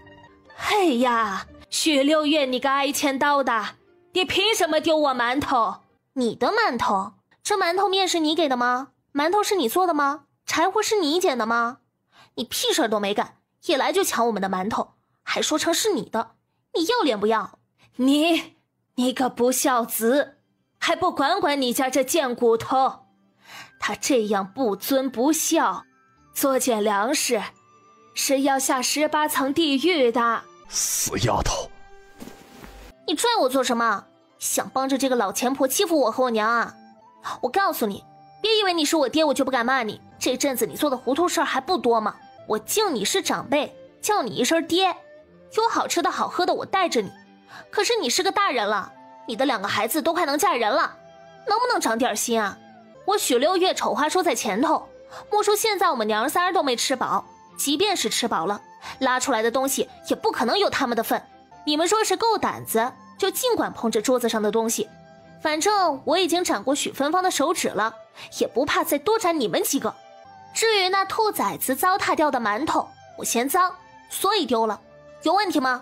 嘿呀，许六月你个挨千刀的，你凭什么丢我馒头？你的馒头？这馒头面是你给的吗？馒头是你做的吗？柴火是你捡的吗？你屁事都没干，一来就抢我们的馒头，还说成是你的，你要脸不要？你个不孝子，还不管管你家这贱骨头！他这样不尊不孝，作践粮食，是要下18层地狱的。死丫头！你拽我做什么？想帮着这个老钱婆欺负我和我娘啊？我告诉你，别以为你是我爹我就不敢骂你，这阵子你做的糊涂事儿还不多吗？我敬你是长辈，叫你一声爹，有好吃的好喝的我带着你。可是你是个大人了，你的2个孩子都快能嫁人了，能不能长点心啊？我许六月丑话说在前头，莫说现在我们娘仨都没吃饱，即便是吃饱了，拉出来的东西也不可能有他们的份。你们若是够胆子，就尽管碰着桌子上的东西，反正我已经斩过许芬芳的手指了，也不怕再多斩你们几个。至于那兔崽子糟蹋掉的馒头，我嫌脏，所以丢了，有问题吗？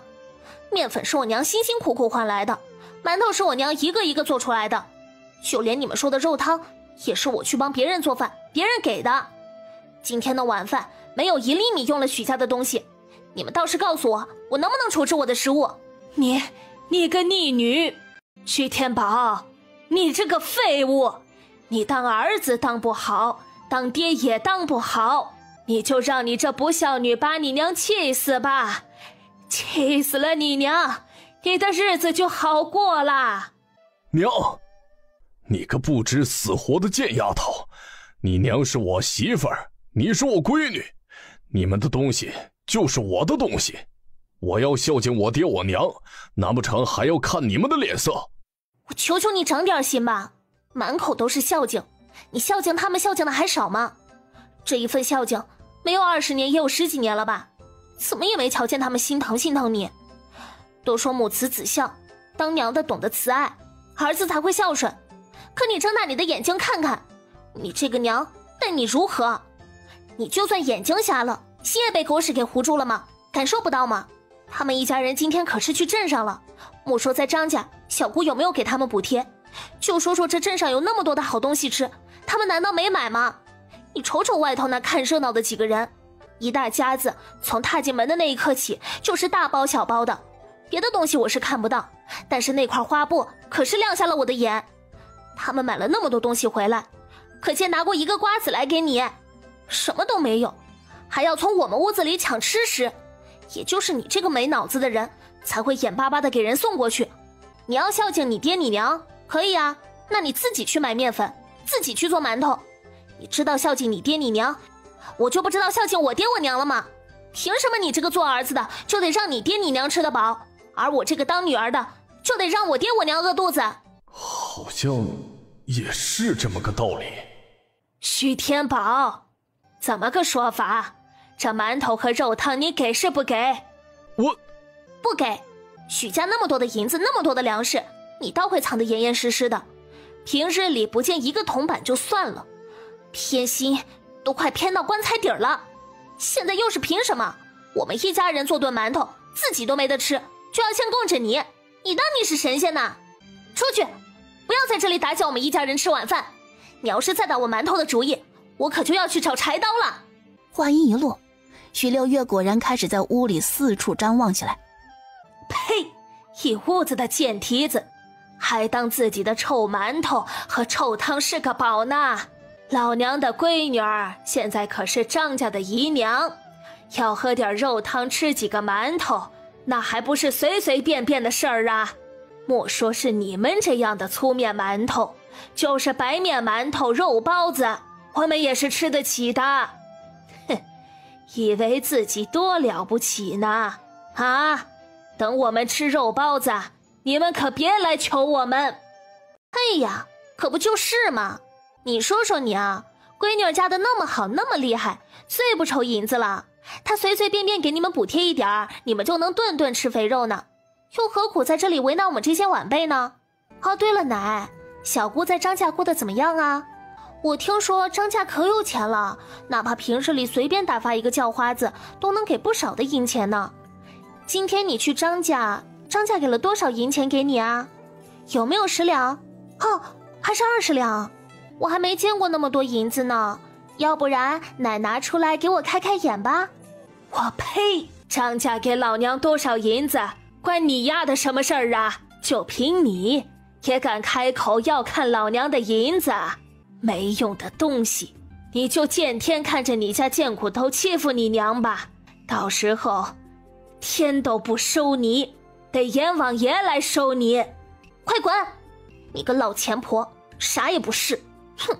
面粉是我娘辛辛苦苦换来的，馒头是我娘一个一个做出来的，就连你们说的肉汤也是我去帮别人做饭，别人给的。今天的晚饭没有1粒米用了许家的东西，你们倒是告诉我，我能不能处置我的食物？你个逆女，许天宝，你这个废物，你当儿子当不好，当爹也当不好，你就让你这不孝女把你娘气死吧，气死了你娘，你的日子就好过啦。娘，你个不知死活的贱丫头，你娘是我媳妇儿，你是我闺女，你们的东西就是我的东西，我要孝敬我爹我娘，难不成还要看你们的脸色？我求求你长点心吧，满口都是孝敬，你孝敬他们孝敬的还少吗？这一份孝敬没有20年也有10几年了吧，怎么也没瞧见他们心疼你。都说母慈子孝，当娘的懂得慈爱，儿子才会孝顺。可你睁大你的眼睛看看，你这个娘待你如何？你就算眼睛瞎了，心也被狗屎给糊住了吗？感受不到吗？他们一家人今天可是去镇上了，莫说在张家，小姑有没有给他们补贴？就说这镇上有那么多的好东西吃，他们难道没买吗？你瞅瞅外头那看热闹的几个人，一大家子从踏进门的那一刻起就是大包小包的，别的东西我是看不到，但是那块花布可是亮瞎了我的眼。他们买了那么多东西回来，可见拿过一个瓜子来给你，什么都没有，还要从我们屋子里抢吃食。也就是你这个没脑子的人才会眼巴巴的给人送过去。你要孝敬你爹你娘可以啊，那你自己去买面粉，自己去做馒头。你知道孝敬你爹你娘，我就不知道孝敬我爹我娘了吗？凭什么你这个做儿子的就得让你爹你娘吃得饱，而我这个当女儿的就得让我爹我娘饿肚子？好像也是这么个道理。徐天宝，怎么个说法？这馒头和肉汤你给是不给？我不给。许家那么多的银子，那么多的粮食，你倒会藏得严严实实的，平日里不见一个铜板就算了，偏心都快偏到棺材底儿了。现在又是凭什么我们一家人做顿馒头自己都没得吃，就要先供着你？你当你是神仙呐？出去，不要在这里打搅我们一家人吃晚饭。你要是再打我馒头的主意，我可就要去找柴刀了。话音一落，许六月果然开始在屋里四处张望起来。呸！一屋子的贱蹄子，还当自己的臭馒头和臭汤是个宝呢。老娘的闺女儿现在可是张家的姨娘，要喝点肉汤吃几个馒头，那还不是随随便便的事儿啊。莫说是你们这样的粗面馒头，就是白面馒头肉包子我们也是吃得起的。哼，以为自己多了不起呢啊！等我们吃肉包子，你们可别来求我们。哎呀，可不就是嘛！你说说你啊，闺女家的那么好那么厉害，最不愁银子了，她随随便便给你们补贴一点儿，你们就能顿顿吃肥肉呢，又何苦在这里为难我们这些晚辈呢？哦，对了，奶，小姑在张家过得怎么样啊？我听说张家可有钱了，哪怕平日里随便打发一个叫花子，都能给不少的银钱呢。今天你去张家，张家给了多少银钱给你啊？有没有10两？哦，还是20两？我还没见过那么多银子呢，要不然奶拿出来给我开开眼吧。我呸！张家给老娘多少银子，关你丫的什么事儿啊？就凭你也敢开口要看老娘的银子？没用的东西，你就见天看着你家贱骨头欺负你娘吧，到时候天都不收你，得阎王爷来收你。快滚！你个老钱婆，啥也不是。哼，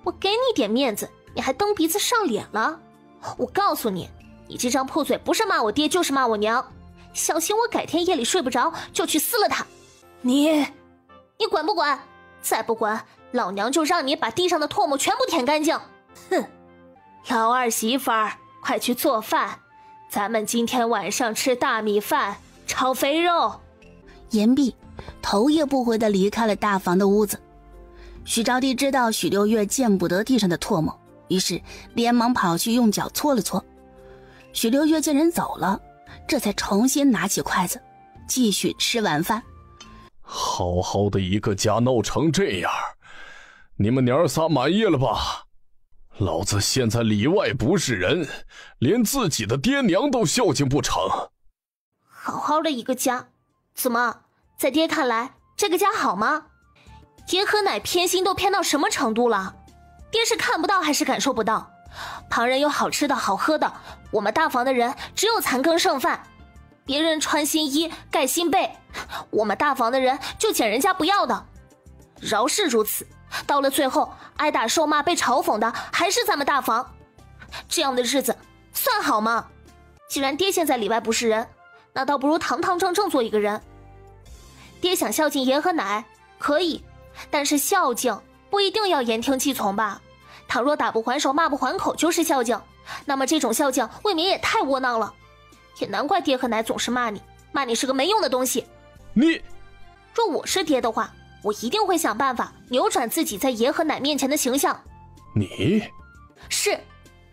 我给你点面子，你还蹬鼻子上脸了？我告诉你，你这张破嘴不是骂我爹就是骂我娘，小心我改天夜里睡不着就去撕了他。你管不管？再不管，老娘就让你把地上的唾沫全部舔干净。哼，老二媳妇儿，快去做饭，咱们今天晚上吃大米饭炒肥肉。言毕，头也不回地离开了大房的屋子。许招娣知道许六月见不得地上的唾沫，于是连忙跑去用脚搓了搓。许六月见人走了，这才重新拿起筷子继续吃晚饭。好好的一个家闹成这样，你们娘仨满意了吧？老子现在里外不是人，连自己的爹娘都孝敬不成。好好的一个家，怎么在爹看来这个家好吗？爷和奶偏心都偏到什么程度了？爹是看不到还是感受不到？旁人有好吃的好喝的，我们大房的人只有残羹剩饭。别人穿新衣盖新被，我们大房的人就捡人家不要的。饶是如此，到了最后挨打受骂被嘲讽的还是咱们大房，这样的日子算好吗？既然爹现在里外不是人，那倒不如堂堂正正做一个人。爹想孝敬爷和奶可以，但是孝敬不一定要言听计从吧，倘若打不还手骂不还口就是孝敬，那么这种孝敬未免也太窝囊了。也难怪爹和奶总是骂你是个没用的东西。你若我是爹的话，我一定会想办法扭转自己在爷和奶面前的形象。你是，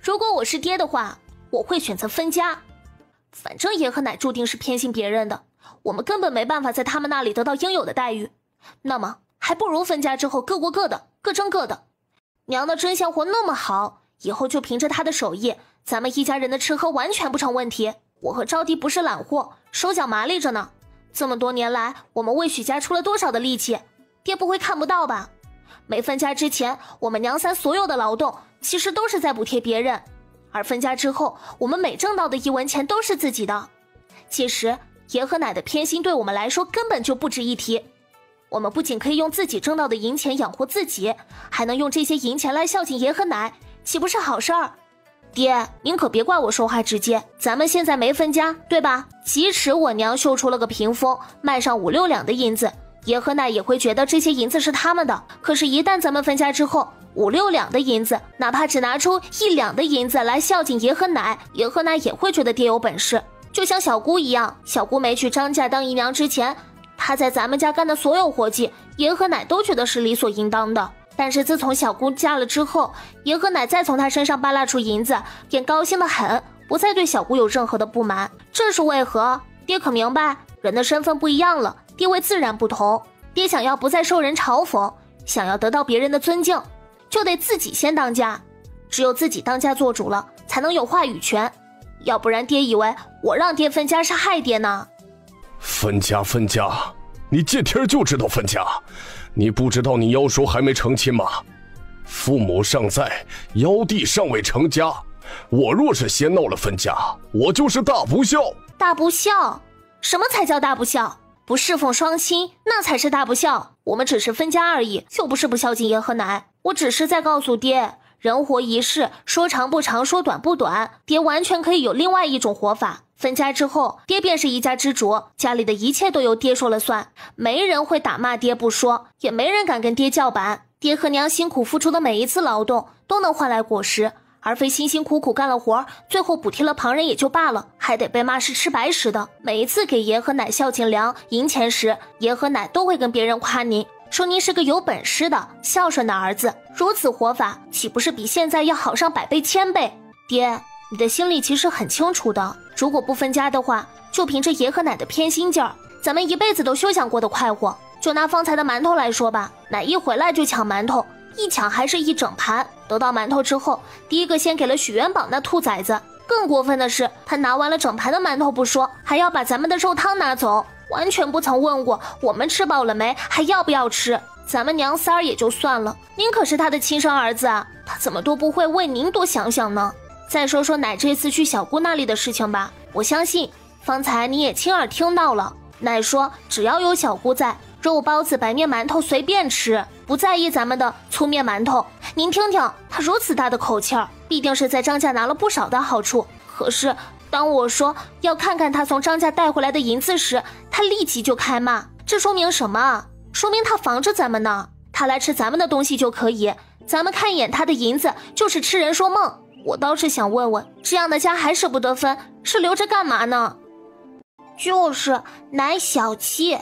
如果我是爹的话，我会选择分家。反正爷和奶注定是偏心别人的，我们根本没办法在他们那里得到应有的待遇，那么还不如分家之后各过各的，各争各的。娘的针线活那么好，以后就凭着她的手艺，咱们一家人的吃喝完全不成问题。我和招娣不是懒货，手脚麻利着呢。这么多年来，我们为许家出了多少的力气，爹不会看不到吧？没分家之前，我们娘三所有的劳动其实都是在补贴别人，而分家之后，我们每挣到的1文钱都是自己的。其实爷和奶的偏心对我们来说根本就不值一提。我们不仅可以用自己挣到的银钱养活自己，还能用这些银钱来孝敬爷和奶，岂不是好事儿？爹，您可别怪我说话直接，咱们现在没分家，对吧？即使我娘绣出了个屏风，卖上5、6两的银子，爷和奶也会觉得这些银子是他们的。可是，一旦咱们分家之后，5、6两的银子，哪怕只拿出1两的银子来孝敬爷和奶，爷和奶也会觉得爹有本事。就像小姑一样，小姑没去张家当姨娘之前，她在咱们家干的所有活计，爷和奶都觉得是理所应当的。但是自从小姑嫁了之后，爷和奶再从她身上扒拉出银子，便高兴得很，不再对小姑有任何的不满。这是为何？爹可明白，人的身份不一样了，地位自然不同。爹想要不再受人嘲讽，想要得到别人的尊敬，就得自己先当家。只有自己当家做主了，才能有话语权。要不然爹以为我让爹分家是害爹呢？分家，你见天就知道分家，你不知道你妖叔还没成亲吗？父母尚在，妖弟尚未成家，我若是先闹了分家，我就是大不孝。大不孝？什么才叫大不孝？不侍奉双亲，那才是大不孝。我们只是分家而已，又不是不孝敬爷和奶。我只是在告诉爹，人活一世，说长不长，说短不短，爹完全可以有另外一种活法。分家之后，爹便是一家之主，家里的一切都由爹说了算，没人会打骂爹不说，也没人敢跟爹叫板。爹和娘辛苦付出的每一次劳动都能换来果实，而非辛辛苦苦干了活，最后补贴了旁人也就罢了，还得被骂是吃白食的。每一次给爷和奶孝敬粮银钱时，爷和奶都会跟别人夸您，说您是个有本事的孝顺的儿子。如此活法，岂不是比现在要好上100倍1000倍？爹，你的心里其实很清楚的，如果不分家的话，就凭着爷和奶的偏心劲儿，咱们一辈子都休想过得快活。就拿方才的馒头来说吧，奶一回来就抢馒头，一抢还是一整盘。得到馒头之后，第一个先给了许元宝那兔崽子。更过分的是，他拿完了整盘的馒头不说，还要把咱们的肉汤拿走，完全不曾问过我们吃饱了没，还要不要吃。咱们娘三儿也就算了，您可是他的亲生儿子啊，他怎么都不会为您多想想呢？再说说奶这次去小姑那里的事情吧，我相信方才你也亲耳听到了。奶说只要有小姑在，肉包子白面馒头随便吃，不在意咱们的粗面馒头。您听听他如此大的口气儿，必定是在张家拿了不少的好处。可是当我说要看看他从张家带回来的银子时，他立即就开骂。这说明什么？说明他防着咱们呢。他来吃咱们的东西就可以，咱们看一眼他的银子就是痴人说梦。我倒是想问问，这样的家还舍不得分，是留着干嘛呢？就是奶小气。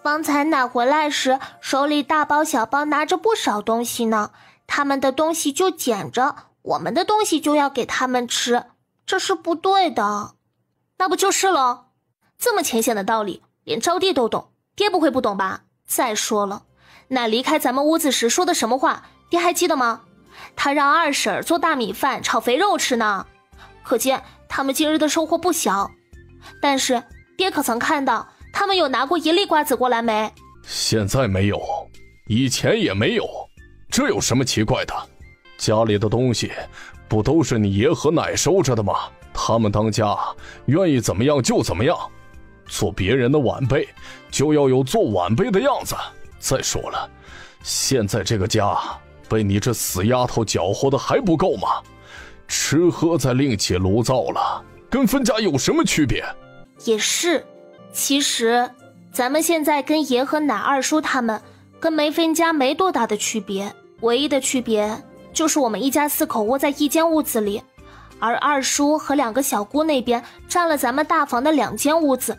方才奶回来时，手里大包小包拿着不少东西呢，他们的东西就捡着，我们的东西就要给他们吃，这是不对的。那不就是了？这么浅显的道理，连招娣都懂，爹不会不懂吧？再说了，奶离开咱们屋子时说的什么话，爹还记得吗？他让二婶做大米饭炒肥肉吃呢，可见他们今日的收获不小。但是爹可曾看到他们有拿过1粒瓜子过来没？现在没有，以前也没有，这有什么奇怪的？家里的东西不都是你爷和奶收着的吗？他们当家愿意怎么样就怎么样，做别人的晚辈就要有做晚辈的样子。再说了，现在这个家被你这死丫头搅和的还不够吗？吃喝再另起炉灶了，跟分家有什么区别？也是，其实咱们现在跟爷和奶二叔他们跟没分家没多大的区别，唯一的区别就是我们一家4口窝在一间屋子里，而二叔和2个小姑那边占了咱们大房的2间屋子，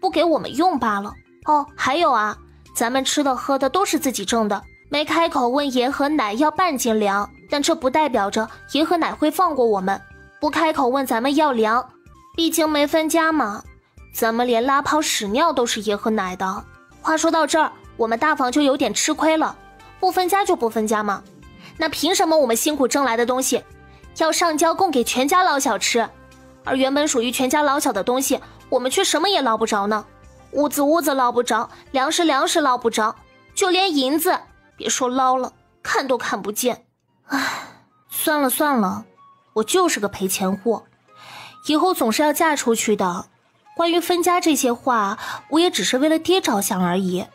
不给我们用罢了。哦，还有啊，咱们吃的喝的都是自己挣的，没开口问爷和奶要半斤粮，但这不代表着爷和奶会放过我们，不开口问咱们要粮，毕竟没分家嘛。咱们连拉泡屎尿都是爷和奶的。话说到这儿，我们大房就有点吃亏了，不分家就不分家嘛。那凭什么我们辛苦挣来的东西要上交供给全家老小吃，而原本属于全家老小的东西我们却什么也捞不着呢？屋子捞不着，粮食捞不着，就连银子别说捞了，看都看不见。唉，算了，我就是个赔钱货，以后总是要嫁出去的。关于分家这些话，我也只是为了爹着想而已。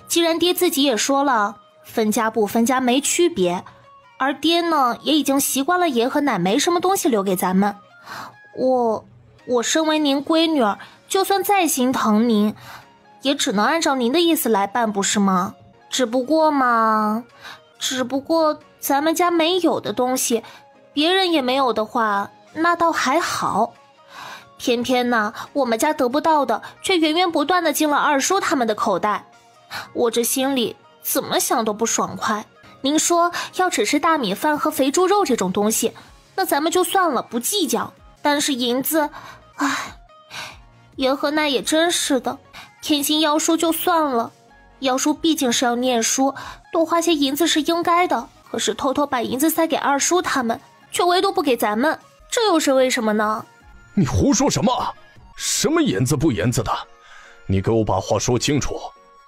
既然爹自己也说了分家不分家没区别，而爹呢也已经习惯了爷和奶没什么东西留给咱们，我身为您闺女儿，就算再心疼您，也只能按照您的意思来办，不是吗？只不过咱们家没有的东西，别人也没有的话，那倒还好。偏偏呢，我们家得不到的，却源源不断的进了二叔他们的口袋，我这心里怎么想都不爽快。您说要只吃大米饭和肥猪肉这种东西，那咱们就算了，不计较。但是银子，唉，爷和奶也真是的，偏心要书就算了，要书毕竟是要念书，多花些银子是应该的，可是偷偷把银子塞给二叔他们，却唯独不给咱们，这又是为什么呢？你胡说什么？什么银子不银子的？你给我把话说清楚，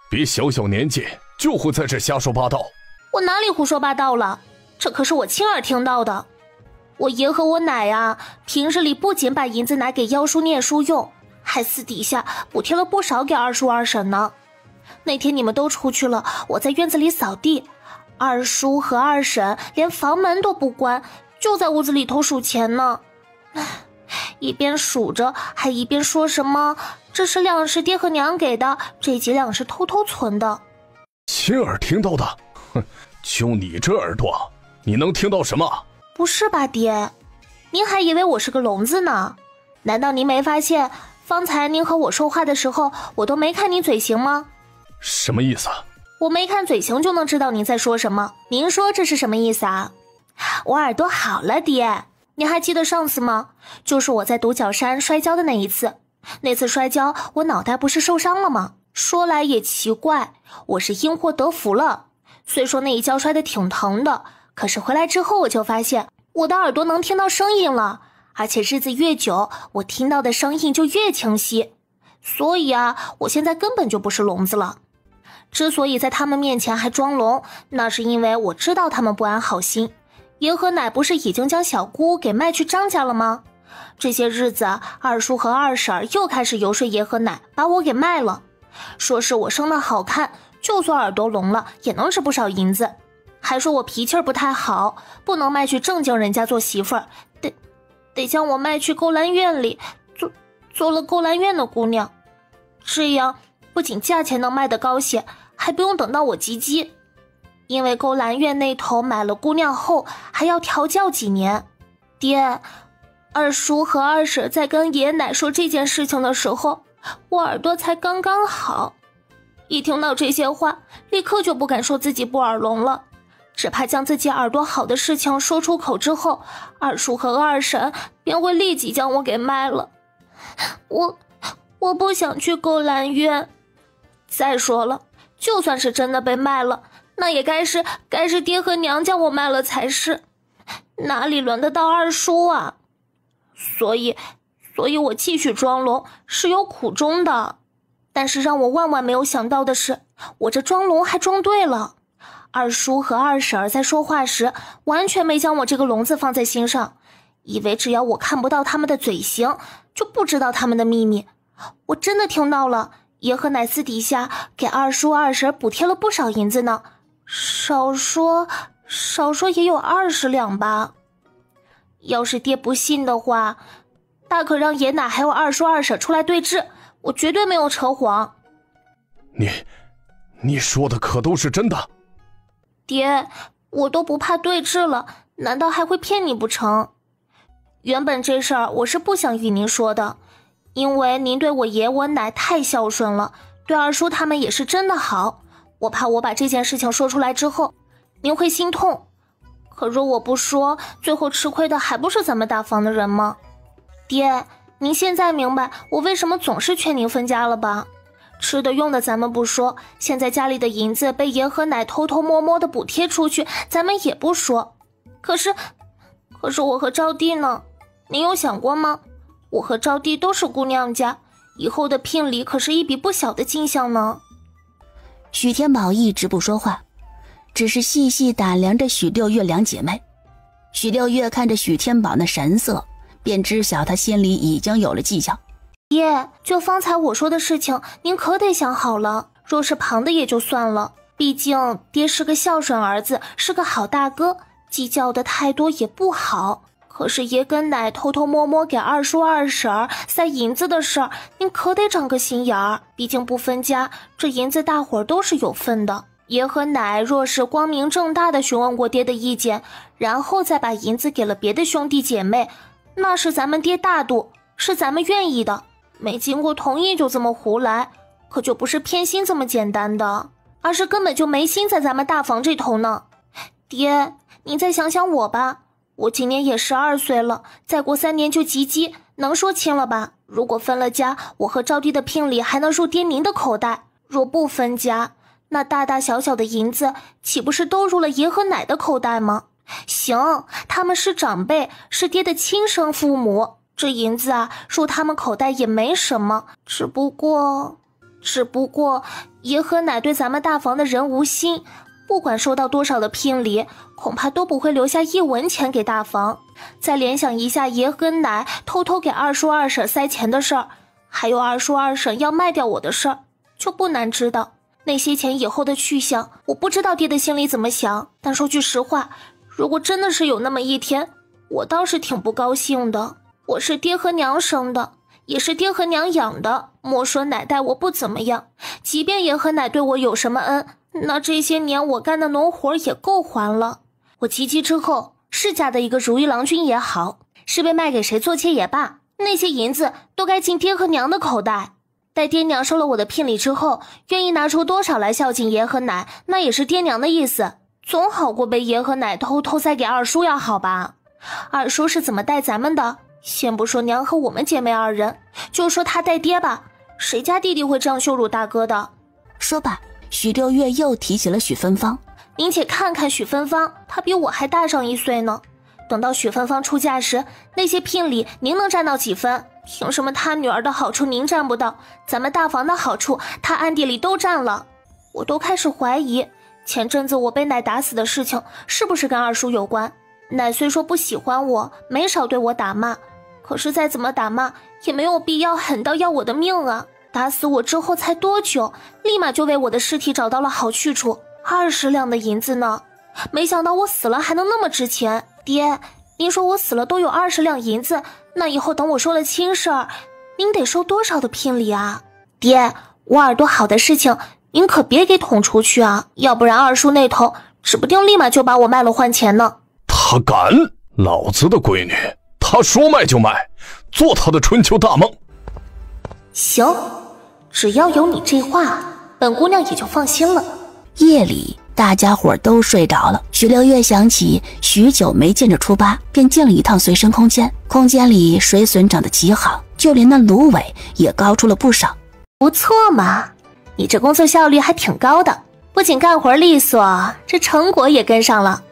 别小小年纪就会在这瞎说八道。我哪里胡说八道了？这可是我亲耳听到的。我爷和我奶啊，平日里不仅把银子拿给妖叔念书用，还私底下补贴了不少给二叔二婶呢。那天你们都出去了，我在院子里扫地，二叔和二婶连房门都不关，就在屋子里头数钱呢。一边数着还一边说什么这是粮食爹和娘给的，这几两是偷偷存的。亲耳听到的？哼，就你这耳朵，你能听到什么？不是吧爹，您还以为我是个聋子呢？难道您没发现方才您和我说话的时候，我都没看您嘴型吗？什么意思？我没看嘴型就能知道您在说什么，您说这是什么意思啊？我耳朵好了爹，你还记得上次吗？就是我在独角山摔跤的那一次。那次摔跤我脑袋不是受伤了吗？说来也奇怪，我是因祸得福了。虽说那一跤摔得挺疼的，可是回来之后我就发现我的耳朵能听到声音了，而且日子越久，我听到的声音就越清晰。所以啊，我现在根本就不是聋子了。之所以在他们面前还装聋，那是因为我知道他们不安好心。爷和奶不是已经将小姑给卖去张家了吗？这些日子，二叔和二婶又开始游说爷和奶把我给卖了，说是我生得好看，就算耳朵聋了也能值不少银子，还说我脾气不太好，不能卖去正经人家做媳妇儿，得将我卖去勾栏院里做了勾栏院的姑娘，这样不仅价钱能卖得高些，还不用等到我及笄。因为勾栏院那头买了姑娘后还要调教几年。爹，二叔和二婶在跟爷奶说这件事情的时候，我耳朵才刚刚好，一听到这些话，立刻就不敢说自己不耳聋了，只怕将自己耳朵好的事情说出口之后，二叔和二婶便会立即将我给卖了。我不想去勾栏院。再说了，就算是真的被卖了，那也该是爹和娘将我卖了才是，哪里轮得到二叔啊？所以我继续装聋是有苦衷的。但是让我万万没有想到的是，我这装聋还装对了。二叔和二婶在说话时完全没将我这个聋子放在心上，以为只要我看不到他们的嘴型，就不知道他们的秘密。我真的听到了，爷和奶私底下给二叔二婶补贴了不少银子呢，少说也有20两吧。要是爹不信的话，大可让爷奶还有二叔二婶出来对质，我绝对没有扯谎。你说的可都是真的？爹，我都不怕对峙了，难道还会骗你不成？原本这事儿我是不想与您说的，因为您对我爷我奶太孝顺了，对二叔他们也是真的好，我怕我把这件事情说出来之后，您会心痛。可若我不说，最后吃亏的还不是咱们大房的人吗？爹，您现在明白我为什么总是劝您分家了吧？吃的用的咱们不说，现在家里的银子被爷和奶偷偷摸摸的补贴出去，咱们也不说。可是我和招娣呢？您有想过吗？我和招娣都是姑娘家，以后的聘礼可是一笔不小的金项呢。许天宝一直不说话，只是细细打量着许六月两姐妹。许六月看着许天宝那神色，便知晓他心里已经有了计较。爹，就方才我说的事情，您可得想好了。若是旁的也就算了，毕竟爹是个孝顺儿子，是个好大哥，计较的太多也不好。可是爷跟奶偷偷摸摸给二叔二婶儿塞银子的事儿，您可得长个心眼儿。毕竟不分家，这银子大伙儿都是有份的。爷和奶若是光明正大的询问过爹的意见，然后再把银子给了别的兄弟姐妹，那是咱们爹大度，是咱们愿意的。没经过同意就这么胡来，可就不是偏心这么简单的，而是根本就没心在咱们大房这头呢。爹，您再想想我吧，我今年也12岁了，再过3年就及笄，能说清了吧？如果分了家，我和招娣的聘礼还能入爹您的口袋；若不分家，那大大小小的银子岂不是都入了爷和奶的口袋吗？行，他们是长辈，是爹的亲生父母，这银子啊，入他们口袋也没什么，只不过爷和奶对咱们大房的人无心，不管收到多少的聘礼，恐怕都不会留下1文钱给大房。再联想一下爷跟奶偷偷给二叔二婶塞钱的事儿，还有二叔二婶要卖掉我的事儿，就不难知道那些钱以后的去向。我不知道爹的心里怎么想，但说句实话，如果真的是有那么一天，我倒是挺不高兴的。我是爹和娘生的，也是爹和娘养的，莫说奶待我不怎么样，即便爷和奶对我有什么恩，那这些年我干的农活也够还了。我及笄之后，是嫁的一个如意郎君也好，是被卖给谁做妾也罢，那些银子都该进爹和娘的口袋。待爹娘收了我的聘礼之后，愿意拿出多少来孝敬爷和奶，那也是爹娘的意思，总好过被爷和奶偷偷塞给二叔要好吧。二叔是怎么待咱们的，先不说娘和我们姐妹2人，就说他带爹吧，谁家弟弟会这样羞辱大哥的？说罢，许六月又提起了许芬芳。您且看看许芬芳，她比我还大上1岁呢。等到许芬芳出嫁时，那些聘礼您能占到几分？凭什么她女儿的好处您占不到，咱们大房的好处她暗地里都占了？我都开始怀疑，前阵子我被奶打死的事情是不是跟二叔有关？奶虽说不喜欢我，没少对我打骂，可是再怎么打骂也没有必要狠到要我的命啊。打死我之后才多久，立马就为我的尸体找到了好去处，20两的银子呢。没想到我死了还能那么值钱。爹，您说我死了都有20两银子，那以后等我说了亲事儿，您得收多少的聘礼啊？爹，我耳朵好的事情您可别给捅出去啊，要不然二叔那头指不定立马就把我卖了换钱呢。他敢？老子的闺女，他说卖就卖，做他的春秋大梦。行，只要有你这话，本姑娘也就放心了。夜里大家伙都睡着了，许六月想起许久没见着初八，便进了一趟随身空间。空间里水笋长得极好，就连那芦苇也高出了不少。不错嘛，你这工作效率还挺高的，不仅干活利索，这成果也跟上了。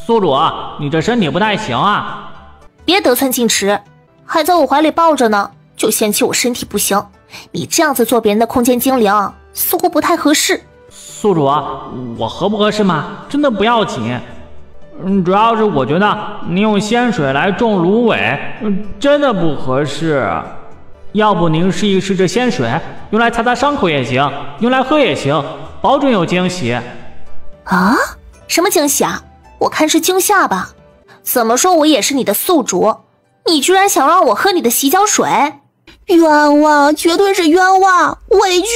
宿主，你这身体不太行啊！别得寸进尺，还在我怀里抱着呢，就嫌弃我身体不行。你这样子做别人的空间精灵，似乎不太合适。宿主，我合不合适吗？真的不要紧。主要是我觉得您用仙水来种芦苇，真的不合适。要不您试一试这仙水，用来擦擦伤口也行，用来喝也行，保准有惊喜。啊？什么惊喜啊？我看是惊吓吧。怎么说我也是你的宿主，你居然想让我喝你的洗脚水？冤枉，绝对是冤枉，委屈！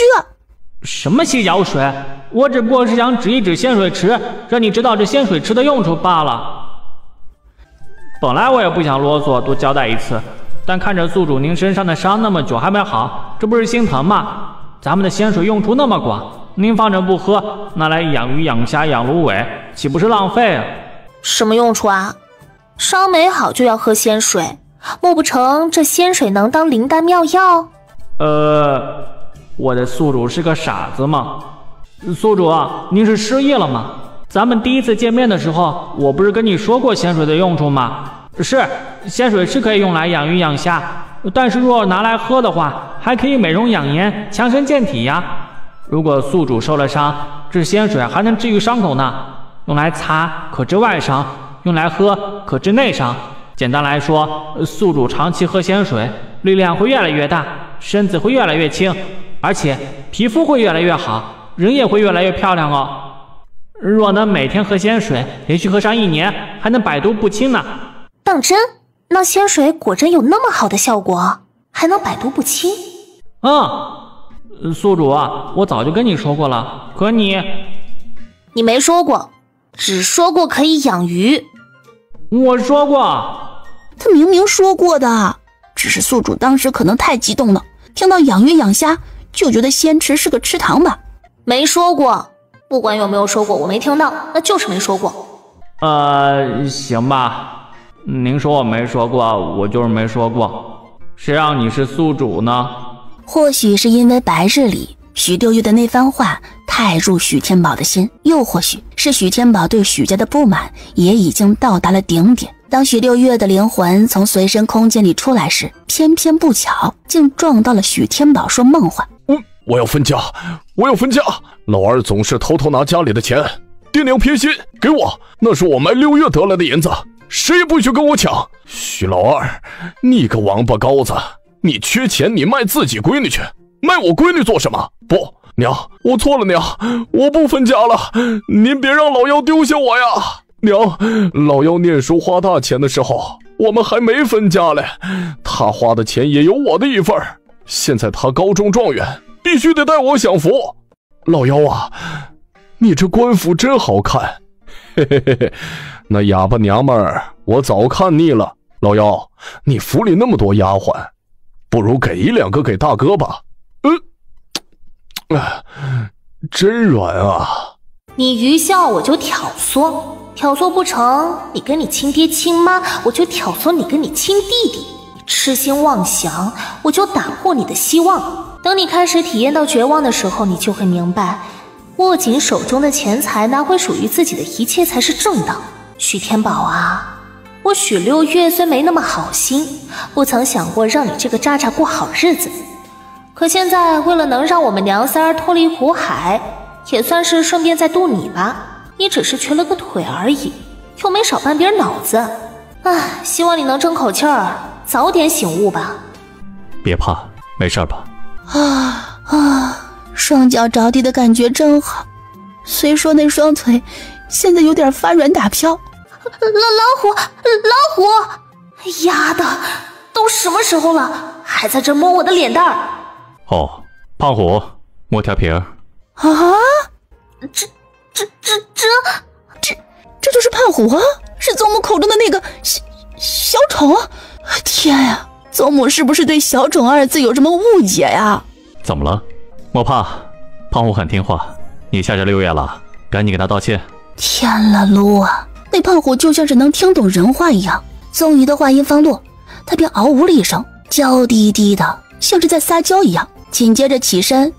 什么洗脚水？我只不过是想指一指仙水池，让你知道这仙水池的用处罢了。本来我也不想啰嗦，多交代一次，但看着宿主您身上的伤那么久还没好，这不是心疼吗？咱们的仙水用处那么广，您放着不喝，拿来养鱼、养虾、养芦苇，岂不是浪费啊？什么用处啊？伤没好就要喝仙水，莫不成这仙水能当灵丹妙药？我的宿主是个傻子吗？宿主，您是失忆了吗？咱们第一次见面的时候，我不是跟你说过仙水的用处吗？是，仙水是可以用来养鱼养虾，但是若拿来喝的话，还可以美容养颜、强身健体呀。如果宿主受了伤，这仙水还能治愈伤口呢。用来擦可治外伤，用来喝可治内伤。简单来说，宿主长期喝仙水，力量会越来越大，身子会越来越轻，而且皮肤会越来越好，人也会越来越漂亮哦。若能每天喝仙水，连续喝上1年，还能百毒不侵呢。当真？那仙水果真有那么好的效果，还能百毒不侵？宿主，我早就跟你说过了，可你没说过，只说过可以养鱼。我说过。他明明说过的，只是宿主当时可能太激动了，听到养鱼养虾就觉得仙池是个池塘吧。没说过，不管有没有说过，我没听到，那就是没说过。行吧，您说我没说过，我就是没说过，谁让你是宿主呢？或许是因为白日里许六月的那番话太入许天宝的心，又或许是许天宝对许家的不满也已经到达了顶点。当许六月的灵魂从随身空间里出来时，偏偏不巧竟撞到了许天宝说梦话。我要分家，我要分家！老二总是偷偷拿家里的钱，爹娘偏心，给我，那是我卖6月得来的银子，谁也不许跟我抢。许老二，你个王八羔子，你缺钱你卖自己闺女去，卖我闺女做什么？不，娘，我错了，娘，我不分家了，您别让老幺丢下我呀！娘，老幺念书花大钱的时候，我们还没分家嘞，他花的钱也有我的一份，现在他高中状元，必须得带我享福。老幺啊，你这官服真好看，嘿嘿嘿嘿，那哑巴娘们儿我早看腻了。老幺，你府里那么多丫鬟，不如给1、2个给大哥吧。真软啊！你愚孝我就挑唆，挑唆不成，你跟你亲爹亲妈，我就挑唆你跟你亲弟弟。你痴心妄想，我就打破你的希望。等你开始体验到绝望的时候，你就会明白，握紧手中的钱财，拿回属于自己的一切才是正道。许天宝啊，我许六月虽没那么好心，不曾想过让你这个渣渣过好日子，可现在为了能让我们娘仨脱离苦海，也算是顺便再渡你吧。你只是瘸了个腿而已，又没少半边脑子。唉，希望你能争口气儿，早点醒悟吧。别怕，没事吧？双脚着地的感觉真好，虽说那双腿现在有点发软打飘。老虎，丫的，都什么时候了，还在这摸我的脸蛋儿？哦，胖虎，摸条皮儿。啊！这就是胖虎啊！是宗母口中的那个小宠！天呀，宗母是不是对小宠2字有什么误解呀？怎么了？莫怕，胖虎很听话，你吓着6月了，赶紧给他道歉。天了噜啊！那胖虎就像是能听懂人话一样。宗姨的话音方落，他便嗷呜了一声，娇滴滴的，像是在撒娇一样。紧接着起身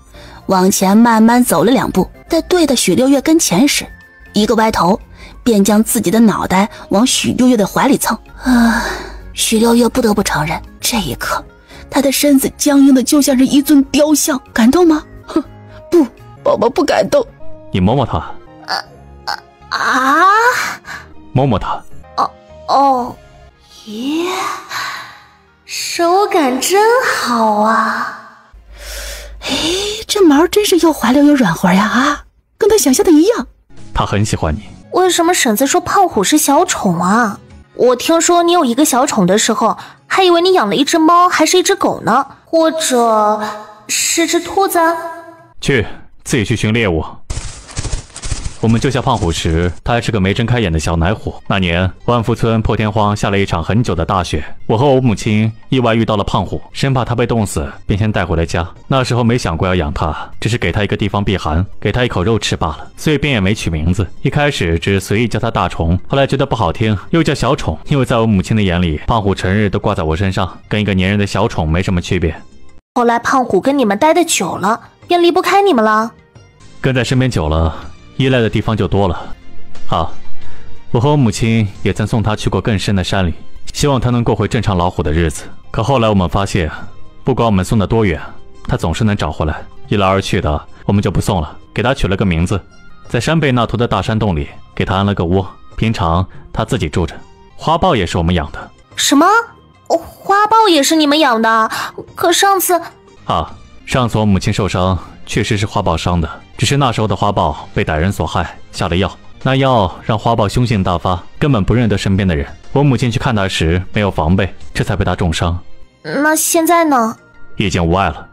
往前慢慢走了2步，在对的许六月跟前时，一个歪头便将自己的脑袋往许六月的怀里蹭。许六月不得不承认，这一刻他的身子僵硬的就像是一尊雕像。感动吗？哼，不，宝宝不感动。你摸摸他。摸摸他。咦，手感真好啊。这毛真是又滑溜又软和呀！跟他想象的一样。他很喜欢你。为什么婶子说胖虎是小宠啊？我听说你有一个小宠的时候，还以为你养了一只猫还是一只狗呢，或者是只兔子。去，自己去寻猎物。我们救下胖虎时，他还是个没睁开眼的小奶虎。那年万福村破天荒下了一场很久的大雪，我和我母亲意外遇到了胖虎，生怕他被冻死，便先带回了家。那时候没想过要养他，只是给他一个地方避寒，给他一口肉吃罢了，所以便也没取名字。一开始只是随意叫他大虫，后来觉得不好听，又叫小宠。因为在我母亲的眼里，胖虎成日都挂在我身上，跟一个粘人的小宠没什么区别。后来胖虎跟你们待得久了，便离不开你们了。跟在身边久了，依赖的地方就多了。我和我母亲也曾送他去过更深的山里，希望他能过回正常老虎的日子。可后来我们发现，不管我们送得多远，他总是能找回来。一来二去的，我们就不送了，给他取了个名字，在山背那头的大山洞里给他安了个窝，平常他自己住着。花豹也是我们养的。什么？花豹也是你们养的？可上次我母亲受伤，确实是花豹伤的，只是那时候的花豹被歹人所害，下了药，那药让花豹凶性大发，根本不认得身边的人。我母亲去看他时没有防备，这才被他重伤。那现在呢？已经无碍了。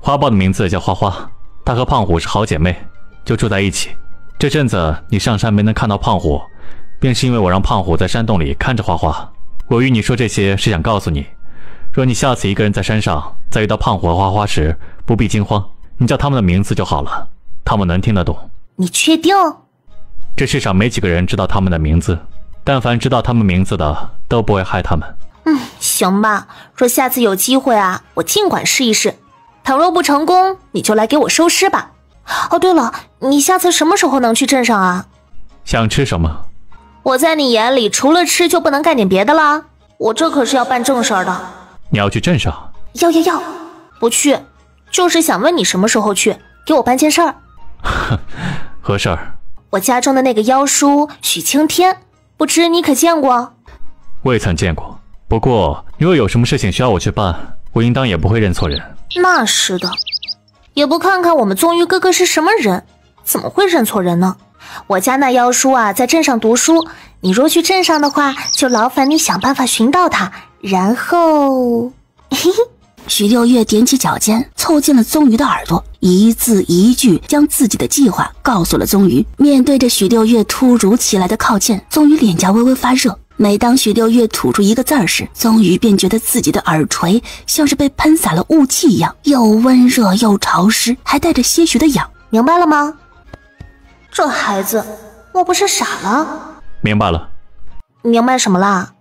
花豹的名字叫花花，她和胖虎是好姐妹，就住在一起。这阵子你上山没能看到胖虎，便是因为我让胖虎在山洞里看着花花。我与你说这些是想告诉你，若你下次一个人在山上再遇到胖虎和花花时，不必惊慌，你叫他们的名字就好了，他们能听得懂。你确定？这世上没几个人知道他们的名字，但凡知道他们名字的都不会害他们。行吧，若下次有机会啊，我尽管试一试。倘若不成功，你就来给我收尸吧。哦，对了，你下次什么时候能去镇上啊？想吃什么？我在你眼里除了吃就不能干点别的啦？我这可是要办正事儿的。你要去镇上？要，不去，就是想问你什么时候去，给我办件事儿。何事儿？我家中的那个妖叔许青天，不知你可见过？未曾见过，不过如果有什么事情需要我去办，我应当也不会认错人。那是的，也不看看我们宗瑜哥哥是什么人，怎么会认错人呢？我家那妖叔啊，在镇上读书，你若去镇上的话，就劳烦你想办法寻到他，然后许六月踮起脚尖，凑近了宗瑜的耳朵，一字一句将自己的计划告诉了宗瑜。面对着许六月突如其来的靠近，宗瑜脸颊微微发热。每当许六月吐出一个字儿时，宗瑜便觉得自己的耳垂像是被喷洒了雾气一样，又温热又潮湿，还带着些许的痒。明白了吗？这孩子莫不是傻了？明白了。明白什么啦？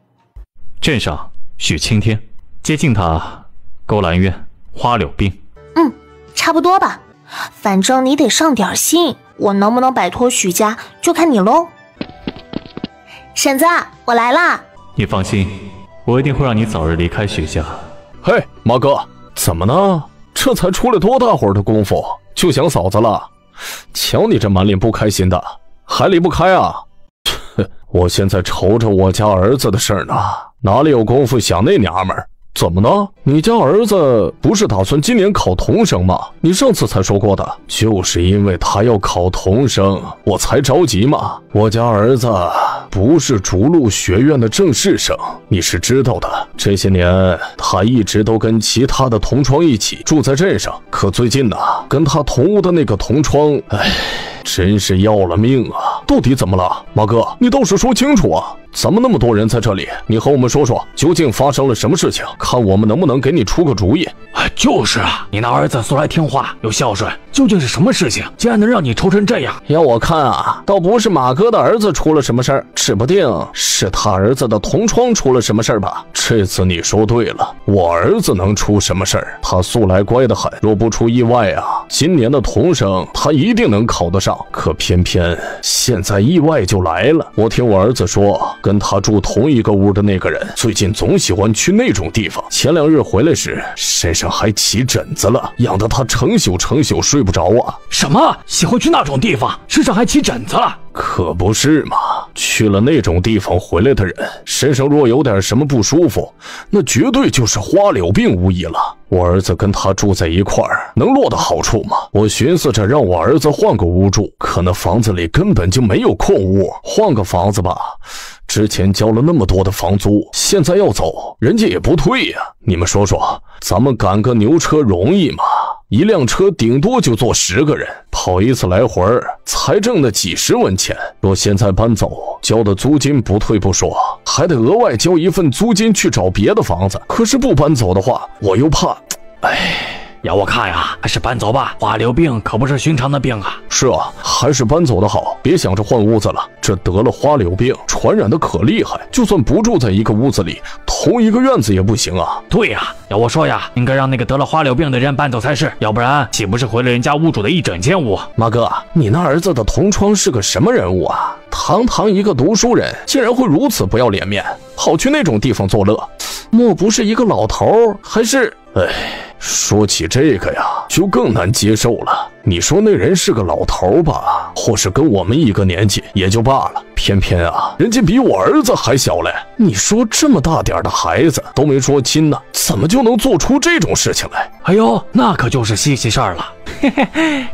镇上许青天，接近他勾栏院花柳病。差不多吧，反正你得上点心，我能不能摆脱许家就看你喽。婶子，我来啦。你放心，我一定会让你早日离开许家。嘿，马哥，怎么呢？这才出来多大会儿的功夫，就想嫂子了？瞧你这满脸不开心的，还离不开啊？我现在愁着我家儿子的事呢，哪里有功夫想那娘们儿？怎么呢？你家儿子不是打算今年考童生吗？你上次才说过的，就是因为他要考童生，我才着急嘛。我家儿子不是逐鹿学院的正式生，你是知道的。这些年他一直都跟其他的同窗一起住在镇上，可最近呢，跟他同屋的那个同窗，真是要了命啊！到底怎么了，马哥？你倒是说清楚啊！咱们那么多人在这里，你和我们说说，究竟发生了什么事情？看我们能不能给你出个主意。就是啊，你那儿子素来听话又孝顺，究竟是什么事情，竟然能让你愁成这样？要我看啊，倒不是马哥的儿子出了什么事儿，指不定是他儿子的同窗出了什么事儿吧。这次你说对了，我儿子能出什么事儿？他素来乖得很，若不出意外啊，今年的童生他一定能考得上。可偏偏现在意外就来了。我听我儿子说，跟他住同一个屋的那个人，最近总喜欢去那种地方。前2日回来时，身上还起疹子了，痒得他成宿睡不着啊！什么？喜欢去那种地方，身上还起疹子了？可不是嘛！去了那种地方回来的人，身上若有点什么不舒服，那绝对就是花柳病无疑了。我儿子跟他住在一块儿，能落得好处吗？我寻思着让我儿子换个屋住，可那房子里根本就没有空屋，换个房子吧。之前交了那么多的房租，现在要走，人家也不退呀。你们说说，咱们赶个牛车容易吗？一辆车顶多就坐10个人，跑一次来回才挣那几10文钱。若现在搬走，交的租金不退不说，还得额外交一份租金去找别的房子。可是不搬走的话，我又怕……要我看呀，还是搬走吧。花柳病可不是寻常的病啊。是啊，还是搬走的好，别想着换屋子了。这得了花柳病，传染的可厉害，就算不住在一个屋子里，同一个院子也不行啊。对呀，要我说呀，应该让那个得了花柳病的人搬走才是，要不然岂不是毁了人家屋主的一整间屋？马哥，你那儿子的同窗是个什么人物啊？堂堂一个读书人，竟然会如此不要脸面，跑去那种地方作乐。莫不是一个老头，还是……说起这个呀，就更难接受了。你说那人是个老头吧，或是跟我们一个年纪也就罢了，偏偏啊，人家比我儿子还小嘞。你说这么大点的孩子都没说亲呢，怎么就能做出这种事情来？哎呦，那可就是稀奇事儿了。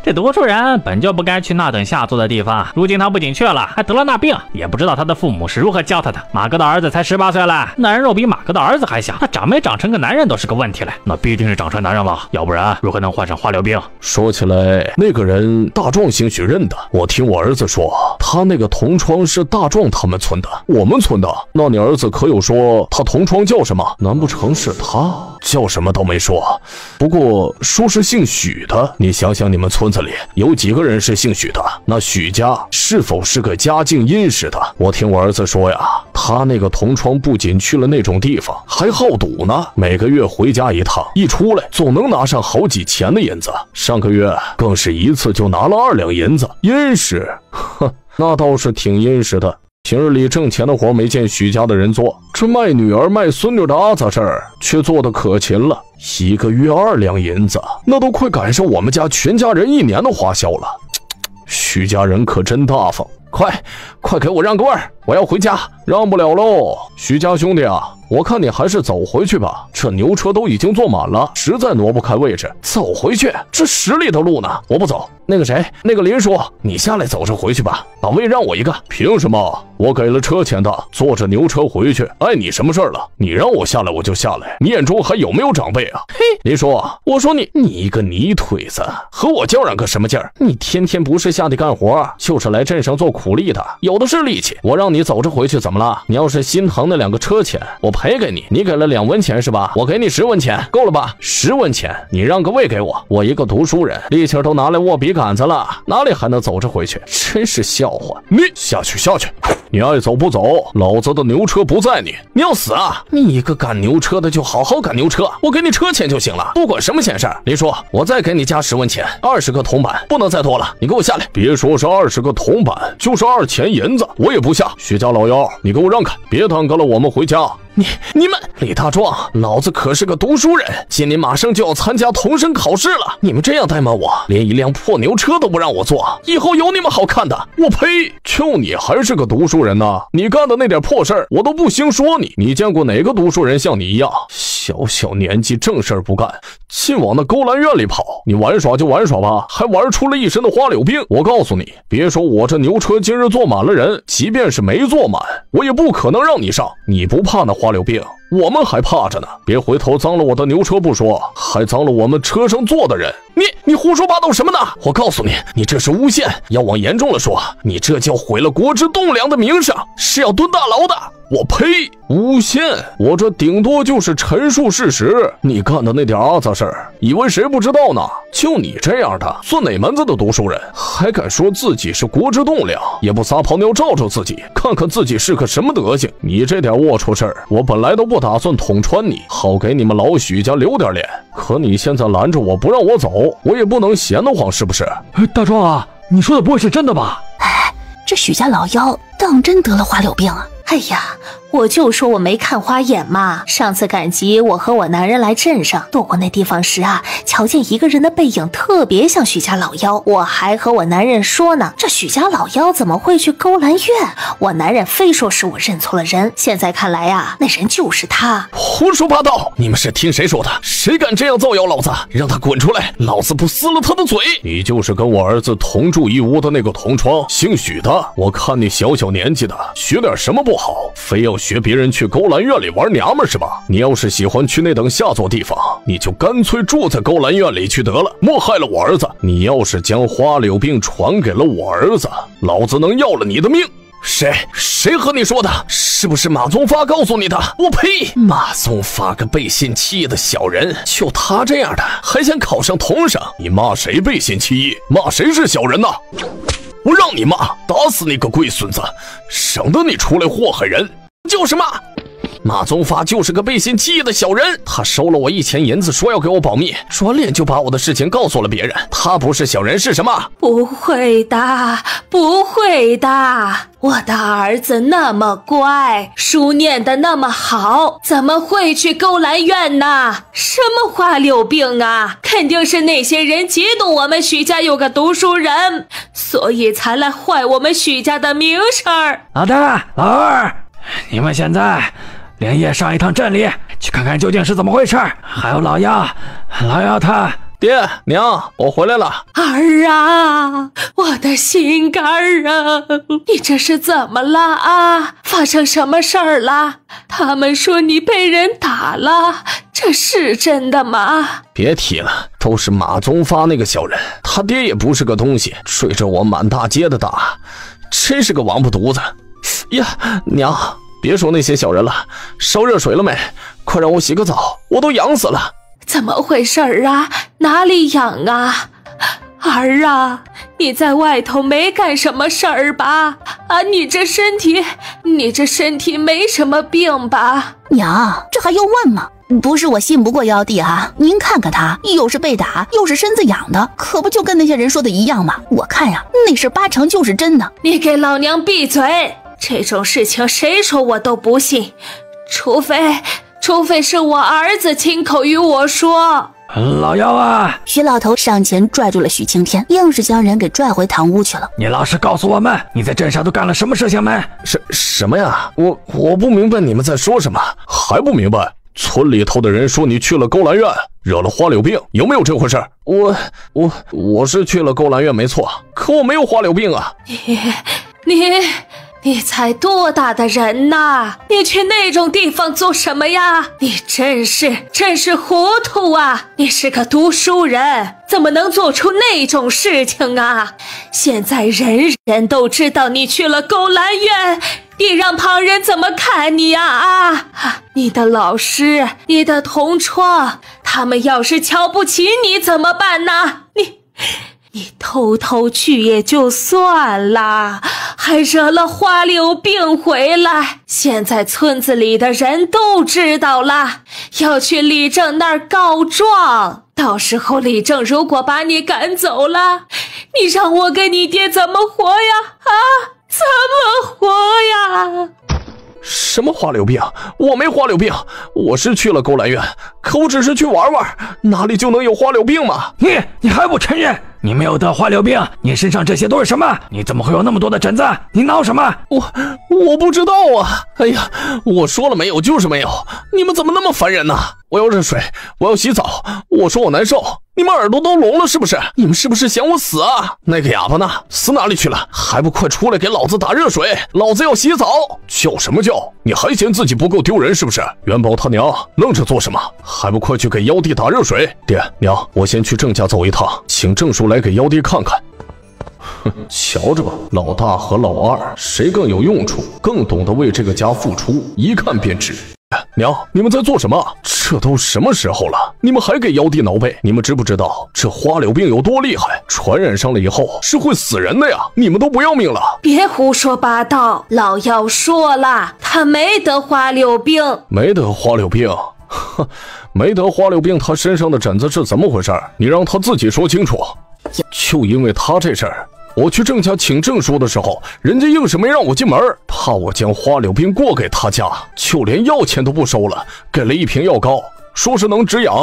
这读书人本就不该去那等下作的地方，如今他不仅去了，还得了那病，也不知道他的父母是如何教他的。马哥的儿子才18岁了，那人肉比马哥的儿子还小，他长没长成个男人都是个问题嘞。那必定是长成男人了，要不然如何能患上花柳病？说起来，那个人大壮兴许认得，我听我儿子说，他那个同窗是大壮他们村的，我们村的。那你儿子可有说他同窗叫什么？难不成是他？叫什么倒没说，不过说是姓许的。你想想，你们村子里有几个人是姓许的？那许家是否是个家境殷实的？我听我儿子说呀，他那个同窗不仅去了那种地方，还好赌呢，每个月回家一趟，一出来总能拿上好几钱的银子。上个月更是一次就拿了2两银子，殷实，哼，那倒是挺殷实的。平日里挣钱的活没见许家的人做，这卖女儿卖孙女的阿杂事儿却做得可勤了，一个月2两银子，那都快赶上我们家全家人1年的花销了。许家人可真大方，快给我让个位儿，我要回家。让不了喽，许家兄弟啊，我看你还是走回去吧，这牛车都已经坐满了，实在挪不开位置。走回去，这10里的路呢，我不走。那个谁，那个林叔，你下来走着回去吧，把位让我一个。凭什么？我给了车钱的，坐着牛车回去，碍你什么事儿了？你让我下来我就下来，你眼中还有没有长辈啊？嘿，林叔，我说你一个泥腿子，和我叫嚷个什么劲儿？你天天不是下地干活，就是来镇上做苦力的，有的是力气。我让你走着回去怎么了？你要是心疼那2个车钱，我赔给你，你给了2文钱是吧？我给你10文钱，够了吧？10文钱，你让个位给我，我一个读书人，力气都拿来握笔杆子了，哪里还能走着回去？真是笑话！你下去，你爱走不走，老子的牛车不载你，你要死啊！你一个赶牛车的就好好赶牛车，我给你车钱就行了，不管什么闲事儿。林叔，我再给你加10文钱，20个铜板，不能再多了，你给我下来。别说是20个铜板，就是2钱银子，我也不下。许家老幺，你给我让开，别耽搁了我们回家。你们，李大壮，老子可是个读书人，今年马上就要参加童生考试了，你们这样怠慢我，连一辆破牛车都不让我坐，以后有你们好看的！我呸！就你还是个读书人呢？你干的那点破事儿，我都不兴说你。你见过哪个读书人像你一样，小年纪正事儿不干，尽往那勾栏院里跑？你玩耍就玩耍吧，还玩出了一身的花柳病。我告诉你，别说我这牛车今日坐满了人，即便是没坐满，我也不可能让你上。你不怕那花柳病，我们还怕着呢。别回头脏了我的牛车不说，还脏了我们车上坐的人。你胡说八道什么呢？我告诉你，你这是诬陷，要往严重了说，你这叫毁了国之栋梁的名声，是要蹲大牢的。我呸！诬陷？我这顶多就是陈述事实。你干的那点阿杂事儿，以为谁不知道呢？就你这样的，算哪门子的读书人，还敢说自己是国之栋梁，也不撒泡尿照照自己，看看自己是个什么德行。你这点龌龊事儿，我本来都不打算捅穿你，好给你们老许家留点脸。可你现在拦着我不让我走，我也不能闲得慌，是不是？大壮啊，你说的不会是真的吧？这许家老妖当真得了花柳病啊？哎呀，我就说我没看花眼嘛！上次赶集，我和我男人来镇上，路过那地方时啊，瞧见一个人的背影特别像许家老妖，我还和我男人说呢，这许家老妖怎么会去勾栏院？我男人非说是我认错了人，现在看来啊，那人就是他。胡说八道！你们是听谁说的？谁敢这样造谣老子？让他滚出来，老子不撕了他的嘴！你就是跟我儿子同住一屋的那个同窗，姓许的。我看你小年纪的，学点什么不好，非要学别人去勾栏院里玩娘们是吧？你要是喜欢去那等下作地方，你就干脆住在勾栏院里去得了，莫害了我儿子。你要是将花柳病传给了我儿子，老子能要了你的命。谁和你说的？是不是马宗发告诉你的？我呸！马宗发个背信弃义的小人，就他这样的还想考上童生？你骂谁背信弃义？骂谁是小人呢？我让你骂，打死你个龟孙子，省得你出来祸害人。就是骂。马宗发就是个背信弃义的小人，他收了我1000银子，说要给我保密，转脸就把我的事情告诉了别人。他不是小人是什么？不会的，不会的，我的儿子那么乖，书念得那么好，怎么会去勾栏院呢？什么花柳病啊？肯定是那些人嫉妒我们许家有个读书人，所以才来坏我们许家的名声。老大、老二，你们现在连夜上一趟镇里，去看看究竟是怎么回事。还有老幺他。爹娘，我回来了。儿啊，我的心肝儿啊，你这是怎么了啊？发生什么事儿了？他们说你被人打了，这是真的吗？别提了，都是马宗发那个小人，他爹也不是个东西，追着我满大街的打，真是个王八犊子呀！娘，别说那些小人了，烧热水了没？快让我洗个澡，我都痒死了。怎么回事啊？哪里痒啊？儿啊，你在外头没干什么事儿吧？啊，你这身体没什么病吧？娘，这还用问吗？不是我信不过妖帝啊，您看看他，又是被打，又是身子痒的，可不就跟那些人说的一样吗？我看呀，那事8成就是真的。你给老娘闭嘴！这种事情谁说我都不信，除非是我儿子亲口与我说。老幺啊！徐老头上前拽住了许青天，硬是将人给拽回堂屋去了。你老实告诉我们，你在镇上都干了什么事情没？什么呀？我不明白你们在说什么。还不明白？村里头的人说你去了勾栏院，惹了花柳病，有没有这回事？我是去了勾栏院没错，可我没有花柳病啊。你才多大的人呐？你去那种地方做什么呀？你真是糊涂啊！你是个读书人，怎么能做出那种事情啊？现在人人都知道你去了勾栏院，你让旁人怎么看你啊？你的老师，你的同窗，他们要是瞧不起你怎么办呢？你偷偷去也就算了，还惹了花柳病回来，现在村子里的人都知道了，要去李正那儿告状，到时候李正如果把你赶走了，你让我跟你爹怎么活呀？怎么活呀？什么花柳病？我没花柳病，我是去了勾栏院，可我只是去玩玩，哪里就能有花柳病吗？你还不承认？你没有得花柳病，你身上这些都是什么？你怎么会有那么多的疹子？你闹什么？我不知道啊！哎呀，我说了没有就是没有，你们怎么那么烦人呢？我要热水，我要洗澡，我说我难受，你们耳朵都聋了是不是？你们是不是想我死啊？那个哑巴呢？死哪里去了？还不快出来给老子打热水，老子要洗澡！叫什么叫？你还嫌自己不够丢人是不是？元宝他娘愣着做什么？还不快去给妖帝打热水！爹娘，我先去郑家走一趟，请郑叔来给妖帝看看。哼，瞧着吧，老大和老二谁更有用处，更懂得为这个家付出，一看便知。娘，你们在做什么？这都什么时候了，你们还给妖帝挠背？你们知不知道这花柳病有多厉害？传染上了以后是会死人的呀！你们都不要命了？别胡说八道，老妖说了，他没得花柳病。没得花柳病？哼，没得花柳病，他身上的疹子是怎么回事？你让他自己说清楚。就因为他这事儿，我去郑家请郑叔的时候，人家硬是没让我进门，怕我将花柳病过给他家，就连药钱都不收了，给了1瓶药膏，说是能止痒，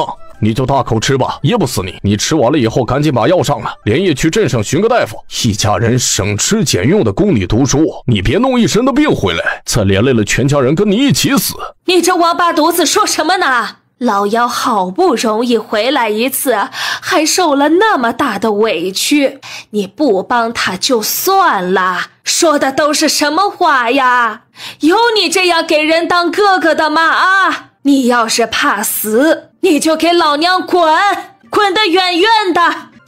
你就大口吃吧，噎不死你。你吃完了以后赶紧把药上了，连夜去镇上寻个大夫，一家人省吃俭用的供你读书，你别弄一身的病回来，再连累了全家人跟你一起死。你这王八犊子说什么呢？老妖好不容易回来一次，还受了那么大的委屈，你不帮他就算了，说的都是什么话呀？有你这样给人当哥哥的吗？啊！你要是怕死，你就给老娘滚，滚得远远的！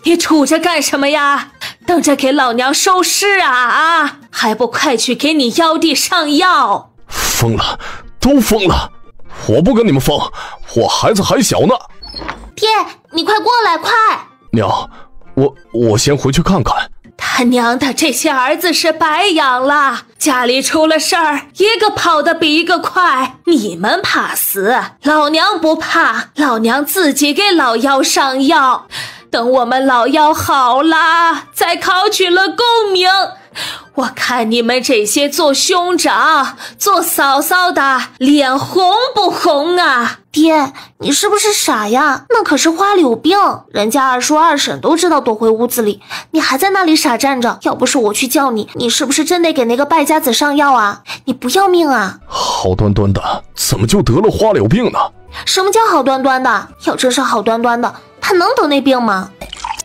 你杵着干什么呀？等着给老娘收尸啊！啊！还不快去给你妖弟上药！疯了，都疯了！我不跟你们疯，我孩子还小呢。爹，你快过来，快！娘，我先回去看看。他娘的，这些儿子是白养了，家里出了事儿，一个跑得比一个快。你们怕死，老娘不怕，老娘自己给老妖上药。等我们老妖好了，再考取了功名，我看你们这些做兄长、做嫂嫂的脸红不红啊？爹，你是不是傻呀？那可是花柳病，人家二叔二婶都知道，躲回屋子里，你还在那里傻站着。要不是我去叫你，你是不是真得给那个败家子上药啊？你不要命啊？好端端的，怎么就得了花柳病呢？什么叫好端端的？要真是好端端的，他能得那病吗？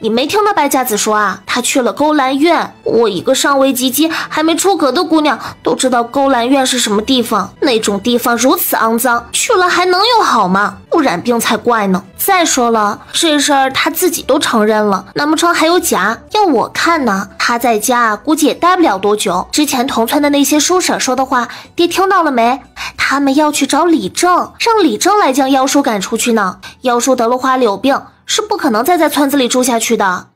你没听那败家子说啊？他去了勾栏院，我一个尚未及笄还没出阁的姑娘都知道勾栏院是什么地方，那种地方如此肮脏，去了还能有好吗？不染病才怪呢。再说了，这事儿他自己都承认了，难不成还有假？要我看呢，他在家估计也待不了多久。之前同村的那些叔婶说的话，爹听到了没？他们要去找李正，让李正来将妖叔赶出去呢。妖叔得了花柳病，是不可能再在村子里住下去的。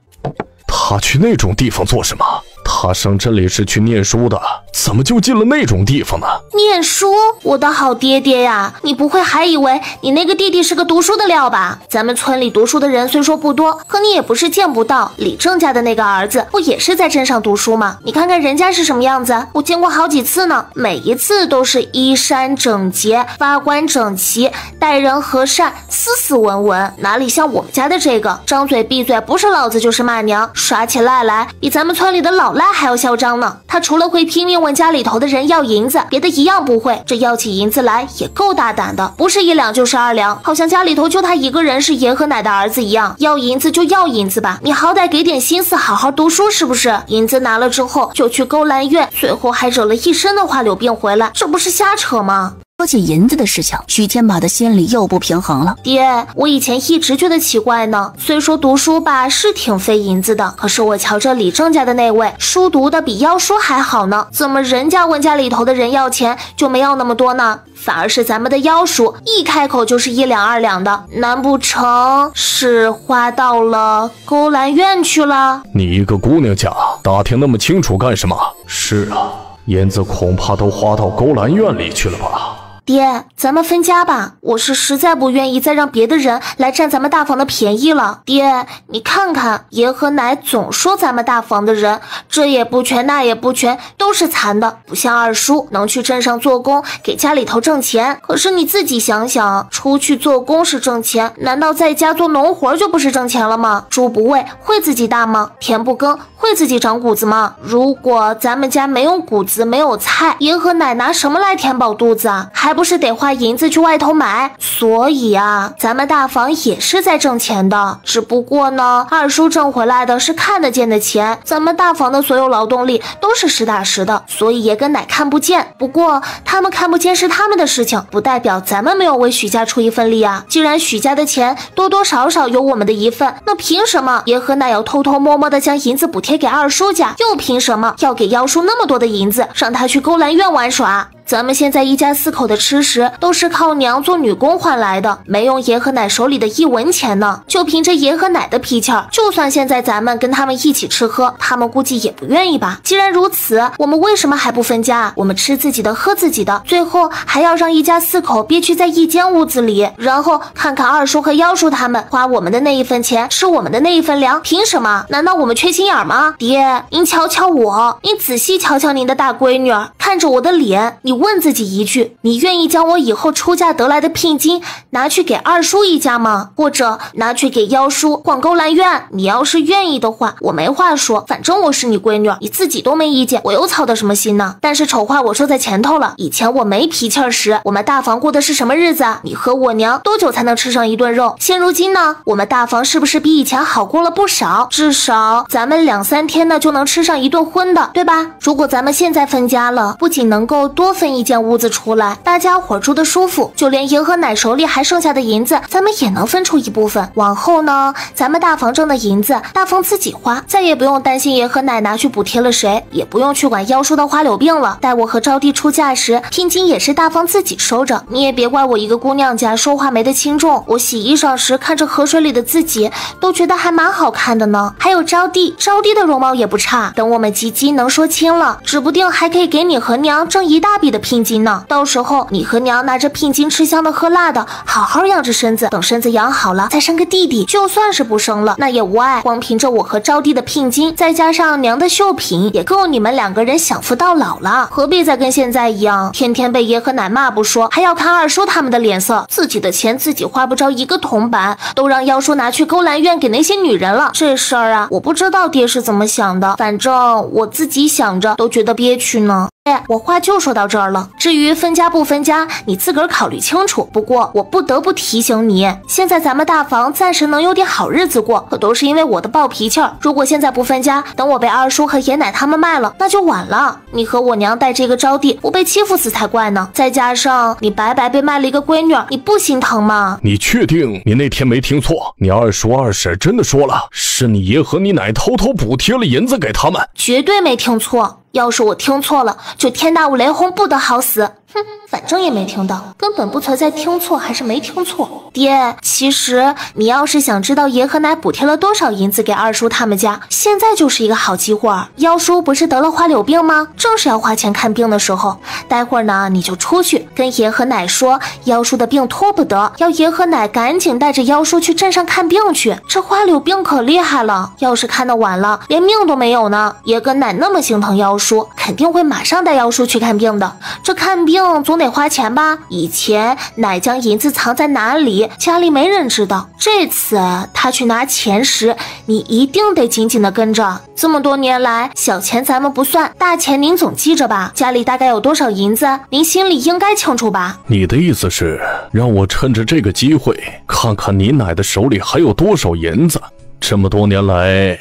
他去那种地方做什么？他上这里是去念书的，怎么就进了那种地方呢？念书？我的好爹爹呀，你不会还以为你那个弟弟是个读书的料吧？咱们村里读书的人虽说不多，可你也不是见不到。李正家的那个儿子不也是在镇上读书吗？你看看人家是什么样子，我见过好几次呢，每一次都是衣衫整洁，发冠整齐，待人和善，斯斯文文，哪里像我们家的这个，张嘴闭嘴不是老子就是骂娘，耍起赖来比咱们村里的老赖还要嚣张呢。他除了会拼命问家里头的人要银子，别的一样不会，这要起银子来也够大胆的，不是1两就是2两，好像家里头就他一个人是爷和奶的儿子一样，要银子就要银子吧，你好歹给点心思好好读书是不是？银子拿了之后就去勾栏院，最后还惹了一身的花柳病回来，这不是瞎扯吗？说起银子的事情，许天马的心里又不平衡了。爹，我以前一直觉得奇怪呢，虽说读书吧是挺费银子的，可是我瞧着李正家的那位，书读的比妖书还好呢，怎么人家问家里头的人要钱就没要那么多呢？反而是咱们的妖叔一开口就是1两2两的，难不成是花到了勾栏院去了？你一个姑娘家打听那么清楚干什么？是啊，银子恐怕都花到勾栏院里去了吧。爹，咱们分家吧，我是实在不愿意再让别的人来占咱们大房的便宜了。爹，你看看，爷和奶总说咱们大房的人这也不全那也不全，都是残的，不像二叔能去镇上做工给家里头挣钱。可是你自己想想，出去做工是挣钱，难道在家做农活就不是挣钱了吗？猪不喂会自己大吗？田不耕会自己长谷子吗？如果咱们家没有谷子没有菜，爷和奶拿什么来填饱肚子啊？还不是得花银子去外头买。所以啊，咱们大房也是在挣钱的，只不过呢，二叔挣回来的是看得见的钱，咱们大房的所有劳动力都是实打实的，所以爷跟奶看不见。不过他们看不见是他们的事情，不代表咱们没有为许家出一份力啊。既然许家的钱多多少少有我们的一份，那凭什么爷和奶要偷偷摸摸的将银子补贴给二叔家？又凭什么要给妖叔那么多的银子，让他去勾栏院玩耍？咱们现在一家4口的吃食都是靠娘做女工换来的，没用爷和奶手里的1文钱呢。就凭着爷和奶的脾气儿，就算现在咱们跟他们一起吃喝，他们估计也不愿意吧。既然如此，我们为什么还不分家？我们吃自己的喝自己的，最后还要让一家4口憋屈在一间屋子里，然后看看二叔和妖叔他们花我们的那一份钱，吃我们的那一份粮，凭什么？难道我们缺心眼吗？爹，您瞧瞧我，您仔细瞧瞧您的大闺女，她看着我的脸，你问自己一句：你愿意将我以后出嫁得来的聘金拿去给二叔一家吗？或者拿去给妖叔逛勾栏院？你要是愿意的话，我没话说，反正我是你闺女，你自己都没意见，我又操的什么心呢？但是丑话我说在前头了，以前我没脾气时，我们大房过的是什么日子？你和我娘多久才能吃上一顿肉？现如今呢，我们大房是不是比以前好过了不少？至少咱们2、3天呢就能吃上一顿荤的，对吧？如果咱们现在分家了，不仅能够多分一间屋子出来，大家伙住的舒服，就连爷和奶手里还剩下的银子，咱们也能分出一部分。往后呢，咱们大房挣的银子，大房自己花，再也不用担心爷和奶拿去补贴了谁，也不用去管妖叔的花柳病了。待我和招娣出嫁时，聘金也是大房自己收着，你也别怪我一个姑娘家说话没得轻重。我洗衣裳时看着河水里的自己，都觉得还蛮好看的呢。还有招娣的容貌也不差，等我们吉吉能说清了，指不定还可以给你和娘挣一大笔的聘金呢。到时候你和娘拿着聘金吃香的喝辣的，好好养着身子，等身子养好了再生个弟弟，就算是不生了那也无碍。光凭着我和招娣的聘金，再加上娘的绣品，也够你们2个人享福到老了。何必再跟现在一样，天天被爷和奶骂不说，还要看二叔他们的脸色？自己的钱自己花不着一个铜板，都让妖叔拿去勾栏院给那些女人了。这事儿啊，我不知道爹是怎么想的，反正我自己想着都觉得憋屈呢。我话就说到这儿了，至于分家不分家，你自个儿考虑清楚。不过我不得不提醒你，现在咱们大房暂时能有点好日子过，可都是因为我的暴脾气儿。如果现在不分家，等我被二叔和爷奶他们卖了，那就晚了。你和我娘带这个招娣，不被欺负死才怪呢。再加上你白白被卖了一个闺女，你不心疼吗？你确定你那天没听错？你二叔二婶真的说了，是你爷和你奶偷偷补贴了银子给他们？绝对没听错。要是我听错了，就天打五雷轰，不得好死。哼，反正也没听到，根本不存在听错还是没听错。爹，其实你要是想知道爷和奶补贴了多少银子给二叔他们家，现在就是一个好机会。妖叔不是得了花柳病吗？正是要花钱看病的时候。待会儿呢，你就出去跟爷和奶说，妖叔的病拖不得，要爷和奶赶紧带着妖叔去镇上看病去。这花柳病可厉害了，要是看得晚了，连命都没有呢。爷跟奶那么心疼妖叔，肯定会马上带妖叔去看病的。这看病总得花钱吧？以前奶将银子藏在哪里，家里没人知道。这次他去拿钱时，你一定得紧紧的跟着。这么多年来，小钱咱们不算，大钱您总记着吧？家里大概有多少银子，您心里应该清楚吧？你的意思是让我趁着这个机会，看看你奶的手里还有多少银子？这么多年来，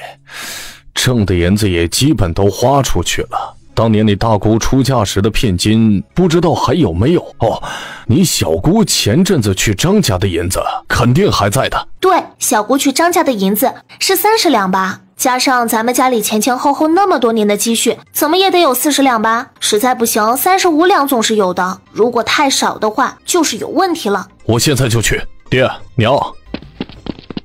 挣的银子也基本都花出去了。当年你大姑出嫁时的聘金，不知道还有没有？哦，你小姑前阵子去张家的银子，肯定还在的。对，小姑去张家的银子是30两吧？加上咱们家里前前后后那么多年的积蓄，怎么也得有40两吧？实在不行，35两总是有的。如果太少的话，就是有问题了。我现在就去。爹娘，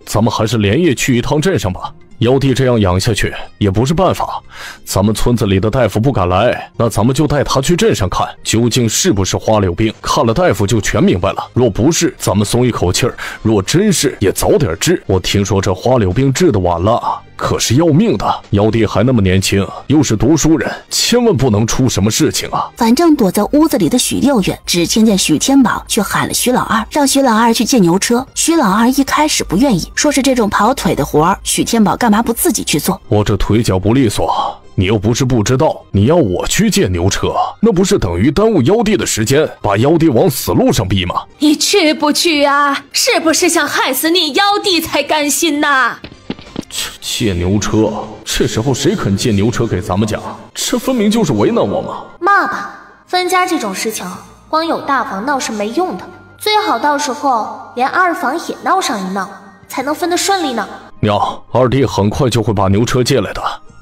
咱们还是连夜去一趟镇上吧。妖帝这样养下去也不是办法，咱们村子里的大夫不敢来，那咱们就带他去镇上看，究竟是不是花柳病。看了大夫就全明白了，若不是，咱们松一口气儿；若真是，也早点治。我听说这花柳病治得晚了，可是要命的。妖帝还那么年轻，又是读书人，千万不能出什么事情啊！反正躲在屋子里的许六月只听见许天宝去喊了徐老二，让徐老二去借牛车。徐老二一开始不愿意，说是这种跑腿的活儿，许天宝干嘛不自己去做？我这腿脚不利索，你又不是不知道，你要我去借牛车，那不是等于耽误妖帝的时间，把妖帝往死路上逼吗？你去不去啊？是不是想害死你妖帝才甘心呐？借牛车，这时候谁肯借牛车给咱们家？这分明就是为难我嘛！骂吧，分家这种事情，光有大房闹是没用的，最好到时候连二房也闹上一闹，才能分得顺利呢。娘，二弟很快就会把牛车借来的，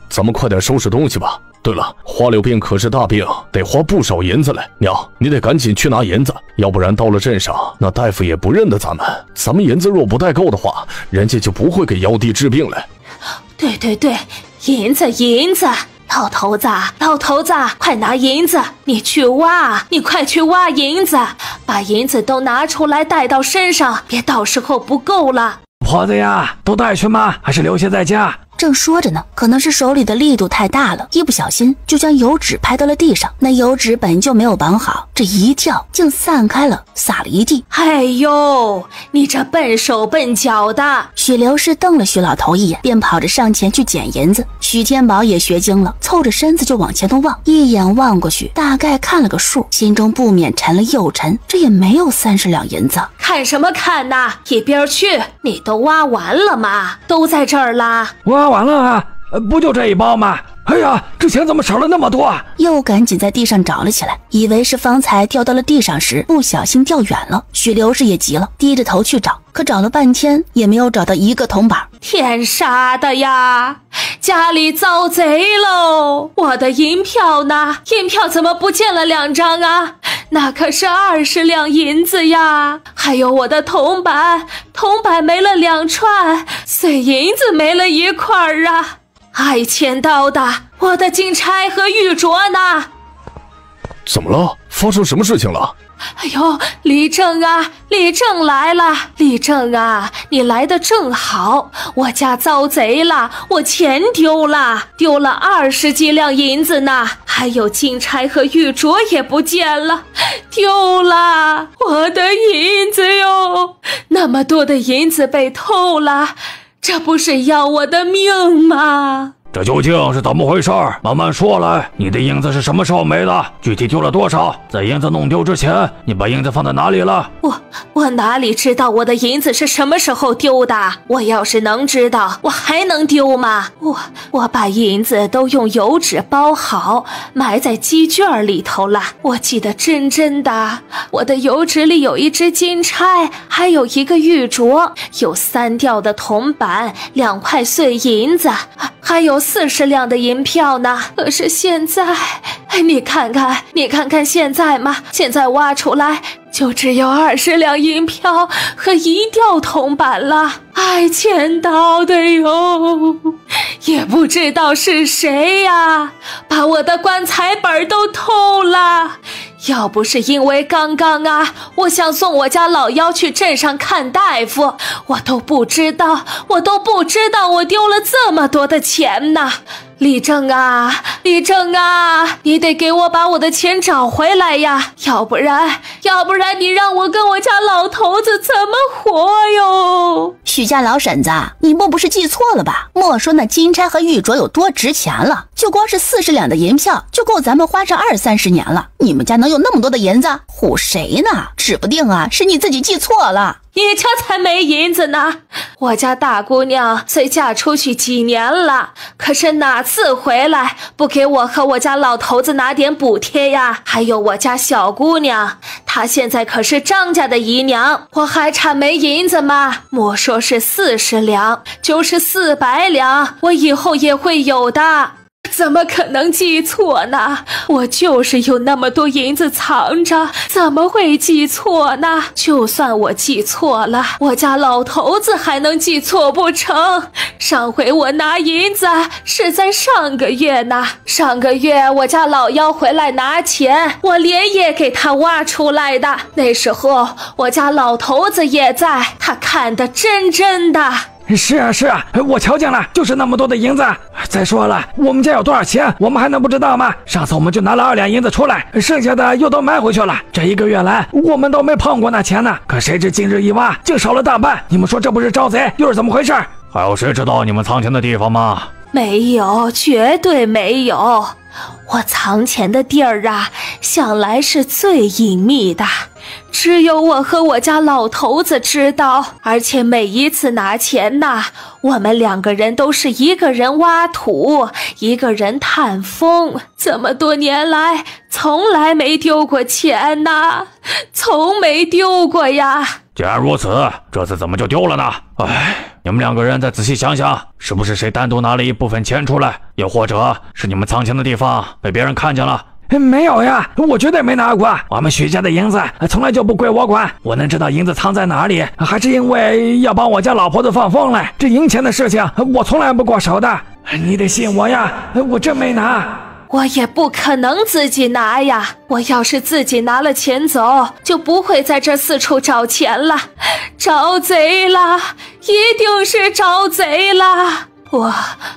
咱们快点收拾东西吧。对了，花柳病可是大病，得花不少银子嘞。娘，你得赶紧去拿银子，要不然到了镇上，那大夫也不认得咱们。咱们银子若不带够的话，人家就不会给妖帝治病嘞。对对对，银子银子，老头子老头子，快拿银子！你去挖，你快去挖银子，把银子都拿出来带到身上，别到时候不够了。婆子呀，都带去吗？还是留下在家？正说着呢，可能是手里的力度太大了，一不小心就将油纸拍到了地上。那油纸本就没有绑好，这一跳竟散开了，洒了一地。哎呦，你这笨手笨脚的！许刘氏瞪了许老头一眼，便跑着上前去捡银子。许天宝也学精了，凑着身子就往前头望，一眼望过去，大概看了个数，心中不免沉了又沉，这也没有30两银子。看什么看呐？一边去！你都挖完了吗？都在这儿啦。挖完了啊，不就这一包吗？哎呀，这钱怎么少了那么多啊？又赶紧在地上找了起来，以为是方才掉到了地上时不小心掉远了。许刘氏也急了，低着头去找，可找了半天也没有找到一个铜板。天杀的呀！家里遭贼喽！我的银票呢？银票怎么不见了2张啊？那可是20两银子呀！还有我的铜板，铜板没了2串，碎银子没了1块啊！爱钱刀的，我的金钗和玉镯呢？怎么了？发生什么事情了？哎呦，李正啊，李正来了！李正啊，你来的正好，我家遭贼了，我钱丢了20几两银子呢，还有金钗和玉镯也不见了，丢了我的银子哟！那么多的银子被偷了，这不是要我的命吗？这究竟是怎么回事？慢慢说来。你的银子是什么时候没的？具体丢了多少？在银子弄丢之前，你把银子放在哪里了？我哪里知道我的银子是什么时候丢的？我要是能知道，我还能丢吗？我把银子都用油纸包好，埋在鸡圈里头了。我记得真的，我的油纸里有一只金钗，还有一个玉镯，有3吊的铜板，2块碎银子，还有40两的银票呢。可是现在，你看看现在嘛，现在挖出来就只有20两银票和1吊铜板了。爱钱刀的哟，也不知道是谁呀，把我的棺材本都偷了。要不是因为刚刚啊，我想送我家老幺去镇上看大夫，我都不知道我丢了这么多的钱呢。李正啊，你得给我把我的钱找回来呀，要不然你让我跟我家老头子怎么活哟？许家老婶子，你莫不是记错了吧？莫说那金钗和玉镯有多值钱了，就光是40两的银票就够咱们花上20-30年了。你们家能有那么多的银子？唬谁呢？指不定啊，是你自己记错了。你家才没银子呢！我家大姑娘虽嫁出去几年了，可是哪次回来不给我和我家老头子拿点补贴呀？还有我家小姑娘，她现在可是张家的姨娘，我还差没银子吗？莫说是40两，就是400两，我以后也会有的。怎么可能记错呢？我就是有那么多银子藏着，怎么会记错呢？就算我记错了，我家老头子还能记错不成？上回我拿银子是在上个月呢，上个月我家老幺回来拿钱，我连夜给他挖出来的。那时候我家老头子也在，他看得真的。是啊，我瞧见了，就是那么多的银子。再说了，我们家有多少钱，我们还能不知道吗？上次我们就拿了2两银子出来，剩下的又都埋回去了。这1个月来，我们都没碰过那钱呢。可谁知今日一挖，竟少了大半。你们说这不是招贼，又是怎么回事？还有谁知道你们藏钱的地方吗？没有，绝对没有。我藏钱的地儿啊，向来是最隐秘的，只有我和我家老头子知道。而且每一次拿钱呐，我们2个人都是一个人挖土，一个人探风。这么多年来，从来没丢过钱呐，从没丢过呀。既然如此，这次怎么就丢了呢？你们2个人再仔细想想，是不是谁单独拿了一部分钱出来，又或者是你们藏钱的地方被别人看见了？没有呀，我绝对没拿过。我们许家的银子从来就不归我管，我能知道银子藏在哪里，还是因为要帮我家老婆子放风来。这银钱的事情，我从来不过手的。你得信我呀，我真没拿。我也不可能自己拿呀，我要是自己拿了钱走，就不会在这四处找钱了。招贼了，一定是招贼了。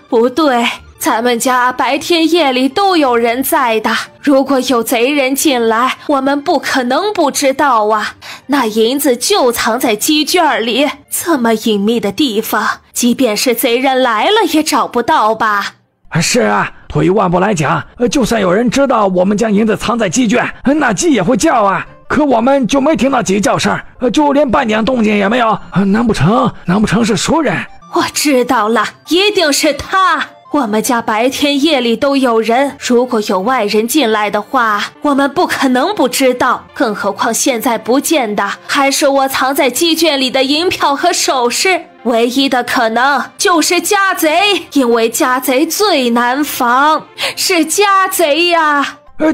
不对，咱们家白天夜里都有人在的，如果有贼人进来，我们不可能不知道啊。那银子就藏在鸡圈里，这么隐秘的地方，即便是贼人来了也找不到吧？是啊，退一万步来讲，就算有人知道我们将银子藏在鸡圈，那鸡也会叫啊。可我们就没听到鸡叫声，就连半点动静也没有。难不成是熟人？我知道了，一定是他。我们家白天夜里都有人，如果有外人进来的话，我们不可能不知道。更何况现在不见的还是我藏在鸡圈里的银票和首饰，唯一的可能就是家贼，因为家贼最难防，是家贼呀。对，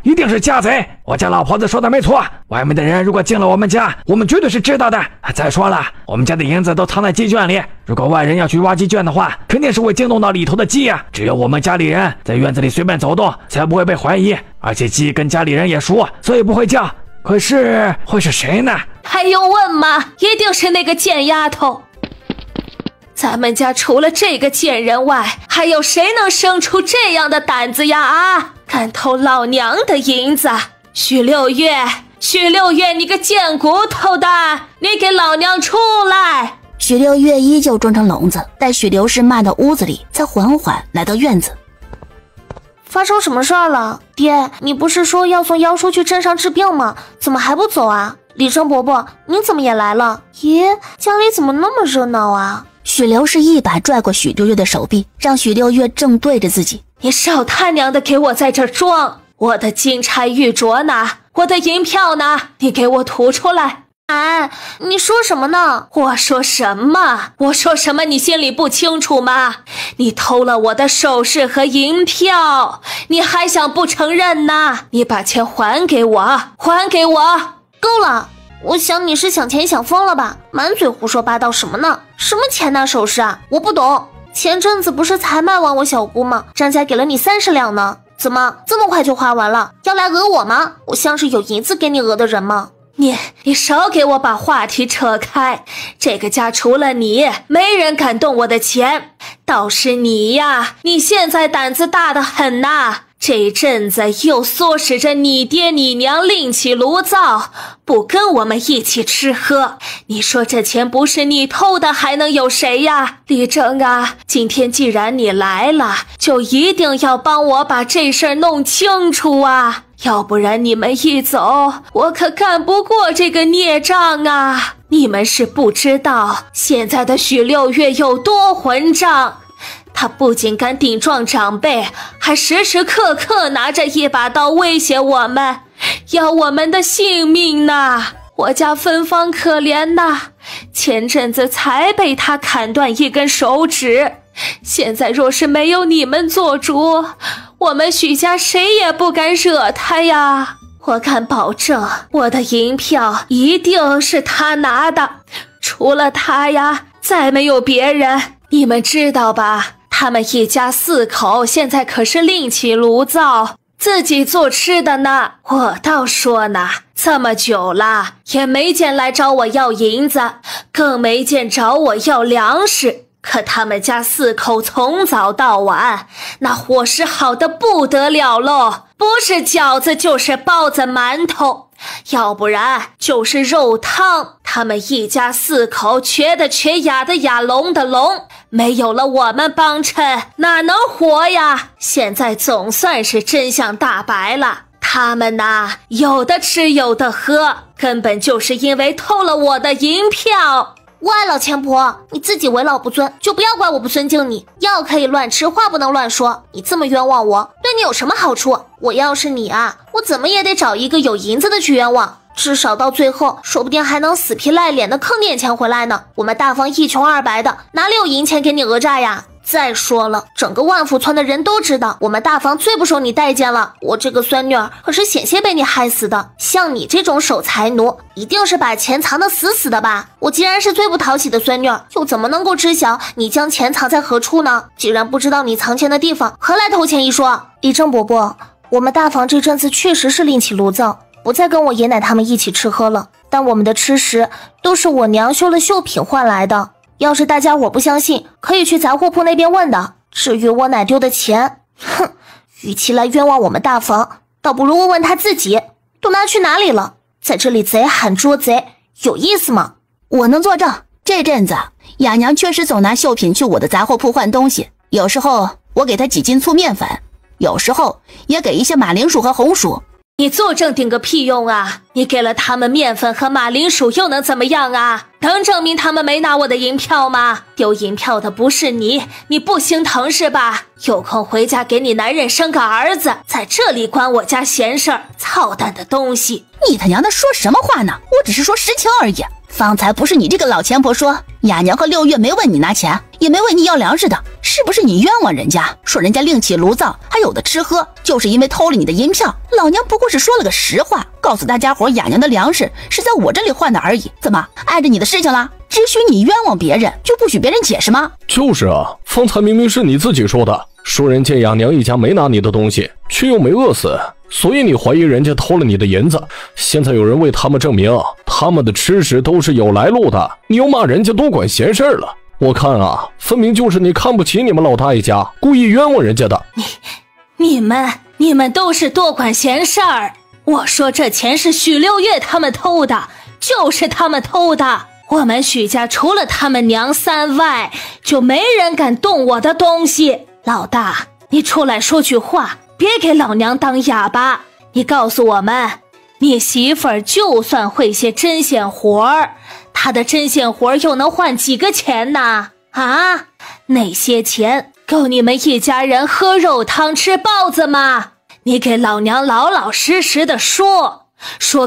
一定是家贼。我家老婆子说的没错，外面的人如果进了我们家，我们绝对是知道的。再说了，我们家的银子都藏在鸡圈里，如果外人要去挖鸡圈的话，肯定是会惊动到里头的鸡呀。只有我们家里人在院子里随便走动，才不会被怀疑。而且鸡跟家里人也熟，所以不会叫。可是会是谁呢？还用问吗？一定是那个贱丫头。咱们家除了这个贱人外，还有谁能生出这样的胆子呀？啊！敢偷老娘的银子！许六月，你个贱骨头的，你给老娘出来！许六月依旧装成聋子，待许刘氏骂到屋子里，才缓缓来到院子。发生什么事儿了？爹，你不是说要送妖叔去镇上治病吗？怎么还不走啊？李生伯伯，你怎么也来了？咦，家里怎么那么热闹啊？许刘氏一把拽过许六月的手臂，让许六月正对着自己。你少他娘的给我在这儿装！我的金钗玉镯呢？我的银票呢？你给我吐出来！哎，你说什么呢？我说什么你心里不清楚吗？你偷了我的首饰和银票，你还想不承认呢？你把钱还给我！够了！我想你是想钱想疯了吧？满嘴胡说八道什么呢？什么钱呐首饰啊？我不懂。前阵子不是才卖完我小姑吗？张家给了你30两呢，怎么这么快就花完了？要来讹我吗？我像是有银子给你讹的人吗？你少给我把话题扯开，这个家除了你，没人敢动我的钱。倒是你呀，你现在胆子大得很呐。这一阵子又唆使着你爹你娘另起炉灶，不跟我们一起吃喝。你说这钱不是你偷的，还能有谁呀？李正啊，今天既然你来了，就一定要帮我把这事儿弄清楚啊！要不然你们一走，我可干不过这个孽障啊！你们是不知道现在的许六月有多混账。他不仅敢顶撞长辈，还时时刻刻拿着一把刀威胁我们，要我们的性命呢。我家芬芳可怜呐，前阵子才被他砍断一根手指，现在若是没有你们做主，我们许家谁也不敢惹他呀。我敢保证，我的银票一定是他拿的，除了他呀，再没有别人。你们知道吧？他们一家4口现在可是另起炉灶，自己做吃的呢。我倒说呢，这么久了也没见来找我要银子，更没见找我要粮食。可他们家4口从早到晚，那伙食好的不得了喽，不是饺子就是包子馒头，要不然就是肉汤。他们一家4口瘸的瘸，哑的哑，聋的聋，没有了我们帮衬，哪能活呀？现在总算是真相大白了，他们呐，有的吃有的喝，根本就是因为偷了我的银票。喂，老钱婆，你自己为老不尊，就不要怪我不尊敬你。药可以乱吃，话不能乱说。你这么冤枉我，对你有什么好处？我要是你啊，我怎么也得找一个有银子的去冤枉，至少到最后，说不定还能死皮赖脸的坑点钱回来呢。我们大房一穷二白的，哪里有银钱给你讹诈呀？再说了，整个万福村的人都知道，我们大房最不收你待见了。我这个孙女儿可是险些被你害死的。像你这种守财奴，一定是把钱藏得死死的吧？我既然是最不讨喜的孙女儿，又怎么能够知晓你将钱藏在何处呢？既然不知道你藏钱的地方，何来偷钱一说？李正伯伯，我们大房这阵子确实是另起炉灶，不再跟我爷奶他们一起吃喝了，但我们的吃食都是我娘修了绣品换来的。要是大家伙不相信，可以去杂货铺那边问的。至于我奶丢的钱，哼，与其来冤枉我们大房，倒不如问问他自己，都拿去哪里了？在这里贼喊捉贼，有意思吗？我能作证，这阵子雅娘确实总拿绣品去我的杂货铺换东西，有时候我给她几斤粗面粉，有时候也给一些马铃薯和红薯。你作证顶个屁用啊！你给了他们面粉和马铃薯又能怎么样啊？能证明他们没拿我的银票吗？丢银票的不是你，你不心疼是吧？有空回家给你男人生个儿子，在这里管我家闲事儿，操蛋的东西！你他娘的说什么话呢？我只是说实情而已。方才不是你这个老钱婆说雅娘和6月没问你拿钱，也没问你要粮食的，是不是你冤枉人家？说人家另起炉灶还有的吃喝，就是因为偷了你的银票。老娘不过是说了个实话，告诉大家伙雅娘的粮食是在我这里换的而已。怎么碍着你的事情了？只许你冤枉别人，就不许别人解释吗？就是啊，方才明明是你自己说的，说人家雅娘一家没拿你的东西，却又没饿死，所以你怀疑人家偷了你的银子。现在有人为他们证明，他们的吃食都是有来路的，你又骂人家多管闲事了。我看啊，分明就是你看不起你们老大一家，故意冤枉人家的。你们都是多管闲事儿。我说这钱是许6月他们偷的，就是他们偷的。我们许家除了他们娘3外，就没人敢动我的东西。老大，你出来说句话，别给老娘当哑巴。你告诉我们，你媳妇儿就算会些针线活儿，她的针线活儿又能换几个钱呢？啊，那些钱够你们一家人喝肉汤吃包子吗？你给老娘老老实实的说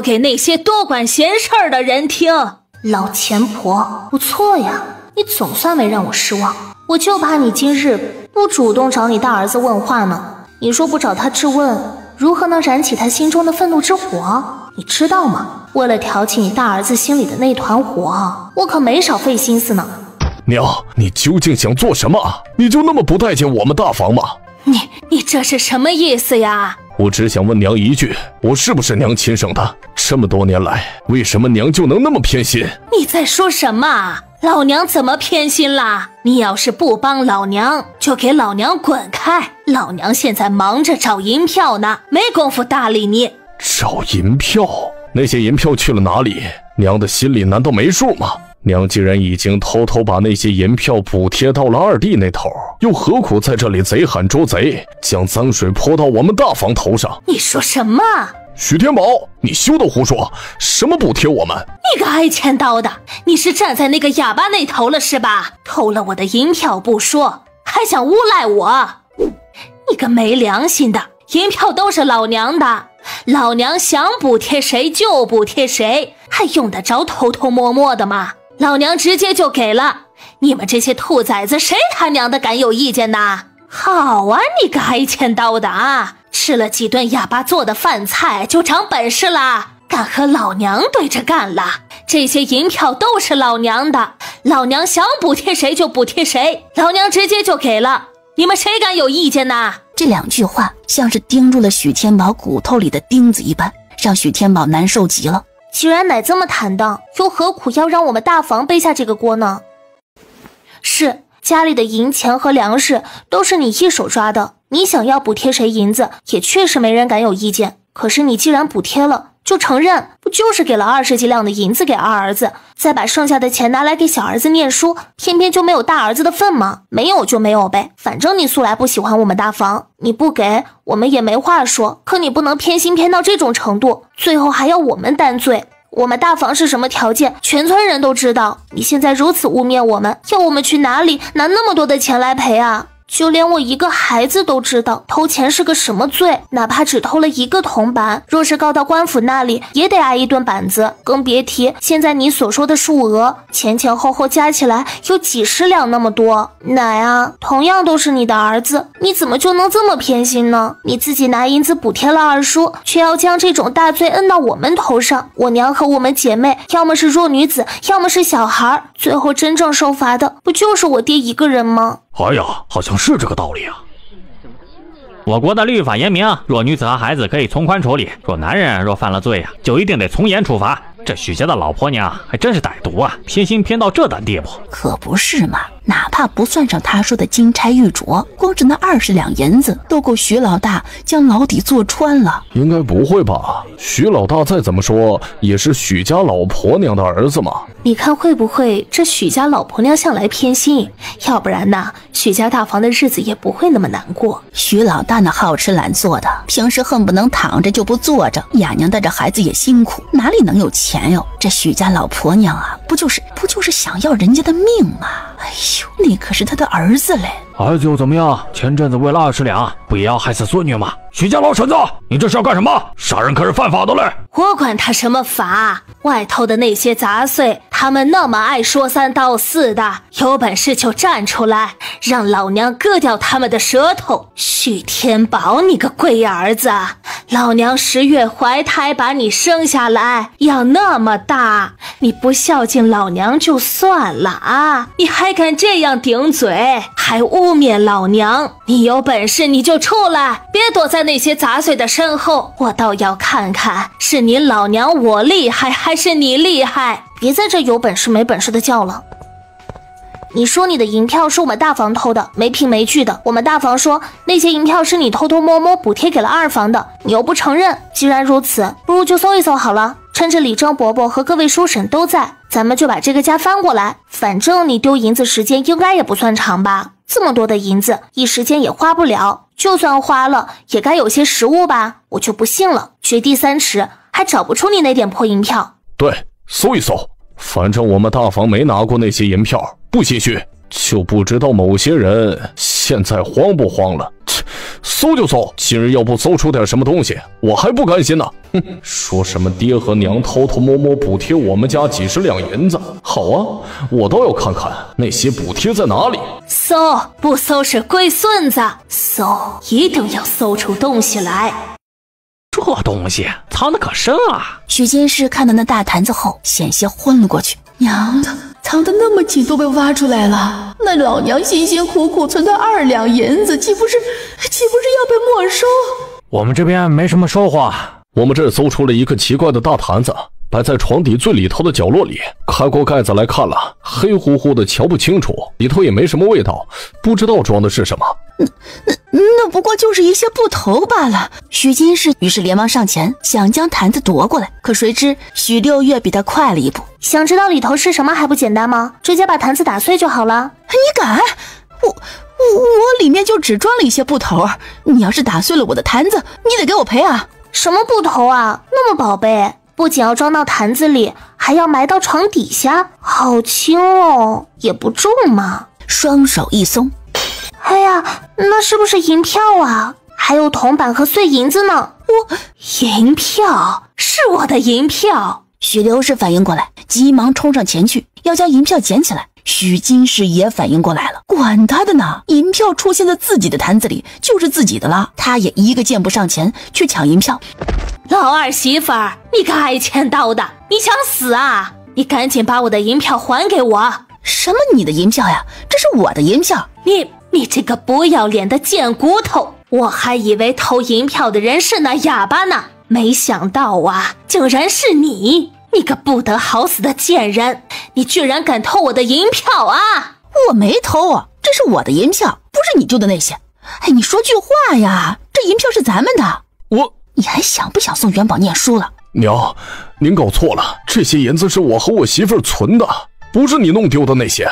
给那些多管闲事儿的人听。老钱婆，不错呀，你总算没让我失望。我就怕你今日不主动找你大儿子问话呢。你说不找他质问，如何能燃起他心中的愤怒之火？你知道吗？为了挑起你大儿子心里的那团火，我可没少费心思呢。娘，你究竟想做什么？你就那么不待见我们大房吗？你这是什么意思呀？我只想问娘一句，我是不是娘亲生的？这么多年来，为什么娘就能那么偏心？你在说什么？老娘怎么偏心啦？你要是不帮老娘，就给老娘滚开！老娘现在忙着找银票呢，没工夫搭理你。找银票？那些银票去了哪里？娘的心里难道没数吗？娘既然已经偷偷把那些银票补贴到了二弟那头，又何苦在这里贼喊捉贼，将脏水泼到我们大房头上？你说什么？许天宝，你休得胡说！什么补贴我们？你个挨千刀的，你是站在那个哑巴那头了是吧？偷了我的银票不说，还想诬赖我？你个没良心的！银票都是老娘的，老娘想补贴谁就补贴谁，还用得着偷偷摸摸的吗？老娘直接就给了，你们这些兔崽子谁他娘的敢有意见呐？好啊，你个挨千刀的啊！吃了几顿哑巴做的饭菜就长本事啦，敢和老娘对着干了。这些银票都是老娘的，老娘想补贴谁就补贴谁，老娘直接就给了，你们谁敢有意见呐？这2句话像是钉入了许天宝骨头里的钉子一般，让许天宝难受极了。既然奶这么坦荡，又何苦要让我们大房背下这个锅呢？是，家里的银钱和粮食都是你一手抓的，你想要补贴谁银子，也确实没人敢有意见。可是你既然补贴了，就承认，不就是给了20几两的银子给二儿子，再把剩下的钱拿来给小儿子念书，偏偏就没有大儿子的份吗？没有就没有呗，反正你素来不喜欢我们大房，你不给我们也没话说，可你不能偏心偏到这种程度，最后还要我们担罪。我们大房是什么条件，全村人都知道，你现在如此污蔑我们，要我们去哪里拿那么多的钱来赔啊？就连我一个孩子都知道偷钱是个什么罪，哪怕只偷了1个铜板，若是告到官府那里也得挨1顿板子，更别提现在你所说的数额，前前后后加起来有几十两那么多。奶啊，同样都是你的儿子，你怎么就能这么偏心呢？你自己拿银子补贴了二叔，却要将这种大罪摁到我们头上，我娘和我们姐妹要么是弱女子，要么是小孩，最后真正受罚的不就是我爹一个人吗？哎呀，好像是这个道理啊。我国的律法严明，弱女子和孩子可以从宽处理，若男人若犯了罪就一定得从严处罚。这许家的老婆娘还真是歹毒啊，偏心偏到这等地步。可不是嘛，哪怕不算上他说的金钗玉镯，光是那20两银子都够许老大将牢底坐穿了。应该不会吧？许老大再怎么说也是许家老婆娘的儿子嘛。你看会不会这许家老婆娘向来偏心？要不然呢，许家大房的日子也不会那么难过。许老大那好吃懒做的，平时恨不能躺着就不坐着，雅娘带着孩子也辛苦，哪里能有钱哟？这许家老婆娘啊，不就是想要人家的命吗？哎呦，那可是他的儿子嘞！儿子又怎么样？前阵子为了20两，不也要害死孙女吗？许家老婶子，你这是要干什么？杀人可是犯法的嘞！我管他什么法，外头的那些杂碎，他们那么爱说三道四的，有本事就站出来，让老娘割掉他们的舌头！许天宝，你个龟儿子，老娘10月怀胎把你生下来，养那么大，你不孝敬老娘就算了啊，你还敢这样顶嘴，还污蔑老娘！你有本事你就出来，别躲在那些杂碎的身后，我倒要看看是你老娘我厉害还是你厉害！别在这有本事没本事的叫了。你说你的银票是我们大房偷的，没凭没据的。我们大房说那些银票是你偷偷摸摸补贴给了二房的，你又不承认。既然如此，不如就搜一搜好了。趁着李正伯伯和各位叔婶都在，咱们就把这个家翻过来。反正你丢银子时间应该也不算长吧？这么多的银子，一时间也花不了。就算花了，也该有些实物吧？我就不信了，掘地3尺还找不出你那点破银票。对，搜一搜。反正我们大房没拿过那些银票，不心虚，就不知道某些人现在慌不慌了。搜就搜，今日要不搜出点什么东西，我还不甘心呢。说什么爹和娘偷偷摸摸补贴我们家几10两银子，好啊，我倒要看看那些补贴在哪里。搜，不搜是龟孙子，搜一定要搜出东西来。这东西藏得可深啊！许金氏看到那大坛子后，险些昏了过去。娘的，藏得那么紧都被挖出来了，那老娘辛辛苦苦存的2两银子，岂不是要被没收？我们这边没什么收获。我们这搜出了一个奇怪的大坛子，摆在床底最里头的角落里，开过盖子来看了，黑乎乎的，瞧不清楚，里头也没什么味道，不知道装的是什么。那不过就是一些布头罢了。许金氏于是连忙上前，想将坛子夺过来，可谁知许六月比他快了一步。想知道里头是什么还不简单吗？直接把坛子打碎就好了。你敢？我里面就只装了一些布头，你要是打碎了我的坛子，你得给我赔啊！什么布头啊，那么宝贝，不仅要装到坛子里，还要埋到床底下，好轻哦，也不重嘛。双手一松，哎呀，那是不是银票啊？还有铜板和碎银子呢。银票，是我的银票。许刘氏反应过来，急忙冲上前去，要将银票捡起来。许金氏也反应过来了，管他的呢，银票出现在自己的坛子里就是自己的了，他也一个箭步上前去抢银票。老二媳妇儿，你个挨千刀的，你想死啊？你赶紧把我的银票还给我！什么你的银票呀？这是我的银票！你这个不要脸的贱骨头！我还以为偷银票的人是那哑巴呢，没想到啊，竟然是你！你个不得好死的贱人！你居然敢偷我的银票啊！我没偷啊，这是我的银票，不是你丢的那些。哎，你说句话呀，这银票是咱们的。你还想不想送元宝念书了？娘，您搞错了，这些银子是我和我媳妇儿存的，不是你弄丢的那些。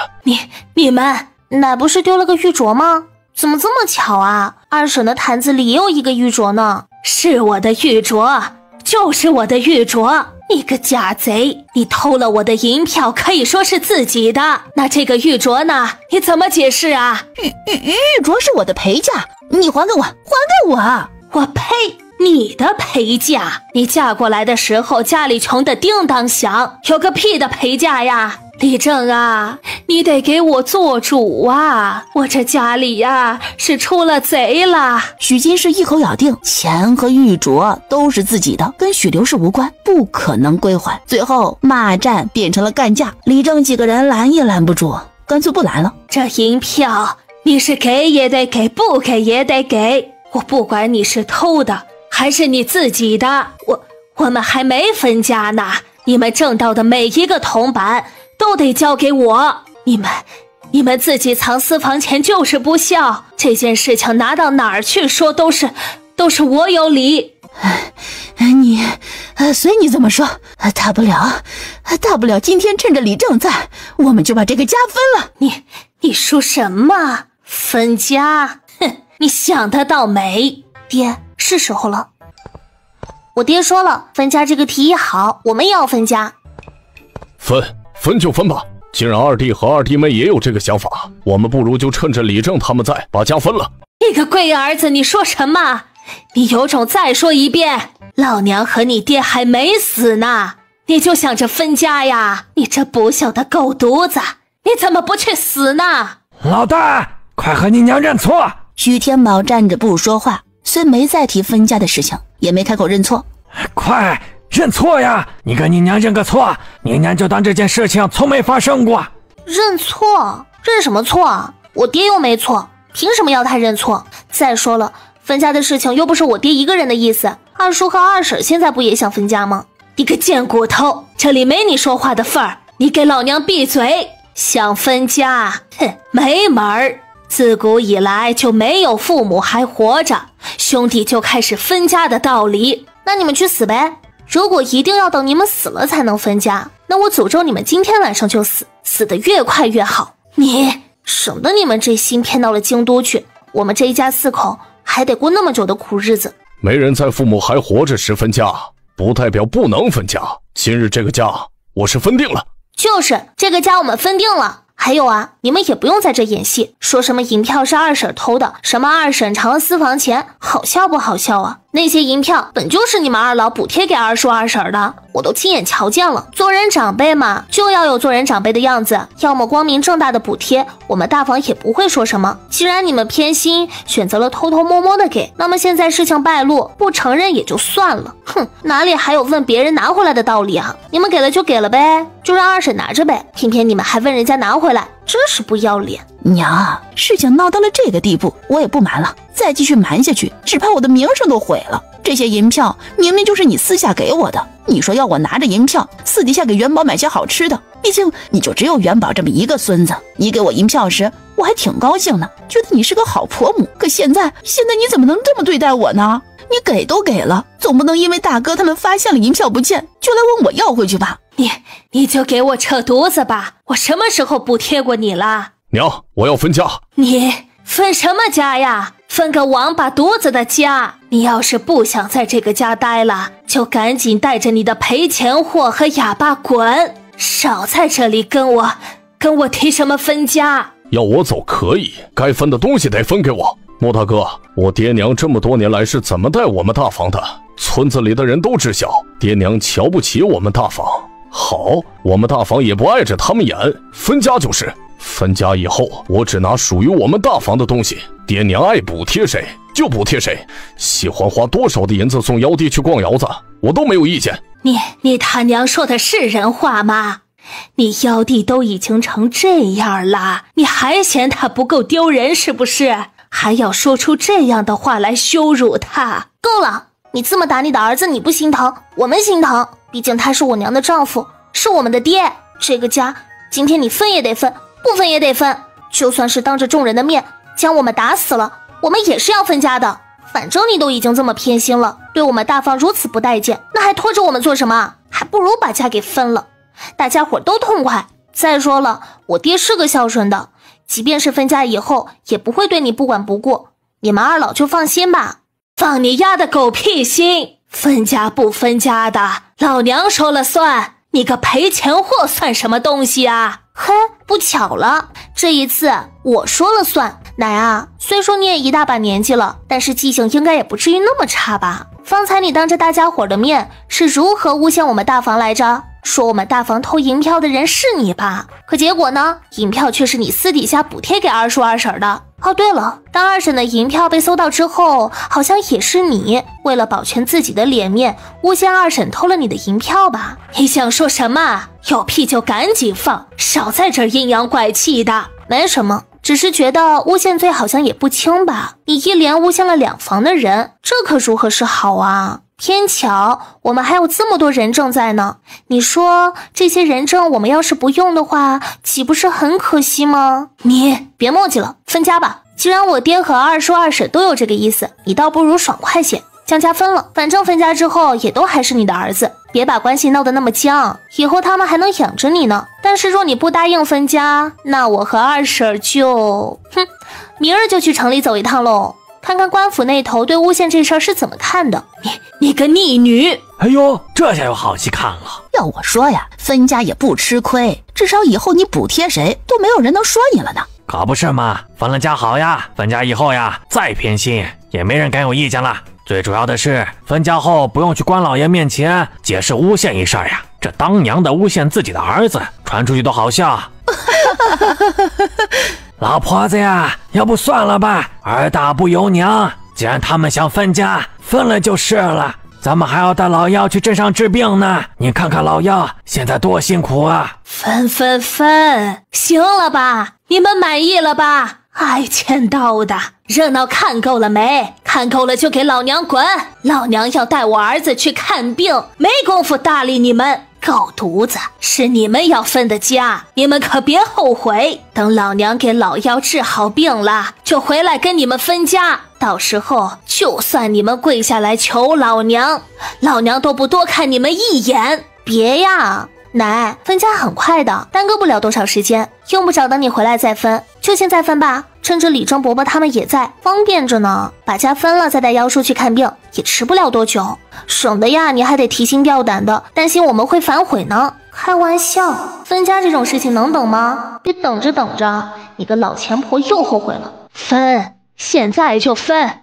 你们乃不是丢了个玉镯吗？怎么这么巧啊？二婶的坛子里也有一个玉镯呢。是我的玉镯，就是我的玉镯。你个假贼，你偷了我的银票，可以说是自己的，那这个玉镯呢？你怎么解释啊？玉镯是我的陪嫁，你还给我，还给我！我呸！你的陪嫁？你嫁过来的时候家里穷得叮当响，有个屁的陪嫁呀！李正啊，你得给我做主啊！我这家里呀是出了贼了。许金氏一口咬定，钱和玉镯都是自己的，跟许刘氏无关，不可能归还。最后骂战变成了干架，李正几个人拦也拦不住，干脆不拦了。这银票你是给也得给，不给也得给，我不管你是偷的还是你自己的，我们还没分家呢，你们挣到的每一个铜板都得交给我。你们自己藏私房钱就是不孝，这件事情拿到哪儿去说都是我有理。你随你怎么说，大不了今天趁着李正在，我们就把这个家分了。你说什么分家？哼，你想得倒美。爹，是时候了。我爹说了，分家这个提议好，我们也要分家。分就分吧，既然二弟和二弟妹也有这个想法，我们不如就趁着李正他们在，把家分了。你个龟儿子，你说什么？你有种再说一遍！老娘和你爹还没死呢，你就想着分家呀？你这不孝的狗犊子，你怎么不去死呢？老大，快和你娘认错！徐天宝站着不说话，虽没再提分家的事情，也没开口认错。快认错呀！你跟你娘认个错，你娘就当这件事情从没发生过。认错？认什么错啊？我爹又没错，凭什么要他认错？再说了，分家的事情又不是我爹一个人的意思，二叔和二婶现在不也想分家吗？你个贱骨头，这里没你说话的份儿，你给老娘闭嘴！想分家，哼，没门儿！自古以来就没有父母还活着，兄弟就开始分家的道理。那你们去死呗！如果一定要等你们死了才能分家，那我诅咒你们今天晚上就死，死得越快越好。省得你们这心偏到了京都去，我们这一家4口还得过那么久的苦日子。没人在父母还活着时分家，不代表不能分家。今日这个家，我是分定了。就是这个家我们分定了。还有啊，你们也不用在这演戏，说什么银票是二婶偷的，什么二婶藏了私房钱，好笑不好笑啊？那些银票本就是你们二老补贴给二叔二婶的，我都亲眼瞧见了。做人长辈嘛，就要有做人长辈的样子，要么光明正大的补贴，我们大房也不会说什么。既然你们偏心，选择了偷偷摸摸的给，那么现在事情败露，不承认也就算了。哼，哪里还有问别人拿回来的道理啊？你们给了就给了呗，就让二婶拿着呗，偏偏你们还问人家拿回来，真是不要脸。娘，事情闹到了这个地步，我也不瞒了，再继续瞒下去，只怕我的名声都毁了。这些银票明明就是你私下给我的，你说要我拿着银票私底下给元宝买些好吃的，毕竟你就只有元宝这么一个孙子。你给我银票时我还挺高兴呢，觉得你是个好婆母，可现在你怎么能这么对待我呢？你给都给了，总不能因为大哥他们发现了银票不见就来问我要回去吧？你就给我扯犊子吧，我什么时候补贴过你了？娘，我要分家。你分什么家呀？分个王八犊子的家！你要是不想在这个家待了，就赶紧带着你的赔钱货和哑巴滚！少在这里跟我提什么分家。要我走可以，该分的东西得分给我。莫大哥，我爹娘这么多年来是怎么待我们大房的？村子里的人都知晓，爹娘瞧不起我们大房。好，我们大房也不碍着他们眼，分家就是。分家以后，我只拿属于我们大房的东西，爹娘爱补贴谁就补贴谁，喜欢花多少的银子送幺弟去逛窑子，我都没有意见。你他娘说的是人话吗？你幺弟都已经成这样了，你还嫌他不够丢人是不是？还要说出这样的话来羞辱他？够了！你这么打你的儿子，你不心疼，我们心疼。毕竟他是我娘的丈夫，是我们的爹。这个家，今天你分也得分，不分也得分。就算是当着众人的面将我们打死了，我们也是要分家的。反正你都已经这么偏心了，对我们大方如此不待见，那还拖着我们做什么？还不如把家给分了，大家伙都痛快。再说了，我爹是个孝顺的，即便是分家以后，也不会对你不管不顾。你们二老就放心吧。放你丫的狗屁心！分家不分家的，老娘说了算。你个赔钱货算什么东西啊？嘿，不巧了，这一次我说了算。奶啊，虽说你也一大把年纪了，但是记性应该也不至于那么差吧？方才你当着大家伙的面是如何诬陷我们大房来着？说我们大房偷银票的人是你吧？可结果呢？银票却是你私底下补贴给二叔二婶的。哦，对了，当二婶的银票被搜到之后，好像也是你为了保全自己的脸面，诬陷二婶偷了你的银票吧？你想说什么？有屁就赶紧放，少在这儿阴阳怪气的。没什么，只是觉得诬陷罪好像也不轻吧？你一连诬陷了2房的人，这可如何是好啊？偏巧我们还有这么多人证在呢。你说这些人证我们要是不用的话，岂不是很可惜吗？你别磨叽了，分家吧。既然我爹和二叔二婶都有这个意思，你倒不如爽快些，将家分了。反正分家之后也都还是你的儿子，别把关系闹得那么僵，以后他们还能养着你呢。但是若你不答应分家，那我和二婶就明儿就去城里走一趟喽，看看官府那头对诬陷这事儿是怎么看的。你个逆女！哎呦，这下有好戏看了。要我说呀，分家也不吃亏，至少以后你补贴谁都没有人能说你了呢。可不是嘛，分了家好呀，分家以后呀，再偏心也没人敢有意见了。最主要的是，分家后不用去官老爷面前解释诬陷一事呀。这当娘的诬陷自己的儿子，传出去都好笑。老婆子呀，要不算了吧，儿大不由娘。既然他们想分家，分了就是了。咱们还要带老幺去镇上治病呢，你看看老幺现在多辛苦啊！分，行了吧？你们满意了吧？爱欠刀的，热闹看够了没？看够了就给老娘滚！老娘要带我儿子去看病，没工夫搭理你们。狗犊子，是你们要分的家，你们可别后悔。等老娘给老幺治好病了，就回来跟你们分家。到时候就算你们跪下来求老娘，老娘都不多看你们一眼。别呀，奶，分家很快的，耽搁不了多少时间，用不着等你回来再分，就现在分吧。趁着李正伯伯他们也在，方便着呢。把家分了再带妖叔去看病，也迟不了多久。省得呀，你还得提心吊胆的，担心我们会反悔呢。开玩笑，分家这种事情能等吗？别等着，你个老钱婆又后悔了。分，现在就分。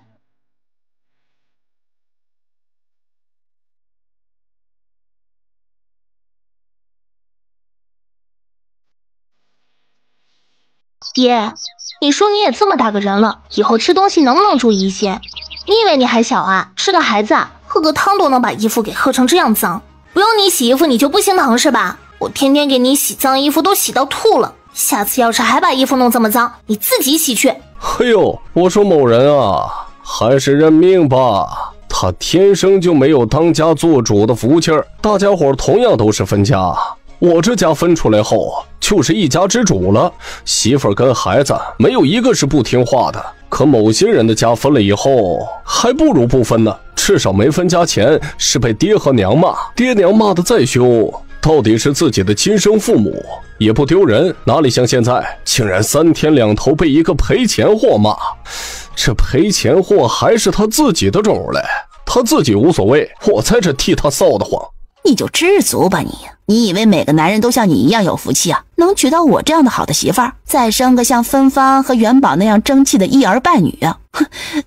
爹，你说你也这么大个人了，以后吃东西能不能注意一些？你以为你还小啊？是个孩子啊，喝个汤都能把衣服给喝成这样脏。不用你洗衣服你就不心疼是吧？我天天给你洗脏衣服都洗到吐了，下次要是还把衣服弄这么脏，你自己洗去。哎呦，我说某人啊，还是认命吧，他天生就没有当家做主的福气儿。大家伙同样都是分家，我这家分出来后就是一家之主了，媳妇儿跟孩子没有一个是不听话的。可某些人的家分了以后，还不如不分呢，至少没分家前是被爹和娘骂，爹娘骂的再凶，到底是自己的亲生父母，也不丢人，哪里像现在竟然3天2头被一个赔钱货骂。这赔钱货还是他自己的种嘞，他自己无所谓，我在这替他臊得慌。你就知足吧你！你以为每个男人都像你一样有福气啊？能娶到我这样的好的媳妇儿，再生个像芬芳和元宝那样争气的一儿半女啊？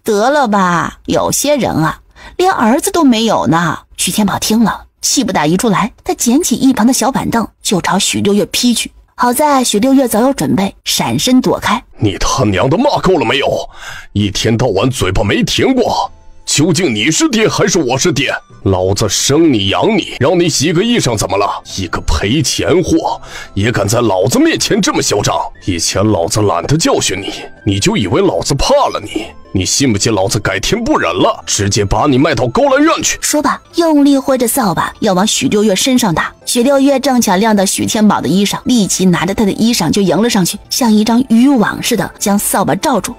得了吧，有些人啊，连儿子都没有呢。许天宝听了，气不打一处来，他捡起一旁的小板凳就朝许六月劈去。好在许六月早有准备，闪身躲开。你他娘的骂够了没有？一天到晚嘴巴没停过，究竟你是爹还是我是爹？老子生你养你，让你洗个衣裳怎么了？一个赔钱货也敢在老子面前这么嚣张！以前老子懒得教训你，你就以为老子怕了你？你信不信老子改天不忍了，直接把你卖到高兰院去？说吧，用力挥着扫把要往许六月身上打。许六月正巧亮到许天宝的衣裳，立即拿着他的衣裳就迎了上去，像一张渔网似的将扫把罩住。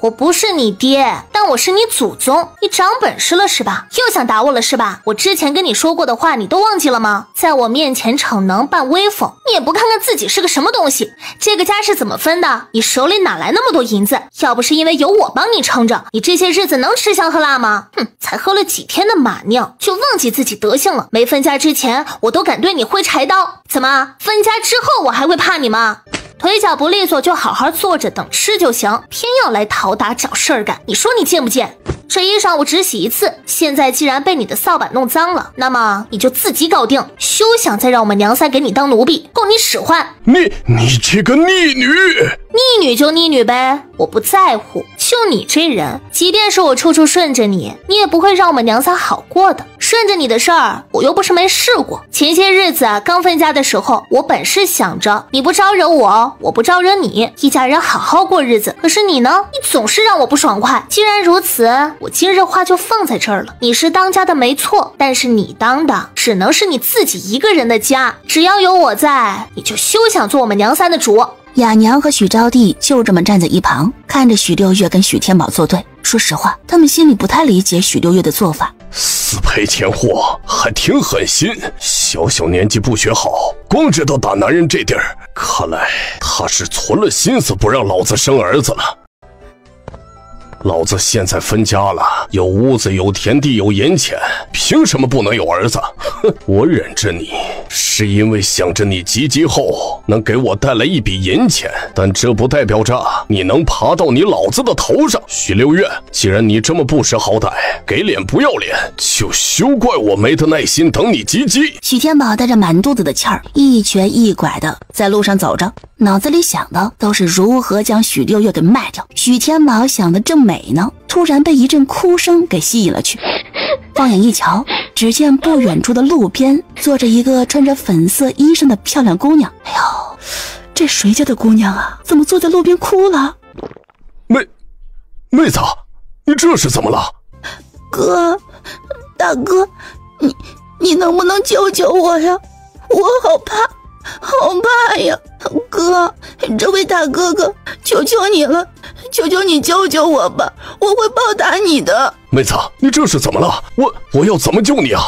我不是你爹，但我是你祖宗，你长本事了是吧？又想打我了是吧？我之前跟你说过的话你都忘记了吗？在我面前逞能扮威风，你也不看看自己是个什么东西。这个家是怎么分的？你手里哪来那么多银子？要不是因为有我帮你撑着，你这些日子能吃香喝辣吗？才喝了几天的马尿就忘记自己德行了。没分家之前我都敢对你挥柴刀，怎么分家之后我还会怕你吗？腿脚不利索就好好坐着等吃就行，偏要来讨打找事儿干，你说你贱不贱？这衣裳我只洗一次，现在既然被你的扫把弄脏了，那么你就自己搞定，休想再让我们娘仨给你当奴婢，够你使唤！你这个逆女！逆女就逆女呗，我不在乎。就你这人，即便是我处处顺着你，你也不会让我们娘仨好过的。顺着你的事儿，我又不是没试过。前些日子刚分家的时候，我本是想着你不招惹我，我不招惹你，一家人好好过日子。可是你呢，你总是让我不爽快。既然如此，我今日话就放在这儿了。你是当家的没错，但是你当的只能是你自己一个人的家，只要有我在，你就休想做我们娘三的主。雅娘和许招娣就这么站在一旁，看着许六月跟许天宝作对。说实话，他们心里不太理解许六月的做法。死赔钱货，还挺狠心。小小年纪不学好，光知道打男人这地儿，看来他是存了心思不让老子生儿子了。老子现在分家了，有屋子，有田地，有银钱，凭什么不能有儿子？哼，我忍着你，是因为想着你及笄后能给我带来一笔银钱，但这不代表着你能爬到你老子的头上。许六月，既然你这么不识好歹，给脸不要脸，就休怪我没得耐心等你及笄。许天宝带着满肚子的气儿，一瘸一拐的在路上走着，脑子里想的都是如何将许六月给卖掉。许天宝想的正美呢，突然被一阵哭声给吸引了去。放眼一瞧，只见不远处的路边坐着一个穿着粉色衣裳的漂亮姑娘。哎呦，这谁家的姑娘啊？怎么坐在路边哭了？妹子，你这是怎么了？哥，大哥，你能不能救救我呀？我好怕呀！哥，这位大哥哥，求求你了，求求你救救我吧，我会报答你的。妹子，你这是怎么了？我要怎么救你啊？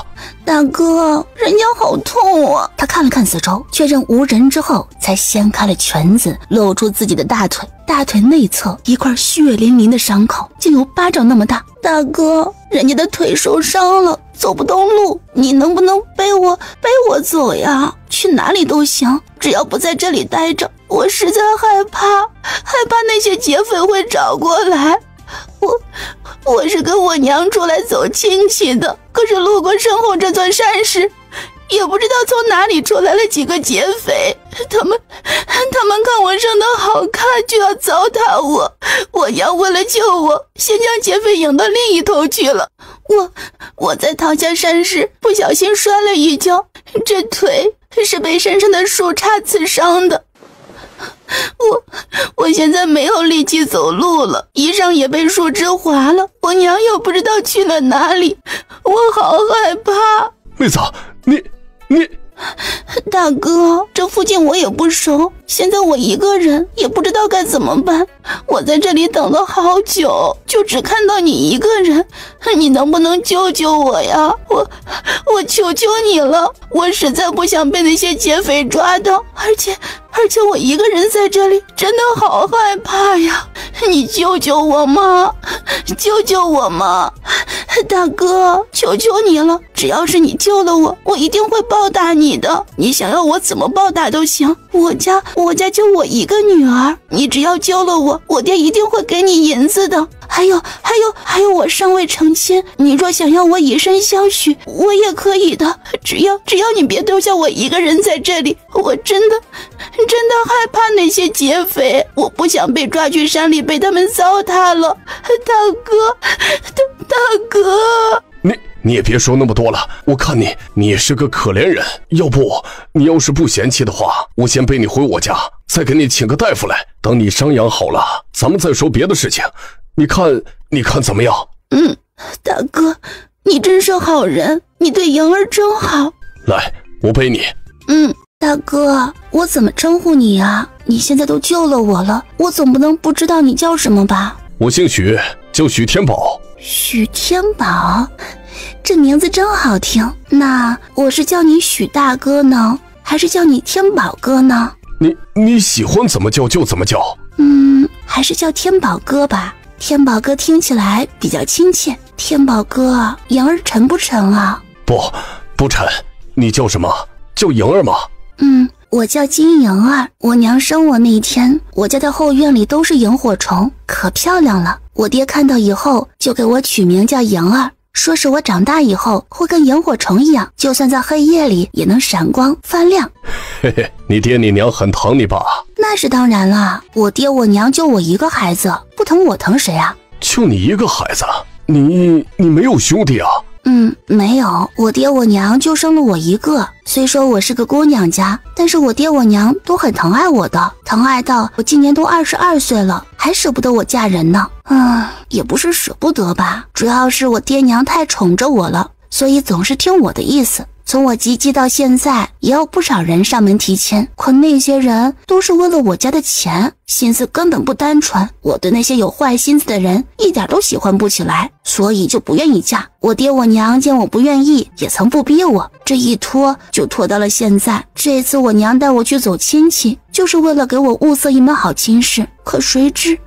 大哥，人家好痛啊！他看了看四周，确认无人之后，才掀开了裙子，露出自己的大腿。大腿内侧一块血淋淋的伤口，竟有巴掌那么大。大哥，人家的腿受伤了，走不动路，你能不能背我走呀？去哪里都行，只要不在这里待着。我实在害怕那些劫匪会找过来。我是跟我娘出来走亲戚的，可是路过身后这座山时，也不知道从哪里出来了几个劫匪，他们看我生得好看，就要糟蹋我。我娘为了救我，先将劫匪引到另一头去了。我在逃下山时不小心摔了一跤，这腿是被山上的树杈刺伤的。我现在没有力气走路了，衣裳也被树枝划了，我娘又不知道去了哪里，我好害怕。妹子，你大哥，这附近我也不熟，现在我一个人也不知道该怎么办。我在这里等了好久，就只看到你一个人，你能不能救救我呀？我求求你了，我实在不想被那些劫匪抓到，而且我一个人在这里真的好害怕呀！你救救我吗？救救我吗？大哥，求求你了，只要是你救了我，我一定会报答你的。你想要我怎么报答都行，我家就我一个女儿，你只要救了我爹一定会给你银子的。还有，我尚未成亲，你若想要我以身相许，我也可以的。只要你别丢下我一个人在这里，我真的害怕那些劫匪，我不想被抓去山里被他们糟蹋了。大哥，你也别说那么多了，我看你是个可怜人，你要是不嫌弃的话，我先背你回我家，再给你请个大夫来，等你伤养好了，咱们再说别的事情。你看怎么样？大哥，你真是好人，你对莹儿真好。来，我背你。大哥，我怎么称呼你呀？你现在都救了我了，我总不能不知道你叫什么吧？我姓许，叫许天宝。许天宝，这名字真好听。那我是叫你许大哥呢，还是叫你天宝哥呢？你喜欢怎么叫就怎么叫。还是叫天宝哥吧。天宝哥听起来比较亲切。天宝哥，莹儿沉不沉啊？不沉。你叫什么？叫莹儿吗？我叫金莹儿。我娘生我那一天，我家的后院里都是萤火虫，可漂亮了。我爹看到以后就给我取名叫莹儿，说是我长大以后会跟萤火虫一样，就算在黑夜里也能闪光发亮。嘿嘿，你爹你娘很疼你吧？那是当然了，我爹我娘就我一个孩子，不疼我疼谁啊？就你一个孩子？你没有兄弟啊？没有，我爹我娘就生了我一个。虽说我是个姑娘家，但是我爹我娘都很疼爱我的，疼爱到我今年都22岁了，还舍不得我嫁人呢。也不是舍不得吧，主要是我爹娘太宠着我了，所以总是听我的意思。从我及笄到现在，也有不少人上门提亲，可那些人都是为了我家的钱，心思根本不单纯。我对那些有坏心思的人一点都喜欢不起来，所以就不愿意嫁。我爹我娘见我不愿意，也曾不逼我，这一拖就拖到了现在。这次我娘带我去走亲戚，就是为了给我物色一门好亲事，可谁知，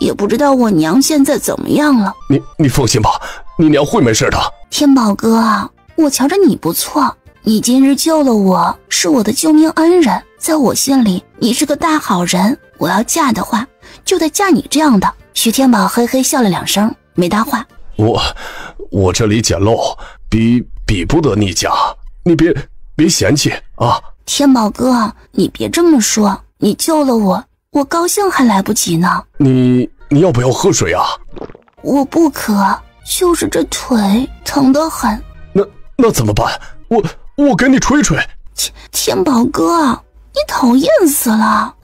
也不知道我娘现在怎么样了。你放心吧，你娘会没事的。天宝哥啊，我瞧着你不错，你今日救了我，是我的救命恩人，在我心里你是个大好人，我要嫁的话就得嫁你这样的。徐天宝嘿嘿笑了2声，没搭话。我这里简陋，比不得你家，你别嫌弃啊。天宝哥，你别这么说，你救了我，我高兴还来不及呢。你要不要喝水啊？我不渴，就是这腿疼得很。那怎么办？我给你吹吹。天宝哥，你讨厌死了。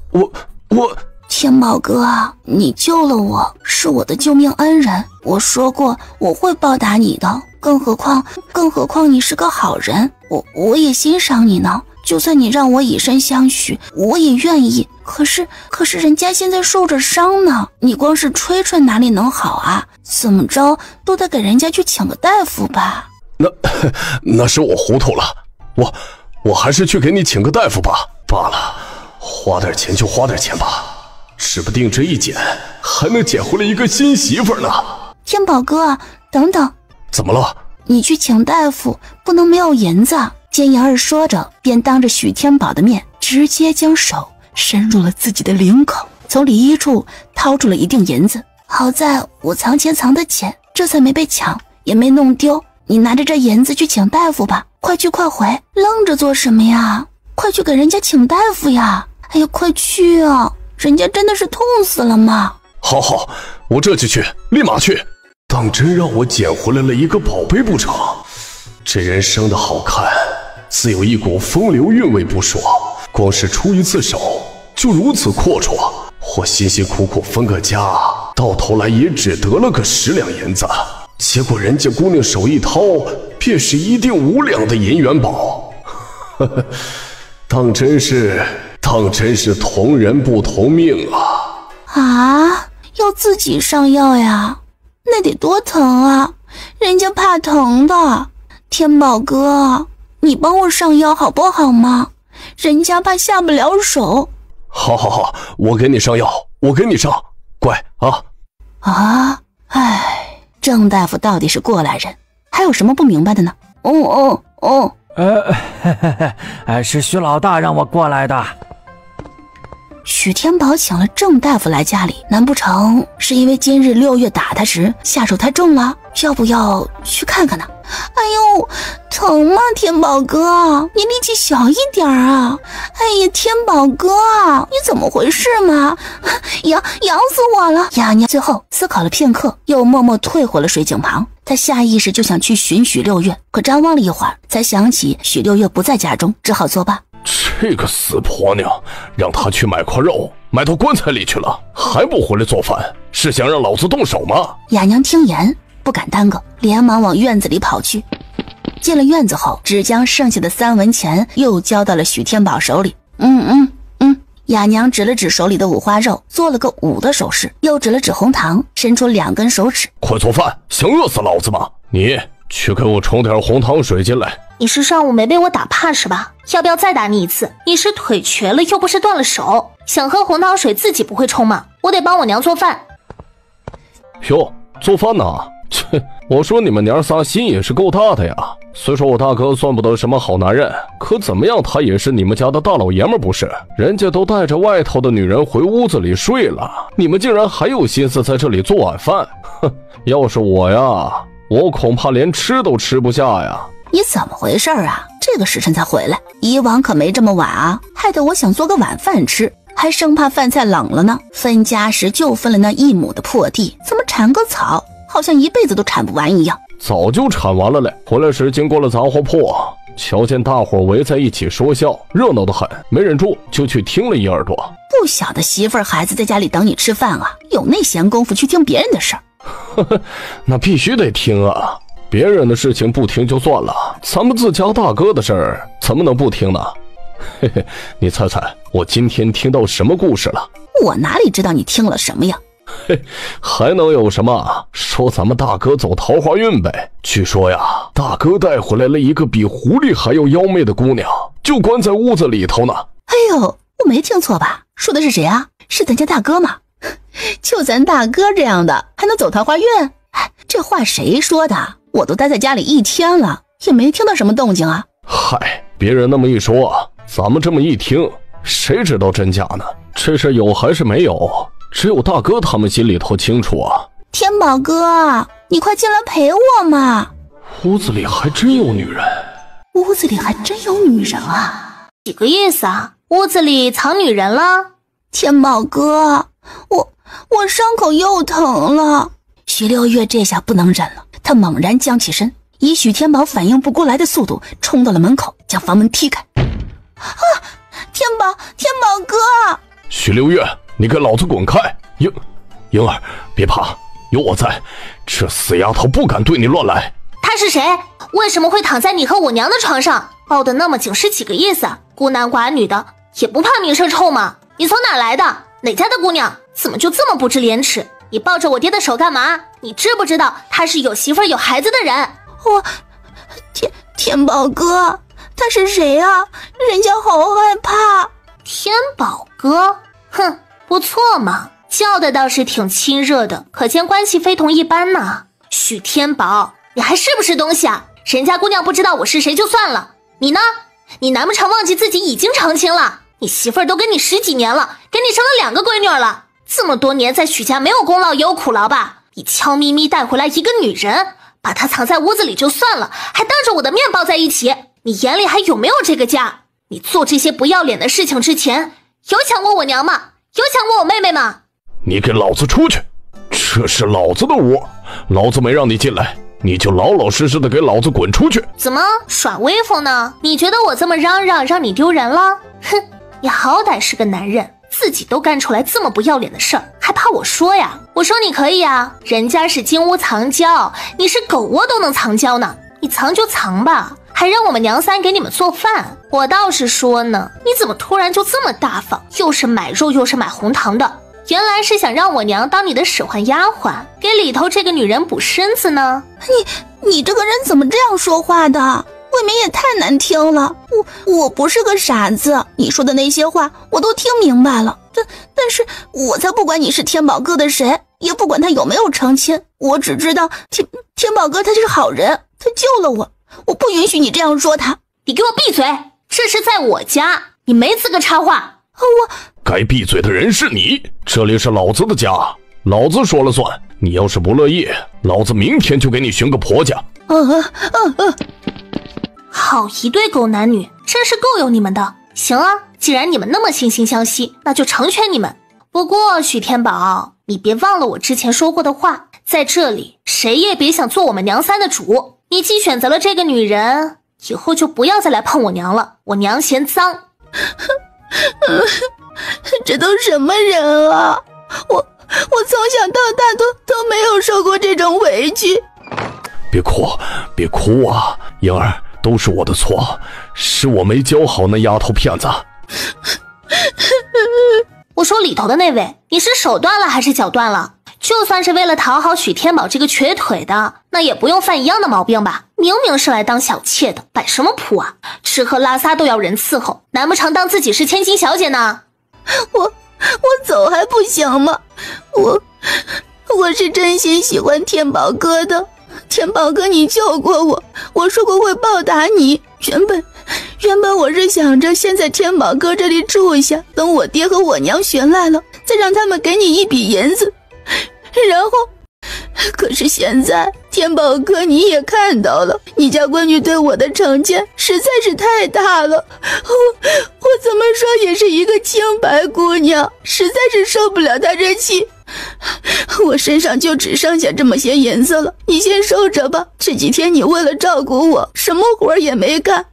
我天宝哥，你救了我，是我的救命恩人，我说过我会报答你的，更何况你是个好人，我也欣赏你呢，就算你让我以身相许，我也愿意。可是人家现在受着伤呢，你光是吹吹哪里能好啊？怎么着都得给人家去请个大夫吧。那是我糊涂了，我还是去给你请个大夫吧。罢了，花点钱就花点钱吧，指不定这一捡还能捡回来一个新媳妇呢。天宝哥，等等。怎么了？你去请大夫不能没有银子。简言儿说着，便当着许天宝的面，直接将手伸入了自己的领口，从里衣处掏出了一锭银子。好在我藏钱藏得浅，这才没被抢，也没弄丢。你拿着这银子去请大夫吧，快去快回，愣着做什么呀？快去给人家请大夫呀！哎呀，快去啊！人家真的是痛死了吗？好，我这就去，立马去。当真让我捡回来了一个宝贝不成？这人生得好看，自有一股风流韵味不说，光是出一次手就如此阔绰，我辛辛苦苦分个家，到头来也只得了个10两银子。结果人家姑娘手一掏，便是1锭5两的银元宝，当真是同人不同命啊！要自己上药呀？那得多疼啊！人家怕疼的。天宝哥，你帮我上药好不好吗？人家怕下不了手。好，我给你上药，我给你上，乖啊！郑大夫到底是过来人，还有什么不明白的呢？是徐老大让我过来的。许天宝请了郑大夫来家里，难不成是因为今日6月打他时下手太重了？要不要去看看呢？哎呦，疼吗？天宝哥，你力气小一点啊！哎呀，天宝哥，你怎么回事嘛？痒死我了！雅娘最后思考了片刻，又默默退回了水井旁。他下意识就想去寻许6月，可张望了一会儿，才想起许6月不在家中，只好作罢。这个死婆娘，让她去买块肉，买到棺材里去了，还不回来做饭，是想让老子动手吗？雅娘听言，不敢耽搁，连忙往院子里跑去。进了院子后，只将剩下的3文钱又交到了许天宝手里。雅娘指了指手里的5花肉，做了个5的手势，又指了指红糖，伸出2根手指。快做饭，想饿死老子吗？你去给我冲点红糖水进来。你是上午没被我打怕是吧？要不要再打你一次？你是腿瘸了，又不是断了手，想喝红糖水自己不会冲吗？我得帮我娘做饭。哟，做饭呢？切，我说你们娘仨心也是够大的呀。虽说我大哥算不得什么好男人，可怎么样他也是你们家的大老爷们不是？人家都带着外头的女人回屋子里睡了，你们竟然还有心思在这里做晚饭？哼，要是我呀，我恐怕连吃都吃不下呀。你怎么回事啊？这个时辰才回来，以往可没这么晚啊，害得我想做个晚饭吃，还生怕饭菜冷了呢。分家时就分了那1亩的破地，怎么铲个草好像一辈子都铲不完一样。早就铲完了嘞。回来时经过了杂货铺，瞧见大伙围在一起说笑，热闹得很，没忍住就去听了一耳朵。不晓得媳妇儿孩子在家里等你吃饭啊，有那闲工夫去听别人的事儿？呵呵，那必须得听啊！别人的事情不听就算了，咱们自家大哥的事儿怎么能不听呢？嘿嘿，你猜猜我今天听到什么故事了？我哪里知道你听了什么呀？嘿，还能有什么？说咱们大哥走桃花运呗。据说呀，大哥带回来了一个比狐狸还要妖媚的姑娘，就关在屋子里头呢。哎呦，我没听错吧？说的是谁啊？是咱家大哥吗？就咱大哥这样的还能走桃花运？这话谁说的？我都待在家里1天了，也没听到什么动静啊。嗨，别人那么一说，咱们这么一听，谁知道真假呢？这事有还是没有，只有大哥他们心里头清楚啊。天宝哥，你快进来陪我嘛！屋子里还真有女人。屋子里还真有女人啊？几个意思啊？屋子里藏女人了？天宝哥，我伤口又疼了。徐六月这下不能忍了，他猛然僵起身，以许天宝反应不过来的速度冲到了门口，将房门踢开。啊！天宝哥！许六月，你给老子滚开！莹儿，别怕，有我在，这死丫头不敢对你乱来。她是谁？为什么会躺在你和我娘的床上？抱得那么紧是几个意思？孤男寡女的，也不怕名声臭吗？你从哪来的？哪家的姑娘？怎么就这么不知廉耻？你抱着我爹的手干嘛？你知不知道他是有媳妇有孩子的人？我天宝哥，他是谁啊？人家好害怕。天宝哥，哼，不错嘛，叫的倒是挺亲热的，可见关系非同一般呢。许天宝，你还是不是东西啊？人家姑娘不知道我是谁就算了，你呢？你难不成忘记自己已经成亲了？你媳妇儿都跟你10几年了，给你生了2个闺女了，这么多年在许家没有功劳也有苦劳吧？你悄咪咪带回来一个女人，把她藏在屋子里就算了，还当着我的面抱在一起，你眼里还有没有这个家？你做这些不要脸的事情之前，有想过我娘吗？有想过我妹妹吗？你给老子出去！这是老子的屋，老子没让你进来，你就老老实实的给老子滚出去！怎么耍威风呢？你觉得我这么嚷嚷让你丢人了？哼，你好歹是个男人，自己都干出来这么不要脸的事儿，还怕我说呀？我说你可以啊，人家是金屋藏娇，你是狗窝都能藏娇呢，你藏就藏吧，还让我们娘3给你们做饭。我倒是说呢，你怎么突然就这么大方，又是买肉又是买红糖的？原来是想让我娘当你的使唤丫鬟，给里头这个女人补身子呢？你这个人怎么这样说话的？未免也太难听了。我不是个傻子，你说的那些话我都听明白了。但是我才不管你是天宝哥的谁，也不管他有没有成亲，我只知道天宝哥他是好人，他救了我，我不允许你这样说他。你给我闭嘴！这是在我家，你没资格插话。该闭嘴的人是你，这里是老子的家，老子说了算。你要是不乐意，老子明天就给你寻个婆家。好一对狗男女，真是够有你们的。行啊，既然你们那么惺惺相惜，那就成全你们。不过许天宝，你别忘了我之前说过的话，在这里谁也别想做我们娘3的主。你既选择了这个女人，以后就不要再来碰我娘了，我娘嫌脏。这都什么人啊？我从小到大都没有受过这种委屈。别哭啊，莹儿，都是我的错，是我没教好那丫头片子。我说里头的那位，你是手断了还是脚断了？就算是为了讨好许天宝这个瘸腿的，那也不用犯一样的毛病吧？明明是来当小妾的，摆什么谱啊？吃喝拉撒都要人伺候，难不成当自己是千金小姐呢？我走还不行吗？我是真心喜欢天宝哥的。天宝哥，你救过我，我说过会报答你。原本我是想着先在天宝哥这里住一下，等我爹和我娘寻来了，再让他们给你一笔银子。然后，可是现在天宝哥你也看到了，你家闺女对我的成见实在是太大了。我怎么说也是一个清白姑娘，实在是受不了她这气。我身上就只剩下这么些银子了，你先收着吧。这几天你为了照顾我，什么活也没干，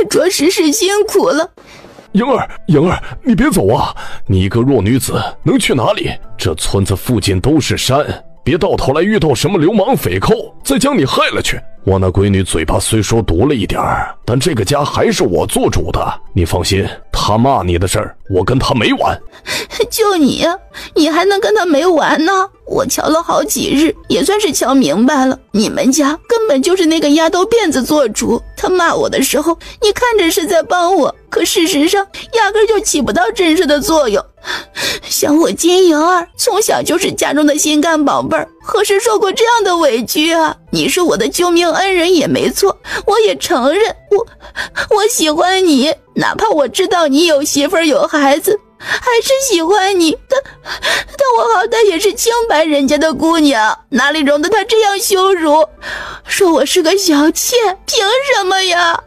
着实是辛苦了。莹儿，你别走啊！你一个弱女子能去哪里？这村子附近都是山，别到头来遇到什么流氓匪寇，再将你害了去。我那闺女嘴巴虽说毒了一点儿，但这个家还是我做主的，你放心，她骂你的事儿，我跟她没完。就你呀，你还能跟她没完呢？我瞧了好几日，也算是瞧明白了，你们家根本就是那个丫头辫子做主。她骂我的时候，你看着是在帮我，可事实上压根就起不到震慑的作用。像我金莹儿从小就是家中的心肝宝贝儿，何时受过这样的委屈啊？你是我的救命恩人也没错，我也承认我喜欢你，哪怕我知道你有媳妇儿有孩子，还是喜欢你。但我好歹也是清白人家的姑娘，哪里容得他这样羞辱？说我是个小妾，凭什么呀？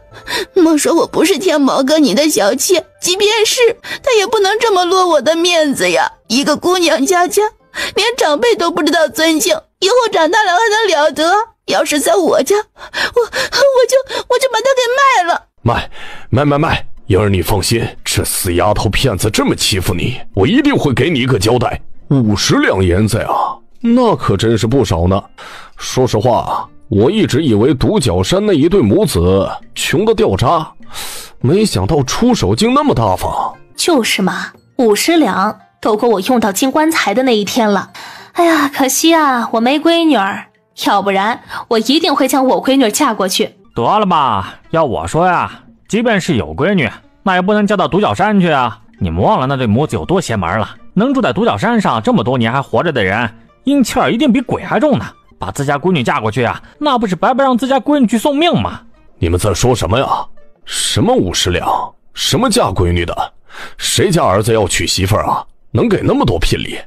莫说我不是天毛哥你的小妾，即便是，他也不能这么落我的面子呀。一个姑娘家连长辈都不知道尊敬，以后长大了还能了得？要是在我家，我就把他给卖了。卖！莹儿，你放心，这死丫头片子这么欺负你，我一定会给你一个交代。50两银子呀，那可真是不少呢。说实话，我一直以为独角山那一对母子穷得掉渣，没想到出手竟那么大方。就是嘛，50两都够我用到进棺材的那一天了。哎呀，可惜啊，我没闺女儿，要不然我一定会将我闺女嫁过去。得了吧，要我说呀，即便是有闺女，那也不能嫁到独角山去啊！你们忘了那对母子有多邪门了？能住在独角山上这么多年还活着的人，阴气儿一定比鬼还重呢。把自家闺女嫁过去啊，那不是白白让自家闺女去送命吗？你们在说什么呀？什么50两？什么嫁闺女的？谁家儿子要娶媳妇儿啊？能给那么多聘礼？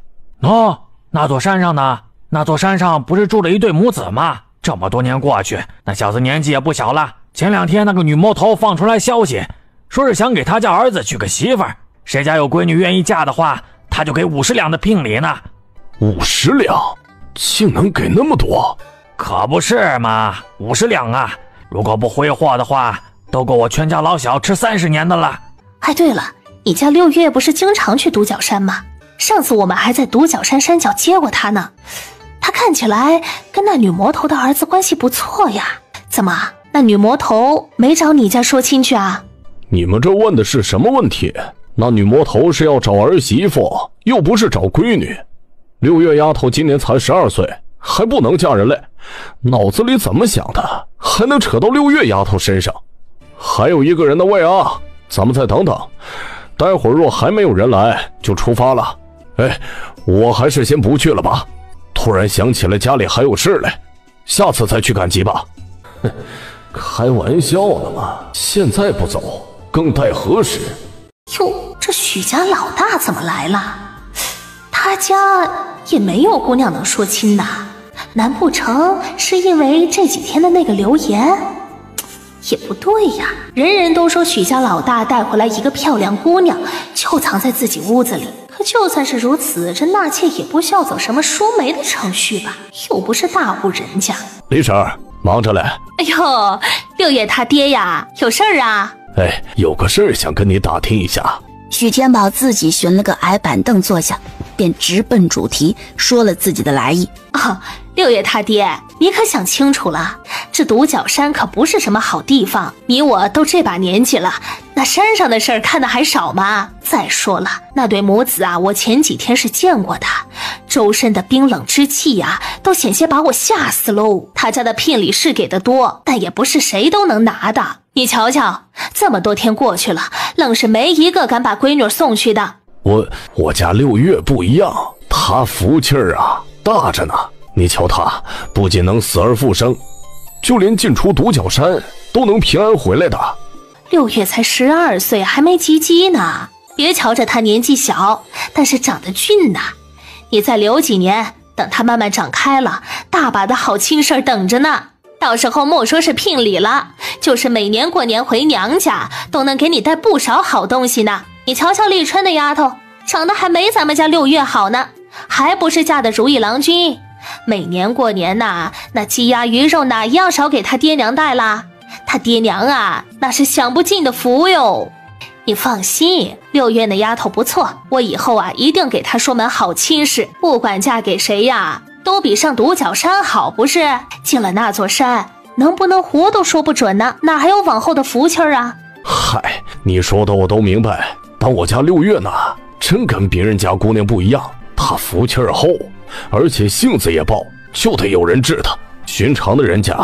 那座山上呢？那座山上不是住了一对母子吗？这么多年过去，那小子年纪也不小了。前2天那个女魔头放出来消息，说是想给他家儿子娶个媳妇儿，谁家有闺女愿意嫁的话，他就给50两的聘礼呢。50两？竟能给那么多？可不是嘛，50两啊！如果不挥霍的话，都够我全家老小吃30年的了。哎，对了，你家6月不是经常去独角山吗？上次我们还在独角山山脚接过他呢。他看起来跟那女魔头的儿子关系不错呀。怎么，那女魔头没找你家说亲去啊？你们这问的是什么问题？那女魔头是要找儿媳妇，又不是找闺女。6月丫头今年才12岁，还不能嫁人嘞，脑子里怎么想的，还能扯到6月丫头身上？还有一个人的位啊，咱们再等等，待会儿若还没有人来，就出发了。哎，我还是先不去了吧，突然想起来家里还有事嘞，下次再去赶集吧。哼，开玩笑呢嘛，现在不走，更待何时？哟，这许家老大怎么来了？他家也没有姑娘能说亲呐，难不成是因为这几天的那个流言？也不对呀，人人都说许家老大带回来一个漂亮姑娘，就藏在自己屋子里。可就算是如此，这纳妾也不需要走什么说媒的程序吧？又不是大户人家。李婶儿，忙着嘞。哎呦，6月他爹呀，有事儿啊？哎，有个事儿想跟你打听一下。许天宝自己寻了个矮板凳坐下，便直奔主题，说了自己的来意。6月他爹，你可想清楚了，这独角山可不是什么好地方，你我都这把年纪了，那山上的事儿看的还少吗？再说了，那对母子啊，我前几天是见过的，周身的冰冷之气啊，都险些把我吓死喽。他家的聘礼是给的多，但也不是谁都能拿的。你瞧瞧，这么多天过去了，愣是没一个敢把闺女送去的。我家6月不一样，他福气儿啊大着呢。你瞧他不仅能死而复生，就连进出独角山都能平安回来的。6月才12岁，还没及笄呢。别瞧着他年纪小，但是长得俊呐。你再留几年，等他慢慢长开了，大把的好亲事等着呢。到时候莫说是聘礼了，就是每年过年回娘家，都能给你带不少好东西呢。你瞧瞧立春的丫头，长得还没咱们家6月好呢。还不是嫁的如意郎君？每年过年呐，那鸡鸭鱼肉哪样少给他爹娘带啦？他爹娘啊，那是享不尽的福哟。你放心，6月那丫头不错，我以后啊一定给她说门好亲事，不管嫁给谁呀，都比上独角山好，不是？进了那座山，能不能活都说不准呢，哪还有往后的福气啊？嗨，你说的我都明白，但我家6月呢，真跟别人家姑娘不一样，她福气厚，而且性子也暴，就得有人治她。寻常的人家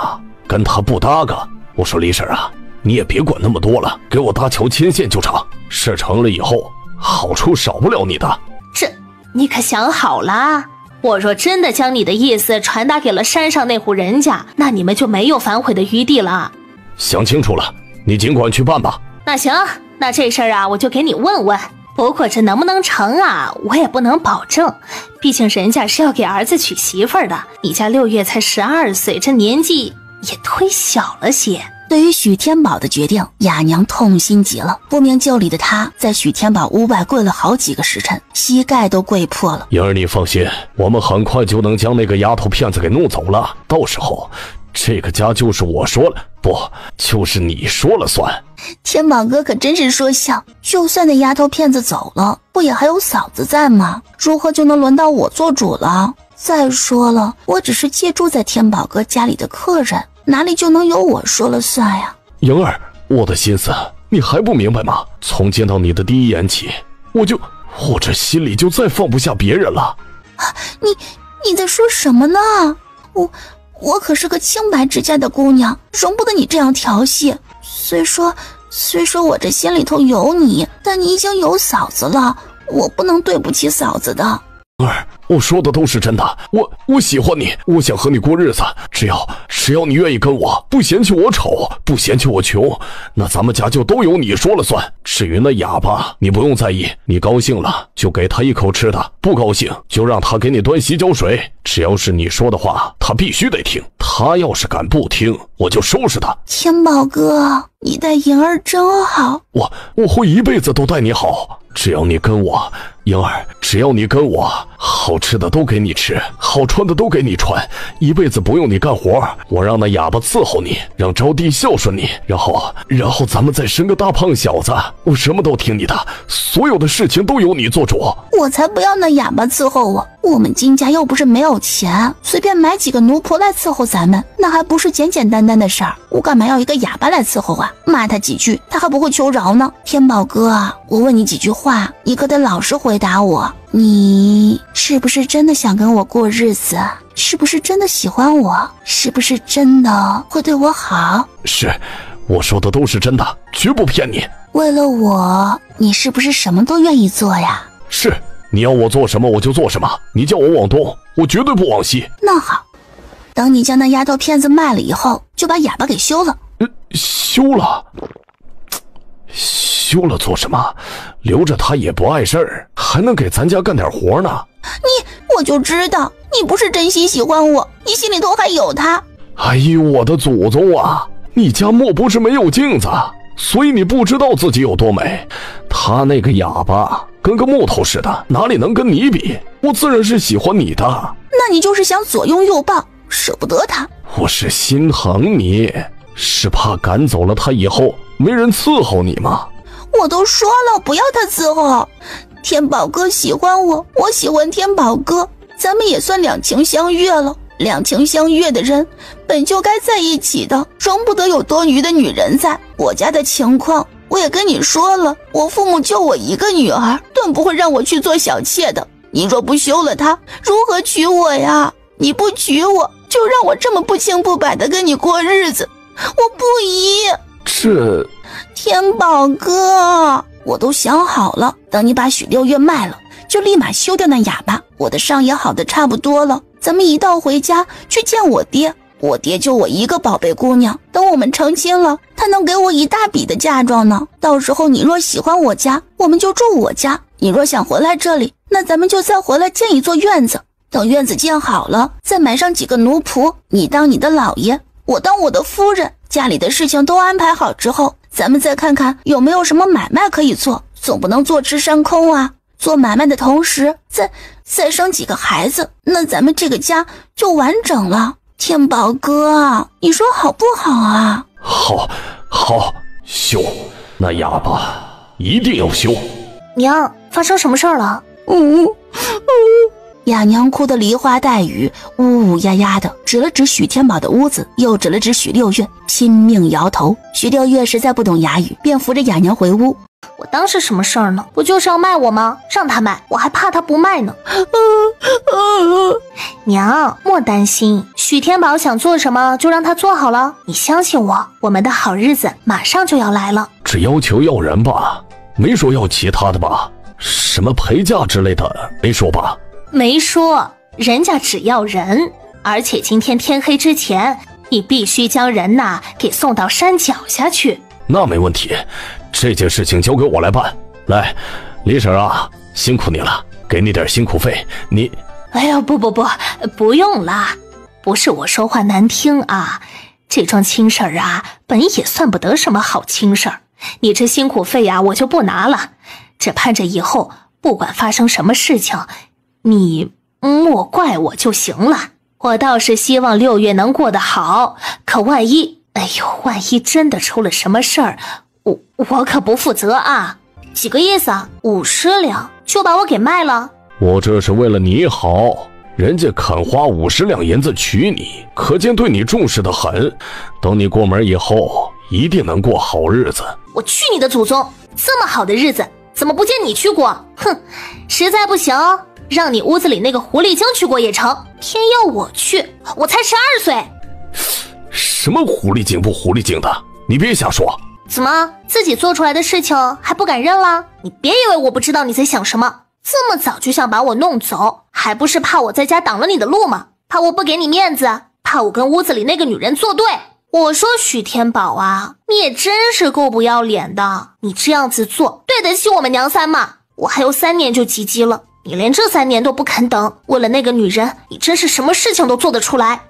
跟她不搭嘎。我说李婶啊，你也别管那么多了，给我搭桥牵线就成。事成了以后，好处少不了你的。这你可想好了？我若真的将你的意思传达给了山上那户人家，那你们就没有反悔的余地了。想清楚了，你尽管去办吧。那行，那这事儿啊，我就给你问问。不过这能不能成啊，我也不能保证，毕竟人家是要给儿子娶媳妇儿的。你家6月才12岁，这年纪也忒小了些。对于许天宝的决定，雅娘痛心极了。不明就里的她在许天宝屋外跪了好几个时辰，膝盖都跪破了。莹儿，你放心，我们很快就能将那个丫头骗子给弄走了。到时候，这个家就是我说了，不，就是你说了算。天宝哥可真是说笑，就算那丫头骗子走了，不也还有嫂子在吗？如何就能轮到我做主了？再说了，我只是借住在天宝哥家里的客人，哪里就能由我说了算呀？莹儿，我的心思你还不明白吗？从见到你的第一眼起，我这心里就再放不下别人了。你在说什么呢？我可是个清白之家的姑娘，容不得你这样调戏。虽说我这心里头有你，但你已经有嫂子了，我不能对不起嫂子的。儿，我说的都是真的，我喜欢你，我想和你过日子，只要你愿意跟我，不嫌弃我丑，不嫌弃我穷，那咱们家就都由你说了算。至于那哑巴，你不用在意，你高兴了就给他一口吃的，不高兴就让他给你端洗脚水，只要是你说的话，他必须得听，他要是敢不听，我就收拾他。天宝哥，你待莹儿真好，我会一辈子都待你好，只要你跟我，莹儿，只要你跟我，好吃的都给你吃，好穿的都给你穿，一辈子不用你干活，我让那哑巴伺候你，让招娣孝顺你，然后咱们再生个大胖小子，我什么都听你的，所有的事情都由你做主。我才不要那哑巴伺候我，我们金家又不是没有钱，随便买几个奴仆来伺候咱们，那还不是简简单单的事儿，我干嘛要一个哑巴来伺候啊？骂他几句，他还不会求饶呢。天宝哥啊，我问你几句话，你可得老实回答我，你是不是真的想跟我过日子？是不是真的喜欢我？是不是真的会对我好？是，我说的都是真的，绝不骗你。为了我，你是不是什么都愿意做呀？是，你要我做什么我就做什么，你叫我往东，我绝对不往西。那好，等你将那丫头片子卖了以后，就把哑巴给休了。休了做什么？留着他也不碍事儿，还能给咱家干点活呢。我就知道你不是真心喜欢我，你心里头还有他。哎呦，我的祖宗啊！你家莫不是没有镜子，所以你不知道自己有多美。他那个哑巴跟个木头似的，哪里能跟你比？我自然是喜欢你的。那你就是想左拥右抱，舍不得他。我是心疼你，是怕赶走了他以后没人伺候你吗？我都说了不要他伺候，天宝哥喜欢我，我喜欢天宝哥，咱们也算两情相悦了。两情相悦的人本就该在一起的，容不得有多余的女人在。我家的情况我也跟你说了，我父母就我一个女儿，顿不会让我去做小妾的。你若不休了她，如何娶我呀？你不娶我，就让我这么不清不白的跟你过日子，我不宜。这天宝哥，我都想好了，等你把许6月卖了，就立马休掉那哑巴。我的伤也好的差不多了，咱们一道回家去见我爹。我爹就我一个宝贝姑娘，等我们成亲了，他能给我一大笔的嫁妆呢。到时候你若喜欢我家，我们就住我家；你若想回来这里，那咱们就再回来建一座院子。等院子建好了，再买上几个奴仆，你当你的老爷，我当我的夫人。家里的事情都安排好之后，咱们再看看有没有什么买卖可以做，总不能坐吃山空啊。做买卖的同时，再生几个孩子，那咱们这个家就完整了。天宝哥，你说好不好啊？好，休，那哑巴一定要休。娘，发生什么事儿了？哑娘哭得梨花带雨，呜呜呀呀的，指了指许天宝的屋子，又指了指许六月，拼命摇头。许六月实在不懂哑语，便扶着哑娘回屋。我当是什么事儿呢？不就是要卖我吗？让他卖，我还怕他不卖呢。娘，莫担心，许天宝想做什么就让他做好了。你相信我，我们的好日子马上就要来了。只要求要人吧，没说要其他的吧？什么陪嫁之类的没说吧？没说，人家只要人，而且今天天黑之前，你必须将人呐给送到山脚下去。那没问题，这件事情交给我来办。来，李婶啊，辛苦你了，给你点辛苦费。你，哎呦，不用啦，不是我说话难听啊，这桩亲事儿啊，本也算不得什么好亲事儿。你这辛苦费呀，我就不拿了，只盼着以后不管发生什么事情，你莫怪我就行了。我倒是希望六月能过得好，可万一真的出了什么事儿，我可不负责啊。几个意思啊？50两就把我给卖了？我这是为了你好，人家肯花50两银子娶你，可见对你重视的很。等你过门以后，一定能过好日子。我去你的祖宗！这么好的日子，怎么不见你去过？哼，实在不行，让你屋子里那个狐狸精去过也成。偏要我去，我才12岁。什么狐狸精不狐狸精的，你别瞎说。怎么自己做出来的事情还不敢认了？你别以为我不知道你在想什么，这么早就想把我弄走，还不是怕我在家挡了你的路吗？怕我不给你面子，怕我跟屋子里那个女人作对。我说许天宝啊，你也真是够不要脸的，你这样子做对得起我们娘三吗？我还有3年就及笄了，你连这3年都不肯等，为了那个女人，你真是什么事情都做得出来。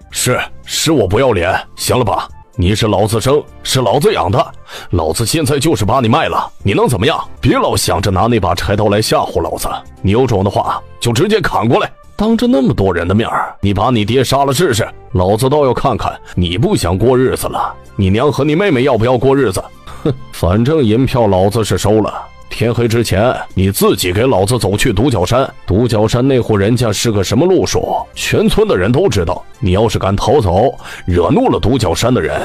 是我不要脸，行了吧？你是老子生，是老子养的，老子现在就是把你卖了，你能怎么样？别老想着拿那把柴刀来吓唬老子，你有种的话就直接砍过来，当着那么多人的面你把你爹杀了试试，老子倒要看看你不想过日子了，你娘和你妹妹要不要过日子？哼，反正银票老子是收了，天黑之前你自己给老子走去独角山。独角山那户人家是个什么路数，全村的人都知道，你要是敢逃走，惹怒了独角山的人，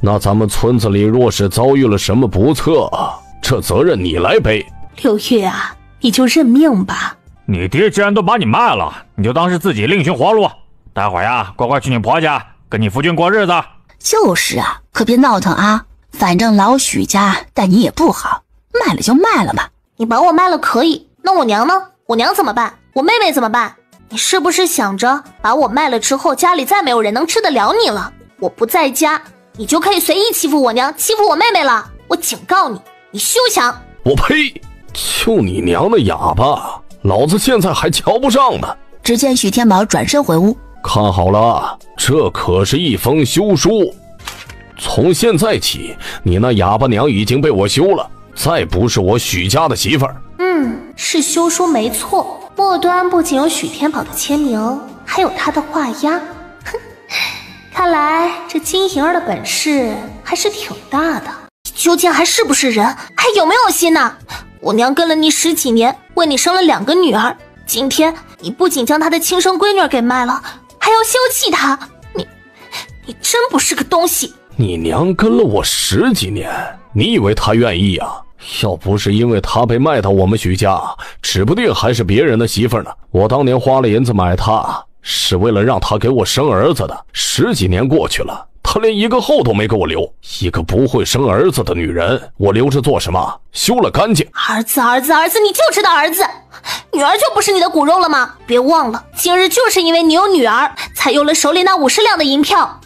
那咱们村子里若是遭遇了什么不测，这责任你来背。六月啊，你就认命吧。你爹既然都把你卖了，你就当是自己另寻活路，待会儿呀乖乖去你婆家跟你夫君过日子。就是啊，可别闹腾啊，反正老许家待你也不好，卖了就卖了吧。你把我卖了可以，那我娘呢？我娘怎么办？我妹妹怎么办？你是不是想着把我卖了之后，家里再没有人能吃得了你了？我不在家，你就可以随意欺负我娘，欺负我妹妹了。我警告你，你休想！我呸！就你娘的哑巴，老子现在还瞧不上呢。只见许天宝转身回屋，看好了，这可是一封休书。从现在起，你那哑巴娘已经被我休了，再不是我许家的媳妇儿。是休书没错，末端不仅有许天宝的签名，还有他的画押。哼，看来这金莹儿的本事还是挺大的。究竟还是不是人，还有没有心呢？我娘跟了你10几年，为你生了2个女儿，今天你不仅将她的亲生闺女给卖了，还要休弃她，你真不是个东西。你娘跟了我10几年，你以为她愿意啊？要不是因为她被卖到我们许家，指不定还是别人的媳妇呢。我当年花了银子买她，是为了让她给我生儿子的。10几年过去了，她连一个后都没给我留，一个不会生儿子的女人，我留着做什么？休了干净。儿子，你就知道儿子，女儿就不是你的骨肉了吗？别忘了，今日就是因为你有女儿，才有了手里那50两的银票。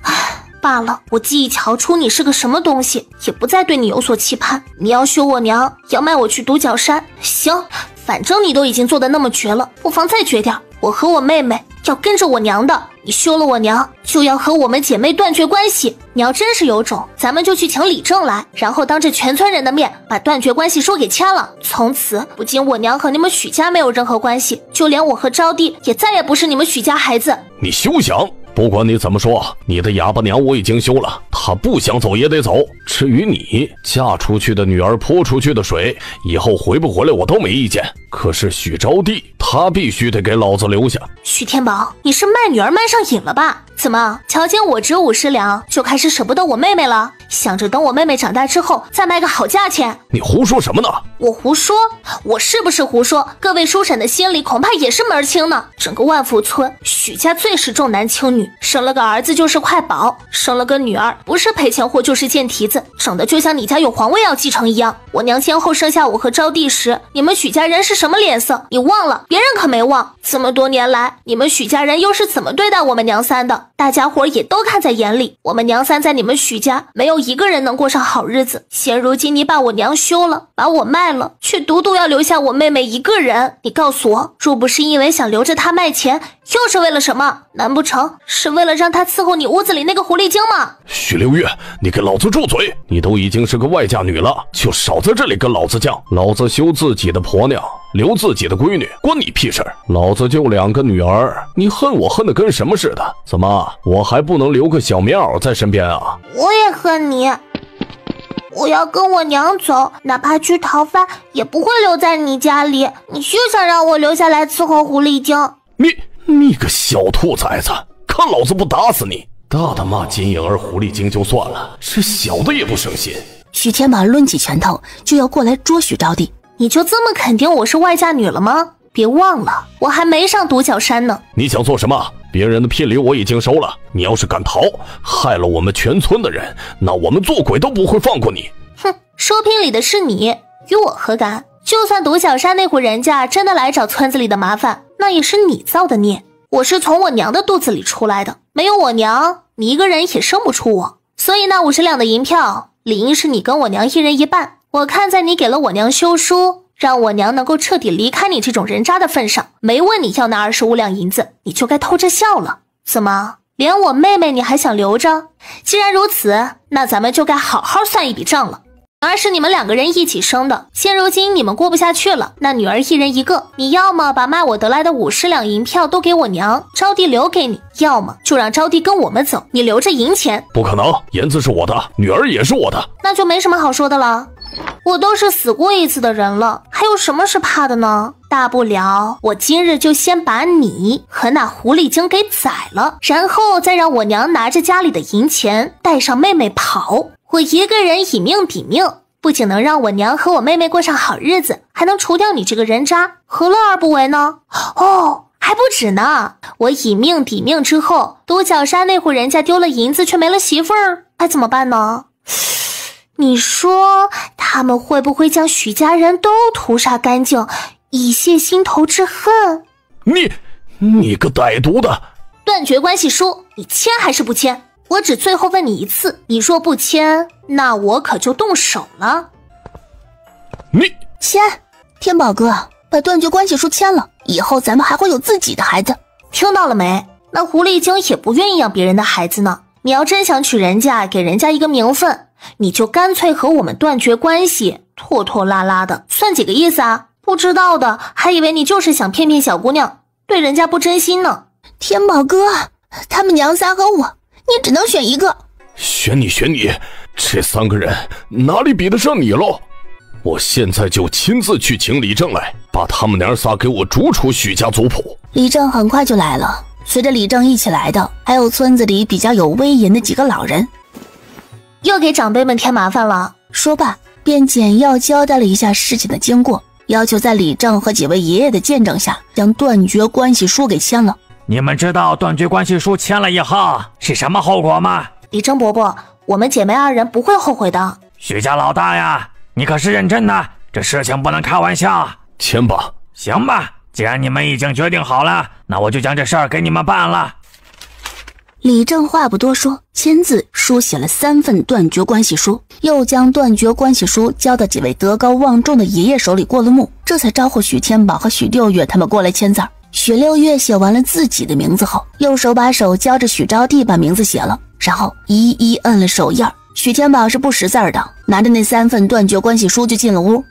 罢了，我既已瞧出你是个什么东西，也不再对你有所期盼。你要休我娘，要卖我去独角山，行，反正你都已经做得那么绝了，不妨再绝点，我和我妹妹要跟着我娘的，你休了我娘，就要和我们姐妹断绝关系。你要真是有种，咱们就去请李正来，然后当着全村人的面把断绝关系书给签了。从此，不仅我娘和你们许家没有任何关系，就连我和招娣也再也不是你们许家孩子。你休想！不管你怎么说，你的哑巴娘我已经休了，她不想走也得走。至于你嫁出去的女儿泼出去的水，以后回不回来我都没意见。可是许招娣，她必须得给老子留下。许天宝，你是卖女儿卖上瘾了吧？怎么，瞧见我值50两，就开始舍不得我妹妹了？想着等我妹妹长大之后再卖个好价钱？你胡说什么呢？我胡说？我是不是胡说？各位叔婶的心里恐怕也是门清呢。整个万福村，许家最是重男轻女，生了个儿子就是快宝，生了个女儿不是赔钱货就是贱蹄子，整的就像你家有皇位要继承一样。我娘先后生下我和招娣时，你们许家人是什么脸色？你忘了？别人可没忘。这么多年来，你们许家人又是怎么对待我们娘三的？大家伙也都看在眼里，我们娘三在你们许家没有一个人能过上好日子。现如今你把我娘休了，把我卖了，却独独要留下我妹妹一个人。你告诉我，若不是因为想留着她卖钱，又是为了什么？难不成是为了让她伺候你屋子里那个狐狸精吗？许六月，你给老子住嘴！你都已经是个外嫁女了，就少在这里跟老子犟。老子休自己的婆娘，留自己的闺女，关你屁事儿！老子就2个女儿，你恨我恨得跟什么似的？怎么，我还不能留个小棉袄在身边啊？我也恨你。我要跟我娘走，哪怕去讨饭也不会留在你家里。你休想让我留下来伺候狐狸精！你个小兔崽子，看老子不打死你！大的骂金颖儿狐狸精就算了，这小的也不省心。许天马抡起拳头就要过来捉许招娣。你就这么肯定我是外嫁女了吗？别忘了，我还没上独角山呢。你想做什么？别人的聘礼我已经收了，你要是敢逃，害了我们全村的人，那我们做鬼都不会放过你。哼，收聘礼的是你，与我何干？就算独角山那户人家真的来找村子里的麻烦，那也是你造的孽。我是从我娘的肚子里出来的，没有我娘，你一个人也生不出我。所以那50两的银票，理应是你跟我娘一人一半。我看在你给了我娘休书，让我娘能够彻底离开你这种人渣的份上，没问你要那25两银子，你就该偷着笑了。怎么，连我妹妹你还想留着？既然如此，那咱们就该好好算一笔账了。女儿是你们2个人一起生的，现如今你们过不下去了，那女儿一人一个，你要么把卖我得来的50两银票都给我娘，招娣留给你，要么就让招娣跟我们走，你留着银钱。不可能，银子是我的，女儿也是我的，那就没什么好说的了。我都是死过一次的人了，还有什么是怕的呢？大不了我今日就先把你和那狐狸精给宰了，然后再让我娘拿着家里的银钱带上妹妹跑。我一个人以命抵命，不仅能让我娘和我妹妹过上好日子，还能除掉你这个人渣，何乐而不为呢？哦，还不止呢，我以命抵命之后，独角山那户人家丢了银子却没了媳妇儿，该怎么办呢？你说他们会不会将许家人都屠杀干净，以泄心头之恨？你个歹毒的！断绝关系书，你签还是不签？我只最后问你一次，你若不签，那我可就动手了。你签，天宝哥，把断绝关系书签了，以后咱们还会有自己的孩子。听到了没？那狐狸精也不愿意养别人的孩子呢。你要真想娶人家，给人家一个名分，你就干脆和我们断绝关系，拖拖拉拉的，算几个意思啊？不知道的还以为你就是想骗骗小姑娘，对人家不真心呢。天宝哥，他们娘仨和我，你只能选一个。选你，这3个人哪里比得上你喽？我现在就亲自去请李正来，把他们娘仨给我逐出许家族谱。李正很快就来了，随着李正一起来的还有村子里比较有威严的几个老人。又给长辈们添麻烦了。说罢便简要交代了一下事情的经过，要求在李正和几位爷爷的见证下将断绝关系书给签了。你们知道断绝关系书签了以后是什么后果吗？李正伯伯，我们姐妹2人不会后悔的。许家老大呀，你可是认真的，这事情不能开玩笑。签吧。行吧，既然你们已经决定好了，那我就将这事儿给你们办了。李正话不多说，签字书写了3份断绝关系书，又将断绝关系书交到几位德高望重的爷爷手里过了目，这才招呼许天宝和许六月他们过来签字。许六月写完了自己的名字后，右手把手交着许招娣把名字写了，然后一一摁了手印。许天宝是不识字的，拿着那3份断绝关系书就进了屋，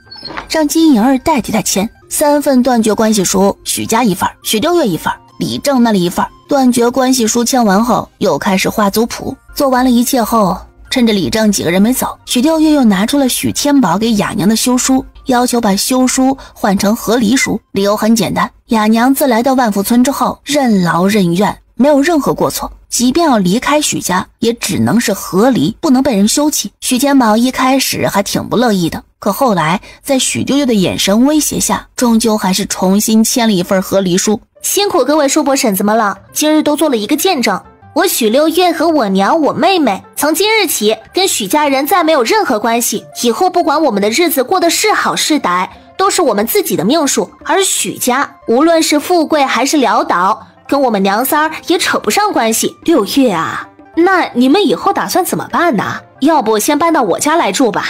让金莹儿代替他签。3份断绝关系书，许家一份，许六月一份，李正那里一份。断绝关系书签完后，又开始画族谱。做完了一切后，趁着李正几个人没走，许六月又拿出了许天宝给雅娘的休书，要求把休书换成和离书。理由很简单，雅娘自来到万福村之后，任劳任怨，没有任何过错，即便要离开许家，也只能是和离，不能被人休弃。许天宝一开始还挺不乐意的，可后来在许六月的眼神威胁下，终究还是重新签了一份和离书。辛苦各位叔伯婶子们了，今日都做了一个见证。我许六月和我娘我妹妹从今日起跟许家人再没有任何关系，以后不管我们的日子过得是好是歹，都是我们自己的命数。而许家无论是富贵还是潦倒，跟我们娘仨儿也扯不上关系。六月啊，那你们以后打算怎么办呢？要不先搬到我家来住吧。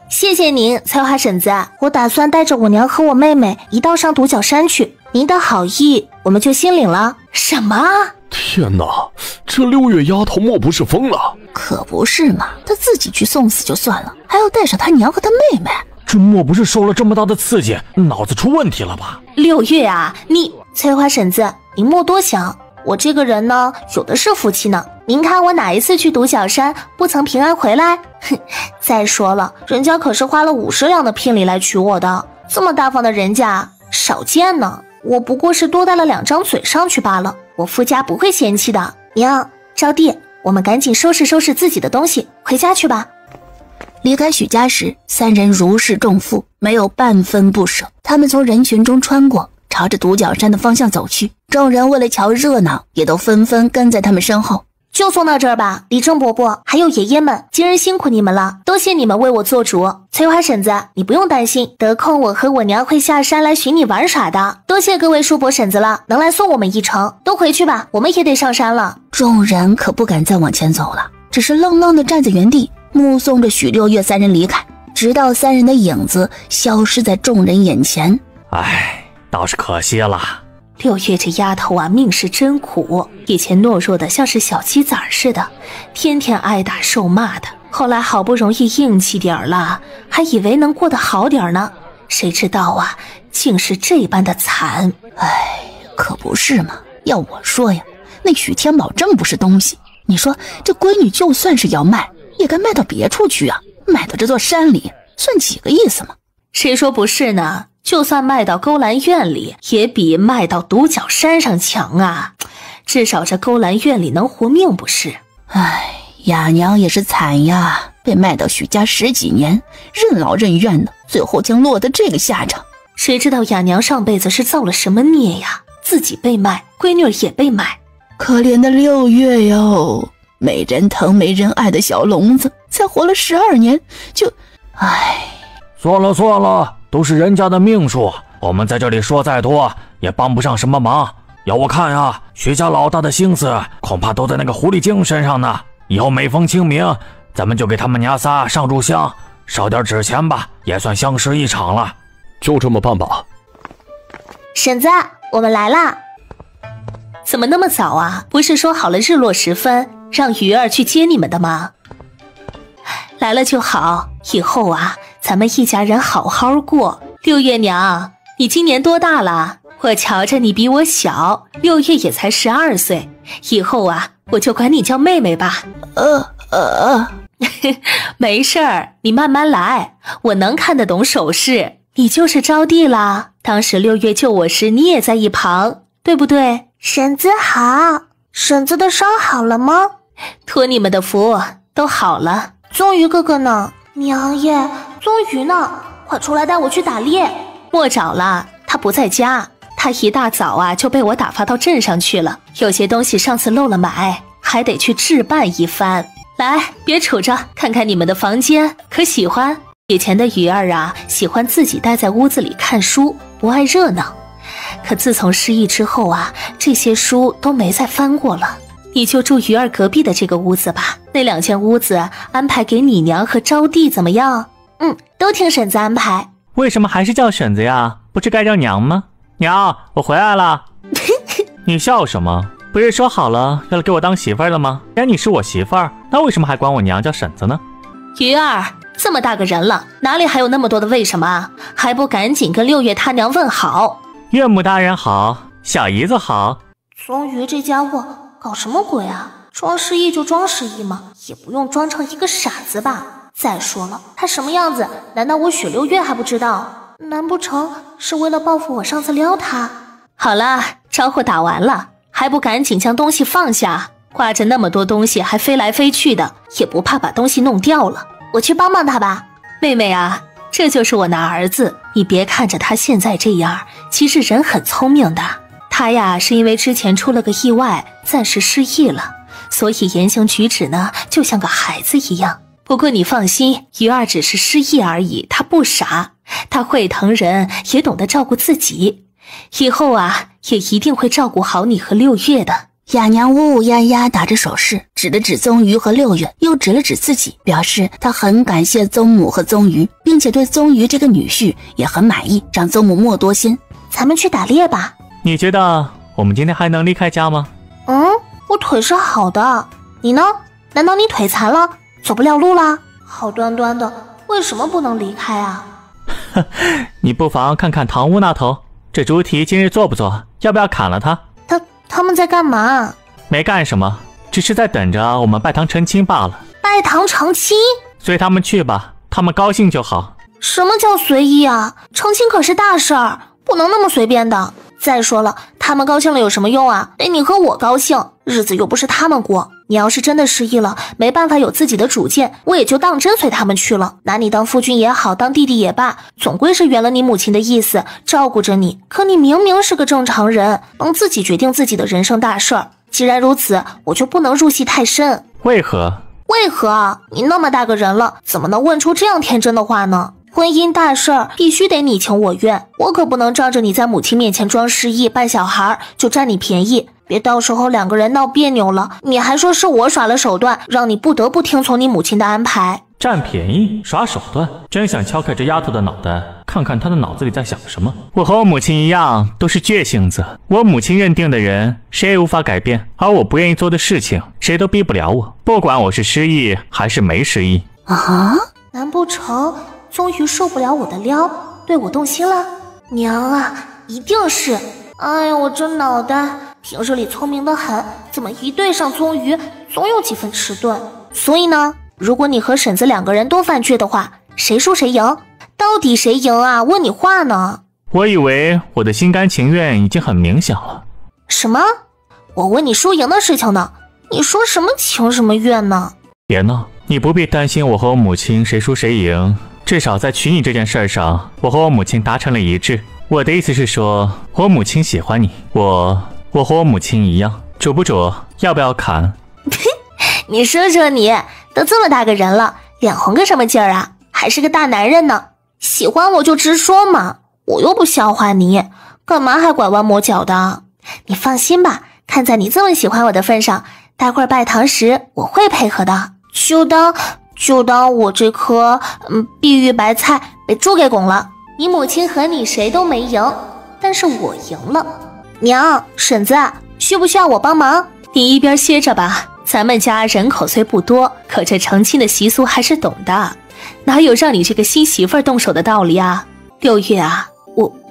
谢谢您，菜花婶子，我打算带着我娘和我妹妹一道上独角山去，您的好意我们就心领了。什么？天哪，这六月丫头莫不是疯了？可不是嘛，她自己去送死就算了，还要带上她娘和她妹妹。这莫不是受了这么大的刺激，脑子出问题了吧？六月啊，你菜花婶子，您莫多想，我这个人呢，有的是福气呢。您看我哪一次去独角山不曾平安回来？哼，再说了，人家可是花了50两的聘礼来娶我的，这么大方的人家少见呢。我不过是多带了2张嘴上去罢了，我夫家不会嫌弃的。娘，招娣，我们赶紧收拾收拾自己的东西，回家去吧。离开许家时，3人如释重负，没有半分不舍。他们从人群中穿过，朝着独角山的方向走去。众人为了瞧热闹，也都纷纷跟在他们身后。就送到这儿吧，李正伯伯还有爷爷们，今日辛苦你们了，多谢你们为我做主。翠花婶子，你不用担心，得空我和我娘会下山来寻你玩耍的。多谢各位叔伯婶子了，能来送我们一程。都回去吧，我们也得上山了。众人可不敢再往前走了，只是愣愣地站在原地，目送着许六月3人离开，直到3人的影子消失在众人眼前。唉，倒是可惜了。六月这丫头啊，命是真苦，以前懦弱的像是小鸡崽似的，天天挨打受骂的，后来好不容易硬气点了，还以为能过得好点呢，谁知道啊，竟是这般的惨。唉，可不是嘛，要我说呀，那许天宝真不是东西。你说这闺女就算是要卖，也该卖到别处去啊，卖到这座山里算几个意思嘛？谁说不是呢？就算卖到勾栏院里，也比卖到独角山上强啊！至少这勾栏院里能活命不是？唉，雅娘也是惨呀，被卖到许家10几年，任劳任怨的，最后竟落得这个下场。谁知道雅娘上辈子是造了什么孽呀？自己被卖，闺女儿也被卖。可怜的六月哟，没人疼没人爱的小聋子，才活了12年就……唉，算了，都是人家的命数，我们在这里说再多也帮不上什么忙。要我看啊，徐家老大的心思恐怕都在那个狐狸精身上呢。以后每逢清明，咱们就给他们娘仨上炷香，烧点纸钱吧，也算相识一场了。就这么办吧。婶子，我们来啦。怎么那么早啊？不是说好了日落时分让鱼儿去接你们的吗？来了就好，以后啊，咱们一家人好好过。六月娘，你今年多大了？我瞧着你比我小，六月也才12岁，以后啊，我就管你叫妹妹吧。没事儿，你慢慢来，我能看得懂手势。你就是招娣啦，当时六月救我时，你也在一旁，对不对？婶子好，婶子的伤好了吗？托你们的福，都好了。宗鱼哥哥呢？娘耶，宗鱼呢？快出来带我去打猎。莫找了，他不在家，他一大早啊就被我打发到镇上去了。有些东西上次漏了买，还得去置办一番。来，别杵着，看看你们的房间，可喜欢？以前的鱼儿啊，喜欢自己待在屋子里看书，不爱热闹。可自从失忆之后啊，这些书都没再翻过了。你就住鱼儿隔壁的这个屋子吧，那2间屋子安排给你娘和招娣怎么样？都听婶子安排。为什么还是叫婶子呀？不是该叫娘吗？娘，我回来了。你笑什么？不是说好了要给我当媳妇儿了吗？既然你是我媳妇儿，那为什么还管我娘叫婶子呢？鱼儿，这么大个人了，哪里还有那么多的为什么啊？还不赶紧跟六月他娘问好。岳母大人好，小姨子好。宗瑜这家伙搞什么鬼啊？装失忆就装失忆嘛，也不用装成一个傻子吧。再说了，他什么样子，难道我雪六月还不知道？难不成是为了报复我上次撩他？好了，招呼打完了，还不赶紧将东西放下？挂着那么多东西还飞来飞去的，也不怕把东西弄掉了？我去帮帮他吧。妹妹啊，这就是我那儿子，你别看着他现在这样，其实人很聪明的。他呀是因为之前出了个意外，暂时失忆了，所以言行举止呢就像个孩子一样。不过你放心，鱼儿只是失忆而已，他不傻，他会疼人，也懂得照顾自己。以后啊，也一定会照顾好你和六月的。雅娘呜呜呀呀打着手势，指了指宗瑜和六月，又指了指自己，表示她很感谢宗母和宗瑜，并且对宗瑜这个女婿也很满意，让宗母莫多心。咱们去打猎吧。你觉得我们今天还能离开家吗？我腿是好的，你呢？难道你腿残了，走不了路了？好端端的，为什么不能离开啊？你不妨看看堂屋那头，这猪蹄今日做不做？要不要砍了它？他们在干嘛？没干什么，只是在等着我们拜堂成亲罢了。拜堂成亲？随他们去吧，他们高兴就好。什么叫随意啊？成亲可是大事儿，不能那么随便的。再说了，他们高兴了有什么用啊？得你和我高兴，日子又不是他们过。你要是真的失忆了，没办法有自己的主见，我也就当真随他们去了。拿你当夫君也好，当弟弟也罢，总归是圆了你母亲的意思，照顾着你。可你明明是个正常人，能自己决定自己的人生大事儿。既然如此，我就不能入戏太深。为何？你那么大个人了，怎么能问出这样天真的话呢？婚姻大事儿必须得你情我愿，我可不能仗着你在母亲面前装失忆扮小孩就占你便宜，别到时候两个人闹别扭了，你还说是我耍了手段，让你不得不听从你母亲的安排。占便宜耍手段，真想敲开这丫头的脑袋，看看她的脑子里在想什么。我和我母亲一样，都是倔性子，我母亲认定的人谁也无法改变，而我不愿意做的事情谁都逼不了我，不管我是失忆还是没失忆。啊？难不成终于受不了我的撩，对我动心了？娘啊，一定是！哎呀，我这脑袋平日里聪明得很，怎么一对上宗瑜总有几分迟钝？所以呢，如果你和婶子两个人都犯倔的话，谁输谁赢？到底谁赢啊？问你话呢。我以为我的心甘情愿已经很明显了。什么？我问你输赢的事情呢，你说什么情什么愿呢？别闹，你不必担心我和我母亲谁输谁赢，至少在娶你这件事上，我和我母亲达成了一致。我的意思是说，我母亲喜欢你，我和我母亲一样。煮不煮？要不要砍？你说说你，都这么大个人了，脸红个什么劲儿啊？还是个大男人呢，喜欢我就直说嘛，我又不笑话你，干嘛还拐弯抹角的？你放心吧，看在你这么喜欢我的份上，待会儿拜堂时我会配合的。就当我这颗碧玉白菜被猪给拱了，你母亲和你谁都没赢，但是我赢了。娘，婶子，需不需要我帮忙？你一边歇着吧，咱们家人口虽不多，可这成亲的习俗还是懂的，哪有让你这个新媳妇儿动手的道理啊？六月啊，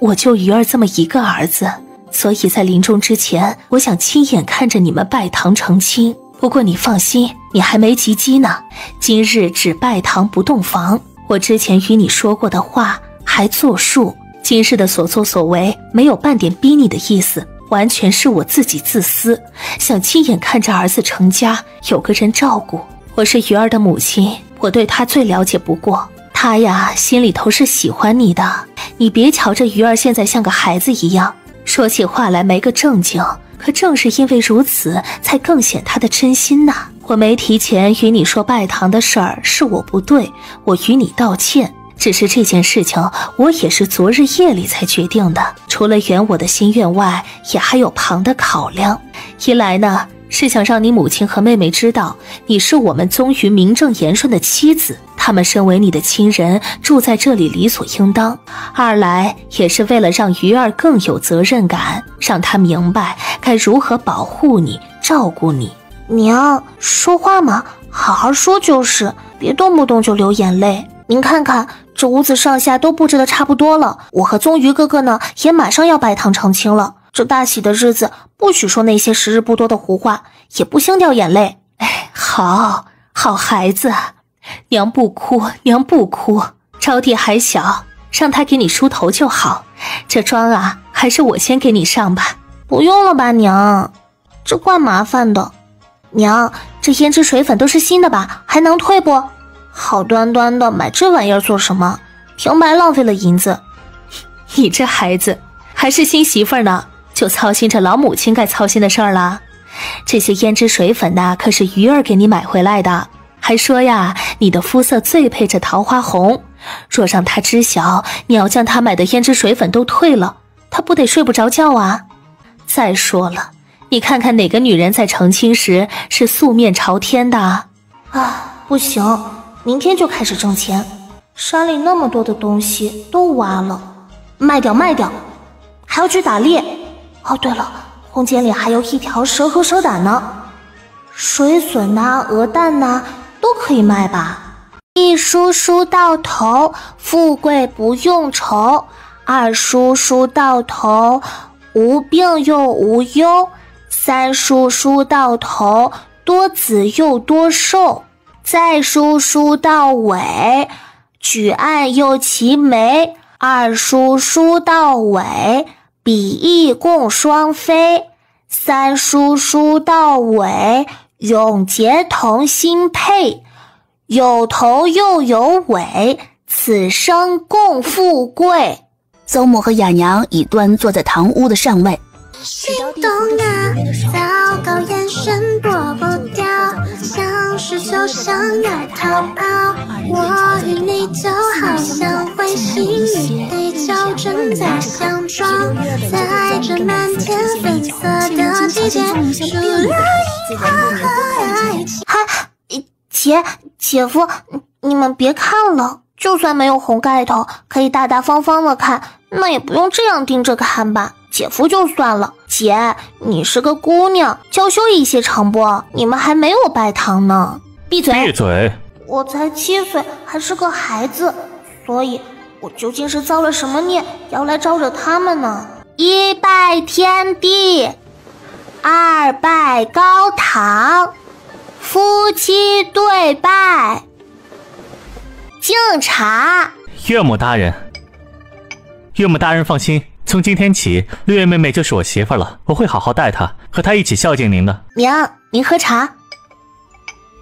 我就鱼儿这么一个儿子，所以在临终之前，我想亲眼看着你们拜堂成亲。不过你放心，你还没及笄呢，今日只拜堂不洞房。我之前与你说过的话还作数，今日的所作所为没有半点逼你的意思，完全是我自己自私，想亲眼看着儿子成家，有个人照顾。我是鱼儿的母亲，我对他最了解不过，他呀心里头是喜欢你的。你别瞧着鱼儿现在像个孩子一样，说起话来没个正经，可正是因为如此，才更显他的真心呐。我没提前与你说拜堂的事儿，是我不对，我与你道歉。只是这件事情，我也是昨日夜里才决定的。除了圆我的心愿外，也还有旁的考量。一来呢，是想让你母亲和妹妹知道你是我们宗瑜名正言顺的妻子，他们身为你的亲人，住在这里理所应当。二来也是为了让鱼儿更有责任感，让她明白该如何保护你、照顾你。娘，说话嘛，好好说就是，别动不动就流眼泪。您看看，这屋子上下都布置的差不多了，我和宗瑜哥哥呢，也马上要拜堂成亲了。这大喜的日子，不许说那些时日不多的胡话，也不兴掉眼泪。哎，好孩子，娘不哭，娘不哭。招娣还小，让她给你梳头就好。这妆啊，还是我先给你上吧。不用了吧，娘，这怪麻烦的。娘，这胭脂水粉都是新的吧？还能退不？好端端的买这玩意儿做什么？平白浪费了银子。你这孩子，还是新媳妇儿呢，就操心着老母亲该操心的事儿了。这些胭脂水粉呐，可是鱼儿给你买回来的，还说呀，你的肤色最配这桃花红。若让她知晓你要将她买的胭脂水粉都退了，她不得睡不着觉啊。再说了，你看看哪个女人在成亲时是素面朝天的啊？不行，明天就开始挣钱。山里那么多的东西都挖了，卖掉，还要去打猎。哦，对了，空间里还有一条蛇和蛇胆呢，水笋呐、鹅蛋呐都可以卖吧。一梳梳到头，富贵不用愁；二梳梳到头，无病又无忧；三梳梳到头，多子又多寿；再梳梳到尾，举案又齐眉；二梳梳到尾，比翼共双飞；三梳梳到尾，永结同心配；有头又有尾，此生共富贵。邹母和雅娘已端坐在堂屋的上位。心动啊，糟糕，眼神躲不掉，像是就想要逃跑。我与你就好像彗星与地球正在相撞，在这满天粉色的季节，除了樱花和爱情。姐夫，你们别看了，就算没有红盖头，可以大大方方的看，那也不用这样盯着看吧。姐夫就算了，姐，你是个姑娘，娇羞一些成不？你们还没有拜堂呢。闭嘴！闭嘴！我才7岁，还是个孩子，所以我究竟是造了什么孽，要来招惹他们呢？一拜天地，二拜高堂，夫妻对拜，敬茶。岳母大人，岳母大人放心，从今天起，六月妹妹就是我媳妇了，我会好好待她，和她一起孝敬您的。娘，您喝茶。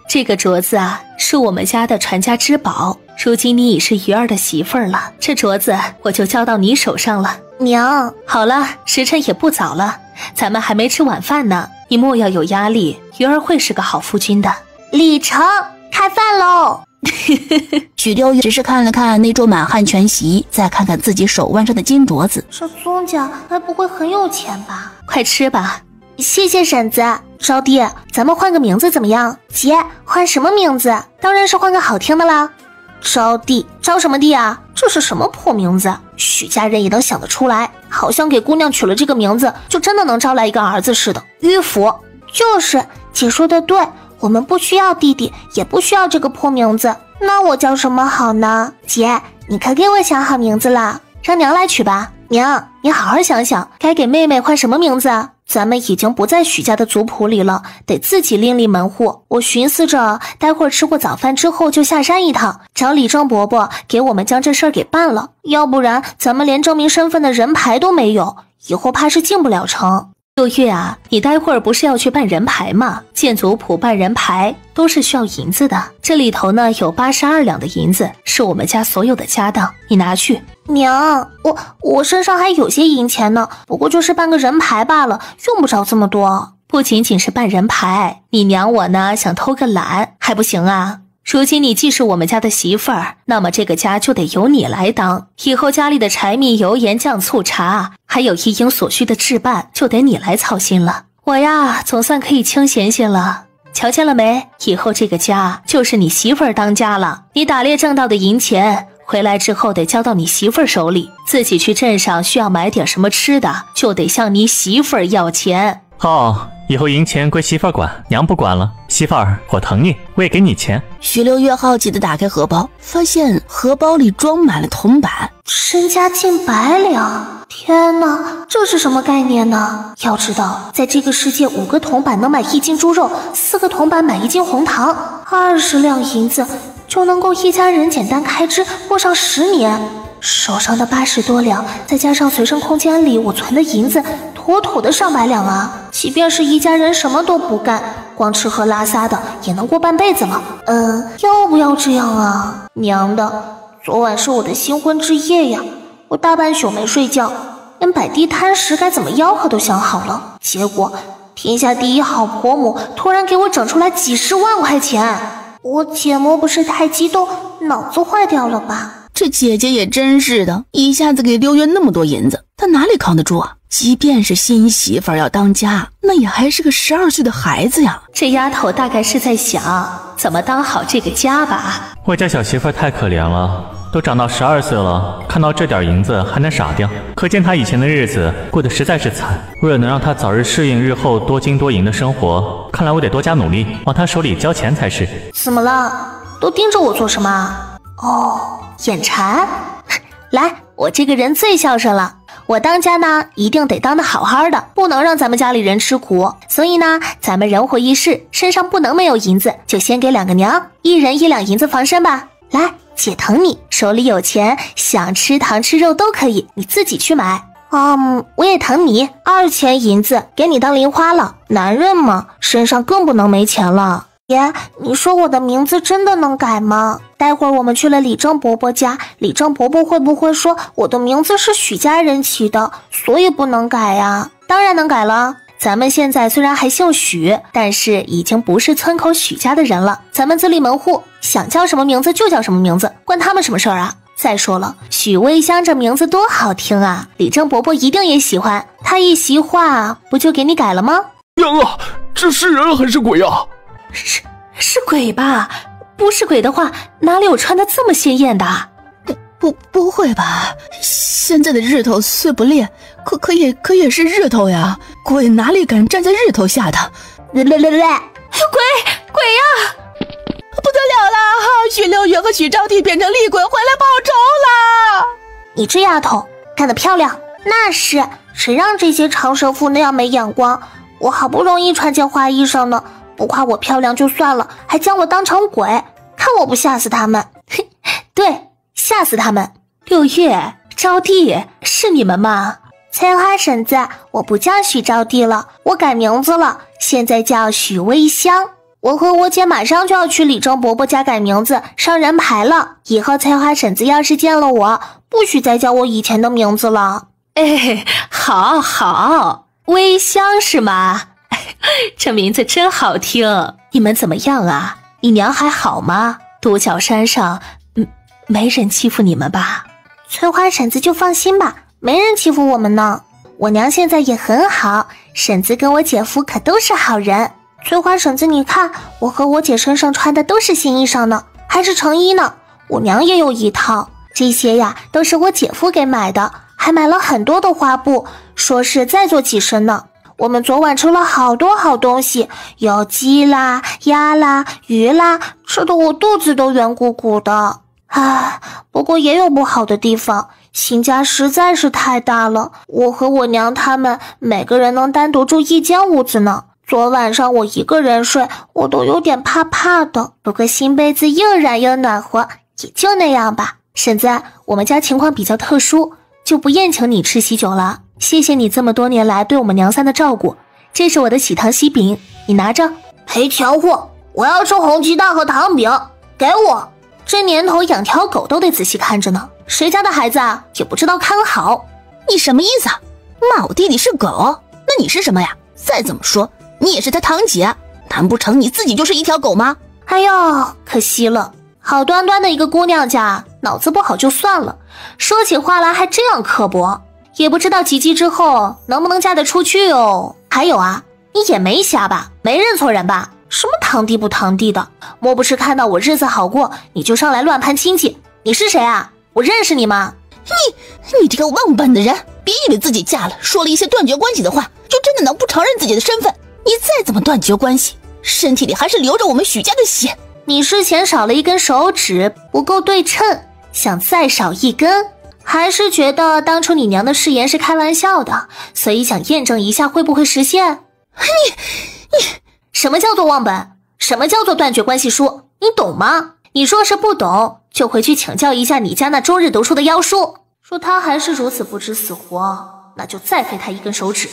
这个镯子啊，是我们家的传家之宝，如今你已是鱼儿的媳妇儿了，这镯子我就交到你手上了。娘，好了，时辰也不早了，咱们还没吃晚饭呢，你莫要有压力，鱼儿会是个好夫君的。李成，开饭喽！许六月只是看了看那桌满汉全席，再看看自己手腕上的金镯子，这宗家该不会很有钱吧？快吃吧。谢谢婶子。招娣，咱们换个名字怎么样？姐，换什么名字？当然是换个好听的啦。招娣，招什么娣啊？这是什么破名字？许家人也能想得出来，好像给姑娘取了这个名字，就真的能招来一个儿子似的。迂腐。就是，姐说的对，我们不需要弟弟，也不需要这个破名字。那我叫什么好呢？姐，你可给我想好名字了，让娘来取吧。娘，你好好想想，该给妹妹换什么名字啊？咱们已经不在许家的族谱里了，得自己另立门户。我寻思着，待会儿吃过早饭之后就下山一趟，找李正伯伯给我们将这事儿给办了。要不然咱们连证明身份的人牌都没有，以后怕是进不了城。六月啊，你待会儿不是要去办人牌吗？建族谱办人牌都是需要银子的，这里头呢有82两的银子，是我们家所有的家当，你拿去。娘，我身上还有些银钱呢，不过就是办个人牌罢了，用不着这么多。不仅仅是办人牌，你娘我呢想偷个懒还不行啊。如今你既是我们家的媳妇儿，那么这个家就得由你来当，以后家里的柴米油盐酱醋茶，还有一应所需的置办，就得你来操心了。我呀，总算可以清闲些了。瞧见了没？以后这个家就是你媳妇儿当家了。你打猎挣到的银钱，回来之后得交到你媳妇儿手里。自己去镇上需要买点什么吃的，就得向你媳妇儿要钱。哦，以后银钱归媳妇儿管，娘不管了。媳妇儿，我疼你，我也给你钱。徐六月好奇地打开荷包，发现荷包里装满了铜板，身家近100两。天哪，这是什么概念呢？要知道，在这个世界5个铜板能买1斤猪肉，4个铜板买1斤红糖，20两银子就能够一家人简单开支过上10年。手上的80多两，再加上随身空间里我存的银子，妥妥的上100两啊！即便是一家人什么都不干，光吃喝拉撒的也能过半辈子了。要不要这样啊？娘的，昨晚是我的新婚之夜呀，我大半宿没睡觉，连摆地摊时该怎么吆喝都想好了。结果天下第一好婆母突然给我整出来几10万块钱，我姐夫不是太激动，脑子坏掉了吧？这姐姐也真是的，一下子给6月那么多银子，她哪里扛得住啊？即便是新媳妇要当家，那也还是个12岁的孩子呀。这丫头大概是在想怎么当好这个家吧。我家小媳妇太可怜了，都长到12岁了，看到这点银子还能傻掉，可见她以前的日子过得实在是惨。为了能让她早日适应日后多金多银的生活，看来我得多加努力，往她手里交钱才是。怎么了？都盯着我做什么？哦，眼馋。来，我这个人最孝顺了，我当家呢一定得当得好好的，不能让咱们家里人吃苦。所以呢，咱们人活一世，身上不能没有银子，就先给2个娘1人1两银子防身吧。来，姐疼你，手里有钱，想吃糖吃肉都可以，你自己去买。我也疼你，2钱银子给你当零花了。男人嘛，身上更不能没钱了。爷，你说我的名字真的能改吗？待会儿我们去了李正伯伯家，李正伯伯会不会说我的名字是许家人起的，所以不能改呀？当然能改了。咱们现在虽然还姓许，但是已经不是村口许家的人了，咱们自立门户，想叫什么名字就叫什么名字，关他们什么事儿啊？再说了，许微香这名字多好听啊，李正伯伯一定也喜欢，他一席话不就给你改了吗？娘啊，这是人还是鬼啊？是鬼吧？不是鬼的话，哪里有穿得这么鲜艳的？不会吧？现在的日头虽不烈，可也是日头呀，鬼哪里敢站在日头下的？鬼呀！不得了了！许六月和许招娣变成厉鬼回来报仇了！你这丫头干得漂亮！那是，谁让这些长舌妇那样没眼光？我好不容易穿件花衣裳呢，不夸我漂亮就算了，还将我当成鬼，看我不吓死他们！对，吓死他们！六月、招娣是你们吗？菜花婶子，我不叫许招娣了，我改名字了，现在叫许微香。我和我姐马上就要去李正伯伯家改名字，上人牌了。以后菜花婶子要是见了我，不许再叫我以前的名字了。哎，好，微香是吗？这名字真好听。你们怎么样啊？你娘还好吗？独角山上，没人欺负你们吧？翠花婶子就放心吧，没人欺负我们呢。我娘现在也很好，婶子跟我姐夫可都是好人。翠花婶子，你看，我和我姐身上穿的都是新衣裳呢，还是成衣呢。我娘也有一套，这些呀都是我姐夫给买的，还买了很多的花布，说是再做几身呢。我们昨晚吃了好多好东西，有鸡啦、鸭啦、鱼啦，吃得我肚子都圆鼓鼓的。唉，不过也有不好的地方，新家实在是太大了，我和我娘他们每个人能单独住一间屋子呢。昨晚上我一个人睡，我都有点怕怕的。不过新被子又软又暖和，也就那样吧。婶子，我们家情况比较特殊，就不宴请你吃喜酒了。谢谢你这么多年来对我们娘三的照顾，这是我的喜糖喜饼，你拿着。赔钱货，我要吃红鸡蛋和糖饼，给我。这年头养条狗都得仔细看着呢，谁家的孩子啊也不知道看好。你什么意思啊？骂我弟弟是狗，那你是什么呀？再怎么说你也是他堂姐，难不成你自己就是一条狗吗？哎呦，可惜了，好端端的一个姑娘家，脑子不好就算了，说起话来还这样刻薄，也不知道几季之后能不能嫁得出去哦。还有啊，你也没瞎吧？没认错人吧？什么堂弟不堂弟的，莫不是看到我日子好过，你就上来乱攀亲戚？你是谁啊？我认识你吗？你这个忘本的人，别以为自己嫁了，说了一些断绝关系的话，就真的能不承认自己的身份。你再怎么断绝关系，身体里还是流着我们许家的血。你之前少了一根手指，不够对称，想再少一根？还是觉得当初你娘的誓言是开玩笑的，所以想验证一下会不会实现？你什么叫做忘本？什么叫做断绝关系书？你懂吗？你若是不懂，就回去请教一下你家那终日读书的妖叔，说他还是如此不知死活，那就再废他一根手指。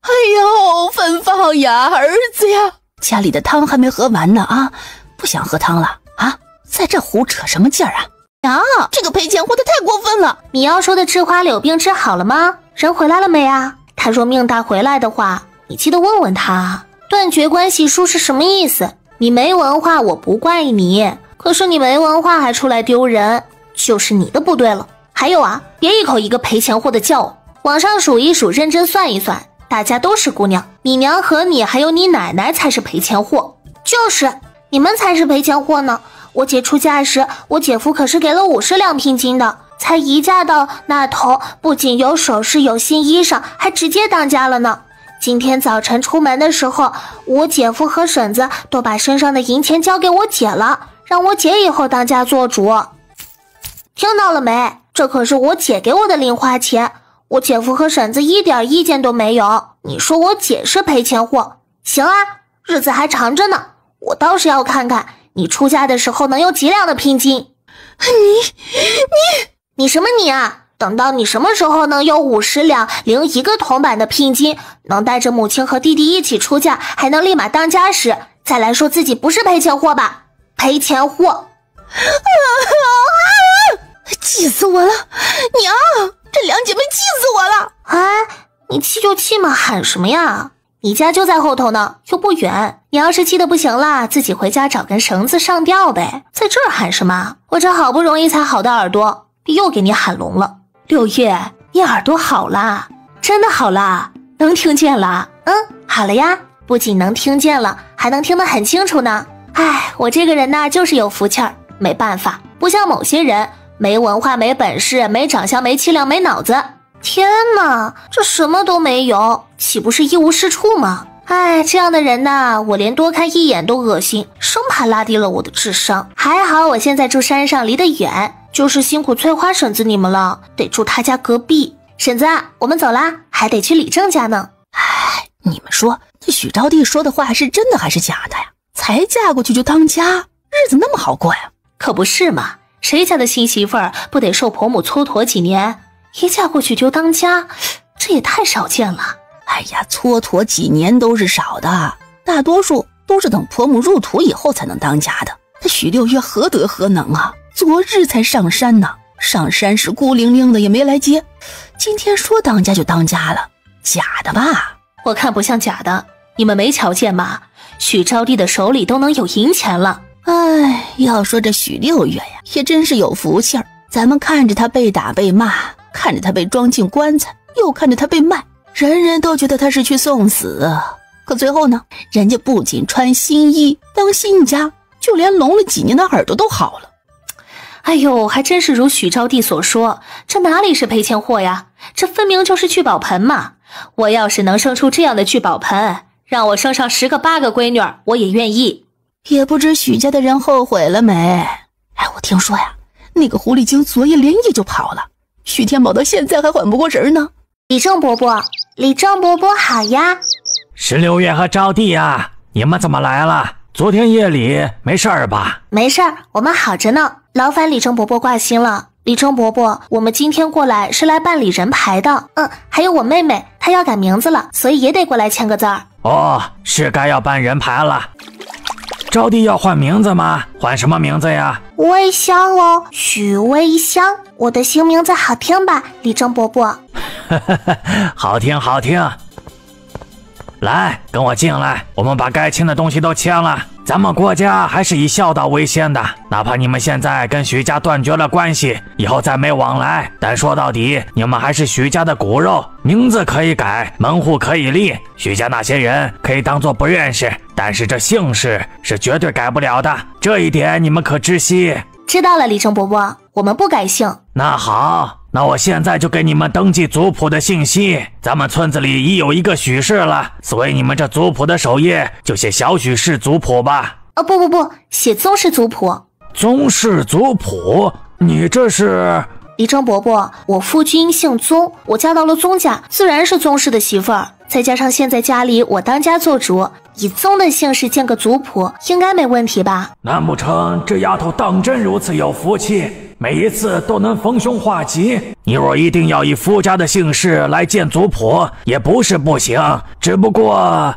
哎呦，芬芳呀，儿子呀，家里的汤还没喝完呢啊，不想喝汤了啊？在这胡扯什么劲儿啊？娘，这个赔钱货的太过分了！你要说的治花柳病治好了吗？人回来了没啊？他若命大回来的话，你记得问问他。断绝关系书是什么意思？你没文化我不怪你，可是你没文化还出来丢人，就是你的不对了。还有啊，别一口一个赔钱货的叫我，往上数一数，认真算一算，大家都是姑娘，你娘和你还有你奶奶才是赔钱货。就是你们才是赔钱货呢。我姐出嫁时，我姐夫可是给了50两聘金的，才一嫁到那头，不仅有首饰有新衣裳，还直接当家了呢。今天早晨出门的时候，我姐夫和婶子都把身上的银钱交给我姐了，让我姐以后当家做主。听到了没？这可是我姐给我的零花钱，我姐夫和婶子一点意见都没有。你说我姐是赔钱货？行啊，日子还长着呢，我倒是要看看你出嫁的时候能有几两的聘金。你什么你啊？等到你什么时候能有50两零1个铜板的聘金，能带着母亲和弟弟一起出嫁，还能立马当家时，再来说自己不是赔钱货吧？赔钱货！气死我了！娘，这两姐妹气死我了！哎，你气就气嘛，喊什么呀？你家就在后头呢，又不远。你要是气得不行啦，自己回家找根绳子上吊呗，在这儿喊什么？我这好不容易才好的耳朵，又给你喊聋了。六月，你耳朵好啦，真的好啦，能听见啦？好了呀，不仅能听见了，还能听得很清楚呢。哎，我这个人呐，就是有福气儿，没办法，不像某些人，没文化、没本事、没长相、没气量、没脑子。天哪，这什么都没有，岂不是一无是处吗？哎，这样的人呐，我连多看一眼都恶心，生怕拉低了我的智商。还好我现在住山上，离得远，就是辛苦翠花婶子你们了，得住她家隔壁。婶子，我们走啦，还得去李正家呢。哎，你们说这许招娣说的话是真的还是假的呀？才嫁过去就当家，日子那么好过呀？可不是嘛，谁家的新媳妇儿不得受婆母蹉跎几年？一嫁过去就当家，这也太少见了。哎呀，蹉跎几年都是少的，大多数都是等婆母入土以后才能当家的。他许六月何德何能啊？昨日才上山呢，上山时孤零零的也没来接，今天说当家就当家了，假的吧？我看不像假的，你们没瞧见吗？许招娣的手里都能有银钱了。哎，要说这许六月呀，也真是有福气儿。咱们看着他被打被骂，看着他被装进棺材，又看着他被卖，人人都觉得他是去送死。可最后呢，人家不仅穿新衣当新家，就连聋了几年的耳朵都好了。哎呦，还真是如许招娣所说，这哪里是赔钱货呀？这分明就是聚宝盆嘛！我要是能生出这样的聚宝盆，让我生上10个8个闺女，我也愿意。也不知许家的人后悔了没？哎，我听说呀，那个狐狸精昨夜连夜就跑了，许天宝到现在还缓不过神呢。李正伯伯，李正伯伯好呀。石六月和招娣呀，你们怎么来了？昨天夜里没事儿吧？没事儿，我们好着呢。劳烦李正伯伯挂心了。李正伯伯，我们今天过来是来办理人牌的。还有我妹妹，她要改名字了，所以也得过来签个字儿。哦，是该要办人牌了。招娣要换名字吗？换什么名字呀？微香哦，许微香。我的新名字好听吧，李正伯伯？好听好听。来，跟我进来，我们把该签的东西都签了。咱们国家还是以孝道为先的，哪怕你们现在跟许家断绝了关系，以后再没往来，但说到底，你们还是许家的骨肉，名字可以改，门户可以立，许家那些人可以当作不认识，但是这姓氏是绝对改不了的，这一点你们可知悉？知道了，李正伯伯，我们不改姓。那好，那我现在就给你们登记族谱的信息。咱们村子里已有一个许氏了，所以你们这族谱的首页就写小许氏族谱吧。不，写宗氏族谱。宗氏族谱？你这是？李正伯伯，我夫君姓宗，我嫁到了宗家，自然是宗氏的媳妇儿。再加上现在家里我当家做主，以宗的姓氏建个族谱，应该没问题吧？难不成这丫头当真如此有福气，每一次都能逢凶化吉？你若一定要以夫家的姓氏来建族谱，也不是不行，只不过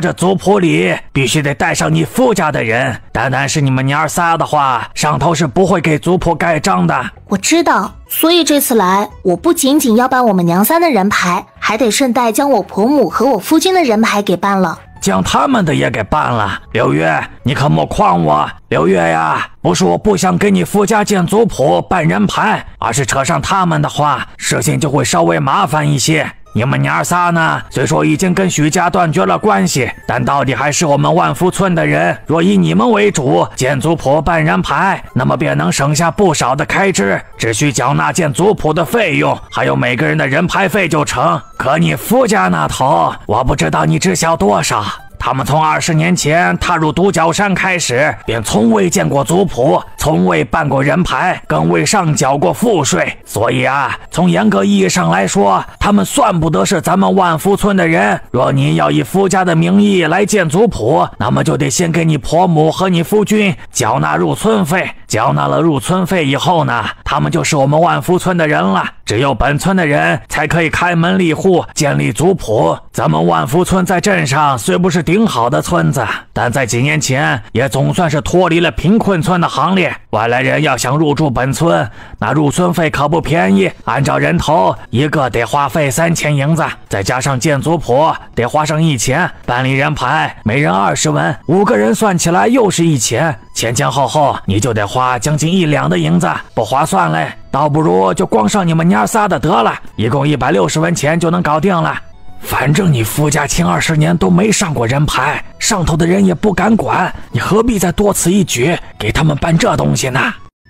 这族谱里必须得带上你夫家的人，单是你们娘仨的话，上头是不会给族谱盖章的。我知道，所以这次来，我不仅仅要办我们娘三的人牌，还得顺带将我婆母和我夫君的人牌给办了。将他们的也给办了。刘月，你可莫诓我。刘月呀，不是我不想给你夫家建族谱办人牌，而是扯上他们的话，事情就会稍微麻烦一些。你们娘仨呢，虽说已经跟许家断绝了关系，但到底还是我们万福村的人。若以你们为主建族谱办人牌，那么便能省下不少的开支，只需缴纳建族谱的费用，还有每个人的人牌费就成。可你夫家那头，我不知道你知晓多少。他们从20年前踏入独角山开始，便从未见过族谱，从未办过人牌，更未上缴过赋税。所以啊，从严格意义上来说，他们算不得是咱们万福村的人。若你要以夫家的名义来建族谱，那么就得先给你婆母和你夫君缴纳入村费。缴纳了入村费以后呢，他们就是我们万福村的人了。只有本村的人才可以开门立户，建立族谱。咱们万福村在镇上虽不是顶好的村子，但在几年前也总算是脱离了贫困村的行列。外来人要想入住本村，那入村费可不便宜，按照人头一个得花费3000银子，再加上建族谱得花上1000，办理人牌每人20文，5个人算起来又是1000，前后你就得花将近1两的银子，不划算嘞。倒不如就光上你们娘仨的得了，一共160文钱就能搞定了。反正你夫家前20年都没上过人牌，上头的人也不敢管，你何必再多此一举，给他们办这东西呢？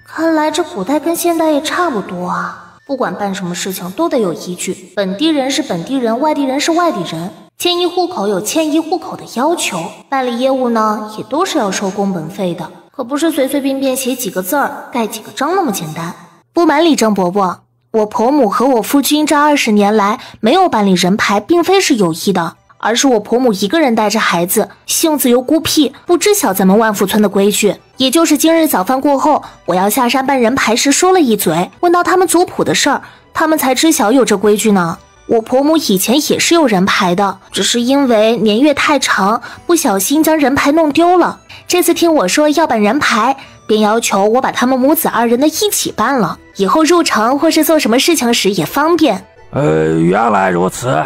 看来这古代跟现代也差不多啊，不管办什么事情都得有依据，本地人是本地人，外地人是外地人，迁移户口有迁移户口的要求，办理业务呢也都是要收工本费的，可不是随随便便写几个字儿盖几个章那么简单。不瞒李正伯伯，我婆母和我夫君这20年来没有办理人牌，并非是有意的，而是我婆母一个人带着孩子，性子又孤僻，不知晓咱们万福村的规矩。也就是今日早饭过后，我要下山办人牌时说了一嘴，问到他们族谱的事儿，他们才知晓有这规矩呢。我婆母以前也是有人牌的，只是因为年月太长，不小心将人牌弄丢了。这次听我说要办人牌，便要求我把他们母子2人的一起办了，以后入城或是做什么事情时也方便。原来如此。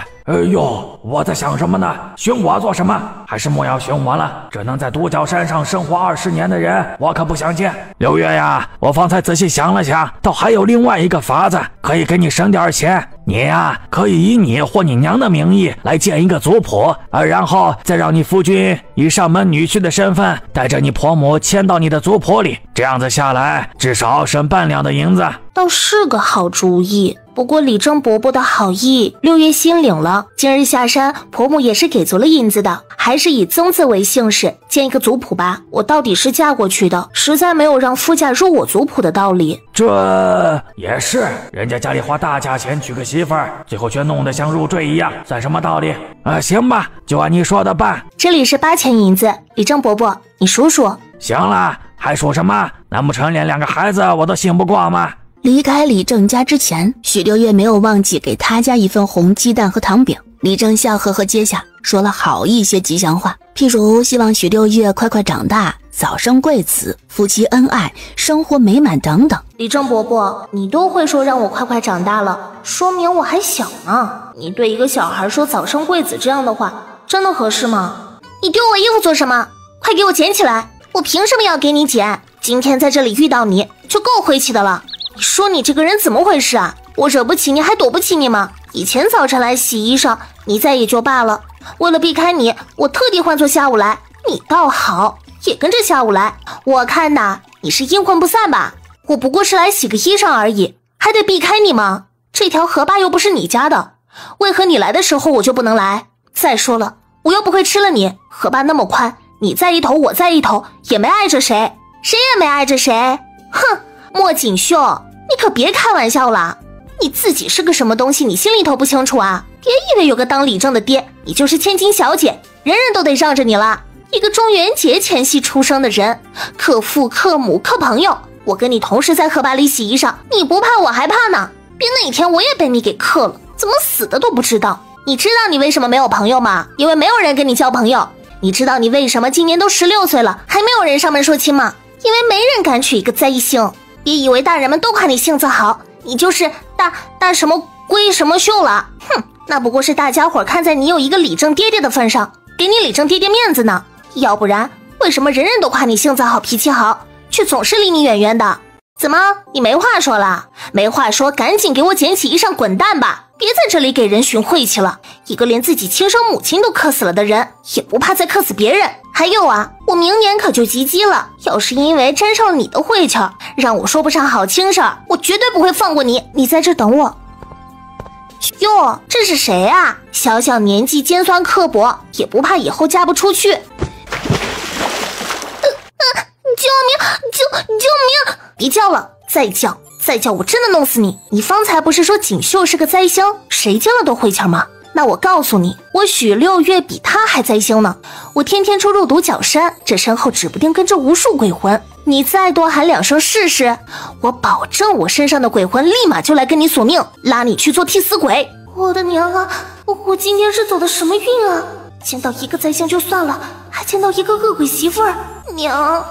我在想什么呢？寻我做什么？还是莫要寻我了。这能在独角山上生活20年的人，我可不想见。刘月呀，我方才仔细想了想，倒还有另外一个法子，可以给你省点钱。你呀，可以以你或你娘的名义来建一个族谱，然后再让你夫君以上门女婿的身份带着你婆母迁到你的族谱里，这样子下来至少省半两的银子。倒是个好主意，不过李正伯伯的好意6月心领了，今日下山婆母也是给足了银子的，还是以宗字为姓氏，建一个族谱吧。我到底是嫁过去的，实在没有让夫家入我族谱的道理。这也是，人家家里花大价钱娶个媳妇儿，最后却弄得像入赘一样，算什么道理？行吧，就按你说的办。这里是8000银子，李正伯伯你数数。行了，还数什么？难不成连2个孩子我都信不过吗？离开李正家之前，许六月没有忘记给他家一份红鸡蛋和糖饼。李正笑呵呵接下，说了好一些吉祥话，譬如希望许六月快快长大，早生贵子，夫妻恩爱，生活美满等等。李正伯伯，你都会说让我快快长大了，说明我还小呢。你对一个小孩说早生贵子这样的话，真的合适吗？你丢我衣服做什么？快给我捡起来！我凭什么要给你捡？今天在这里遇到你就够晦气的了。你说你这个人怎么回事啊？我惹不起你还躲不起你吗？以前早晨来洗衣裳，你在也就罢了，为了避开你，我特地换作下午来。你倒好，也跟着下午来。我看呐，你是阴魂不散吧？我不过是来洗个衣裳而已，还得避开你吗？这条河坝又不是你家的，为何你来的时候我就不能来？再说了，我又不会吃了你。河坝那么宽，你在一头我在一头，也没碍着谁，谁也没碍着谁。哼，莫锦绣，你可别开玩笑了。你自己是个什么东西，你心里头不清楚啊？别以为有个当理政的爹，你就是千金小姐，人人都得让着你了。一个中元节前夕出生的人，克父克母克朋友，我跟你同时在河坝里洗衣裳，你不怕我还怕呢。别哪天我也被你给克了，怎么死的都不知道。你知道你为什么没有朋友吗？因为没有人跟你交朋友。你知道你为什么今年都16岁了，还没有人上门说亲吗？因为没人敢娶一个灾星。别以为大人们都夸你性子好，你就是大什么龟什么秀了。哼，那不过是大家伙看在你有一个理政爹爹的份上，给你理政爹爹面子呢。要不然为什么人人都夸你性子好脾气好，却总是离你远远的？怎么，你没话说了？没话说，赶紧给我捡起衣裳滚蛋吧！别在这里给人寻晦气了。一个连自己亲生母亲都克死了的人，也不怕再克死别人。还有啊，我明年可就及笄了，要是因为沾上了你的晦气儿，让我说不上好亲事儿，我绝对不会放过你。你在这等我。哟，这是谁啊？小小年纪尖酸刻薄，也不怕以后嫁不出去。救命！救命！别叫了，再叫我真的弄死你！你方才不是说锦绣是个灾星，谁见了都晦气吗？那我告诉你，我许六月比他还灾星呢。我天天出入独角山，这身后指不定跟着无数鬼魂。你再多喊2声试试，我保证我身上的鬼魂立马就来跟你索命，拉你去做替死鬼。我的娘啊！我今天是走的什么运啊？见到一个灾星就算了，还见到一个恶鬼媳妇儿。娘，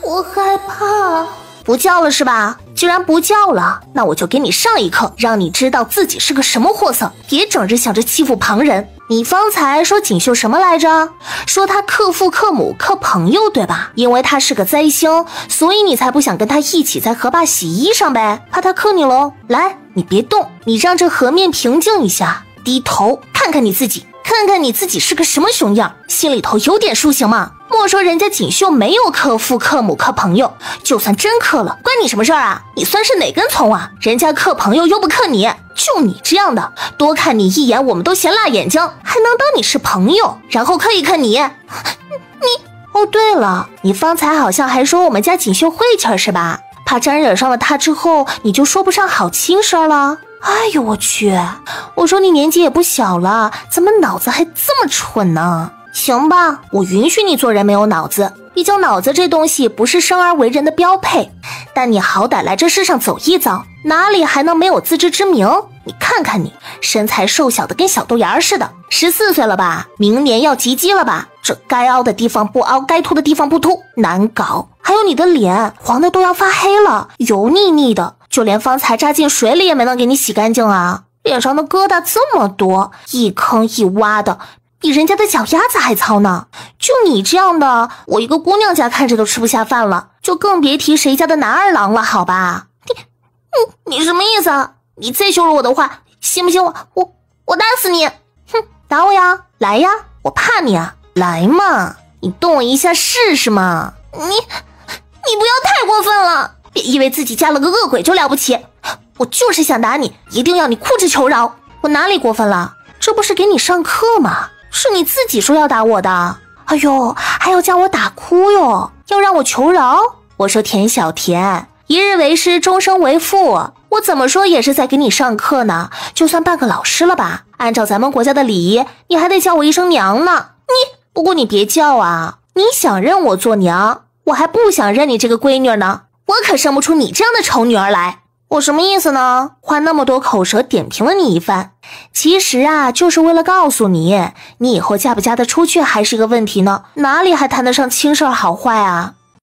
我害怕。不叫了是吧？既然不叫了，那我就给你上一课，让你知道自己是个什么货色，别整日想着欺负旁人。你方才说锦绣什么来着？说他克父克母克朋友对吧？因为他是个灾星，所以你才不想跟他一起在河坝洗衣裳呗，怕他克你喽。来，你别动，你让这河面平静一下，低头看看你自己，看看你自己是个什么熊样，心里头有点数行吗？莫说人家锦绣没有克父克母克朋友，就算真克了，关你什么事儿啊？你算是哪根葱啊？人家克朋友又不克你，就你这样的，多看你一眼我们都嫌辣眼睛，还能当你是朋友，然后克一克你？哦对了，你方才好像还说我们家锦绣晦气是吧？怕沾惹上了他之后，你就说不上好亲事了。哎呦我去，我说你年纪也不小了，怎么脑子还这么蠢呢？行吧，我允许你做人没有脑子，毕竟脑子这东西不是生而为人的标配，但你好歹来这世上走一遭，哪里还能没有自知之明？你看看你，身材瘦小的跟小豆芽似的，14岁了吧？明年要及笄了吧？这该凹的地方不凹，该凸的地方不凸，难搞。还有你的脸，黄的都要发黑了，油腻腻的，就连方才扎进水里也没能给你洗干净啊！脸上的疙瘩这么多，一坑一洼的，比人家的脚丫子还糙呢。就你这样的，我一个姑娘家看着都吃不下饭了，就更别提谁家的男二郎了，好吧？你什么意思啊？你再羞辱我的话，信不信我打死你？哼，打我呀，来呀，我怕你啊，来嘛，你动我一下试试嘛。你不要太过分了，别以为自己嫁了个恶鬼就了不起，我就是想打你，一定要你哭着求饶。我哪里过分了？这不是给你上课吗？是你自己说要打我的。哎呦，还要叫我打哭哟，要让我求饶。我说田小田，一日为师，终生为父，我怎么说也是在给你上课呢，就算半个老师了吧。按照咱们国家的礼仪，你还得叫我一声娘呢。不过你别叫啊，你想认我做娘，我还不想认你这个闺女呢，我可生不出你这样的丑女儿来。我什么意思呢？花那么多口舌点评了你一番，其实啊，就是为了告诉你，你以后嫁不嫁得出去还是个问题呢，哪里还谈得上亲事好坏啊？